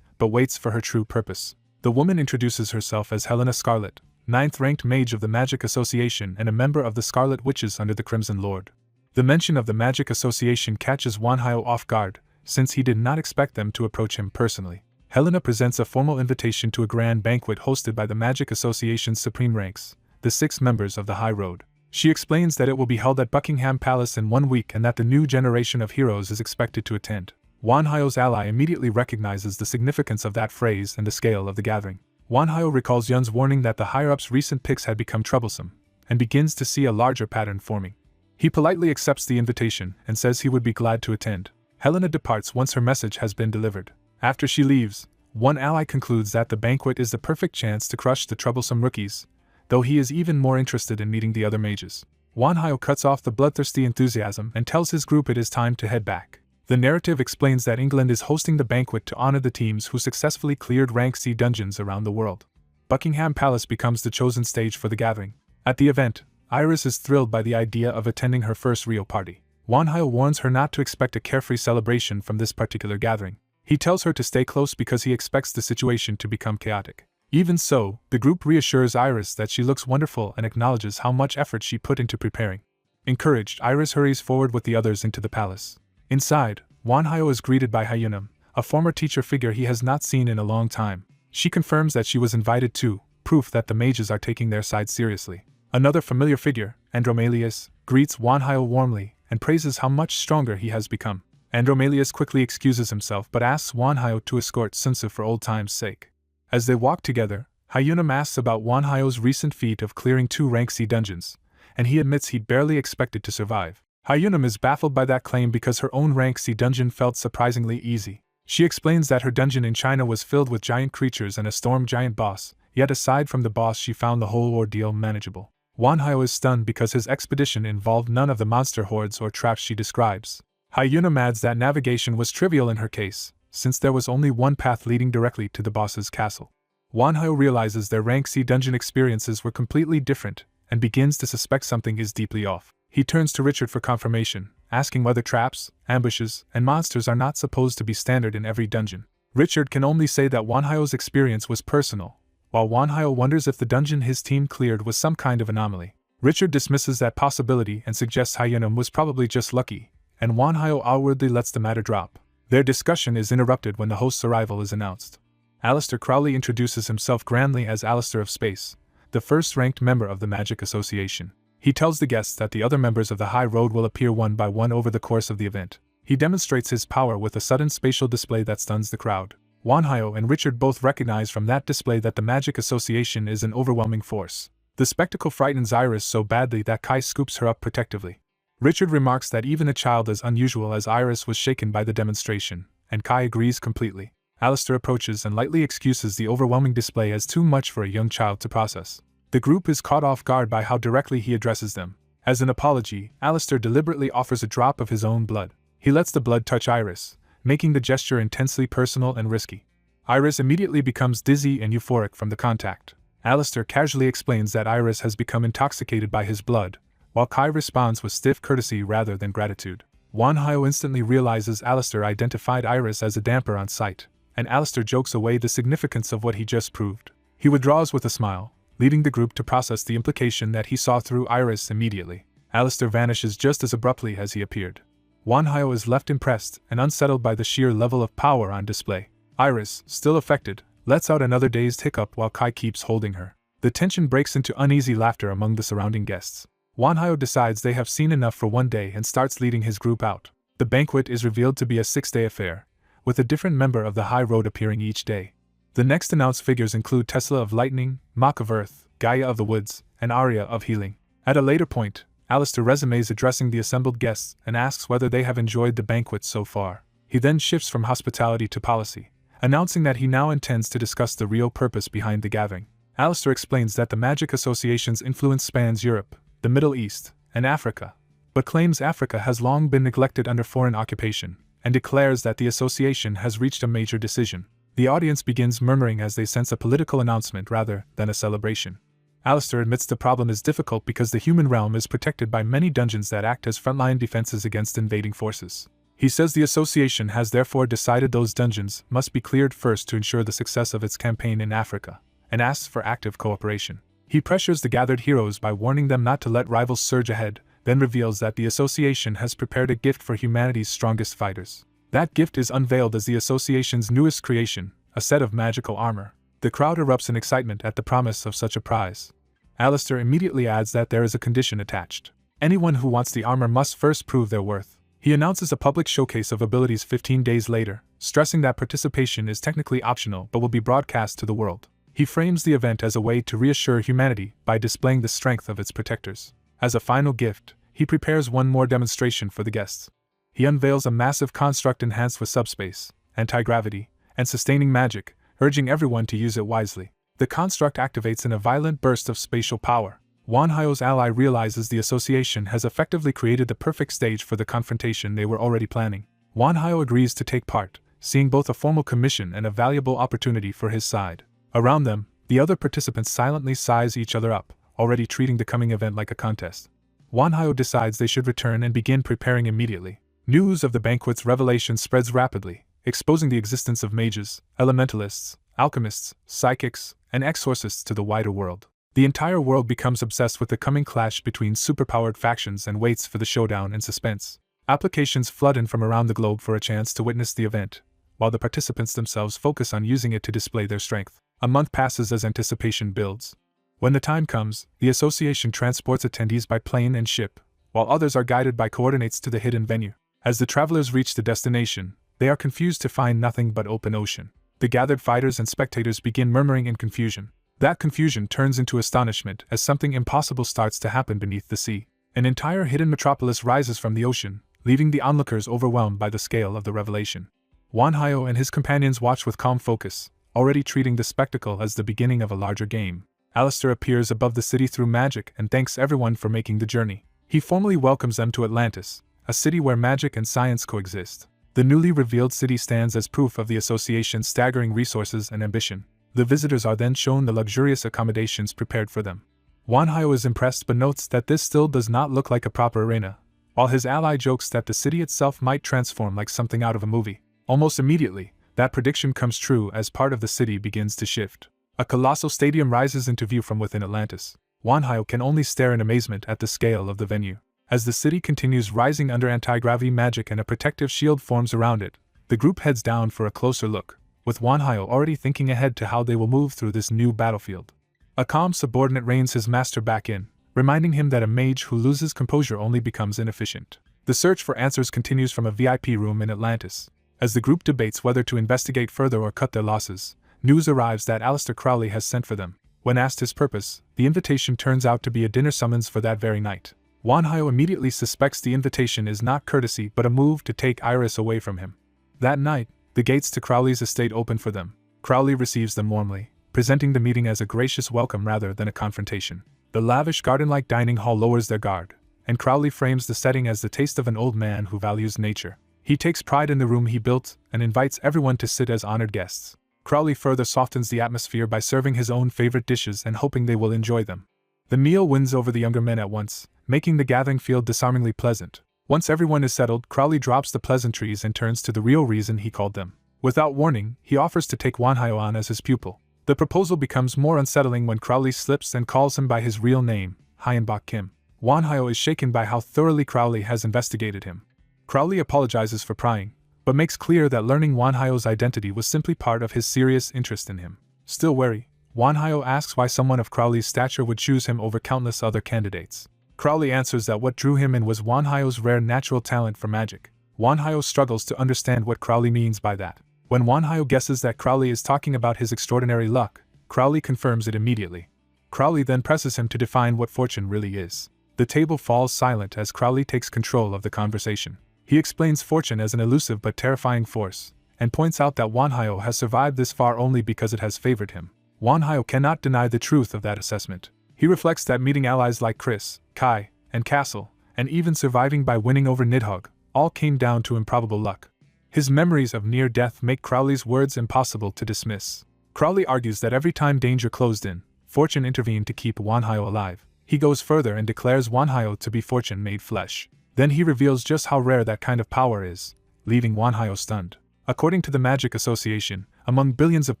but waits for her true purpose. The woman introduces herself as Helena Scarlet, 9th-ranked mage of the Magic Association and a member of the Scarlet Witches under the Crimson Lord. The mention of the Magic Association catches Wanhyo off guard, since he did not expect them to approach him personally. Helena presents a formal invitation to a grand banquet hosted by the Magic Association's supreme ranks, the 6 members of the High Road. She explains that it will be held at Buckingham Palace in 1 week and that the new generation of heroes is expected to attend. Wanhyo's ally immediately recognizes the significance of that phrase and the scale of the gathering. Wanhyo recalls Yun's warning that the higher-up's recent picks had become troublesome, and begins to see a larger pattern forming. He politely accepts the invitation and says he would be glad to attend. Helena departs once her message has been delivered. After she leaves, one ally concludes that the banquet is the perfect chance to crush the troublesome rookies, though he is even more interested in meeting the other mages. Wanhyo cuts off the bloodthirsty enthusiasm and tells his group it is time to head back. The narrative explains that England is hosting the banquet to honor the teams who successfully cleared Rank C dungeons around the world. Buckingham Palace becomes the chosen stage for the gathering. At the event, Iris is thrilled by the idea of attending her first real party. Wanhyo warns her not to expect a carefree celebration from this particular gathering. He tells her to stay close because he expects the situation to become chaotic. Even so, the group reassures Iris that she looks wonderful and acknowledges how much effort she put into preparing. Encouraged, Iris hurries forward with the others into the palace. Inside, Wanhyo is greeted by Hyunam, a former teacher figure he has not seen in a long time. She confirms that she was invited too, proof that the mages are taking their side seriously. Another familiar figure, Andromalius, greets Wanhyo warmly and praises how much stronger he has become. Andromalius quickly excuses himself but asks Wanhyo to escort Sunsu for old time's sake. As they walk together, Hyunam asks about Wanhyo's recent feat of clearing 2 Rank C dungeons, and he admits he barely expected to survive. Hyunam is baffled by that claim because her own Rank C dungeon felt surprisingly easy. She explains that her dungeon in China was filled with giant creatures and a storm giant boss, yet aside from the boss she found the whole ordeal manageable. Wanhyo is stunned because his expedition involved none of the monster hordes or traps she describes. Hyunam adds that navigation was trivial in her case, since there was only one path leading directly to the boss's castle. Wanhyo realizes their Rank C dungeon experiences were completely different, and begins to suspect something is deeply off. He turns to Richard for confirmation, asking whether traps, ambushes, and monsters are not supposed to be standard in every dungeon. Richard can only say that Wanhyo's experience was personal, while Wanhyo wonders if the dungeon his team cleared was some kind of anomaly. Richard dismisses that possibility and suggests Hyunam was probably just lucky, and Wanhyo outwardly lets the matter drop. Their discussion is interrupted when the host's arrival is announced. Alistair Crowley introduces himself grandly as Alistair of Space, the first-ranked member of the Magic Association. He tells the guests that the other members of the High Road will appear one by one over the course of the event. He demonstrates his power with a sudden spatial display that stuns the crowd. Wanhyo and Richard both recognize from that display that the Magic Association is an overwhelming force. The spectacle frightens Iris so badly that Kai scoops her up protectively. Richard remarks that even a child as unusual as Iris was shaken by the demonstration, and Kai agrees completely. Alistair approaches and lightly excuses the overwhelming display as too much for a young child to process. The group is caught off guard by how directly he addresses them. As an apology, Alistair deliberately offers a drop of his own blood. He lets the blood touch Iris, making the gesture intensely personal and risky. Iris immediately becomes dizzy and euphoric from the contact. Alistair casually explains that Iris has become intoxicated by his blood, while Kai responds with stiff courtesy rather than gratitude. Wanhyo instantly realizes Alistair identified Iris as a damper on sight, and Alistair jokes away the significance of what he just proved. He withdraws with a smile, leading the group to process the implication that he saw through Iris immediately. Alistair vanishes just as abruptly as he appeared. Wanhyo is left impressed and unsettled by the sheer level of power on display. Iris, still affected, lets out another dazed hiccup while Kai keeps holding her. The tension breaks into uneasy laughter among the surrounding guests. Wanhyo decides they have seen enough for one day and starts leading his group out. The banquet is revealed to be a 6-day affair, with a different member of the High Road appearing each day. The next announced figures include Tesla of Lightning, Mach of Earth, Gaia of the Woods, and Arya of Healing. At a later point, Alistair resumes addressing the assembled guests and asks whether they have enjoyed the banquet so far. He then shifts from hospitality to policy, announcing that he now intends to discuss the real purpose behind the gathering. Alistair explains that the Magic Association's influence spans Europe, the Middle East, and Africa, but claims Africa has long been neglected under foreign occupation, and declares that the association has reached a major decision. The audience begins murmuring as they sense a political announcement rather than a celebration. Alistair admits the problem is difficult because the human realm is protected by many dungeons that act as frontline defenses against invading forces. He says the association has therefore decided those dungeons must be cleared first to ensure the success of its campaign in Africa, and asks for active cooperation. He pressures the gathered heroes by warning them not to let rivals surge ahead, then reveals that the association has prepared a gift for humanity's strongest fighters. That gift is unveiled as the association's newest creation, a set of magical armor. The crowd erupts in excitement at the promise of such a prize. Alistair immediately adds that there is a condition attached. Anyone who wants the armor must first prove their worth. He announces a public showcase of abilities 15 days later, stressing that participation is technically optional but will be broadcast to the world. He frames the event as a way to reassure humanity by displaying the strength of its protectors. As a final gift, he prepares one more demonstration for the guests. He unveils a massive construct enhanced with subspace, anti-gravity, and sustaining magic, urging everyone to use it wisely. The construct activates in a violent burst of spatial power. Wanhyo's ally realizes the association has effectively created the perfect stage for the confrontation they were already planning. Wanhyo agrees to take part, seeing both a formal commission and a valuable opportunity for his side. Around them, the other participants silently size each other up, already treating the coming event like a contest. Wanhyo decides they should return and begin preparing immediately. News of the banquet's revelation spreads rapidly, exposing the existence of mages, elementalists, alchemists, psychics, and exorcists to the wider world. The entire world becomes obsessed with the coming clash between superpowered factions and waits for the showdown in suspense. Applications flood in from around the globe for a chance to witness the event, while the participants themselves focus on using it to display their strength. A month passes as anticipation builds. When the time comes, the association transports attendees by plane and ship, while others are guided by coordinates to the hidden venue. As the travelers reach the destination, they are confused to find nothing but open ocean. The gathered fighters and spectators begin murmuring in confusion. That confusion turns into astonishment as something impossible starts to happen beneath the sea. An entire hidden metropolis rises from the ocean, leaving the onlookers overwhelmed by the scale of the revelation. Wanhyo and his companions watch with calm focus, already treating the spectacle as the beginning of a larger game. Alistair appears above the city through magic and thanks everyone for making the journey. He formally welcomes them to Atlantis, a city where magic and science coexist. The newly revealed city stands as proof of the association's staggering resources and ambition. The visitors are then shown the luxurious accommodations prepared for them. Wanhyo is impressed but notes that this still does not look like a proper arena, while his ally jokes that the city itself might transform like something out of a movie. Almost immediately, that prediction comes true as part of the city begins to shift. A colossal stadium rises into view from within Atlantis. Wanhyo can only stare in amazement at the scale of the venue. As the city continues rising under anti-gravity magic and a protective shield forms around it, the group heads down for a closer look, with Wanhyo already thinking ahead to how they will move through this new battlefield. A calm subordinate reins his master back in, reminding him that a mage who loses composure only becomes inefficient. The search for answers continues from a VIP room in Atlantis. As the group debates whether to investigate further or cut their losses, news arrives that Aleister Crowley has sent for them. When asked his purpose, the invitation turns out to be a dinner summons for that very night. Wanhyo immediately suspects the invitation is not courtesy but a move to take Iris away from him. That night, the gates to Crowley's estate open for them. Crowley receives them warmly, presenting the meeting as a gracious welcome rather than a confrontation. The lavish garden-like dining hall lowers their guard, and Crowley frames the setting as the taste of an old man who values nature. He takes pride in the room he built and invites everyone to sit as honored guests. Crowley further softens the atmosphere by serving his own favorite dishes and hoping they will enjoy them. The meal wins over the younger men at once, making the gathering feel disarmingly pleasant. Once everyone is settled, Crowley drops the pleasantries and turns to the real reason he called them. Without warning, he offers to take Wanhyo on as his pupil. The proposal becomes more unsettling when Crowley slips and calls him by his real name, Hyunbok Kim. Wanhyo is shaken by how thoroughly Crowley has investigated him. Crowley apologizes for prying, but makes clear that learning Wanhyo's identity was simply part of his serious interest in him. Still wary, Wanhyo asks why someone of Crowley's stature would choose him over countless other candidates. Crowley answers that what drew him in was Wanhyo's rare natural talent for magic. Wanhyo struggles to understand what Crowley means by that. When Wanhyo guesses that Crowley is talking about his extraordinary luck, Crowley confirms it immediately. Crowley then presses him to define what fortune really is. The table falls silent as Crowley takes control of the conversation. He explains fortune as an elusive but terrifying force, and points out that Wanhyo has survived this far only because it has favored him. Wanhyo cannot deny the truth of that assessment. He reflects that meeting allies like Chris, Kai, and Castle, and even surviving by winning over Nidhogg, all came down to improbable luck. His memories of near death make Crowley's words impossible to dismiss. Crowley argues that every time danger closed in, fortune intervened to keep Wanhyo alive. He goes further and declares Wanhyo to be fortune made flesh. Then he reveals just how rare that kind of power is, leaving Wanhyo stunned. According to the Magic Association, among billions of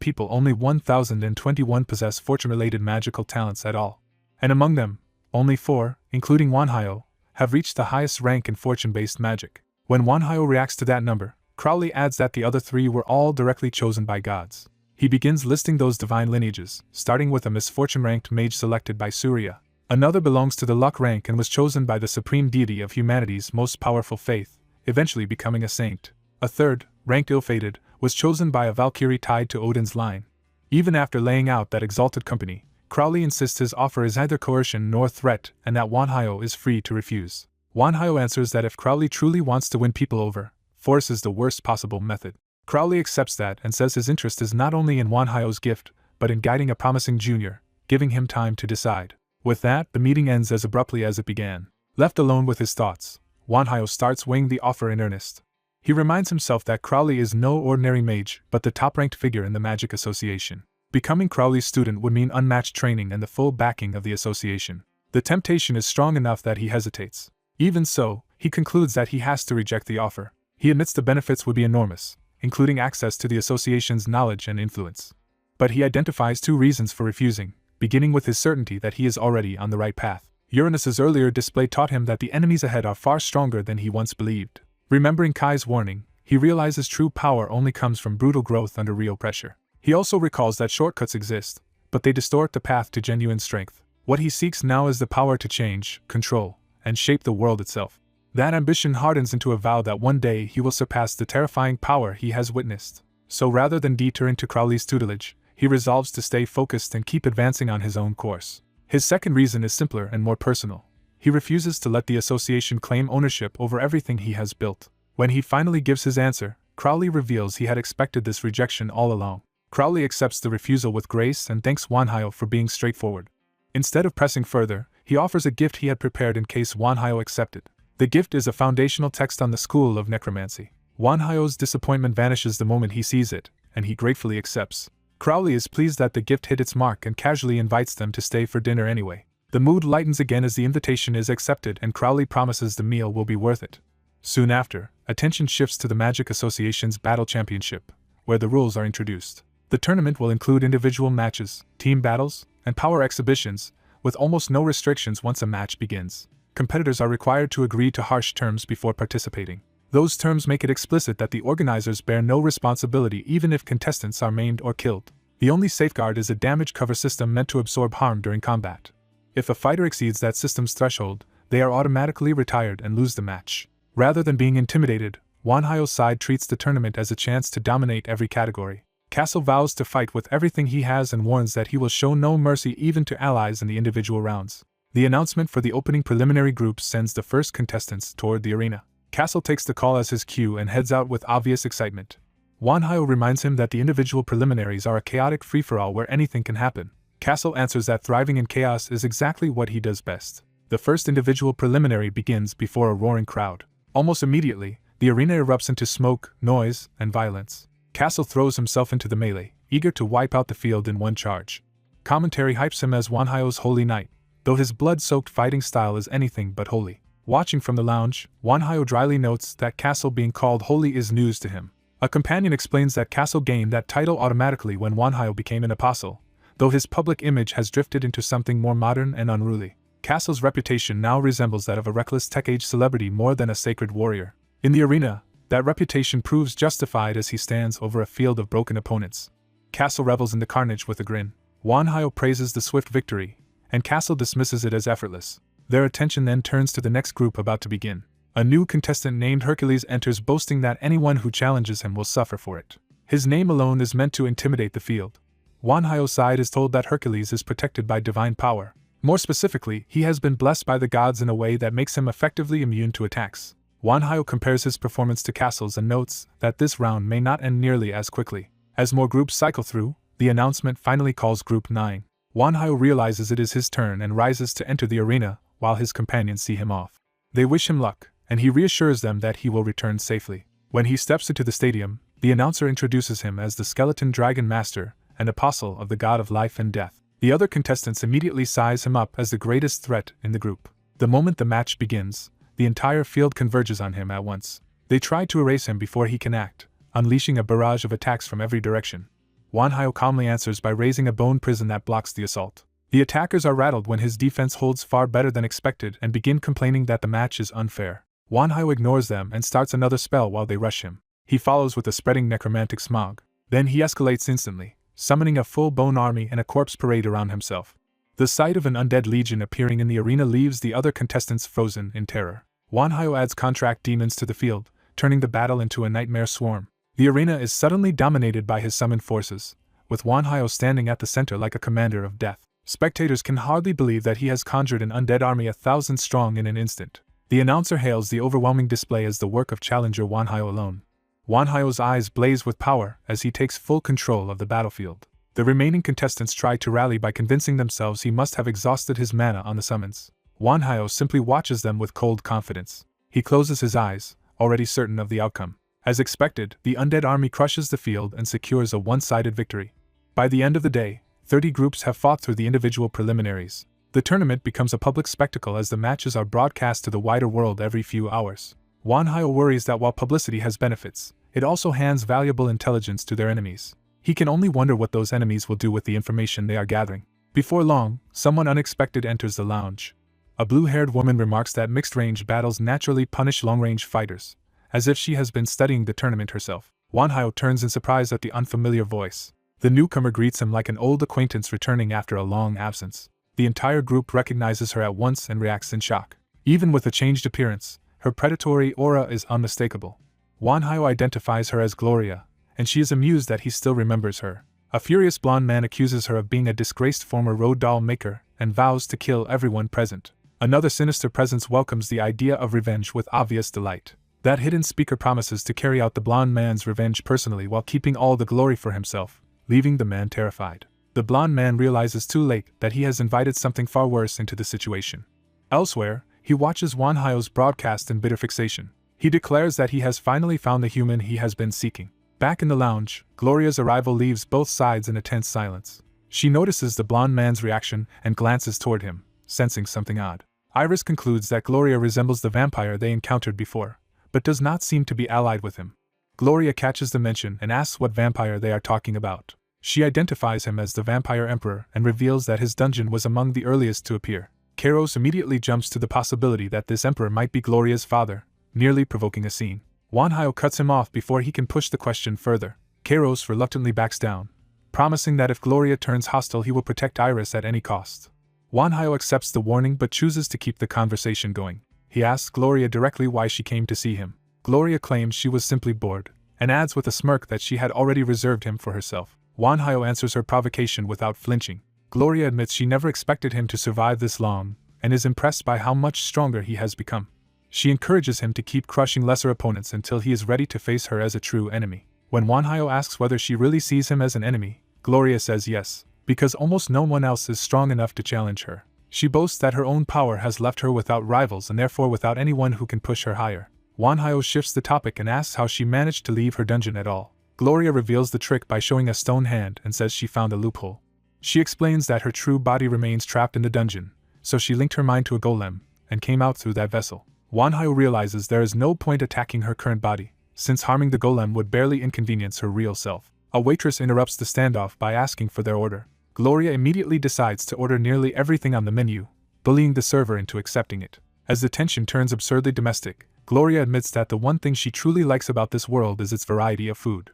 people only 1,021 possess fortune-related magical talents at all. And among them, only 4, including Wanhyo, have reached the highest rank in fortune-based magic. When Wanhyo reacts to that number, Crowley adds that the other 3 were all directly chosen by gods. He begins listing those divine lineages, starting with a misfortune-ranked mage selected by Surya. Another belongs to the luck rank and was chosen by the supreme deity of humanity's most powerful faith, eventually becoming a saint. A third, ranked ill-fated, was chosen by a Valkyrie tied to Odin's line. Even after laying out that exalted company, Crowley insists his offer is neither coercion nor threat and that Wanhyo is free to refuse. Wanhyo answers that if Crowley truly wants to win people over, force is the worst possible method. Crowley accepts that and says his interest is not only in Wanhyo's gift, but in guiding a promising junior, giving him time to decide. With that, the meeting ends as abruptly as it began. Left alone with his thoughts, Wanhyo starts weighing the offer in earnest. He reminds himself that Crowley is no ordinary mage, but the top-ranked figure in the Magic Association. Becoming Crowley's student would mean unmatched training and the full backing of the association. The temptation is strong enough that he hesitates. Even so, he concludes that he has to reject the offer. He admits the benefits would be enormous, including access to the association's knowledge and influence. But he identifies 2 reasons for refusing, beginning with his certainty that he is already on the right path. Uranus's earlier display taught him that the enemies ahead are far stronger than he once believed. Remembering Kai's warning, he realizes true power only comes from brutal growth under real pressure. He also recalls that shortcuts exist, but they distort the path to genuine strength. What he seeks now is the power to change, control, and shape the world itself. That ambition hardens into a vow that one day he will surpass the terrifying power he has witnessed. So rather than detour into Crowley's tutelage, he resolves to stay focused and keep advancing on his own course. His second reason is simpler and more personal. He refuses to let the association claim ownership over everything he has built. When he finally gives his answer, Crowley reveals he had expected this rejection all along. Crowley accepts the refusal with grace and thanks Wanhyo for being straightforward. Instead of pressing further, he offers a gift he had prepared in case Wanhyo accepted. The gift is a foundational text on the school of necromancy. Wanhyo's disappointment vanishes the moment he sees it, and he gratefully accepts. Crowley is pleased that the gift hit its mark and casually invites them to stay for dinner anyway. The mood lightens again as the invitation is accepted and Crowley promises the meal will be worth it. Soon after, attention shifts to the Magic Association's Battle Championship, where the rules are introduced. The tournament will include individual matches, team battles, and power exhibitions, with almost no restrictions once a match begins. Competitors are required to agree to harsh terms before participating. Those terms make it explicit that the organizers bear no responsibility even if contestants are maimed or killed. The only safeguard is a damage cover system meant to absorb harm during combat. If a fighter exceeds that system's threshold, they are automatically retired and lose the match. Rather than being intimidated, Wanhyo's side treats the tournament as a chance to dominate every category. Castle vows to fight with everything he has and warns that he will show no mercy even to allies in the individual rounds. The announcement for the opening preliminary group sends the first contestants toward the arena. Castle takes the call as his cue and heads out with obvious excitement. Wanhyo reminds him that the individual preliminaries are a chaotic free-for-all where anything can happen. Castle answers that thriving in chaos is exactly what he does best. The first individual preliminary begins before a roaring crowd. Almost immediately, the arena erupts into smoke, noise, and violence. Castle throws himself into the melee, eager to wipe out the field in one charge. Commentary hypes him as Wanhyo's holy knight, though his blood-soaked fighting style is anything but holy. Watching from the lounge, Wanhyo dryly notes that Castle being called holy is news to him. A companion explains that Castle gained that title automatically when Wanhyo became an apostle, though his public image has drifted into something more modern and unruly. Castle's reputation now resembles that of a reckless tech-age celebrity more than a sacred warrior. In the arena, that reputation proves justified as he stands over a field of broken opponents. Castle revels in the carnage with a grin. Wanhyo praises the swift victory, and Castle dismisses it as effortless. Their attention then turns to the next group about to begin. A new contestant named Hercules enters boasting that anyone who challenges him will suffer for it. His name alone is meant to intimidate the field. Wanhyo's side is told that Hercules is protected by divine power. More specifically, he has been blessed by the gods in a way that makes him effectively immune to attacks. Wanhyo compares his performance to Castle's and notes that this round may not end nearly as quickly. As more groups cycle through, the announcement finally calls Group 9. Wanhyo realizes it is his turn and rises to enter the arena, while his companions see him off. They wish him luck, and he reassures them that he will return safely. When he steps into the stadium, the announcer introduces him as the Skeleton Dragon Master and Apostle of the God of Life and Death. The other contestants immediately size him up as the greatest threat in the group. The moment the match begins, the entire field converges on him at once. They try to erase him before he can act, unleashing a barrage of attacks from every direction. Wanhyo calmly answers by raising a bone prison that blocks the assault. The attackers are rattled when his defense holds far better than expected and begin complaining that the match is unfair. Wanhyo ignores them and starts another spell while they rush him. He follows with a spreading necromantic smog. Then he escalates instantly, summoning a full bone army and a corpse parade around himself. The sight of an undead legion appearing in the arena leaves the other contestants frozen in terror. Wanhyo adds contract demons to the field, turning the battle into a nightmare swarm. The arena is suddenly dominated by his summoned forces, with Wanhyo standing at the center like a commander of death. Spectators can hardly believe that he has conjured an undead army 1,000 strong in an instant. The announcer hails the overwhelming display as the work of challenger Wanhyo alone. Wanhyo's eyes blaze with power as he takes full control of the battlefield. The remaining contestants try to rally by convincing themselves he must have exhausted his mana on the summons. Wanhyo simply watches them with cold confidence. He closes his eyes, already certain of the outcome. As expected, the undead army crushes the field and secures a one-sided victory. By the end of the day, 30 groups have fought through the individual preliminaries. The tournament becomes a public spectacle as the matches are broadcast to the wider world every few hours. Wanhyo worries that while publicity has benefits, it also hands valuable intelligence to their enemies. He can only wonder what those enemies will do with the information they are gathering. Before long, someone unexpected enters the lounge. A blue-haired woman remarks that mixed-range battles naturally punish long-range fighters, as if she has been studying the tournament herself. Wanhyo turns in surprise at the unfamiliar voice. The newcomer greets him like an old acquaintance returning after a long absence. The entire group recognizes her at once and reacts in shock. Even with a changed appearance, her predatory aura is unmistakable. Wanhyo identifies her as Gloria, and she is amused that he still remembers her. A furious blonde man accuses her of being a disgraced former road doll maker and vows to kill everyone present. Another sinister presence welcomes the idea of revenge with obvious delight. That hidden speaker promises to carry out the blonde man's revenge personally while keeping all the glory for himself, leaving the man terrified. The blonde man realizes too late that he has invited something far worse into the situation. Elsewhere, he watches Wanhyo's broadcast in bitter fixation. He declares that he has finally found the human he has been seeking. Back in the lounge, Gloria's arrival leaves both sides in a tense silence. She notices the blonde man's reaction and glances toward him, sensing something odd. Iris concludes that Gloria resembles the vampire they encountered before, but does not seem to be allied with him. Gloria catches the mention and asks what vampire they are talking about. She identifies him as the Vampire Emperor and reveals that his dungeon was among the earliest to appear. Kairos immediately jumps to the possibility that this emperor might be Gloria's father, nearly provoking a scene. Wanhyo cuts him off before he can push the question further. Kairos reluctantly backs down, promising that if Gloria turns hostile he will protect Iris at any cost. Wanhyo accepts the warning but chooses to keep the conversation going. He asks Gloria directly why she came to see him. Gloria claims she was simply bored, and adds with a smirk that she had already reserved him for herself. Wanhyo answers her provocation without flinching. Gloria admits she never expected him to survive this long, and is impressed by how much stronger he has become. She encourages him to keep crushing lesser opponents until he is ready to face her as a true enemy. When Wanhyo asks whether she really sees him as an enemy, Gloria says yes, because almost no one else is strong enough to challenge her. She boasts that her own power has left her without rivals and therefore without anyone who can push her higher. Wanhyo shifts the topic and asks how she managed to leave her dungeon at all. Gloria reveals the trick by showing a stone hand and says she found a loophole. She explains that her true body remains trapped in the dungeon, so she linked her mind to a golem and came out through that vessel. Wanhyo realizes there is no point attacking her current body, since harming the golem would barely inconvenience her real self. A waitress interrupts the standoff by asking for their order. Gloria immediately decides to order nearly everything on the menu, bullying the server into accepting it. As the tension turns absurdly domestic, Gloria admits that the one thing she truly likes about this world is its variety of food.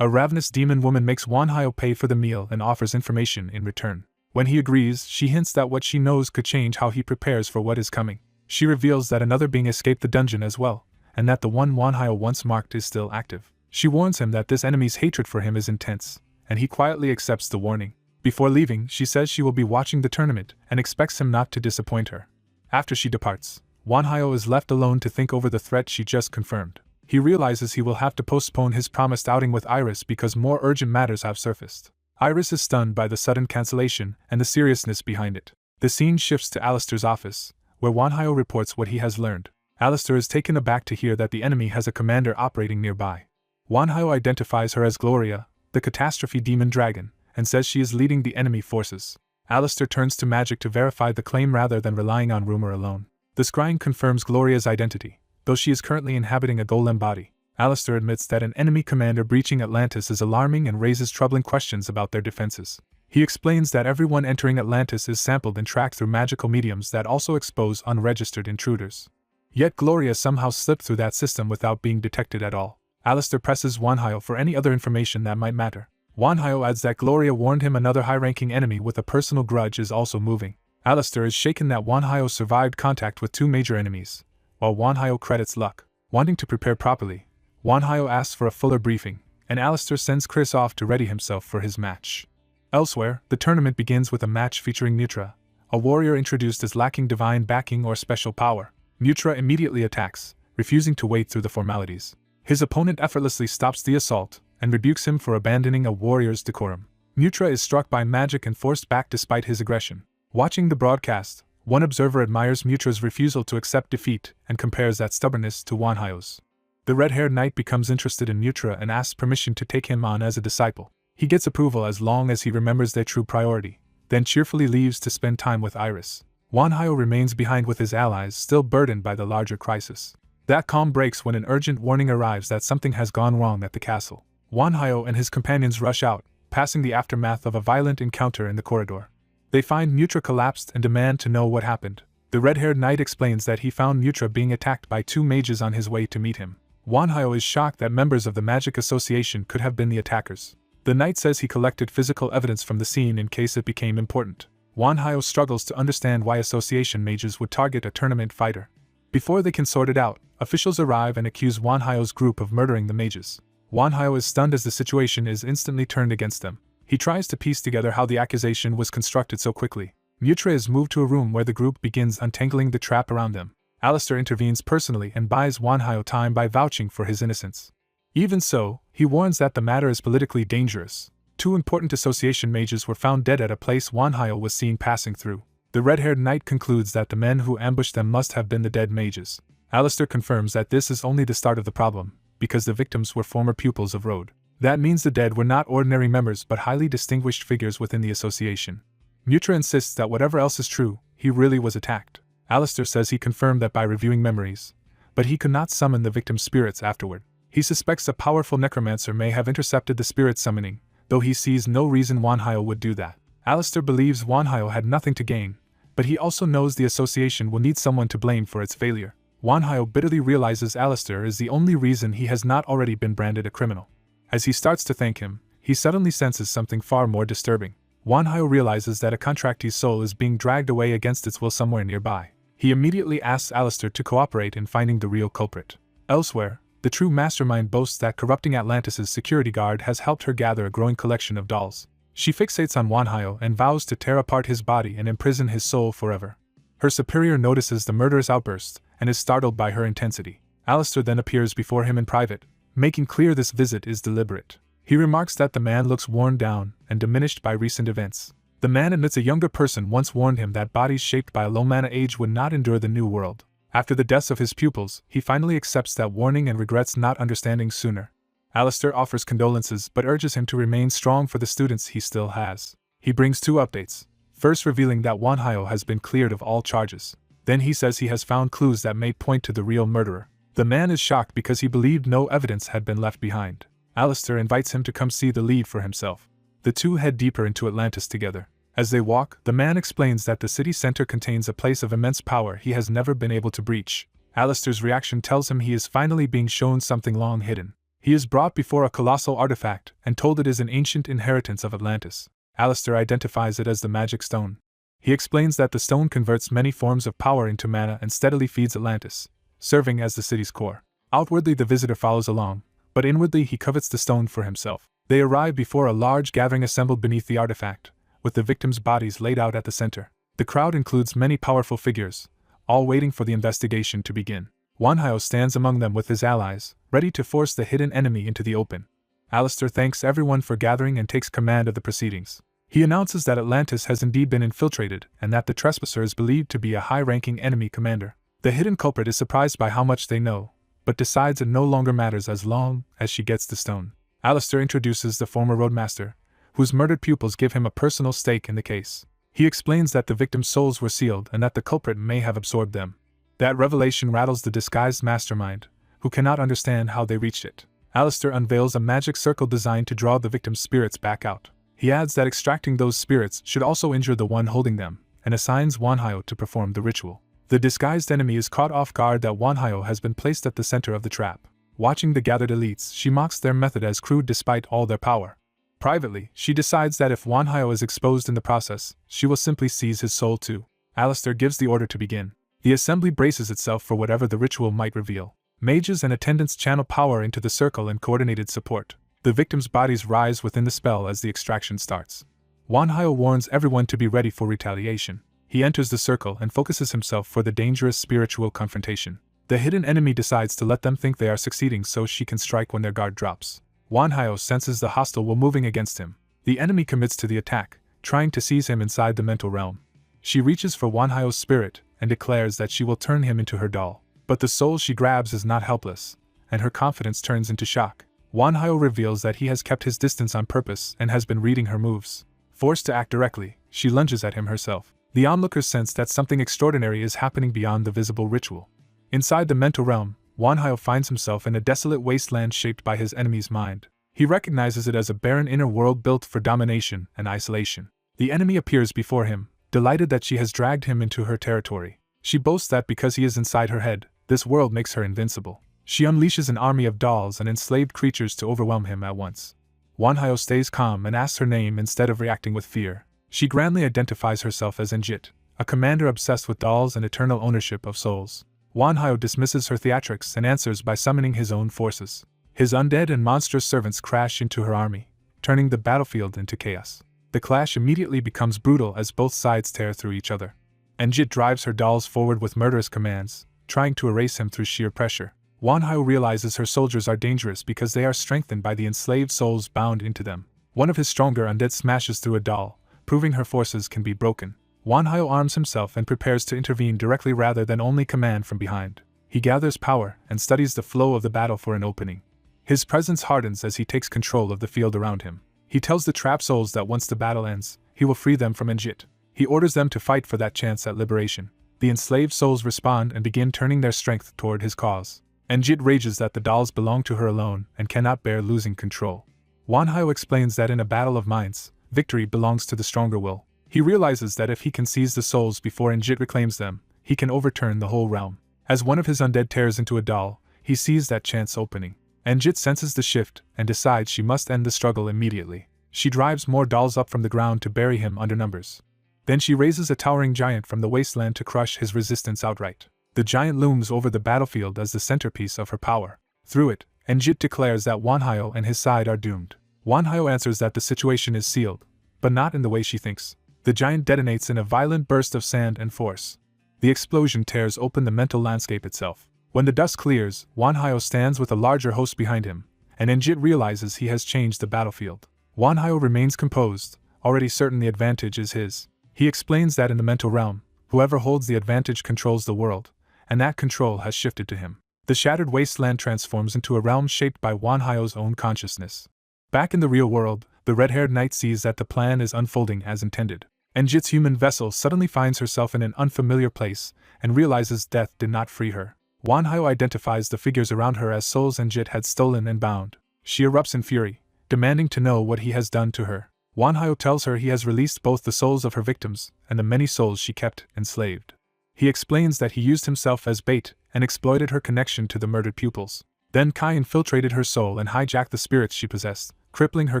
A ravenous demon woman makes Wanhyo pay for the meal and offers information in return. When he agrees, she hints that what she knows could change how he prepares for what is coming. She reveals that another being escaped the dungeon as well, and that the one Wanhyo once marked is still active. She warns him that this enemy's hatred for him is intense, and he quietly accepts the warning. Before leaving, she says she will be watching the tournament and expects him not to disappoint her. After she departs, Wanhyo is left alone to think over the threat she just confirmed. He realizes he will have to postpone his promised outing with Iris because more urgent matters have surfaced. Iris is stunned by the sudden cancellation and the seriousness behind it. The scene shifts to Alistair's office, where Wanhyo reports what he has learned. Alistair is taken aback to hear that the enemy has a commander operating nearby. Wanhyo identifies her as Gloria, the catastrophe demon dragon, and says she is leading the enemy forces. Alistair turns to magic to verify the claim rather than relying on rumor alone. The scrying confirms Gloria's identity, though she is currently inhabiting a golem body. Alistair admits that an enemy commander breaching Atlantis is alarming and raises troubling questions about their defenses. He explains that everyone entering Atlantis is sampled and tracked through magical mediums that also expose unregistered intruders. Yet Gloria somehow slipped through that system without being detected at all. Alistair presses Wanhyo for any other information that might matter. Wanhyo adds that Gloria warned him another high-ranking enemy with a personal grudge is also moving. Alistair is shaken that Wanhyo survived contact with 2 major enemies, while Wanhyo credits luck. Wanting to prepare properly, Wanhyo asks for a fuller briefing, and Alistair sends Chris off to ready himself for his match. Elsewhere, the tournament begins with a match featuring Nutra, a warrior introduced as lacking divine backing or special power. Nutra immediately attacks, refusing to wait through the formalities. His opponent effortlessly stops the assault and rebukes him for abandoning a warrior's decorum. Nutra is struck by magic and forced back despite his aggression. Watching the broadcast, one observer admires Nutra's refusal to accept defeat and compares that stubbornness to Wanhyo's. The red-haired knight becomes interested in Nutra and asks permission to take him on as a disciple. He gets approval as long as he remembers their true priority, then cheerfully leaves to spend time with Iris. Wanhyo remains behind with his allies, still burdened by the larger crisis. That calm breaks when an urgent warning arrives that something has gone wrong at the castle. Wanhyo and his companions rush out, passing the aftermath of a violent encounter in the corridor. They find Nutra collapsed and demand to know what happened. The red-haired knight explains that he found Nutra being attacked by 2 mages on his way to meet him. Wanhyo is shocked that members of the Magic Association could have been the attackers. The knight says he collected physical evidence from the scene in case it became important. Wanhyo struggles to understand why association mages would target a tournament fighter. Before they can sort it out, officials arrive and accuse Wanhyo's group of murdering the mages. Wanhyo is stunned as the situation is instantly turned against them. He tries to piece together how the accusation was constructed so quickly. Nutra is moved to a room where the group begins untangling the trap around them. Alistair intervenes personally and buys Wanhyo time by vouching for his innocence. Even so, he warns that the matter is politically dangerous. 2 important association mages were found dead at a place Wanhyo was seen passing through. The red-haired knight concludes that the men who ambushed them must have been the dead mages. Alistair confirms that this is only the start of the problem, because the victims were former pupils of Rode. That means the dead were not ordinary members but highly distinguished figures within the association. Nutra insists that whatever else is true, he really was attacked. Alistair says he confirmed that by reviewing memories, but he could not summon the victim's spirits afterward. He suspects a powerful necromancer may have intercepted the spirit summoning, though he sees no reason Wanhyo would do that. Alistair believes Wanhyo had nothing to gain, but he also knows the association will need someone to blame for its failure. Wanhyo bitterly realizes Alistair is the only reason he has not already been branded a criminal. As he starts to thank him, he suddenly senses something far more disturbing. Wanhyo realizes that a contractee's soul is being dragged away against its will somewhere nearby. He immediately asks Alistair to cooperate in finding the real culprit. Elsewhere, the true mastermind boasts that corrupting Atlantis' security guard has helped her gather a growing collection of dolls. She fixates on Wanhyo and vows to tear apart his body and imprison his soul forever. Her superior notices the murderous outburst and is startled by her intensity. Alistair then appears before him in private, making clear this visit is deliberate. He remarks that the man looks worn down and diminished by recent events. The man admits a younger person once warned him that bodies shaped by a low mana age would not endure the new world. After the deaths of his pupils, he finally accepts that warning and regrets not understanding sooner. Alistair offers condolences but urges him to remain strong for the students he still has. He brings 2 updates, first revealing that Wanhyo has been cleared of all charges. Then he says he has found clues that may point to the real murderer. The man is shocked because he believed no evidence had been left behind. Alistair invites him to come see the lead for himself. The 2 head deeper into Atlantis together. As they walk, the man explains that the city center contains a place of immense power he has never been able to breach. Alistair's reaction tells him he is finally being shown something long hidden. He is brought before a colossal artifact and told it is an ancient inheritance of Atlantis. Alistair identifies it as the Magic Stone. He explains that the stone converts many forms of power into mana and steadily feeds Atlantis, serving as the city's core. Outwardly the visitor follows along, but inwardly he covets the stone for himself. They arrive before a large gathering assembled beneath the artifact, with the victims' bodies laid out at the center. The crowd includes many powerful figures, all waiting for the investigation to begin. Wanhyo stands among them with his allies, ready to force the hidden enemy into the open. Alistair thanks everyone for gathering and takes command of the proceedings. He announces that Atlantis has indeed been infiltrated and that the trespasser is believed to be a high-ranking enemy commander. The hidden culprit is surprised by how much they know, but decides it no longer matters as long as she gets the stone. Alistair introduces the former roadmaster, whose murdered pupils give him a personal stake in the case. He explains that the victims' souls were sealed and that the culprit may have absorbed them. That revelation rattles the disguised mastermind, who cannot understand how they reached it. Alistair unveils a magic circle designed to draw the victims' spirits back out. He adds that extracting those spirits should also injure the one holding them, and assigns Wanhyo to perform the ritual. The disguised enemy is caught off guard that Wanhyo has been placed at the center of the trap. Watching the gathered elites, she mocks their method as crude despite all their power. Privately, she decides that if Wanhyo is exposed in the process, she will simply seize his soul too. Alistair gives the order to begin. The assembly braces itself for whatever the ritual might reveal. Mages and attendants channel power into the circle in coordinated support. The victims' bodies rise within the spell as the extraction starts. Wanhyo warns everyone to be ready for retaliation. He enters the circle and focuses himself for the dangerous spiritual confrontation. The hidden enemy decides to let them think they are succeeding so she can strike when their guard drops. Wanhyo senses the hostile will moving against him. The enemy commits to the attack, trying to seize him inside the mental realm. She reaches for Wanhyo's spirit and declares that she will turn him into her doll. But the soul she grabs is not helpless, and her confidence turns into shock. Wanhyo reveals that he has kept his distance on purpose and has been reading her moves. Forced to act directly, she lunges at him herself. The onlookers sense that something extraordinary is happening beyond the visible ritual. Inside the mental realm, Wanhyo finds himself in a desolate wasteland shaped by his enemy's mind. He recognizes it as a barren inner world built for domination and isolation. The enemy appears before him, delighted that she has dragged him into her territory. She boasts that because he is inside her head, this world makes her invincible. She unleashes an army of dolls and enslaved creatures to overwhelm him at once. Wanhyo stays calm and asks her name instead of reacting with fear. She grandly identifies herself as Enjit, a commander obsessed with dolls and eternal ownership of souls. Wanhyo dismisses her theatrics and answers by summoning his own forces. His undead and monstrous servants crash into her army, turning the battlefield into chaos. The clash immediately becomes brutal as both sides tear through each other. Enjit drives her dolls forward with murderous commands, trying to erase him through sheer pressure. Wanhyo realizes her soldiers are dangerous because they are strengthened by the enslaved souls bound into them. One of his stronger undead smashes through a doll, proving her forces can be broken. Wanhyo arms himself and prepares to intervene directly rather than only command from behind. He gathers power and studies the flow of the battle for an opening. His presence hardens as he takes control of the field around him. He tells the trapped souls that once the battle ends, he will free them from Enjit. He orders them to fight for that chance at liberation. The enslaved souls respond and begin turning their strength toward his cause. Enjit rages that the dolls belong to her alone and cannot bear losing control. Wanhyo explains that in a battle of minds, victory belongs to the stronger will. He realizes that if he can seize the souls before Enjit reclaims them, he can overturn the whole realm. As one of his undead tears into a doll, he sees that chance opening. Enjit senses the shift and decides she must end the struggle immediately. She drives more dolls up from the ground to bury him under numbers. Then she raises a towering giant from the wasteland to crush his resistance outright. The giant looms over the battlefield as the centerpiece of her power. Through it, Enjit declares that Wanhyo and his side are doomed. Wanhyo answers that the situation is sealed, but not in the way she thinks. The giant detonates in a violent burst of sand and force. The explosion tears open the mental landscape itself. When the dust clears, Wanhyo stands with a larger host behind him, and Enjit realizes he has changed the battlefield. Wanhyo remains composed, already certain the advantage is his. He explains that in the mental realm, whoever holds the advantage controls the world, and that control has shifted to him. The shattered wasteland transforms into a realm shaped by Wanhyo's own consciousness. Back in the real world, the red-haired knight sees that the plan is unfolding as intended. Enjit's human vessel suddenly finds herself in an unfamiliar place and realizes death did not free her. Wanhyo identifies the figures around her as souls Enjit had stolen and bound. She erupts in fury, demanding to know what he has done to her. Wanhyo tells her he has released both the souls of her victims and the many souls she kept enslaved. He explains that he used himself as bait and exploited her connection to the murdered pupils. Then Kai infiltrated her soul and hijacked the spirits she possessed, crippling her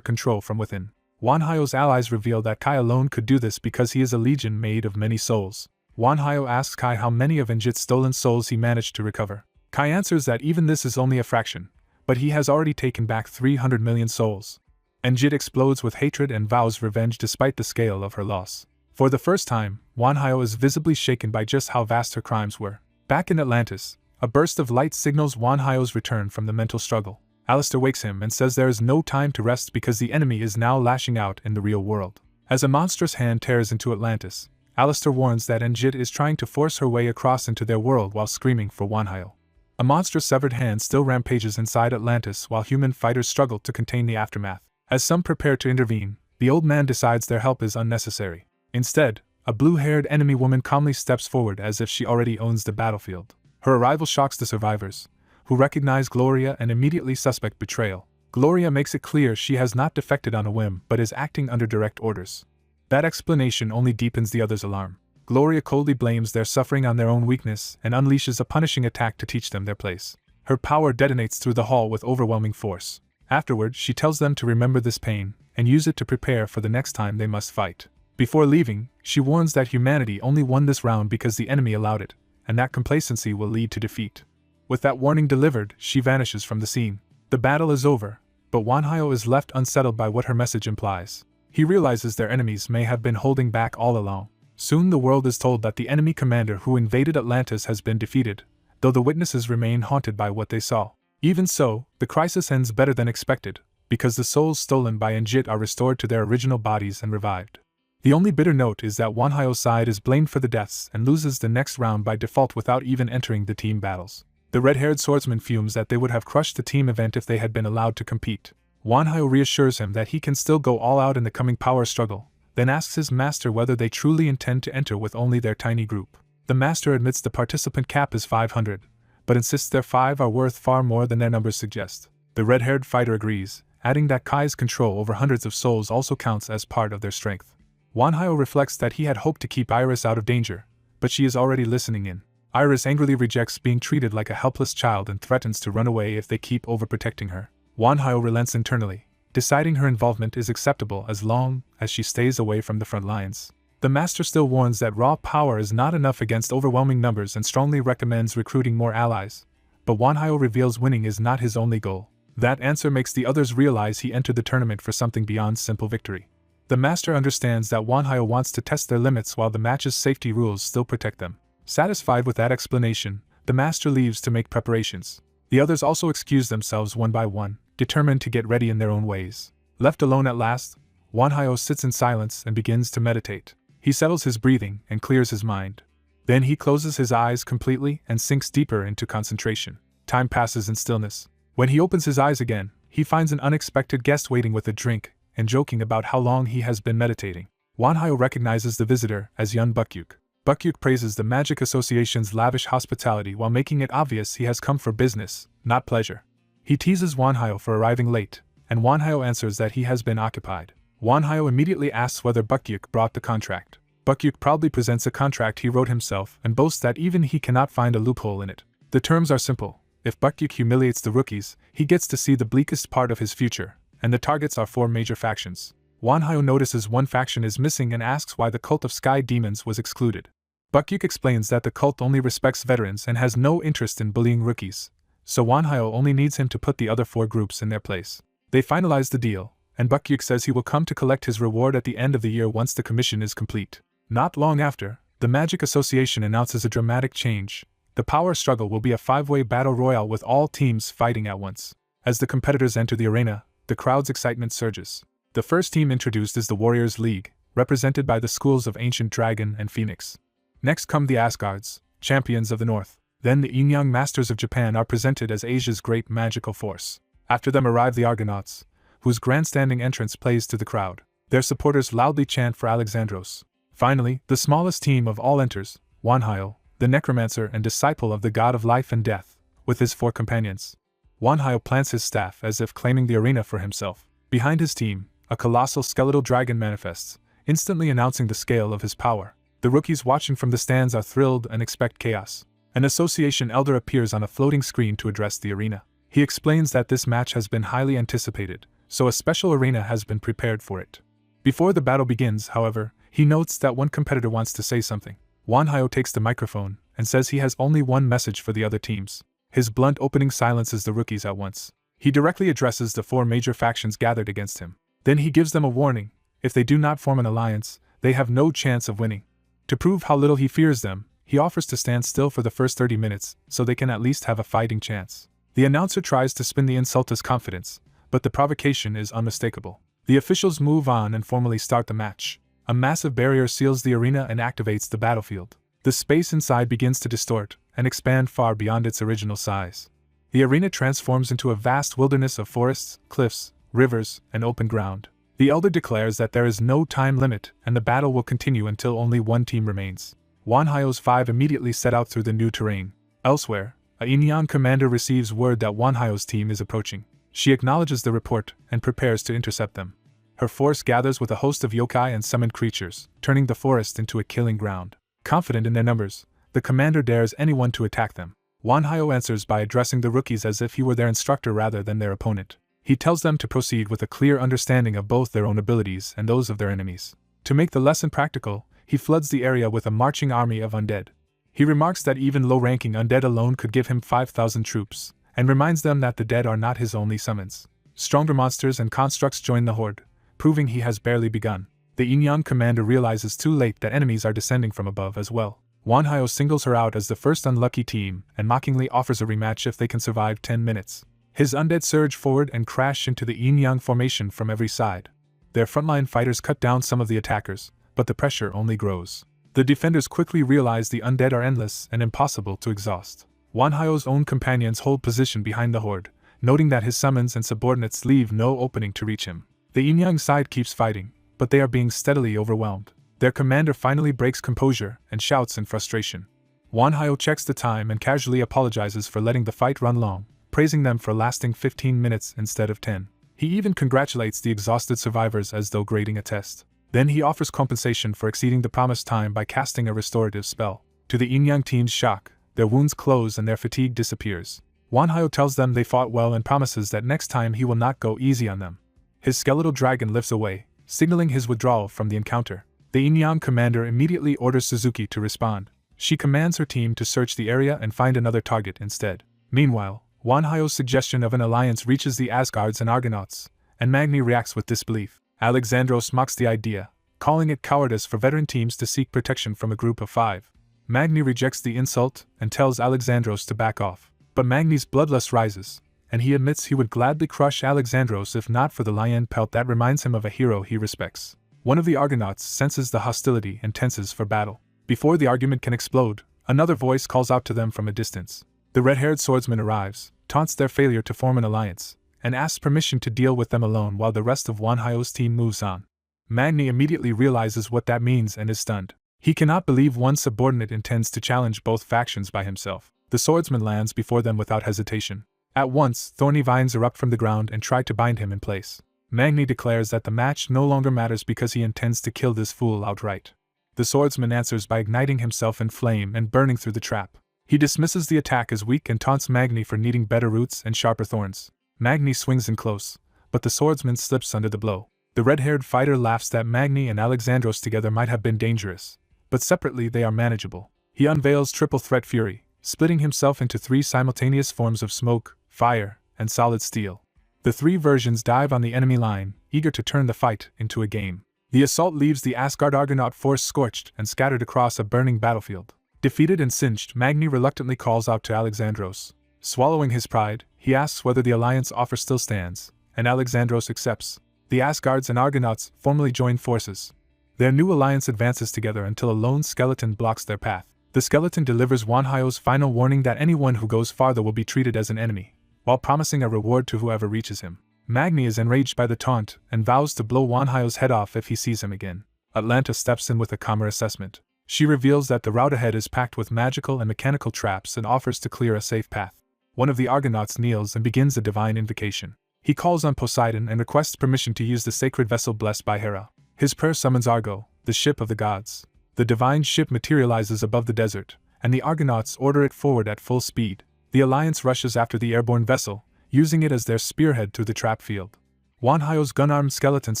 control from within. Wanhyo's allies reveal that Kai alone could do this because he is a legion made of many souls. Wanhyo asks Kai how many of Enjit's stolen souls he managed to recover. Kai answers that even this is only a fraction, but he has already taken back 300 million souls. Njit explodes with hatred and vows revenge despite the scale of her loss. For the first time, Wanhyo is visibly shaken by just how vast her crimes were. Back in Atlantis, a burst of light signals Wanhyo's return from the mental struggle. Alistair wakes him and says there is no time to rest because the enemy is now lashing out in the real world. As a monstrous hand tears into Atlantis, Alistair warns that Njit is trying to force her way across into their world while screaming for Wanhyo. A monstrous severed hand still rampages inside Atlantis while human fighters struggle to contain the aftermath. As some prepare to intervene, the old man decides their help is unnecessary. Instead, a blue-haired enemy woman calmly steps forward as if she already owns the battlefield. Her arrival shocks the survivors, who recognize Gloria and immediately suspect betrayal. Gloria makes it clear she has not defected on a whim but is acting under direct orders. That explanation only deepens the others' alarm. Gloria coldly blames their suffering on their own weakness and unleashes a punishing attack to teach them their place. Her power detonates through the hall with overwhelming force. Afterward, she tells them to remember this pain and use it to prepare for the next time they must fight. Before leaving, she warns that humanity only won this round because the enemy allowed it, and that complacency will lead to defeat. With that warning delivered, she vanishes from the scene. The battle is over, but Wanhyo is left unsettled by what her message implies. He realizes their enemies may have been holding back all along. Soon the world is told that the enemy commander who invaded Atlantis has been defeated, though the witnesses remain haunted by what they saw. Even so, the crisis ends better than expected, because the souls stolen by Njit are restored to their original bodies and revived. The only bitter note is that Wanhyo's side is blamed for the deaths and loses the next round by default without even entering the team battles. The red-haired swordsman fumes that they would have crushed the team event if they had been allowed to compete. Wanhyo reassures him that he can still go all out in the coming power struggle, then asks his master whether they truly intend to enter with only their tiny group. The master admits the participant cap is 500, but insists their 5 are worth far more than their numbers suggest. The red-haired fighter agrees, adding that Kai's control over hundreds of souls also counts as part of their strength. Wanhyo reflects that he had hoped to keep Iris out of danger, but she is already listening in. Iris angrily rejects being treated like a helpless child and threatens to run away if they keep overprotecting her. Wanhyo relents internally, deciding her involvement is acceptable as long as she stays away from the front lines. The master still warns that raw power is not enough against overwhelming numbers and strongly recommends recruiting more allies, but Wanhyo reveals winning is not his only goal. That answer makes the others realize he entered the tournament for something beyond simple victory. The master understands that Wanhyo wants to test their limits while the match's safety rules still protect them. Satisfied with that explanation, the master leaves to make preparations. The others also excuse themselves one by one, determined to get ready in their own ways. Left alone at last, Wanhyo sits in silence and begins to meditate. He settles his breathing and clears his mind. Then he closes his eyes completely and sinks deeper into concentration. Time passes in stillness. When he opens his eyes again, he finds an unexpected guest waiting with a drink and joking about how long he has been meditating. Wanhyo recognizes the visitor as young Bukyuk. Bukyuk praises the Magic Association's lavish hospitality while making it obvious he has come for business, not pleasure. He teases Wanhyo for arriving late, and Wanhyo answers that he has been occupied. Wanhyo immediately asks whether Bukyuk brought the contract. Bukyuk proudly presents a contract he wrote himself and boasts that even he cannot find a loophole in it. The terms are simple. If Bukyuk humiliates the rookies, he gets to see the bleakest part of his future, and the targets are 4 major factions. Wanhyo notices one faction is missing and asks why the cult of Sky Demons was excluded. Bukyuk explains that the cult only respects veterans and has no interest in bullying rookies, so Wanhyo only needs him to put the other 4 groups in their place. They finalize the deal, and Bukyuk says he will come to collect his reward at the end of the year once the commission is complete. Not long after, the Magic Association announces a dramatic change. The power struggle will be a 5-way battle royale with all teams fighting at once. As the competitors enter the arena, the crowd's excitement surges. The first team introduced is the Warriors League, represented by the schools of Ancient Dragon and Phoenix. Next come the Asgards, champions of the North. Then the Yin-Yang Masters of Japan are presented as Asia's great magical force. After them arrive the Argonauts, whose grandstanding entrance plays to the crowd. Their supporters loudly chant for Alexandros. Finally, the smallest team of all enters, Wanhyo, the necromancer and disciple of the god of life and death, with his 4 companions. Wanhyo plants his staff as if claiming the arena for himself. Behind his team, a colossal skeletal dragon manifests, instantly announcing the scale of his power. The rookies watching from the stands are thrilled and expect chaos. An association elder appears on a floating screen to address the arena. He explains that this match has been highly anticipated, so a special arena has been prepared for it. Before the battle begins, however, he notes that one competitor wants to say something. Wanhyo takes the microphone and says he has only one message for the other teams. His blunt opening silences the rookies at once. He directly addresses the 4 major factions gathered against him. Then he gives them a warning: if they do not form an alliance, they have no chance of winning. To prove how little he fears them, he offers to stand still for the first 30 minutes, so they can at least have a fighting chance. The announcer tries to spin the insult as confidence, but the provocation is unmistakable. The officials move on and formally start the match. A massive barrier seals the arena and activates the battlefield. The space inside begins to distort and expand far beyond its original size. The arena transforms into a vast wilderness of forests, cliffs, rivers, and open ground. The elder declares that there is no time limit and the battle will continue until only one team remains. Wanhyo's 5 immediately set out through the new terrain. Elsewhere, a Inyan commander receives word that Wanhyo's team is approaching. She acknowledges the report and prepares to intercept them. Her force gathers with a host of yokai and summoned creatures, turning the forest into a killing ground. Confident in their numbers, the commander dares anyone to attack them. Wanhyo answers by addressing the rookies as if he were their instructor rather than their opponent. He tells them to proceed with a clear understanding of both their own abilities and those of their enemies. To make the lesson practical, he floods the area with a marching army of undead. He remarks that even low-ranking undead alone could give him 5,000 troops, and reminds them that the dead are not his only summons. Stronger monsters and constructs join the horde, proving he has barely begun. The Inyan commander realizes too late that enemies are descending from above as well. Wanhyo singles her out as the first unlucky team and mockingly offers a rematch if they can survive 10 minutes. His undead surge forward and crash into the Yin-Yang formation from every side. Their frontline fighters cut down some of the attackers, but the pressure only grows. The defenders quickly realize the undead are endless and impossible to exhaust. Wanhyo's own companions hold position behind the horde, noting that his summons and subordinates leave no opening to reach him. The Yin-Yang side keeps fighting, but they are being steadily overwhelmed. Their commander finally breaks composure and shouts in frustration. Wanhyo checks the time and casually apologizes for letting the fight run long, praising them for lasting 15 minutes instead of 10. He even congratulates the exhausted survivors as though grading a test. Then he offers compensation for exceeding the promised time by casting a restorative spell. To the Yin-Yang team's shock, their wounds close and their fatigue disappears. Wanhyo tells them they fought well and promises that next time he will not go easy on them. His skeletal dragon lifts away, signaling his withdrawal from the encounter. The Yin-Yang commander immediately orders Suzuki to respond. She commands her team to search the area and find another target instead. Meanwhile, Wanhyo's suggestion of an alliance reaches the Asgards and Argonauts, and Magni reacts with disbelief. Alexandros mocks the idea, calling it cowardice for veteran teams to seek protection from a group of 5. Magni rejects the insult and tells Alexandros to back off. But Magni's bloodlust rises, and he admits he would gladly crush Alexandros if not for the lion pelt that reminds him of a hero he respects. One of the Argonauts senses the hostility and tenses for battle. Before the argument can explode, another voice calls out to them from a distance. The red-haired swordsman arrives, taunts their failure to form an alliance, and asks permission to deal with them alone while the rest of Wanhyo's team moves on. Magni immediately realizes what that means and is stunned. He cannot believe one subordinate intends to challenge both factions by himself. The swordsman lands before them without hesitation. At once, thorny vines erupt from the ground and try to bind him in place. Magni declares that the match no longer matters because he intends to kill this fool outright. The swordsman answers by igniting himself in flame and burning through the trap. He dismisses the attack as weak and taunts Magni for needing better roots and sharper thorns. Magni swings in close, but the swordsman slips under the blow. The red-haired fighter laughs that Magni and Alexandros together might have been dangerous, but separately they are manageable. He unveils triple threat fury, splitting himself into 3 simultaneous forms of smoke, fire, and solid steel. The 3 versions dive on the enemy line, eager to turn the fight into a game. The assault leaves the Asgard Argonaut force scorched and scattered across a burning battlefield. Defeated and singed, Magni reluctantly calls out to Alexandros. Swallowing his pride, he asks whether the alliance offer still stands, and Alexandros accepts. The Asgards and Argonauts formally join forces. Their new alliance advances together until a lone skeleton blocks their path. The skeleton delivers Wanhyo's final warning that anyone who goes farther will be treated as an enemy, while promising a reward to whoever reaches him. Magni is enraged by the taunt and vows to blow Wanhyo's head off if he sees him again. Atlanta steps in with a calmer assessment. She reveals that the route ahead is packed with magical and mechanical traps and offers to clear a safe path. One of the Argonauts kneels and begins a divine invocation. He calls on Poseidon and requests permission to use the sacred vessel blessed by Hera. His prayer summons Argo, the ship of the gods. The divine ship materializes above the desert, and the Argonauts order it forward at full speed. The alliance rushes after the airborne vessel, using it as their spearhead through the trap field. Wanhyo's gun-armed skeletons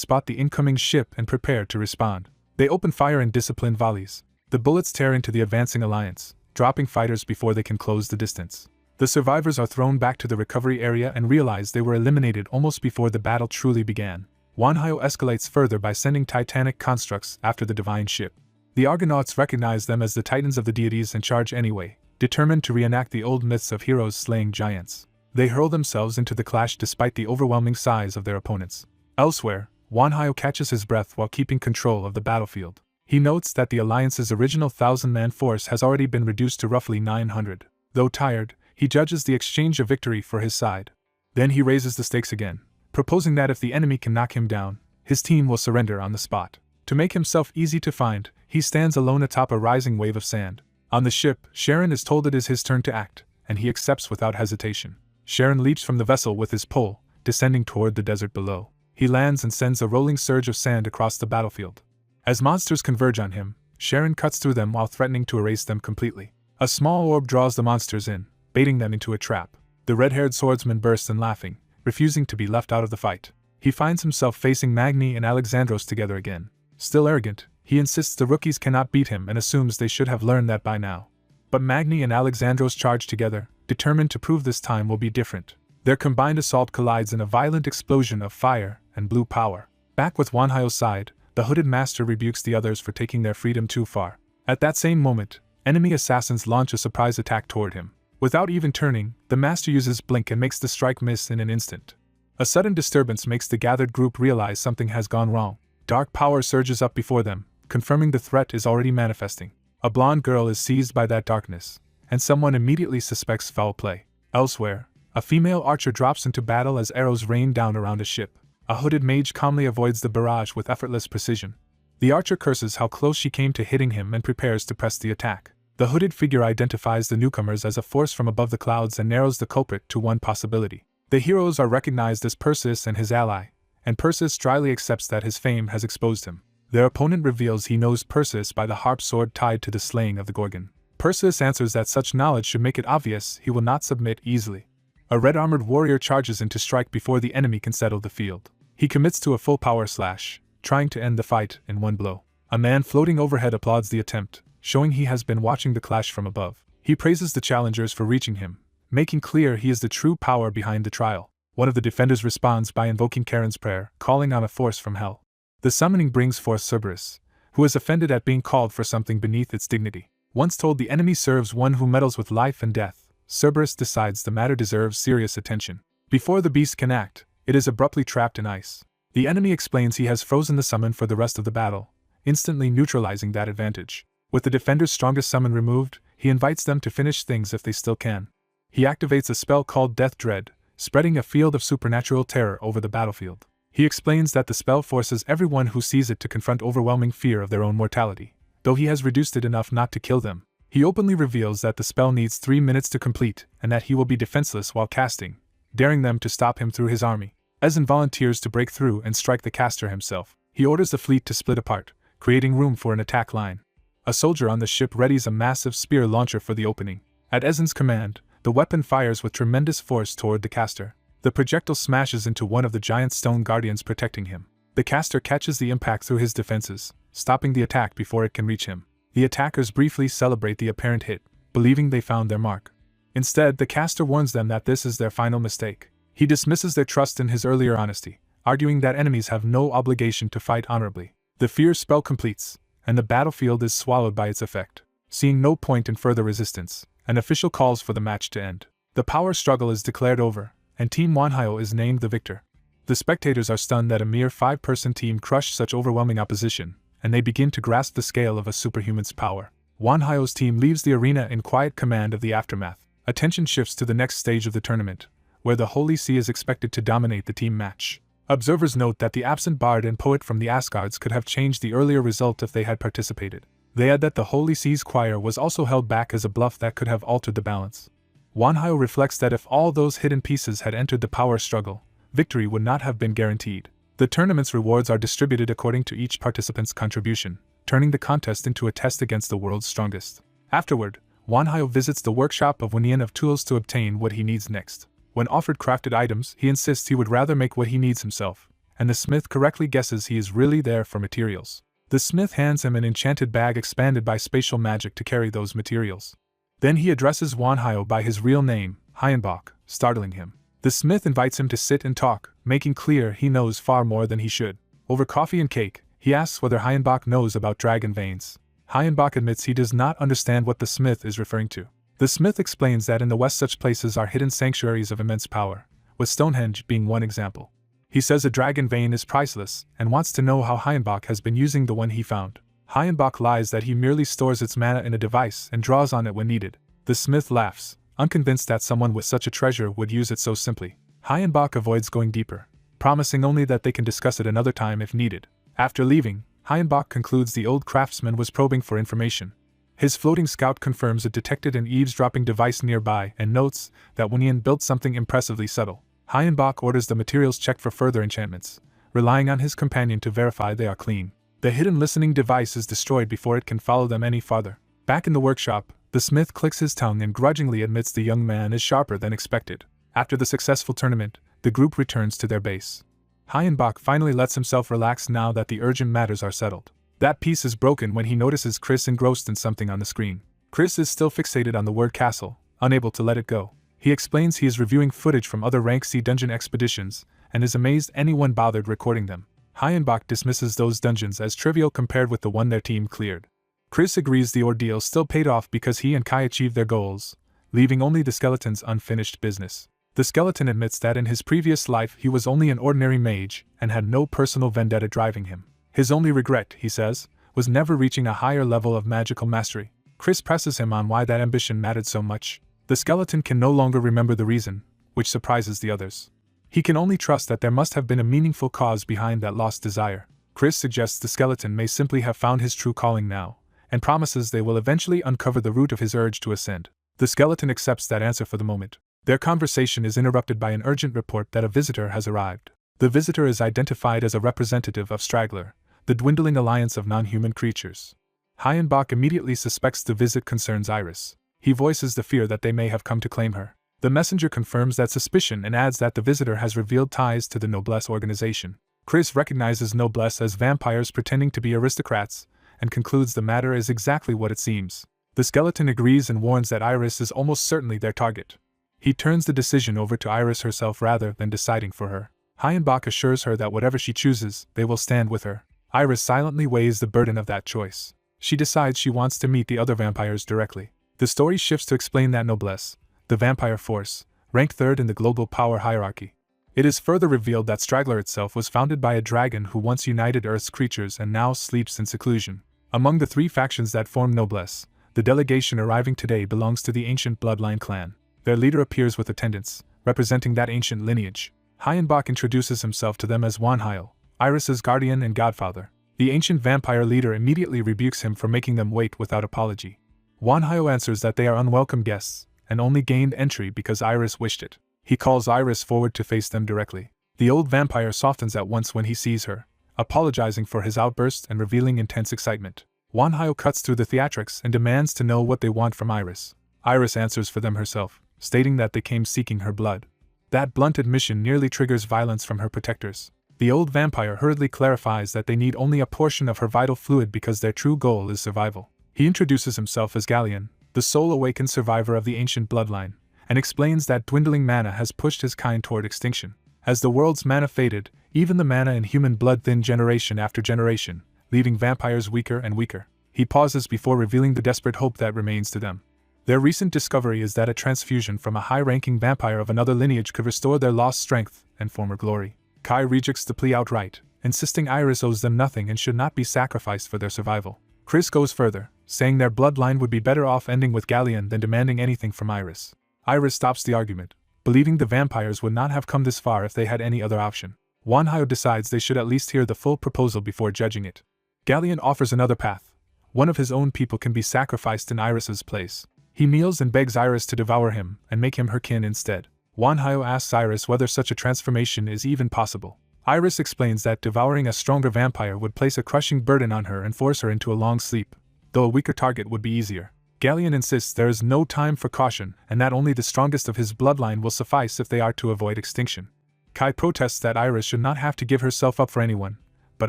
spot the incoming ship and prepare to respond. They open fire in disciplined volleys. The bullets tear into the advancing alliance, dropping fighters before they can close the distance. The survivors are thrown back to the recovery area and realize they were eliminated almost before the battle truly began. Wanhyo escalates further by sending titanic constructs after the divine ship. The Argonauts recognize them as the titans of the deities and charge anyway, determined to reenact the old myths of heroes slaying giants. They hurl themselves into the clash despite the overwhelming size of their opponents. Elsewhere, Wanhyo catches his breath while keeping control of the battlefield. He notes that the Alliance's original 1,000-man force has already been reduced to roughly 900. Though tired, he judges the exchange of victory for his side. Then he raises the stakes again, proposing that if the enemy can knock him down, his team will surrender on the spot. To make himself easy to find, he stands alone atop a rising wave of sand. On the ship, Sharon is told it is his turn to act, and he accepts without hesitation. Sharon leaps from the vessel with his pole, descending toward the desert below. He lands and sends a rolling surge of sand across the battlefield. As monsters converge on him, Sharon cuts through them while threatening to erase them completely. A small orb draws the monsters in, baiting them into a trap. The red-haired swordsman bursts in laughing, refusing to be left out of the fight. He finds himself facing Magni and Alexandros together again. Still arrogant, he insists the rookies cannot beat him and assumes they should have learned that by now. But Magni and Alexandros charge together, determined to prove this time will be different. Their combined assault collides in a violent explosion of fire and blue power. Back with Wanhyo's side, the hooded master rebukes the others for taking their freedom too far. At that same moment, enemy assassins launch a surprise attack toward him. Without even turning, the master uses blink and makes the strike miss in an instant. A sudden disturbance makes the gathered group realize something has gone wrong. Dark power surges up before them, confirming the threat is already manifesting. A blonde girl is seized by that darkness, and someone immediately suspects foul play. Elsewhere, a female archer drops into battle as arrows rain down around a ship. A hooded mage calmly avoids the barrage with effortless precision. The archer curses how close she came to hitting him and prepares to press the attack. The hooded figure identifies the newcomers as a force from above the clouds and narrows the culprit to one possibility. The heroes are recognized as Perseus and his ally, and Perseus dryly accepts that his fame has exposed him. Their opponent reveals he knows Perseus by the harp sword tied to the slaying of the Gorgon. Perseus answers that such knowledge should make it obvious he will not submit easily. A red-armored warrior charges in to strike before the enemy can settle the field. He commits to a full power slash, trying to end the fight in one blow. A man floating overhead applauds the attempt, showing he has been watching the clash from above. He praises the challengers for reaching him, making clear he is the true power behind the trial. One of the defenders responds by invoking Charon's prayer, calling on a force from hell. The summoning brings forth Cerberus, who is offended at being called for something beneath its dignity. Once told the enemy serves one who meddles with life and death, Cerberus decides the matter deserves serious attention. Before the beast can act, it is abruptly trapped in ice. The enemy explains he has frozen the summon for the rest of the battle, instantly neutralizing that advantage. With the defender's strongest summon removed, he invites them to finish things if they still can. He activates a spell called Death Dread, spreading a field of supernatural terror over the battlefield. He explains that the spell forces everyone who sees it to confront overwhelming fear of their own mortality, though he has reduced it enough not to kill them. He openly reveals that the spell needs 3 minutes to complete and that he will be defenseless while casting, daring them to stop him through his army. Ezen volunteers to break through and strike the caster himself. He orders the fleet to split apart, creating room for an attack line. A soldier on the ship readies a massive spear launcher for the opening. At Ezen's command, the weapon fires with tremendous force toward the caster. The projectile smashes into one of the giant stone guardians protecting him. The caster catches the impact through his defenses, stopping the attack before it can reach him. The attackers briefly celebrate the apparent hit, believing they found their mark. Instead, the caster warns them that this is their final mistake. He dismisses their trust in his earlier honesty, arguing that enemies have no obligation to fight honorably. The fear spell completes, and the battlefield is swallowed by its effect. Seeing no point in further resistance, an official calls for the match to end. The power struggle is declared over, and Team Wanhyo is named the victor. The spectators are stunned that a mere 5-person team crushed such overwhelming opposition, and they begin to grasp the scale of a superhuman's power. Wanhyo's team leaves the arena in quiet command of the aftermath. Attention shifts to the next stage of the tournament, where the Holy See is expected to dominate the team match. Observers note that the absent bard and poet from the Asgards could have changed the earlier result if they had participated. They add that the Holy See's choir was also held back as a bluff that could have altered the balance. Wanhyo reflects that if all those hidden pieces had entered the power struggle, victory would not have been guaranteed. The tournament's rewards are distributed according to each participant's contribution, turning the contest into a test against the world's strongest. Afterward, Wanhyo visits the workshop of Winian of tools to obtain what he needs next. When offered crafted items, he insists he would rather make what he needs himself, and the smith correctly guesses he is really there for materials. The smith hands him an enchanted bag expanded by spatial magic to carry those materials. Then he addresses Wanhyo by his real name, Hyenbach, startling him. The smith invites him to sit and talk, making clear he knows far more than he should. Over coffee and cake, he asks whether Hyenbach knows about dragon veins. Hyenbach admits he does not understand what the smith is referring to. The smith explains that in the West such places are hidden sanctuaries of immense power, with Stonehenge being one example. He says a dragon vein is priceless, and wants to know how Hyenbach has been using the one he found. Hyenbach lies that he merely stores its mana in a device and draws on it when needed. The smith laughs, unconvinced that someone with such a treasure would use it so simply. Hyenbach avoids going deeper, promising only that they can discuss it another time if needed. After leaving, Hyenbach concludes the old craftsman was probing for information. His floating scout confirms it detected an eavesdropping device nearby and notes that Wunian built something impressively subtle. Hyenbach orders the materials checked for further enchantments, relying on his companion to verify they are clean. The hidden listening device is destroyed before it can follow them any farther. Back in the workshop, the smith clicks his tongue and grudgingly admits the young man is sharper than expected. After the successful tournament, the group returns to their base. Hyenbach finally lets himself relax now that the urgent matters are settled. That peace is broken when he notices Chris engrossed in something on the screen. Chris is still fixated on the word castle, unable to let it go. He explains he is reviewing footage from other Rank C dungeon expeditions, and is amazed anyone bothered recording them. Hyenbach dismisses those dungeons as trivial compared with the one their team cleared. Chris agrees the ordeal still paid off because he and Kai achieved their goals, leaving only the skeleton's unfinished business. The skeleton admits that in his previous life he was only an ordinary mage and had no personal vendetta driving him. His only regret, he says, was never reaching a higher level of magical mastery. Chris presses him on why that ambition mattered so much. The skeleton can no longer remember the reason, which surprises the others. He can only trust that there must have been a meaningful cause behind that lost desire. Chris suggests the skeleton may simply have found his true calling now, and promises they will eventually uncover the root of his urge to ascend. The skeleton accepts that answer for the moment. Their conversation is interrupted by an urgent report that a visitor has arrived. The visitor is identified as a representative of Straggler, the dwindling alliance of non-human creatures. Hyenbach immediately suspects the visit concerns Iris. He voices the fear that they may have come to claim her. The messenger confirms that suspicion and adds that the visitor has revealed ties to the Noblesse organization. Chris recognizes Noblesse as vampires pretending to be aristocrats, and concludes the matter is exactly what it seems. The skeleton agrees and warns that Iris is almost certainly their target. He turns the decision over to Iris herself rather than deciding for her. Hyenbach assures her that whatever she chooses, they will stand with her. Iris silently weighs the burden of that choice. She decides she wants to meet the other vampires directly. The story shifts to explain that Noblesse, the vampire force, ranked third in the global power hierarchy. It is further revealed that Straggler itself was founded by a dragon who once united Earth's creatures and now sleeps in seclusion. Among the three factions that form Noblesse, the delegation arriving today belongs to the ancient bloodline clan. Their leader appears with attendants, representing that ancient lineage. Hyenbach introduces himself to them as Wanhyo, Iris's guardian and godfather. The ancient vampire leader immediately rebukes him for making them wait without apology. Wanhyo answers that they are unwelcome guests, and only gained entry because Iris wished it. He calls Iris forward to face them directly. The old vampire softens at once when he sees her, apologizing for his outburst and revealing intense excitement. Wanhyo cuts through the theatrics and demands to know what they want from Iris. Iris answers for them herself, stating that they came seeking her blood. That blunt admission nearly triggers violence from her protectors. The old vampire hurriedly clarifies that they need only a portion of her vital fluid because their true goal is survival. He introduces himself as Galleon, the sole awakened survivor of the ancient bloodline, and explains that dwindling mana has pushed his kind toward extinction. As the world's mana faded, even the mana in human blood thinned generation after generation, leaving vampires weaker and weaker. He pauses before revealing the desperate hope that remains to them. Their recent discovery is that a transfusion from a high-ranking vampire of another lineage could restore their lost strength and former glory. Kai rejects the plea outright, insisting Iris owes them nothing and should not be sacrificed for their survival. Chris goes further, saying their bloodline would be better off ending with Galleon than demanding anything from Iris. Iris stops the argument, believing the vampires would not have come this far if they had any other option. Wanhyo decides they should at least hear the full proposal before judging it. Galleon offers another path. One of his own people can be sacrificed in Iris's place. He kneels and begs Iris to devour him and make him her kin instead. Wanhyo asks Iris whether such a transformation is even possible. Iris explains that devouring a stronger vampire would place a crushing burden on her and force her into a long sleep, though a weaker target would be easier. Galleon insists there is no time for caution and that only the strongest of his bloodline will suffice if they are to avoid extinction. Kai protests that Iris should not have to give herself up for anyone, but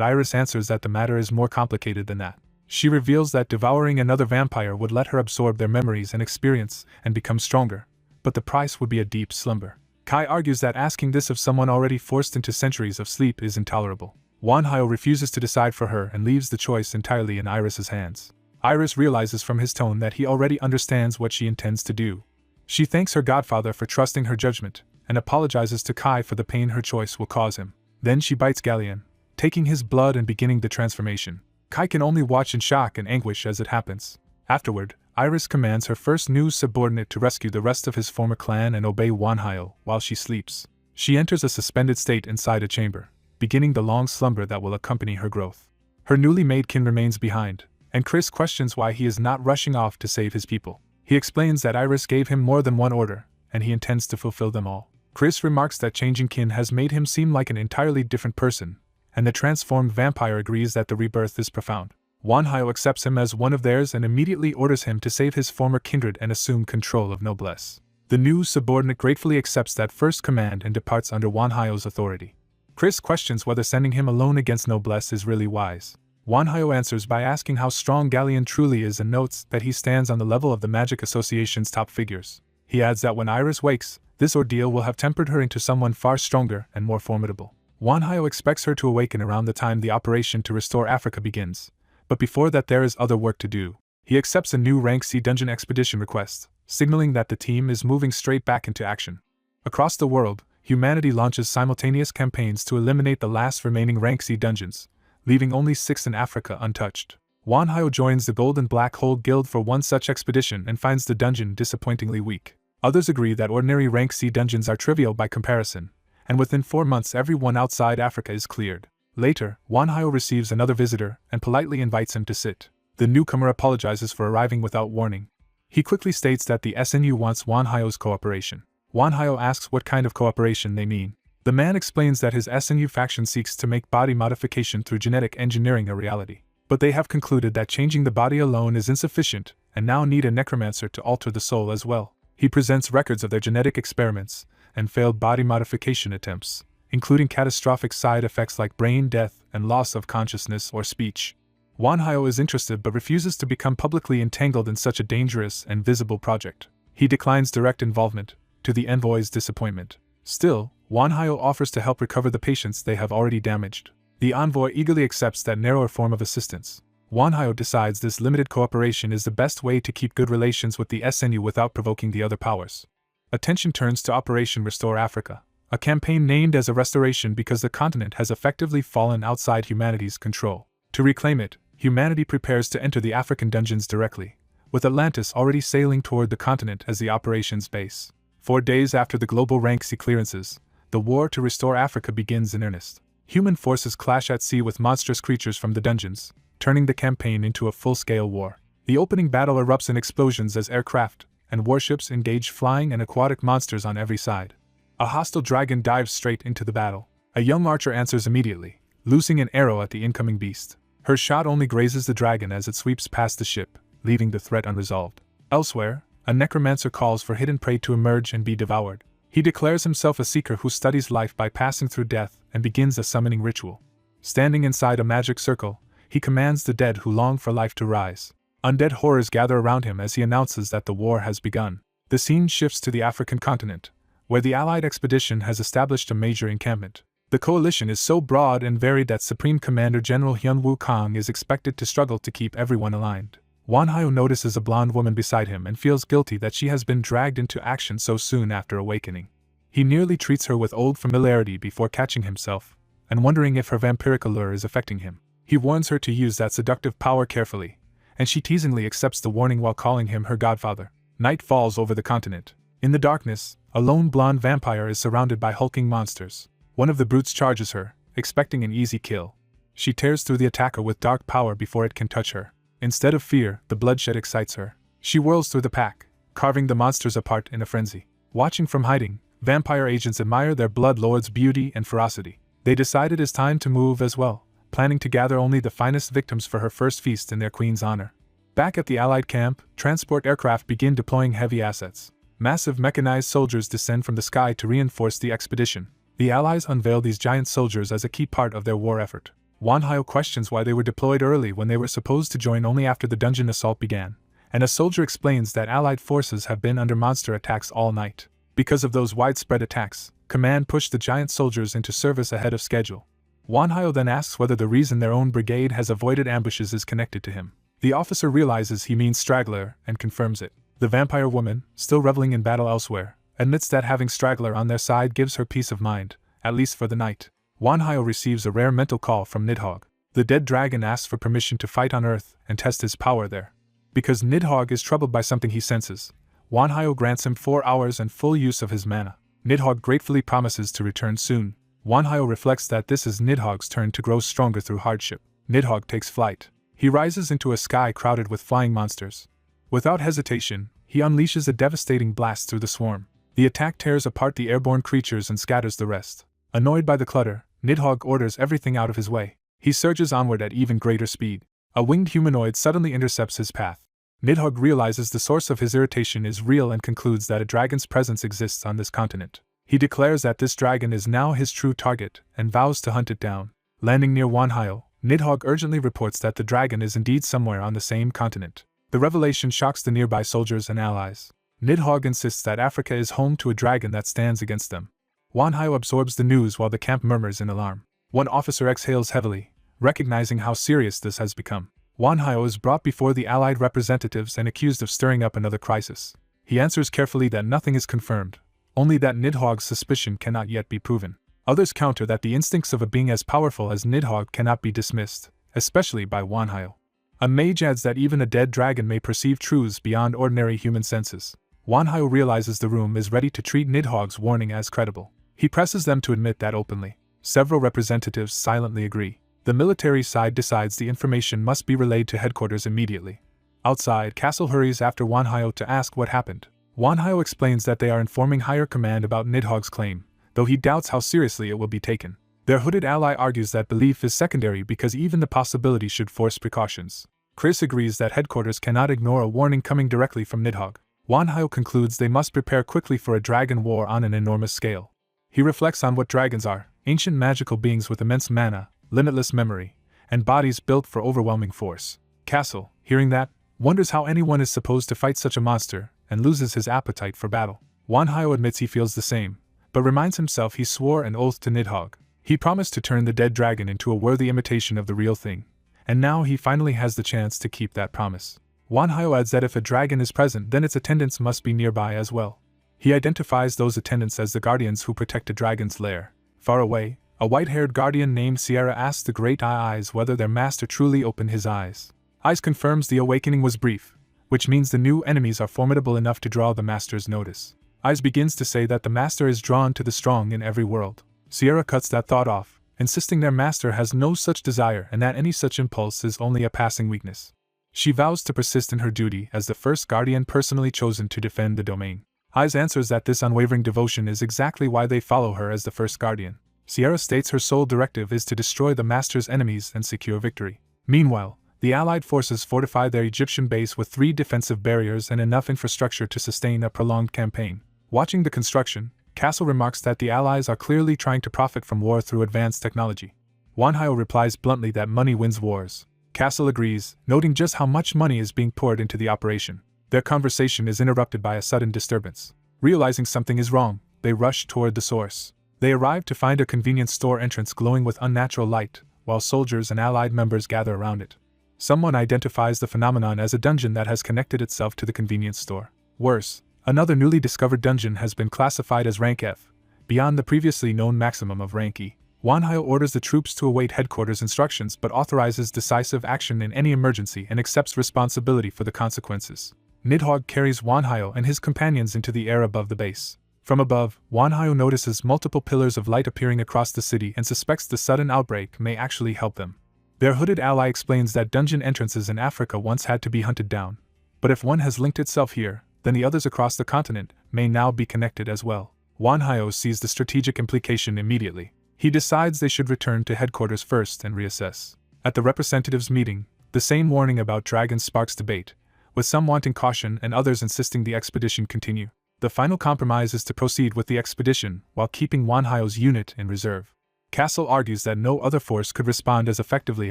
Iris answers that the matter is more complicated than that. She reveals that devouring another vampire would let her absorb their memories and experience and become stronger, but the price would be a deep slumber. Kai argues that asking this of someone already forced into centuries of sleep is intolerable. Wanhyo refuses to decide for her and leaves the choice entirely in Iris's hands. Iris realizes from his tone that he already understands what she intends to do. She thanks her godfather for trusting her judgment, and apologizes to Kai for the pain her choice will cause him. Then she bites Galleon, taking his blood and beginning the transformation. Kai can only watch in shock and anguish as it happens. Afterward, Iris commands her first new subordinate to rescue the rest of his former clan and obey Wanhyo while she sleeps. She enters a suspended state inside a chamber, beginning the long slumber that will accompany her growth. Her newly made kin remains behind, and Chris questions why he is not rushing off to save his people. He explains that Iris gave him more than one order, and he intends to fulfill them all. Chris remarks that changing kin has made him seem like an entirely different person, and the transformed vampire agrees that the rebirth is profound. Wanhyo accepts him as one of theirs and immediately orders him to save his former kindred and assume control of Noblesse. The new subordinate gratefully accepts that first command and departs under Wanhyo's authority. Chris questions whether sending him alone against Noblesse is really wise. Wanhyo answers by asking how strong Galleon truly is and notes that he stands on the level of the Magic Association's top figures. He adds that when Iris wakes, this ordeal will have tempered her into someone far stronger and more formidable. Wanhyo expects her to awaken around the time the operation to restore Africa begins, but before that there is other work to do. He accepts a new Rank C dungeon expedition request, signaling that the team is moving straight back into action. Across the world, humanity launches simultaneous campaigns to eliminate the last remaining Rank C dungeons, leaving only 6 in Africa untouched. Wanhyo joins the Golden Black Hole Guild for one such expedition and finds the dungeon disappointingly weak. Others agree that ordinary Rank C dungeons are trivial by comparison, and within 4 months everyone outside Africa is cleared. Later, Wanhyo receives another visitor and politely invites him to sit. The newcomer apologizes for arriving without warning. He quickly states that the SNU wants Wanhyo's cooperation. Wanhyo asks what kind of cooperation they mean. The man explains that his SNU faction seeks to make body modification through genetic engineering a reality. But they have concluded that changing the body alone is insufficient and now need a necromancer to alter the soul as well. He presents records of their genetic experiments and failed body modification attempts, including catastrophic side effects like brain death and loss of consciousness or speech. Wanhyo is interested but refuses to become publicly entangled in such a dangerous and visible project. He declines direct involvement, to the envoy's disappointment. Still, Wanhyo offers to help recover the patients they have already damaged. The envoy eagerly accepts that narrower form of assistance. Wanhyo decides this limited cooperation is the best way to keep good relations with the SNU without provoking the other powers. Attention turns to Operation Restore Africa, a campaign named as a restoration because the continent has effectively fallen outside humanity's control. To reclaim it, humanity prepares to enter the African dungeons directly, with Atlantis already sailing toward the continent as the operation's base. 4 days after the global Rank C clearances, the war to restore Africa begins in earnest. Human forces clash at sea with monstrous creatures from the dungeons, turning the campaign into a full-scale war. The opening battle erupts in explosions as aircraft and warships engage flying and aquatic monsters on every side. A hostile dragon dives straight into the battle. A young archer answers immediately, loosing an arrow at the incoming beast. Her shot only grazes the dragon as it sweeps past the ship, leaving the threat unresolved. Elsewhere, a necromancer calls for hidden prey to emerge and be devoured. He declares himself a seeker who studies life by passing through death and begins a summoning ritual. Standing inside a magic circle, he commands the dead who long for life to rise. Undead horrors gather around him as he announces that the war has begun. The scene shifts to the African continent, where the Allied expedition has established a major encampment. The coalition is so broad and varied that Supreme Commander General Hyun Wukong is expected to struggle to keep everyone aligned. Wanhyo notices a blonde woman beside him and feels guilty that she has been dragged into action so soon after awakening. He nearly treats her with old familiarity before catching himself, and wondering if her vampiric allure is affecting him. He warns her to use that seductive power carefully, and she teasingly accepts the warning while calling him her godfather. Night falls over the continent. In the darkness, a lone blonde vampire is surrounded by hulking monsters. One of the brutes charges her, expecting an easy kill. She tears through the attacker with dark power before it can touch her. Instead of fear, the bloodshed excites her. She whirls through the pack, carving the monsters apart in a frenzy. Watching from hiding, vampire agents admire their blood lord's beauty and ferocity. They decide it is time to move as well, planning to gather only the finest victims for her first feast in their queen's honor. Back at the Allied camp, transport aircraft begin deploying heavy assets. Massive mechanized soldiers descend from the sky to reinforce the expedition. The Allies unveil these giant soldiers as a key part of their war effort. Wanhyo questions why they were deployed early when they were supposed to join only after the dungeon assault began, and a soldier explains that Allied forces have been under monster attacks all night. Because of those widespread attacks, command pushed the giant soldiers into service ahead of schedule. Wanhyo then asks whether the reason their own brigade has avoided ambushes is connected to him. The officer realizes he means straggler and confirms it. The vampire woman, still reveling in battle elsewhere, admits that having straggler on their side gives her peace of mind, at least for the night. Wanhyo receives a rare mental call from Nidhogg. The dead dragon asks for permission to fight on Earth and test his power there. Because Nidhogg is troubled by something he senses, Wanhyo grants him 4 hours and full use of his mana. Nidhogg gratefully promises to return soon. Wanhyo reflects that this is Nidhogg's turn to grow stronger through hardship. Nidhogg takes flight. He rises into a sky crowded with flying monsters. Without hesitation, he unleashes a devastating blast through the swarm. The attack tears apart the airborne creatures and scatters the rest. Annoyed by the clutter, Nidhogg orders everything out of his way. He surges onward at even greater speed. A winged humanoid suddenly intercepts his path. Nidhogg realizes the source of his irritation is real and concludes that a dragon's presence exists on this continent. He declares that this dragon is now his true target and vows to hunt it down. Landing near Wanhyo, Nidhogg urgently reports that the dragon is indeed somewhere on the same continent. The revelation shocks the nearby soldiers and allies. Nidhogg insists that Africa is home to a dragon that stands against them. Wanhyo absorbs the news while the camp murmurs in alarm. One officer exhales heavily, recognizing how serious this has become. Wanhyo is brought before the allied representatives and accused of stirring up another crisis. He answers carefully that nothing is confirmed, only that Nidhogg's suspicion cannot yet be proven. Others counter that the instincts of a being as powerful as Nidhogg cannot be dismissed, especially by Wanhyo. A mage adds that even a dead dragon may perceive truths beyond ordinary human senses. Wanhyo realizes the room is ready to treat Nidhogg's warning as credible. He presses them to admit that openly. Several representatives silently agree. The military side decides the information must be relayed to headquarters immediately. Outside, Castle hurries after Wanhyo to ask what happened. Wanhyo explains that they are informing higher command about Nidhogg's claim, though he doubts how seriously it will be taken. Their hooded ally argues that belief is secondary because even the possibility should force precautions. Chris agrees that headquarters cannot ignore a warning coming directly from Nidhogg. Wanhyo concludes they must prepare quickly for a dragon war on an enormous scale. He reflects on what dragons are: ancient magical beings with immense mana, limitless memory, and bodies built for overwhelming force. Castle, hearing that, wonders how anyone is supposed to fight such a monster, and loses his appetite for battle. Wanhyo admits he feels the same, but reminds himself he swore an oath to Nidhogg. He promised to turn the dead dragon into a worthy imitation of the real thing, and now he finally has the chance to keep that promise. Wanhyo adds that if a dragon is present, then its attendants must be nearby as well. He identifies those attendants as the guardians who protect a dragon's lair. Far away, a white-haired guardian named Sierra asks the Great Eyes whether their master truly opened his eyes. Eyes confirms the awakening was brief, which means the new enemies are formidable enough to draw the master's notice. Eyes begins to say that the master is drawn to the strong in every world. Sierra cuts that thought off, insisting their master has no such desire and that any such impulse is only a passing weakness. She vows to persist in her duty as the first guardian personally chosen to defend the domain. Eyes answers that this unwavering devotion is exactly why they follow her as the first guardian. Sierra states her sole directive is to destroy the master's enemies and secure victory. Meanwhile, the Allied forces fortify their Egyptian base with 3 defensive barriers and enough infrastructure to sustain a prolonged campaign. Watching the construction, Castle remarks that the Allies are clearly trying to profit from war through advanced technology. Wanhyo replies bluntly that money wins wars. Castle agrees, noting just how much money is being poured into the operation. Their conversation is interrupted by a sudden disturbance. Realizing something is wrong, they rush toward the source. They arrive to find a convenience store entrance glowing with unnatural light, while soldiers and Allied members gather around it. Someone identifies the phenomenon as a dungeon that has connected itself to the convenience store. Worse, another newly discovered dungeon has been classified as rank F, beyond the previously known maximum of rank E. Wanhyo orders the troops to await headquarters instructions but authorizes decisive action in any emergency and accepts responsibility for the consequences. Nidhogg carries Wanhyo and his companions into the air above the base. From above, Wanhyo notices multiple pillars of light appearing across the city and suspects the sudden outbreak may actually help them. Their hooded ally explains that dungeon entrances in Africa once had to be hunted down, but if one has linked itself here, then the others across the continent may now be connected as well. Wanhyo sees the strategic implication immediately. He decides they should return to headquarters first and reassess. At the representatives' meeting, the same warning about dragons sparks debate, with some wanting caution and others insisting the expedition continue. The final compromise is to proceed with the expedition while keeping Wanhyo's unit in reserve. Castle argues that no other force could respond as effectively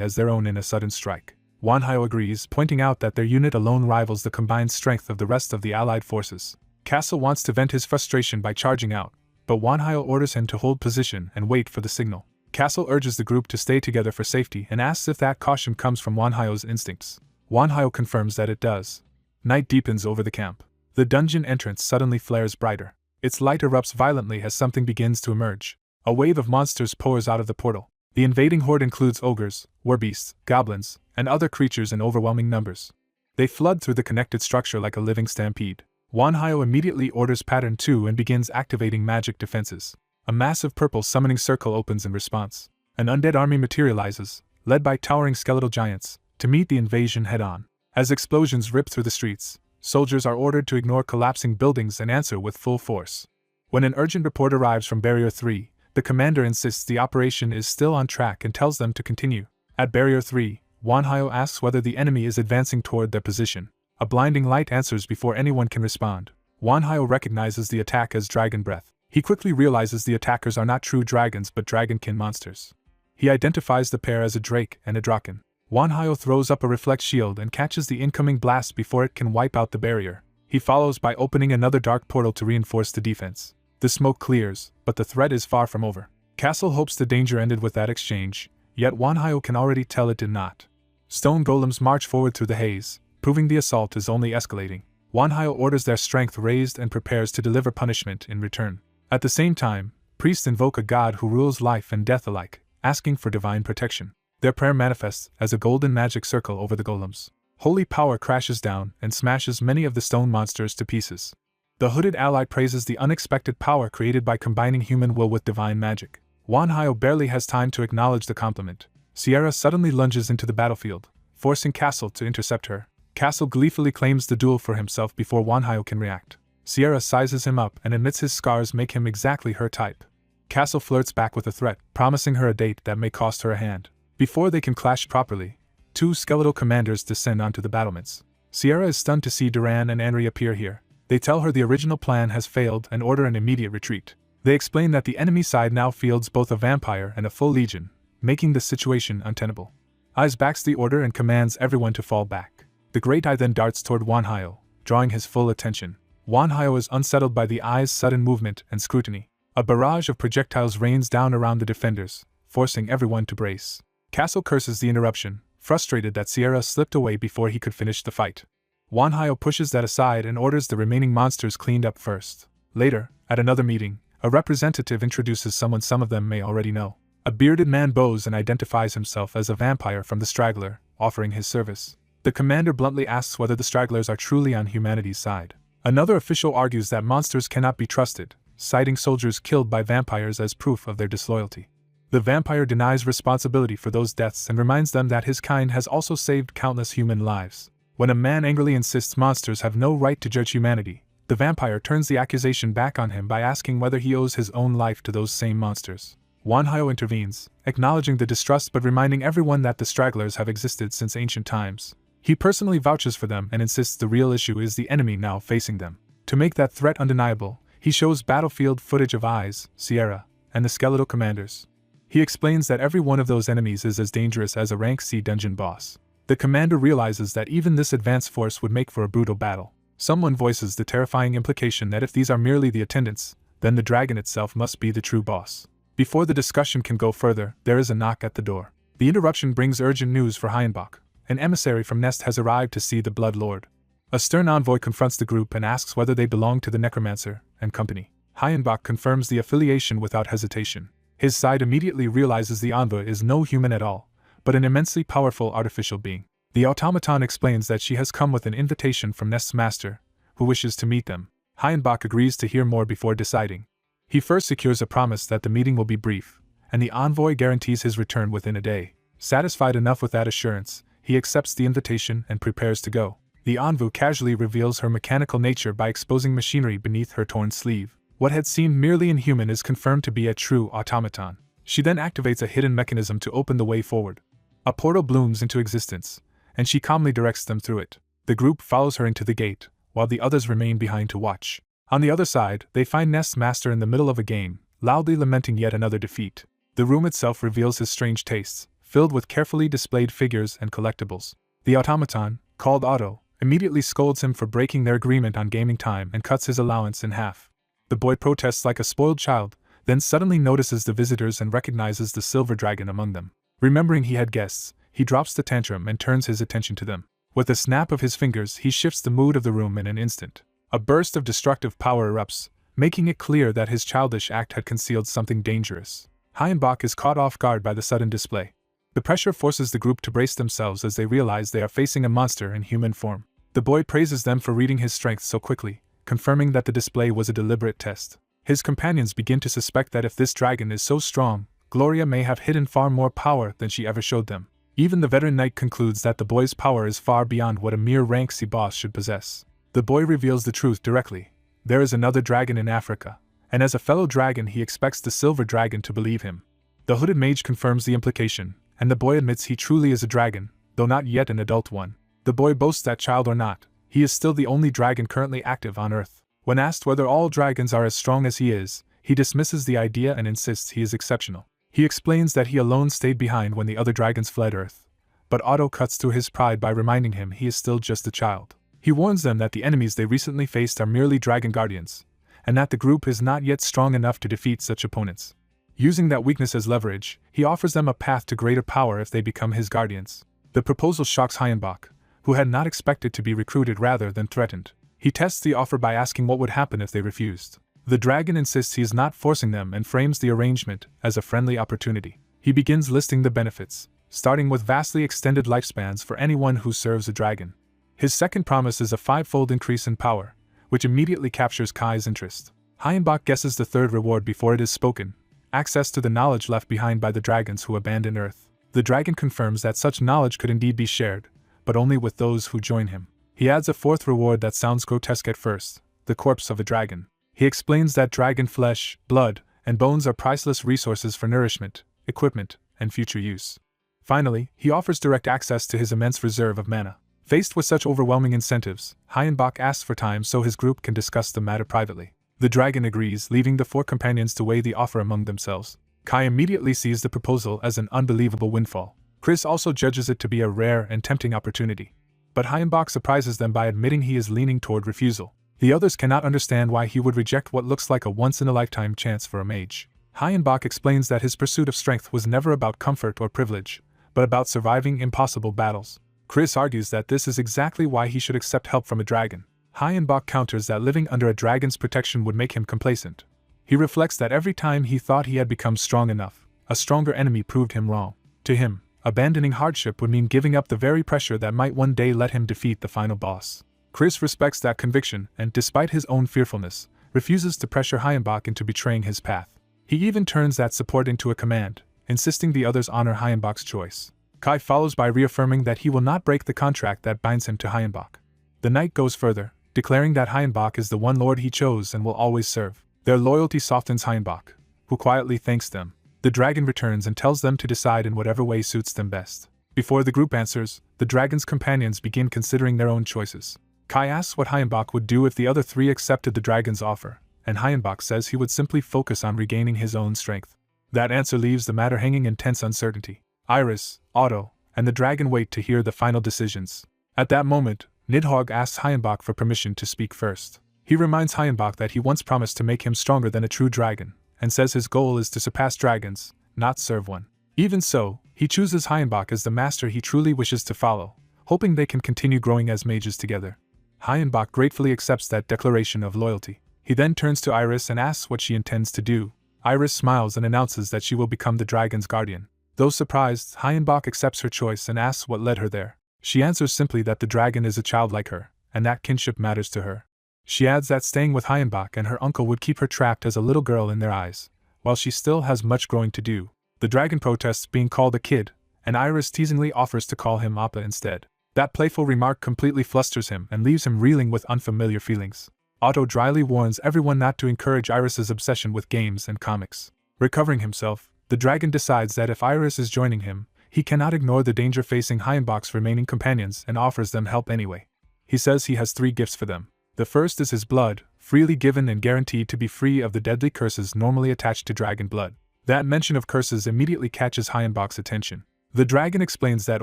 as their own in a sudden strike. Wanhyo agrees, pointing out that their unit alone rivals the combined strength of the rest of the Allied forces. Castle wants to vent his frustration by charging out, but Wanhyo orders him to hold position and wait for the signal. Castle urges the group to stay together for safety and asks if that caution comes from Wanhyo's instincts. Wanhyo confirms that it does. Night deepens over the camp. The dungeon entrance suddenly flares brighter. Its light erupts violently as something begins to emerge. A wave of monsters pours out of the portal. The invading horde includes ogres, werbeasts, goblins, and other creatures in overwhelming numbers. They flood through the connected structure like a living stampede. Wanhyo immediately orders Pattern 2 and begins activating magic defenses. A massive purple summoning circle opens in response. An undead army materializes, led by towering skeletal giants, to meet the invasion head-on. As explosions rip through the streets, soldiers are ordered to ignore collapsing buildings and answer with full force. When an urgent report arrives from Barrier 3, the commander insists the operation is still on track and tells them to continue. At Barrier 3, Wanhyo asks whether the enemy is advancing toward their position. A blinding light answers before anyone can respond. Wanhyo recognizes the attack as dragon breath. He quickly realizes the attackers are not true dragons but dragonkin monsters. He identifies the pair as a drake and a draken. Wanhyo throws up a reflect shield and catches the incoming blast before it can wipe out the barrier. He follows by opening another dark portal to reinforce the defense. The smoke clears, but the threat is far from over. Castle hopes the danger ended with that exchange, yet Wanhyo can already tell it did not. Stone golems march forward through the haze, proving the assault is only escalating. Wanhyo orders their strength raised and prepares to deliver punishment in return. At the same time, priests invoke a god who rules life and death alike, asking for divine protection. Their prayer manifests as a golden magic circle over the golems. Holy power crashes down and smashes many of the stone monsters to pieces. The hooded ally praises the unexpected power created by combining human will with divine magic. Wanhyo barely has time to acknowledge the compliment. Sierra suddenly lunges into the battlefield, forcing Castle to intercept her. Castle gleefully claims the duel for himself before Wanhyo can react. Sierra sizes him up and admits his scars make him exactly her type. Castle flirts back with a threat, promising her a date that may cost her a hand. Before they can clash properly, two skeletal commanders descend onto the battlements. Sierra is stunned to see Duran and Henry appear here. They tell her the original plan has failed and order an immediate retreat. They explain that the enemy side now fields both a vampire and a full legion, making the situation untenable. Eyes backs the order and commands everyone to fall back. The Great Eye then darts toward Wanhyo, drawing his full attention. Wanhyo is unsettled by the eye's sudden movement and scrutiny. A barrage of projectiles rains down around the defenders, forcing everyone to brace. Castle curses the interruption, frustrated that Sierra slipped away before he could finish the fight. Wanhyo pushes that aside and orders the remaining monsters cleaned up first. Later, at another meeting, a representative introduces someone some of them may already know. A bearded man bows and identifies himself as a vampire from the Straggler, offering his service. The commander bluntly asks whether the Stragglers are truly on humanity's side. Another official argues that monsters cannot be trusted, citing soldiers killed by vampires as proof of their disloyalty. The vampire denies responsibility for those deaths and reminds them that his kind has also saved countless human lives. When a man angrily insists monsters have no right to judge humanity, the vampire turns the accusation back on him by asking whether he owes his own life to those same monsters. Wanhyo intervenes, acknowledging the distrust but reminding everyone that the Stragglers have existed since ancient times. He personally vouches for them and insists the real issue is the enemy now facing them. To make that threat undeniable, he shows battlefield footage of Eyes, Sierra, and the skeletal commanders. He explains that every one of those enemies is as dangerous as a rank C dungeon boss. The commander realizes that even this advanced force would make for a brutal battle. Someone voices the terrifying implication that if these are merely the attendants, then the dragon itself must be the true boss. Before the discussion can go further, there is a knock at the door. The interruption brings urgent news for Hyenbach. An emissary from Nest has arrived to see the Blood Lord. A stern envoy confronts the group and asks whether they belong to the Necromancer and company. Hyenbach confirms the affiliation without hesitation. His side immediately realizes the envoy is no human at all, but an immensely powerful artificial being. The automaton explains that she has come with an invitation from Nest's master, who wishes to meet them. Hyenbach agrees to hear more before deciding. He first secures a promise that the meeting will be brief, and the envoy guarantees his return within a day. Satisfied enough with that assurance, he accepts the invitation and prepares to go. The envoy casually reveals her mechanical nature by exposing machinery beneath her torn sleeve. What had seemed merely inhuman is confirmed to be a true automaton. She then activates a hidden mechanism to open the way forward. A portal blooms into existence, and she calmly directs them through it. The group follows her into the gate, while the others remain behind to watch. On the other side, they find Nest's master in the middle of a game, loudly lamenting yet another defeat. The room itself reveals his strange tastes, filled with carefully displayed figures and collectibles. The automaton, called Otto, immediately scolds him for breaking their agreement on gaming time and cuts his allowance in half. The boy protests like a spoiled child, then suddenly notices the visitors and recognizes the silver dragon among them. Remembering he had guests, he drops the tantrum and turns his attention to them. With a snap of his fingers, he shifts the mood of the room in an instant. A burst of destructive power erupts, making it clear that his childish act had concealed something dangerous. Hyenbach is caught off guard by the sudden display. The pressure forces the group to brace themselves as they realize they are facing a monster in human form. The boy praises them for reading his strength so quickly, confirming that the display was a deliberate test. His companions begin to suspect that if this dragon is so strong, Gloria may have hidden far more power than she ever showed them. Even the veteran knight concludes that the boy's power is far beyond what a mere rank C boss should possess. The boy reveals the truth directly. There is another dragon in Africa, and as a fellow dragon he expects the silver dragon to believe him. The hooded mage confirms the implication, and the boy admits he truly is a dragon, though not yet an adult one. The boy boasts that child or not, he is still the only dragon currently active on Earth. When asked whether all dragons are as strong as he dismisses the idea and insists he is exceptional. He explains that he alone stayed behind when the other dragons fled Earth. But Otto cuts through his pride by reminding him he is still just a child. He warns them that the enemies they recently faced are merely dragon guardians, and that the group is not yet strong enough to defeat such opponents. Using that weakness as leverage, he offers them a path to greater power if they become his guardians. The proposal shocks Hyenbach, who had not expected to be recruited rather than threatened. He tests the offer by asking what would happen if they refused. The dragon insists he is not forcing them and frames the arrangement as a friendly opportunity. He begins listing the benefits, starting with vastly extended lifespans for anyone who serves a dragon. His second promise is a 5-fold increase in power, which immediately captures Kai's interest. Hyenbach guesses the third reward before it is spoken: access to the knowledge left behind by the dragons who abandon Earth. The dragon confirms that such knowledge could indeed be shared, but only with those who join him. He adds a fourth reward that sounds grotesque at first: the corpse of a dragon. He explains that dragon flesh, blood, and bones are priceless resources for nourishment, equipment, and future use. Finally, he offers direct access to his immense reserve of mana. Faced with such overwhelming incentives, Hyenbach asks for time so his group can discuss the matter privately. The dragon agrees, leaving the 4 companions to weigh the offer among themselves. Kai immediately sees the proposal as an unbelievable windfall. Chris also judges it to be a rare and tempting opportunity. But Hyenbach surprises them by admitting he is leaning toward refusal. The others cannot understand why he would reject what looks like a once-in-a-lifetime chance for a mage. Hyenbach explains that his pursuit of strength was never about comfort or privilege, but about surviving impossible battles. Chris argues that this is exactly why he should accept help from a dragon. Hyenbach counters that living under a dragon's protection would make him complacent. He reflects that every time he thought he had become strong enough, a stronger enemy proved him wrong. To him, abandoning hardship would mean giving up the very pressure that might one day let him defeat the final boss. Chris respects that conviction and, despite his own fearfulness, refuses to pressure Hyenbach into betraying his path. He even turns that support into a command, insisting the others honor Hyenbach's choice. Kai follows by reaffirming that he will not break the contract that binds him to Hyenbach. The knight goes further, declaring that Hyenbach is the one lord he chose and will always serve. Their loyalty softens Hyenbach, who quietly thanks them. The dragon returns and tells them to decide in whatever way suits them best. Before the group answers, the dragon's companions begin considering their own choices. Kai asks what Hyenbach would do if the other 3 accepted the dragon's offer, and Hyenbach says he would simply focus on regaining his own strength. That answer leaves the matter hanging in tense uncertainty. Iris, Otto, and the dragon wait to hear the final decisions. At that moment, Nidhogg asks Hyenbach for permission to speak first. He reminds Hyenbach that he once promised to make him stronger than a true dragon, and says his goal is to surpass dragons, not serve one. Even so, he chooses Hyenbach as the master he truly wishes to follow, hoping they can continue growing as mages together. Hyenbach gratefully accepts that declaration of loyalty. He then turns to Iris and asks what she intends to do. Iris smiles and announces that she will become the dragon's guardian. Though surprised, Hyenbach accepts her choice and asks what led her there. She answers simply that the dragon is a child like her, and that kinship matters to her. She adds that staying with Hyenbach and her uncle would keep her trapped as a little girl in their eyes, while she still has much growing to do. The dragon protests being called a kid, and Iris teasingly offers to call him Appa instead. That playful remark completely flusters him and leaves him reeling with unfamiliar feelings. Otto dryly warns everyone not to encourage Iris's obsession with games and comics. Recovering himself, the dragon decides that if Iris is joining him, he cannot ignore the danger facing Hyenbach's remaining companions and offers them help anyway. He says he has 3 gifts for them. The first is his blood, freely given and guaranteed to be free of the deadly curses normally attached to dragon blood. That mention of curses immediately catches Hyenbach's attention. The dragon explains that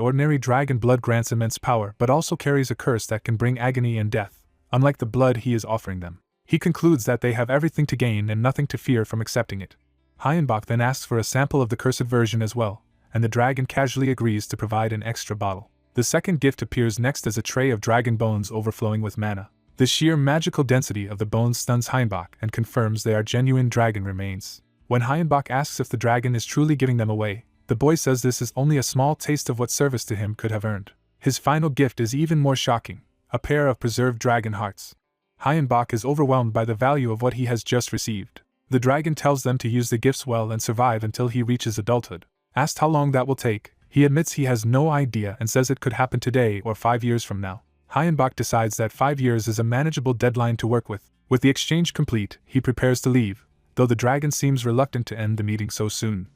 ordinary dragon blood grants immense power but also carries a curse that can bring agony and death, unlike the blood he is offering them. He concludes that they have everything to gain and nothing to fear from accepting it. Hyenbach then asks for a sample of the cursed version as well, and the dragon casually agrees to provide an extra bottle. The second gift appears next as a tray of dragon bones overflowing with mana. The sheer magical density of the bones stuns Hyenbach and confirms they are genuine dragon remains. When Hyenbach asks if the dragon is truly giving them away, the boy says this is only a small taste of what service to him could have earned. His final gift is even more shocking, a pair of preserved dragon hearts. Hyenbach is overwhelmed by the value of what he has just received. The dragon tells them to use the gifts well and survive until he reaches adulthood. Asked how long that will take, he admits he has no idea and says it could happen today or 5 years from now. Hyenbach decides that 5 years is a manageable deadline to work with. With the exchange complete, he prepares to leave, though the dragon seems reluctant to end the meeting so soon.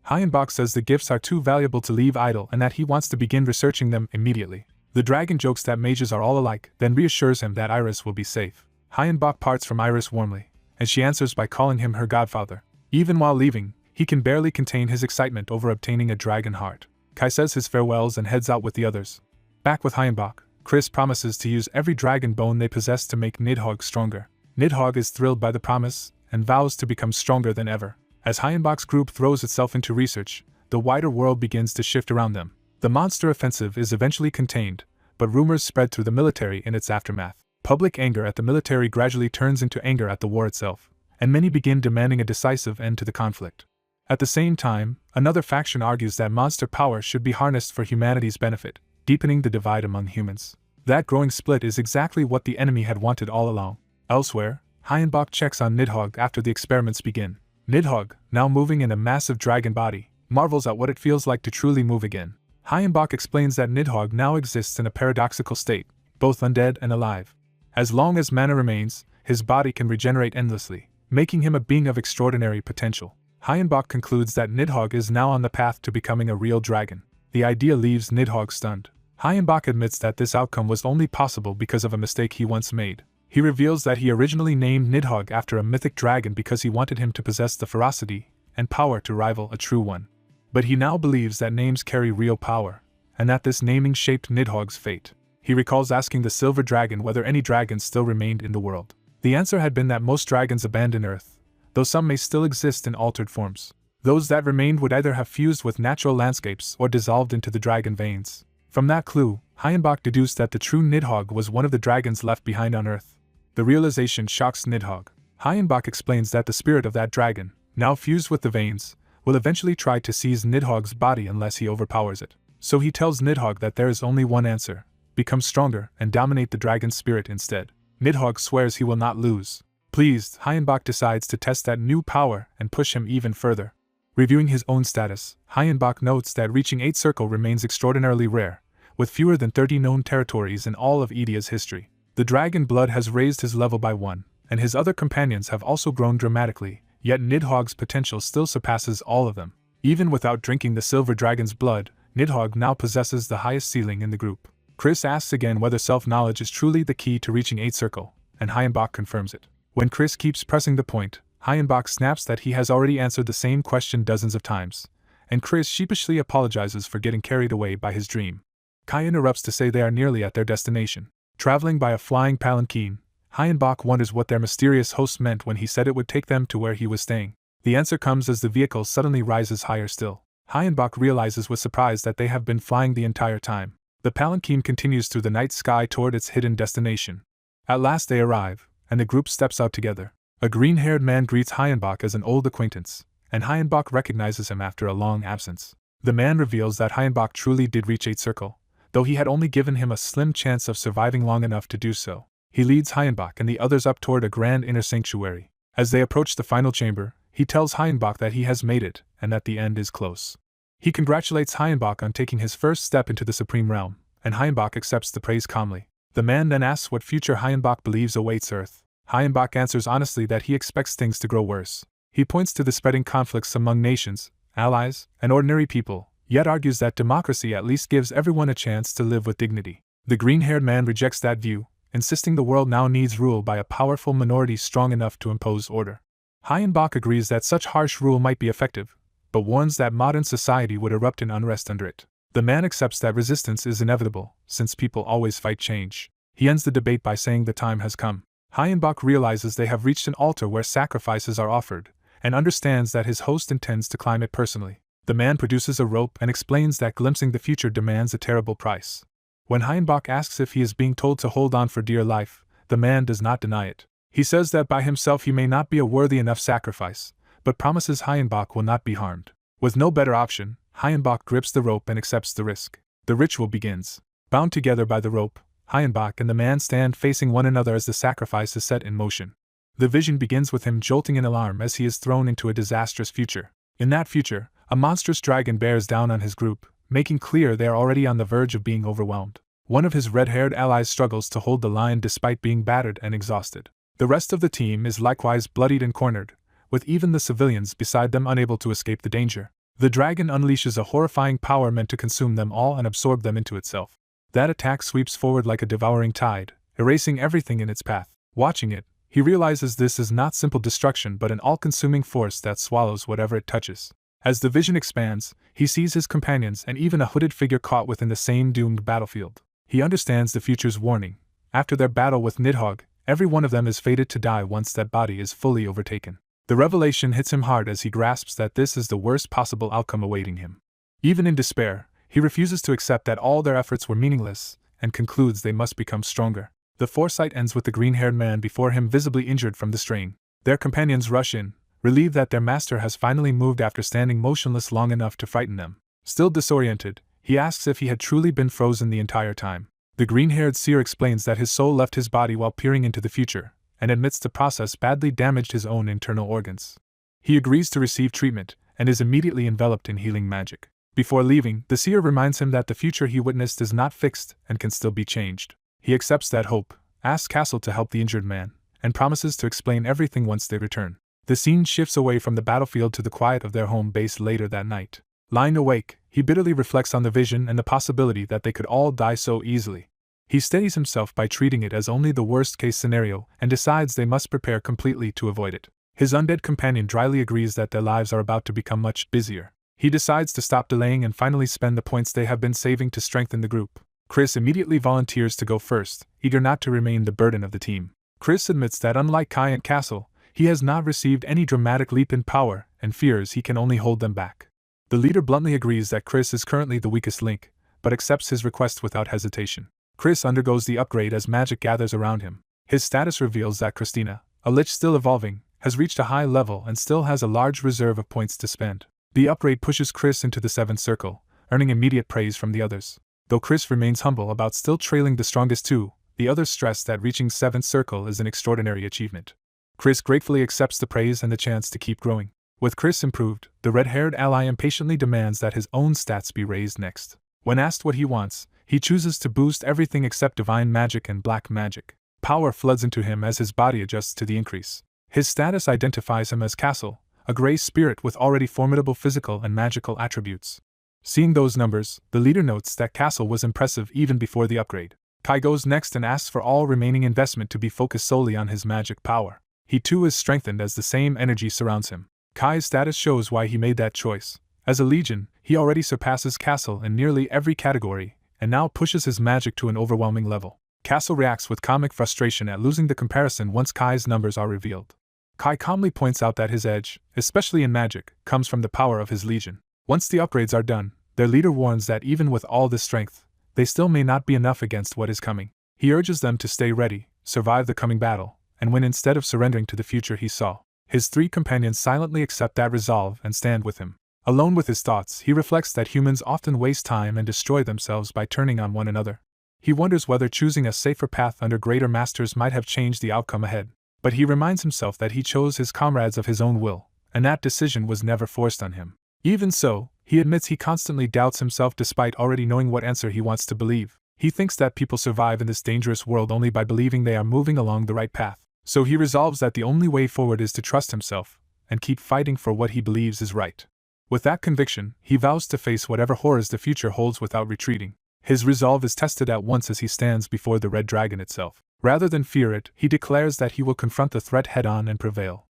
Hyenbach says the gifts are too valuable to leave idle and that he wants to begin researching them immediately. The dragon jokes that mages are all alike, then reassures him that Iris will be safe. Hyenbach parts from Iris warmly, and she answers by calling him her godfather. Even while leaving, he can barely contain his excitement over obtaining a dragon heart. Kai says his farewells and heads out with the others. Back with Hyenbach, Chris promises to use every dragon bone they possess to make Nidhogg stronger. Nidhogg is thrilled by the promise, and vows to become stronger than ever. As Hyenbach's group throws itself into research, the wider world begins to shift around them. The monster offensive is eventually contained, but rumors spread through the military in its aftermath. Public anger at the military gradually turns into anger at the war itself, and many begin demanding a decisive end to the conflict. At the same time, another faction argues that monster power should be harnessed for humanity's benefit, deepening the divide among humans. That growing split is exactly what the enemy had wanted all along. Elsewhere, Hyenbach checks on Nidhogg after the experiments begin. Nidhogg, now moving in a massive dragon body, marvels at what it feels like to truly move again. Hyenbach explains that Nidhogg now exists in a paradoxical state, both undead and alive. As long as mana remains, his body can regenerate endlessly, making him a being of extraordinary potential. Hyenbach concludes that Nidhogg is now on the path to becoming a real dragon. The idea leaves Nidhogg stunned. Hyenbach admits that this outcome was only possible because of a mistake he once made. He reveals that he originally named Nidhogg after a mythic dragon because he wanted him to possess the ferocity and power to rival a true one. But he now believes that names carry real power, and that this naming shaped Nidhogg's fate. He recalls asking the silver dragon whether any dragons still remained in the world. The answer had been that most dragons abandoned Earth, though some may still exist in altered forms. Those that remained would either have fused with natural landscapes or dissolved into the dragon veins. From that clue, Hyenbach deduced that the true Nidhogg was one of the dragons left behind on Earth. The realization shocks Nidhogg. Hyenbach explains that the spirit of that dragon, now fused with the veins, will eventually try to seize Nidhogg's body unless he overpowers it. So he tells Nidhogg that there is only one answer: become stronger and dominate the dragon's spirit instead. Nidhogg swears he will not lose. Pleased, Hyenbach decides to test that new power and push him even further. Reviewing his own status, Hyenbach notes that reaching 8th Circle remains extraordinarily rare, with fewer than 30 known territories in all of Edia's history. The dragon blood has raised his level by 1, and his other companions have also grown dramatically, yet Nidhogg's potential still surpasses all of them. Even without drinking the silver dragon's blood, Nidhogg now possesses the highest ceiling in the group. Chris asks again whether self-knowledge is truly the key to reaching 8th Circle, and Hyenbach confirms it. When Chris keeps pressing the point, Hyenbach snaps that he has already answered the same question dozens of times, and Chris sheepishly apologizes for getting carried away by his dream. Kai interrupts to say they are nearly at their destination. Traveling by a flying palanquin, Hyenbach wonders what their mysterious host meant when he said it would take them to where he was staying. The answer comes as the vehicle suddenly rises higher still. Hyenbach realizes with surprise that they have been flying the entire time. The palanquin continues through the night sky toward its hidden destination. At last they arrive, and the group steps out together. A green-haired man greets Hyenbach as an old acquaintance, and Hyenbach recognizes him after a long absence. The man reveals that Hyenbach truly did reach 8th Circle, though he had only given him a slim chance of surviving long enough to do so. He leads Hyenbach and the others up toward a grand inner sanctuary. As they approach the final chamber, he tells Hyenbach that he has made it, and that the end is close. He congratulates Hyenbach on taking his first step into the Supreme Realm, and Hyenbach accepts the praise calmly. The man then asks what future Hyenbach believes awaits Earth. Hyenbach answers honestly that he expects things to grow worse. He points to the spreading conflicts among nations, allies, and ordinary people, yet argues that democracy at least gives everyone a chance to live with dignity. The green-haired man rejects that view, insisting the world now needs rule by a powerful minority strong enough to impose order. Hyenbach agrees that such harsh rule might be effective, but warns that modern society would erupt in unrest under it. The man accepts that resistance is inevitable, since people always fight change. He ends the debate by saying the time has come. Hyenbach realizes they have reached an altar where sacrifices are offered, and understands that his host intends to climb it personally. The man produces a rope and explains that glimpsing the future demands a terrible price. When Hyenbach asks if he is being told to hold on for dear life, the man does not deny it. He says that by himself he may not be a worthy enough sacrifice, but promises Hyenbach will not be harmed. With no better option, Hyenbach grips the rope and accepts the risk. The ritual begins. Bound together by the rope, Hyenbach and the man stand facing one another as the sacrifice is set in motion. The vision begins with him jolting in alarm as he is thrown into a disastrous future. In that future, a monstrous dragon bears down on his group, making clear they are already on the verge of being overwhelmed. One of his red-haired allies struggles to hold the line despite being battered and exhausted. The rest of the team is likewise bloodied and cornered, with even the civilians beside them unable to escape the danger. The dragon unleashes a horrifying power meant to consume them all and absorb them into itself. That attack sweeps forward like a devouring tide, erasing everything in its path. Watching it, he realizes this is not simple destruction but an all-consuming force that swallows whatever it touches. As the vision expands, he sees his companions and even a hooded figure caught within the same doomed battlefield. He understands the future's warning. After their battle with Nidhogg, every one of them is fated to die once that body is fully overtaken. The revelation hits him hard as he grasps that this is the worst possible outcome awaiting him. Even in despair, he refuses to accept that all their efforts were meaningless, and concludes they must become stronger. The foresight ends with the green-haired man before him visibly injured from the strain. Their companions rush in, relieved that their master has finally moved after standing motionless long enough to frighten them. Still disoriented, he asks if he had truly been frozen the entire time. The green-haired seer explains that his soul left his body while peering into the future, and admits the process badly damaged his own internal organs. He agrees to receive treatment, and is immediately enveloped in healing magic. Before leaving, the seer reminds him that the future he witnessed is not fixed and can still be changed. He accepts that hope, asks Castle to help the injured man, and promises to explain everything once they return. The scene shifts away from the battlefield to the quiet of their home base later that night. Lying awake, he bitterly reflects on the vision and the possibility that they could all die so easily. He steadies himself by treating it as only the worst-case scenario and decides they must prepare completely to avoid it. His undead companion dryly agrees that their lives are about to become much busier. He decides to stop delaying and finally spend the points they have been saving to strengthen the group. Chris immediately volunteers to go first, eager not to remain the burden of the team. Chris admits that unlike Kai and Castle, he has not received any dramatic leap in power and fears he can only hold them back. The leader bluntly agrees that Chris is currently the weakest link, but accepts his request without hesitation. Chris undergoes the upgrade as magic gathers around him. His status reveals that Christina, a lich still evolving, has reached a high level and still has a large reserve of points to spend. The upgrade pushes Chris into the 7th circle, earning immediate praise from the others. Though Chris remains humble about still trailing the strongest two, the others stress that reaching 7th circle is an extraordinary achievement. Chris gratefully accepts the praise and the chance to keep growing. With Chris improved, the red-haired ally impatiently demands that his own stats be raised next. When asked what he wants, he chooses to boost everything except divine magic and black magic. Power floods into him as his body adjusts to the increase. His status identifies him as Castle, a gray spirit with already formidable physical and magical attributes. Seeing those numbers, the leader notes that Castle was impressive even before the upgrade. Kai goes next and asks for all remaining investment to be focused solely on his magic power. He too is strengthened as the same energy surrounds him. Kai's status shows why he made that choice. As a legion, he already surpasses Castle in nearly every category, and now pushes his magic to an overwhelming level. Castle reacts with comic frustration at losing the comparison once Kai's numbers are revealed. Kai calmly points out that his edge, especially in magic, comes from the power of his legion. Once the upgrades are done, their leader warns that even with all this strength, they still may not be enough against what is coming. He urges them to stay ready, survive the coming battle, and win instead of surrendering to the future he saw. His 3 companions silently accept that resolve and stand with him. Alone with his thoughts, he reflects that humans often waste time and destroy themselves by turning on one another. He wonders whether choosing a safer path under greater masters might have changed the outcome ahead. But he reminds himself that he chose his comrades of his own will, and that decision was never forced on him. Even so, he admits he constantly doubts himself despite already knowing what answer he wants to believe. He thinks that people survive in this dangerous world only by believing they are moving along the right path. So he resolves that the only way forward is to trust himself, and keep fighting for what he believes is right. With that conviction, he vows to face whatever horrors the future holds without retreating. His resolve is tested at once as he stands before the red dragon itself. Rather than fear it, he declares that he will confront the threat head-on and prevail.